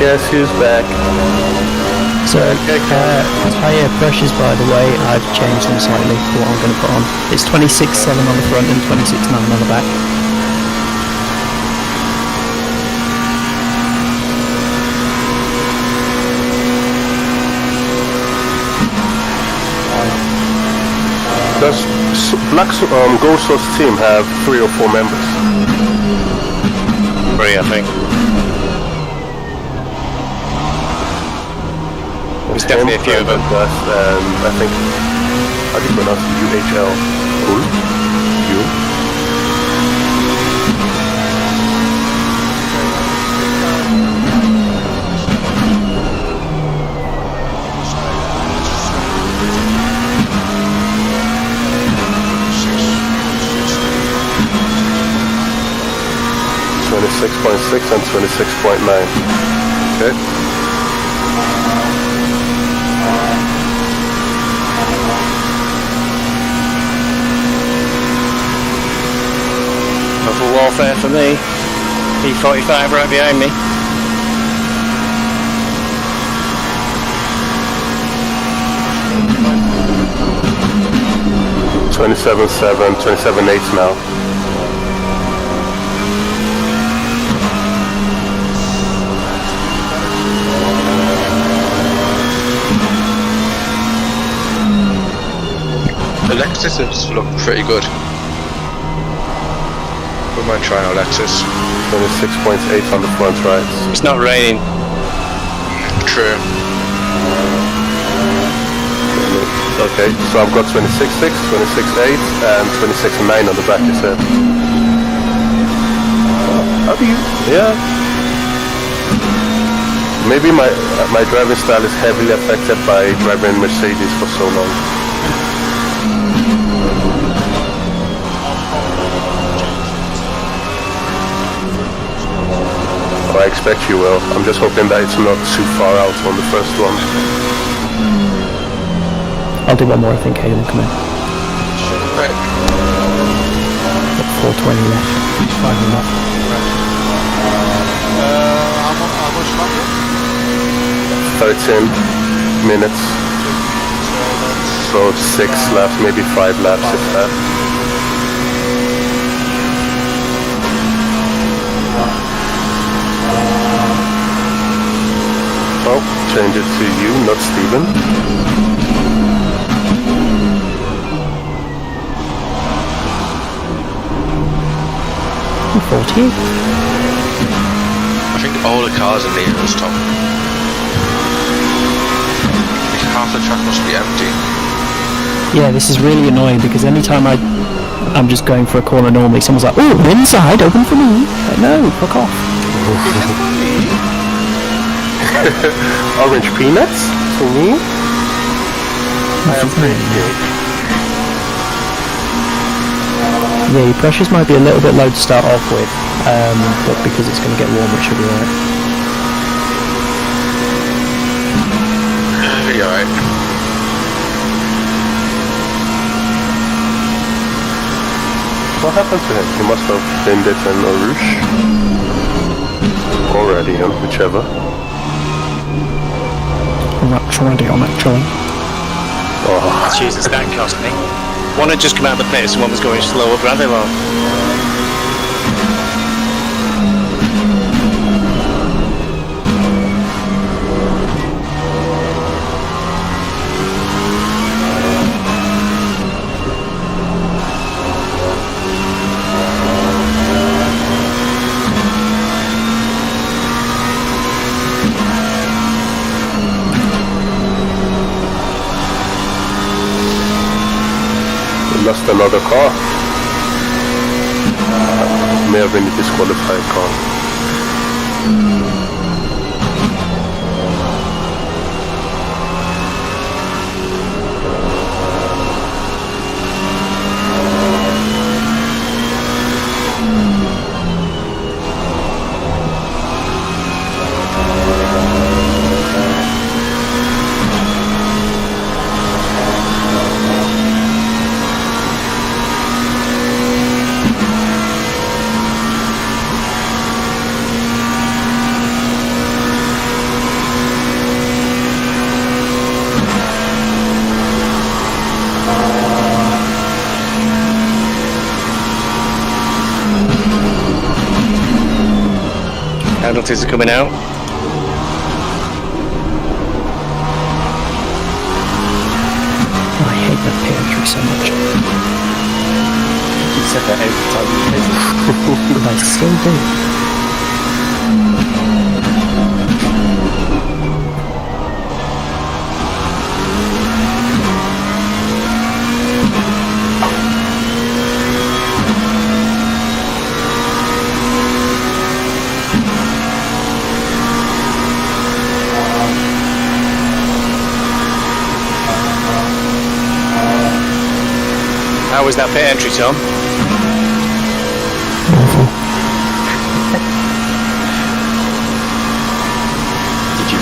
Speaker 7: Guess who's back?
Speaker 4: So, tyre pressures, by the way, I've changed them slightly for what I'm going to put on. It's 26.7 on the front and 26.9 on the back.
Speaker 7: Does Black Gold Source team have 3 or 4 members?
Speaker 2: 3, I think. There's definitely a few of them.
Speaker 7: Gus, and I think, how do you pronounce UHL? Cool? U? 26.6 and 26.9. Okay.
Speaker 2: Total warfare for me. P45 right behind me.
Speaker 7: $27.7, $27.8 now.
Speaker 3: The Lexuses look pretty good. We might try our Lexus.
Speaker 7: 26.8 on the front right.
Speaker 2: It's not raining.
Speaker 3: True.
Speaker 7: Okay, so I've got 26.6, 26.8 and 26.9 on the back, you said. How do you... Yeah. Maybe my driving style is heavily affected by driving Mercedes for so long. I expect you will. I'm just hoping that it's not too far out on the first one.
Speaker 4: I'll do one more, I think, Hayden, come in.
Speaker 3: Right.
Speaker 4: Got 420 left. It's fine enough.
Speaker 6: How much longer?
Speaker 7: 13 minutes. So 6 laps, maybe 5 laps if that. Oh, change it to you, not Steven.
Speaker 4: 40.
Speaker 3: I think all the cars are near us, Tom. Half the track must be empty.
Speaker 4: Yeah, this is really annoying because anytime I'm just going for a corner normally, someone's like, "Oh, we're inside, open for me." Like, no, fuck off.
Speaker 7: Orange peanuts for me. I am pretty.
Speaker 4: Yeah, your pressures might be a little bit low to start off with, but because it's going to get warmer, it should be alright.
Speaker 3: Be alright.
Speaker 7: What happened to him? He must have been it in a Rouge. Or Radion, whichever.
Speaker 4: Radion, actually.
Speaker 7: Oh.
Speaker 2: Jesus, that cost me. One had just come out of the pits and one was going slow up Gravillon.
Speaker 7: Lost another car. May have been a disqualified car.
Speaker 2: Penalties are coming out.
Speaker 4: I hate that pit entry so much.
Speaker 5: You said that every time you
Speaker 4: But I still do.
Speaker 2: How was that pit entry, Tom?
Speaker 5: Did you?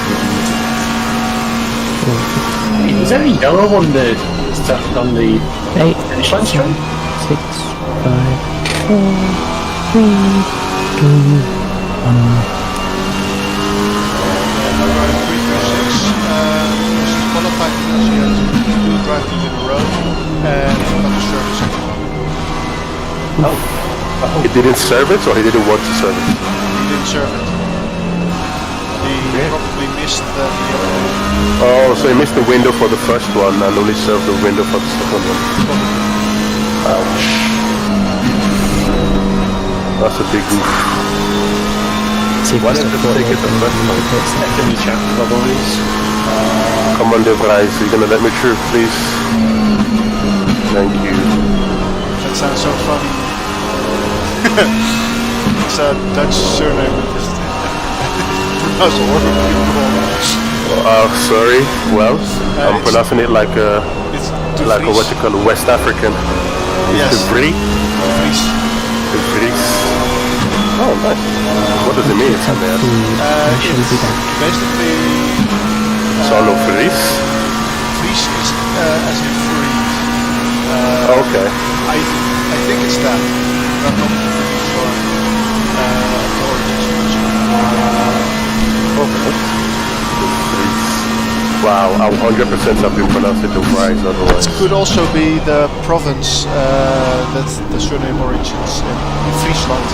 Speaker 5: Is there a yellow on the stuff on the
Speaker 4: 8,
Speaker 5: finish line straight?
Speaker 4: 6, 5, 4, 3, 2, 1.
Speaker 6: Qualified because he had 2 drivers in a row and forgot to serve the second one.
Speaker 7: Oh. He didn't serve it, or he didn't want to serve it?
Speaker 6: He didn't serve it. He probably missed the
Speaker 7: Oh, so he missed the window for the first one and only served the window for the second one. Ouch. That's a big goof. Why don't you take it the first one?
Speaker 5: Second chat boys.
Speaker 7: Come on, De Vries, you're gonna let me through, please. Thank you.
Speaker 6: That sounds so funny. It's a Dutch surname that is pronounced horribly.
Speaker 7: Sorry. Well, I'm pronouncing it like a what you call a West African.
Speaker 6: Yes.
Speaker 7: De Vries. De Vries. Oh, nice. What does it mean?
Speaker 6: It's basically
Speaker 7: Solo Vries?
Speaker 6: Vries is as in free.
Speaker 7: Okay.
Speaker 6: I think it's that. I'm not really sure.
Speaker 7: Wow, I 100% have been pronounced it De Vries otherwise.
Speaker 6: It could also be the province that the surname origins in Friesland.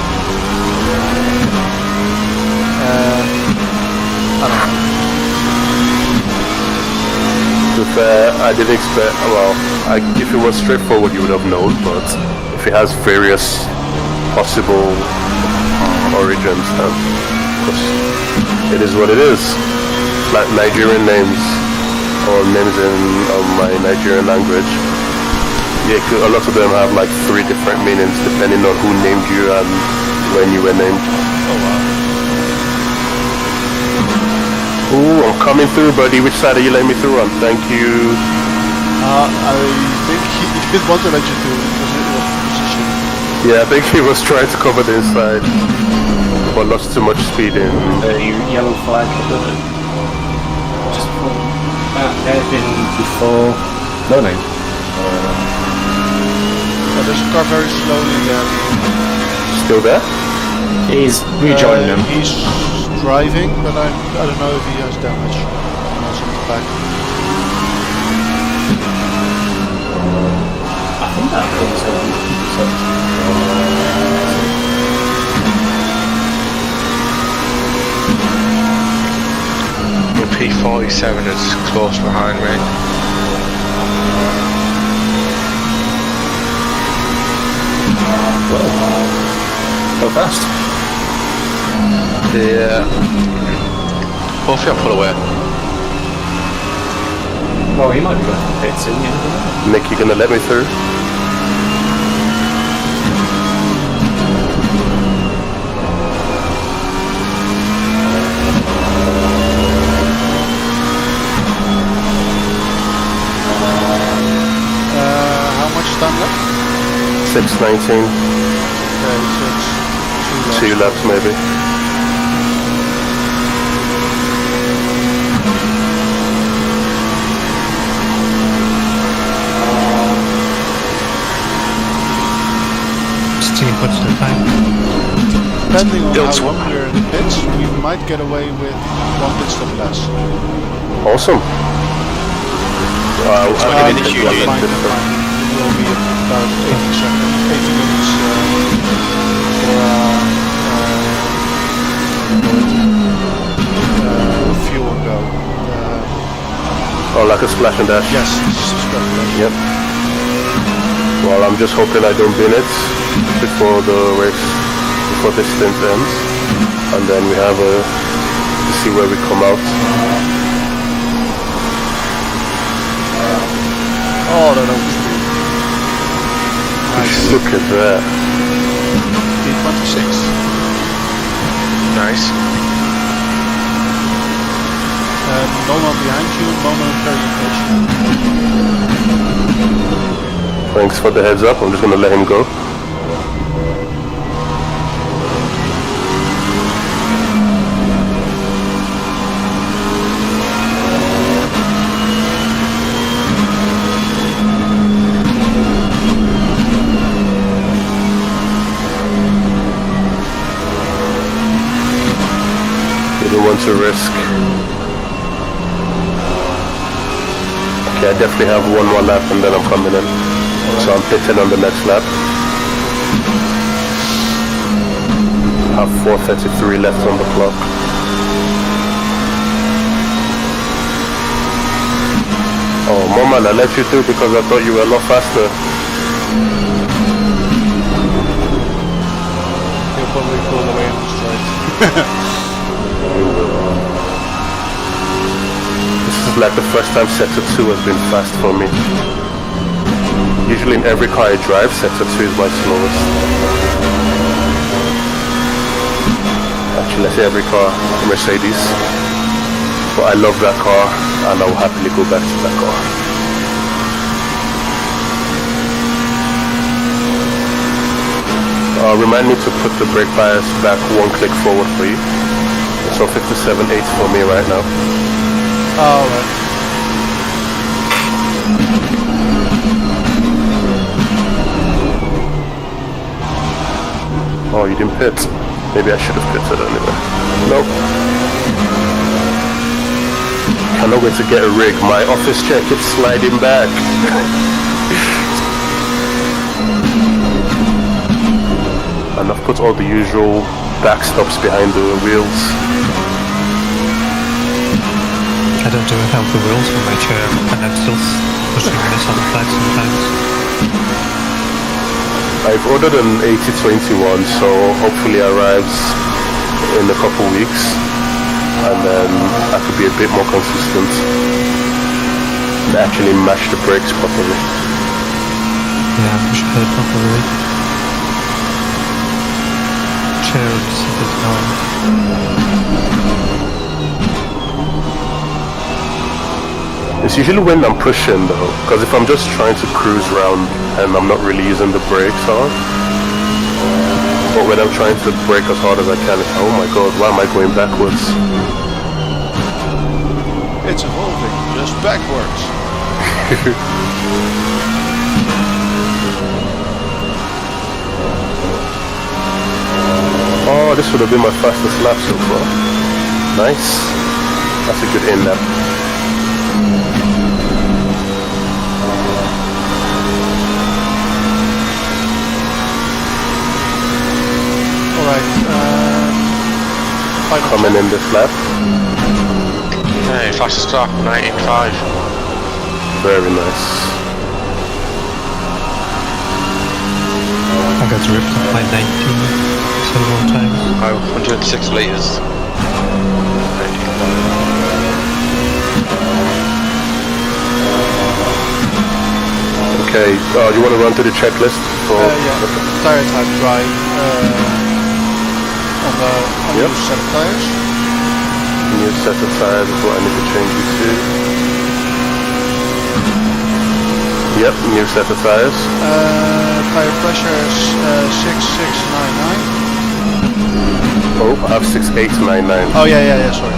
Speaker 6: I don't know.
Speaker 7: fair, I didn't expect. Well, if it was straightforward, you would have known. But if it has various possible origins, then of course, it is what it is. Like Nigerian names or names in my Nigerian language. Yeah, a lot of them have like 3 different meanings depending on who named you and when you were named.
Speaker 10: Oh wow.
Speaker 7: Ooh, I'm coming through, buddy. Which side are you letting me through on? Thank you.
Speaker 6: I think he didn't want to let you through because it was position.
Speaker 7: Yeah, I think he was trying to cover the inside, but lost too much speed in.
Speaker 12: The yellow flag, just before that, hairpin before loading.
Speaker 6: There's a car very slowly there.
Speaker 7: Still there?
Speaker 12: He's rejoining them.
Speaker 6: He's driving, but I don't know if he has damage. On the back.
Speaker 12: I think that covers
Speaker 3: The P47 is close behind me.
Speaker 12: Go fast.
Speaker 3: Yeah. Hopefully I'll pull away.
Speaker 12: Well, he might be going for pits in, you never know.
Speaker 7: Nick, you gonna let me through?
Speaker 6: How much time left?
Speaker 7: 6:19.
Speaker 6: Okay, so it's
Speaker 7: 2 laps maybe.
Speaker 1: Steve, what's the time?
Speaker 6: Depending on how long we're in the pits, we might get away with 1 pit stop less.
Speaker 7: Awesome.
Speaker 2: It's not gonna be an issue,
Speaker 6: That's
Speaker 2: dude.
Speaker 6: fine, that's fine. It will be about 80 seconds, 80 minutes for fuel and go.
Speaker 7: Oh, like a splash and dash?
Speaker 6: Yes, splash and dash.
Speaker 7: Yep. Well, I'm just hoping I don't bin it before the race, before this stint ends. And then we have to see where we come out.
Speaker 6: Oh, that was nice.
Speaker 7: Look at that.
Speaker 6: P26.
Speaker 3: Nice.
Speaker 6: No one behind you, no one very close.
Speaker 7: Thanks for the heads up. I'm just gonna let him go. Didn't want to risk. Okay, I definitely have 1 more lap and then I'm coming in. So I'm pitting on the next lap. I have 4:33 left on the clock. Oh, Moman, I let you through because I thought you were a lot faster.
Speaker 6: He'll probably pull away on the straight.
Speaker 7: This is like the first time Sector 2 has been fast for me. Usually in every car I drive, Sector 2 is my slowest. Actually, I say every car, Mercedes. But I love that car, and I will happily go back to that car. Remind me to put the brake bias back 1 click forward for you. It's on 57.8 for me right now.
Speaker 6: Alright.
Speaker 7: Oh, you didn't pit? Maybe I should have pitted anyway. Nope. Cannot wait to get a rig. My office chair keeps sliding back. And I've put all the usual backstops behind the wheels.
Speaker 1: I don't even have the wheels for my chair, and I'm still pushing this on the flat sometimes.
Speaker 7: I've ordered an 8021, so hopefully arrives in a couple weeks, and then I could be a bit more consistent and actually mash the brakes properly.
Speaker 1: Yeah, push ahead properly. Chair is a bit annoying.
Speaker 7: It's usually when I'm pushing though, because if I'm just trying to cruise around and I'm not really using the brakes hard, but when I'm trying to brake as hard as I can, it's, oh my god, why am I going backwards?
Speaker 6: It's evolving, just backwards.
Speaker 7: Oh, this would have been my fastest lap so far. Nice. That's a good in lap.
Speaker 6: Alright,
Speaker 7: coming in this lap.
Speaker 3: Hey, fastest lap, 19.5.
Speaker 7: Very nice.
Speaker 1: I got ripped off by 19 several times.
Speaker 3: Oh, 106 litres.
Speaker 7: Okay, you want to run through the checklist? For
Speaker 6: yeah, tire type dry, on the new set of tires.
Speaker 7: New set of tires is what I need to change you to. Yep, new set of tires.
Speaker 6: Tire pressure is 6699.
Speaker 7: Oh, I have 6899.
Speaker 6: Oh yeah, sorry.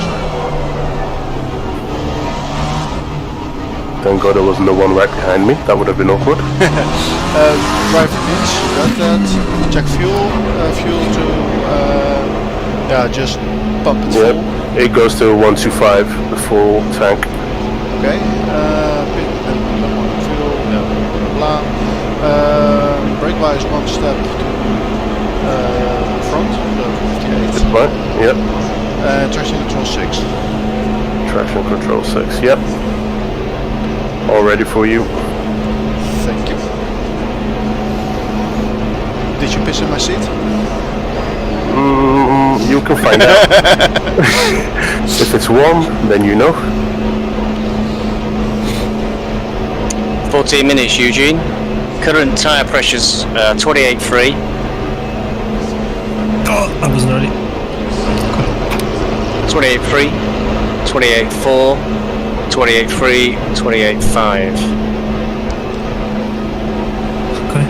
Speaker 7: Thank God there was no one right behind me. That would have been awkward.
Speaker 6: Driver NynS, got that. Check fuel, fuel to, yeah, just pump it full.
Speaker 7: It goes to 125, the full tank.
Speaker 6: Okay, fuel, blah blah blah. Brake wise, one step to front, so 58.
Speaker 7: That's fine, yep.
Speaker 6: Traction control 6.
Speaker 7: Traction control 6, yep. All ready for you.
Speaker 6: Thank you. Did you piss in my seat?
Speaker 7: You can find out. If it's warm, then you know.
Speaker 2: 14 minutes, Eugene. Current tyre pressure's 28.3.
Speaker 1: Oh, I wasn't ready.
Speaker 2: 28.3, 28.4, 28.3, 28.5.
Speaker 1: Okay.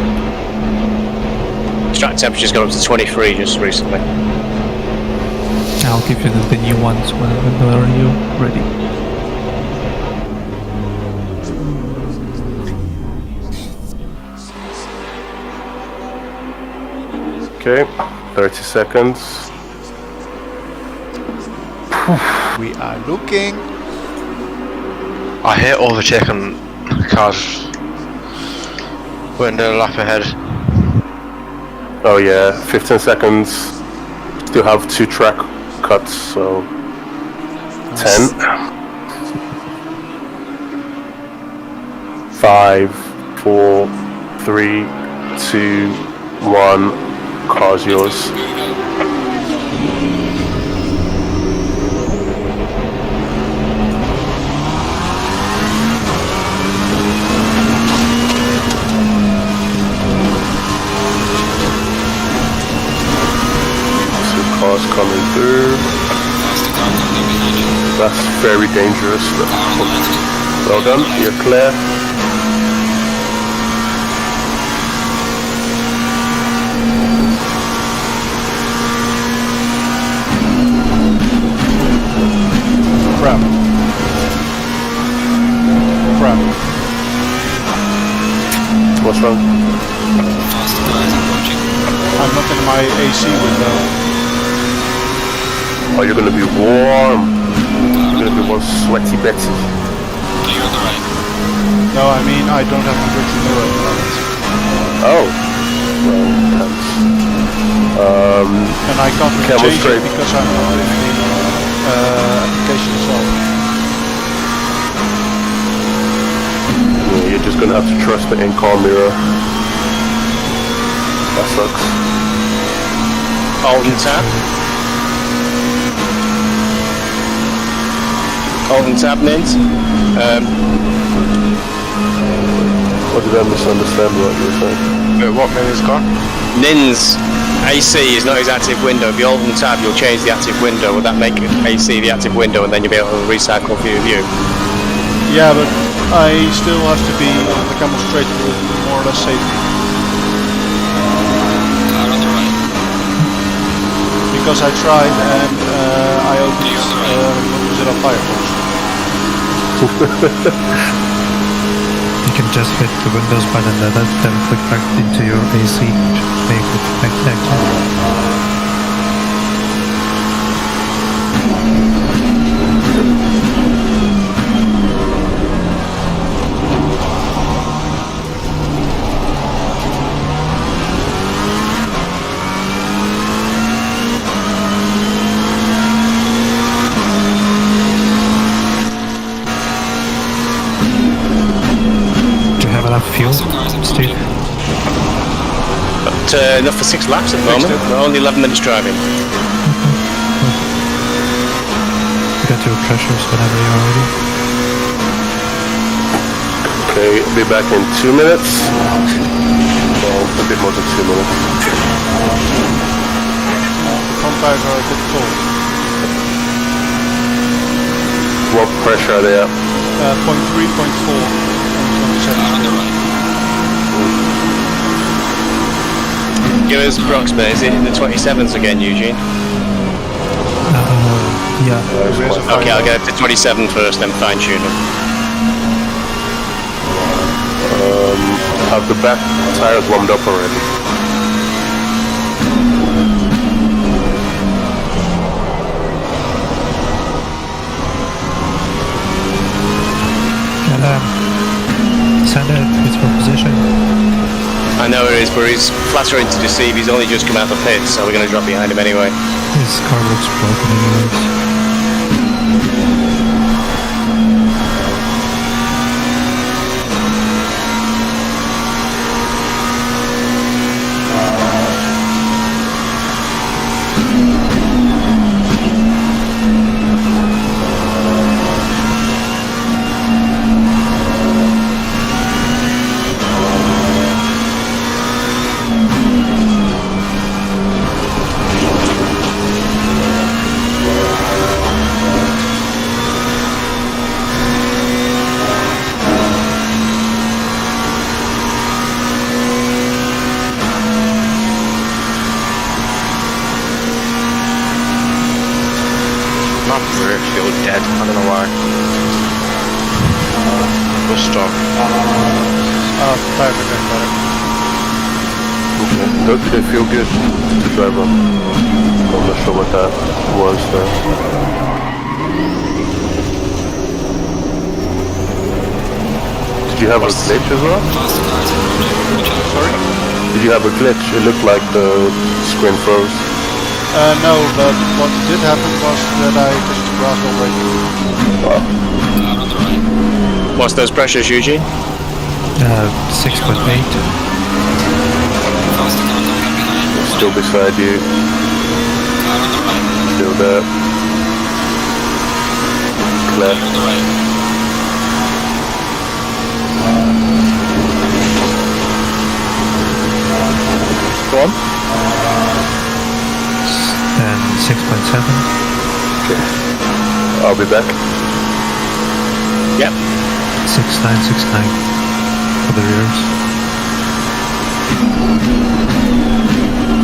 Speaker 2: Track temperature's gone up to 23 just recently.
Speaker 1: I'll give you the new ones whenever you're ready.
Speaker 7: Okay, 30 seconds.
Speaker 6: We are looking.
Speaker 3: I hate overtaking cars when they're a lap ahead.
Speaker 7: Oh yeah, 15 seconds. Still have 2 track cuts, so 10. 5, 4, 3, 2, 1. Car's yours. Cars coming through. That's very dangerous. Well done, you're clear.
Speaker 6: Crap.
Speaker 7: What's wrong?
Speaker 6: I'm not in my AC window.
Speaker 7: Oh, you're gonna be warm. You're gonna be one sweaty Betty.
Speaker 6: No, I mean I don't have to virtual mirror at the moment.
Speaker 7: Oh. Well, thanks.
Speaker 6: And I can't really change it because I'm not in the application itself.
Speaker 7: just gonna have to trust the in-car mirror. That sucks.
Speaker 2: Alt and tab. Alt and tab, NynS.
Speaker 7: What did I misunderstand what you were saying?
Speaker 3: What mirror's gone?
Speaker 2: NynS AC is not his active window. If you hold and tab, you'll change the active window. Would that make AC the active window, and then you'll be able to recycle for your view?
Speaker 6: Yeah, but I still have to be on the camel straight with more or less safety. Because I tried and I opened Mozilla Firefox.
Speaker 1: You can just hit the Windows button and then click back into your AC to make it active. Fuel, Steve?
Speaker 2: But enough for 6 laps at the moment. We're only 11 minutes driving.
Speaker 1: Get your pressures whenever you're ready.
Speaker 7: Okay, be back in 2 minutes. Well, a bit more than 2 minutes.
Speaker 6: The front tires are a bit full.
Speaker 7: What pressure are they at?
Speaker 6: 0.3, 0.4.
Speaker 2: Give us approximate. Is it in the 27s again, Eugene?
Speaker 1: Yeah.
Speaker 2: Okay, I'll get it to 27 first, then fine tune it.
Speaker 7: Have the back tires warmed up already?
Speaker 1: Send it, it's for position.
Speaker 2: I know it is, but he's flattering to deceive. He's only just come out the pit, so we're going to drop behind him anyway.
Speaker 1: His car looks broken anyways.
Speaker 3: My rear feel dead, I don't know why. Bus stop.
Speaker 6: Tires are getting better.
Speaker 7: Okay. Don't they feel good to drive on? I'm not sure what that was there. Did you have a glitch as well?
Speaker 6: Sorry?
Speaker 7: Did you have a glitch? It looked like the screen froze.
Speaker 6: No, but what did happen was that I touched the grass already.
Speaker 2: What's those pressures, Eugene?
Speaker 1: 6.8.
Speaker 7: Still beside you. Still there. Clear.
Speaker 2: Go on.
Speaker 1: And 6.7.
Speaker 7: Okay. I'll be back.
Speaker 2: Yep.
Speaker 1: 6.969 for the rears.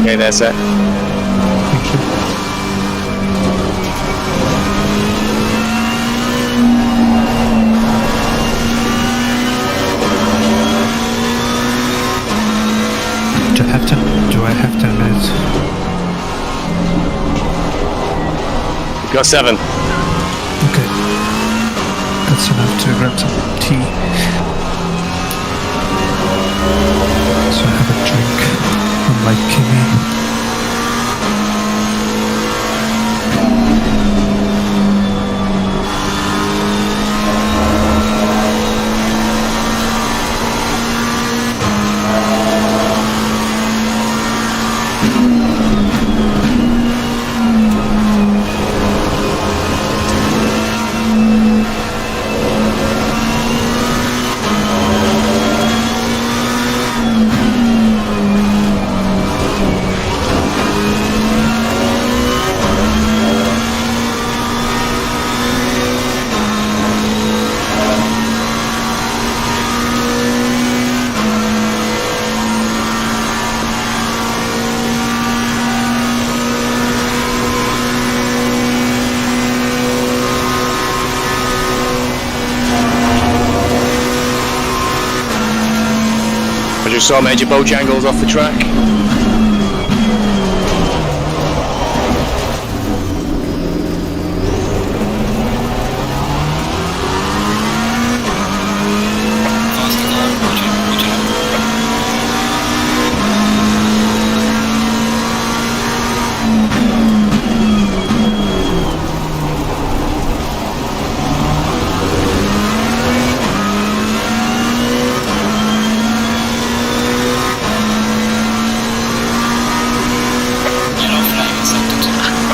Speaker 2: Okay, that's it.
Speaker 1: Thank you. Do I have 10 minutes?
Speaker 2: Got 7.
Speaker 1: Okay. That's enough to grab some tea. So have a drink, unlike Kimmy.
Speaker 2: just saw Major Bojangles off the track.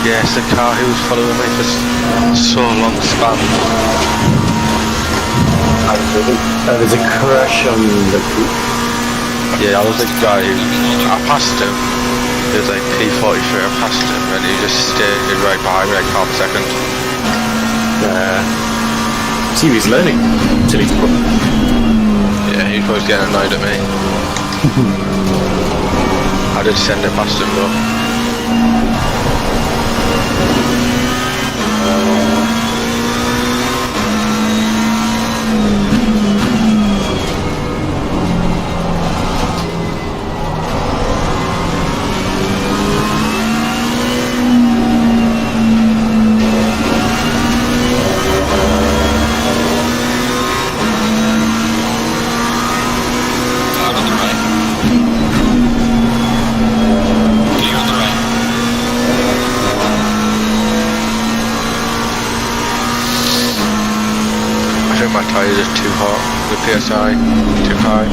Speaker 3: Yes, the car who was following me for so long span.
Speaker 12: There's a crash on the...
Speaker 3: Yeah, I was the guy who... I passed him. It was like P43, I passed him and he just stayed right behind me like half a second.
Speaker 12: See, he's learning. Till he's...
Speaker 3: Yeah, he was getting annoyed at me. I did send it past him though. My tyres are too hot, the PSI too high.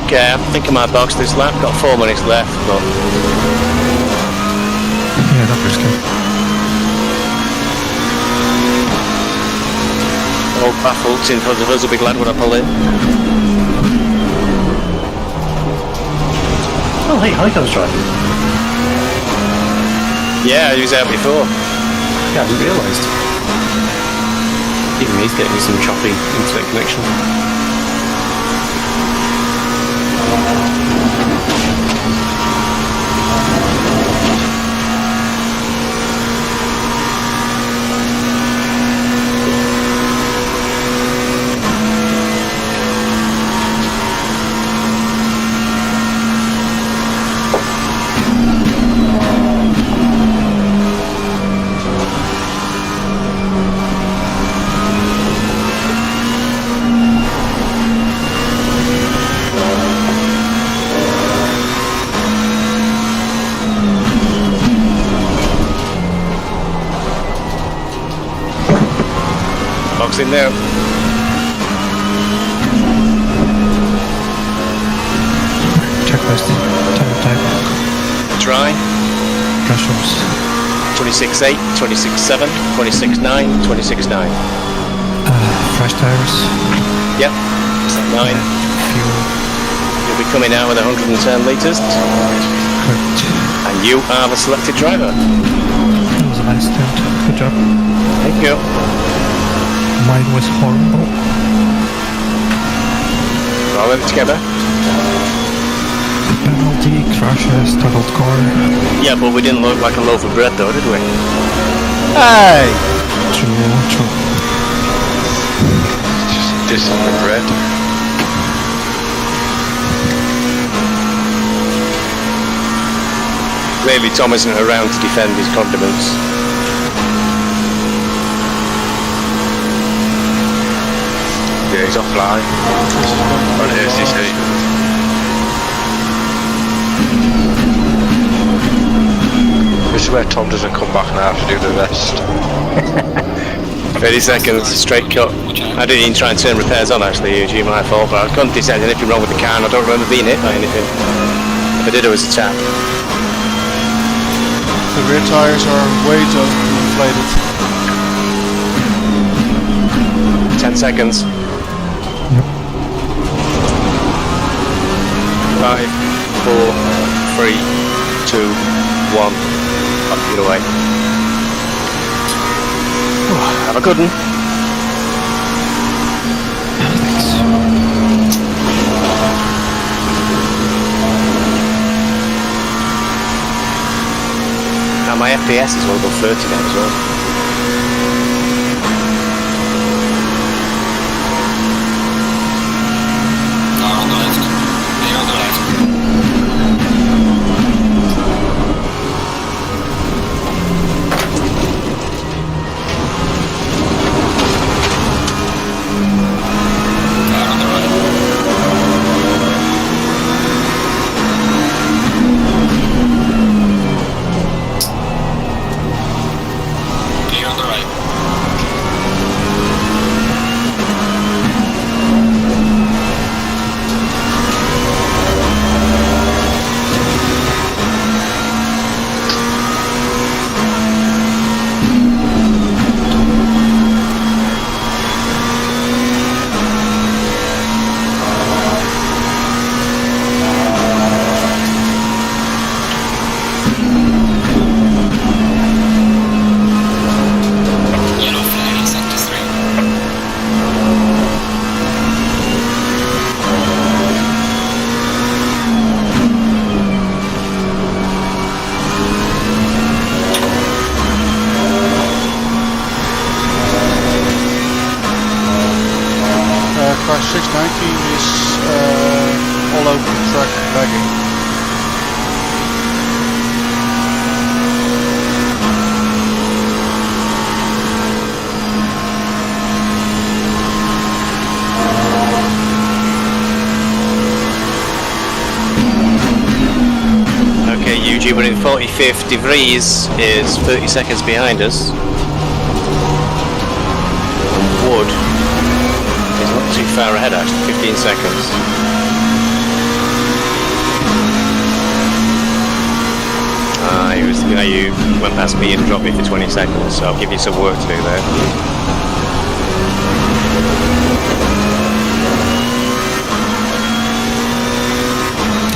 Speaker 2: Okay, I think I might box this lap. Got 4 minutes left, but
Speaker 1: Yeah, not risky.
Speaker 2: old baffles in front of us will be glad when I pull in.
Speaker 12: Oh, hey, Heiko's driving.
Speaker 2: Yeah, he was out before.
Speaker 12: Yeah, I didn't realise. Even he's getting some choppy internet connection.
Speaker 2: Box in there.
Speaker 1: Checklist. Type.
Speaker 2: Dry.
Speaker 1: Pressures.
Speaker 2: 26.8, 26.7, 26.9, 26.9.
Speaker 1: Fresh tires.
Speaker 2: Yep. 9.
Speaker 1: Fuel.
Speaker 2: You'll be coming out with 110 litres.
Speaker 1: Correct.
Speaker 2: And you are the selected driver.
Speaker 1: That was a nice stint. Good job.
Speaker 2: Thank you.
Speaker 1: Mine was horrible.
Speaker 2: All in together.
Speaker 1: Penalty, crashes, totaled car.
Speaker 2: Yeah, but we didn't look like a loaf of bread though, did we?
Speaker 6: Hey!
Speaker 1: True.
Speaker 3: Just dissing the bread.
Speaker 2: Clearly Tom isn't around to defend his condiments.
Speaker 3: Yeah, he's offline. On ACC. This is where Tom doesn't come back and I have to do the rest.
Speaker 2: 30 seconds, straight cut. I didn't even try and turn repairs on actually, Eugene, my fault, but I couldn't detect anything wrong with the car and I don't remember being hit by anything. If I did, it was a tap.
Speaker 6: The rear tires are way too inflated.
Speaker 2: 10 seconds. 5, 4, 3, 2, 1. Up the other way. Have a good one. Now my FPS is well above 30 now as well.
Speaker 9: On the left. Be on the left. On the right. Be on the right. Yellow flag, sector 3.
Speaker 6: Car 690 is all over the track lagging.
Speaker 2: Okay, Eugene, we're in 45th. De Vries is 30 seconds behind us. Wood is not too far ahead actually, 15 seconds. You went past me and dropped me for 20 seconds, so I'll give you some work to do there.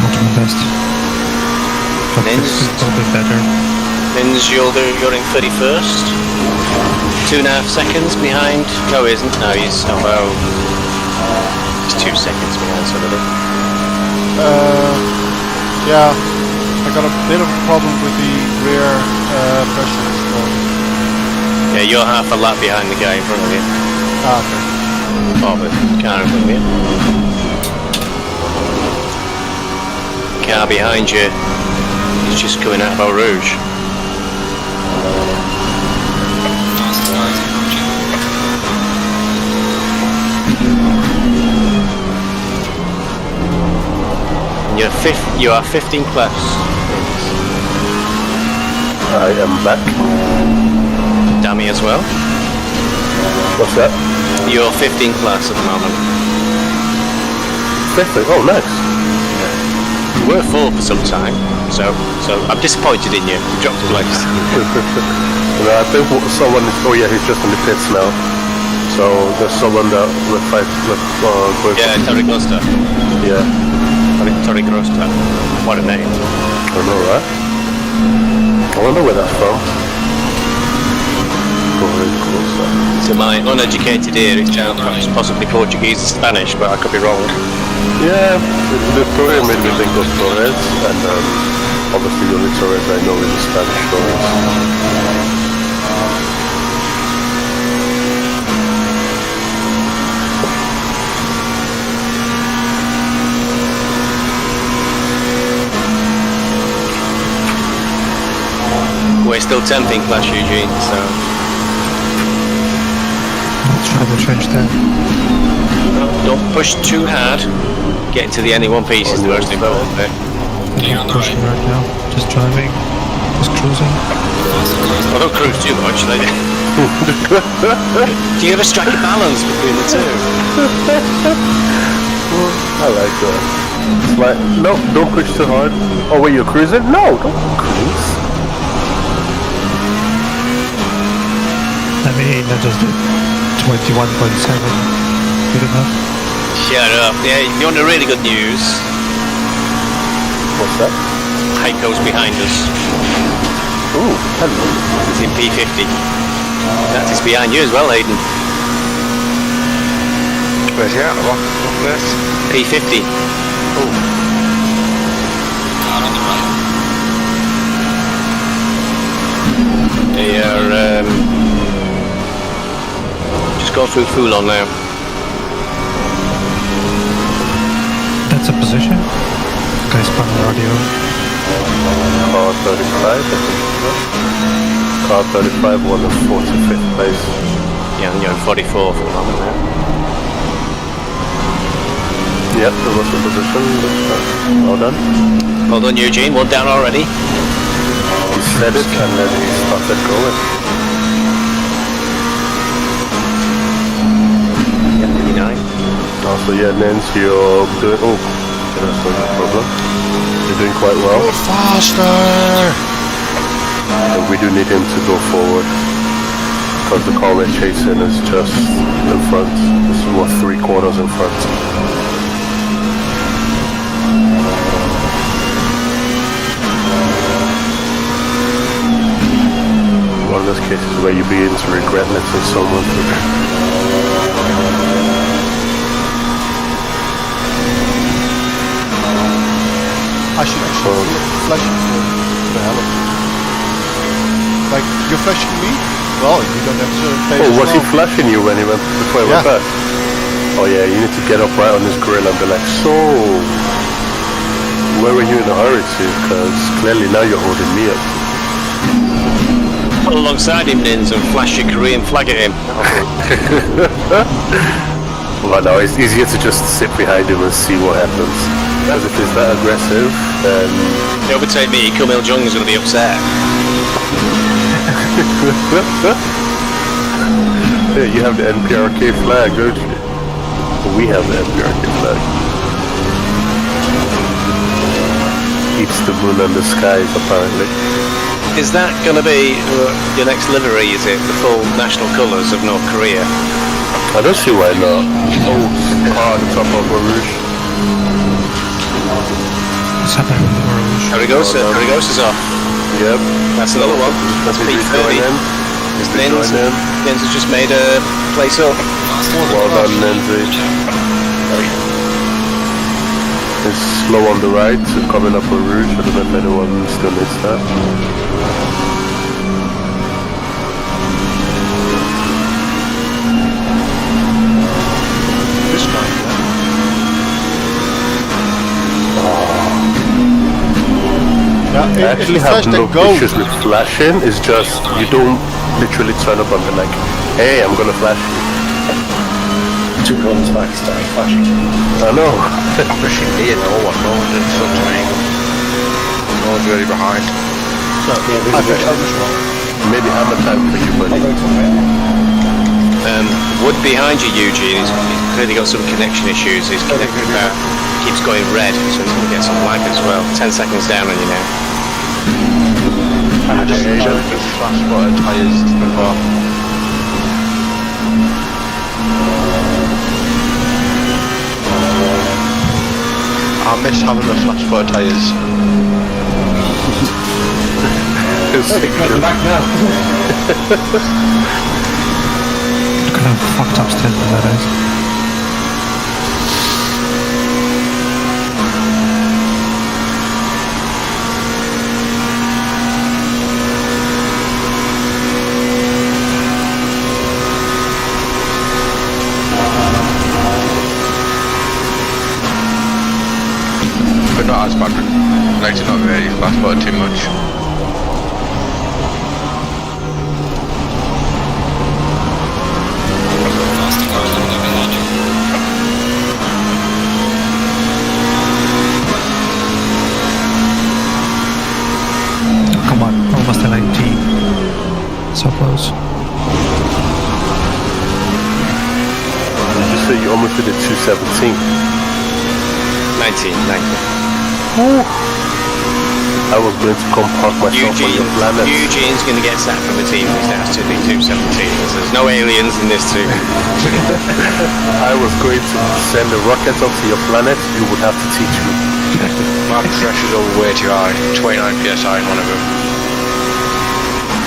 Speaker 1: I'll do my best.
Speaker 2: NynS,
Speaker 1: A little bit better.
Speaker 2: NynS, you're in 31st. 2.5 seconds behind. No, he isn't. No, he's about. He's 2 seconds behind somebody.
Speaker 6: Yeah, I got a bit of a problem with the rear pressure as well.
Speaker 2: Yeah, you're half a lap behind the guy in front of you.
Speaker 6: Ah, okay.
Speaker 2: Oh, but car in front of you. Car behind you is just coming out of Eau Rouge. You are 15 plus.
Speaker 7: I am back.
Speaker 2: Dammy as well.
Speaker 7: What's that?
Speaker 2: You're 15 plus at the moment.
Speaker 7: 50? Oh, nice.
Speaker 2: You were 4 for some time, so I'm disappointed in you. You dropped a place.
Speaker 7: No, I think someone is. Oh yeah, he's just in the pits now. So there's someone that with
Speaker 2: Yeah, Torre Costa.
Speaker 7: Yeah.
Speaker 2: Torre Costa. What a name.
Speaker 7: I know, right? I wonder where that's from. Torre Costa.
Speaker 2: To my uneducated ear, it sounds possibly Portuguese or Spanish, but I could be wrong.
Speaker 7: Yeah, the story made me think of Torres, and obviously the only Torres I know is the Spanish Torres.
Speaker 2: We're still temping Clash Eugene, so
Speaker 1: Let's try to change that.
Speaker 2: don't push too hard. Getting to the any one piece is the most important bit.
Speaker 1: I'm not pushing right now. Just driving. Just cruising.
Speaker 2: Well, don't cruise too much. Do you ever strike a balance between the two?
Speaker 7: I like that. It's like, no, don't push too hard. Oh wait, you're cruising? No, don't cruise.
Speaker 1: I mean, I just did 21.7. Good enough.
Speaker 2: Shut up. Yeah, you want the really good news?
Speaker 7: What's that?
Speaker 2: Heiko's behind us.
Speaker 7: Ooh, hello.
Speaker 2: He's in P50. That is behind you as well, Hayden.
Speaker 3: Where's he at? What place?
Speaker 2: P50. They are just go through Foulon now.
Speaker 1: That's a position. Guys, on the radio.
Speaker 7: Car 35, I think. Car 35 won the 45th place.
Speaker 2: Yeah, and you're in 44 for the moment now.
Speaker 7: Yep, there was a position, but well done.
Speaker 2: Well done, Eugene. One down already.
Speaker 7: He said it and then he started going.
Speaker 2: Yeah, 59.
Speaker 7: Also, yeah, NynS, you're doing... Oh, that's not a problem. You're doing quite well.
Speaker 6: Go faster!
Speaker 7: We do need him to go forward. Because the car we're chasing is just in front. It's what, 3/4 in front. One of those cases where you begin to regret letting someone through.
Speaker 6: I should actually flash you for the hell of it. Like, you're flashing me? Well, you don't have to pay
Speaker 7: Oh,
Speaker 6: as
Speaker 7: was he
Speaker 6: well.
Speaker 7: flashing you when he went before he went back? Oh yeah, you need to get up right on his grill and be like, so, where were you in a hurry to? Because clearly now you're holding me up.
Speaker 2: Pull alongside him, NynS, and flash your Korean flag at him.
Speaker 7: Well, no, it's easier to just sit behind him and see what happens. Because if he's that aggressive, then...
Speaker 2: If you overtake me, Kim Il-jung's going to be upset.
Speaker 7: Yeah, you have the NPRK flag, don't you? We have the NPRK flag. Keeps the moon and the skies, apparently.
Speaker 2: Is that going to be your next livery, is it? The full national colours of North Korea?
Speaker 7: I don't see why not. Oh, car at the top of a rouge.
Speaker 1: What's happening with the Rouge?
Speaker 2: Arigosa is off.
Speaker 7: Yep.
Speaker 2: That's another one. That's P30. NynS has just made a place up.
Speaker 7: Well done, NynS. It's slow on the right, so coming up a rouge. I don't know if anyone still needs that.
Speaker 6: This guy, yeah.
Speaker 7: I actually have no issues with flashing. It's just you don't literally turn up and be like, hey, I'm gonna flash you.
Speaker 12: 2 corners back, start flashing.
Speaker 7: I know.
Speaker 3: Pushing me and no one did front of me. No one's really behind.
Speaker 6: I think I was wrong.
Speaker 7: Maybe hammer time for you, buddy.
Speaker 2: Wood behind you, Eugene. He's clearly got some connection issues. He's connected about. Keeps going red, so he's going to get some lag as well. 10 seconds down on you now.
Speaker 3: Just flash spotted tyres before. I miss having the flash spotted tyres.
Speaker 12: Back now.
Speaker 1: Look at how fucked up still that is.
Speaker 3: But not as bad. Like to not really flash spotted too much.
Speaker 1: Come on, almost a 19. So close.
Speaker 7: said you almost did it 217.
Speaker 2: 19.
Speaker 7: I was going to come park myself on your planet.
Speaker 2: Eugene's going to get sacked from the team if he has to do 217. There's no aliens in this team.
Speaker 7: I was going to send a rocket up to your planet. You would have to teach me.
Speaker 3: My pressure's all way too high. 29 psi in one of them.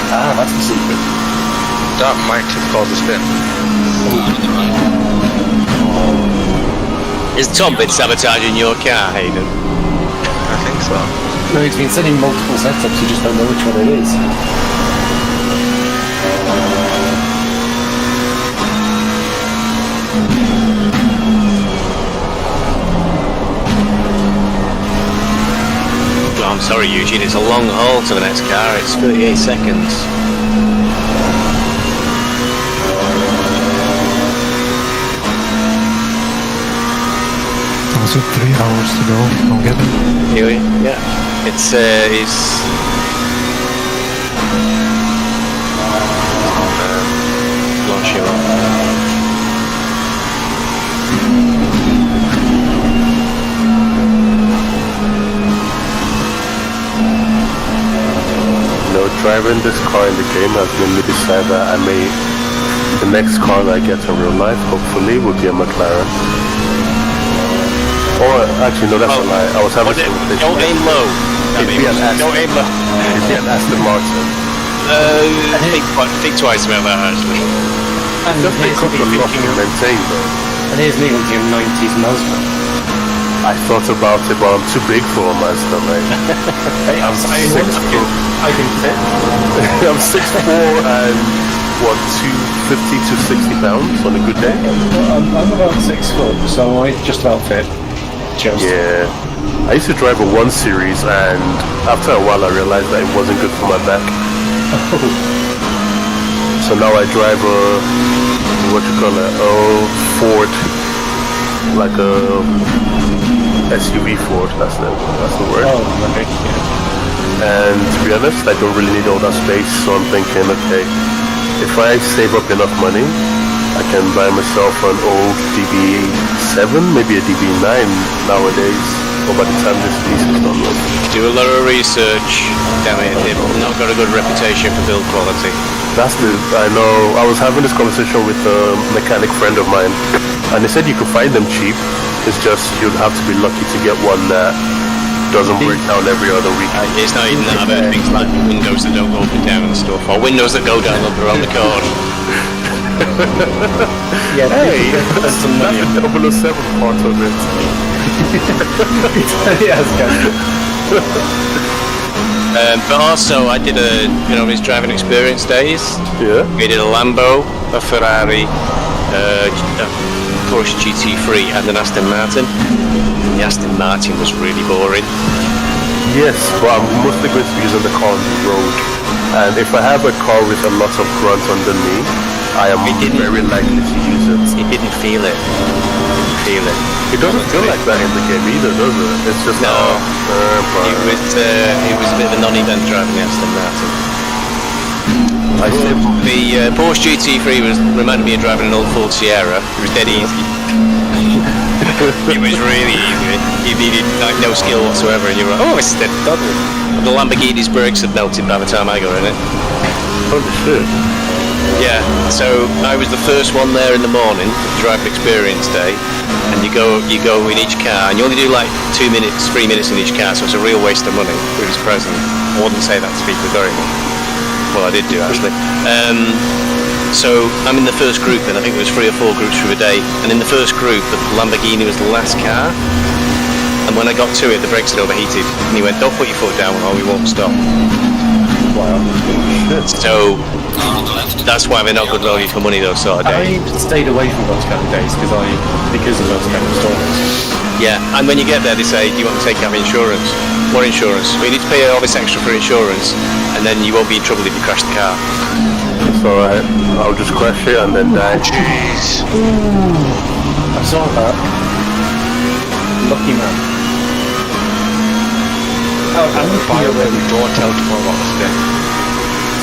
Speaker 12: Ah, that's the secret.
Speaker 3: That might have caused a spin.
Speaker 2: Is Tom been sabotaging your car, Hayden?
Speaker 3: I think so.
Speaker 12: No, he's been sending multiple setups, you just don't know which one it is.
Speaker 2: Well, I'm sorry, Eugene, it's a long haul to the next car. It's 38 seconds.
Speaker 1: Also 3 hours to go. I'll get it.
Speaker 2: Anyway, yeah. It's launch you up.
Speaker 7: Driving this car in the game has made me decide that the next car that I get in real life, hopefully, will be a McLaren. Or, actually, no, that's a lie. I was having some conversation.
Speaker 2: Don't aim low.
Speaker 7: It'd be an Aston.
Speaker 2: Don't aim low.
Speaker 7: It'd be an Aston Martin.
Speaker 2: Think twice about that, actually.
Speaker 12: And
Speaker 7: Just
Speaker 12: here's
Speaker 7: because
Speaker 12: me
Speaker 7: the lot to
Speaker 12: thinking,
Speaker 7: maintain, though.
Speaker 12: and here's me wanting a 90s Mazda.
Speaker 7: I thought about it, but I'm too big for a Mazda, mate. I'm 6'4".
Speaker 12: I can fit.
Speaker 7: I'm 6'4" and what, 250 to 60 pounds on a good day?
Speaker 12: I'm about 6 foot, so I just about fit. Just.
Speaker 7: Yeah. I used to drive a 1 Series, and after a while I realized that it wasn't good for my back. So now I drive a, what you call it, a Ford, like a SUV Ford, that's the word.
Speaker 12: Oh, right, yeah.
Speaker 7: And to be honest, I don't really need all that space, so I'm thinking, okay, if I save up enough money, I can buy myself an old DB7, maybe a DB9 nowadays, or by the time this piece is done with.
Speaker 2: Do a lot of research. Damn it, they've not got a good reputation for build quality.
Speaker 7: I know, I was having this conversation with a mechanic friend of mine, and they said you could find them cheap, it's just you'd have to be lucky to get one that doesn't break down every other week.
Speaker 2: It's not even that. I've heard things like windows that don't go up and down and stuff, or windows that go down up around the cord.
Speaker 12: Yeah,
Speaker 7: hey,
Speaker 12: that's some money.
Speaker 7: the 007 part of it.
Speaker 12: Yes,
Speaker 2: But also, I did his driving experience days.
Speaker 7: Yeah.
Speaker 2: We did a Lambo, a Ferrari, a Porsche GT3, and an Aston Martin. The Aston Martin was really boring.
Speaker 7: Yes, but I'm mostly going to be using the car on the road. And if I have a car with a lot of grunt under me, I am very likely to use it.
Speaker 2: It didn't feel it.
Speaker 7: It doesn't feel like that in the game either, does it? It's just
Speaker 2: no. It was a bit of a non-event driving the Aston Martin. The Porsche GT3 reminded me of driving an old Ford Sierra. It was dead easy. It was really easy. You needed no skill whatsoever, and you were like, oh, it's dead double. The Lamborghini's brakes had melted by the time I got in it.
Speaker 7: Holy shit.
Speaker 2: Yeah, so I was the first one there in the morning, driving experience day, and you go in each car, and you only do like 2 minutes, 3 minutes in each car, so it's a real waste of money. It was present. I wouldn't say that to people very much. Well, I did do actually. So I'm in the first group, and I think there was 3 or 4 groups through the day. And in the first group, the Lamborghini was the last car. And when I got to it, the brakes had overheated, and he went, "Don't put your foot down, or we won't stop."
Speaker 12: Wow.
Speaker 2: So that's why they're not good value for money, those sort of days.
Speaker 12: I stayed away from those kind of days because of those kind of stories.
Speaker 2: Yeah, and when you get there, they say, "Do you want to take out insurance?" What insurance? Well, you need to pay all this extra for insurance, and then you won't be in trouble if you crash the car.
Speaker 7: It's alright, I'll just crash it and then die.
Speaker 3: Jeez.
Speaker 12: I saw that. Lucky man.
Speaker 3: Oh, I'm fire where we don't tell tomorrow about this day.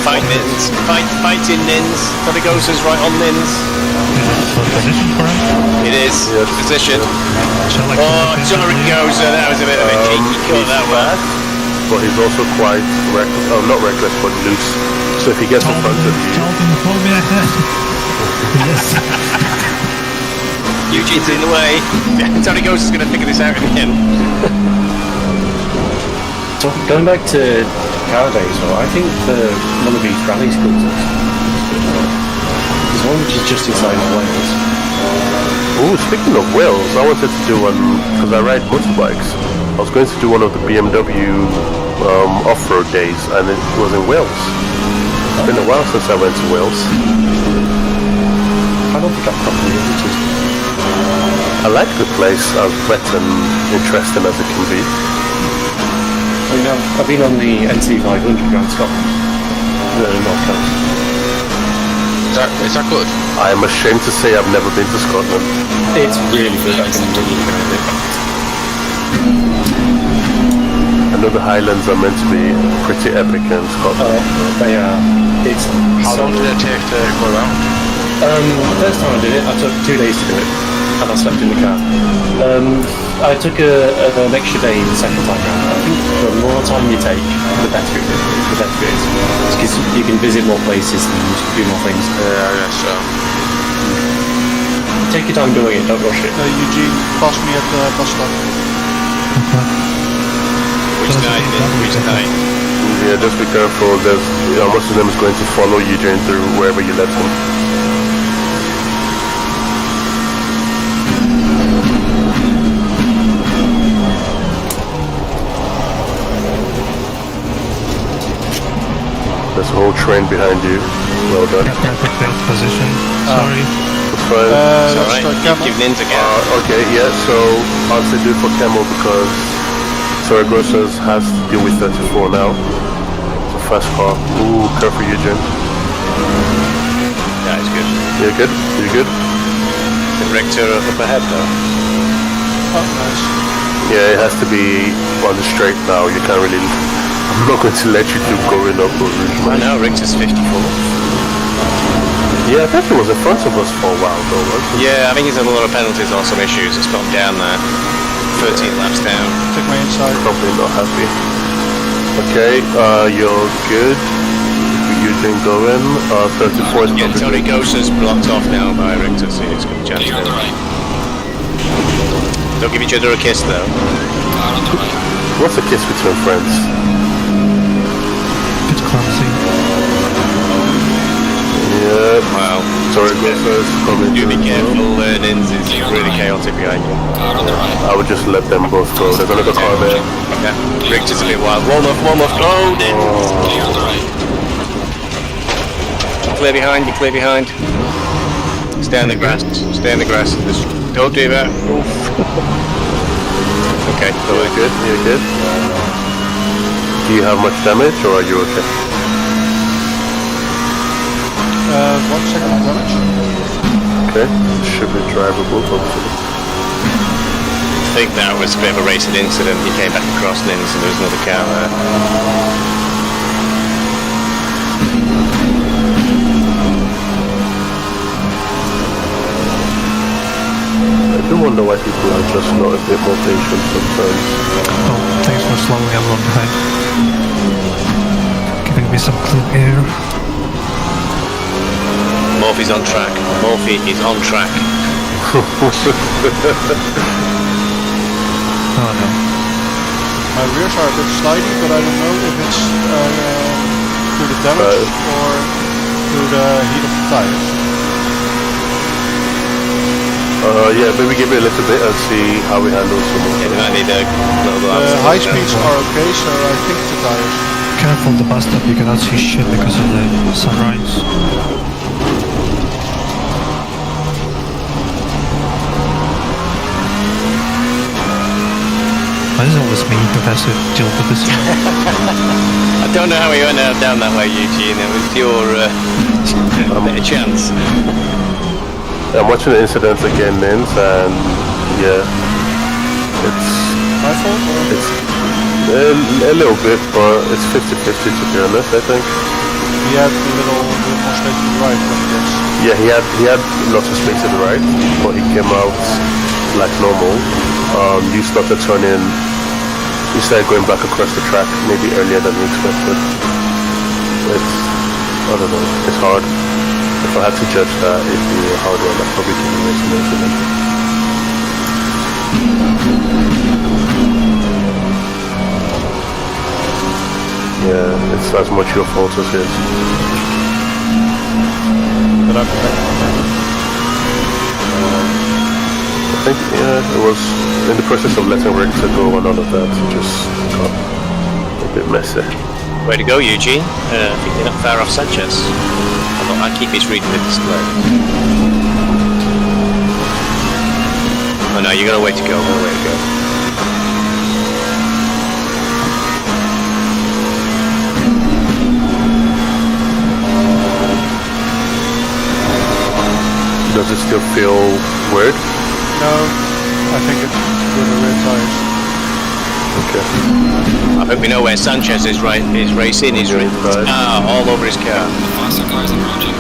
Speaker 2: Fight NynS. Fight in NynS. But it goes right on NynS.
Speaker 1: Position for him?
Speaker 2: It is.
Speaker 7: Yes.
Speaker 2: Position.
Speaker 1: Shall I keep
Speaker 2: Oh,
Speaker 1: the
Speaker 2: Torre Goza, that was a bit of a cheeky cut,
Speaker 7: He's
Speaker 2: that one.
Speaker 7: fast, but he's also quite reckless. Oh, not reckless, but loose. So if he gets in front of you,
Speaker 1: Talking for me ahead. Yes.
Speaker 2: Eugene's in the way. Torre Goza's going to figure this out again.
Speaker 12: So going back to car days, though, I think one of these rally schools is good. There's one which is just inside Wales.
Speaker 7: oh, speaking of Wales, I wanted to do one, because I ride motorbikes. I was going to do one of the BMW off-road days, and it was in Wales. It's been a while since I went to Wales.
Speaker 12: I don't think I've properly visited.
Speaker 7: I like the place, as wet and interesting as it can be.
Speaker 12: I mean, I've been on the NC 500 around Scotland. North Coast.
Speaker 3: Is that good?
Speaker 7: I am ashamed to say I've never been to Scotland.
Speaker 12: It's really good. I can really recommend it.
Speaker 7: I know the Highlands are meant to be pretty epic in Scotland.
Speaker 12: They are. It's
Speaker 3: How long did it take to go around?
Speaker 12: First time I did it, I took 2 days to do it, and I slept in the car. I took an extra day the second time round. I think the more time you take, the better it is. Because you can visit more places and do more things.
Speaker 3: Yeah, I guess so.
Speaker 12: Take your time doing it, don't rush it.
Speaker 6: Eugene, pass me at the bus stop.
Speaker 2: Which night? Which night?
Speaker 7: Yeah, just be careful. There's, most of them is going to follow you Jane through wherever you left them. There's a whole train behind you. Well done.
Speaker 1: Perfect position. Sorry.
Speaker 7: That's fine.
Speaker 2: Alright, give Ninja again.
Speaker 7: Okay, yeah, so I'll say do it for Camel because Saragosa's has to deal with 34 now. It's a fast car. Ooh, careful Eugene.
Speaker 2: Yeah, it's good.
Speaker 7: You're good? You're good?
Speaker 2: The Rector up ahead though.
Speaker 6: Oh, nice.
Speaker 7: Yeah, it has to be on the straight now. You can't really... I'm not going to let you do going up or
Speaker 2: I know, Richter's 54.
Speaker 7: Yeah, I think he was in front of us for a while though, wasn't he?
Speaker 2: Yeah, I think he's had a lot of penalties or some issues. It's got him down there. 13 laps down.
Speaker 6: Take my inside.
Speaker 7: Probably not happy. Okay, you're good. You didn't go in. 34 is
Speaker 2: Yeah,
Speaker 7: probably
Speaker 2: Tony
Speaker 7: good.
Speaker 2: Gossa's blocked off now by Richter, so he's got a chance.
Speaker 9: on the right.
Speaker 2: Don't give each other a kiss though.
Speaker 9: Car on the right.
Speaker 7: What's a kiss between friends?
Speaker 1: Bit clumsy.
Speaker 7: Yeah.
Speaker 2: Wow.
Speaker 7: Sorry, Gossa is coming.
Speaker 2: Do be
Speaker 7: through.
Speaker 2: careful, NynS is really chaotic behind you.
Speaker 9: Car on the right.
Speaker 7: I would just let them both go. There's another car there.
Speaker 2: Yeah, Richter's a bit wild. One off. Oh, NynS.
Speaker 9: Clear on the right.
Speaker 2: Clear behind. Stay in the grass. Just don't do that. Okay,
Speaker 7: You're good. You're good. Do you have much damage, or are you okay?
Speaker 6: 1 second of damage.
Speaker 7: Okay. Should be drivable, hopefully.
Speaker 2: I think that was a bit of a racing incident. He came back across NynS and there was another car there.
Speaker 7: I do wonder why people are just not a bit more patient sometimes.
Speaker 1: Oh, thanks for slowing everyone behind. Giving me some clean air.
Speaker 2: Morphy's on track. Morphy is on track.
Speaker 1: Oh no.
Speaker 6: My rears are a bit slidey, but I don't know if it's through the damage or through the heat of the tires.
Speaker 7: Yeah, maybe give it a little bit and see how we handle some of
Speaker 2: Yeah,
Speaker 7: it.
Speaker 2: I need a little
Speaker 6: The high speeds are okay, so I think the tires.
Speaker 1: Careful the bus stop, you cannot see shit because of the sunrise. Why is it always me who has to deal with this?
Speaker 2: I don't know how we went out down that way, Eugene. It was your better chance.
Speaker 7: I'm watching the incidents again, NynS, and yeah, it's
Speaker 6: My fault? Or?
Speaker 7: it's a little bit, but it's 50-50 to be honest, I think.
Speaker 6: He had a little more straight to the right, I guess.
Speaker 7: Yeah, he had lots of space to the right, but he came out like normal. You started turning. You started going back across the track maybe earlier than we expected. I don't know. It's hard. If I had to judge that, it'd be a hard one. I'd probably keep racing into them. Yeah, it's as much your fault as his.
Speaker 6: But I'm back.
Speaker 7: I think, yeah, it was in the process of letting Richter go and all of that, it just got a bit messy.
Speaker 2: Way to go, Eugene. I think you're not far off Sanchez. I keep misreading the display. Oh no, you got a way to go, way to go.
Speaker 7: Does it still feel weird?
Speaker 6: No, I think it's with the red tires.
Speaker 7: Okay.
Speaker 2: I hope you know where Sanchez is racing. He's all over his car.
Speaker 9: Faster cars around you.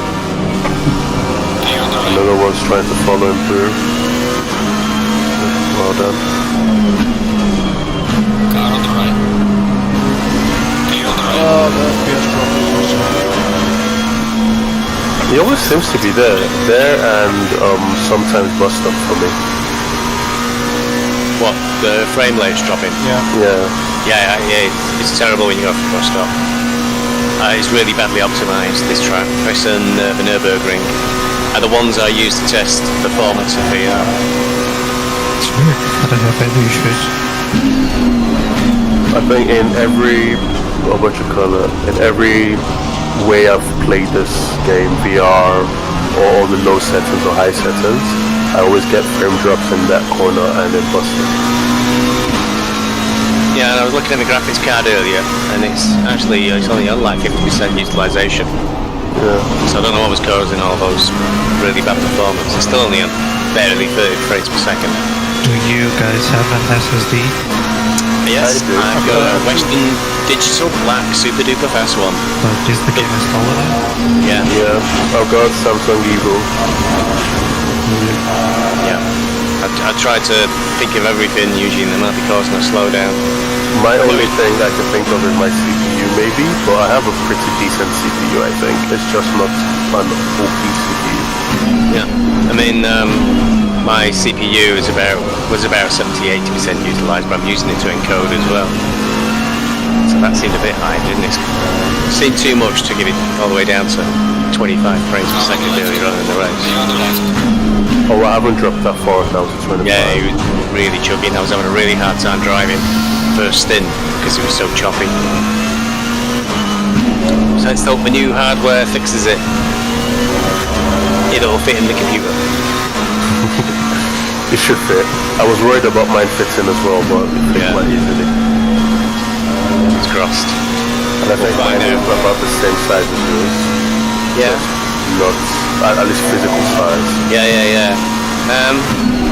Speaker 9: Stay on the right.
Speaker 7: Another one's trying to follow him through. Well done.
Speaker 9: Car on the right. Stay on the right.
Speaker 6: Oh, the FPS drop is also.
Speaker 7: He always seems to be there and sometimes bus stop for me.
Speaker 2: What? The frame rate's dropping?
Speaker 6: Yeah.
Speaker 2: Yeah, it's terrible when you go for the bus stop. It's really badly optimised, this track. This and the Nürburgring are the ones I use to test performance of VR.
Speaker 1: It's weird. I don't have any issues.
Speaker 7: I think in every way I've played this game, VR or all the low settings or high settings, I always get frame drops in that corner and then busting.
Speaker 2: Yeah, and I was looking at the graphics card earlier, and it's only on like 50% utilisation.
Speaker 7: Yeah.
Speaker 2: So I don't know what was causing all those really bad performance. It's still only on barely 30 frames per second.
Speaker 1: Do you guys have an SSD?
Speaker 2: Yes, I've got a Western Digital Black Super Duper Fast one.
Speaker 1: But is the game installed on it?
Speaker 2: Yeah.
Speaker 7: Yeah, I've got Samsung Evo.
Speaker 2: Yeah. I tried to think of everything using the might be causing a slowdown.
Speaker 7: My only thing I can think of is my CPU maybe, but I have a pretty decent CPU I think. It's just not an OP CPU.
Speaker 2: Yeah. I mean, my CPU was about 70-80% utilised, but I'm using it to encode as well. So that seemed a bit high, didn't it? It seemed too much to give it all the way down to 25 frames per second earlier on in the race.
Speaker 9: Stay on the left.
Speaker 7: Oh, I haven't dropped that far down to 25.
Speaker 2: Yeah, he was really chugging. I was having a really hard time driving first stint because it was so choppy. So let's hope the new hardware fixes it. It'll fit in the computer.
Speaker 7: It should fit. I was worried about mine fitting as well, but it fit quite easily.
Speaker 2: It's crossed.
Speaker 7: And I think mine is about the same size as yours.
Speaker 2: Yeah.
Speaker 7: Not, at least physical size.
Speaker 2: Yeah.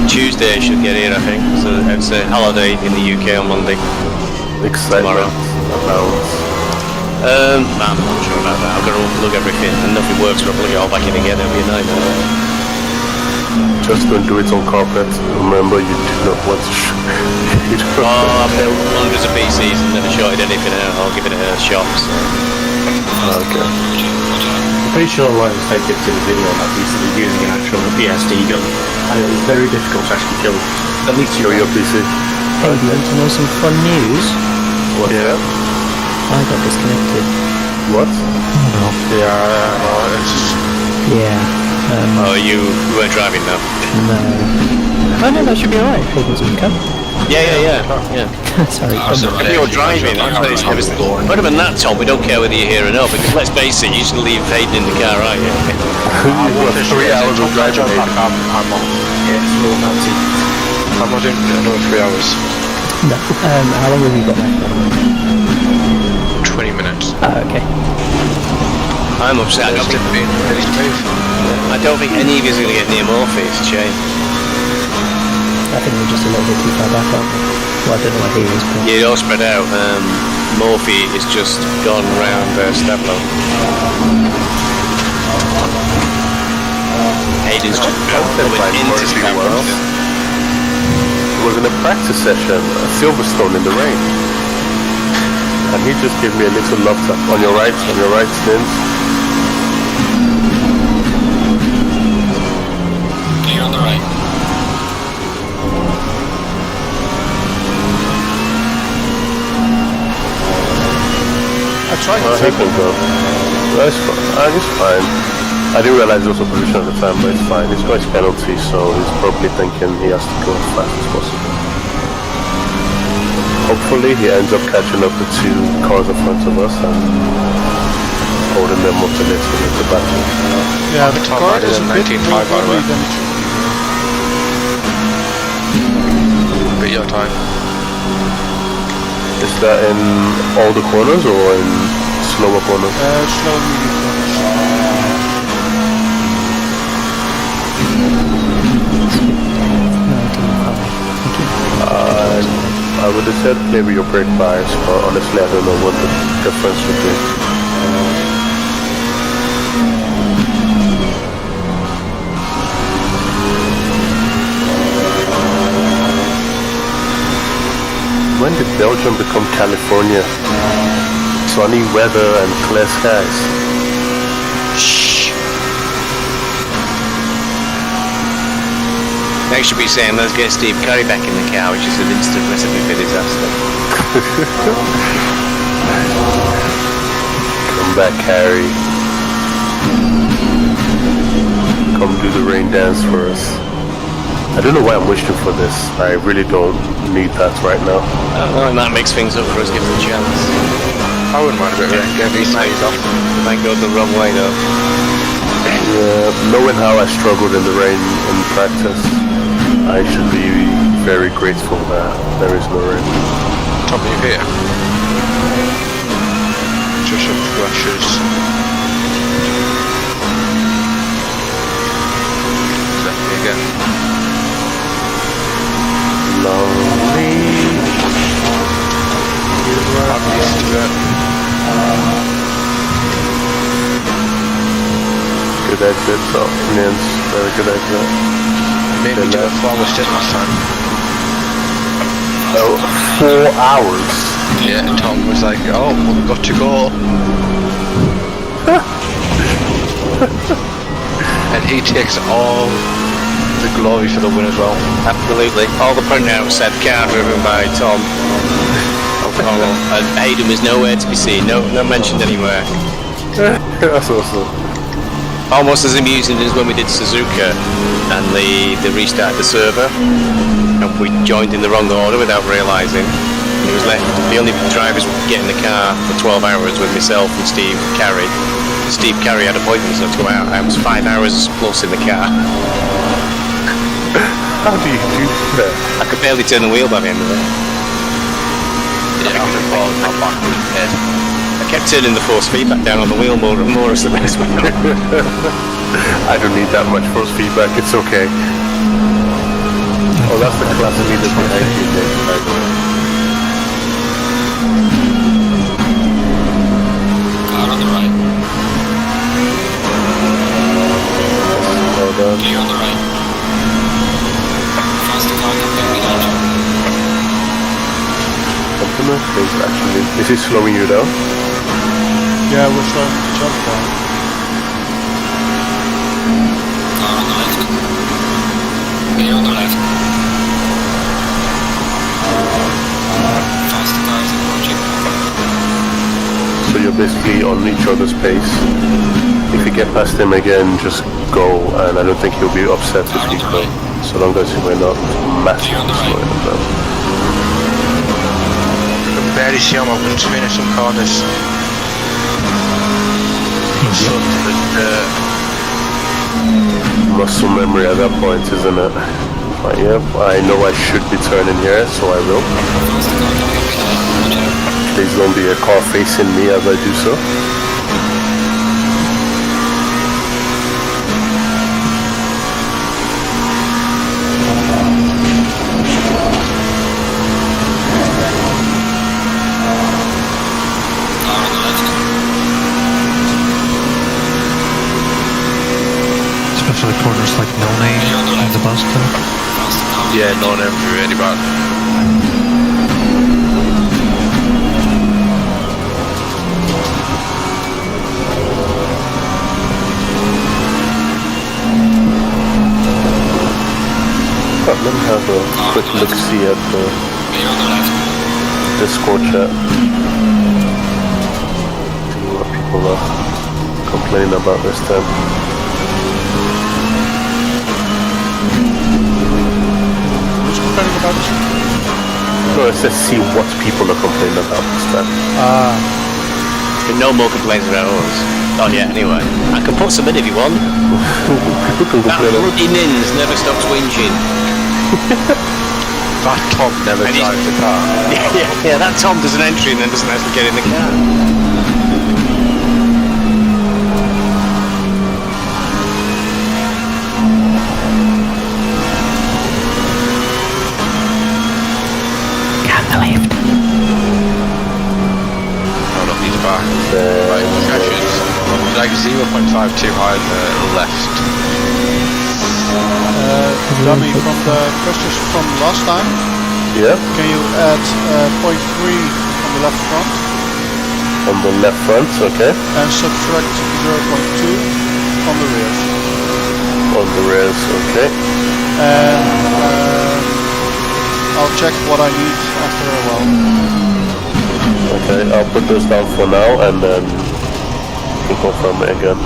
Speaker 2: Tuesday I should get here, I think. So it's a holiday in the UK on Monday.
Speaker 7: Excitement about...
Speaker 2: I'm not sure about that. I've got to unplug everything and nothing works, but I'll plug it all back in again. It'll be a nightmare.
Speaker 7: Just don't do it on carpet. Remember, you do not want to
Speaker 2: I've built hundreds of PCs and never shorted anything out. I'll give it a shot. So.
Speaker 7: Okay.
Speaker 12: I'm pretty sure Ryan's taken to the video on that piece of using an actual PSD gun, and it was very difficult to actually kill at least
Speaker 7: Show your PC.
Speaker 4: Hey, do you want to know some fun news?
Speaker 7: What? Yeah.
Speaker 4: I got disconnected.
Speaker 7: What?
Speaker 1: No.
Speaker 4: Yeah.
Speaker 2: You weren't driving now?
Speaker 4: No. Oh no, that should be alright. Hold on, come.
Speaker 2: Yeah.
Speaker 4: Sorry.
Speaker 2: If you're driving, other than that, Tom, we don't care whether you're here or not, because let's face it, you should leave Hayden in the car, aren't you?
Speaker 7: What, 3 hours of driving?
Speaker 3: I'm on. I'm not in another 3 hours.
Speaker 4: No. How long have you got left?
Speaker 3: 20 minutes.
Speaker 4: Oh, okay.
Speaker 2: I'm upset. I don't think any of you are going to get near Morphe. It's a shame.
Speaker 4: I think we're just a little bit too far back, aren't we? Well, I don't know where he is, but...
Speaker 2: Yeah, you're all spread out. Morphe is just gone round Stablo. Aiden's just
Speaker 7: Content
Speaker 2: going
Speaker 7: might
Speaker 2: into
Speaker 7: work really
Speaker 2: camera.
Speaker 7: well. It was in a practice session at Silverstone in the rain. And he just gave me a little love tap. On your right, Nins.
Speaker 9: Clear on the right.
Speaker 6: I tried to
Speaker 7: He
Speaker 6: take
Speaker 7: can go. That's fine. It's fine. I didn't realize there was a position at the time, but it's fine. He's got his penalty, so he's probably thinking he has to go as fast as possible. Hopefully he ends up catching up the 2 cars in front of us and holding them up a little at the back.
Speaker 6: Yeah, the
Speaker 3: Tom
Speaker 6: car
Speaker 3: did
Speaker 6: is
Speaker 3: a
Speaker 6: a bit
Speaker 3: 19.5
Speaker 6: more
Speaker 3: by the way.
Speaker 6: wobbly than it should be.
Speaker 3: But your time.
Speaker 7: Is that in all the corners or in slower corners?
Speaker 6: Slow medium corners.
Speaker 7: I would have said maybe your brake bias, but honestly I don't know what the difference would be. When did Belgium become California? Sunny weather and clear skies.
Speaker 2: Shh. Next should be saying, let's get Steve Curry back in the car, which is an instant recipe for disaster.
Speaker 7: Come back, Harry. Come do the rain dance for us. I don't know why I'm wishing for this. I really don't need that right now.
Speaker 2: Oh, and that makes things up for us, give them a chance.
Speaker 3: I wouldn't mind a bit of rain. Get these days off.
Speaker 2: It might go the wrong way though.
Speaker 7: Yeah, knowing how I struggled in the rain in practice, I should be very grateful that there is no rain.
Speaker 3: Tom, are you here? Just some brushes. Is that me again?
Speaker 7: Lonely.
Speaker 3: I'm used to it.
Speaker 7: Good exit, so NynS, very good exit.
Speaker 3: Made me do a flawless stint last time.
Speaker 7: Oh, 4 hours.
Speaker 3: Yeah, and Tom was like, oh, we've got to go. And he takes all the glory for the win as well.
Speaker 2: Absolutely. All the printouts said car driven by Tom. And Aiden was nowhere to be seen, no mentioned anywhere.
Speaker 7: That's awesome.
Speaker 2: Almost as amusing as when we did Suzuka and they restarted the server and we joined in the wrong order without realising. It was left, the only drivers would get in the car for 12 hours with myself and Steve Carey. Steve Carey had appointments to go out. I was 5 hours plus in the car.
Speaker 7: How do you do that?
Speaker 2: I could barely turn the wheel by the end of it. I kept turning the force feedback down on the wheel more as the race went on.
Speaker 7: I don't need that much force feedback, it's okay. Oh, that's the classic leader behind you, Nick, by the way.
Speaker 9: Car on the right.
Speaker 7: Well done.
Speaker 9: Clear on the right. Faster car can be danger.
Speaker 7: Compliment, please, actually. Is he slowing you down?
Speaker 6: Yeah, we're slowing each other down.
Speaker 9: Car on the left. Clear on the left. Faster cars approaching.
Speaker 7: So you're basically on each other's pace. If you get past him again, just go, and I don't think he'll be upset if you go. So long as we're not massively slowing him down.
Speaker 3: I can barely see him, I'm going to spin in some corners.
Speaker 7: Muscle memory at that point, isn't it? Like, yep, I know I should be turning here, so I will.
Speaker 9: Faster car can be danger.
Speaker 7: Please don't be a car facing me as I do so.
Speaker 9: Car on the left.
Speaker 1: Especially corners like
Speaker 3: Yeah, no one ever really bad.
Speaker 7: Let me have a quick look-see at the Discord chat. See what people are complaining about this time.
Speaker 6: Who's complaining about this?
Speaker 7: No, it says see what people are complaining about this time.
Speaker 2: There's been no more complaints about us. Not yet, anyway. I can put some in if you want.
Speaker 7: People can
Speaker 2: That
Speaker 7: complain.
Speaker 2: bloody NynS never stops whinging.
Speaker 3: That Tom never
Speaker 2: And he's-
Speaker 3: drives the car.
Speaker 2: Yeah, that Tom does an entry and then doesn't actually get in the car.
Speaker 3: Hold up, he's back. Right, sessions. Like 0.5 too high on the left.
Speaker 6: Dummy, from the questions from last time,
Speaker 7: Yeah,
Speaker 6: can you add 0.3 on the left front
Speaker 7: on the left front, okay.
Speaker 6: and subtract 0.2 on the rears?
Speaker 7: On the rears, okay.
Speaker 6: And I'll check what I need after a while.
Speaker 7: Okay, I'll put those down for now and then you can confirm it again.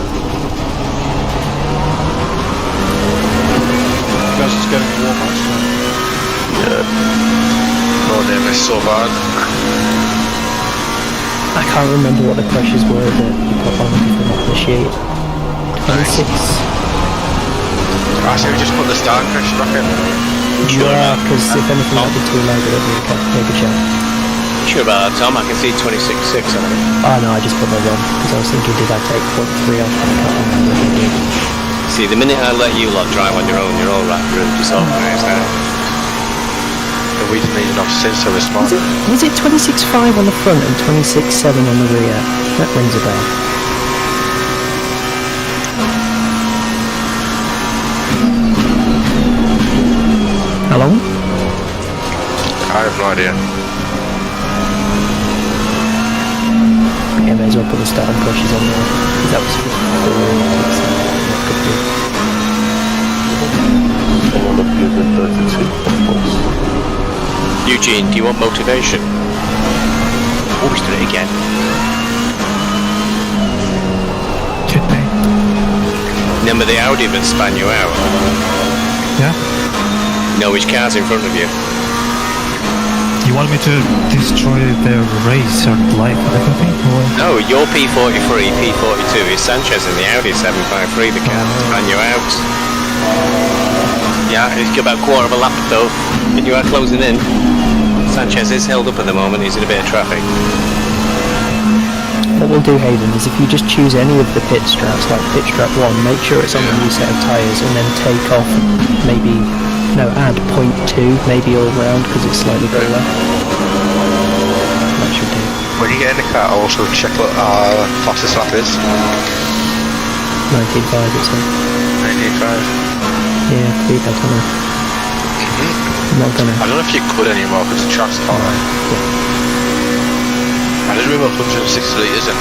Speaker 6: Because it's getting warmer, so.
Speaker 7: Yeah.
Speaker 3: No, they so bad.
Speaker 4: I can't remember what the pressures were that you put on before initiate. 26.
Speaker 3: I say we just put the start pressure back in.
Speaker 4: Yeah, because if anything might be too low, it'll be okay. Take a check.
Speaker 2: Sure about that, Tom. I can see 26.6 on it.
Speaker 4: Oh no, I just put that on because I was thinking, did I take 0.3 off? And I can't remember if I did.
Speaker 2: See, the minute I let you lot drive on your own, you're all right, rude, disorganised now.
Speaker 3: We didn't even have sense to respond.
Speaker 4: Was it 26.5 on the front and 26.7 on the rear? That rings a bell. How long?
Speaker 3: I have no idea.
Speaker 4: Yeah, may as well put the starting pressures on there. 'Cause that was for that could be.
Speaker 7: I want to use it 32, of course.
Speaker 2: Eugene, do you want motivation? Oh, he's done it again.
Speaker 1: Kidney.
Speaker 2: Remember the Audi that span you out?
Speaker 1: Yeah?
Speaker 2: No, his car's in front of you.
Speaker 1: You want me to destroy their race or life and everything? Or?
Speaker 2: No, your P43, P42 is Sanchez in the Audi 753, the car that span you out. Yeah, he's got about a quarter of a lap though, and you are closing in. Sanchez is held up at the moment, he's in a bit of traffic.
Speaker 4: What we'll do, Hayden, is if you just choose any of the pit straps, like pit strap 1, make sure it's on the new set of tyres, and then take off maybe, no, add 0.2, maybe all round, because it's slightly below. That should do.
Speaker 3: When you get in the car, also check what our fastest lap is.
Speaker 4: 19.5, it's on.
Speaker 3: 19.5.
Speaker 4: Yeah, leave that on there. I'm not gonna.
Speaker 3: I don't know if you could anymore because the track's hot. I just remember 160 litres in.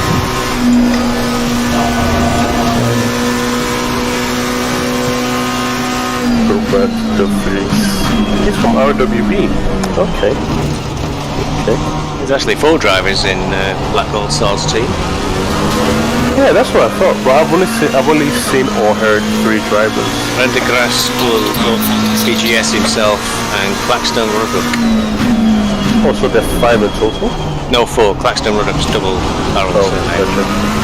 Speaker 7: Robert De Vries. He's from RWB. Okay. Okay.
Speaker 2: There's actually 4 drivers in Black Gold Swords team.
Speaker 7: Yeah, that's what I thought. But I've only seen or heard 3 drivers.
Speaker 2: Rendergrass, PGS himself, and Claxton Ruddock.
Speaker 7: Also, there's 5 in total.
Speaker 2: No, 4. Claxton Ruddock's double barrel
Speaker 7: Oh,
Speaker 2: surname.
Speaker 7: gotcha.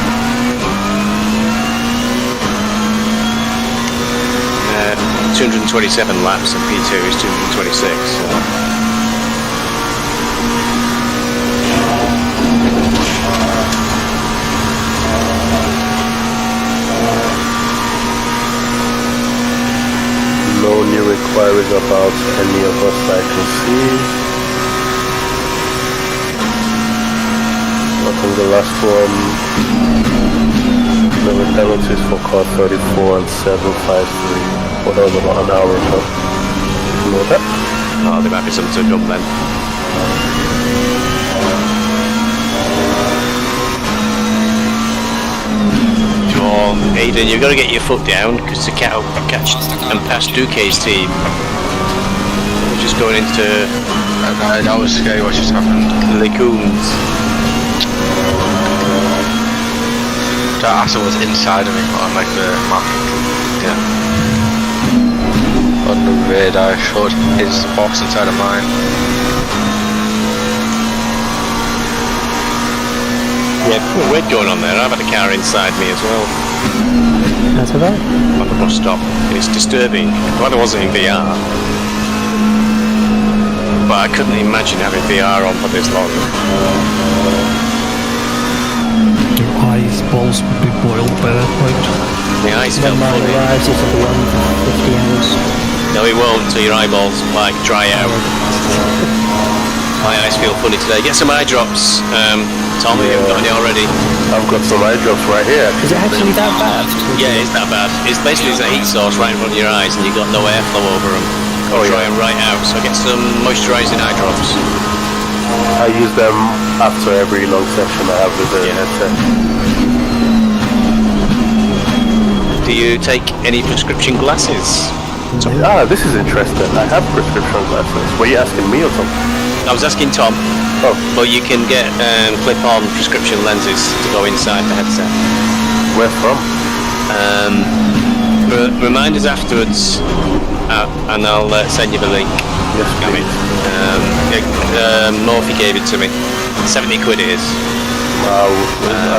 Speaker 2: 227 laps and P2 is 226. So.
Speaker 7: No new inquiries about any of us I can see. Not on the last one. There were penalties for car 34 and 753. Well, that was about an hour ago. Ignore that.
Speaker 2: Oh, there might be something to jump then. Oh, Aidan, you've got to get your foot down because to catch and pass Duque's team. We're just going into.
Speaker 3: That was scary what just happened.
Speaker 2: Lagoons.
Speaker 3: That Assetto was inside of me on like the map. Yeah. On the radar, I showed his box inside of mine.
Speaker 2: Yeah, weird going on there. I've had a car inside me as well.
Speaker 4: That's alright.
Speaker 2: On the bus stop. It's disturbing. Glad I wasn't in VR. But I couldn't imagine having VR on for this long.
Speaker 1: Your eyeballs would be boiled by that point.
Speaker 2: The eyes
Speaker 4: When
Speaker 2: felt
Speaker 4: mine
Speaker 2: funny.
Speaker 4: arrives, it'll be on for 50 hours.
Speaker 2: No, it won't until your eyeballs like dry out. My eyes feel funny today. Get some eye drops. Tom, you haven't got any already.
Speaker 7: I've got some eye drops right here.
Speaker 4: Is it actually that bad?
Speaker 2: Yeah, it's that bad. It's basically a heat source right in front of your eyes and you've got no airflow over them. Dry them right out. So get some moisturising eye drops.
Speaker 7: I use them after every long session I have with the headset.
Speaker 2: Do you take any prescription glasses?
Speaker 7: This is interesting. I have prescription glasses. Were you asking me or something?
Speaker 2: I was asking Tom.
Speaker 7: Oh.
Speaker 2: But you can get clip-on prescription lenses to go inside the headset.
Speaker 7: Where from?
Speaker 2: Remind us afterwards, and I'll send you the link.
Speaker 7: Yes, please.
Speaker 2: Morphy gave it to me. 70 quid it is.
Speaker 7: Wow,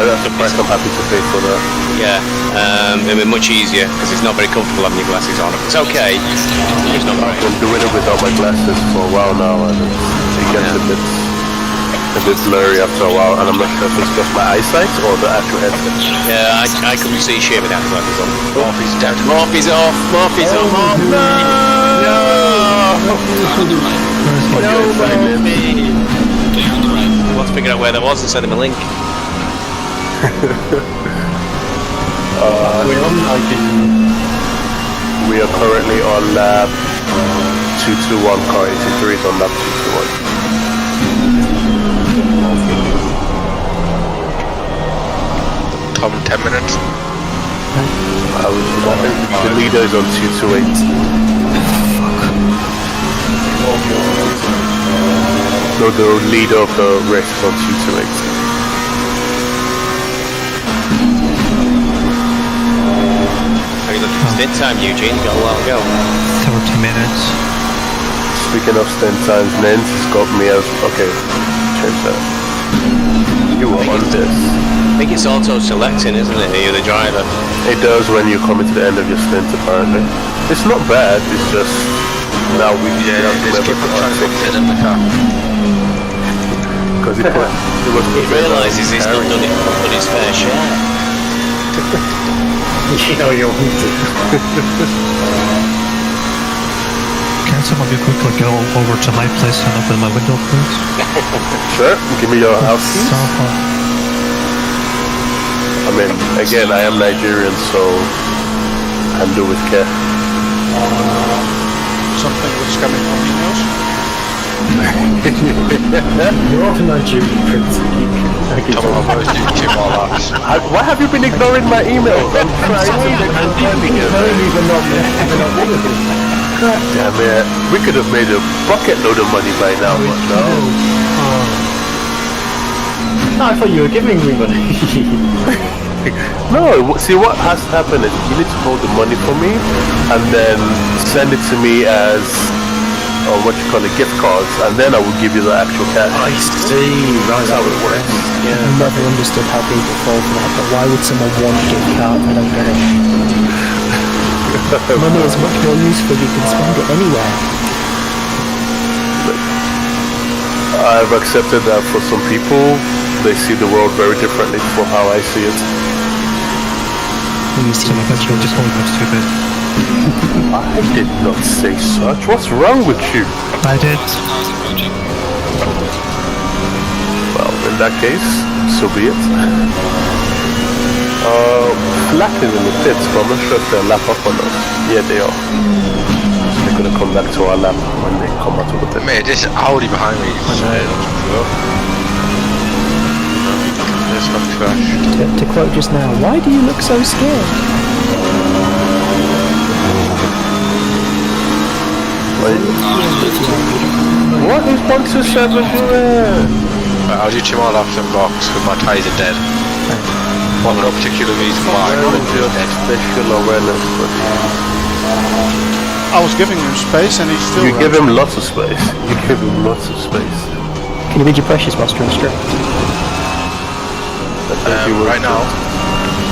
Speaker 7: that's the price I'm happy to pay for that.
Speaker 2: Yeah, it'll be much easier because it's not very comfortable having your glasses on. It's okay. It's not
Speaker 7: I've been doing it without my glasses for a while now, and it gets a bit blurry after a while, and I'm not sure if it's just my eyesight or the actual headset.
Speaker 2: Yeah, I couldn't see shit without glasses on.
Speaker 3: Morphy's dead.
Speaker 2: Morphy's off! Morphy's off! Oh, no! Morphy! We'll have to figure out where that was and send him a link.
Speaker 7: We are currently on lap 221, car 83 is on lap 221.
Speaker 3: Tom, 10 minutes.
Speaker 7: I think the leader is on 228. No, the leader of the race is on 228.
Speaker 2: How are you looking for stint time, Eugene? You've got a while to go.
Speaker 1: 30 minutes.
Speaker 7: Speaking of stint times, NynS has got me as... Okay, change that. You are on this.
Speaker 2: I think it's auto-selecting, isn't it? You're the driver.
Speaker 7: It does when you come to the end of your stint, apparently. It's not bad, it's just... Now we
Speaker 3: just keep on trying to fit in the car.
Speaker 7: Because
Speaker 2: he realises he's not done his fair share.
Speaker 12: You know you're wanted.
Speaker 1: Can some of you quickly go over to my place and open my window, please?
Speaker 7: Sure, give me your house keys.
Speaker 1: So far.
Speaker 7: I mean, again, I am Nigerian, so handle with care.
Speaker 6: Something was coming from emails.
Speaker 12: You're off Nigerian, Prince.
Speaker 7: Why have you been ignoring my emails? I'm trying to make some money here. God damn it. We could have made a bucket load of money by now, but no.
Speaker 12: No, I thought you were giving me money.
Speaker 7: No, see what has happened is you need to hold the money for me and then send it to me as gift cards, and then I will give you the actual cash.
Speaker 12: I see, right,
Speaker 7: That's how it works.
Speaker 4: Yeah. I've never understood how people fall for that, but why would someone want a gift card? I don't get it. Money is much more useful, you can spend it anywhere.
Speaker 7: I've accepted that for some people, they see the world very differently from how I see it.
Speaker 1: Some of us will just hold us stupid.
Speaker 7: I did not say such. What's wrong with you?
Speaker 1: I did.
Speaker 7: Well, in that case, so be it. Flat is in the pits, but I'm not sure if they'll lap up or not. Yeah, they are. gonna come back to our lap when they come out of the pit.
Speaker 3: Mate, this Audi behind me. This got crashed.
Speaker 4: To quote just now, why do you look so scared?
Speaker 7: What is 127 doing?
Speaker 3: Right, I'll do 2 more laps in box because my tyres are dead. Well, no particular reason why.
Speaker 7: Spatial awareness.
Speaker 6: I was giving him space and he still
Speaker 7: You give him lots of space. You give him lots of space.
Speaker 4: Can you read your pressures whilst you're on strip?
Speaker 3: Right now?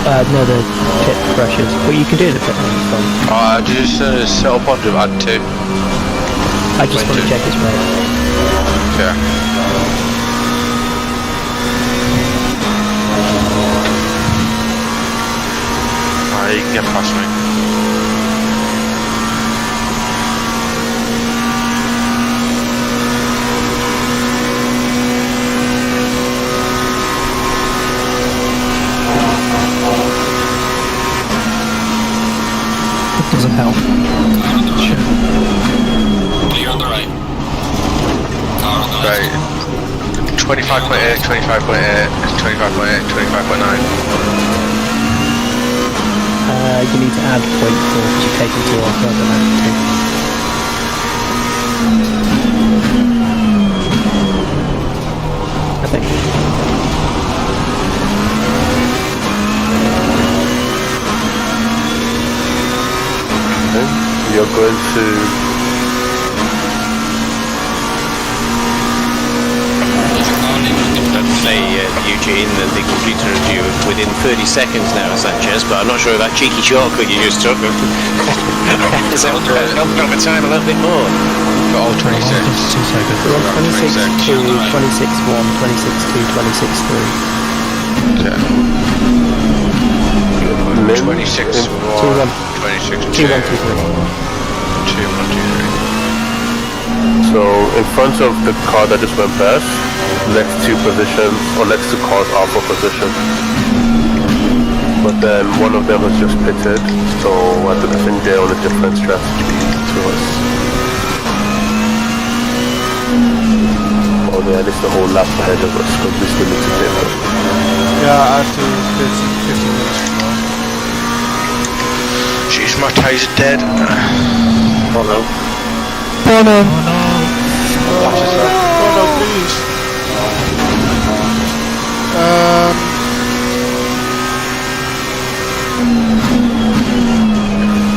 Speaker 4: No, the pit pressures. Well, you can do the pit pressures fine.
Speaker 3: I just set up on to add 2.
Speaker 4: I just want to check his rate.
Speaker 3: Okay. You can get past me.
Speaker 1: It doesn't help. Shit.
Speaker 9: You're on the right. Car on the left.
Speaker 3: Right. 25.8, 25.8, 25.8, 25.9.
Speaker 4: You need to add 0.4 because you've taken 2 off rather than 2. I think.
Speaker 7: Okay. You're going to
Speaker 2: Say, Eugene, that the computer is due within 30 seconds now, Sanchez, but I'm not sure if that cheeky shortcut you just took. Is that help the time a little bit more?
Speaker 3: Got all 26.
Speaker 1: 2 seconds.
Speaker 4: We're on 26.2, 26.1, 26.2, 26.3.
Speaker 3: Okay. 26, 1, 26, 2, 1, 2, 3.
Speaker 7: So in front of the car that just went past, next to position, or next to car's alpha position. But then one of them was just pitted, so I think they're on a different strategy to us. Or they're at least the whole lap ahead of us, because we still need to pit them.
Speaker 6: Yeah, I have to pit in 15 minutes from now.
Speaker 3: Jeez, my tyres are dead.
Speaker 2: Oh no.
Speaker 1: Oh no!
Speaker 6: Oh no, please.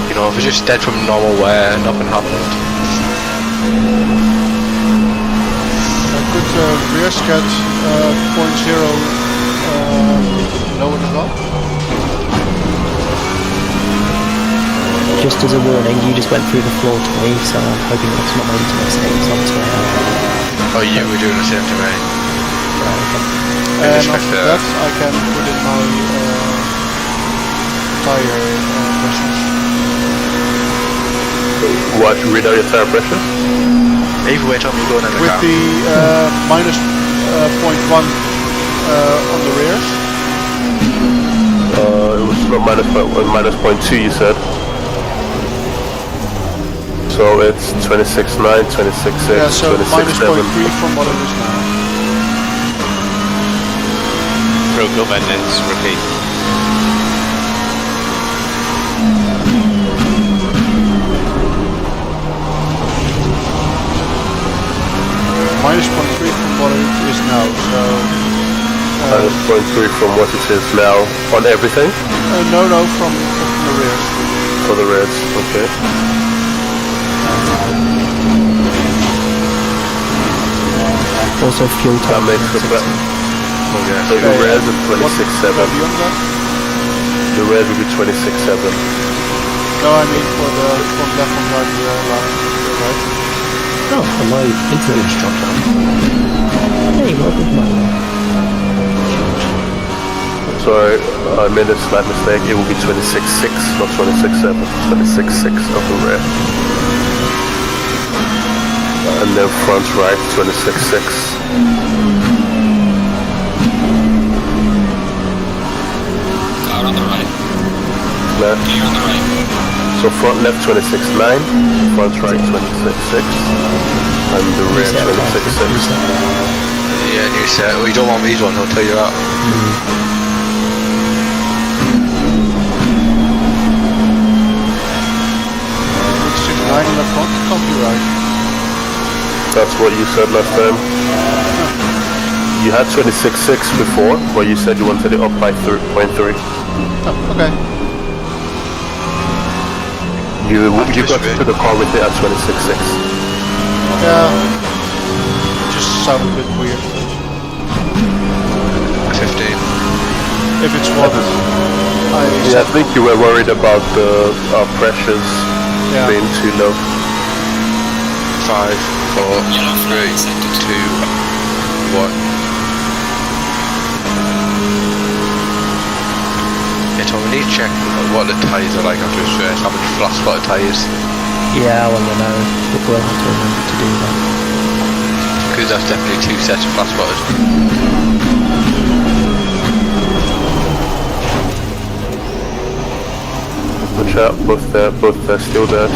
Speaker 3: You know, if it's just dead from normal wear, nothing happened.
Speaker 6: Could rear scat 0.0 lower the block?
Speaker 4: Just as a warning, you just went through the floor to me, so I'm hoping that's not my internet settings on its way out.
Speaker 3: Oh, you were doing the same to me.
Speaker 6: And after that, I can put in my tire pressures.
Speaker 7: What, read out your tire pressure?
Speaker 3: Either way, Tom, you're going in the
Speaker 6: With
Speaker 3: car.
Speaker 6: the minus 0.1 on the rears.
Speaker 7: It was not minus 0.2 you said. So it's 26.9, 26.6,
Speaker 6: Yeah, so minus
Speaker 7: 26.7.
Speaker 6: 0.3 from what it is now.
Speaker 2: Broke up and then repeat.
Speaker 6: Minus 0.3 from what it is now, so...
Speaker 7: Minus 0.3 from what it is now on everything?
Speaker 6: no, from the rears.
Speaker 7: For the rears, okay.
Speaker 4: Also fuel
Speaker 7: That
Speaker 4: tank.
Speaker 7: makes the best. Okay, so the rears is 26.7. The rears will be 26.7.
Speaker 6: No, I mean for the from left and right line, right?
Speaker 12: Oh, and my internet just dropped out.
Speaker 4: Hey, welcome to my life.
Speaker 7: Sorry, I made a slight mistake. It will be 26.6, not 26.7. 26.6 of the rear. And then front right, 26.6.
Speaker 9: Car on the right.
Speaker 7: Left.
Speaker 9: You're on the right.
Speaker 7: So front left 26.9, front right 26.6, and the rear 26.6.
Speaker 3: Yeah, new set. Well, you don't want these ones, I'll tell you that.
Speaker 6: 9 in the front, can't be right.
Speaker 7: That's what you said last time. You had 26.6 before, but you said you wanted it up by 0.3.
Speaker 6: Oh, okay.
Speaker 7: You got to the car with it at 26.6.
Speaker 6: Yeah. Just sounded a bit weird.
Speaker 3: 15.
Speaker 6: If it's what
Speaker 7: I think you were worried about the pressures being too low.
Speaker 3: 5, 4, 3, 2, 1. We need to check what the tyres are like after his race, how many flat spotted tyres.
Speaker 4: Yeah, I want to know. We'll have to remember to do that.
Speaker 3: Because that's definitely 2 sets of flat spotted.
Speaker 7: Watch out, both they're still there.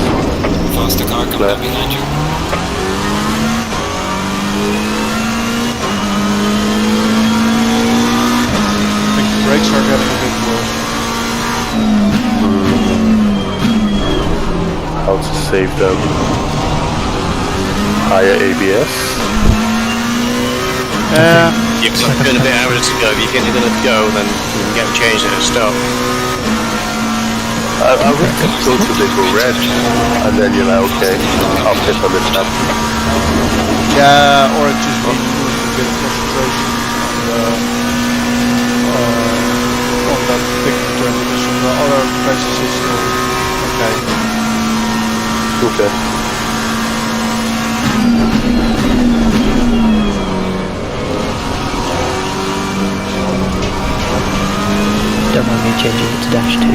Speaker 9: Faster car coming up behind you.
Speaker 6: I think the brakes are getting a bit worse.
Speaker 7: How to save them? Higher ABS?
Speaker 2: You've got a bit of hours to go. If you think you're going to go, then you can get them changed at a stop.
Speaker 7: I reckon go to the go red, and then you're like, okay, I'll pit on this map.
Speaker 6: Yeah, or it just means losing a bit of concentration on that big turn, because on the other places it's still okay.
Speaker 7: Okay.
Speaker 4: Don't mind me changing it to dash 2.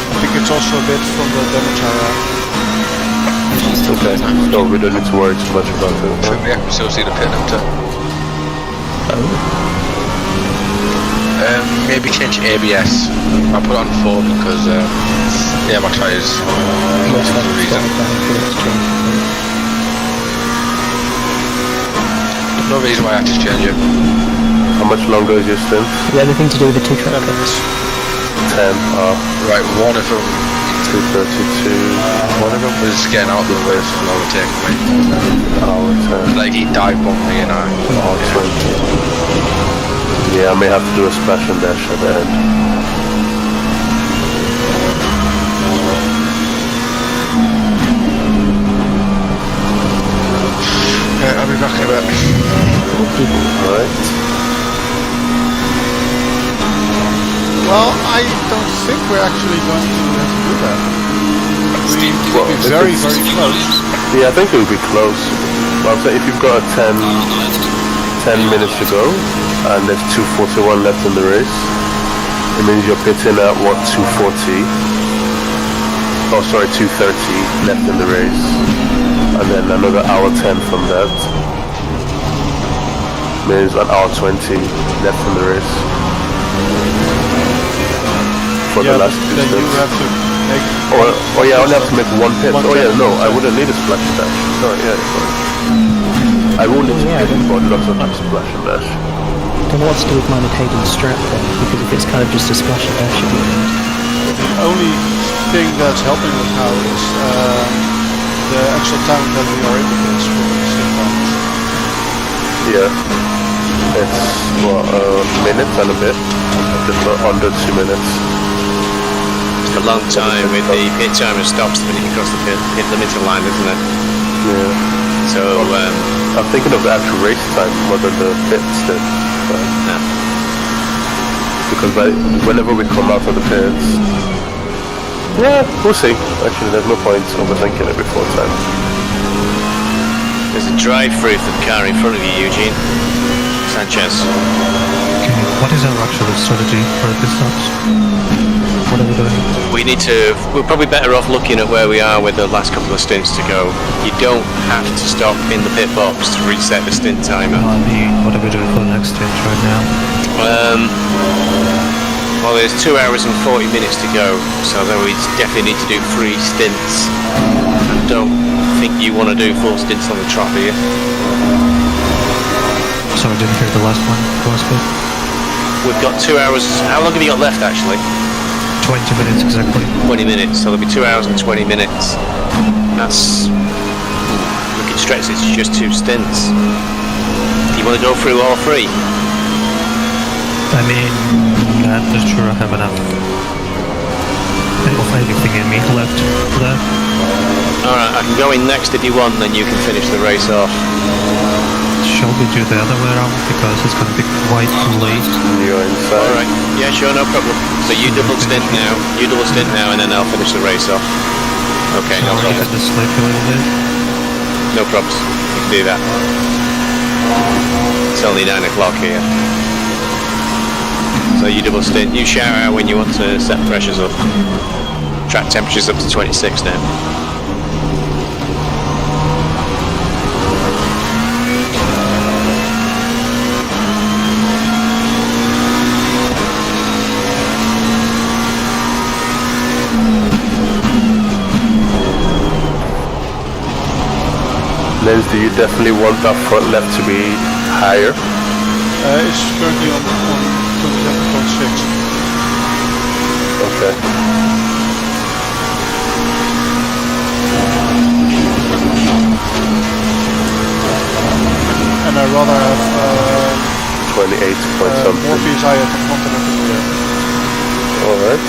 Speaker 6: I think it's also a bit from the damage area.
Speaker 7: Okay, so we don't need to worry too much about it.
Speaker 3: So we can still see the pit limiter. Maybe change ABS. I put it on 4 because yeah, my tyres most of the reason. No reason why I have to change it.
Speaker 7: How much longer is your stint?
Speaker 4: Is there anything to do with the 2 track pits?
Speaker 7: 10.
Speaker 3: Right, one of them.
Speaker 7: 232.
Speaker 3: One of them was getting out of the way from overtaking me.
Speaker 7: Hour 10.
Speaker 3: Like he dive bombed me and I.
Speaker 7: Hour 20. Yeah, I may have to do a splash and dash at the end.
Speaker 3: Okay, I'll be back in a bit.
Speaker 7: Alright.
Speaker 6: Well, I don't think we're actually going to have to do that.
Speaker 7: Well,
Speaker 6: We'll be very, very close.
Speaker 7: Yeah, I think it would be close. I'll say if you've got 10 minutes to go, and there's 2:41 left in the race, it means you're pitting at what, 2:40? Oh, sorry, 2:30 left in the race, and then another hour 10 from that means an hour 20 left in the race. For the last 2
Speaker 6: then
Speaker 7: stints.
Speaker 6: you have to make...
Speaker 7: Oh yeah, I only have to make 1 pit. Oh yeah, no, I wouldn't need a splash and dash. Sorry, yeah, sorry. I will need to pit, but not so much splash and dash.
Speaker 4: Then what's to do with minor Hayden's strap then? Because if it's kind of just a splash and dash at the end.
Speaker 6: The only thing that's helping us now is the extra time that we are in the pits for the stick times.
Speaker 7: Yeah. It's what, a minute and a bit. Just under 2 minutes.
Speaker 2: A long time with the pit timer stops the minute you cross the pit limiter line, isn't it?
Speaker 7: Yeah.
Speaker 2: So
Speaker 7: I'm thinking of the actual race time more than the pit stint.
Speaker 2: no.
Speaker 7: Because whenever we come out of the pits, yeah, we'll see. Actually, there's no point overthinking it before time.
Speaker 2: There's a drive-through for the car in front of you, Eugene. Sanchez.
Speaker 1: What is our actual strategy for pit stops? What are we doing?
Speaker 2: We're probably better off looking at where we are with the last couple of stints to go. You don't have to stop in the pit box to reset the stint timer.
Speaker 1: I mean, what are we doing for the next stint right now?
Speaker 2: Well, there's 2 hours and 40 minutes to go, so then we definitely need to do 3 stints. I don't think you want to do 4 stints on the trot, do you?
Speaker 1: So I didn't hear the last one. The last bit.
Speaker 2: We've got 2 hours. How long have you got left, actually?
Speaker 1: 20 minutes exactly.
Speaker 2: 20 minutes, so there'll be 2 hours and 20 minutes. That's... we can stretch this to just 2 stints. Do you want to go through all 3?
Speaker 1: I mean, I'm not sure I have enough of anything in me left for that.
Speaker 2: Alright, I can go in next if you want, then you can finish the race off.
Speaker 1: Shall we do the other way around? Because it's going to be quite late.
Speaker 7: You're inside.
Speaker 2: Alright, yeah, sure, no problem. So you double stint now, and then I'll finish the race off. Okay, no
Speaker 1: Sorry, I
Speaker 2: problem.
Speaker 1: had to sleep a little bit.
Speaker 2: No problems. You can do that. It's only 9 o'clock here. So you double stint. You shout out when you want to set pressures up. Track temperature's up to 26 now.
Speaker 7: Lens, do you definitely want that front left to be higher?
Speaker 6: It's currently on 27.6.
Speaker 7: Okay.
Speaker 6: And I'd rather have
Speaker 7: 28 point
Speaker 6: more
Speaker 7: something.
Speaker 6: PSI at the front than at the rear.
Speaker 7: Alright.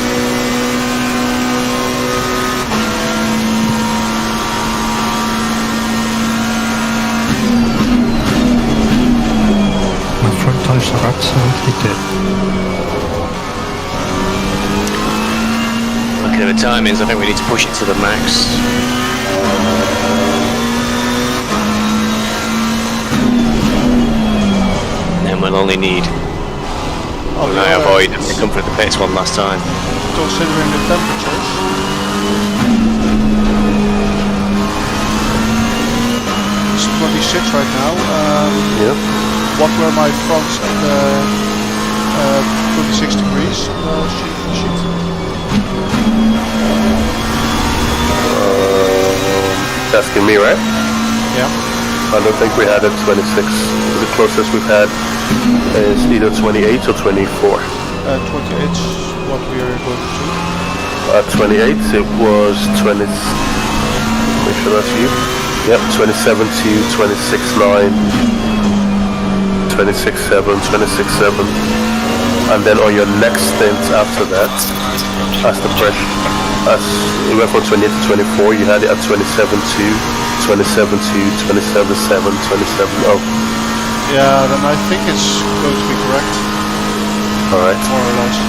Speaker 1: My front tires are absolutely dead.
Speaker 2: Looking at the timings, I think we need to push it to the max. Then we'll only need...
Speaker 6: Okay,
Speaker 2: I avoid the comfort of the pits one last time.
Speaker 6: considering the temperatures. It's 26 right now.
Speaker 7: Yep.
Speaker 6: What were my fronts at 26 degrees sheet?
Speaker 7: Asking me, right?
Speaker 6: Yeah.
Speaker 7: I don't think we had a 26. The closest we've had is either 28 or 24.
Speaker 6: 28 is what we are going to do.
Speaker 7: At 28, it was 20. Make sure that's you. Yep, 27 to 26.9, 26.7, 26.7, and then on your next stint after that, as the pressure, as it went from 28 to 24, you had it at 27.2, 27.2, 27.7, 27.0.
Speaker 6: Yeah, then I think it's going to be correct.
Speaker 7: All right.
Speaker 6: More or less.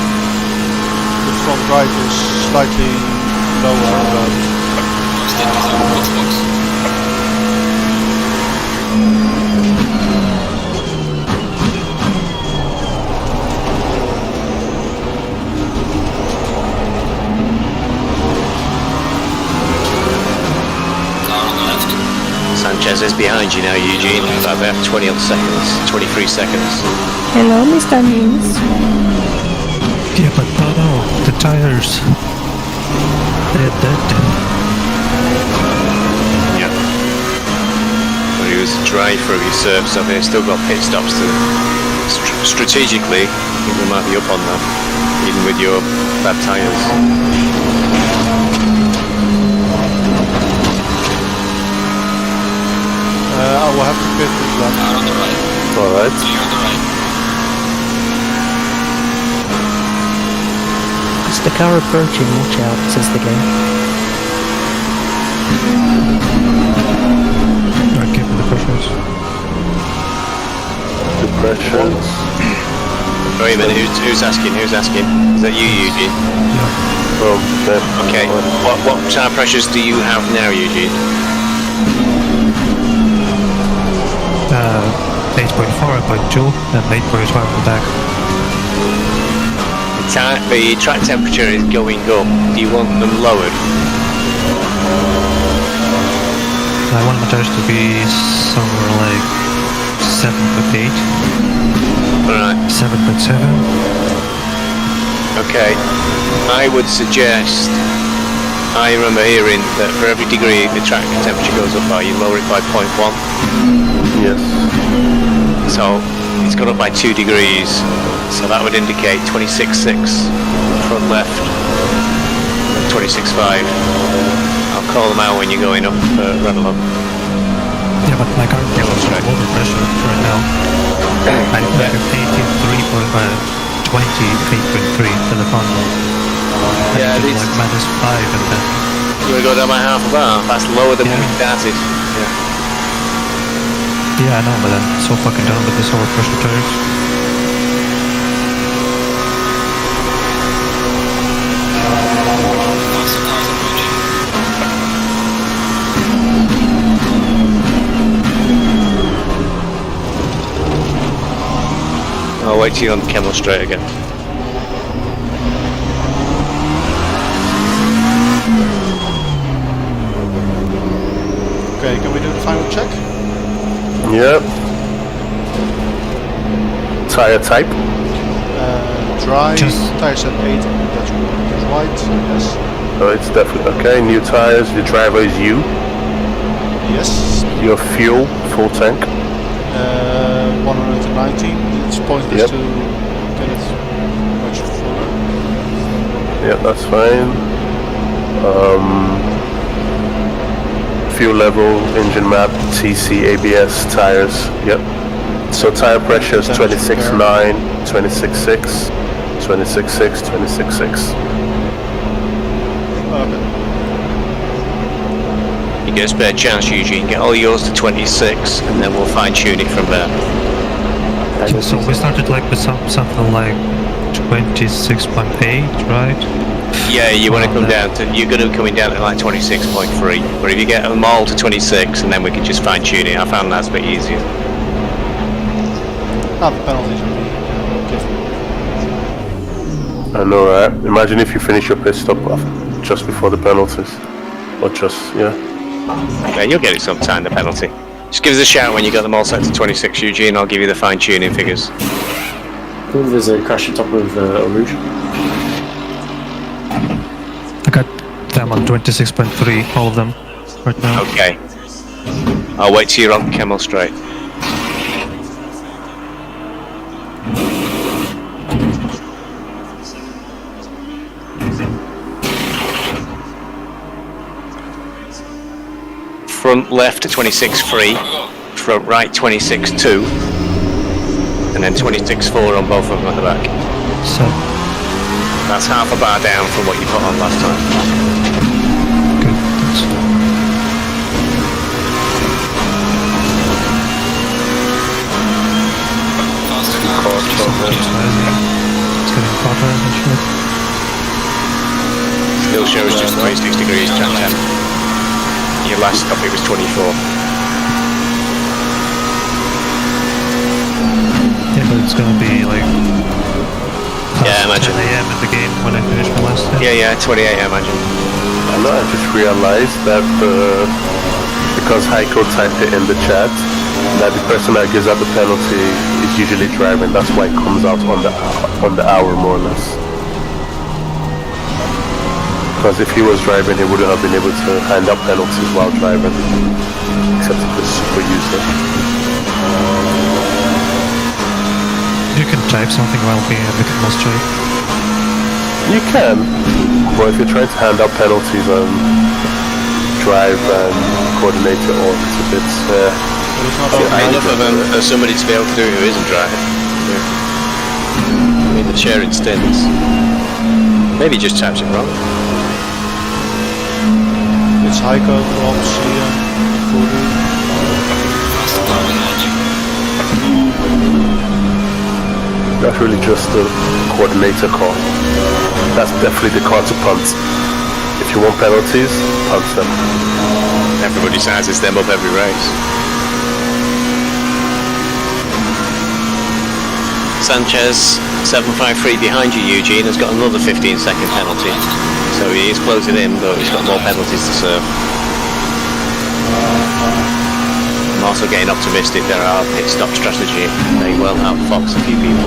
Speaker 6: The front right is slightly lower,
Speaker 2: Sanchez is behind you now, Eugene. About 20 seconds, 23 seconds.
Speaker 11: Hello, Mr. NynS.
Speaker 1: Yeah, but no, the tires. They're dead.
Speaker 2: Yeah. Well, he was dry through his serve, so they've still got pit stops to... strategically, I think we might be up on that, even with your bad tyres.
Speaker 6: I will have to pit this lap.
Speaker 9: On the right.
Speaker 7: All right.
Speaker 9: You're on the right.
Speaker 4: Is the car approaching? Watch out, says the game.
Speaker 1: Alright, give me the pressures.
Speaker 7: The pressures.
Speaker 2: Wait a minute, who's asking? Who's asking? Is that you, Eugene?
Speaker 7: Okay.
Speaker 2: Okay. What tire pressures do you have now, Eugene?
Speaker 1: 8.4 at point 2 and 8.5 at the back.
Speaker 2: The track temperature is going up. Do you want them lowered?
Speaker 1: I want my tires to be somewhere like 7.8.
Speaker 2: Alright.
Speaker 1: 7.7.
Speaker 2: Okay, I would suggest. I remember hearing that for every degree the track temperature goes up by, you lower it by 0.1.
Speaker 7: Yes.
Speaker 2: So it's gone up by 2 degrees. So that would indicate 26.6 front left, 26.5. I'll call them out when you're going up run along.
Speaker 1: Yeah, but my car is water pressure right now. I have 28.3 to the front.
Speaker 2: Yeah,
Speaker 1: it's like -5 and then.
Speaker 2: You want to go down by half a bar? That's lower than when we started. Yeah.
Speaker 1: Yeah, I know, but I'm so fucking done with this overpressure tires.
Speaker 2: I'll wait till you're on the Camel Straight again.
Speaker 6: Okay, can we do the final check?
Speaker 7: Yep. Tire type?
Speaker 6: Dry, tires at 8, that's right, yes.
Speaker 7: Oh, it's definitely okay. New tires, the driver is you.
Speaker 6: Yes.
Speaker 7: Your fuel, full tank.
Speaker 6: 119, it's pointless to get it much fuller.
Speaker 7: Yep, that's fine. Fuel level, engine map, TC, ABS, tires. Yep. So tire pressure is 26.9, 26.6, 26.6, 26.6.
Speaker 6: Okay.
Speaker 2: You get a spare chance, Eugene. Get all yours to 26, and then we'll fine tune it from there.
Speaker 1: So we started like with something like 26.8, right?
Speaker 2: Yeah, you want to come down to. You're going to be coming down to like 26.3. But if you get them all to 26, and then we can just fine tune it. I found that's a bit easier.
Speaker 6: The penalties will be
Speaker 7: I know, right? Imagine if you finish your pit stop just before the penalties. Or just, yeah.
Speaker 2: Yeah, you'll get it sometime, the penalty. Just give us a shout when you got them all set to 26, Eugene. I'll give you the fine tuning figures.
Speaker 12: Cool, there's a crash on top of Rouge.
Speaker 1: I got them on 26.3, all of them, right now.
Speaker 2: Okay. I'll wait till you're on Camel Straight. Front left to 26.3, front right 26.2, and then 26.4 on both of them at the back.
Speaker 1: So
Speaker 2: that's half a bar down from what you put on last time.
Speaker 1: Good, thanks. It's getting hotter and shit.
Speaker 2: Still shows just 26 degrees, Chan 10. Your last stop it was 24.
Speaker 1: Yeah, but it's gonna be like
Speaker 2: yeah, I imagine
Speaker 1: 10 AM in the game when I finish my last step.
Speaker 2: Yeah, 28 I imagine.
Speaker 7: I know, I just realized that because Heiko typed it in the chat, that the person that gives out the penalty is usually driving. That's why it comes out on the hour, more or less. Because if he was driving, he wouldn't have been able to hand out penalties while driving, except if it's super user.
Speaker 1: You can type something while being in the Camel Straight.
Speaker 7: You can, but if you're trying to hand out penalties and drive and coordinate your org, it's a bit...
Speaker 2: enough of them for somebody to be able to do it who isn't driving. Yeah. I mean, they're sharing stints. Maybe he just types it wrong.
Speaker 6: It's Heiko from Sia.
Speaker 7: That's really just the coordinator call. That's definitely the call to punt. If you want penalties, punt them.
Speaker 2: Everybody sizes them up every race. Sanchez, 753 behind you, Eugene, has got another 15-second penalty. So he is closing in, but he's got more penalties to serve. I'm also getting optimistic there are pit stop strategy. They will outfox a few people.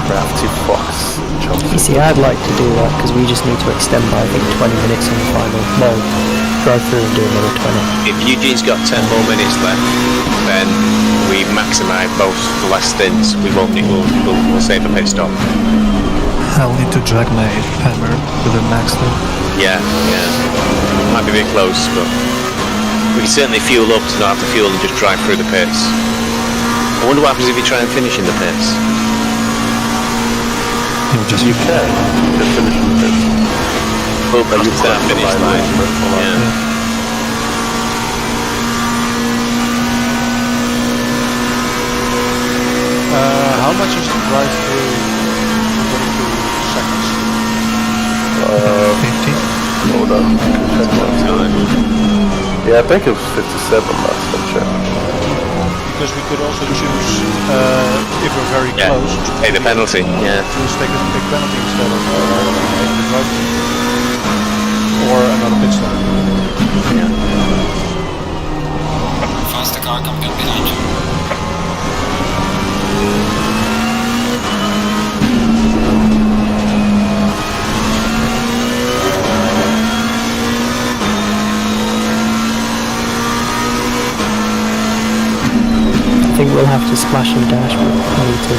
Speaker 7: crafty fox jumps.
Speaker 4: You see, I'd like to do that because we just need to extend by I think 20 minutes on the final. Well, drive through and do another 20.
Speaker 2: If Eugene's got 10 more minutes left, then we maximise both the last stints. We won't need, we'll save a pit stop.
Speaker 1: I'll need to drag my hammer with a max though.
Speaker 2: Yeah. Might be a bit close, but we can certainly fuel up to not have to fuel and just drive through the pits. I wonder what happens if you try and finish in the pits.
Speaker 7: You can just finish in the pits.
Speaker 2: Well, but you start finish line. Yeah.
Speaker 6: How much is the drive through 22 seconds?
Speaker 1: 50.
Speaker 7: Hold on. Yeah, I think it was 57 last time check.
Speaker 6: Because we could also choose, if we're very close, to
Speaker 2: pay the penalty. Yeah.
Speaker 6: Choose take a big penalty instead of taking the drive through. Or another pit stop.
Speaker 2: Yeah.
Speaker 9: Faster car coming up behind you.
Speaker 4: I think we'll have to splash and dash, but I need to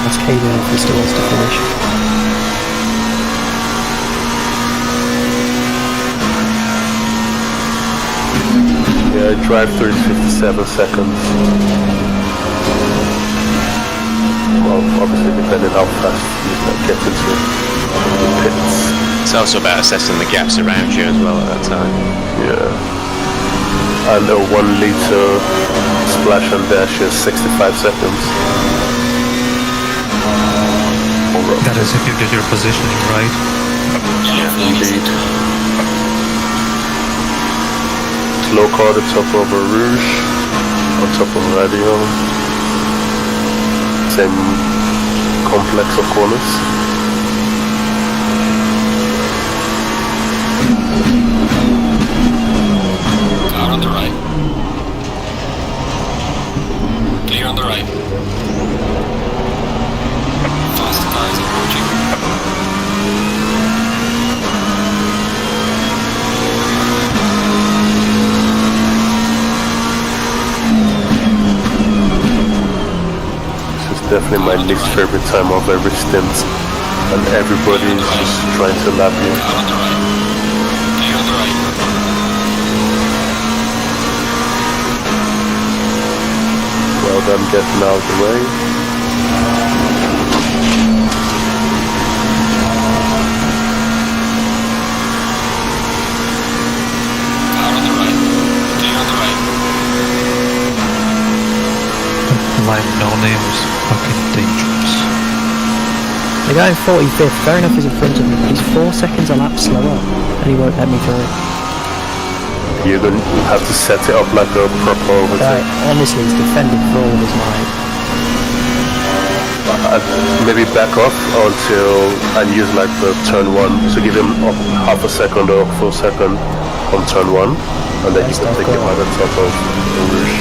Speaker 4: ask Hayden if he still wants to finish.
Speaker 7: Yeah, drive through 57 seconds. Well, obviously depending how fast you get into the pits.
Speaker 2: It's also about assessing the gaps around you as well at that time.
Speaker 7: Yeah. And a 1 liter splash and dash is 65 seconds.
Speaker 1: That is if you get your positioning right.
Speaker 7: Yeah, indeed. Slow car to top of a Rouge, on top of radio. Same complex of corners.
Speaker 9: Car on the right. Clear on the right. Fast cars approaching.
Speaker 7: This is definitely my least favorite time of every stint, and everybody's just trying to lap you.
Speaker 9: Car on the right. Clear on the right.
Speaker 7: Well done getting out of the way.
Speaker 9: Car on the right. Clear on the right.
Speaker 1: Line no name is fucking dangerous.
Speaker 4: The guy in 45th, fair enough, is in front of me, but he's 4 seconds a lap slower, and he won't let me through.
Speaker 7: You're going to have to set it up like a proper overtake.
Speaker 4: Honestly, he's defending for all of his might.
Speaker 7: Maybe back off until and use like the turn 1, so give him up half a second or full second on turn 1, and then you can take him out on top of the Rouge.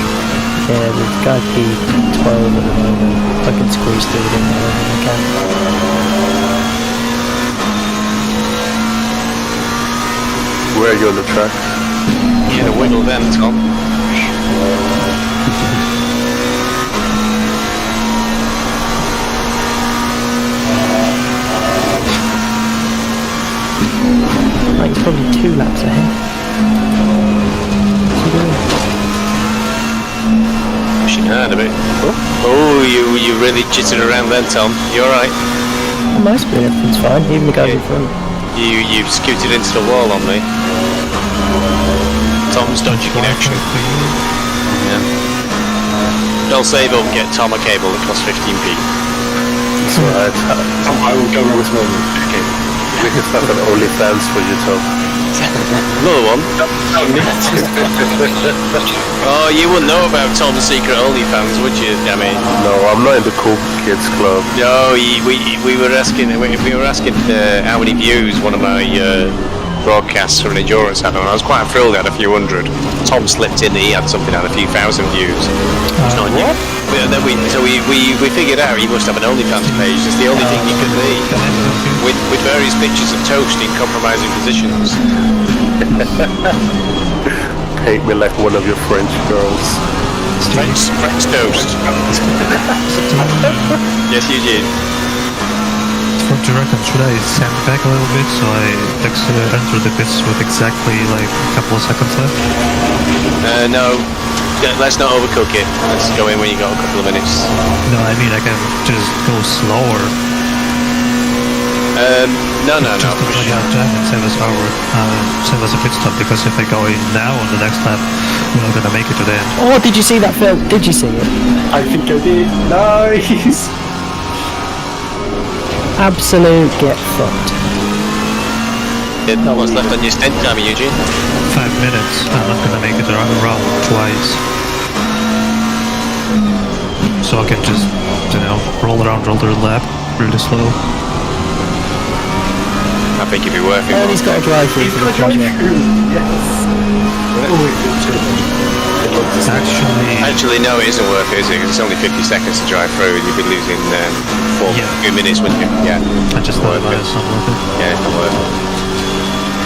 Speaker 4: Yeah, the guy P12 at the moment. I can squeeze through with him wherever I can.
Speaker 7: Where are you on the track?
Speaker 2: Yeah, wiggle then, Tom.
Speaker 4: Like, he's probably 2 laps ahead. What's he doing?
Speaker 2: Pushing hard a bit. Oh, you really jittered around then, Tom. You alright?
Speaker 4: On my screen, everything's fine, even the guys in front.
Speaker 2: You scooted into the wall on me. Tom's dodgy connection. Yeah. Don't save up and get Tom a cable that costs 15p.
Speaker 7: That's alright.
Speaker 12: I will go with one.
Speaker 7: Okay. We can start an OnlyFans for you, Tom.
Speaker 2: Another one. Oh, you wouldn't know about Tom's secret OnlyFans, would you? I mean,
Speaker 7: no, I'm not in the cool kids club.
Speaker 2: No, we were asking how many views one of my broadcasts for an endurance add-on. I was quite thrilled. I had a few hundred. Tom slipped in. He had something, had a few thousand views. It's not new. And then we figured out he must have an OnlyFans page. It's the only thing he could be, with various pictures of toast in compromising positions.
Speaker 7: Hate me like one of your French girls.
Speaker 2: French toast. Yes, Eugene.
Speaker 1: For the record, should I send back a little bit so I enter the bits with exactly like a couple of seconds left?
Speaker 2: No. Let's not overcook it. Let's go in when you got a couple of minutes.
Speaker 1: No, I mean I can just go slower.
Speaker 2: No.
Speaker 1: Just to plug out time and save us a pit stop, because if I go in now on the next lap, we're not gonna make it to the end.
Speaker 4: Oh, did you see that, Phil? Did you see it?
Speaker 12: I think I did. Nice!
Speaker 4: Absolute get fucked.
Speaker 2: What's left on your stint time, Eugene?
Speaker 1: 5 minutes. I'm not gonna make it around twice. So I can just, roll the lap really slow.
Speaker 2: I think it'd be worth it.
Speaker 4: And he's got a drive through for the project.
Speaker 2: Actually, no, it isn't worth it, is it? 'Cause it's only 50 seconds to drive through, and you'd be losing 2 minutes, wouldn't you? Yeah.
Speaker 1: I just thought about it, it's not worth it.
Speaker 2: Yeah, it's not worth it.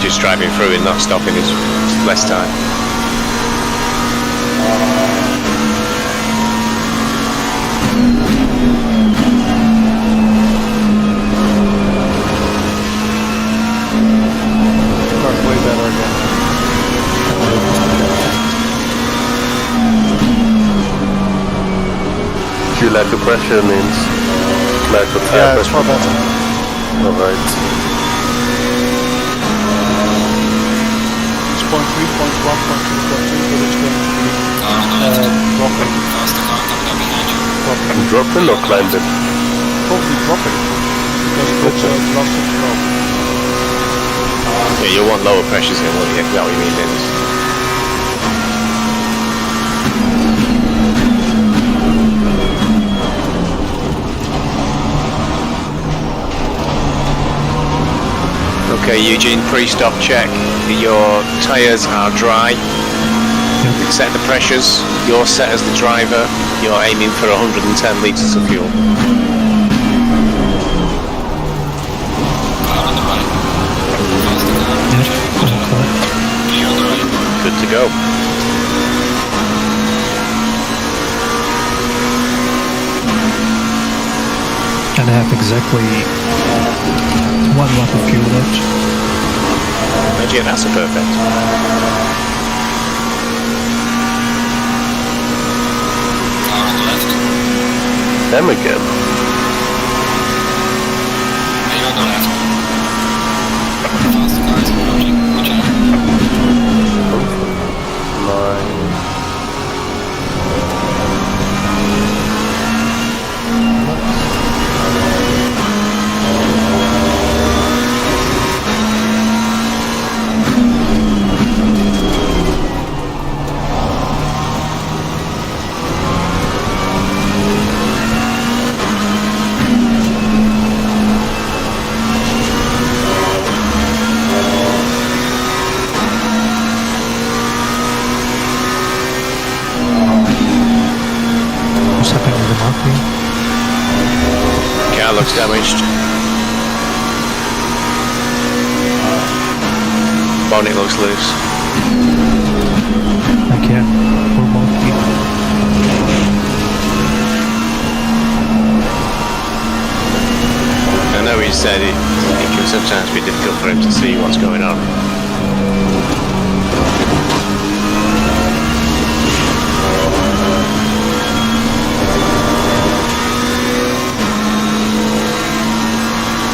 Speaker 2: Just driving through and not stopping is less time.
Speaker 6: Way better again.
Speaker 7: Do you like the pressure, means? Like the tire
Speaker 6: Yeah, it's far
Speaker 7: pressure?
Speaker 6: better.
Speaker 7: Alright.
Speaker 6: It's 0.3, 0.1, 0.2, 0.3, but it's going to be dropping.
Speaker 7: Dropping or climbing?
Speaker 6: Probably dropping, because it's lost its flow.
Speaker 2: Yeah, you'll want lower pressures in, won't you? Is that what you mean, Dennis? Okay, Eugene, pre-stop check. Your tyres are dry. Set the pressures. You're set as the driver. You're aiming for 110 litres of fuel. Good to go.
Speaker 1: And I have exactly 1 lap of fuel left.
Speaker 2: Yeah, that's a perfect.
Speaker 7: Them again.
Speaker 1: What's happening with the marking?
Speaker 2: Car looks damaged. Bonnet looks loose.
Speaker 1: Okay, we're marking.
Speaker 2: I know he said it can sometimes be difficult for him to see what's going on.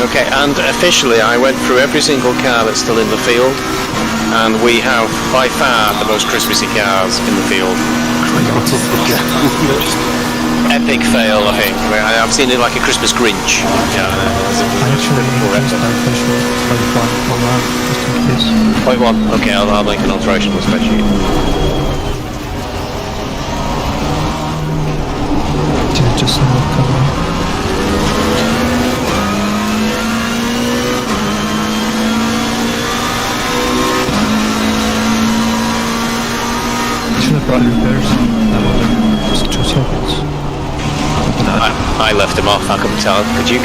Speaker 2: Okay, and officially I went through every single car that's still in the field, and we have by far the most Christmassy cars in the field. Epic fail, I think. I mean, I've seen it like a Christmas Grinch. Yeah, Point one. Okay, I'll make an alteration on the spreadsheet.
Speaker 1: Just the repairs. That was just 2 seconds.
Speaker 2: I left him off. I couldn't tell. Could you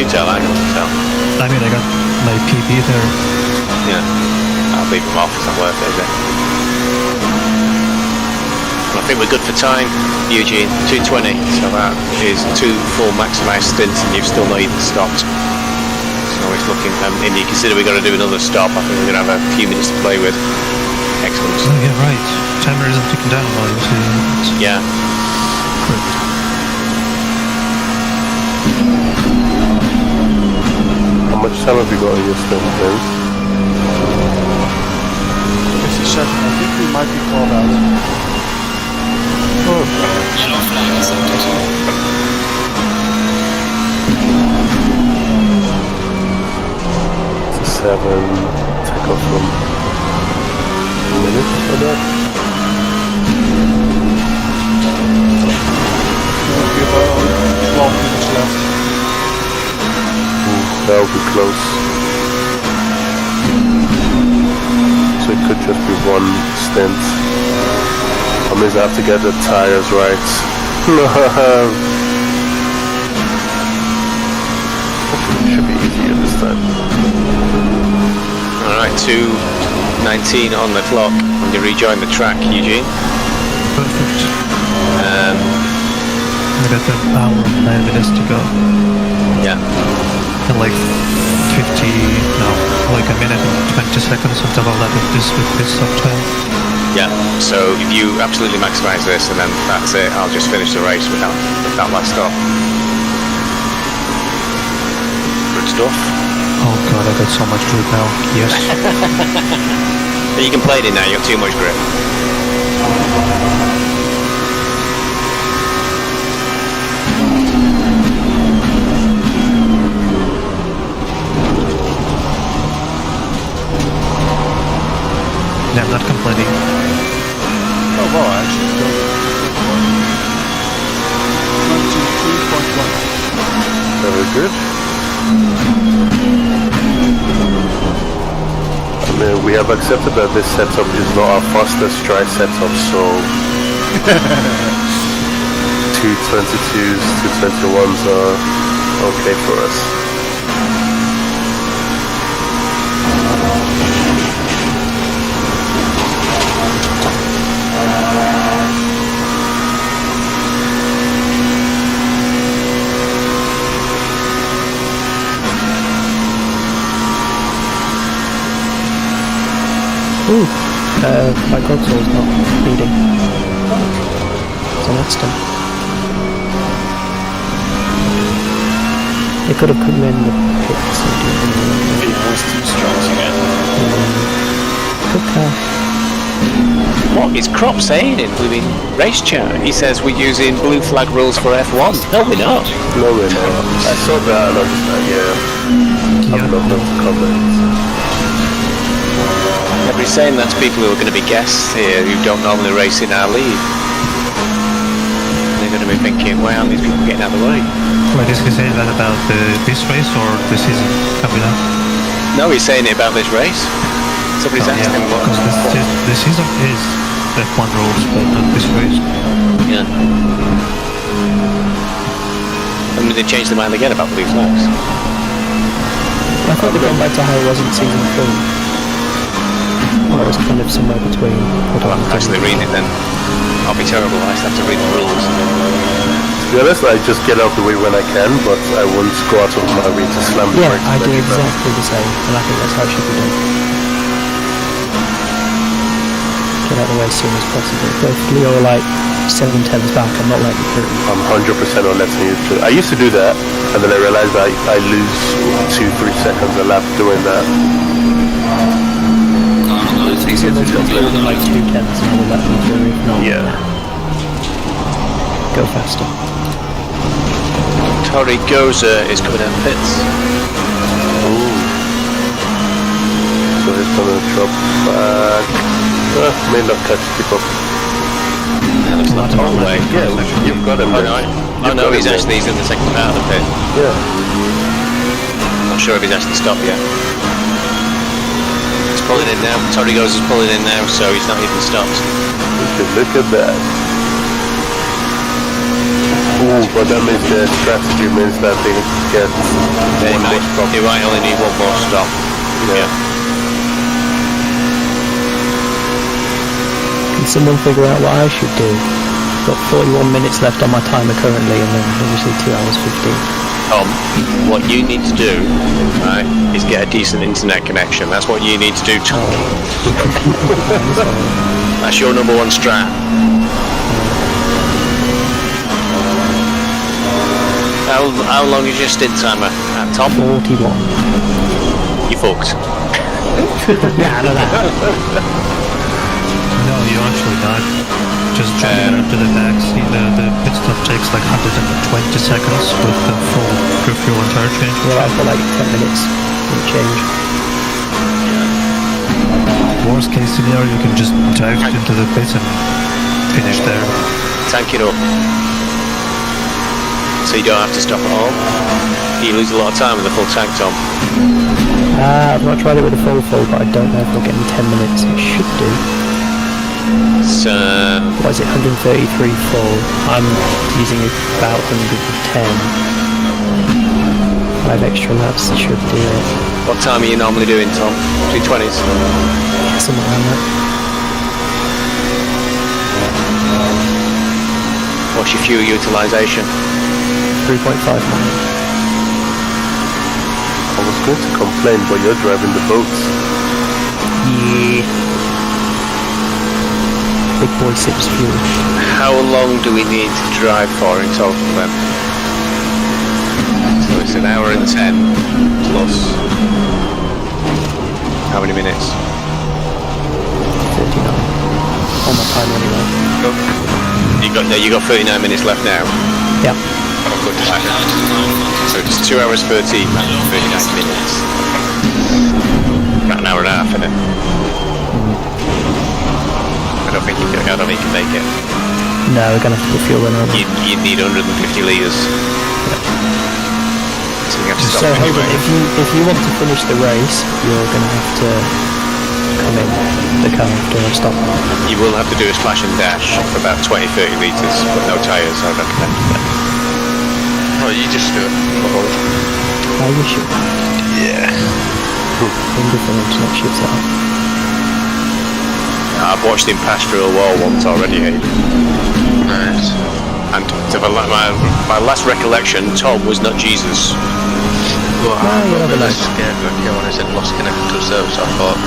Speaker 2: tell? I couldn't tell.
Speaker 1: I mean, I got my PB there.
Speaker 2: Yeah. I'll leave him off. It's not worth it, is it? I think we're good for time, Eugene. 2:20. So that is 2 full maximised stints, and you've still not even stopped. So it's looking. And you consider we've got to do another stop. I think we're going to have a few minutes to play with. Excellent.
Speaker 1: Oh yeah, right. Timer isn't ticking down while you're saying it.
Speaker 2: Yeah.
Speaker 1: Correct.
Speaker 7: How much time have you got on your stint, Ben?
Speaker 6: 57. I think we might be called out.
Speaker 9: Yellow flag accepted.
Speaker 7: 7, take off from a minute for that.
Speaker 6: We'll be about 12 minutes left.
Speaker 7: That'll be close. So it could just be 1 stint. That means I have to get the tires right. Hopefully it should be easier this time.
Speaker 2: Alright, 2:19 on the clock when you rejoin the track, Eugene.
Speaker 1: Perfect. I got an hour and 9 minutes to go.
Speaker 2: Yeah.
Speaker 1: And like 50, no, like a minute and 20 seconds until I'll let it this with this stop time.
Speaker 2: Yeah, so if you absolutely maximise this and then that's it, I'll just finish the race with that last stop. Good stuff.
Speaker 1: Oh god, I got so much grip now. Yes.
Speaker 2: You can play it in now, you got too much grip.
Speaker 1: Yeah, I'm not complaining.
Speaker 6: Oh wow, I actually don't. 23.1.
Speaker 7: Very good. I mean, we have accepted that this setup is not our fastest dry setup, so 222s, 221s are okay for us.
Speaker 4: Ooh, my console's not reading. So that's done. They could have come in the pits and do Good crash.
Speaker 2: What is Crop saying in blooming race chat? He says we're using blue flag rules for F1. No, we're not.
Speaker 7: No, we're not. I saw that and I was like, yeah. I'm not going to comment.
Speaker 2: Everybody's saying that's people who are going to be guests here who don't normally race in our league. They're going to be thinking, why aren't these people getting out of the way?
Speaker 1: Wait, is he saying that about this race or the season coming up?
Speaker 2: No, he's saying it about this race. Somebody's asked him what...
Speaker 1: Because the season is F1 rules, but not this race.
Speaker 2: Yeah. I mean, they changed their mind again about blue flags.
Speaker 4: I thought they'd gone back to how it was in season 3. Or it was kind of somewhere between.
Speaker 2: Well, I'm actually reading it then. I'll be terrible, I just have to read the rules.
Speaker 7: To be honest, I just get out of the way when I can, but I won't go out of my way to slam the brakes.
Speaker 4: I do exactly the same, and I think that's how it should be done. Get out of the way as soon as possible. But if you're like 7/10 back, I'm not letting you through.
Speaker 7: I'm 100% on letting you through. I used to do that, and then I realized I lose 2-3 seconds a lap doing that.
Speaker 4: It's easier to go through than like 2/10 and I will let them through if not.
Speaker 7: Yeah.
Speaker 4: Go faster.
Speaker 2: Tori Goza is coming out of pits.
Speaker 7: Ooh. So he's gonna drop back. May not keep up.
Speaker 2: That looks like all the way.
Speaker 7: Yeah, you've got him.
Speaker 2: Oh no, he's in the second part of the pit.
Speaker 7: Yeah.
Speaker 2: Not sure if he's actually stopped yet. He's pulling in now. Tori Goza's pulling in now, so he's not even stopped.
Speaker 7: look at that. Ooh, but that means the strategy means that they get
Speaker 2: They might only need one more stop.
Speaker 7: Yeah.
Speaker 4: Can someone figure out what I should do? Got 41 minutes left on my timer currently, and then obviously 2 hours 15.
Speaker 2: Tom, what you need to do, right, is get a decent internet connection. That's what you need to do, Tom. That's your number one strat. How long is your stint timer, Tom?
Speaker 4: 41.
Speaker 2: You fucked.
Speaker 4: Yeah, I know that.
Speaker 1: No, you actually not. Just jumping into the taxi, the pit stop takes like 120 seconds with the full fuel and tire change.
Speaker 4: Yeah, I've got like 10 minutes to change.
Speaker 1: Worst case scenario, you can just dive into the pit and finish there.
Speaker 2: Tank it up. So you don't have to stop at all. You lose a lot of time with a full tank, Tom.
Speaker 4: I've not tried it with a full, but I don't know if it'll get me 10 minutes. It should do.
Speaker 2: So,
Speaker 4: what is it, 133 full? I'm using about 110. 5 extra laps should do it.
Speaker 2: what time are you normally doing, Tom? 220s?
Speaker 4: Yeah, something around that.
Speaker 2: What's your fuel utilisation?
Speaker 4: 3.5 miles.
Speaker 7: I was going to complain, but you're driving the boats.
Speaker 4: Yeah. Big boy sips fuel.
Speaker 2: How long do we need to drive for in total then? So it's an hour and 10 plus how many minutes?
Speaker 4: 39. On my time anyway.
Speaker 2: You got 39 minutes left now.
Speaker 4: Yeah.
Speaker 2: Oh, good. So it's 2 hours 13, 39 minutes. About an hour and a half, isn't it? I don't think you can make it.
Speaker 4: No, we're gonna have to put fuel in on it.
Speaker 2: You need 150 litres. So you have to
Speaker 4: So
Speaker 2: stop
Speaker 4: hold
Speaker 2: anyway.
Speaker 4: on, if you want to finish the race, you're gonna have to come in the car after I stop.
Speaker 2: You will have to do a splash and dash for about 20-30 litres, but no tyres, I recommend.
Speaker 3: Oh, you just do it.
Speaker 4: I wish it.
Speaker 3: Yeah.
Speaker 4: Wonderful internet shoots out.
Speaker 2: I've watched him pass through a wall once already, Hayden.
Speaker 3: Nice.
Speaker 2: And to my last recollection, Tom was not Jesus.
Speaker 3: Well, I got a bit less scared when I said lost connection to the server, so I thought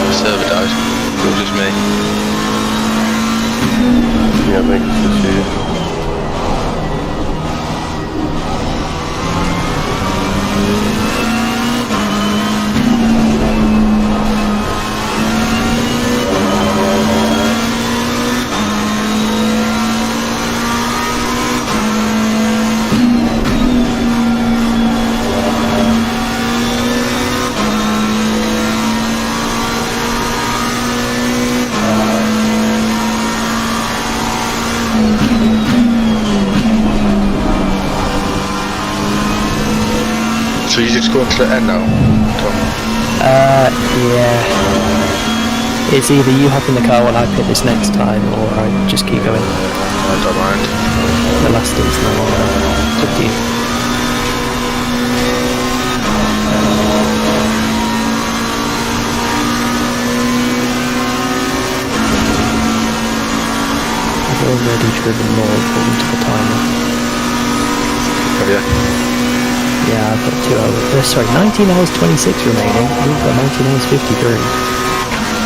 Speaker 3: the server died. It was just me.
Speaker 7: Yeah, I think it's just you.
Speaker 3: So you just going to the end now, Tom?
Speaker 4: Yeah. It's either you hop in the car when I pit this next time, or I just keep going.
Speaker 3: I don't mind.
Speaker 4: The last is no longer. It's up to you. I've already driven more according to the timer.
Speaker 3: Have you?
Speaker 4: Yeah, I've got 2 hours. 19 hours 26 remaining. You've got 19 hours 53.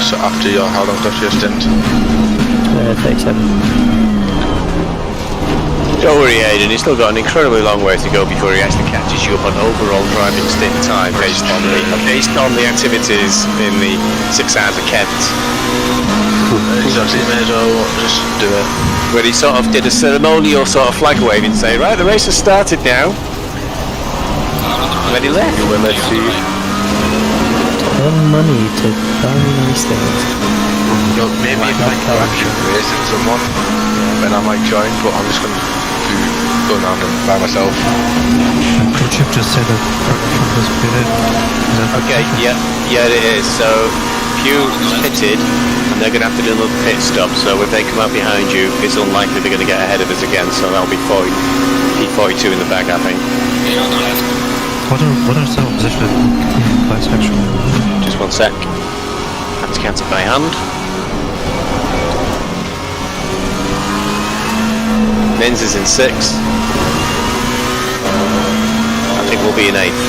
Speaker 3: So after your, how long after your stint?
Speaker 4: 37.
Speaker 2: Don't worry, Aidan, he's still got an incredibly long way to go before he actually catches you up on overall driving stint time based on the activities in the 6 hours of Kent.
Speaker 3: Exactly, you may as well just do it.
Speaker 2: Where he sort of did a ceremonial sort of flag wave and say, right, the race has started now. Ready left.
Speaker 7: Well, let's see.
Speaker 4: Earn money to buy me nice things.
Speaker 3: Look, maybe if I can actually racing someone, then I might join, but I'm just going to go around and by myself.
Speaker 1: And Chip just said that from this bit.
Speaker 2: Okay, yeah, it is. So Pew pitted, and they're going to have to do another pit stop. So if they come up behind you, it's unlikely they're going to get ahead of us again. So that'll be P42 in the back, I think.
Speaker 1: What are some position in class section?
Speaker 2: Just one sec. Have to count it by hand. NynS is in 6th. I think we'll be in 8th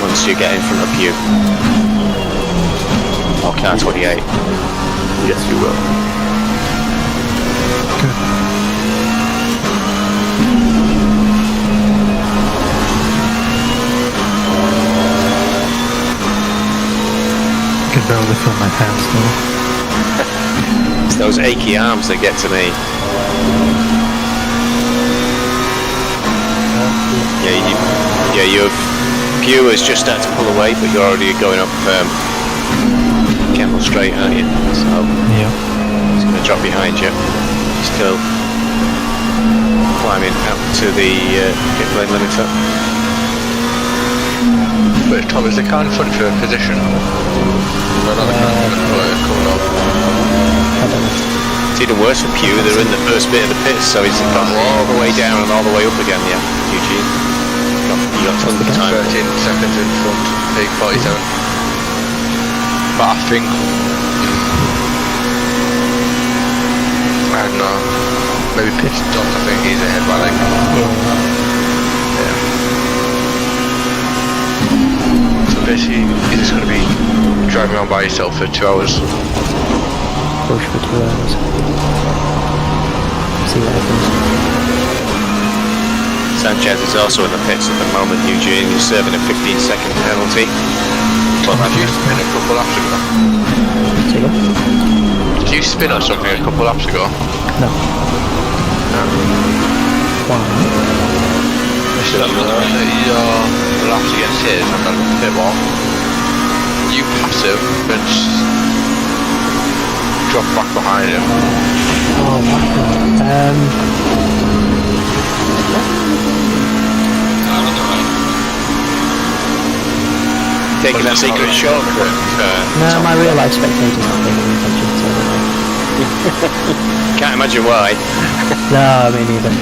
Speaker 2: once you get in front of Pew. Or car 28.
Speaker 7: Yes, you will.
Speaker 1: Good. I can barely feel my hands now.
Speaker 2: It's those achy arms that get to me. You've Pew has just started to pull away, but you're already going up Kemmel straight, aren't you? So
Speaker 1: yeah,
Speaker 2: it's going to drop behind you. Still climbing up to the pit lane limiter.
Speaker 3: But Tom, is the car in front for a position? No, not the car in front, coming up.
Speaker 2: It's even worse for Pew. They're in the first bit of the pits, so he's gone all the way down and all the way up again. Yeah, Eugene. You got tons of time.
Speaker 3: 13 seconds in front, P 47. But I think, I don't know, maybe pitch stop. I think he's ahead by like. Yeah. So basically, you're just going to be driving around by yourself for 2 hours.
Speaker 4: Push for 2 hours. See what happens.
Speaker 2: Sanchez is also in the pits at the moment, Eugene. He's serving a 15-second penalty.
Speaker 3: But did you spin a couple laps ago?
Speaker 4: See what?
Speaker 3: Did you spin or something a couple laps ago?
Speaker 4: No.
Speaker 3: No.
Speaker 4: Why?
Speaker 3: So your laps against his and then the pit wall. You pass him and drop back behind him.
Speaker 4: Oh, wow.
Speaker 2: Taking that secret shortcut.
Speaker 4: No, my real life spectator's not paying any attention, so I don't know.
Speaker 2: Can't imagine why.
Speaker 4: No, me neither.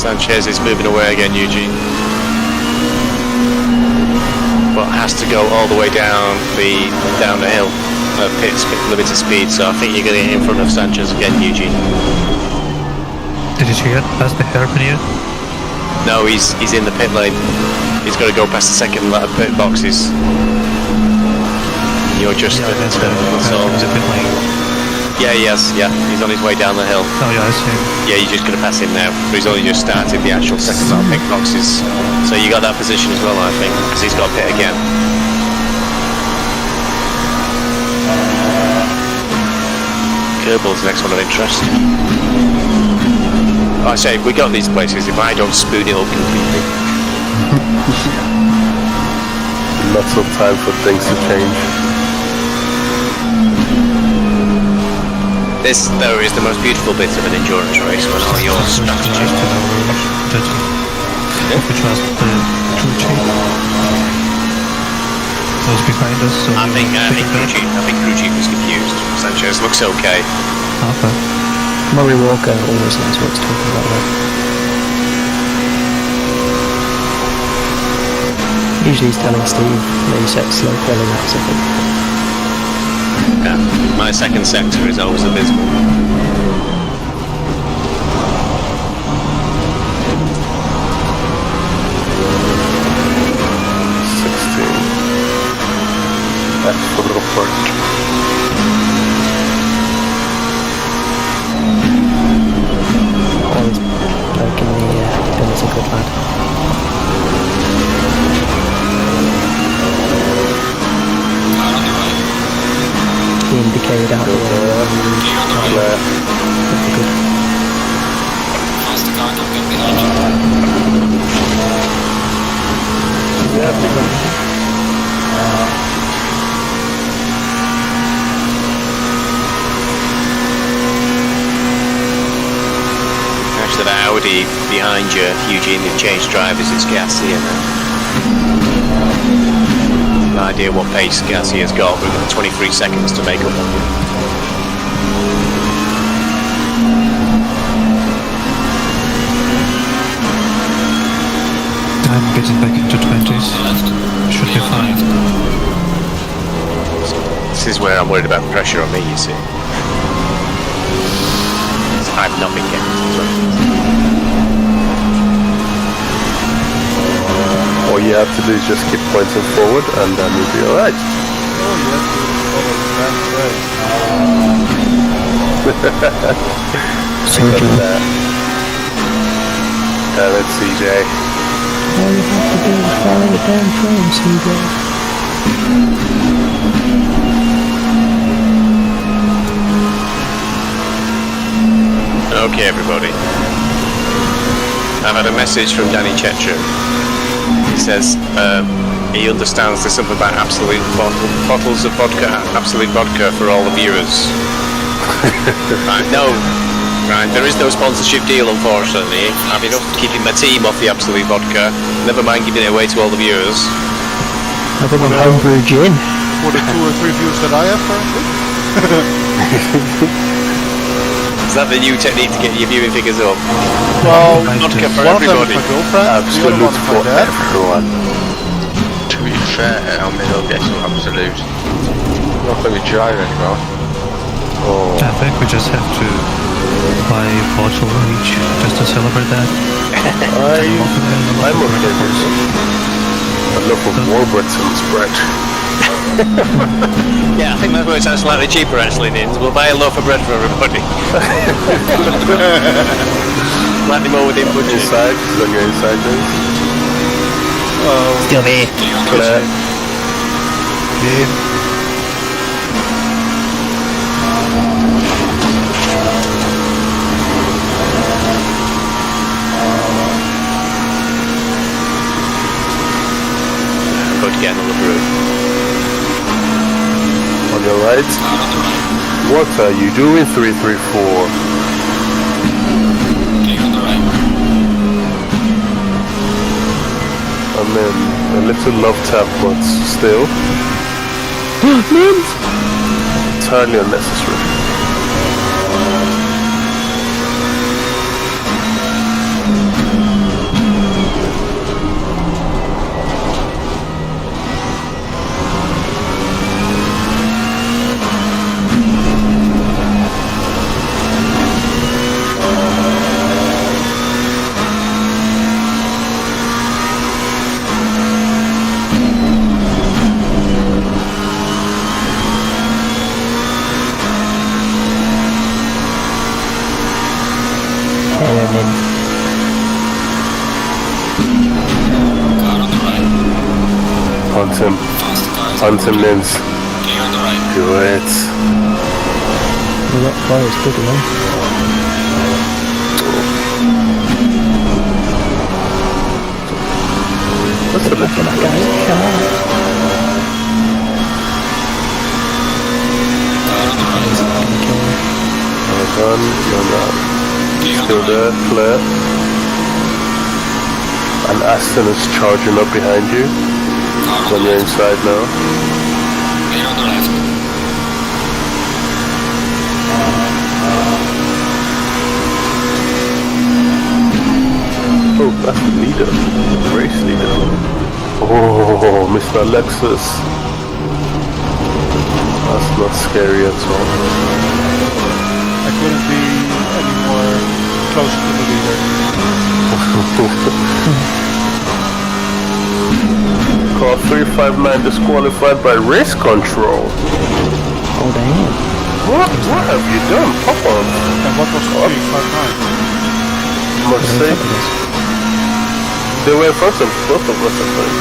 Speaker 2: Sanchez is moving away again, Eugene. But has to go all the way down the hill. Pits limited speed, so I think you're going to get in front of Sanchez again, Eugene.
Speaker 1: Did you see it past the hairpin yet?
Speaker 2: No, he's in the pit lane. He's got to go past the second lot of pit boxes. You're just
Speaker 1: Yeah, that's the pit lane.
Speaker 2: Yeah, he's on his way down the hill.
Speaker 1: Oh yeah, I see.
Speaker 2: Yeah, you're just going to pass him now. But he's only just started the actual second lot of pit boxes. So you got that position as well, I think, because he's got a pit again. Kerbal's the next one of interest. I say, we got these places if I don't spoon it up completely.
Speaker 7: Lots of time for things to change.
Speaker 2: This, though, is the most beautiful bit of an endurance race when all your strategy.
Speaker 1: Which was the crew chief. Those behind us. So
Speaker 2: I think crew chief is confused. Sanchez looks okay.
Speaker 1: Okay.
Speaker 4: Murray Walker always knows what he's talking about there. Usually he's telling Steve that he sets slow crawling laps, I think.
Speaker 2: Yeah, my second sector is always abysmal.
Speaker 7: That's for the report.
Speaker 4: Always poking the Billy's a good lad. He indicated out the way. Good.
Speaker 9: Faster car, don't get behind
Speaker 2: Actually, that Audi behind you, Eugene, they've changed drivers, it's Garcia now. idea what pace Gasly has got. We've got 23 seconds to make up on it.
Speaker 1: I'm getting back into 20s. Should be fine.
Speaker 2: This is where I'm worried about the pressure on me, you see. I've not been getting to the 20s.
Speaker 7: All you have to do is just keep pointing forward and then you'll be alright.
Speaker 6: Oh, you have to follow the damn way.
Speaker 4: Sergio.
Speaker 7: Damn it, CJ.
Speaker 4: All you have to do is follow the damn train, CJ.
Speaker 2: Okay, everybody. I've had a message from Danny Chetcher. He says he understands there's something about absolute bottles of vodka, absolute vodka for all the viewers. Right, no, right, there is no sponsorship deal, unfortunately. I've enough keeping my team off the absolute vodka. Never mind giving it away to all the viewers.
Speaker 4: I think I'm homebrew gin.
Speaker 6: For the 2 or 3 views that I have currently.
Speaker 2: Is that the new technique to get your viewing figures up?
Speaker 6: Well,
Speaker 2: Vodka for
Speaker 6: one of them
Speaker 2: everybody.
Speaker 6: is my girlfriend, the other one is my dad.
Speaker 3: Everyone. To be fair, I mean, I'll get some absolute. I'm not going to drive anymore.
Speaker 7: Oh,
Speaker 1: I think we just have to buy a bottle each just to celebrate that.
Speaker 7: I'm okay with it. I love of Warburton's bread.
Speaker 2: Yeah, I think that works out slightly cheaper actually, NynS. We'll buy a loaf of bread for everybody. Slightly more within budget.
Speaker 7: Inside, on your inside days.
Speaker 4: Still there.
Speaker 7: Claire.
Speaker 2: Go to get another brew.
Speaker 7: On your right. What are you doing, 334? I mean, a little love tap, but still. Entirely unnecessary. Hunt him, NynS. Do it.
Speaker 4: Well, that fire's good enough.
Speaker 7: That's a little bit. Still there, Claire. And Aston is charging up behind you. When you're inside now. Oh, that's the leader. The race leader. Oh, Mr. Alexis. That's not scary at all.
Speaker 6: I couldn't be any more closer to the leader.
Speaker 7: Car 359 disqualified by race control.
Speaker 4: Oh damn.
Speaker 7: What have you done, Papa?
Speaker 6: And what was 359?
Speaker 7: Must say. They were in front of both of us, I think.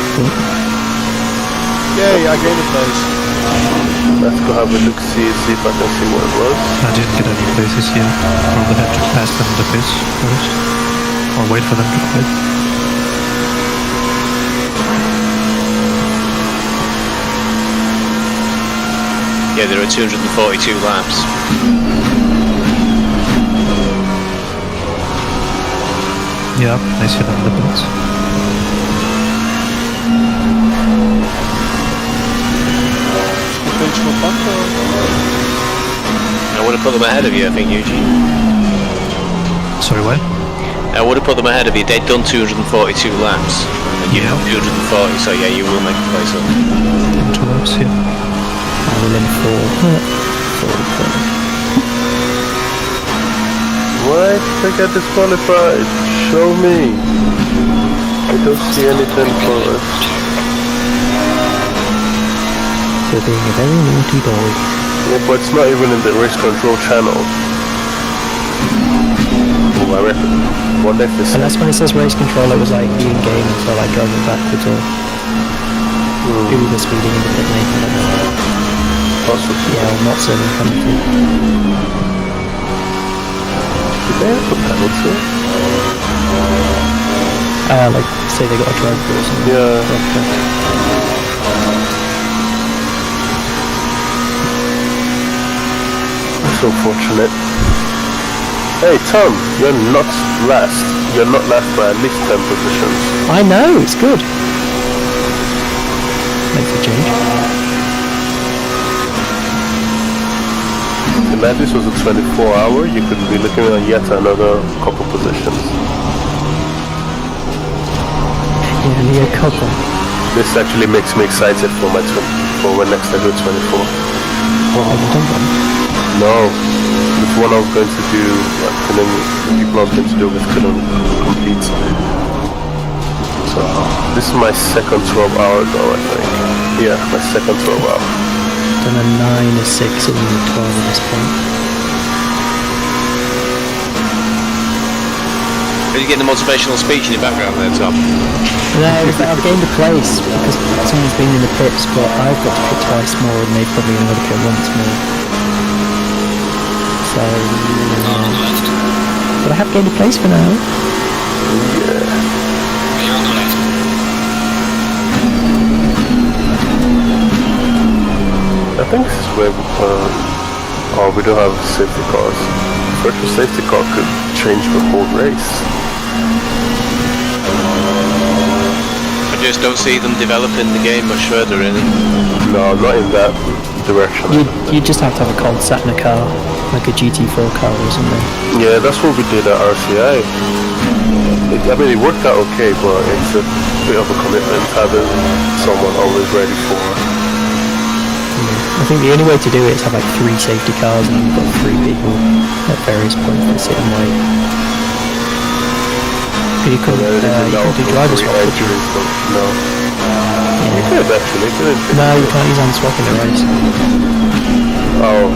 Speaker 6: Yay, I gained a place.
Speaker 7: Let's go have a look, see if I can see what it was.
Speaker 1: I didn't get any places yet. Probably have to pass them the pits first. Or wait for them to quit.
Speaker 2: Yeah, there are 242 laps.
Speaker 1: Yeah, I see them in the pits.
Speaker 2: have put them ahead of you, I think, Eugene.
Speaker 1: Sorry, what?
Speaker 2: I would have put them ahead of you. They'd done 242 laps, and you have 240. So yeah, you will make the place up.
Speaker 1: 2 laps, yeah.
Speaker 4: I will in 4.
Speaker 7: Why did I get disqualified? Show me. I don't see anything for us.
Speaker 4: You're being a very naughty boy.
Speaker 7: Yeah, but it's not even in the race control channel. Oh, I reckon. Wonder if this.
Speaker 4: And that's when it says race control, it was like the in-game, so like driving backwards or uber speeding in the pit lane. I don't know.
Speaker 7: Possibly.
Speaker 4: Yeah, or not serving penalty.
Speaker 7: Did they have a penalty?
Speaker 4: Like, say they got a driver or something.
Speaker 7: Yeah. That's unfortunate. Hey Tom, you're not last. You're not last by at least 10 positions.
Speaker 4: I know, it's good. Makes a change.
Speaker 7: If this was a 24-hour, you could be looking at yet another couple positions.
Speaker 4: Yeah, only a couple.
Speaker 7: This actually makes me excited for when next I do 24.
Speaker 4: Have you done one?
Speaker 7: No, it's one I was going to do. The people I was going to do with couldn't complete. So this is my second 12-hour though, I think. Yeah, my second 12-hour.
Speaker 4: Done a 9, a 6, and a 12 at this point.
Speaker 2: Are you getting a motivational speech in your background there, Tom?
Speaker 4: No, I've gained a place because someone's been in the pits, but I've got to pit twice more and they've probably only got to pit once more. So, but I have gained a place for now.
Speaker 7: I think this is where we don't have safety cars. Virtual safety car could change the whole race.
Speaker 2: I just don't see them developing the game much further in it.
Speaker 7: No, not in that direction.
Speaker 4: You just have to have a cold sat in a car, like a GT4 car or something.
Speaker 7: Yeah, that's what we did at RCI. I mean, it worked out okay, but it's a bit of a commitment having someone always ready for.
Speaker 4: I think the only way to do it is have like 3 safety cars and you've got 3 people at various points that sit and wait. You couldn't do driver swap, could you?
Speaker 7: No. You could actually, couldn't you?
Speaker 4: No, you can't use hand swap in the race.
Speaker 7: Oh.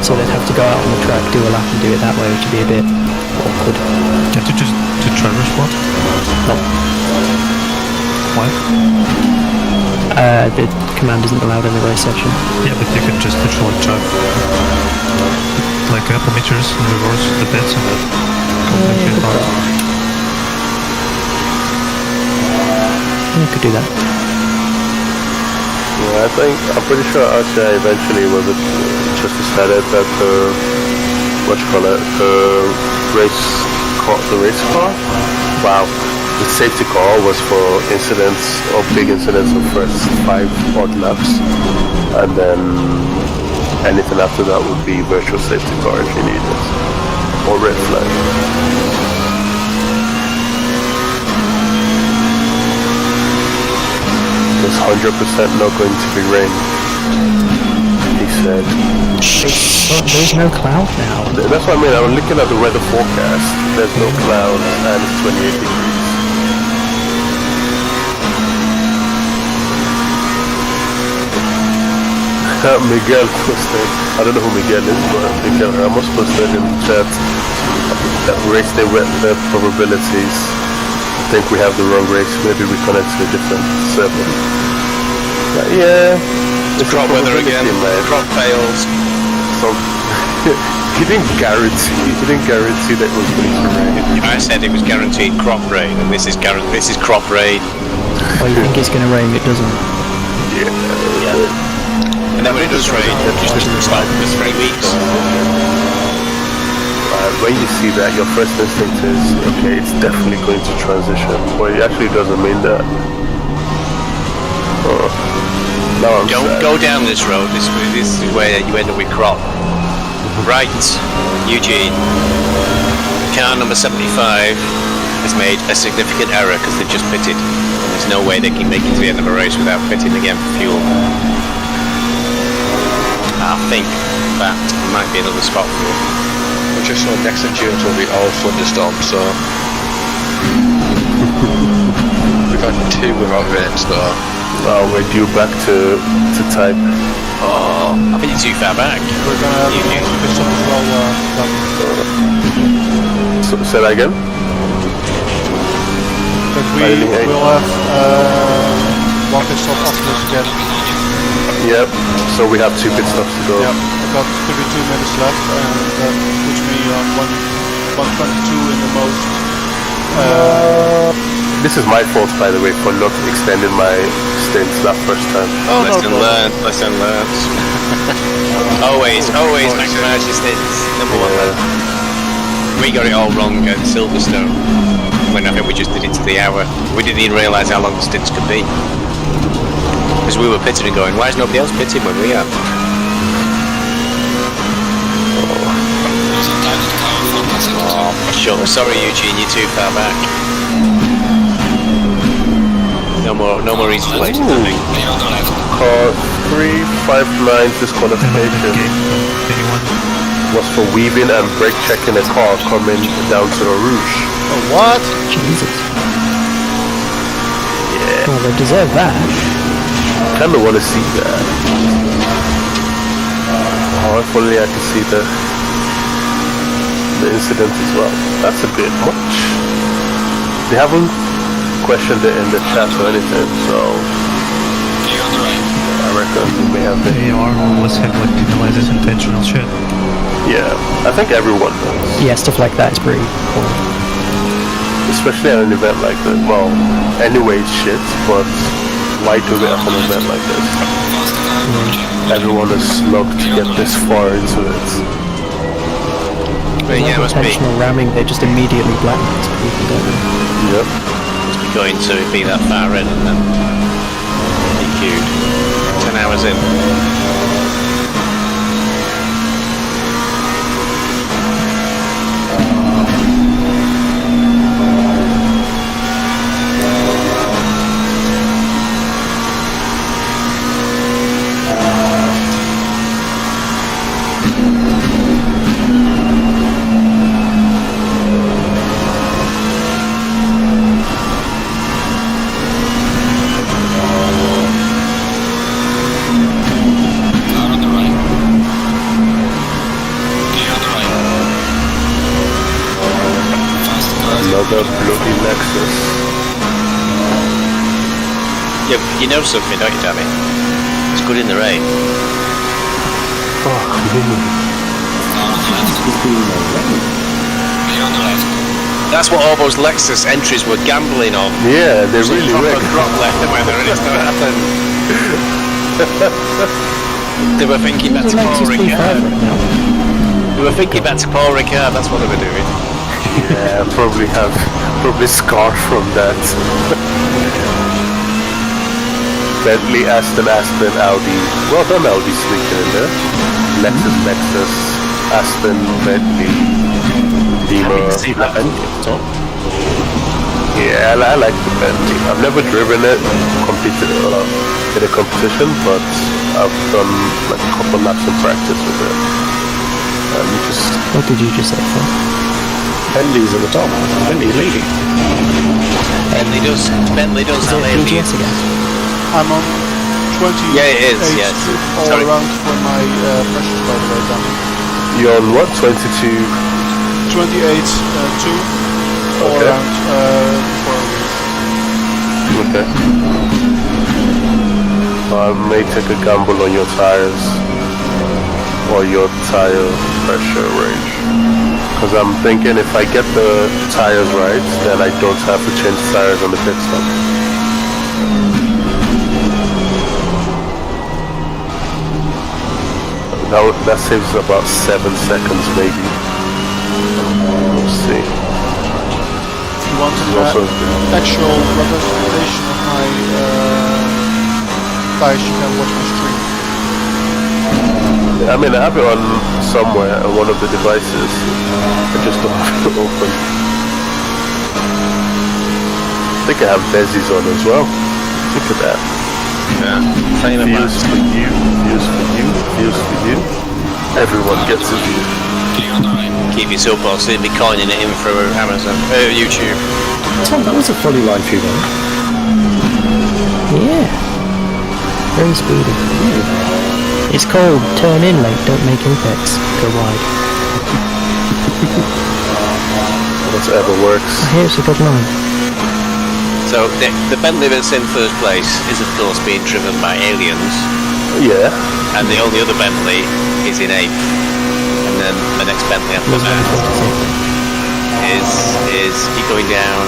Speaker 4: So they'd have to go out on the track, do a lap and do it that way, which would be a bit awkward.
Speaker 1: Can't you just do driver swap?
Speaker 4: No.
Speaker 1: Why?
Speaker 4: The command isn't allowed in the race section.
Speaker 1: Yeah, but you can just literally drive like a couple meters in reverse the pits and then completely apart.
Speaker 4: You could do that.
Speaker 7: Yeah, I'm pretty sure RCI eventually just decided that the race car? Wow. The safety car was for incidents or big incidents of first 5 odd laps, and then anything after that would be virtual safety car if you need it, or red flag. There's 100% not going to be rain, he said.
Speaker 4: There's no cloud now.
Speaker 7: That's what I mean. I'm looking at the weather forecast. There's no clouds and it's 28 degrees. Miguel posted, I don't know who Miguel is, but Miguel Ramos posted in the chat that race day weather probabilities. I think we have the wrong race, maybe we connect to a different server. Yeah, it's
Speaker 2: crop weather again, crop fails.
Speaker 7: So, he didn't guarantee that it was going to rain.
Speaker 2: I said it was guaranteed crop rain, and this is crop rain.
Speaker 4: Oh, you think it's going to rain, it doesn't?
Speaker 7: Yeah.
Speaker 2: And then when it does rain, it just stop for 3 weeks.
Speaker 7: When you see that, your first instinct is, okay, it's definitely going to transition, but it actually doesn't mean that.
Speaker 2: Don't go down this road. This is where you end up with crop. Right, Eugene. Car number 75 has made a significant error because they've just pitted. And there's no way they can make it to the end of a race without pitting again for fuel. I think that might be another spot for them.
Speaker 3: We're just on next endurance will be all thunderstorm, so we've had 2 without rains though.
Speaker 7: We're due back to type.
Speaker 2: Oh, I think you're too far back.
Speaker 6: We're gonna have a pit stop as well.
Speaker 7: Say that again?
Speaker 6: But we will have 1 pit stop after this again.
Speaker 7: Yep, so we have 2 pit stops to go.
Speaker 6: Yep, I've got 32 minutes left, and that puts me on 122 in the most.
Speaker 7: This is my fault, by the way, for not extending my stints that first time.
Speaker 2: Lesson learned. always maximise your stints. Number 1. We got it all wrong at Silverstone. When I think we just did it to the hour. We didn't even realise how long the stints could be. Because we were pitting and going, why is nobody else pitting when we are? Sure. Sorry, Eugene, you're too far back. No more installations, I think.
Speaker 7: Car 359 disqualification was for weaving and brake checking a car coming down to the Rouge.
Speaker 6: Oh, what?
Speaker 4: Jesus.
Speaker 7: Yeah.
Speaker 4: Well, they deserve that.
Speaker 7: Kinda wanna see that. Oh, if only I could see the incident as well. That's a bit much. They haven't questioned it in the chat or anything, so I reckon we may have the
Speaker 1: AOR always have like penalizes intentional shit.
Speaker 7: Yeah, I think everyone does.
Speaker 4: Yeah, stuff like that is pretty cool.
Speaker 7: Especially at an event like this. Well, anyway it's shit, but why do it at an event like this? Everyone is slugged to get this far into it.
Speaker 2: But yeah,
Speaker 4: Like intentional ramming, they just immediately blacklist people, don't they?
Speaker 7: Yep.
Speaker 2: must be going to be that far in and then DQ'd 10 hours in.
Speaker 7: Another bloody Lexus.
Speaker 2: Yeah, you know something, don't you, Danny? It's good in the rain.
Speaker 7: Fuck me.
Speaker 2: That's what all those Lexus entries were gambling on.
Speaker 7: Yeah, they really were.
Speaker 2: Drop left the weather and it's going to happen. They were thinking back to Paul Ricard. They were thinking back to Paul Ricard, that's what they were doing.
Speaker 7: Yeah, probably scarred from that. Bentley, Aston, Audi. Well done, Audi sneaking in there. Lexus, Aston, Bentley, Beamer. Yeah, I like the Bentley. I've never driven it, competed in a competition, but I've done like a couple laps in practice with it.
Speaker 4: What did you just say, Phil?
Speaker 12: Bentley's at the top. Bentley's leading.
Speaker 2: Bentley does have a lead.
Speaker 4: again?
Speaker 6: I'm on 20.
Speaker 2: Yeah, it is, yes.
Speaker 6: All
Speaker 2: Sorry.
Speaker 6: around for my pressures, by the way, Danny.
Speaker 7: You're on what? 22?
Speaker 6: 28, 2. All
Speaker 7: Okay.
Speaker 6: around for a week.
Speaker 7: Okay. I may take a gamble on your tires or your tire pressure range. Because I'm thinking if I get the tires right, then I don't have to change tires on the pit stop. That saves about 7 seconds maybe. We'll see.
Speaker 6: If you want an actual representation of my tires, you can watch my stream.
Speaker 7: I mean, I have it on somewhere on one of the devices. I just don't have it open. I think I have Bezies on as well. Look at that.
Speaker 2: Yeah.
Speaker 7: Views for you, views for you, views for you. Everyone gets a view.
Speaker 2: Keep your soapbox, they'd be coining it in for Amazon, YouTube.
Speaker 12: Tom, that was a funny line for you, though.
Speaker 4: Yeah. Very speedy. It's called turn in late, don't make apex. Go wide.
Speaker 7: Whatever works.
Speaker 4: I hear it's a good line.
Speaker 2: So the Bentley that's in first place is of course being driven by aliens,
Speaker 7: Yeah.
Speaker 2: and the only other Bentley is in 8th, and then the next Bentley after that is going down.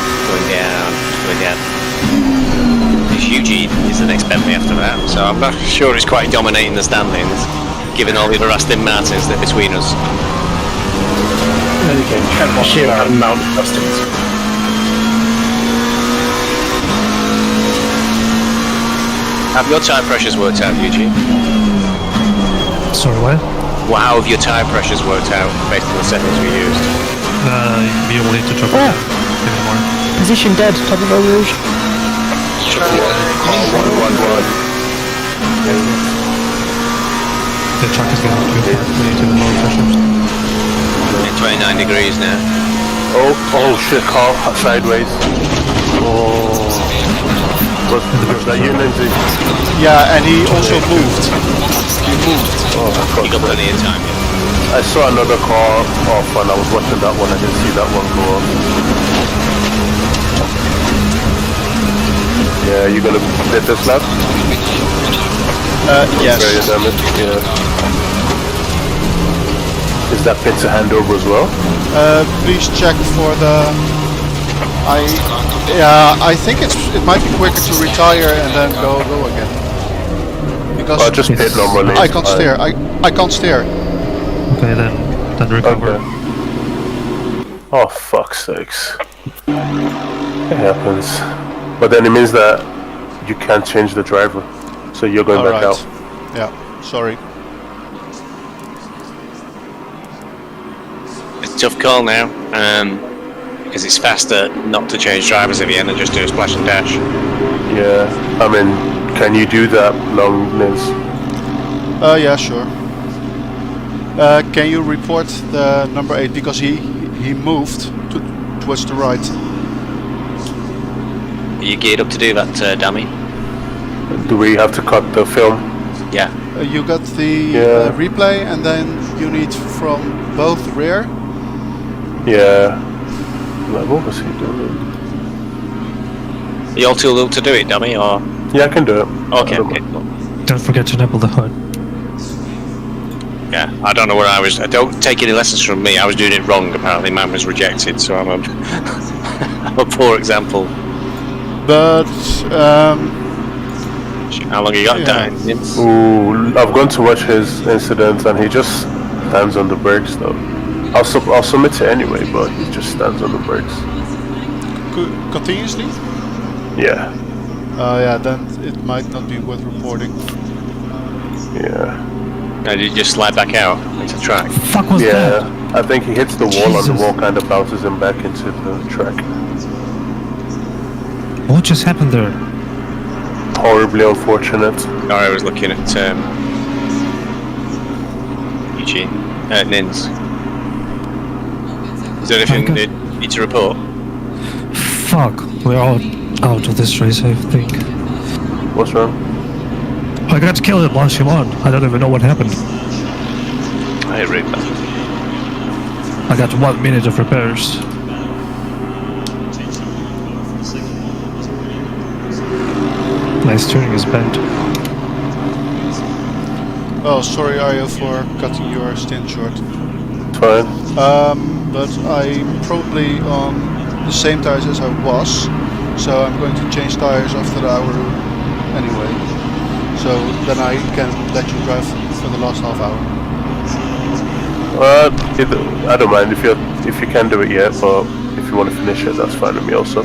Speaker 2: Eugene is the next Bentley after that, so I'm not sure it's quite dominating the standings, given all the other Aston Martins that are between us.
Speaker 12: Okay, sheer amount of customers.
Speaker 2: Have your tyre pressures worked out, Eugene?
Speaker 1: Sorry, what?
Speaker 2: Well, how have your tyre pressures worked out based on the settings we used?
Speaker 1: You will need to drop it down. Give me more.
Speaker 4: Position dead, top of Eau Rouge.
Speaker 1: The truck is getting too far. We need to lower pressures.
Speaker 2: At 29 degrees now.
Speaker 7: Oh shit, car sideways. Oh. Was that you, Lindsay?
Speaker 6: Yeah, and he also moved. He moved.
Speaker 7: Oh, fuck.
Speaker 2: You got plenty of time.
Speaker 7: I saw another car off and I was watching that one. I didn't see that one go off. Yeah, you gonna hit this lap?
Speaker 6: Yes.
Speaker 7: Very damage, yeah. Is that pit to hand over as well?
Speaker 6: Please check for the... I think it might be quicker to retire and then go again. Because
Speaker 7: just pit normally.
Speaker 6: I can't steer. I can't steer.
Speaker 1: Okay, then recover.
Speaker 7: Okay. Oh, fuck's sakes. It happens. But then it means that you can't change the driver. So you're going back out.
Speaker 6: Yeah, sorry.
Speaker 2: It's a tough call now, because it's faster not to change drivers at the end and just do a splash and dash.
Speaker 7: Yeah, I mean, can you do that long, Nins?
Speaker 6: Yeah, sure. Can you report the number 8 because he moved towards the right.
Speaker 2: Are you geared up to do that, dummy?
Speaker 7: Do we have to cut the film?
Speaker 2: Yeah.
Speaker 6: You got the replay and then you need from both rear.
Speaker 7: Yeah. Like, what was he doing?
Speaker 2: Are you all too little to do it, dummy, or...?
Speaker 7: Yeah, I can do it.
Speaker 2: Okay.
Speaker 1: Don't forget to nibble the hood.
Speaker 2: Yeah, I don't know where I was. Don't take any lessons from me. I was doing it wrong. Apparently, mine was rejected, so I'm a poor example.
Speaker 6: But
Speaker 2: how long you got down?
Speaker 7: Ooh, I've gone to watch his incident, and he just stands on the brakes, though. I'll submit it anyway, but he just stands on the brakes.
Speaker 6: Continuously?
Speaker 7: Yeah.
Speaker 6: Yeah, then it might not be worth reporting.
Speaker 7: Yeah.
Speaker 2: Did you just slide back out into the track?
Speaker 1: Fuck was that?
Speaker 7: Yeah, I think he hits the wall and the wall kind of bounces him back into the track.
Speaker 1: What just happened there?
Speaker 7: Horribly unfortunate.
Speaker 2: No, I was looking at Eugene, NynS. Is there anything you need to report?
Speaker 1: Fuck, we're all out of this race, I think.
Speaker 7: What's wrong?
Speaker 1: I got killed while she won. I don't even know what happened.
Speaker 2: I read that.
Speaker 1: I got 1 minute of repairs. My steering is bent.
Speaker 6: Oh, sorry, Aryo, for cutting your stint short.
Speaker 7: Fine.
Speaker 6: But I'm probably on the same tires as I was, so I'm going to change tires after the hour anyway. So then I can let you drive for the last half hour.
Speaker 7: I don't mind if you can do it yet, but if you want to finish it, that's fine with me also.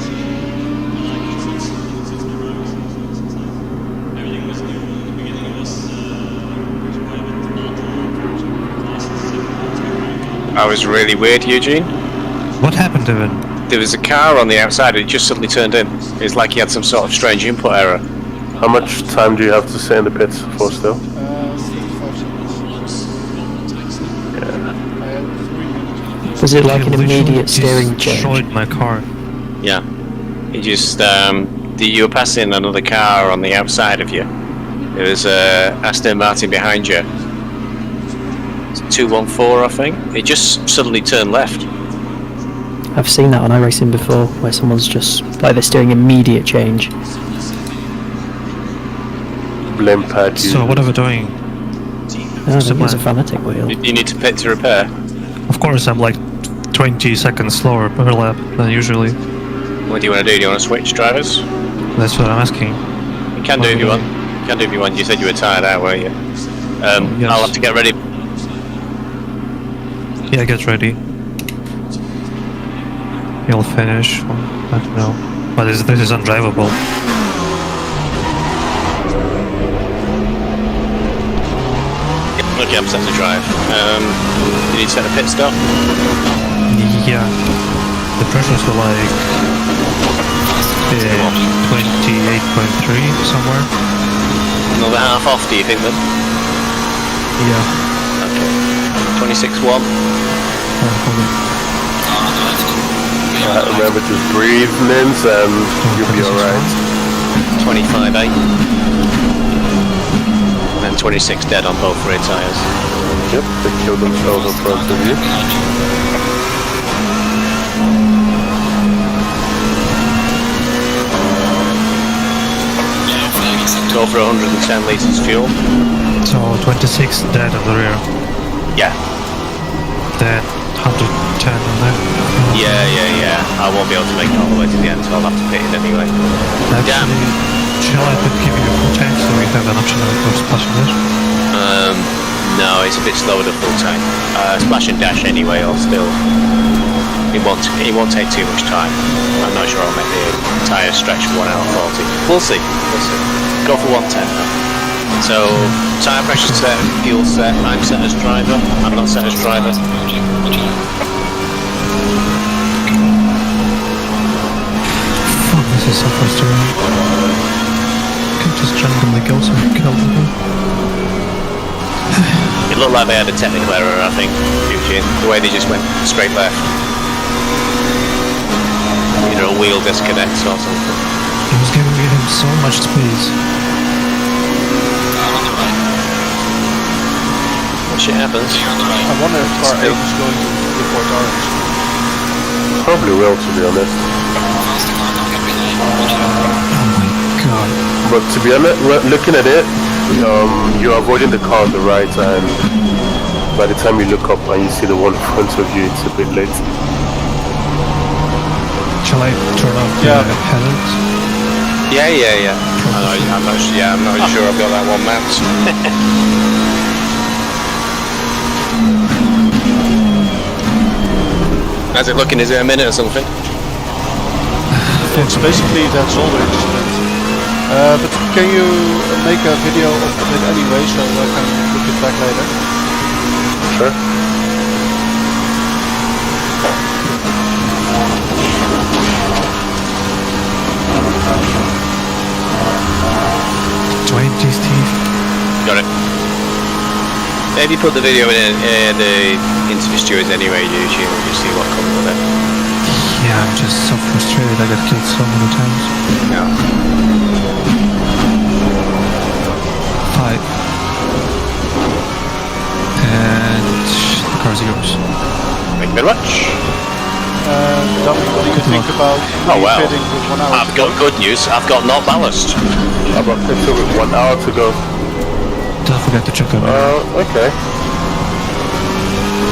Speaker 2: I was really weird, Eugene.
Speaker 1: What happened to it?
Speaker 2: There was a car on the outside, it just suddenly turned in. It's like he had some sort of strange input error.
Speaker 7: How much time do you have to stay in the pits for still?
Speaker 6: 5 seconds.
Speaker 7: Yeah.
Speaker 6: I have 3 minutes.
Speaker 4: Was it like an
Speaker 1: Literally
Speaker 4: immediate steering change?
Speaker 1: destroyed my car.
Speaker 2: Yeah. He just, you were passing another car on the outside of you. There was a Aston Martin behind you. 214, I think. It just suddenly turned left.
Speaker 4: I've seen that on iRacing before, where someone's just like they're steering immediate change.
Speaker 7: Blame Pat.
Speaker 1: So what are we doing?
Speaker 4: I think it's a fanatic wheel.
Speaker 2: You need to pit to repair.
Speaker 1: Of course, I'm like 20 seconds slower per lap than usually.
Speaker 2: What do you want to do? Do you want to switch drivers?
Speaker 1: That's what I'm asking.
Speaker 2: You can do if you want. You can do if you want. You said you were tired out, weren't you?
Speaker 1: Yes.
Speaker 2: I'll have to get ready.
Speaker 1: Yeah, get ready. You'll finish. I don't know. But this is undrivable.
Speaker 2: Okay, I'm set to drive. You need to set a pit stop?
Speaker 1: Yeah. The pressures were like 28.3 somewhere.
Speaker 2: Another half off, do you think then?
Speaker 1: Yeah.
Speaker 2: Okay. 26.1.
Speaker 7: Remember to breathe, Nins, and you'll be alright.
Speaker 2: 25.8. And 26 dead on both rear tyres.
Speaker 7: Yep, they killed themselves in front of you.
Speaker 2: Go for 110 litres fuel.
Speaker 1: So 26 dead on the rear.
Speaker 2: Yeah.
Speaker 1: Then 110 on there.
Speaker 2: Yeah. I won't be able to make it all the way to the end, so I'll have to pit it anyway.
Speaker 1: Actually, shall I give you a full tank so we have an option of splashing dash?
Speaker 2: No, it's a bit slower than full tank. Splash and dash anyway, I'll still... It won't take too much time. I'm not sure I'll make the tyre stretch for 1 hour 40. We'll see. Go for 110 now. So, tyre pressure set, fuel set, I'm set as driver. I'm not set as driver.
Speaker 1: Fuck, this is so frustrating. I can just randomly kill some people.
Speaker 2: It looked like they had a technical error, I think, Eugene. The way they just went straight left. Either a wheel disconnects or something.
Speaker 1: He was giving him so much space.
Speaker 2: Shit happens.
Speaker 6: I wonder if car 8 is going to report orange.
Speaker 7: Probably will, to be honest.
Speaker 1: Oh my god.
Speaker 7: But to be honest, looking at it, you're avoiding the car on the right, and by the time you look up and you see the one in front of you, it's a bit late.
Speaker 1: Shall I turn off the hazards?
Speaker 2: Yeah. I'm not sure I've got that one mapped. How's it looking? Is it a minute or something?
Speaker 6: It's basically that's all there is to it. But can you make a video of it anyway, so I can look it back later?
Speaker 7: Sure.
Speaker 1: Steve.
Speaker 2: Got it. Maybe put the video in the into the stewards anyway, Eugene, and you see what comes with it.
Speaker 1: Yeah, I'm just so frustrated. I got killed so many times.
Speaker 2: Yeah.
Speaker 1: 5. And the car's yours.
Speaker 2: Thank you very much.
Speaker 6: Dummy, what do you think about fitting with 1 hour?
Speaker 2: I've got good news. I've got no ballast.
Speaker 7: I've got it took 1 hour to go.
Speaker 1: Don't forget to check out.
Speaker 7: Okay.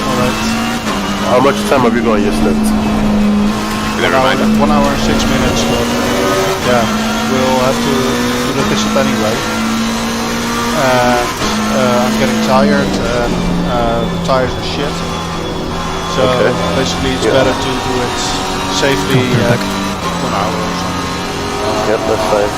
Speaker 6: Alright.
Speaker 7: How much time have you got on your slip?
Speaker 6: 1 hour and 6 minutes, but yeah, we'll have to do the pit stop anyway. And I'm getting tired, and the tires are shit. So basically it's better to do it safely at 1 hour or something.
Speaker 7: Yep, that's fine.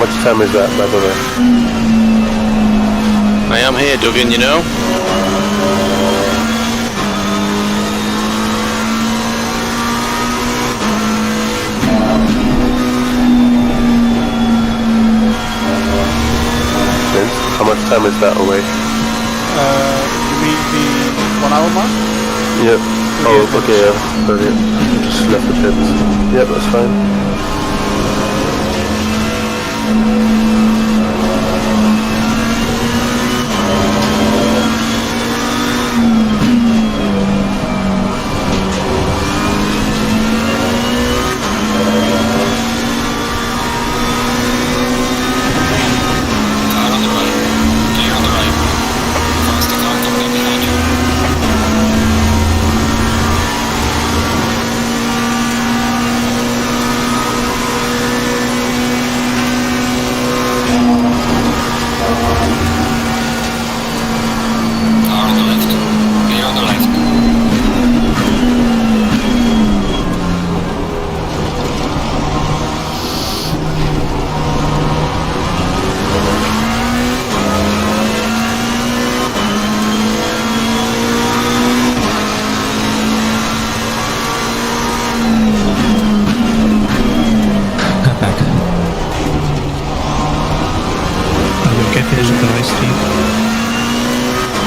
Speaker 7: much time is that, by the way?
Speaker 2: I am here, Duggan, you know.
Speaker 7: Vince, how much time is that away?
Speaker 6: You mean the 1 hour mark?
Speaker 7: Yep. Oh, okay, yeah. 30. Just left the pits. Yep, that's fine.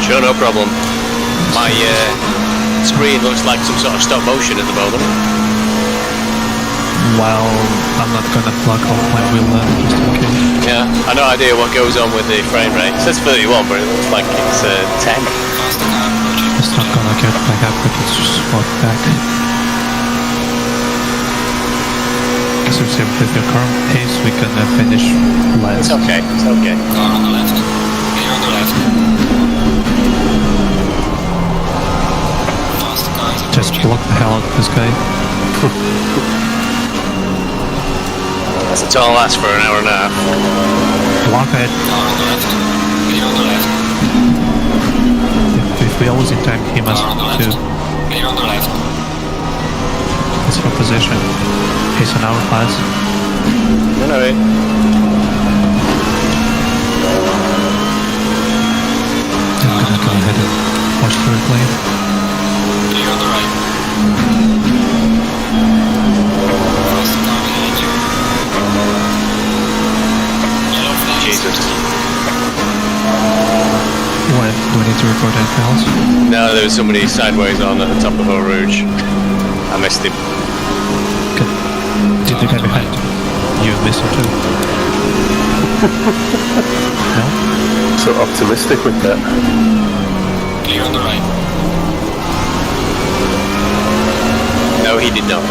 Speaker 2: Sure, no problem. My screen looks like some sort of stop motion at the moment.
Speaker 1: Well, I'm not gonna plug off my wheel then, just in case.
Speaker 2: Yeah, I have no idea what goes on with the frame rate. It says 31, but it looks like it's 10.
Speaker 1: It's not gonna get back up, but it's just walk back. So with your current pace, we can finish last.
Speaker 2: It's okay, it's okay.
Speaker 9: Car on the left. Clear on the left. Faster cars.
Speaker 1: Just block the hell out of this guy.
Speaker 2: That's all lasts for an hour and a half.
Speaker 1: Block it.
Speaker 9: Car on the left. Clear on the left.
Speaker 1: If we always in time, he must
Speaker 9: Car on the
Speaker 1: do.
Speaker 9: left. Clear on the left.
Speaker 1: It's for position. He's an hour class.
Speaker 2: No, no, wait.
Speaker 1: I'm gonna go ahead and watch the replay.
Speaker 9: Clear on the right. Faster car behind you. Yellow flag.
Speaker 2: Jesus.
Speaker 1: What? Do we need to report anything else?
Speaker 2: No, there was somebody sideways on at the top of Eau Rouge. I missed him.
Speaker 1: Good. Did the guy behind you miss him too? No?
Speaker 7: So optimistic with that.
Speaker 9: Clear on the right.
Speaker 2: No, he did not.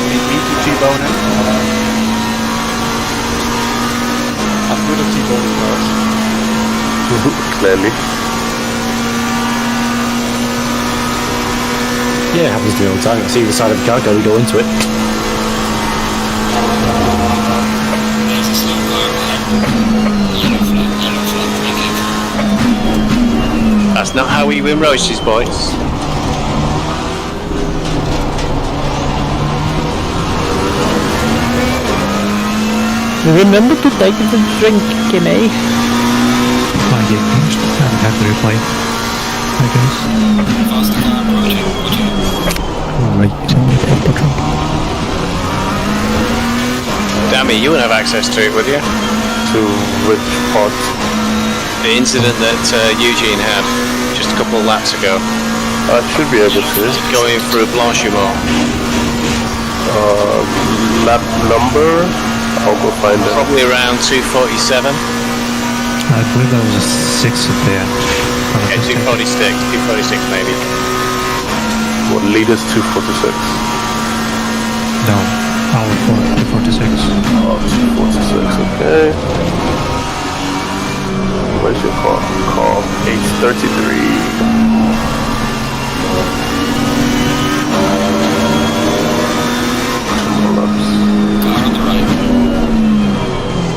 Speaker 6: Need me to T-bone him? I'm good at T-boning cars.
Speaker 7: Clearly.
Speaker 12: Yeah, it happens to me all the time. I see the side of the car go, we go into it.
Speaker 9: There's a slow car behind. Yellow flag, make it.
Speaker 2: That's not how we win races, boys.
Speaker 4: Remember to take the drink, Kimmy.
Speaker 1: I get finished and have the replay. I guess.
Speaker 9: Faster car approaching.
Speaker 1: Alright, tell me proper jump.
Speaker 2: Dammy, you wouldn't have access to it, would you?
Speaker 7: To which part?
Speaker 2: The incident that Eugene had just a couple of laps ago.
Speaker 7: I should be able to.
Speaker 2: Going through Blanchimont.
Speaker 7: Lap number? I'll go find it.
Speaker 2: Probably around 247.
Speaker 1: I believe that was a 6 at the end.
Speaker 2: Okay, 246 maybe.
Speaker 7: What, lead us 246?
Speaker 1: No, hour 246.
Speaker 7: Oh, 246, okay. Where's your car? Call 833.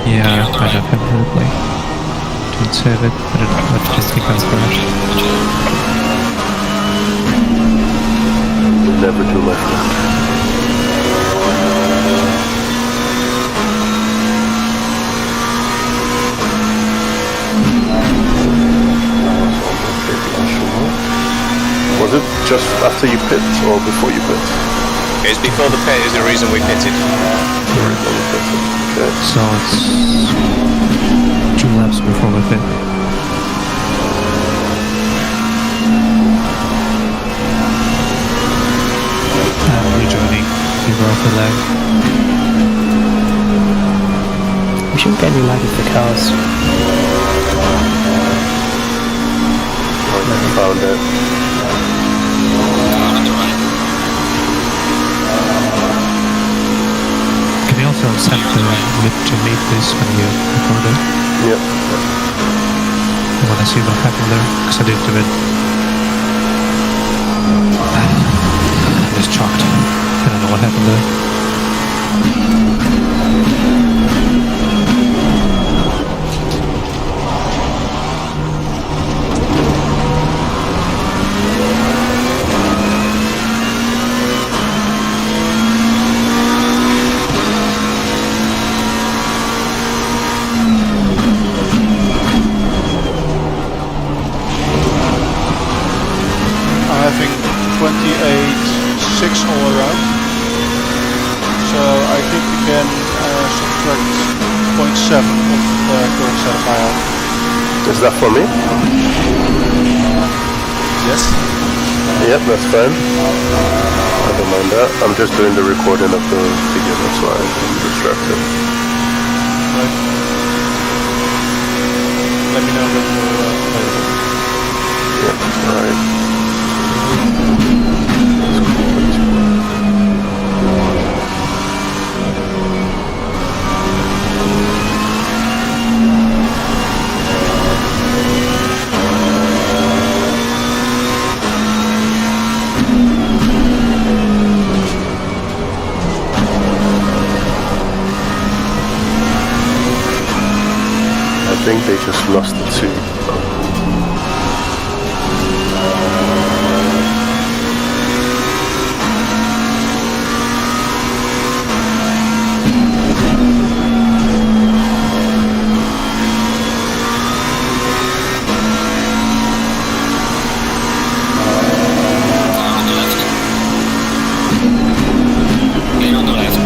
Speaker 1: Yeah, I don't have the replay. Didn't save it, but I just think I'll crash.
Speaker 7: Never do my friend. just after you pit or before you pit?
Speaker 2: It's before the pit is the reason we pitted.
Speaker 7: Okay.
Speaker 1: So it's 2 laps before the pit. And rejoining either of the leg.
Speaker 4: We shouldn't get any lag with the cars.
Speaker 7: I found it.
Speaker 9: Car on the right.
Speaker 1: Can you also set the mid to meet this when you record it?
Speaker 7: Yep.
Speaker 1: I want to see what happened there, because I did do it. I was shocked. I don't know what happened there.
Speaker 6: I'm having 28.6 all around. So I think we can subtract 0.7 of the current setup I have.
Speaker 7: Is that for me?
Speaker 6: Yes.
Speaker 7: Yep, that's fine. I don't mind that. I'm just doing the recording of the video, that's why I'm distracted.
Speaker 6: Right. Let me know when you're available.
Speaker 7: Yep, alright. I think they just lost the 2.
Speaker 9: Car on the left. Clear on the left.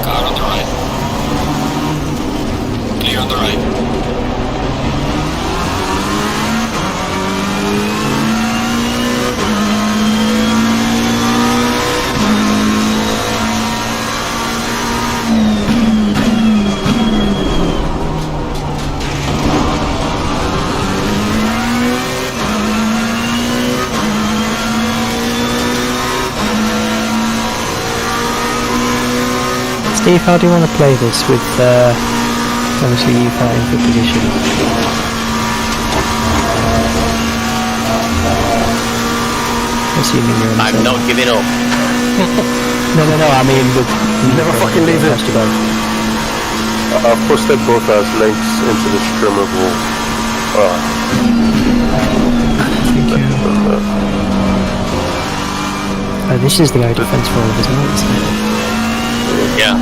Speaker 9: Car on the right. Clear on the right.
Speaker 4: Steve, how do you want to play this with obviously you fighting for position? Assuming you're in the
Speaker 2: I'm
Speaker 4: same-
Speaker 2: not giving up.
Speaker 4: No, I mean with
Speaker 7: Never fucking leave it.
Speaker 4: has to go.
Speaker 7: I've posted both as links into the streamable.
Speaker 1: Thank you.
Speaker 4: This is the air defense for all of us, isn't it?
Speaker 2: Yeah.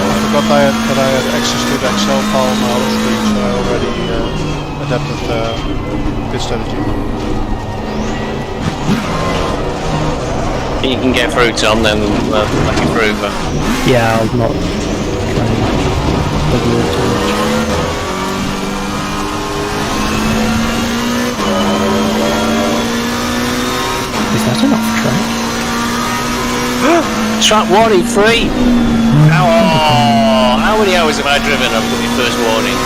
Speaker 6: I forgot that I had access to the Excel file on my other screen, so I already adapted the pit strategy.
Speaker 2: You can get through, Tom, then let you through. But
Speaker 4: Yeah, I'll not try and bother you too much. Is that an off track?
Speaker 2: Track warning free! How many hours have I driven? I've got my first warning.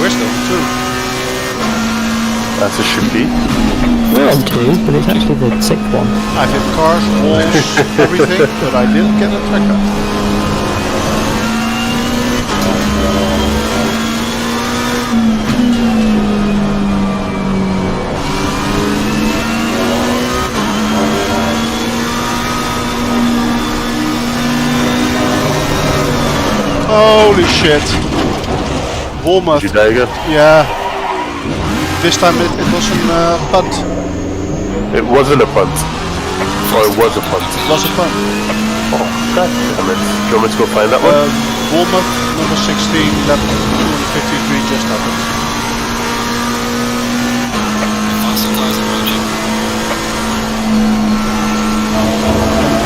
Speaker 6: We're still on 2.
Speaker 7: As it should be.
Speaker 4: We're on 2, but it's actually the 6th one.
Speaker 6: I've hit cars, walls, everything, but I didn't get a tracker. Holy shit. Bournemouth.
Speaker 7: Did you die again?
Speaker 6: Yeah. This time it wasn't a punt.
Speaker 7: It wasn't a punt. Or it was a punt.
Speaker 6: It was a punt.
Speaker 7: Oh, god damn it. Do you want me to go find that one?
Speaker 6: Bournemouth, number 16, lap 253 just happened.
Speaker 9: Faster cars approaching.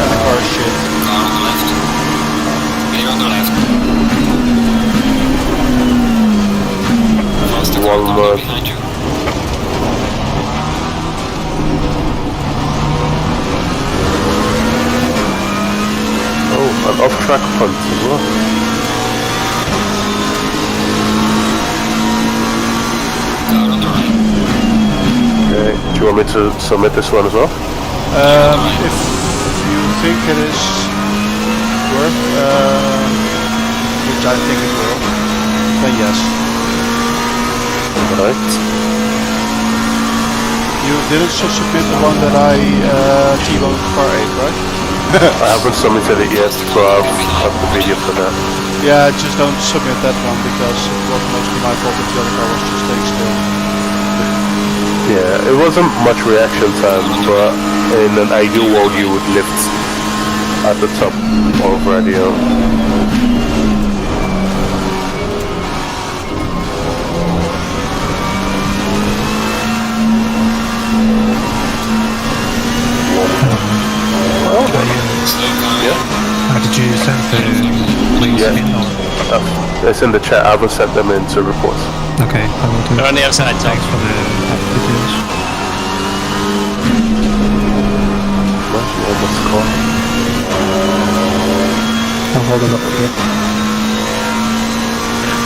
Speaker 6: And the car is shit.
Speaker 9: Car on the left. Clear on the left. Faster car coming behind you.
Speaker 7: Oh, an off-track punt as well.
Speaker 9: Car on the right.
Speaker 7: Okay, do you want me to submit this one as well?
Speaker 6: If you think it is worth, which I think it will, then yes.
Speaker 7: Alright.
Speaker 6: You didn't submit the one that I T-boned car 8, right?
Speaker 7: I haven't submitted it yet, so I'll have the video for that.
Speaker 6: Yeah, just don't submit that one because it was mostly my fault that the other car was just staying still.
Speaker 7: Yeah, it wasn't much reaction time, but in an ideal world you would lift at the top of radio.
Speaker 1: Did you send the links in or?
Speaker 7: It's in the chat. I haven't sent them into reports.
Speaker 1: Okay, I will do.
Speaker 2: They're on the outside, Tom.
Speaker 1: Thanks for the videos.
Speaker 4: I'm holding up here.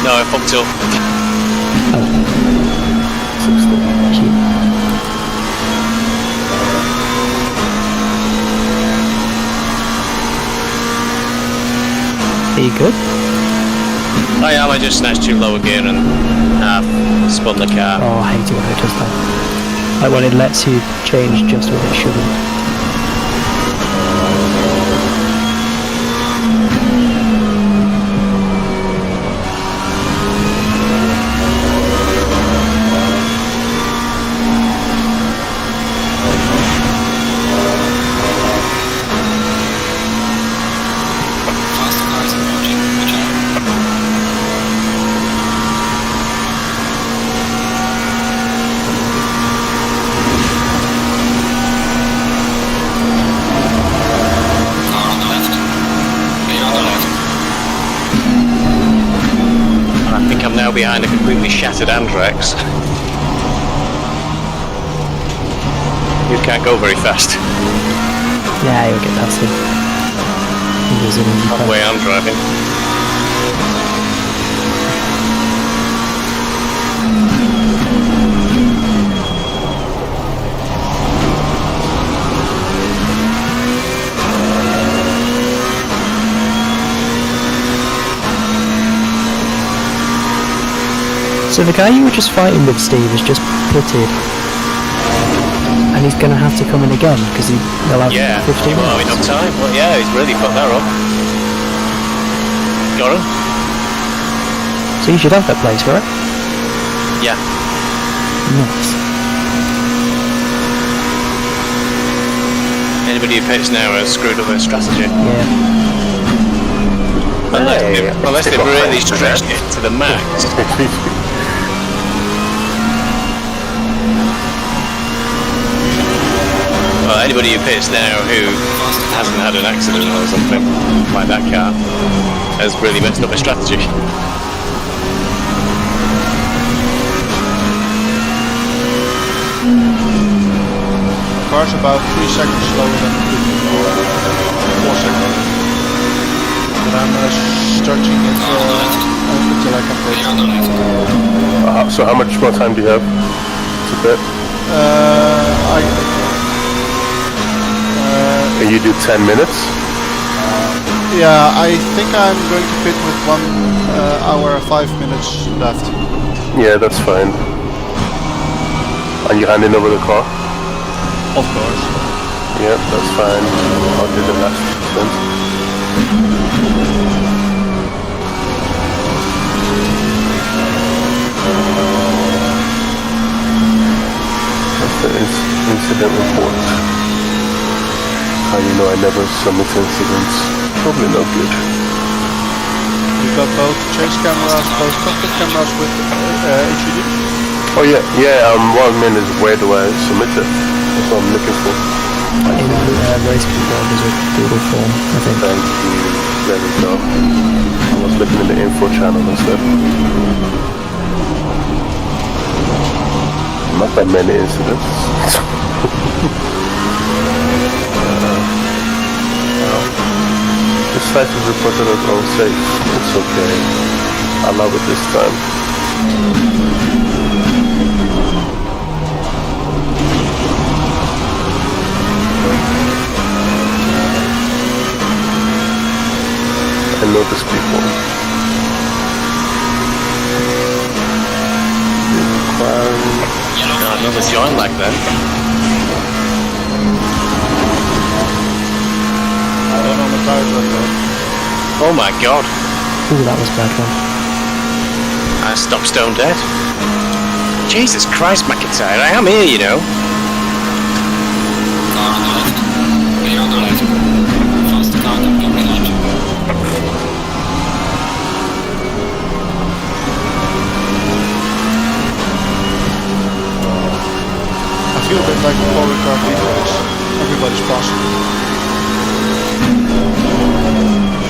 Speaker 2: No, I popped up.
Speaker 4: Are you good?
Speaker 2: I am, I just snatched two lower gear and spun the car.
Speaker 4: Oh, I hate it when it does that. Like when it lets you change just when it shouldn't.
Speaker 9: Faster cars approaching. Watch out. Car on the left. Clear on the left.
Speaker 2: I think I'm now behind a completely shattered Andrex. You can't go very fast.
Speaker 4: Yeah, you'll get past him. He was in
Speaker 2: The way I'm driving.
Speaker 4: So the guy you were just fighting with, Steve, is just pitted. And he's going to have to come in again, because he'll have
Speaker 2: Yeah,
Speaker 4: 15
Speaker 2: well,
Speaker 4: minutes.
Speaker 2: enough time. Well, yeah, he's really fucked that up. Got him?
Speaker 4: So you should have that place, right?
Speaker 2: Yeah.
Speaker 4: Nice.
Speaker 2: Anybody who pits now has screwed up their strategy.
Speaker 4: Yeah.
Speaker 2: Unless they've really stretched it to the max. Well, anybody who pits now who hasn't had an accident or something like that car has really messed up their strategy.
Speaker 6: Car's about 3 seconds slower than it could be. 4 seconds. But I'm stretching it until I can pit.
Speaker 9: Clear on the left.
Speaker 7: So how much more time do you have to bet? And you do 10 minutes?
Speaker 6: Yeah, I think I'm going to pit with 1 hour 5 minutes left.
Speaker 7: Yeah, that's fine. And you handing over the car?
Speaker 6: Of course.
Speaker 7: Yeah, that's fine. I'll do the last stint. That's the incident report. How you know I never submit incidents? Probably not good.
Speaker 6: You've got both chase cameras, both cockpit cameras with HUD?
Speaker 7: Oh yeah, 1 minute, where do I submit it? That's what I'm looking for.
Speaker 4: In race control, there's a Google form, I think.
Speaker 7: Thank you. There we go. I was looking in the info channel instead. Not that many incidents. The site is reported as unsafe. It's okay. I'll allow it this time. I know these people.
Speaker 2: God, another join like that.
Speaker 6: I don't know the tires like that.
Speaker 2: Oh my god.
Speaker 4: Ooh, that was a bad one.
Speaker 2: I stopped stone dead. Jesus Christ, McIntyre, I am here, you know.
Speaker 9: Car on the left. Clear on the left. Fast car coming up behind you.
Speaker 6: I feel a bit like a Power Car these days. Everybody's passing.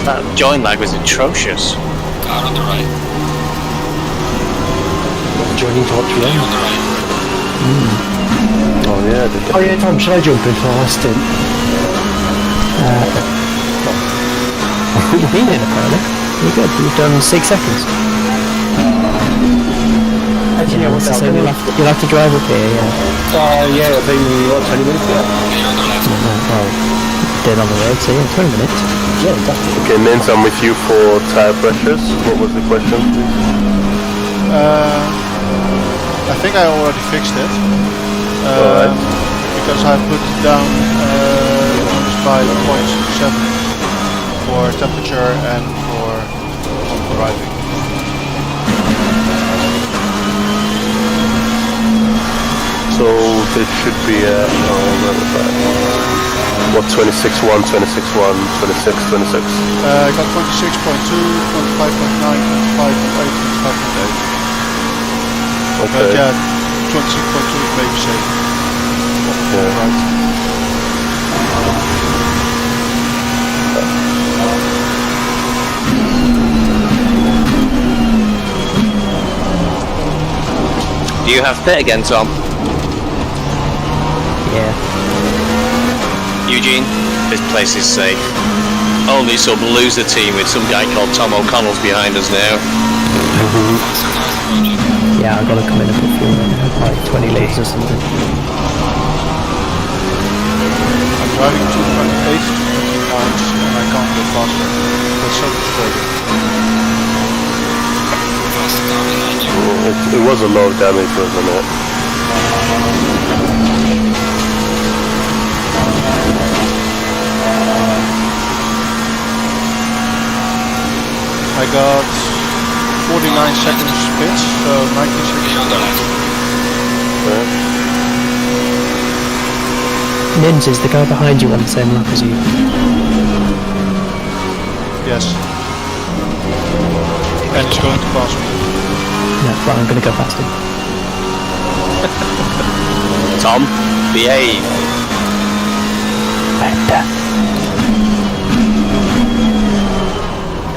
Speaker 2: That join lag was atrocious.
Speaker 9: Car on the right.
Speaker 12: Joining to watch
Speaker 9: Clear on the right.
Speaker 7: Oh yeah,
Speaker 12: Oh yeah, Tom, should I jump in for the last stint?
Speaker 4: You've been in apparently. You're good. You've done 6 seconds.
Speaker 12: Actually, yeah, what's that?
Speaker 4: You'll have to drive up here, yeah.
Speaker 12: Yeah, I think, what, 20 minutes ago?
Speaker 9: Clear on the left.
Speaker 4: Well, dead on the road, so yeah, 20 minutes.
Speaker 12: Yeah, definitely.
Speaker 7: Okay, NynS, I'm with you for tire pressures. What was the question, please?
Speaker 6: I think I already fixed it.
Speaker 7: Alright.
Speaker 6: Because I put down by 0.7 for temperature and for arriving.
Speaker 7: So it should be what, 26.1, 26.1, 26, 26?
Speaker 6: I got 26.2, 25.9, 25.8, 25.8.
Speaker 7: Okay.
Speaker 6: But yeah, 26.2 is maybe safe.
Speaker 7: Yeah.
Speaker 6: Right.
Speaker 2: Do you have pit again, Tom?
Speaker 4: Yeah.
Speaker 2: Eugene, this place is safe. Only some loser team with some guy called Tom O'Connell's behind us now.
Speaker 9: Fast cars approaching.
Speaker 4: Yeah, I've got to come in a bit fuel, like 20 litres or something.
Speaker 6: I'm driving 2.8 times and I can't go faster. That's so frustrating.
Speaker 9: Fast car behind you.
Speaker 7: It was a lot of damage, wasn't it?
Speaker 6: I got 49 seconds pitch, so 19 seconds.
Speaker 9: Clear on the left.
Speaker 4: NynS, is the guy behind you on the same lap as you?
Speaker 6: Yes. And it's going to pass me.
Speaker 4: No, right, I'm going to go past him.
Speaker 2: Tom, behave.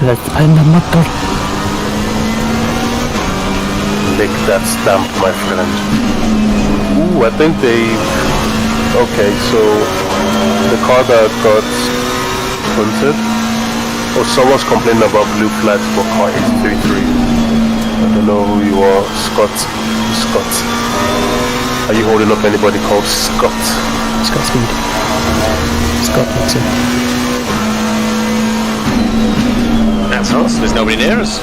Speaker 4: Let's find the motor.
Speaker 7: Lick that stamp, my friend. Ooh, I think they... Okay, so the car that got punted, someone's complaining about blue flags for car 833. don't know who you are. Scott. Scott. Are you holding up anybody called Scott?
Speaker 4: Scott Speed. Scott Nixon.
Speaker 2: That's us. There's nobody near us.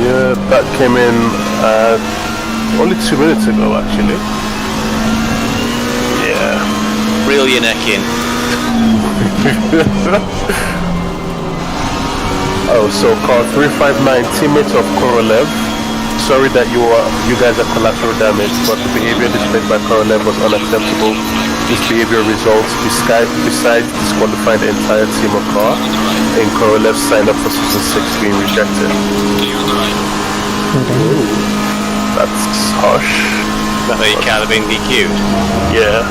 Speaker 7: Yeah, that came in only 2 minutes ago, actually. Yeah.
Speaker 2: Reel your neck in.
Speaker 7: Oh, so car 359, teammate of Korolev. Sorry that you guys are collateral damage, but the behavior displayed by Korolev was unacceptable. This behavior results, besides disqualifying the entire team of car, and Korolev signed up for season 6 being rejected. Ooh, that's harsh.
Speaker 2: That way you can't have been DQ'd.
Speaker 7: Yeah.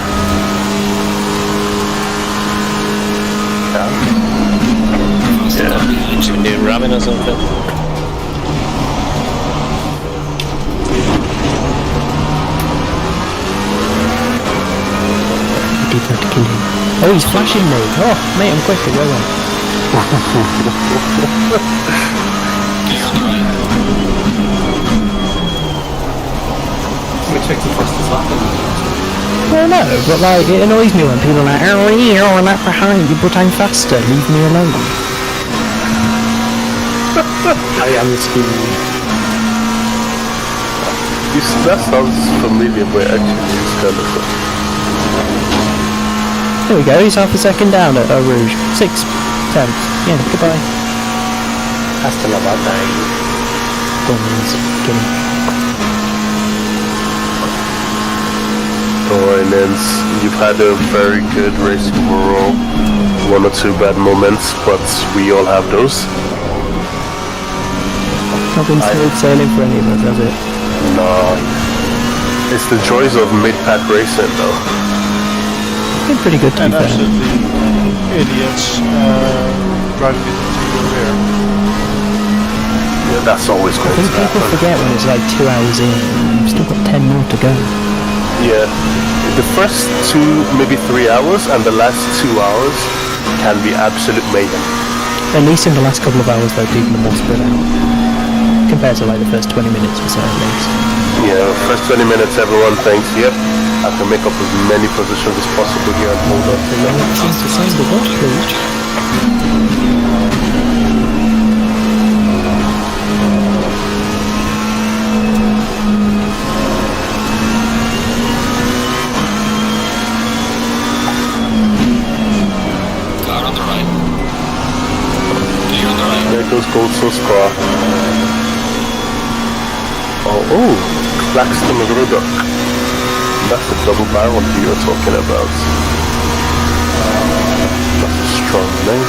Speaker 2: Yeah. Should be doing ramming or something.
Speaker 4: Did not kill him. Oh, he's flashing me. Oh, mate, I'm quicker. Go on.
Speaker 5: I'm expecting fastest lap.
Speaker 4: Well, no, but like, it annoys me when people are like, oh, you're a lap behind you, but I'm faster. Leave me alone. I am speed.
Speaker 7: That sounds familiar, but actually it's kind of fun.
Speaker 4: There we go, he's half a second down at Rouge. 6 tenths. Yeah, goodbye.
Speaker 12: Hasta la batalla.
Speaker 4: Guns, kidding.
Speaker 7: Alright, NynS, you've had a very good race overall. 1 or 2 bad moments, but we all have those.
Speaker 4: Not been smooth sailing for any of us, has it?
Speaker 7: No. It's the joys of mid-pack racing, though.
Speaker 4: Been pretty good to
Speaker 6: And
Speaker 4: be fair.
Speaker 6: absolutely idiots driving into your rear.
Speaker 7: Yeah, that's always
Speaker 4: I
Speaker 7: going
Speaker 4: think
Speaker 7: to
Speaker 4: people
Speaker 7: happen.
Speaker 4: forget when it's like 2 hours in, you've still got 10 more to go.
Speaker 7: Yeah. The first 2, maybe 3 hours, and the last 2 hours can be absolute mayhem.
Speaker 4: At least in the last couple of hours though, people are more spread out. Compared to like the first 20 minutes or so at least.
Speaker 7: Yeah, first 20 minutes everyone thinks, yep, I can make up as many positions as possible here and hold on to them.
Speaker 4: Seems to sound good, please.
Speaker 9: Car on the right. Clear on the right.
Speaker 7: There goes Goldsoul's car. Oh, Claxton Ruddock. That's the double barrel you were talking about. That's a strong name.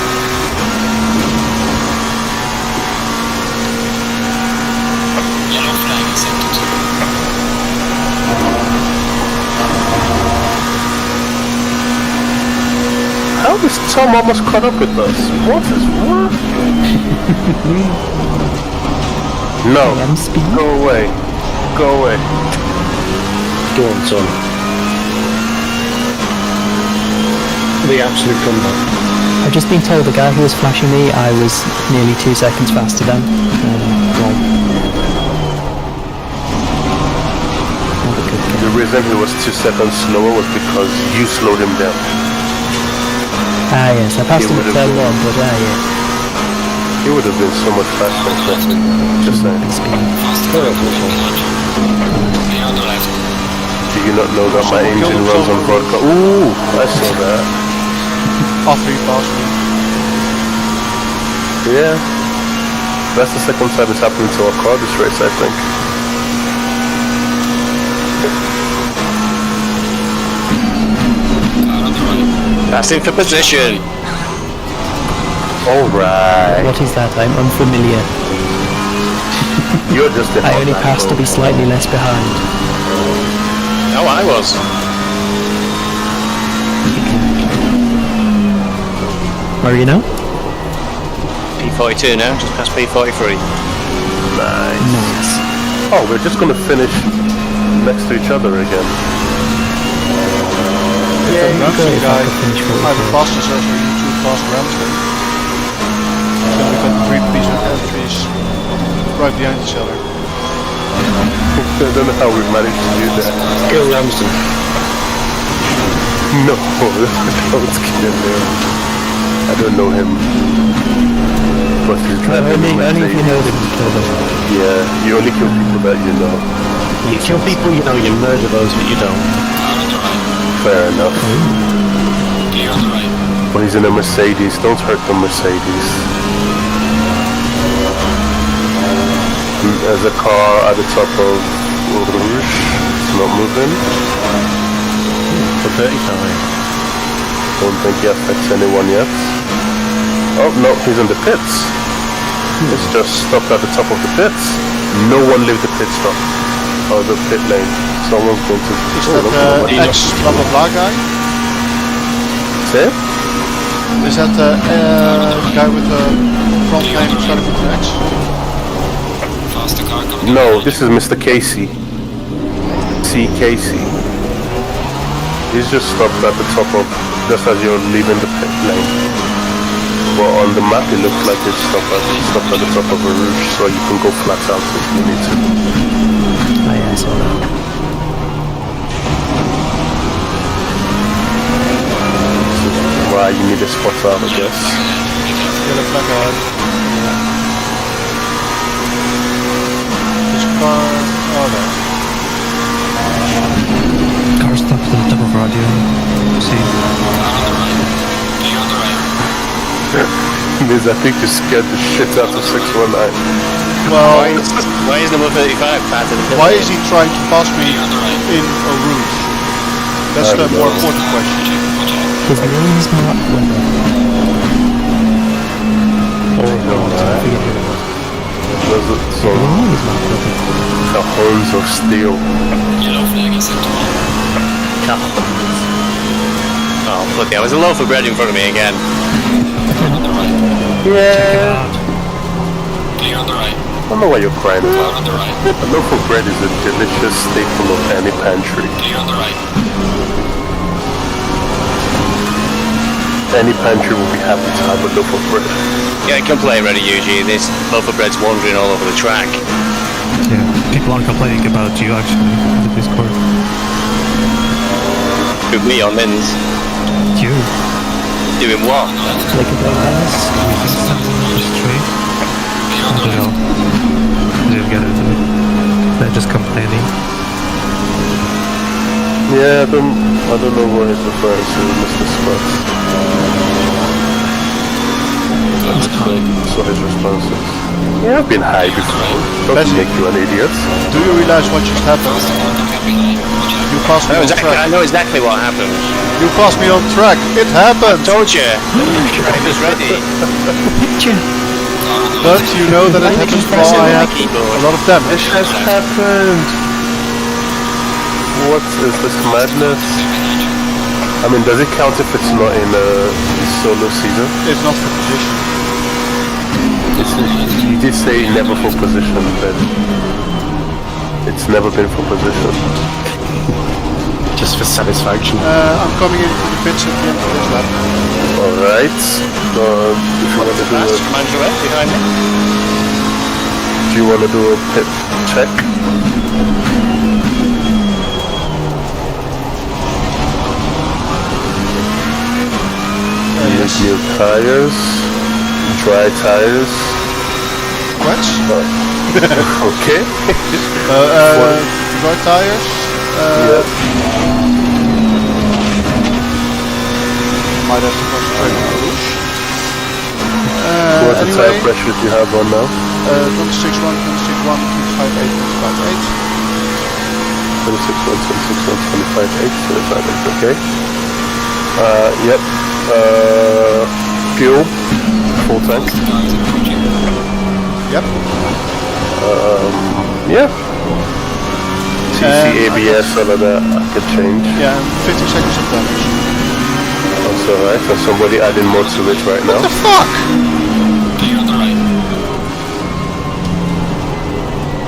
Speaker 9: Yellow flag accepted.
Speaker 7: How is Tom almost caught up with us? What is what? No,
Speaker 4: I am speed.
Speaker 7: go away. Go away.
Speaker 12: Go on, Tom. The absolute comeback.
Speaker 4: I've just been told the guy who was flashing me, I was nearly 2 seconds faster than. Well, not a good
Speaker 7: The reason he was 2 seconds slower was because you slowed him down.
Speaker 4: Ah yes, I passed him at turn 1, but yeah.
Speaker 7: He would have been so much faster. Just saying.
Speaker 9: Clear on the left.
Speaker 7: Do you not know that my
Speaker 6: Someone
Speaker 7: engine
Speaker 6: killed
Speaker 7: runs on
Speaker 6: someone.
Speaker 7: vodka? Ooh, I saw that.
Speaker 6: After you passed me.
Speaker 7: Yeah. That's the second time it's happened to our car this race, I think.
Speaker 9: Car on the right.
Speaker 2: Passing for position.
Speaker 7: Alright.
Speaker 4: What is that? I'm unfamiliar.
Speaker 7: You're just a
Speaker 4: I only passed to be slightly less behind.
Speaker 2: Oh, I was.
Speaker 4: Where are you now?
Speaker 2: P42 now, just past P43.
Speaker 7: Nice.
Speaker 4: Nice.
Speaker 7: Oh, we're just gonna finish next to each other again.
Speaker 6: Yeah,
Speaker 4: you
Speaker 6: Ramsey
Speaker 4: could, if I
Speaker 6: guy.
Speaker 4: could finish what
Speaker 6: I
Speaker 4: we did.
Speaker 6: passed us as we two passed Ramsey. So we got 3 pieces of entries right behind each other.
Speaker 7: I don't know how we managed to do that.
Speaker 12: Kill Ramsden.
Speaker 7: No, don't kill him. I don't know him. But he's driving
Speaker 4: Only if you know them, you kill them.
Speaker 7: Yeah, you only kill people that you know.
Speaker 12: You kill people you know, you murder those that you don't.
Speaker 7: Fair enough.
Speaker 9: Clear on the right.
Speaker 7: But he's in a Mercedes, don't hurt the Mercedes. There's a car at the top of Rouge. It's not moving.
Speaker 12: For 35.
Speaker 7: Don't think he affects anyone yet. Oh no, he's in the pits. It's just stopped at the top of the pits. No one leave the pit stop. Or the pit lane. Someone's going to...
Speaker 6: Is that the ex blah blah blah guy?
Speaker 7: Say?
Speaker 6: Is that the guy with the front name starting with an X?
Speaker 9: Faster car coming.
Speaker 7: No, this is Mr. Casey. C. Casey. He's just stopped at the top of... just as you're leaving the pit lane. But on the map it looks like it's stopped at the top of a rouge, so you can go flat out if you need to.
Speaker 4: Oh yeah, I saw that.
Speaker 7: Why you need a spot out, I guess.
Speaker 6: Yellow flag ahead. This car... oh no.
Speaker 1: Car stopped at the top of radio. See.
Speaker 9: Clear on the right.
Speaker 7: Miz, I think you scared the shit out of 619.
Speaker 6: Well,
Speaker 2: Why is number 35 faster than
Speaker 6: why is he trying to pass me in a route? That's the more important question.
Speaker 4: His name is not Weather.
Speaker 7: So, the horns of steel.
Speaker 9: Yellow flag is set to on.
Speaker 2: Oh, look, there was a loaf of bread in front of me again.
Speaker 9: On the right.
Speaker 7: Yeah.
Speaker 9: Clear on the right.
Speaker 7: I don't know why you're crying.
Speaker 9: Cloud on the right.
Speaker 7: A loaf of bread is a delicious staple of any pantry.
Speaker 9: Clear on the right.
Speaker 7: Any pantry will be happy to have a loaf of bread.
Speaker 2: Yeah, complain ready, Eugene. This loaf of bread's wandering all over the track.
Speaker 1: Yeah, people are complaining about you actually in the Discord.
Speaker 2: With me on NynS.
Speaker 1: You.
Speaker 2: Doing what?
Speaker 4: Like a big house.
Speaker 1: Straight.
Speaker 9: Clear on
Speaker 1: I
Speaker 9: the
Speaker 1: don't know.
Speaker 9: left.
Speaker 1: I didn't get into it. They're just complaining.
Speaker 7: Yeah, I don't know what he's referring to, Mr. Scott. So his response is, yeah, I've been high before. Doesn't make you an idiot.
Speaker 6: Do you realize what just happened? You passed me on track.
Speaker 2: I know exactly what happened.
Speaker 6: You passed me on track. It happened.
Speaker 2: Told you. Driver's ready.
Speaker 6: But you know that it happens while I have a lot of damage.
Speaker 7: It has happened. What is this madness? I mean, does it count if it's not in a solo season?
Speaker 6: It's not for position.
Speaker 7: You did say never for position, but it's never been for position.
Speaker 12: Just for satisfaction.
Speaker 6: I'm coming into the pits at the end of this lap.
Speaker 7: Alright. If you want to do a...
Speaker 2: behind me.
Speaker 7: Do you want to do a pit check?
Speaker 6: Yes.
Speaker 7: New tires. Dry tires.
Speaker 6: What?
Speaker 7: Okay.
Speaker 6: Dry tires. Might have to concentrate on the roof.
Speaker 7: What
Speaker 6: Anyway,
Speaker 7: tire pressure do you have on now?
Speaker 6: 26.1, 26.1, 258, 258.
Speaker 7: 26.1, 26.1, 25.8, 25.8, okay. Yep. Fuel, full tank.
Speaker 6: Yep.
Speaker 7: Yeah. TC, ABS, all of that I could change.
Speaker 6: Yeah, and 50 seconds of damage.
Speaker 7: That's alright. So somebody adding more to it right now.
Speaker 6: What the fuck?
Speaker 9: Clear on the right.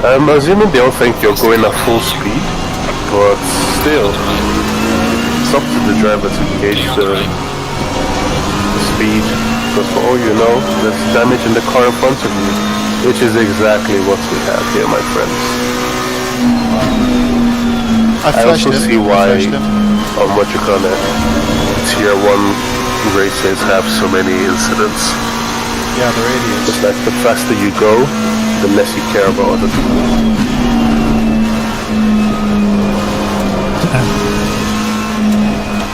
Speaker 7: I'm assuming they don't think you're going at full speed, but still, it's up to the driver to gauge the speed. Because for all you know, there's damage in the car in front of you, which is exactly what we have here, my friends.
Speaker 6: I flashed
Speaker 7: also
Speaker 6: him.
Speaker 7: see
Speaker 6: I
Speaker 7: why
Speaker 6: flashed him.
Speaker 7: what you call it, tier 1 races have so many incidents.
Speaker 6: Yeah, they're idiots.
Speaker 7: It's like the faster you go, the less you care about other people.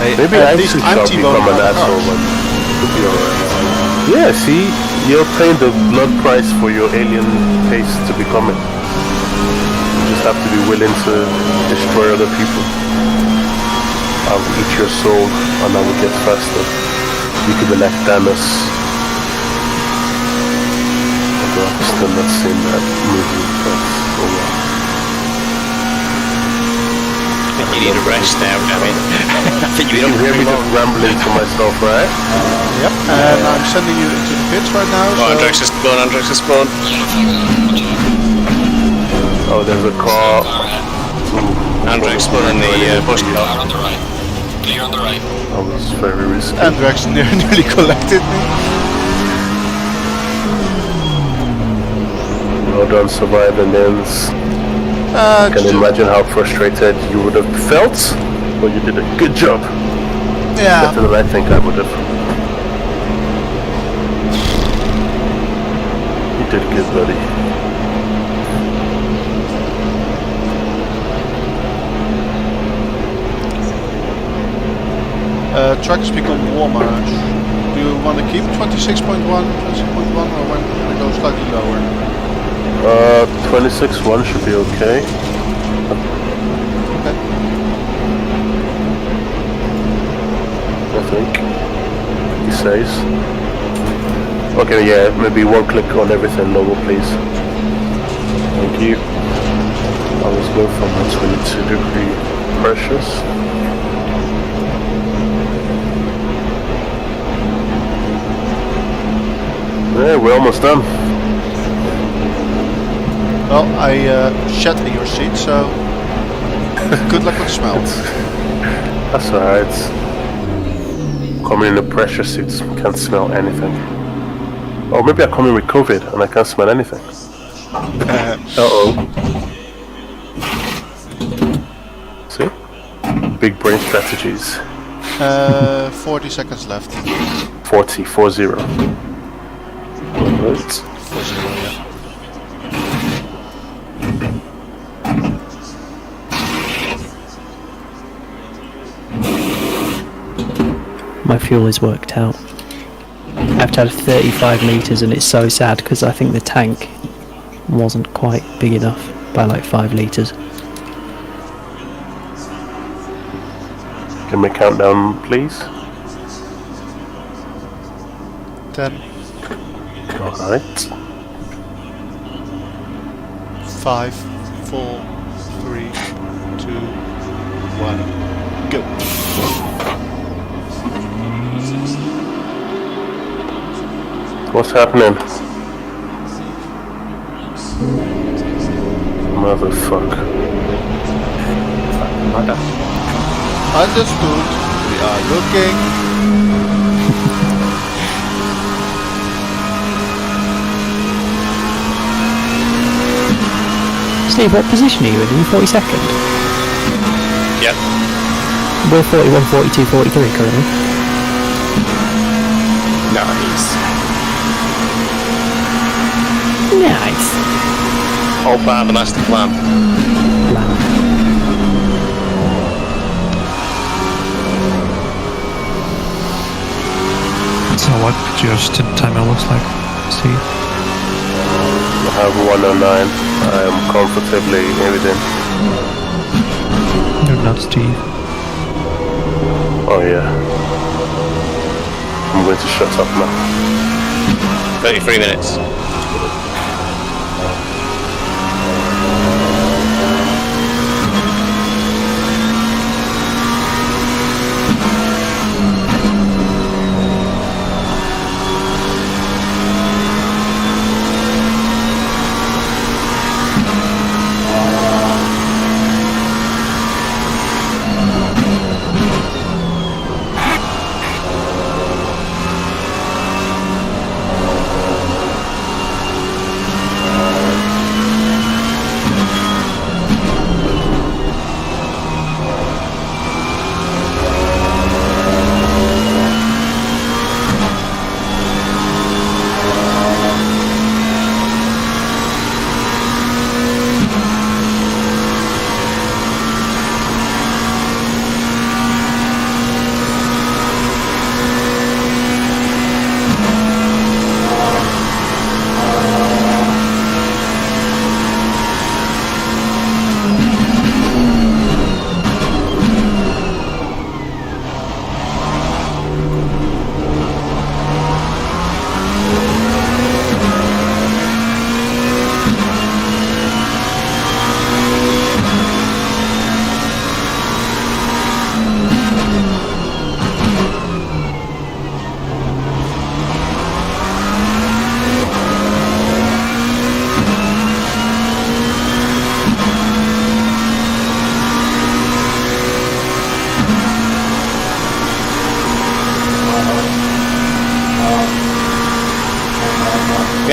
Speaker 7: Maybe I should stop become an asshole one. Could be alright. Yeah, see, you're paying the blood price for your alien taste to become it. You just have to be willing to destroy other people. I will eat your soul and I will get faster. You could be like Thanos. Although I've still not seen that movie, but oh well.
Speaker 2: You need a rest now, damn it. I think
Speaker 7: You can hear me just rambling to myself, right?
Speaker 6: Yep, and I'm sending you into the pits right now.
Speaker 2: Oh, Andrex is spawn, Andrex is spawn.
Speaker 7: Oh, there's a car.
Speaker 2: Andrex spawn in the bush car.
Speaker 9: Clear on the right. Clear on the right.
Speaker 7: That was very risky.
Speaker 6: Andrex nearly collected me.
Speaker 7: Well done, surviving NynS. I can imagine how frustrated you would have felt, but you did a good job.
Speaker 6: Yeah.
Speaker 7: Better than I think I would have. You did good, buddy.
Speaker 6: Track has become warmer. Do you want to keep 26.1, 26.1, or want to go slightly lower?
Speaker 7: 26.1 should be okay.
Speaker 6: Okay.
Speaker 7: I think. He says. Okay, yeah, maybe one click on everything normal, please. Thank you. I was going from a 22-degree precious. Yeah, we're almost done.
Speaker 6: Well, I shat in your seat, so good luck with the smell.
Speaker 7: That's alright. Coming in a pressure suit, can't smell anything. Or maybe I come in with COVID and I can't smell anything. Uh-oh. See? Big brain strategies.
Speaker 6: 40 seconds left.
Speaker 7: 40. Right.
Speaker 6: 40, yeah.
Speaker 4: My fuel is worked out. I have to have 35 litres and it's so sad because I think the tank wasn't quite big enough by like 5 litres.
Speaker 7: Can we count down, please?
Speaker 6: 10,
Speaker 7: Alright.
Speaker 6: 5, 4, 3, 2, 1, go.
Speaker 7: What's happening? Motherfucker.
Speaker 6: Understood. We are looking.
Speaker 4: Steve, what position are you in? Are you 42nd?
Speaker 2: Yep.
Speaker 4: We're 41, 42, 43 currently.
Speaker 2: Nice.
Speaker 4: Nice.
Speaker 2: All part of the master plan.
Speaker 1: So what your stint timer looks like, Steve?
Speaker 7: I have 109. I am comfortably within.
Speaker 1: You're not Steve.
Speaker 7: Oh yeah. I'm going to shut up now.
Speaker 2: 33 minutes.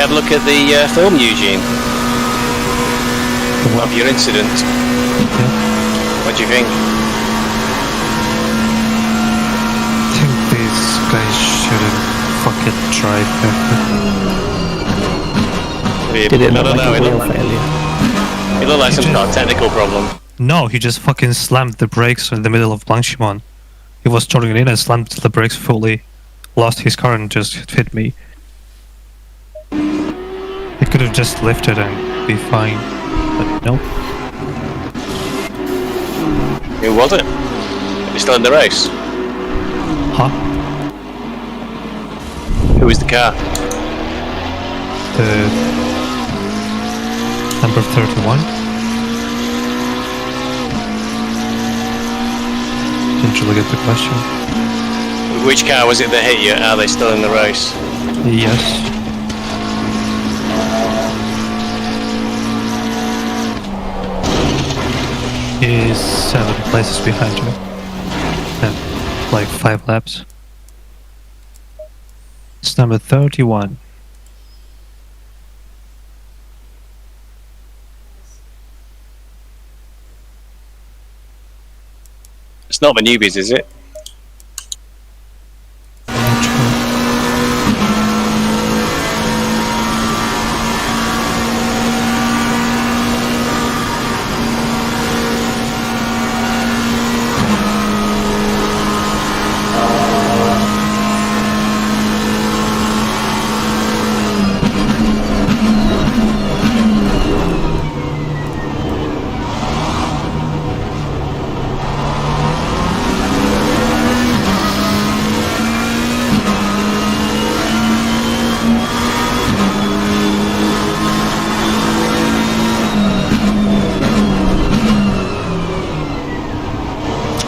Speaker 2: had a look at the film, Eugene? Of your incident?
Speaker 1: Yeah.
Speaker 2: What do you think?
Speaker 1: I think these guys shouldn't fucking drive ever.
Speaker 4: Did it
Speaker 2: No,
Speaker 4: look
Speaker 2: no,
Speaker 4: like
Speaker 2: no,
Speaker 4: a
Speaker 2: it
Speaker 4: wheel
Speaker 2: looked like,
Speaker 4: failure?
Speaker 2: it looked like some kind of technical problem.
Speaker 1: No, he just fucking slammed the brakes in the middle of Blanchimon. He was turning in and slammed the brakes fully, lost his car and just hit me. He could have just lifted and be fine, but no.
Speaker 2: Who was it? He's still in the race.
Speaker 1: Huh?
Speaker 2: Who was the car?
Speaker 1: The number 31? Didn't really get the question.
Speaker 2: Which car was it that hit you? Are they still in the race?
Speaker 1: Yes. He's 7 places behind you. And like 5 laps. It's number 31.
Speaker 2: It's not the newbies, is it?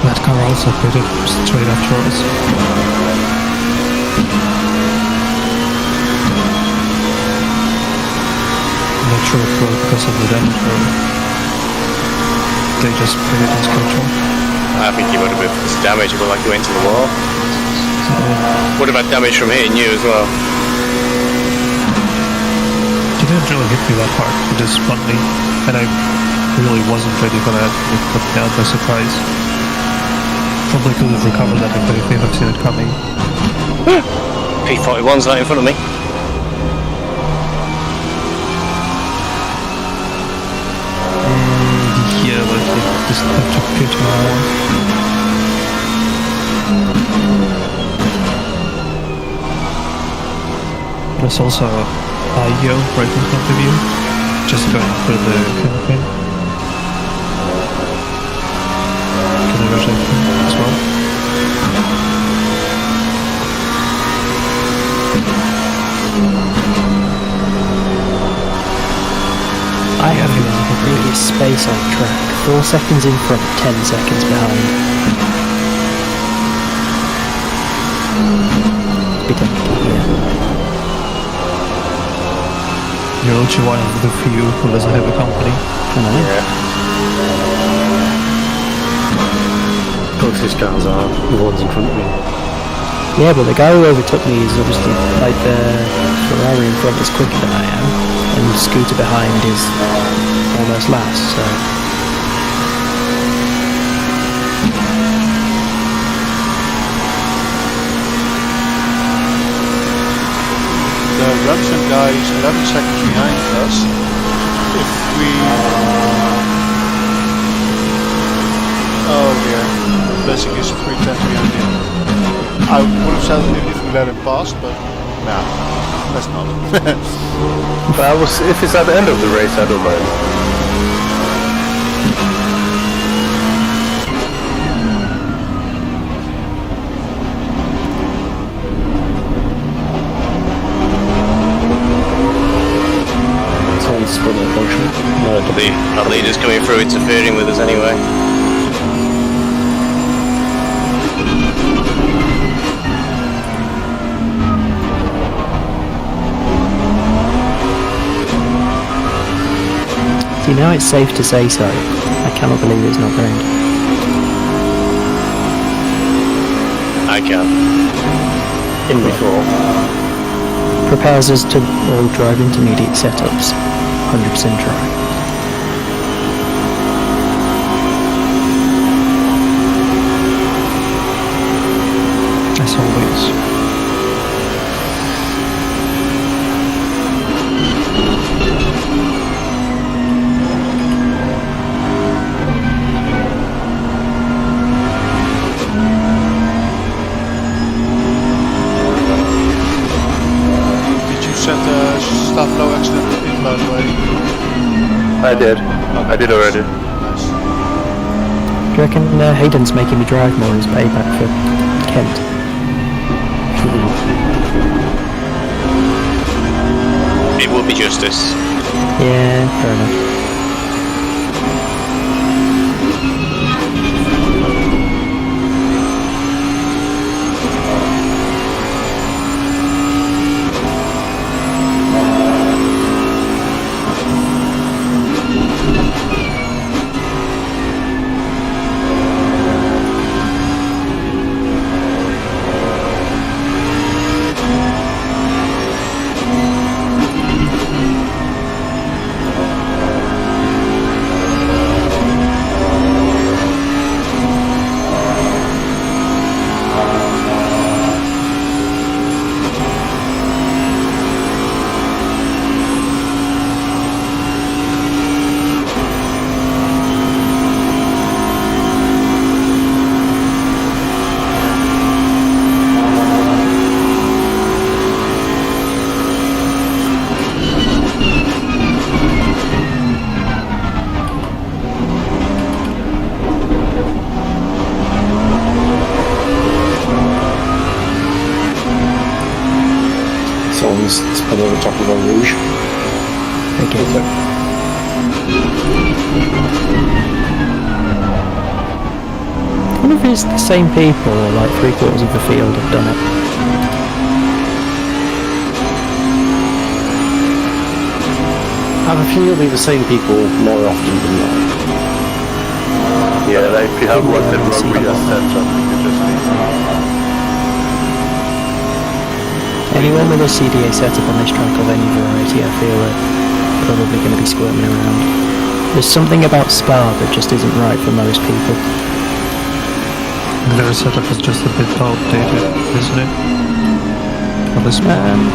Speaker 1: That car also pitted straight after us. I'm not sure if it was because of the damage or they just pitted on schedule.
Speaker 2: I think he would have been this damage. It looked like he went to the wall. Would have had damage from hitting you as well.
Speaker 1: He didn't really hit me that hard. He just spun me, and I really wasn't ready for that. It caught me out by surprise. Probably could have recovered that if I've seen it coming.
Speaker 2: P41's right in front of me.
Speaker 1: Yeah, but it just have to pitch more. There's also a IO right in front of you, just going for the canopy. Can I rush as well?
Speaker 4: I have the biggest space on track. 4 seconds in front, 10 seconds behind. Be technically here.
Speaker 1: You're literally one of the few who doesn't have a company.
Speaker 4: I know.
Speaker 12: Closest cars are the ones in front of me.
Speaker 4: Yeah, but the guy who overtook me is obviously, like, the Ferrari in front is quicker than I am, and the scooter behind is almost last, so...
Speaker 6: The Remsen guy is 11 seconds behind us. If we... Oh yeah, basically is 3 tenths behind him. I would have said it if we let him pass, but nah, let's not.
Speaker 7: If it's at the end of the race, I don't mind.
Speaker 2: Our leader's coming through interfering with us anyway.
Speaker 4: See, now it's safe to say so. I cannot believe it's not rained.
Speaker 2: I can.
Speaker 12: In before.
Speaker 4: prepares us to all drive intermediate setups. 100% dry.
Speaker 1: As always.
Speaker 6: Did you send the staff flow accident in, by the way?
Speaker 7: I did. I did already.
Speaker 6: Nice.
Speaker 4: Do you reckon Hayden's making me drive more as payback for Kent?
Speaker 2: It would be justice.
Speaker 4: Yeah, fair enough.
Speaker 12: Someone's spun over top of a rouge.
Speaker 4: Okay. I wonder if it's the same people or like 3/4 of the field have done it.
Speaker 12: I have a feeling it'll be the same people more often than not.
Speaker 7: Yeah, like if you have one that wrong with your setup, you can just leave.
Speaker 4: Anyone with a CDA setup on this track of any variety, I feel are probably going to be squirming around. There's something about Spa that just isn't right for most people.
Speaker 1: Their setup is just a bit outdated, isn't it? For this one.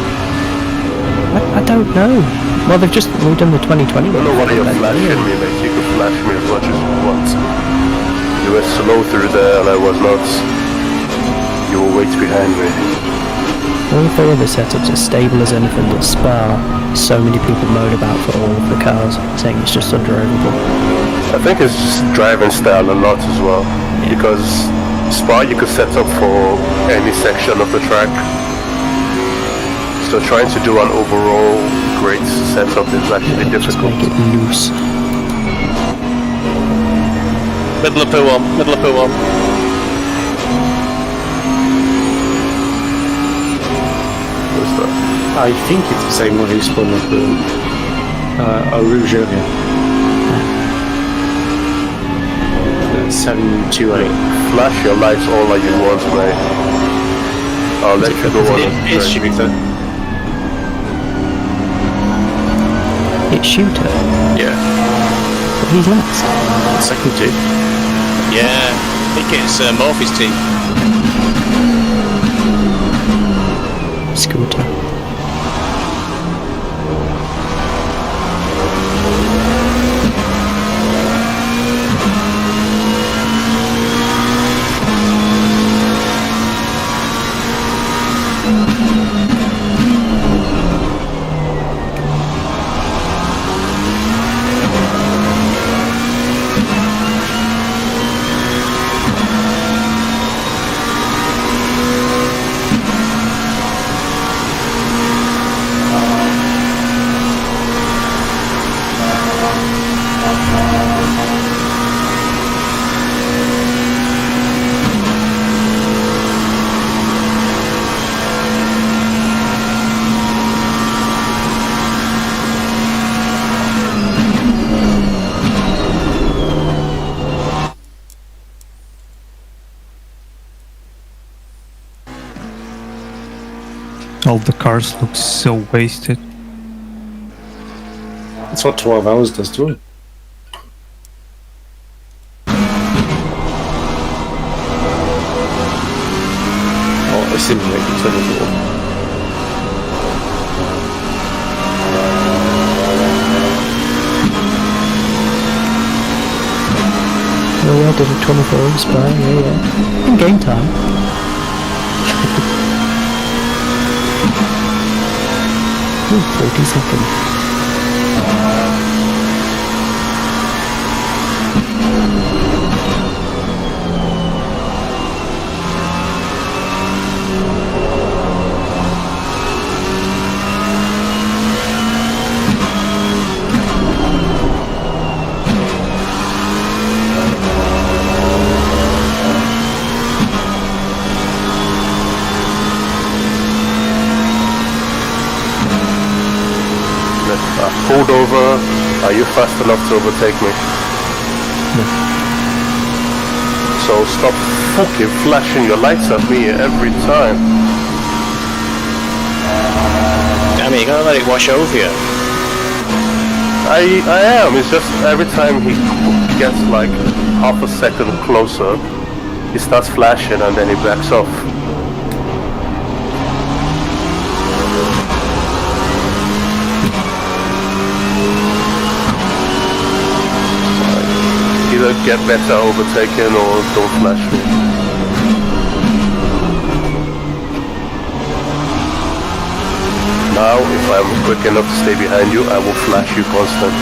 Speaker 4: I don't know. Well, we've done the 2020
Speaker 7: I don't know what you're flashing me, mate. You could flash me as much as you want. You were slow through there and I was not. You were way behind me.
Speaker 4: All the other setups are stable as anything, but Spa, so many people moan about for all of the cars, saying it's just undrivable.
Speaker 7: I think it's just driving style a lot as well.
Speaker 4: Yeah.
Speaker 7: Because Spa you could set up for any section of the track. So trying to do an overall great setup is actually
Speaker 4: Just
Speaker 7: difficult.
Speaker 4: make it loose.
Speaker 2: Middle of pool one, middle of pool one.
Speaker 7: What's that?
Speaker 12: I think it's the same one who spun up a rouge earlier. 728.
Speaker 7: Flash your lights all like you want, mate. I'll let you go on.
Speaker 12: It's shooter.
Speaker 4: It's Shooter,
Speaker 2: Yeah.
Speaker 4: but he's last.
Speaker 12: Second two.
Speaker 2: Yeah. I think it's Morphe's team.
Speaker 4: Scooter.
Speaker 1: All the cars look so wasted.
Speaker 12: That's what 12 hours does to it. Oh, I simulate the 24.
Speaker 4: Oh yeah, I did it 24 hours by, yeah. In game time. Ooh, 40 seconds.
Speaker 7: Pulled over. Are you fast enough to overtake me?
Speaker 4: No.
Speaker 7: So stop fucking flashing your lights at me every time.
Speaker 2: I mean, you're gonna let it wash over you.
Speaker 7: I am. It's just every time he gets like half a second closer, he starts flashing and then he backs off. Either get better overtaken or don't flash me. Now, if I'm quick enough to stay behind you, I will flash you constant.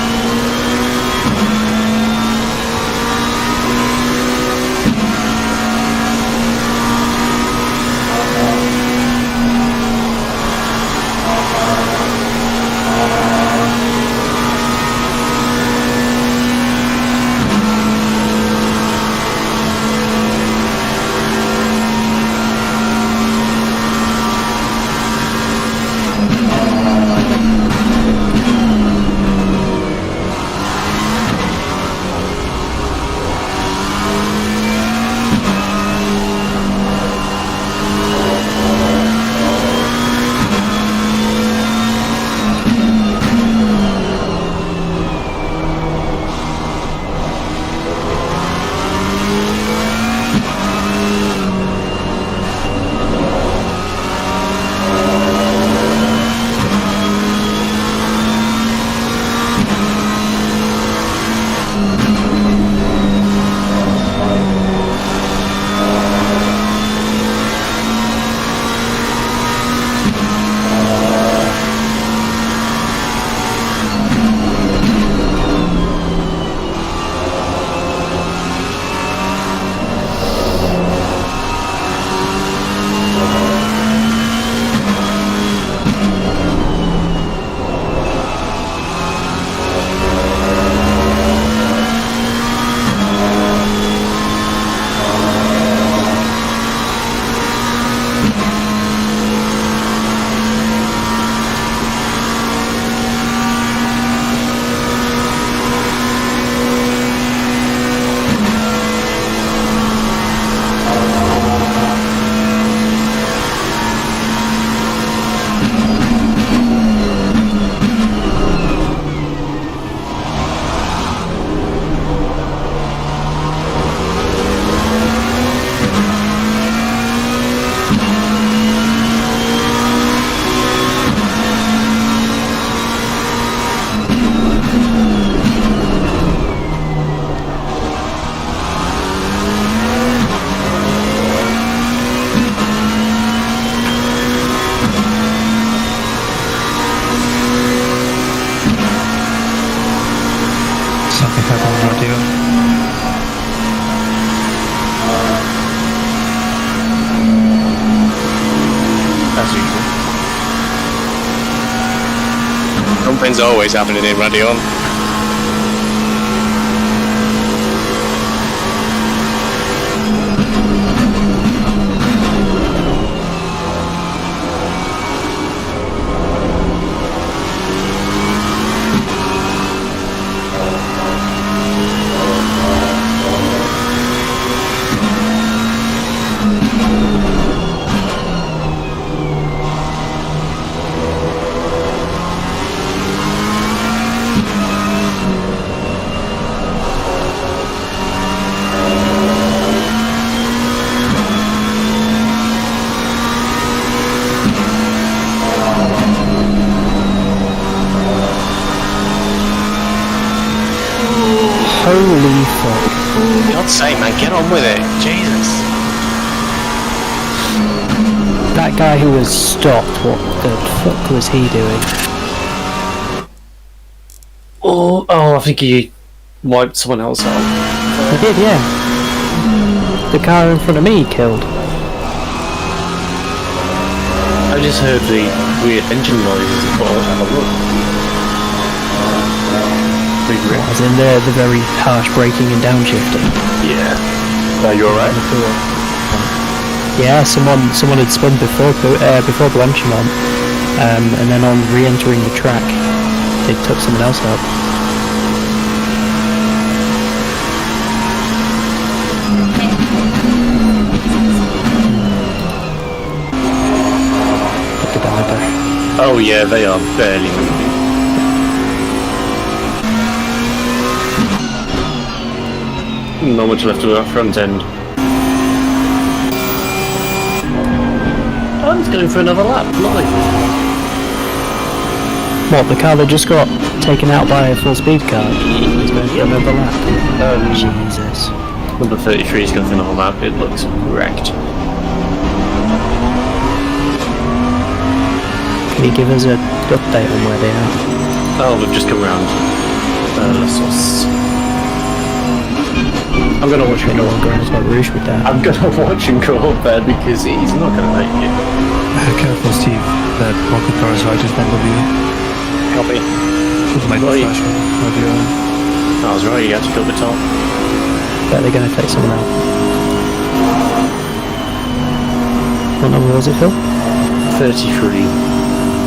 Speaker 1: Something happened on radio.
Speaker 10: As usual.
Speaker 2: Something's always happening in radio. Get on with it, Jesus.
Speaker 4: That guy who was stopped, what the fuck was he doing?
Speaker 12: Oh, I think he wiped someone else out.
Speaker 4: He did, yeah. The car in front of me he killed.
Speaker 12: I just heard the weird engine noises and thought I'd have a look. Big rip.
Speaker 4: As in the very harsh braking and downshifting.
Speaker 12: Yeah.
Speaker 7: Are you alright?
Speaker 4: Yeah, someone had spun before Blanchimont, and then on re-entering the track, they took someone else out. Look at that.
Speaker 12: Oh yeah, they are barely moving. Not much left of that front end. Oh, he's going for another lap, lovely.
Speaker 4: What, the car that just got taken out by a full speed car? He's going for another lap. Jesus.
Speaker 12: Number 33 is going for another lap, it looks wrecked.
Speaker 4: Can you give us an update on where they are?
Speaker 12: Oh, we've just come round. I'm gonna watch him go on.
Speaker 4: Rouge with that.
Speaker 12: I'm gonna watch him go up there because he's not gonna make it.
Speaker 1: Careful, Steve. That rocket car is right in front of you.
Speaker 2: Copy.
Speaker 1: With my
Speaker 12: Right.
Speaker 1: flash radio.
Speaker 12: I was right, you had to go up the top.
Speaker 4: Bet they're going to take someone out. What number was it, Phil?
Speaker 12: 33,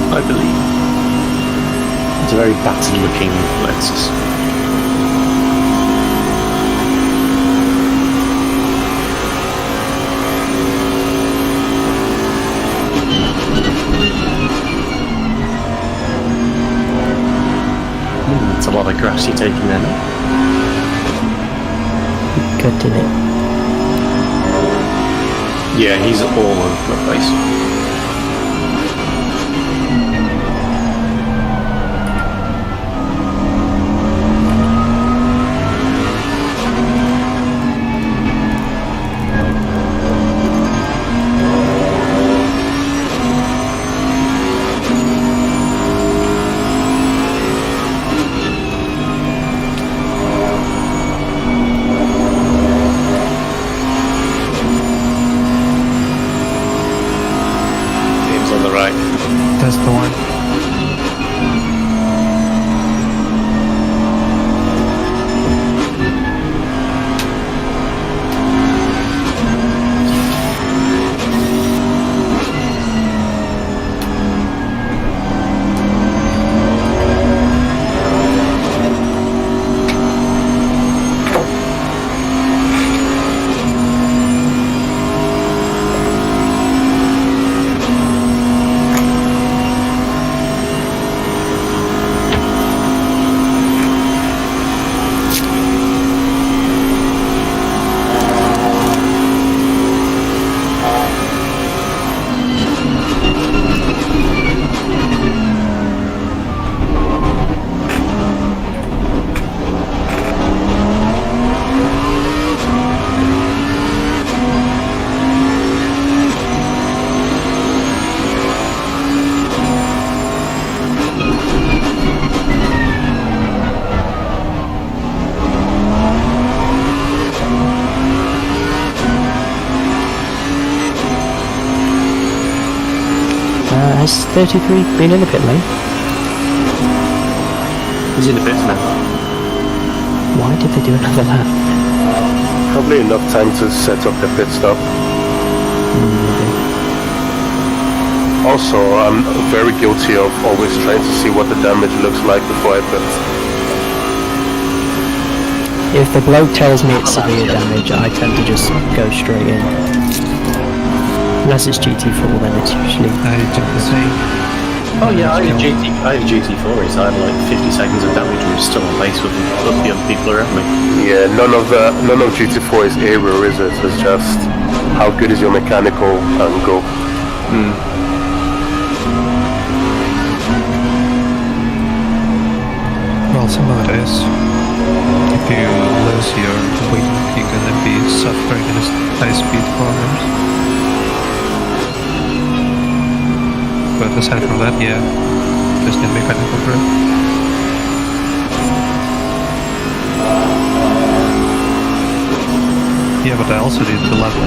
Speaker 12: I believe. It's a very battered looking Lexus. It's a lot of grass you're taking there now.
Speaker 4: Cutting it.
Speaker 12: Yeah, he's all over the place.
Speaker 1: That's the one.
Speaker 4: Has 33 been in the pit lane?
Speaker 12: He's in the pits now.
Speaker 4: Why did they do another lap?
Speaker 7: Probably enough time to set up the pit stop. Also, I'm very guilty of always trying to see what the damage looks like before I pit.
Speaker 4: If the bloke tells me it's severe damage, I tend to just go straight in. Unless it's GT4, then it's usually...
Speaker 1: I did the same.
Speaker 12: Oh yeah, I had GT4, so I had like 50 seconds of damage and was still on base with the other people around me.
Speaker 7: Yeah, none of GT4 is error, is it? It's just how good is your mechanical angle.
Speaker 1: Well, some of it is. if you lose your wing, you're gonna be suffering in high-speed corners. But aside from that, yeah, just need mechanical grip. Yeah, but I also did a lot of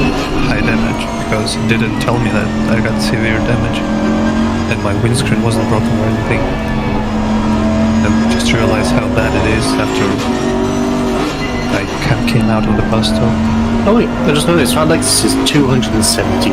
Speaker 1: high damage because it didn't tell me that I got severe damage and my windscreen wasn't broken or anything. I just realized how bad it is after I came out of the bus stop.
Speaker 12: Oh wait, I just noticed, my Lexus is 270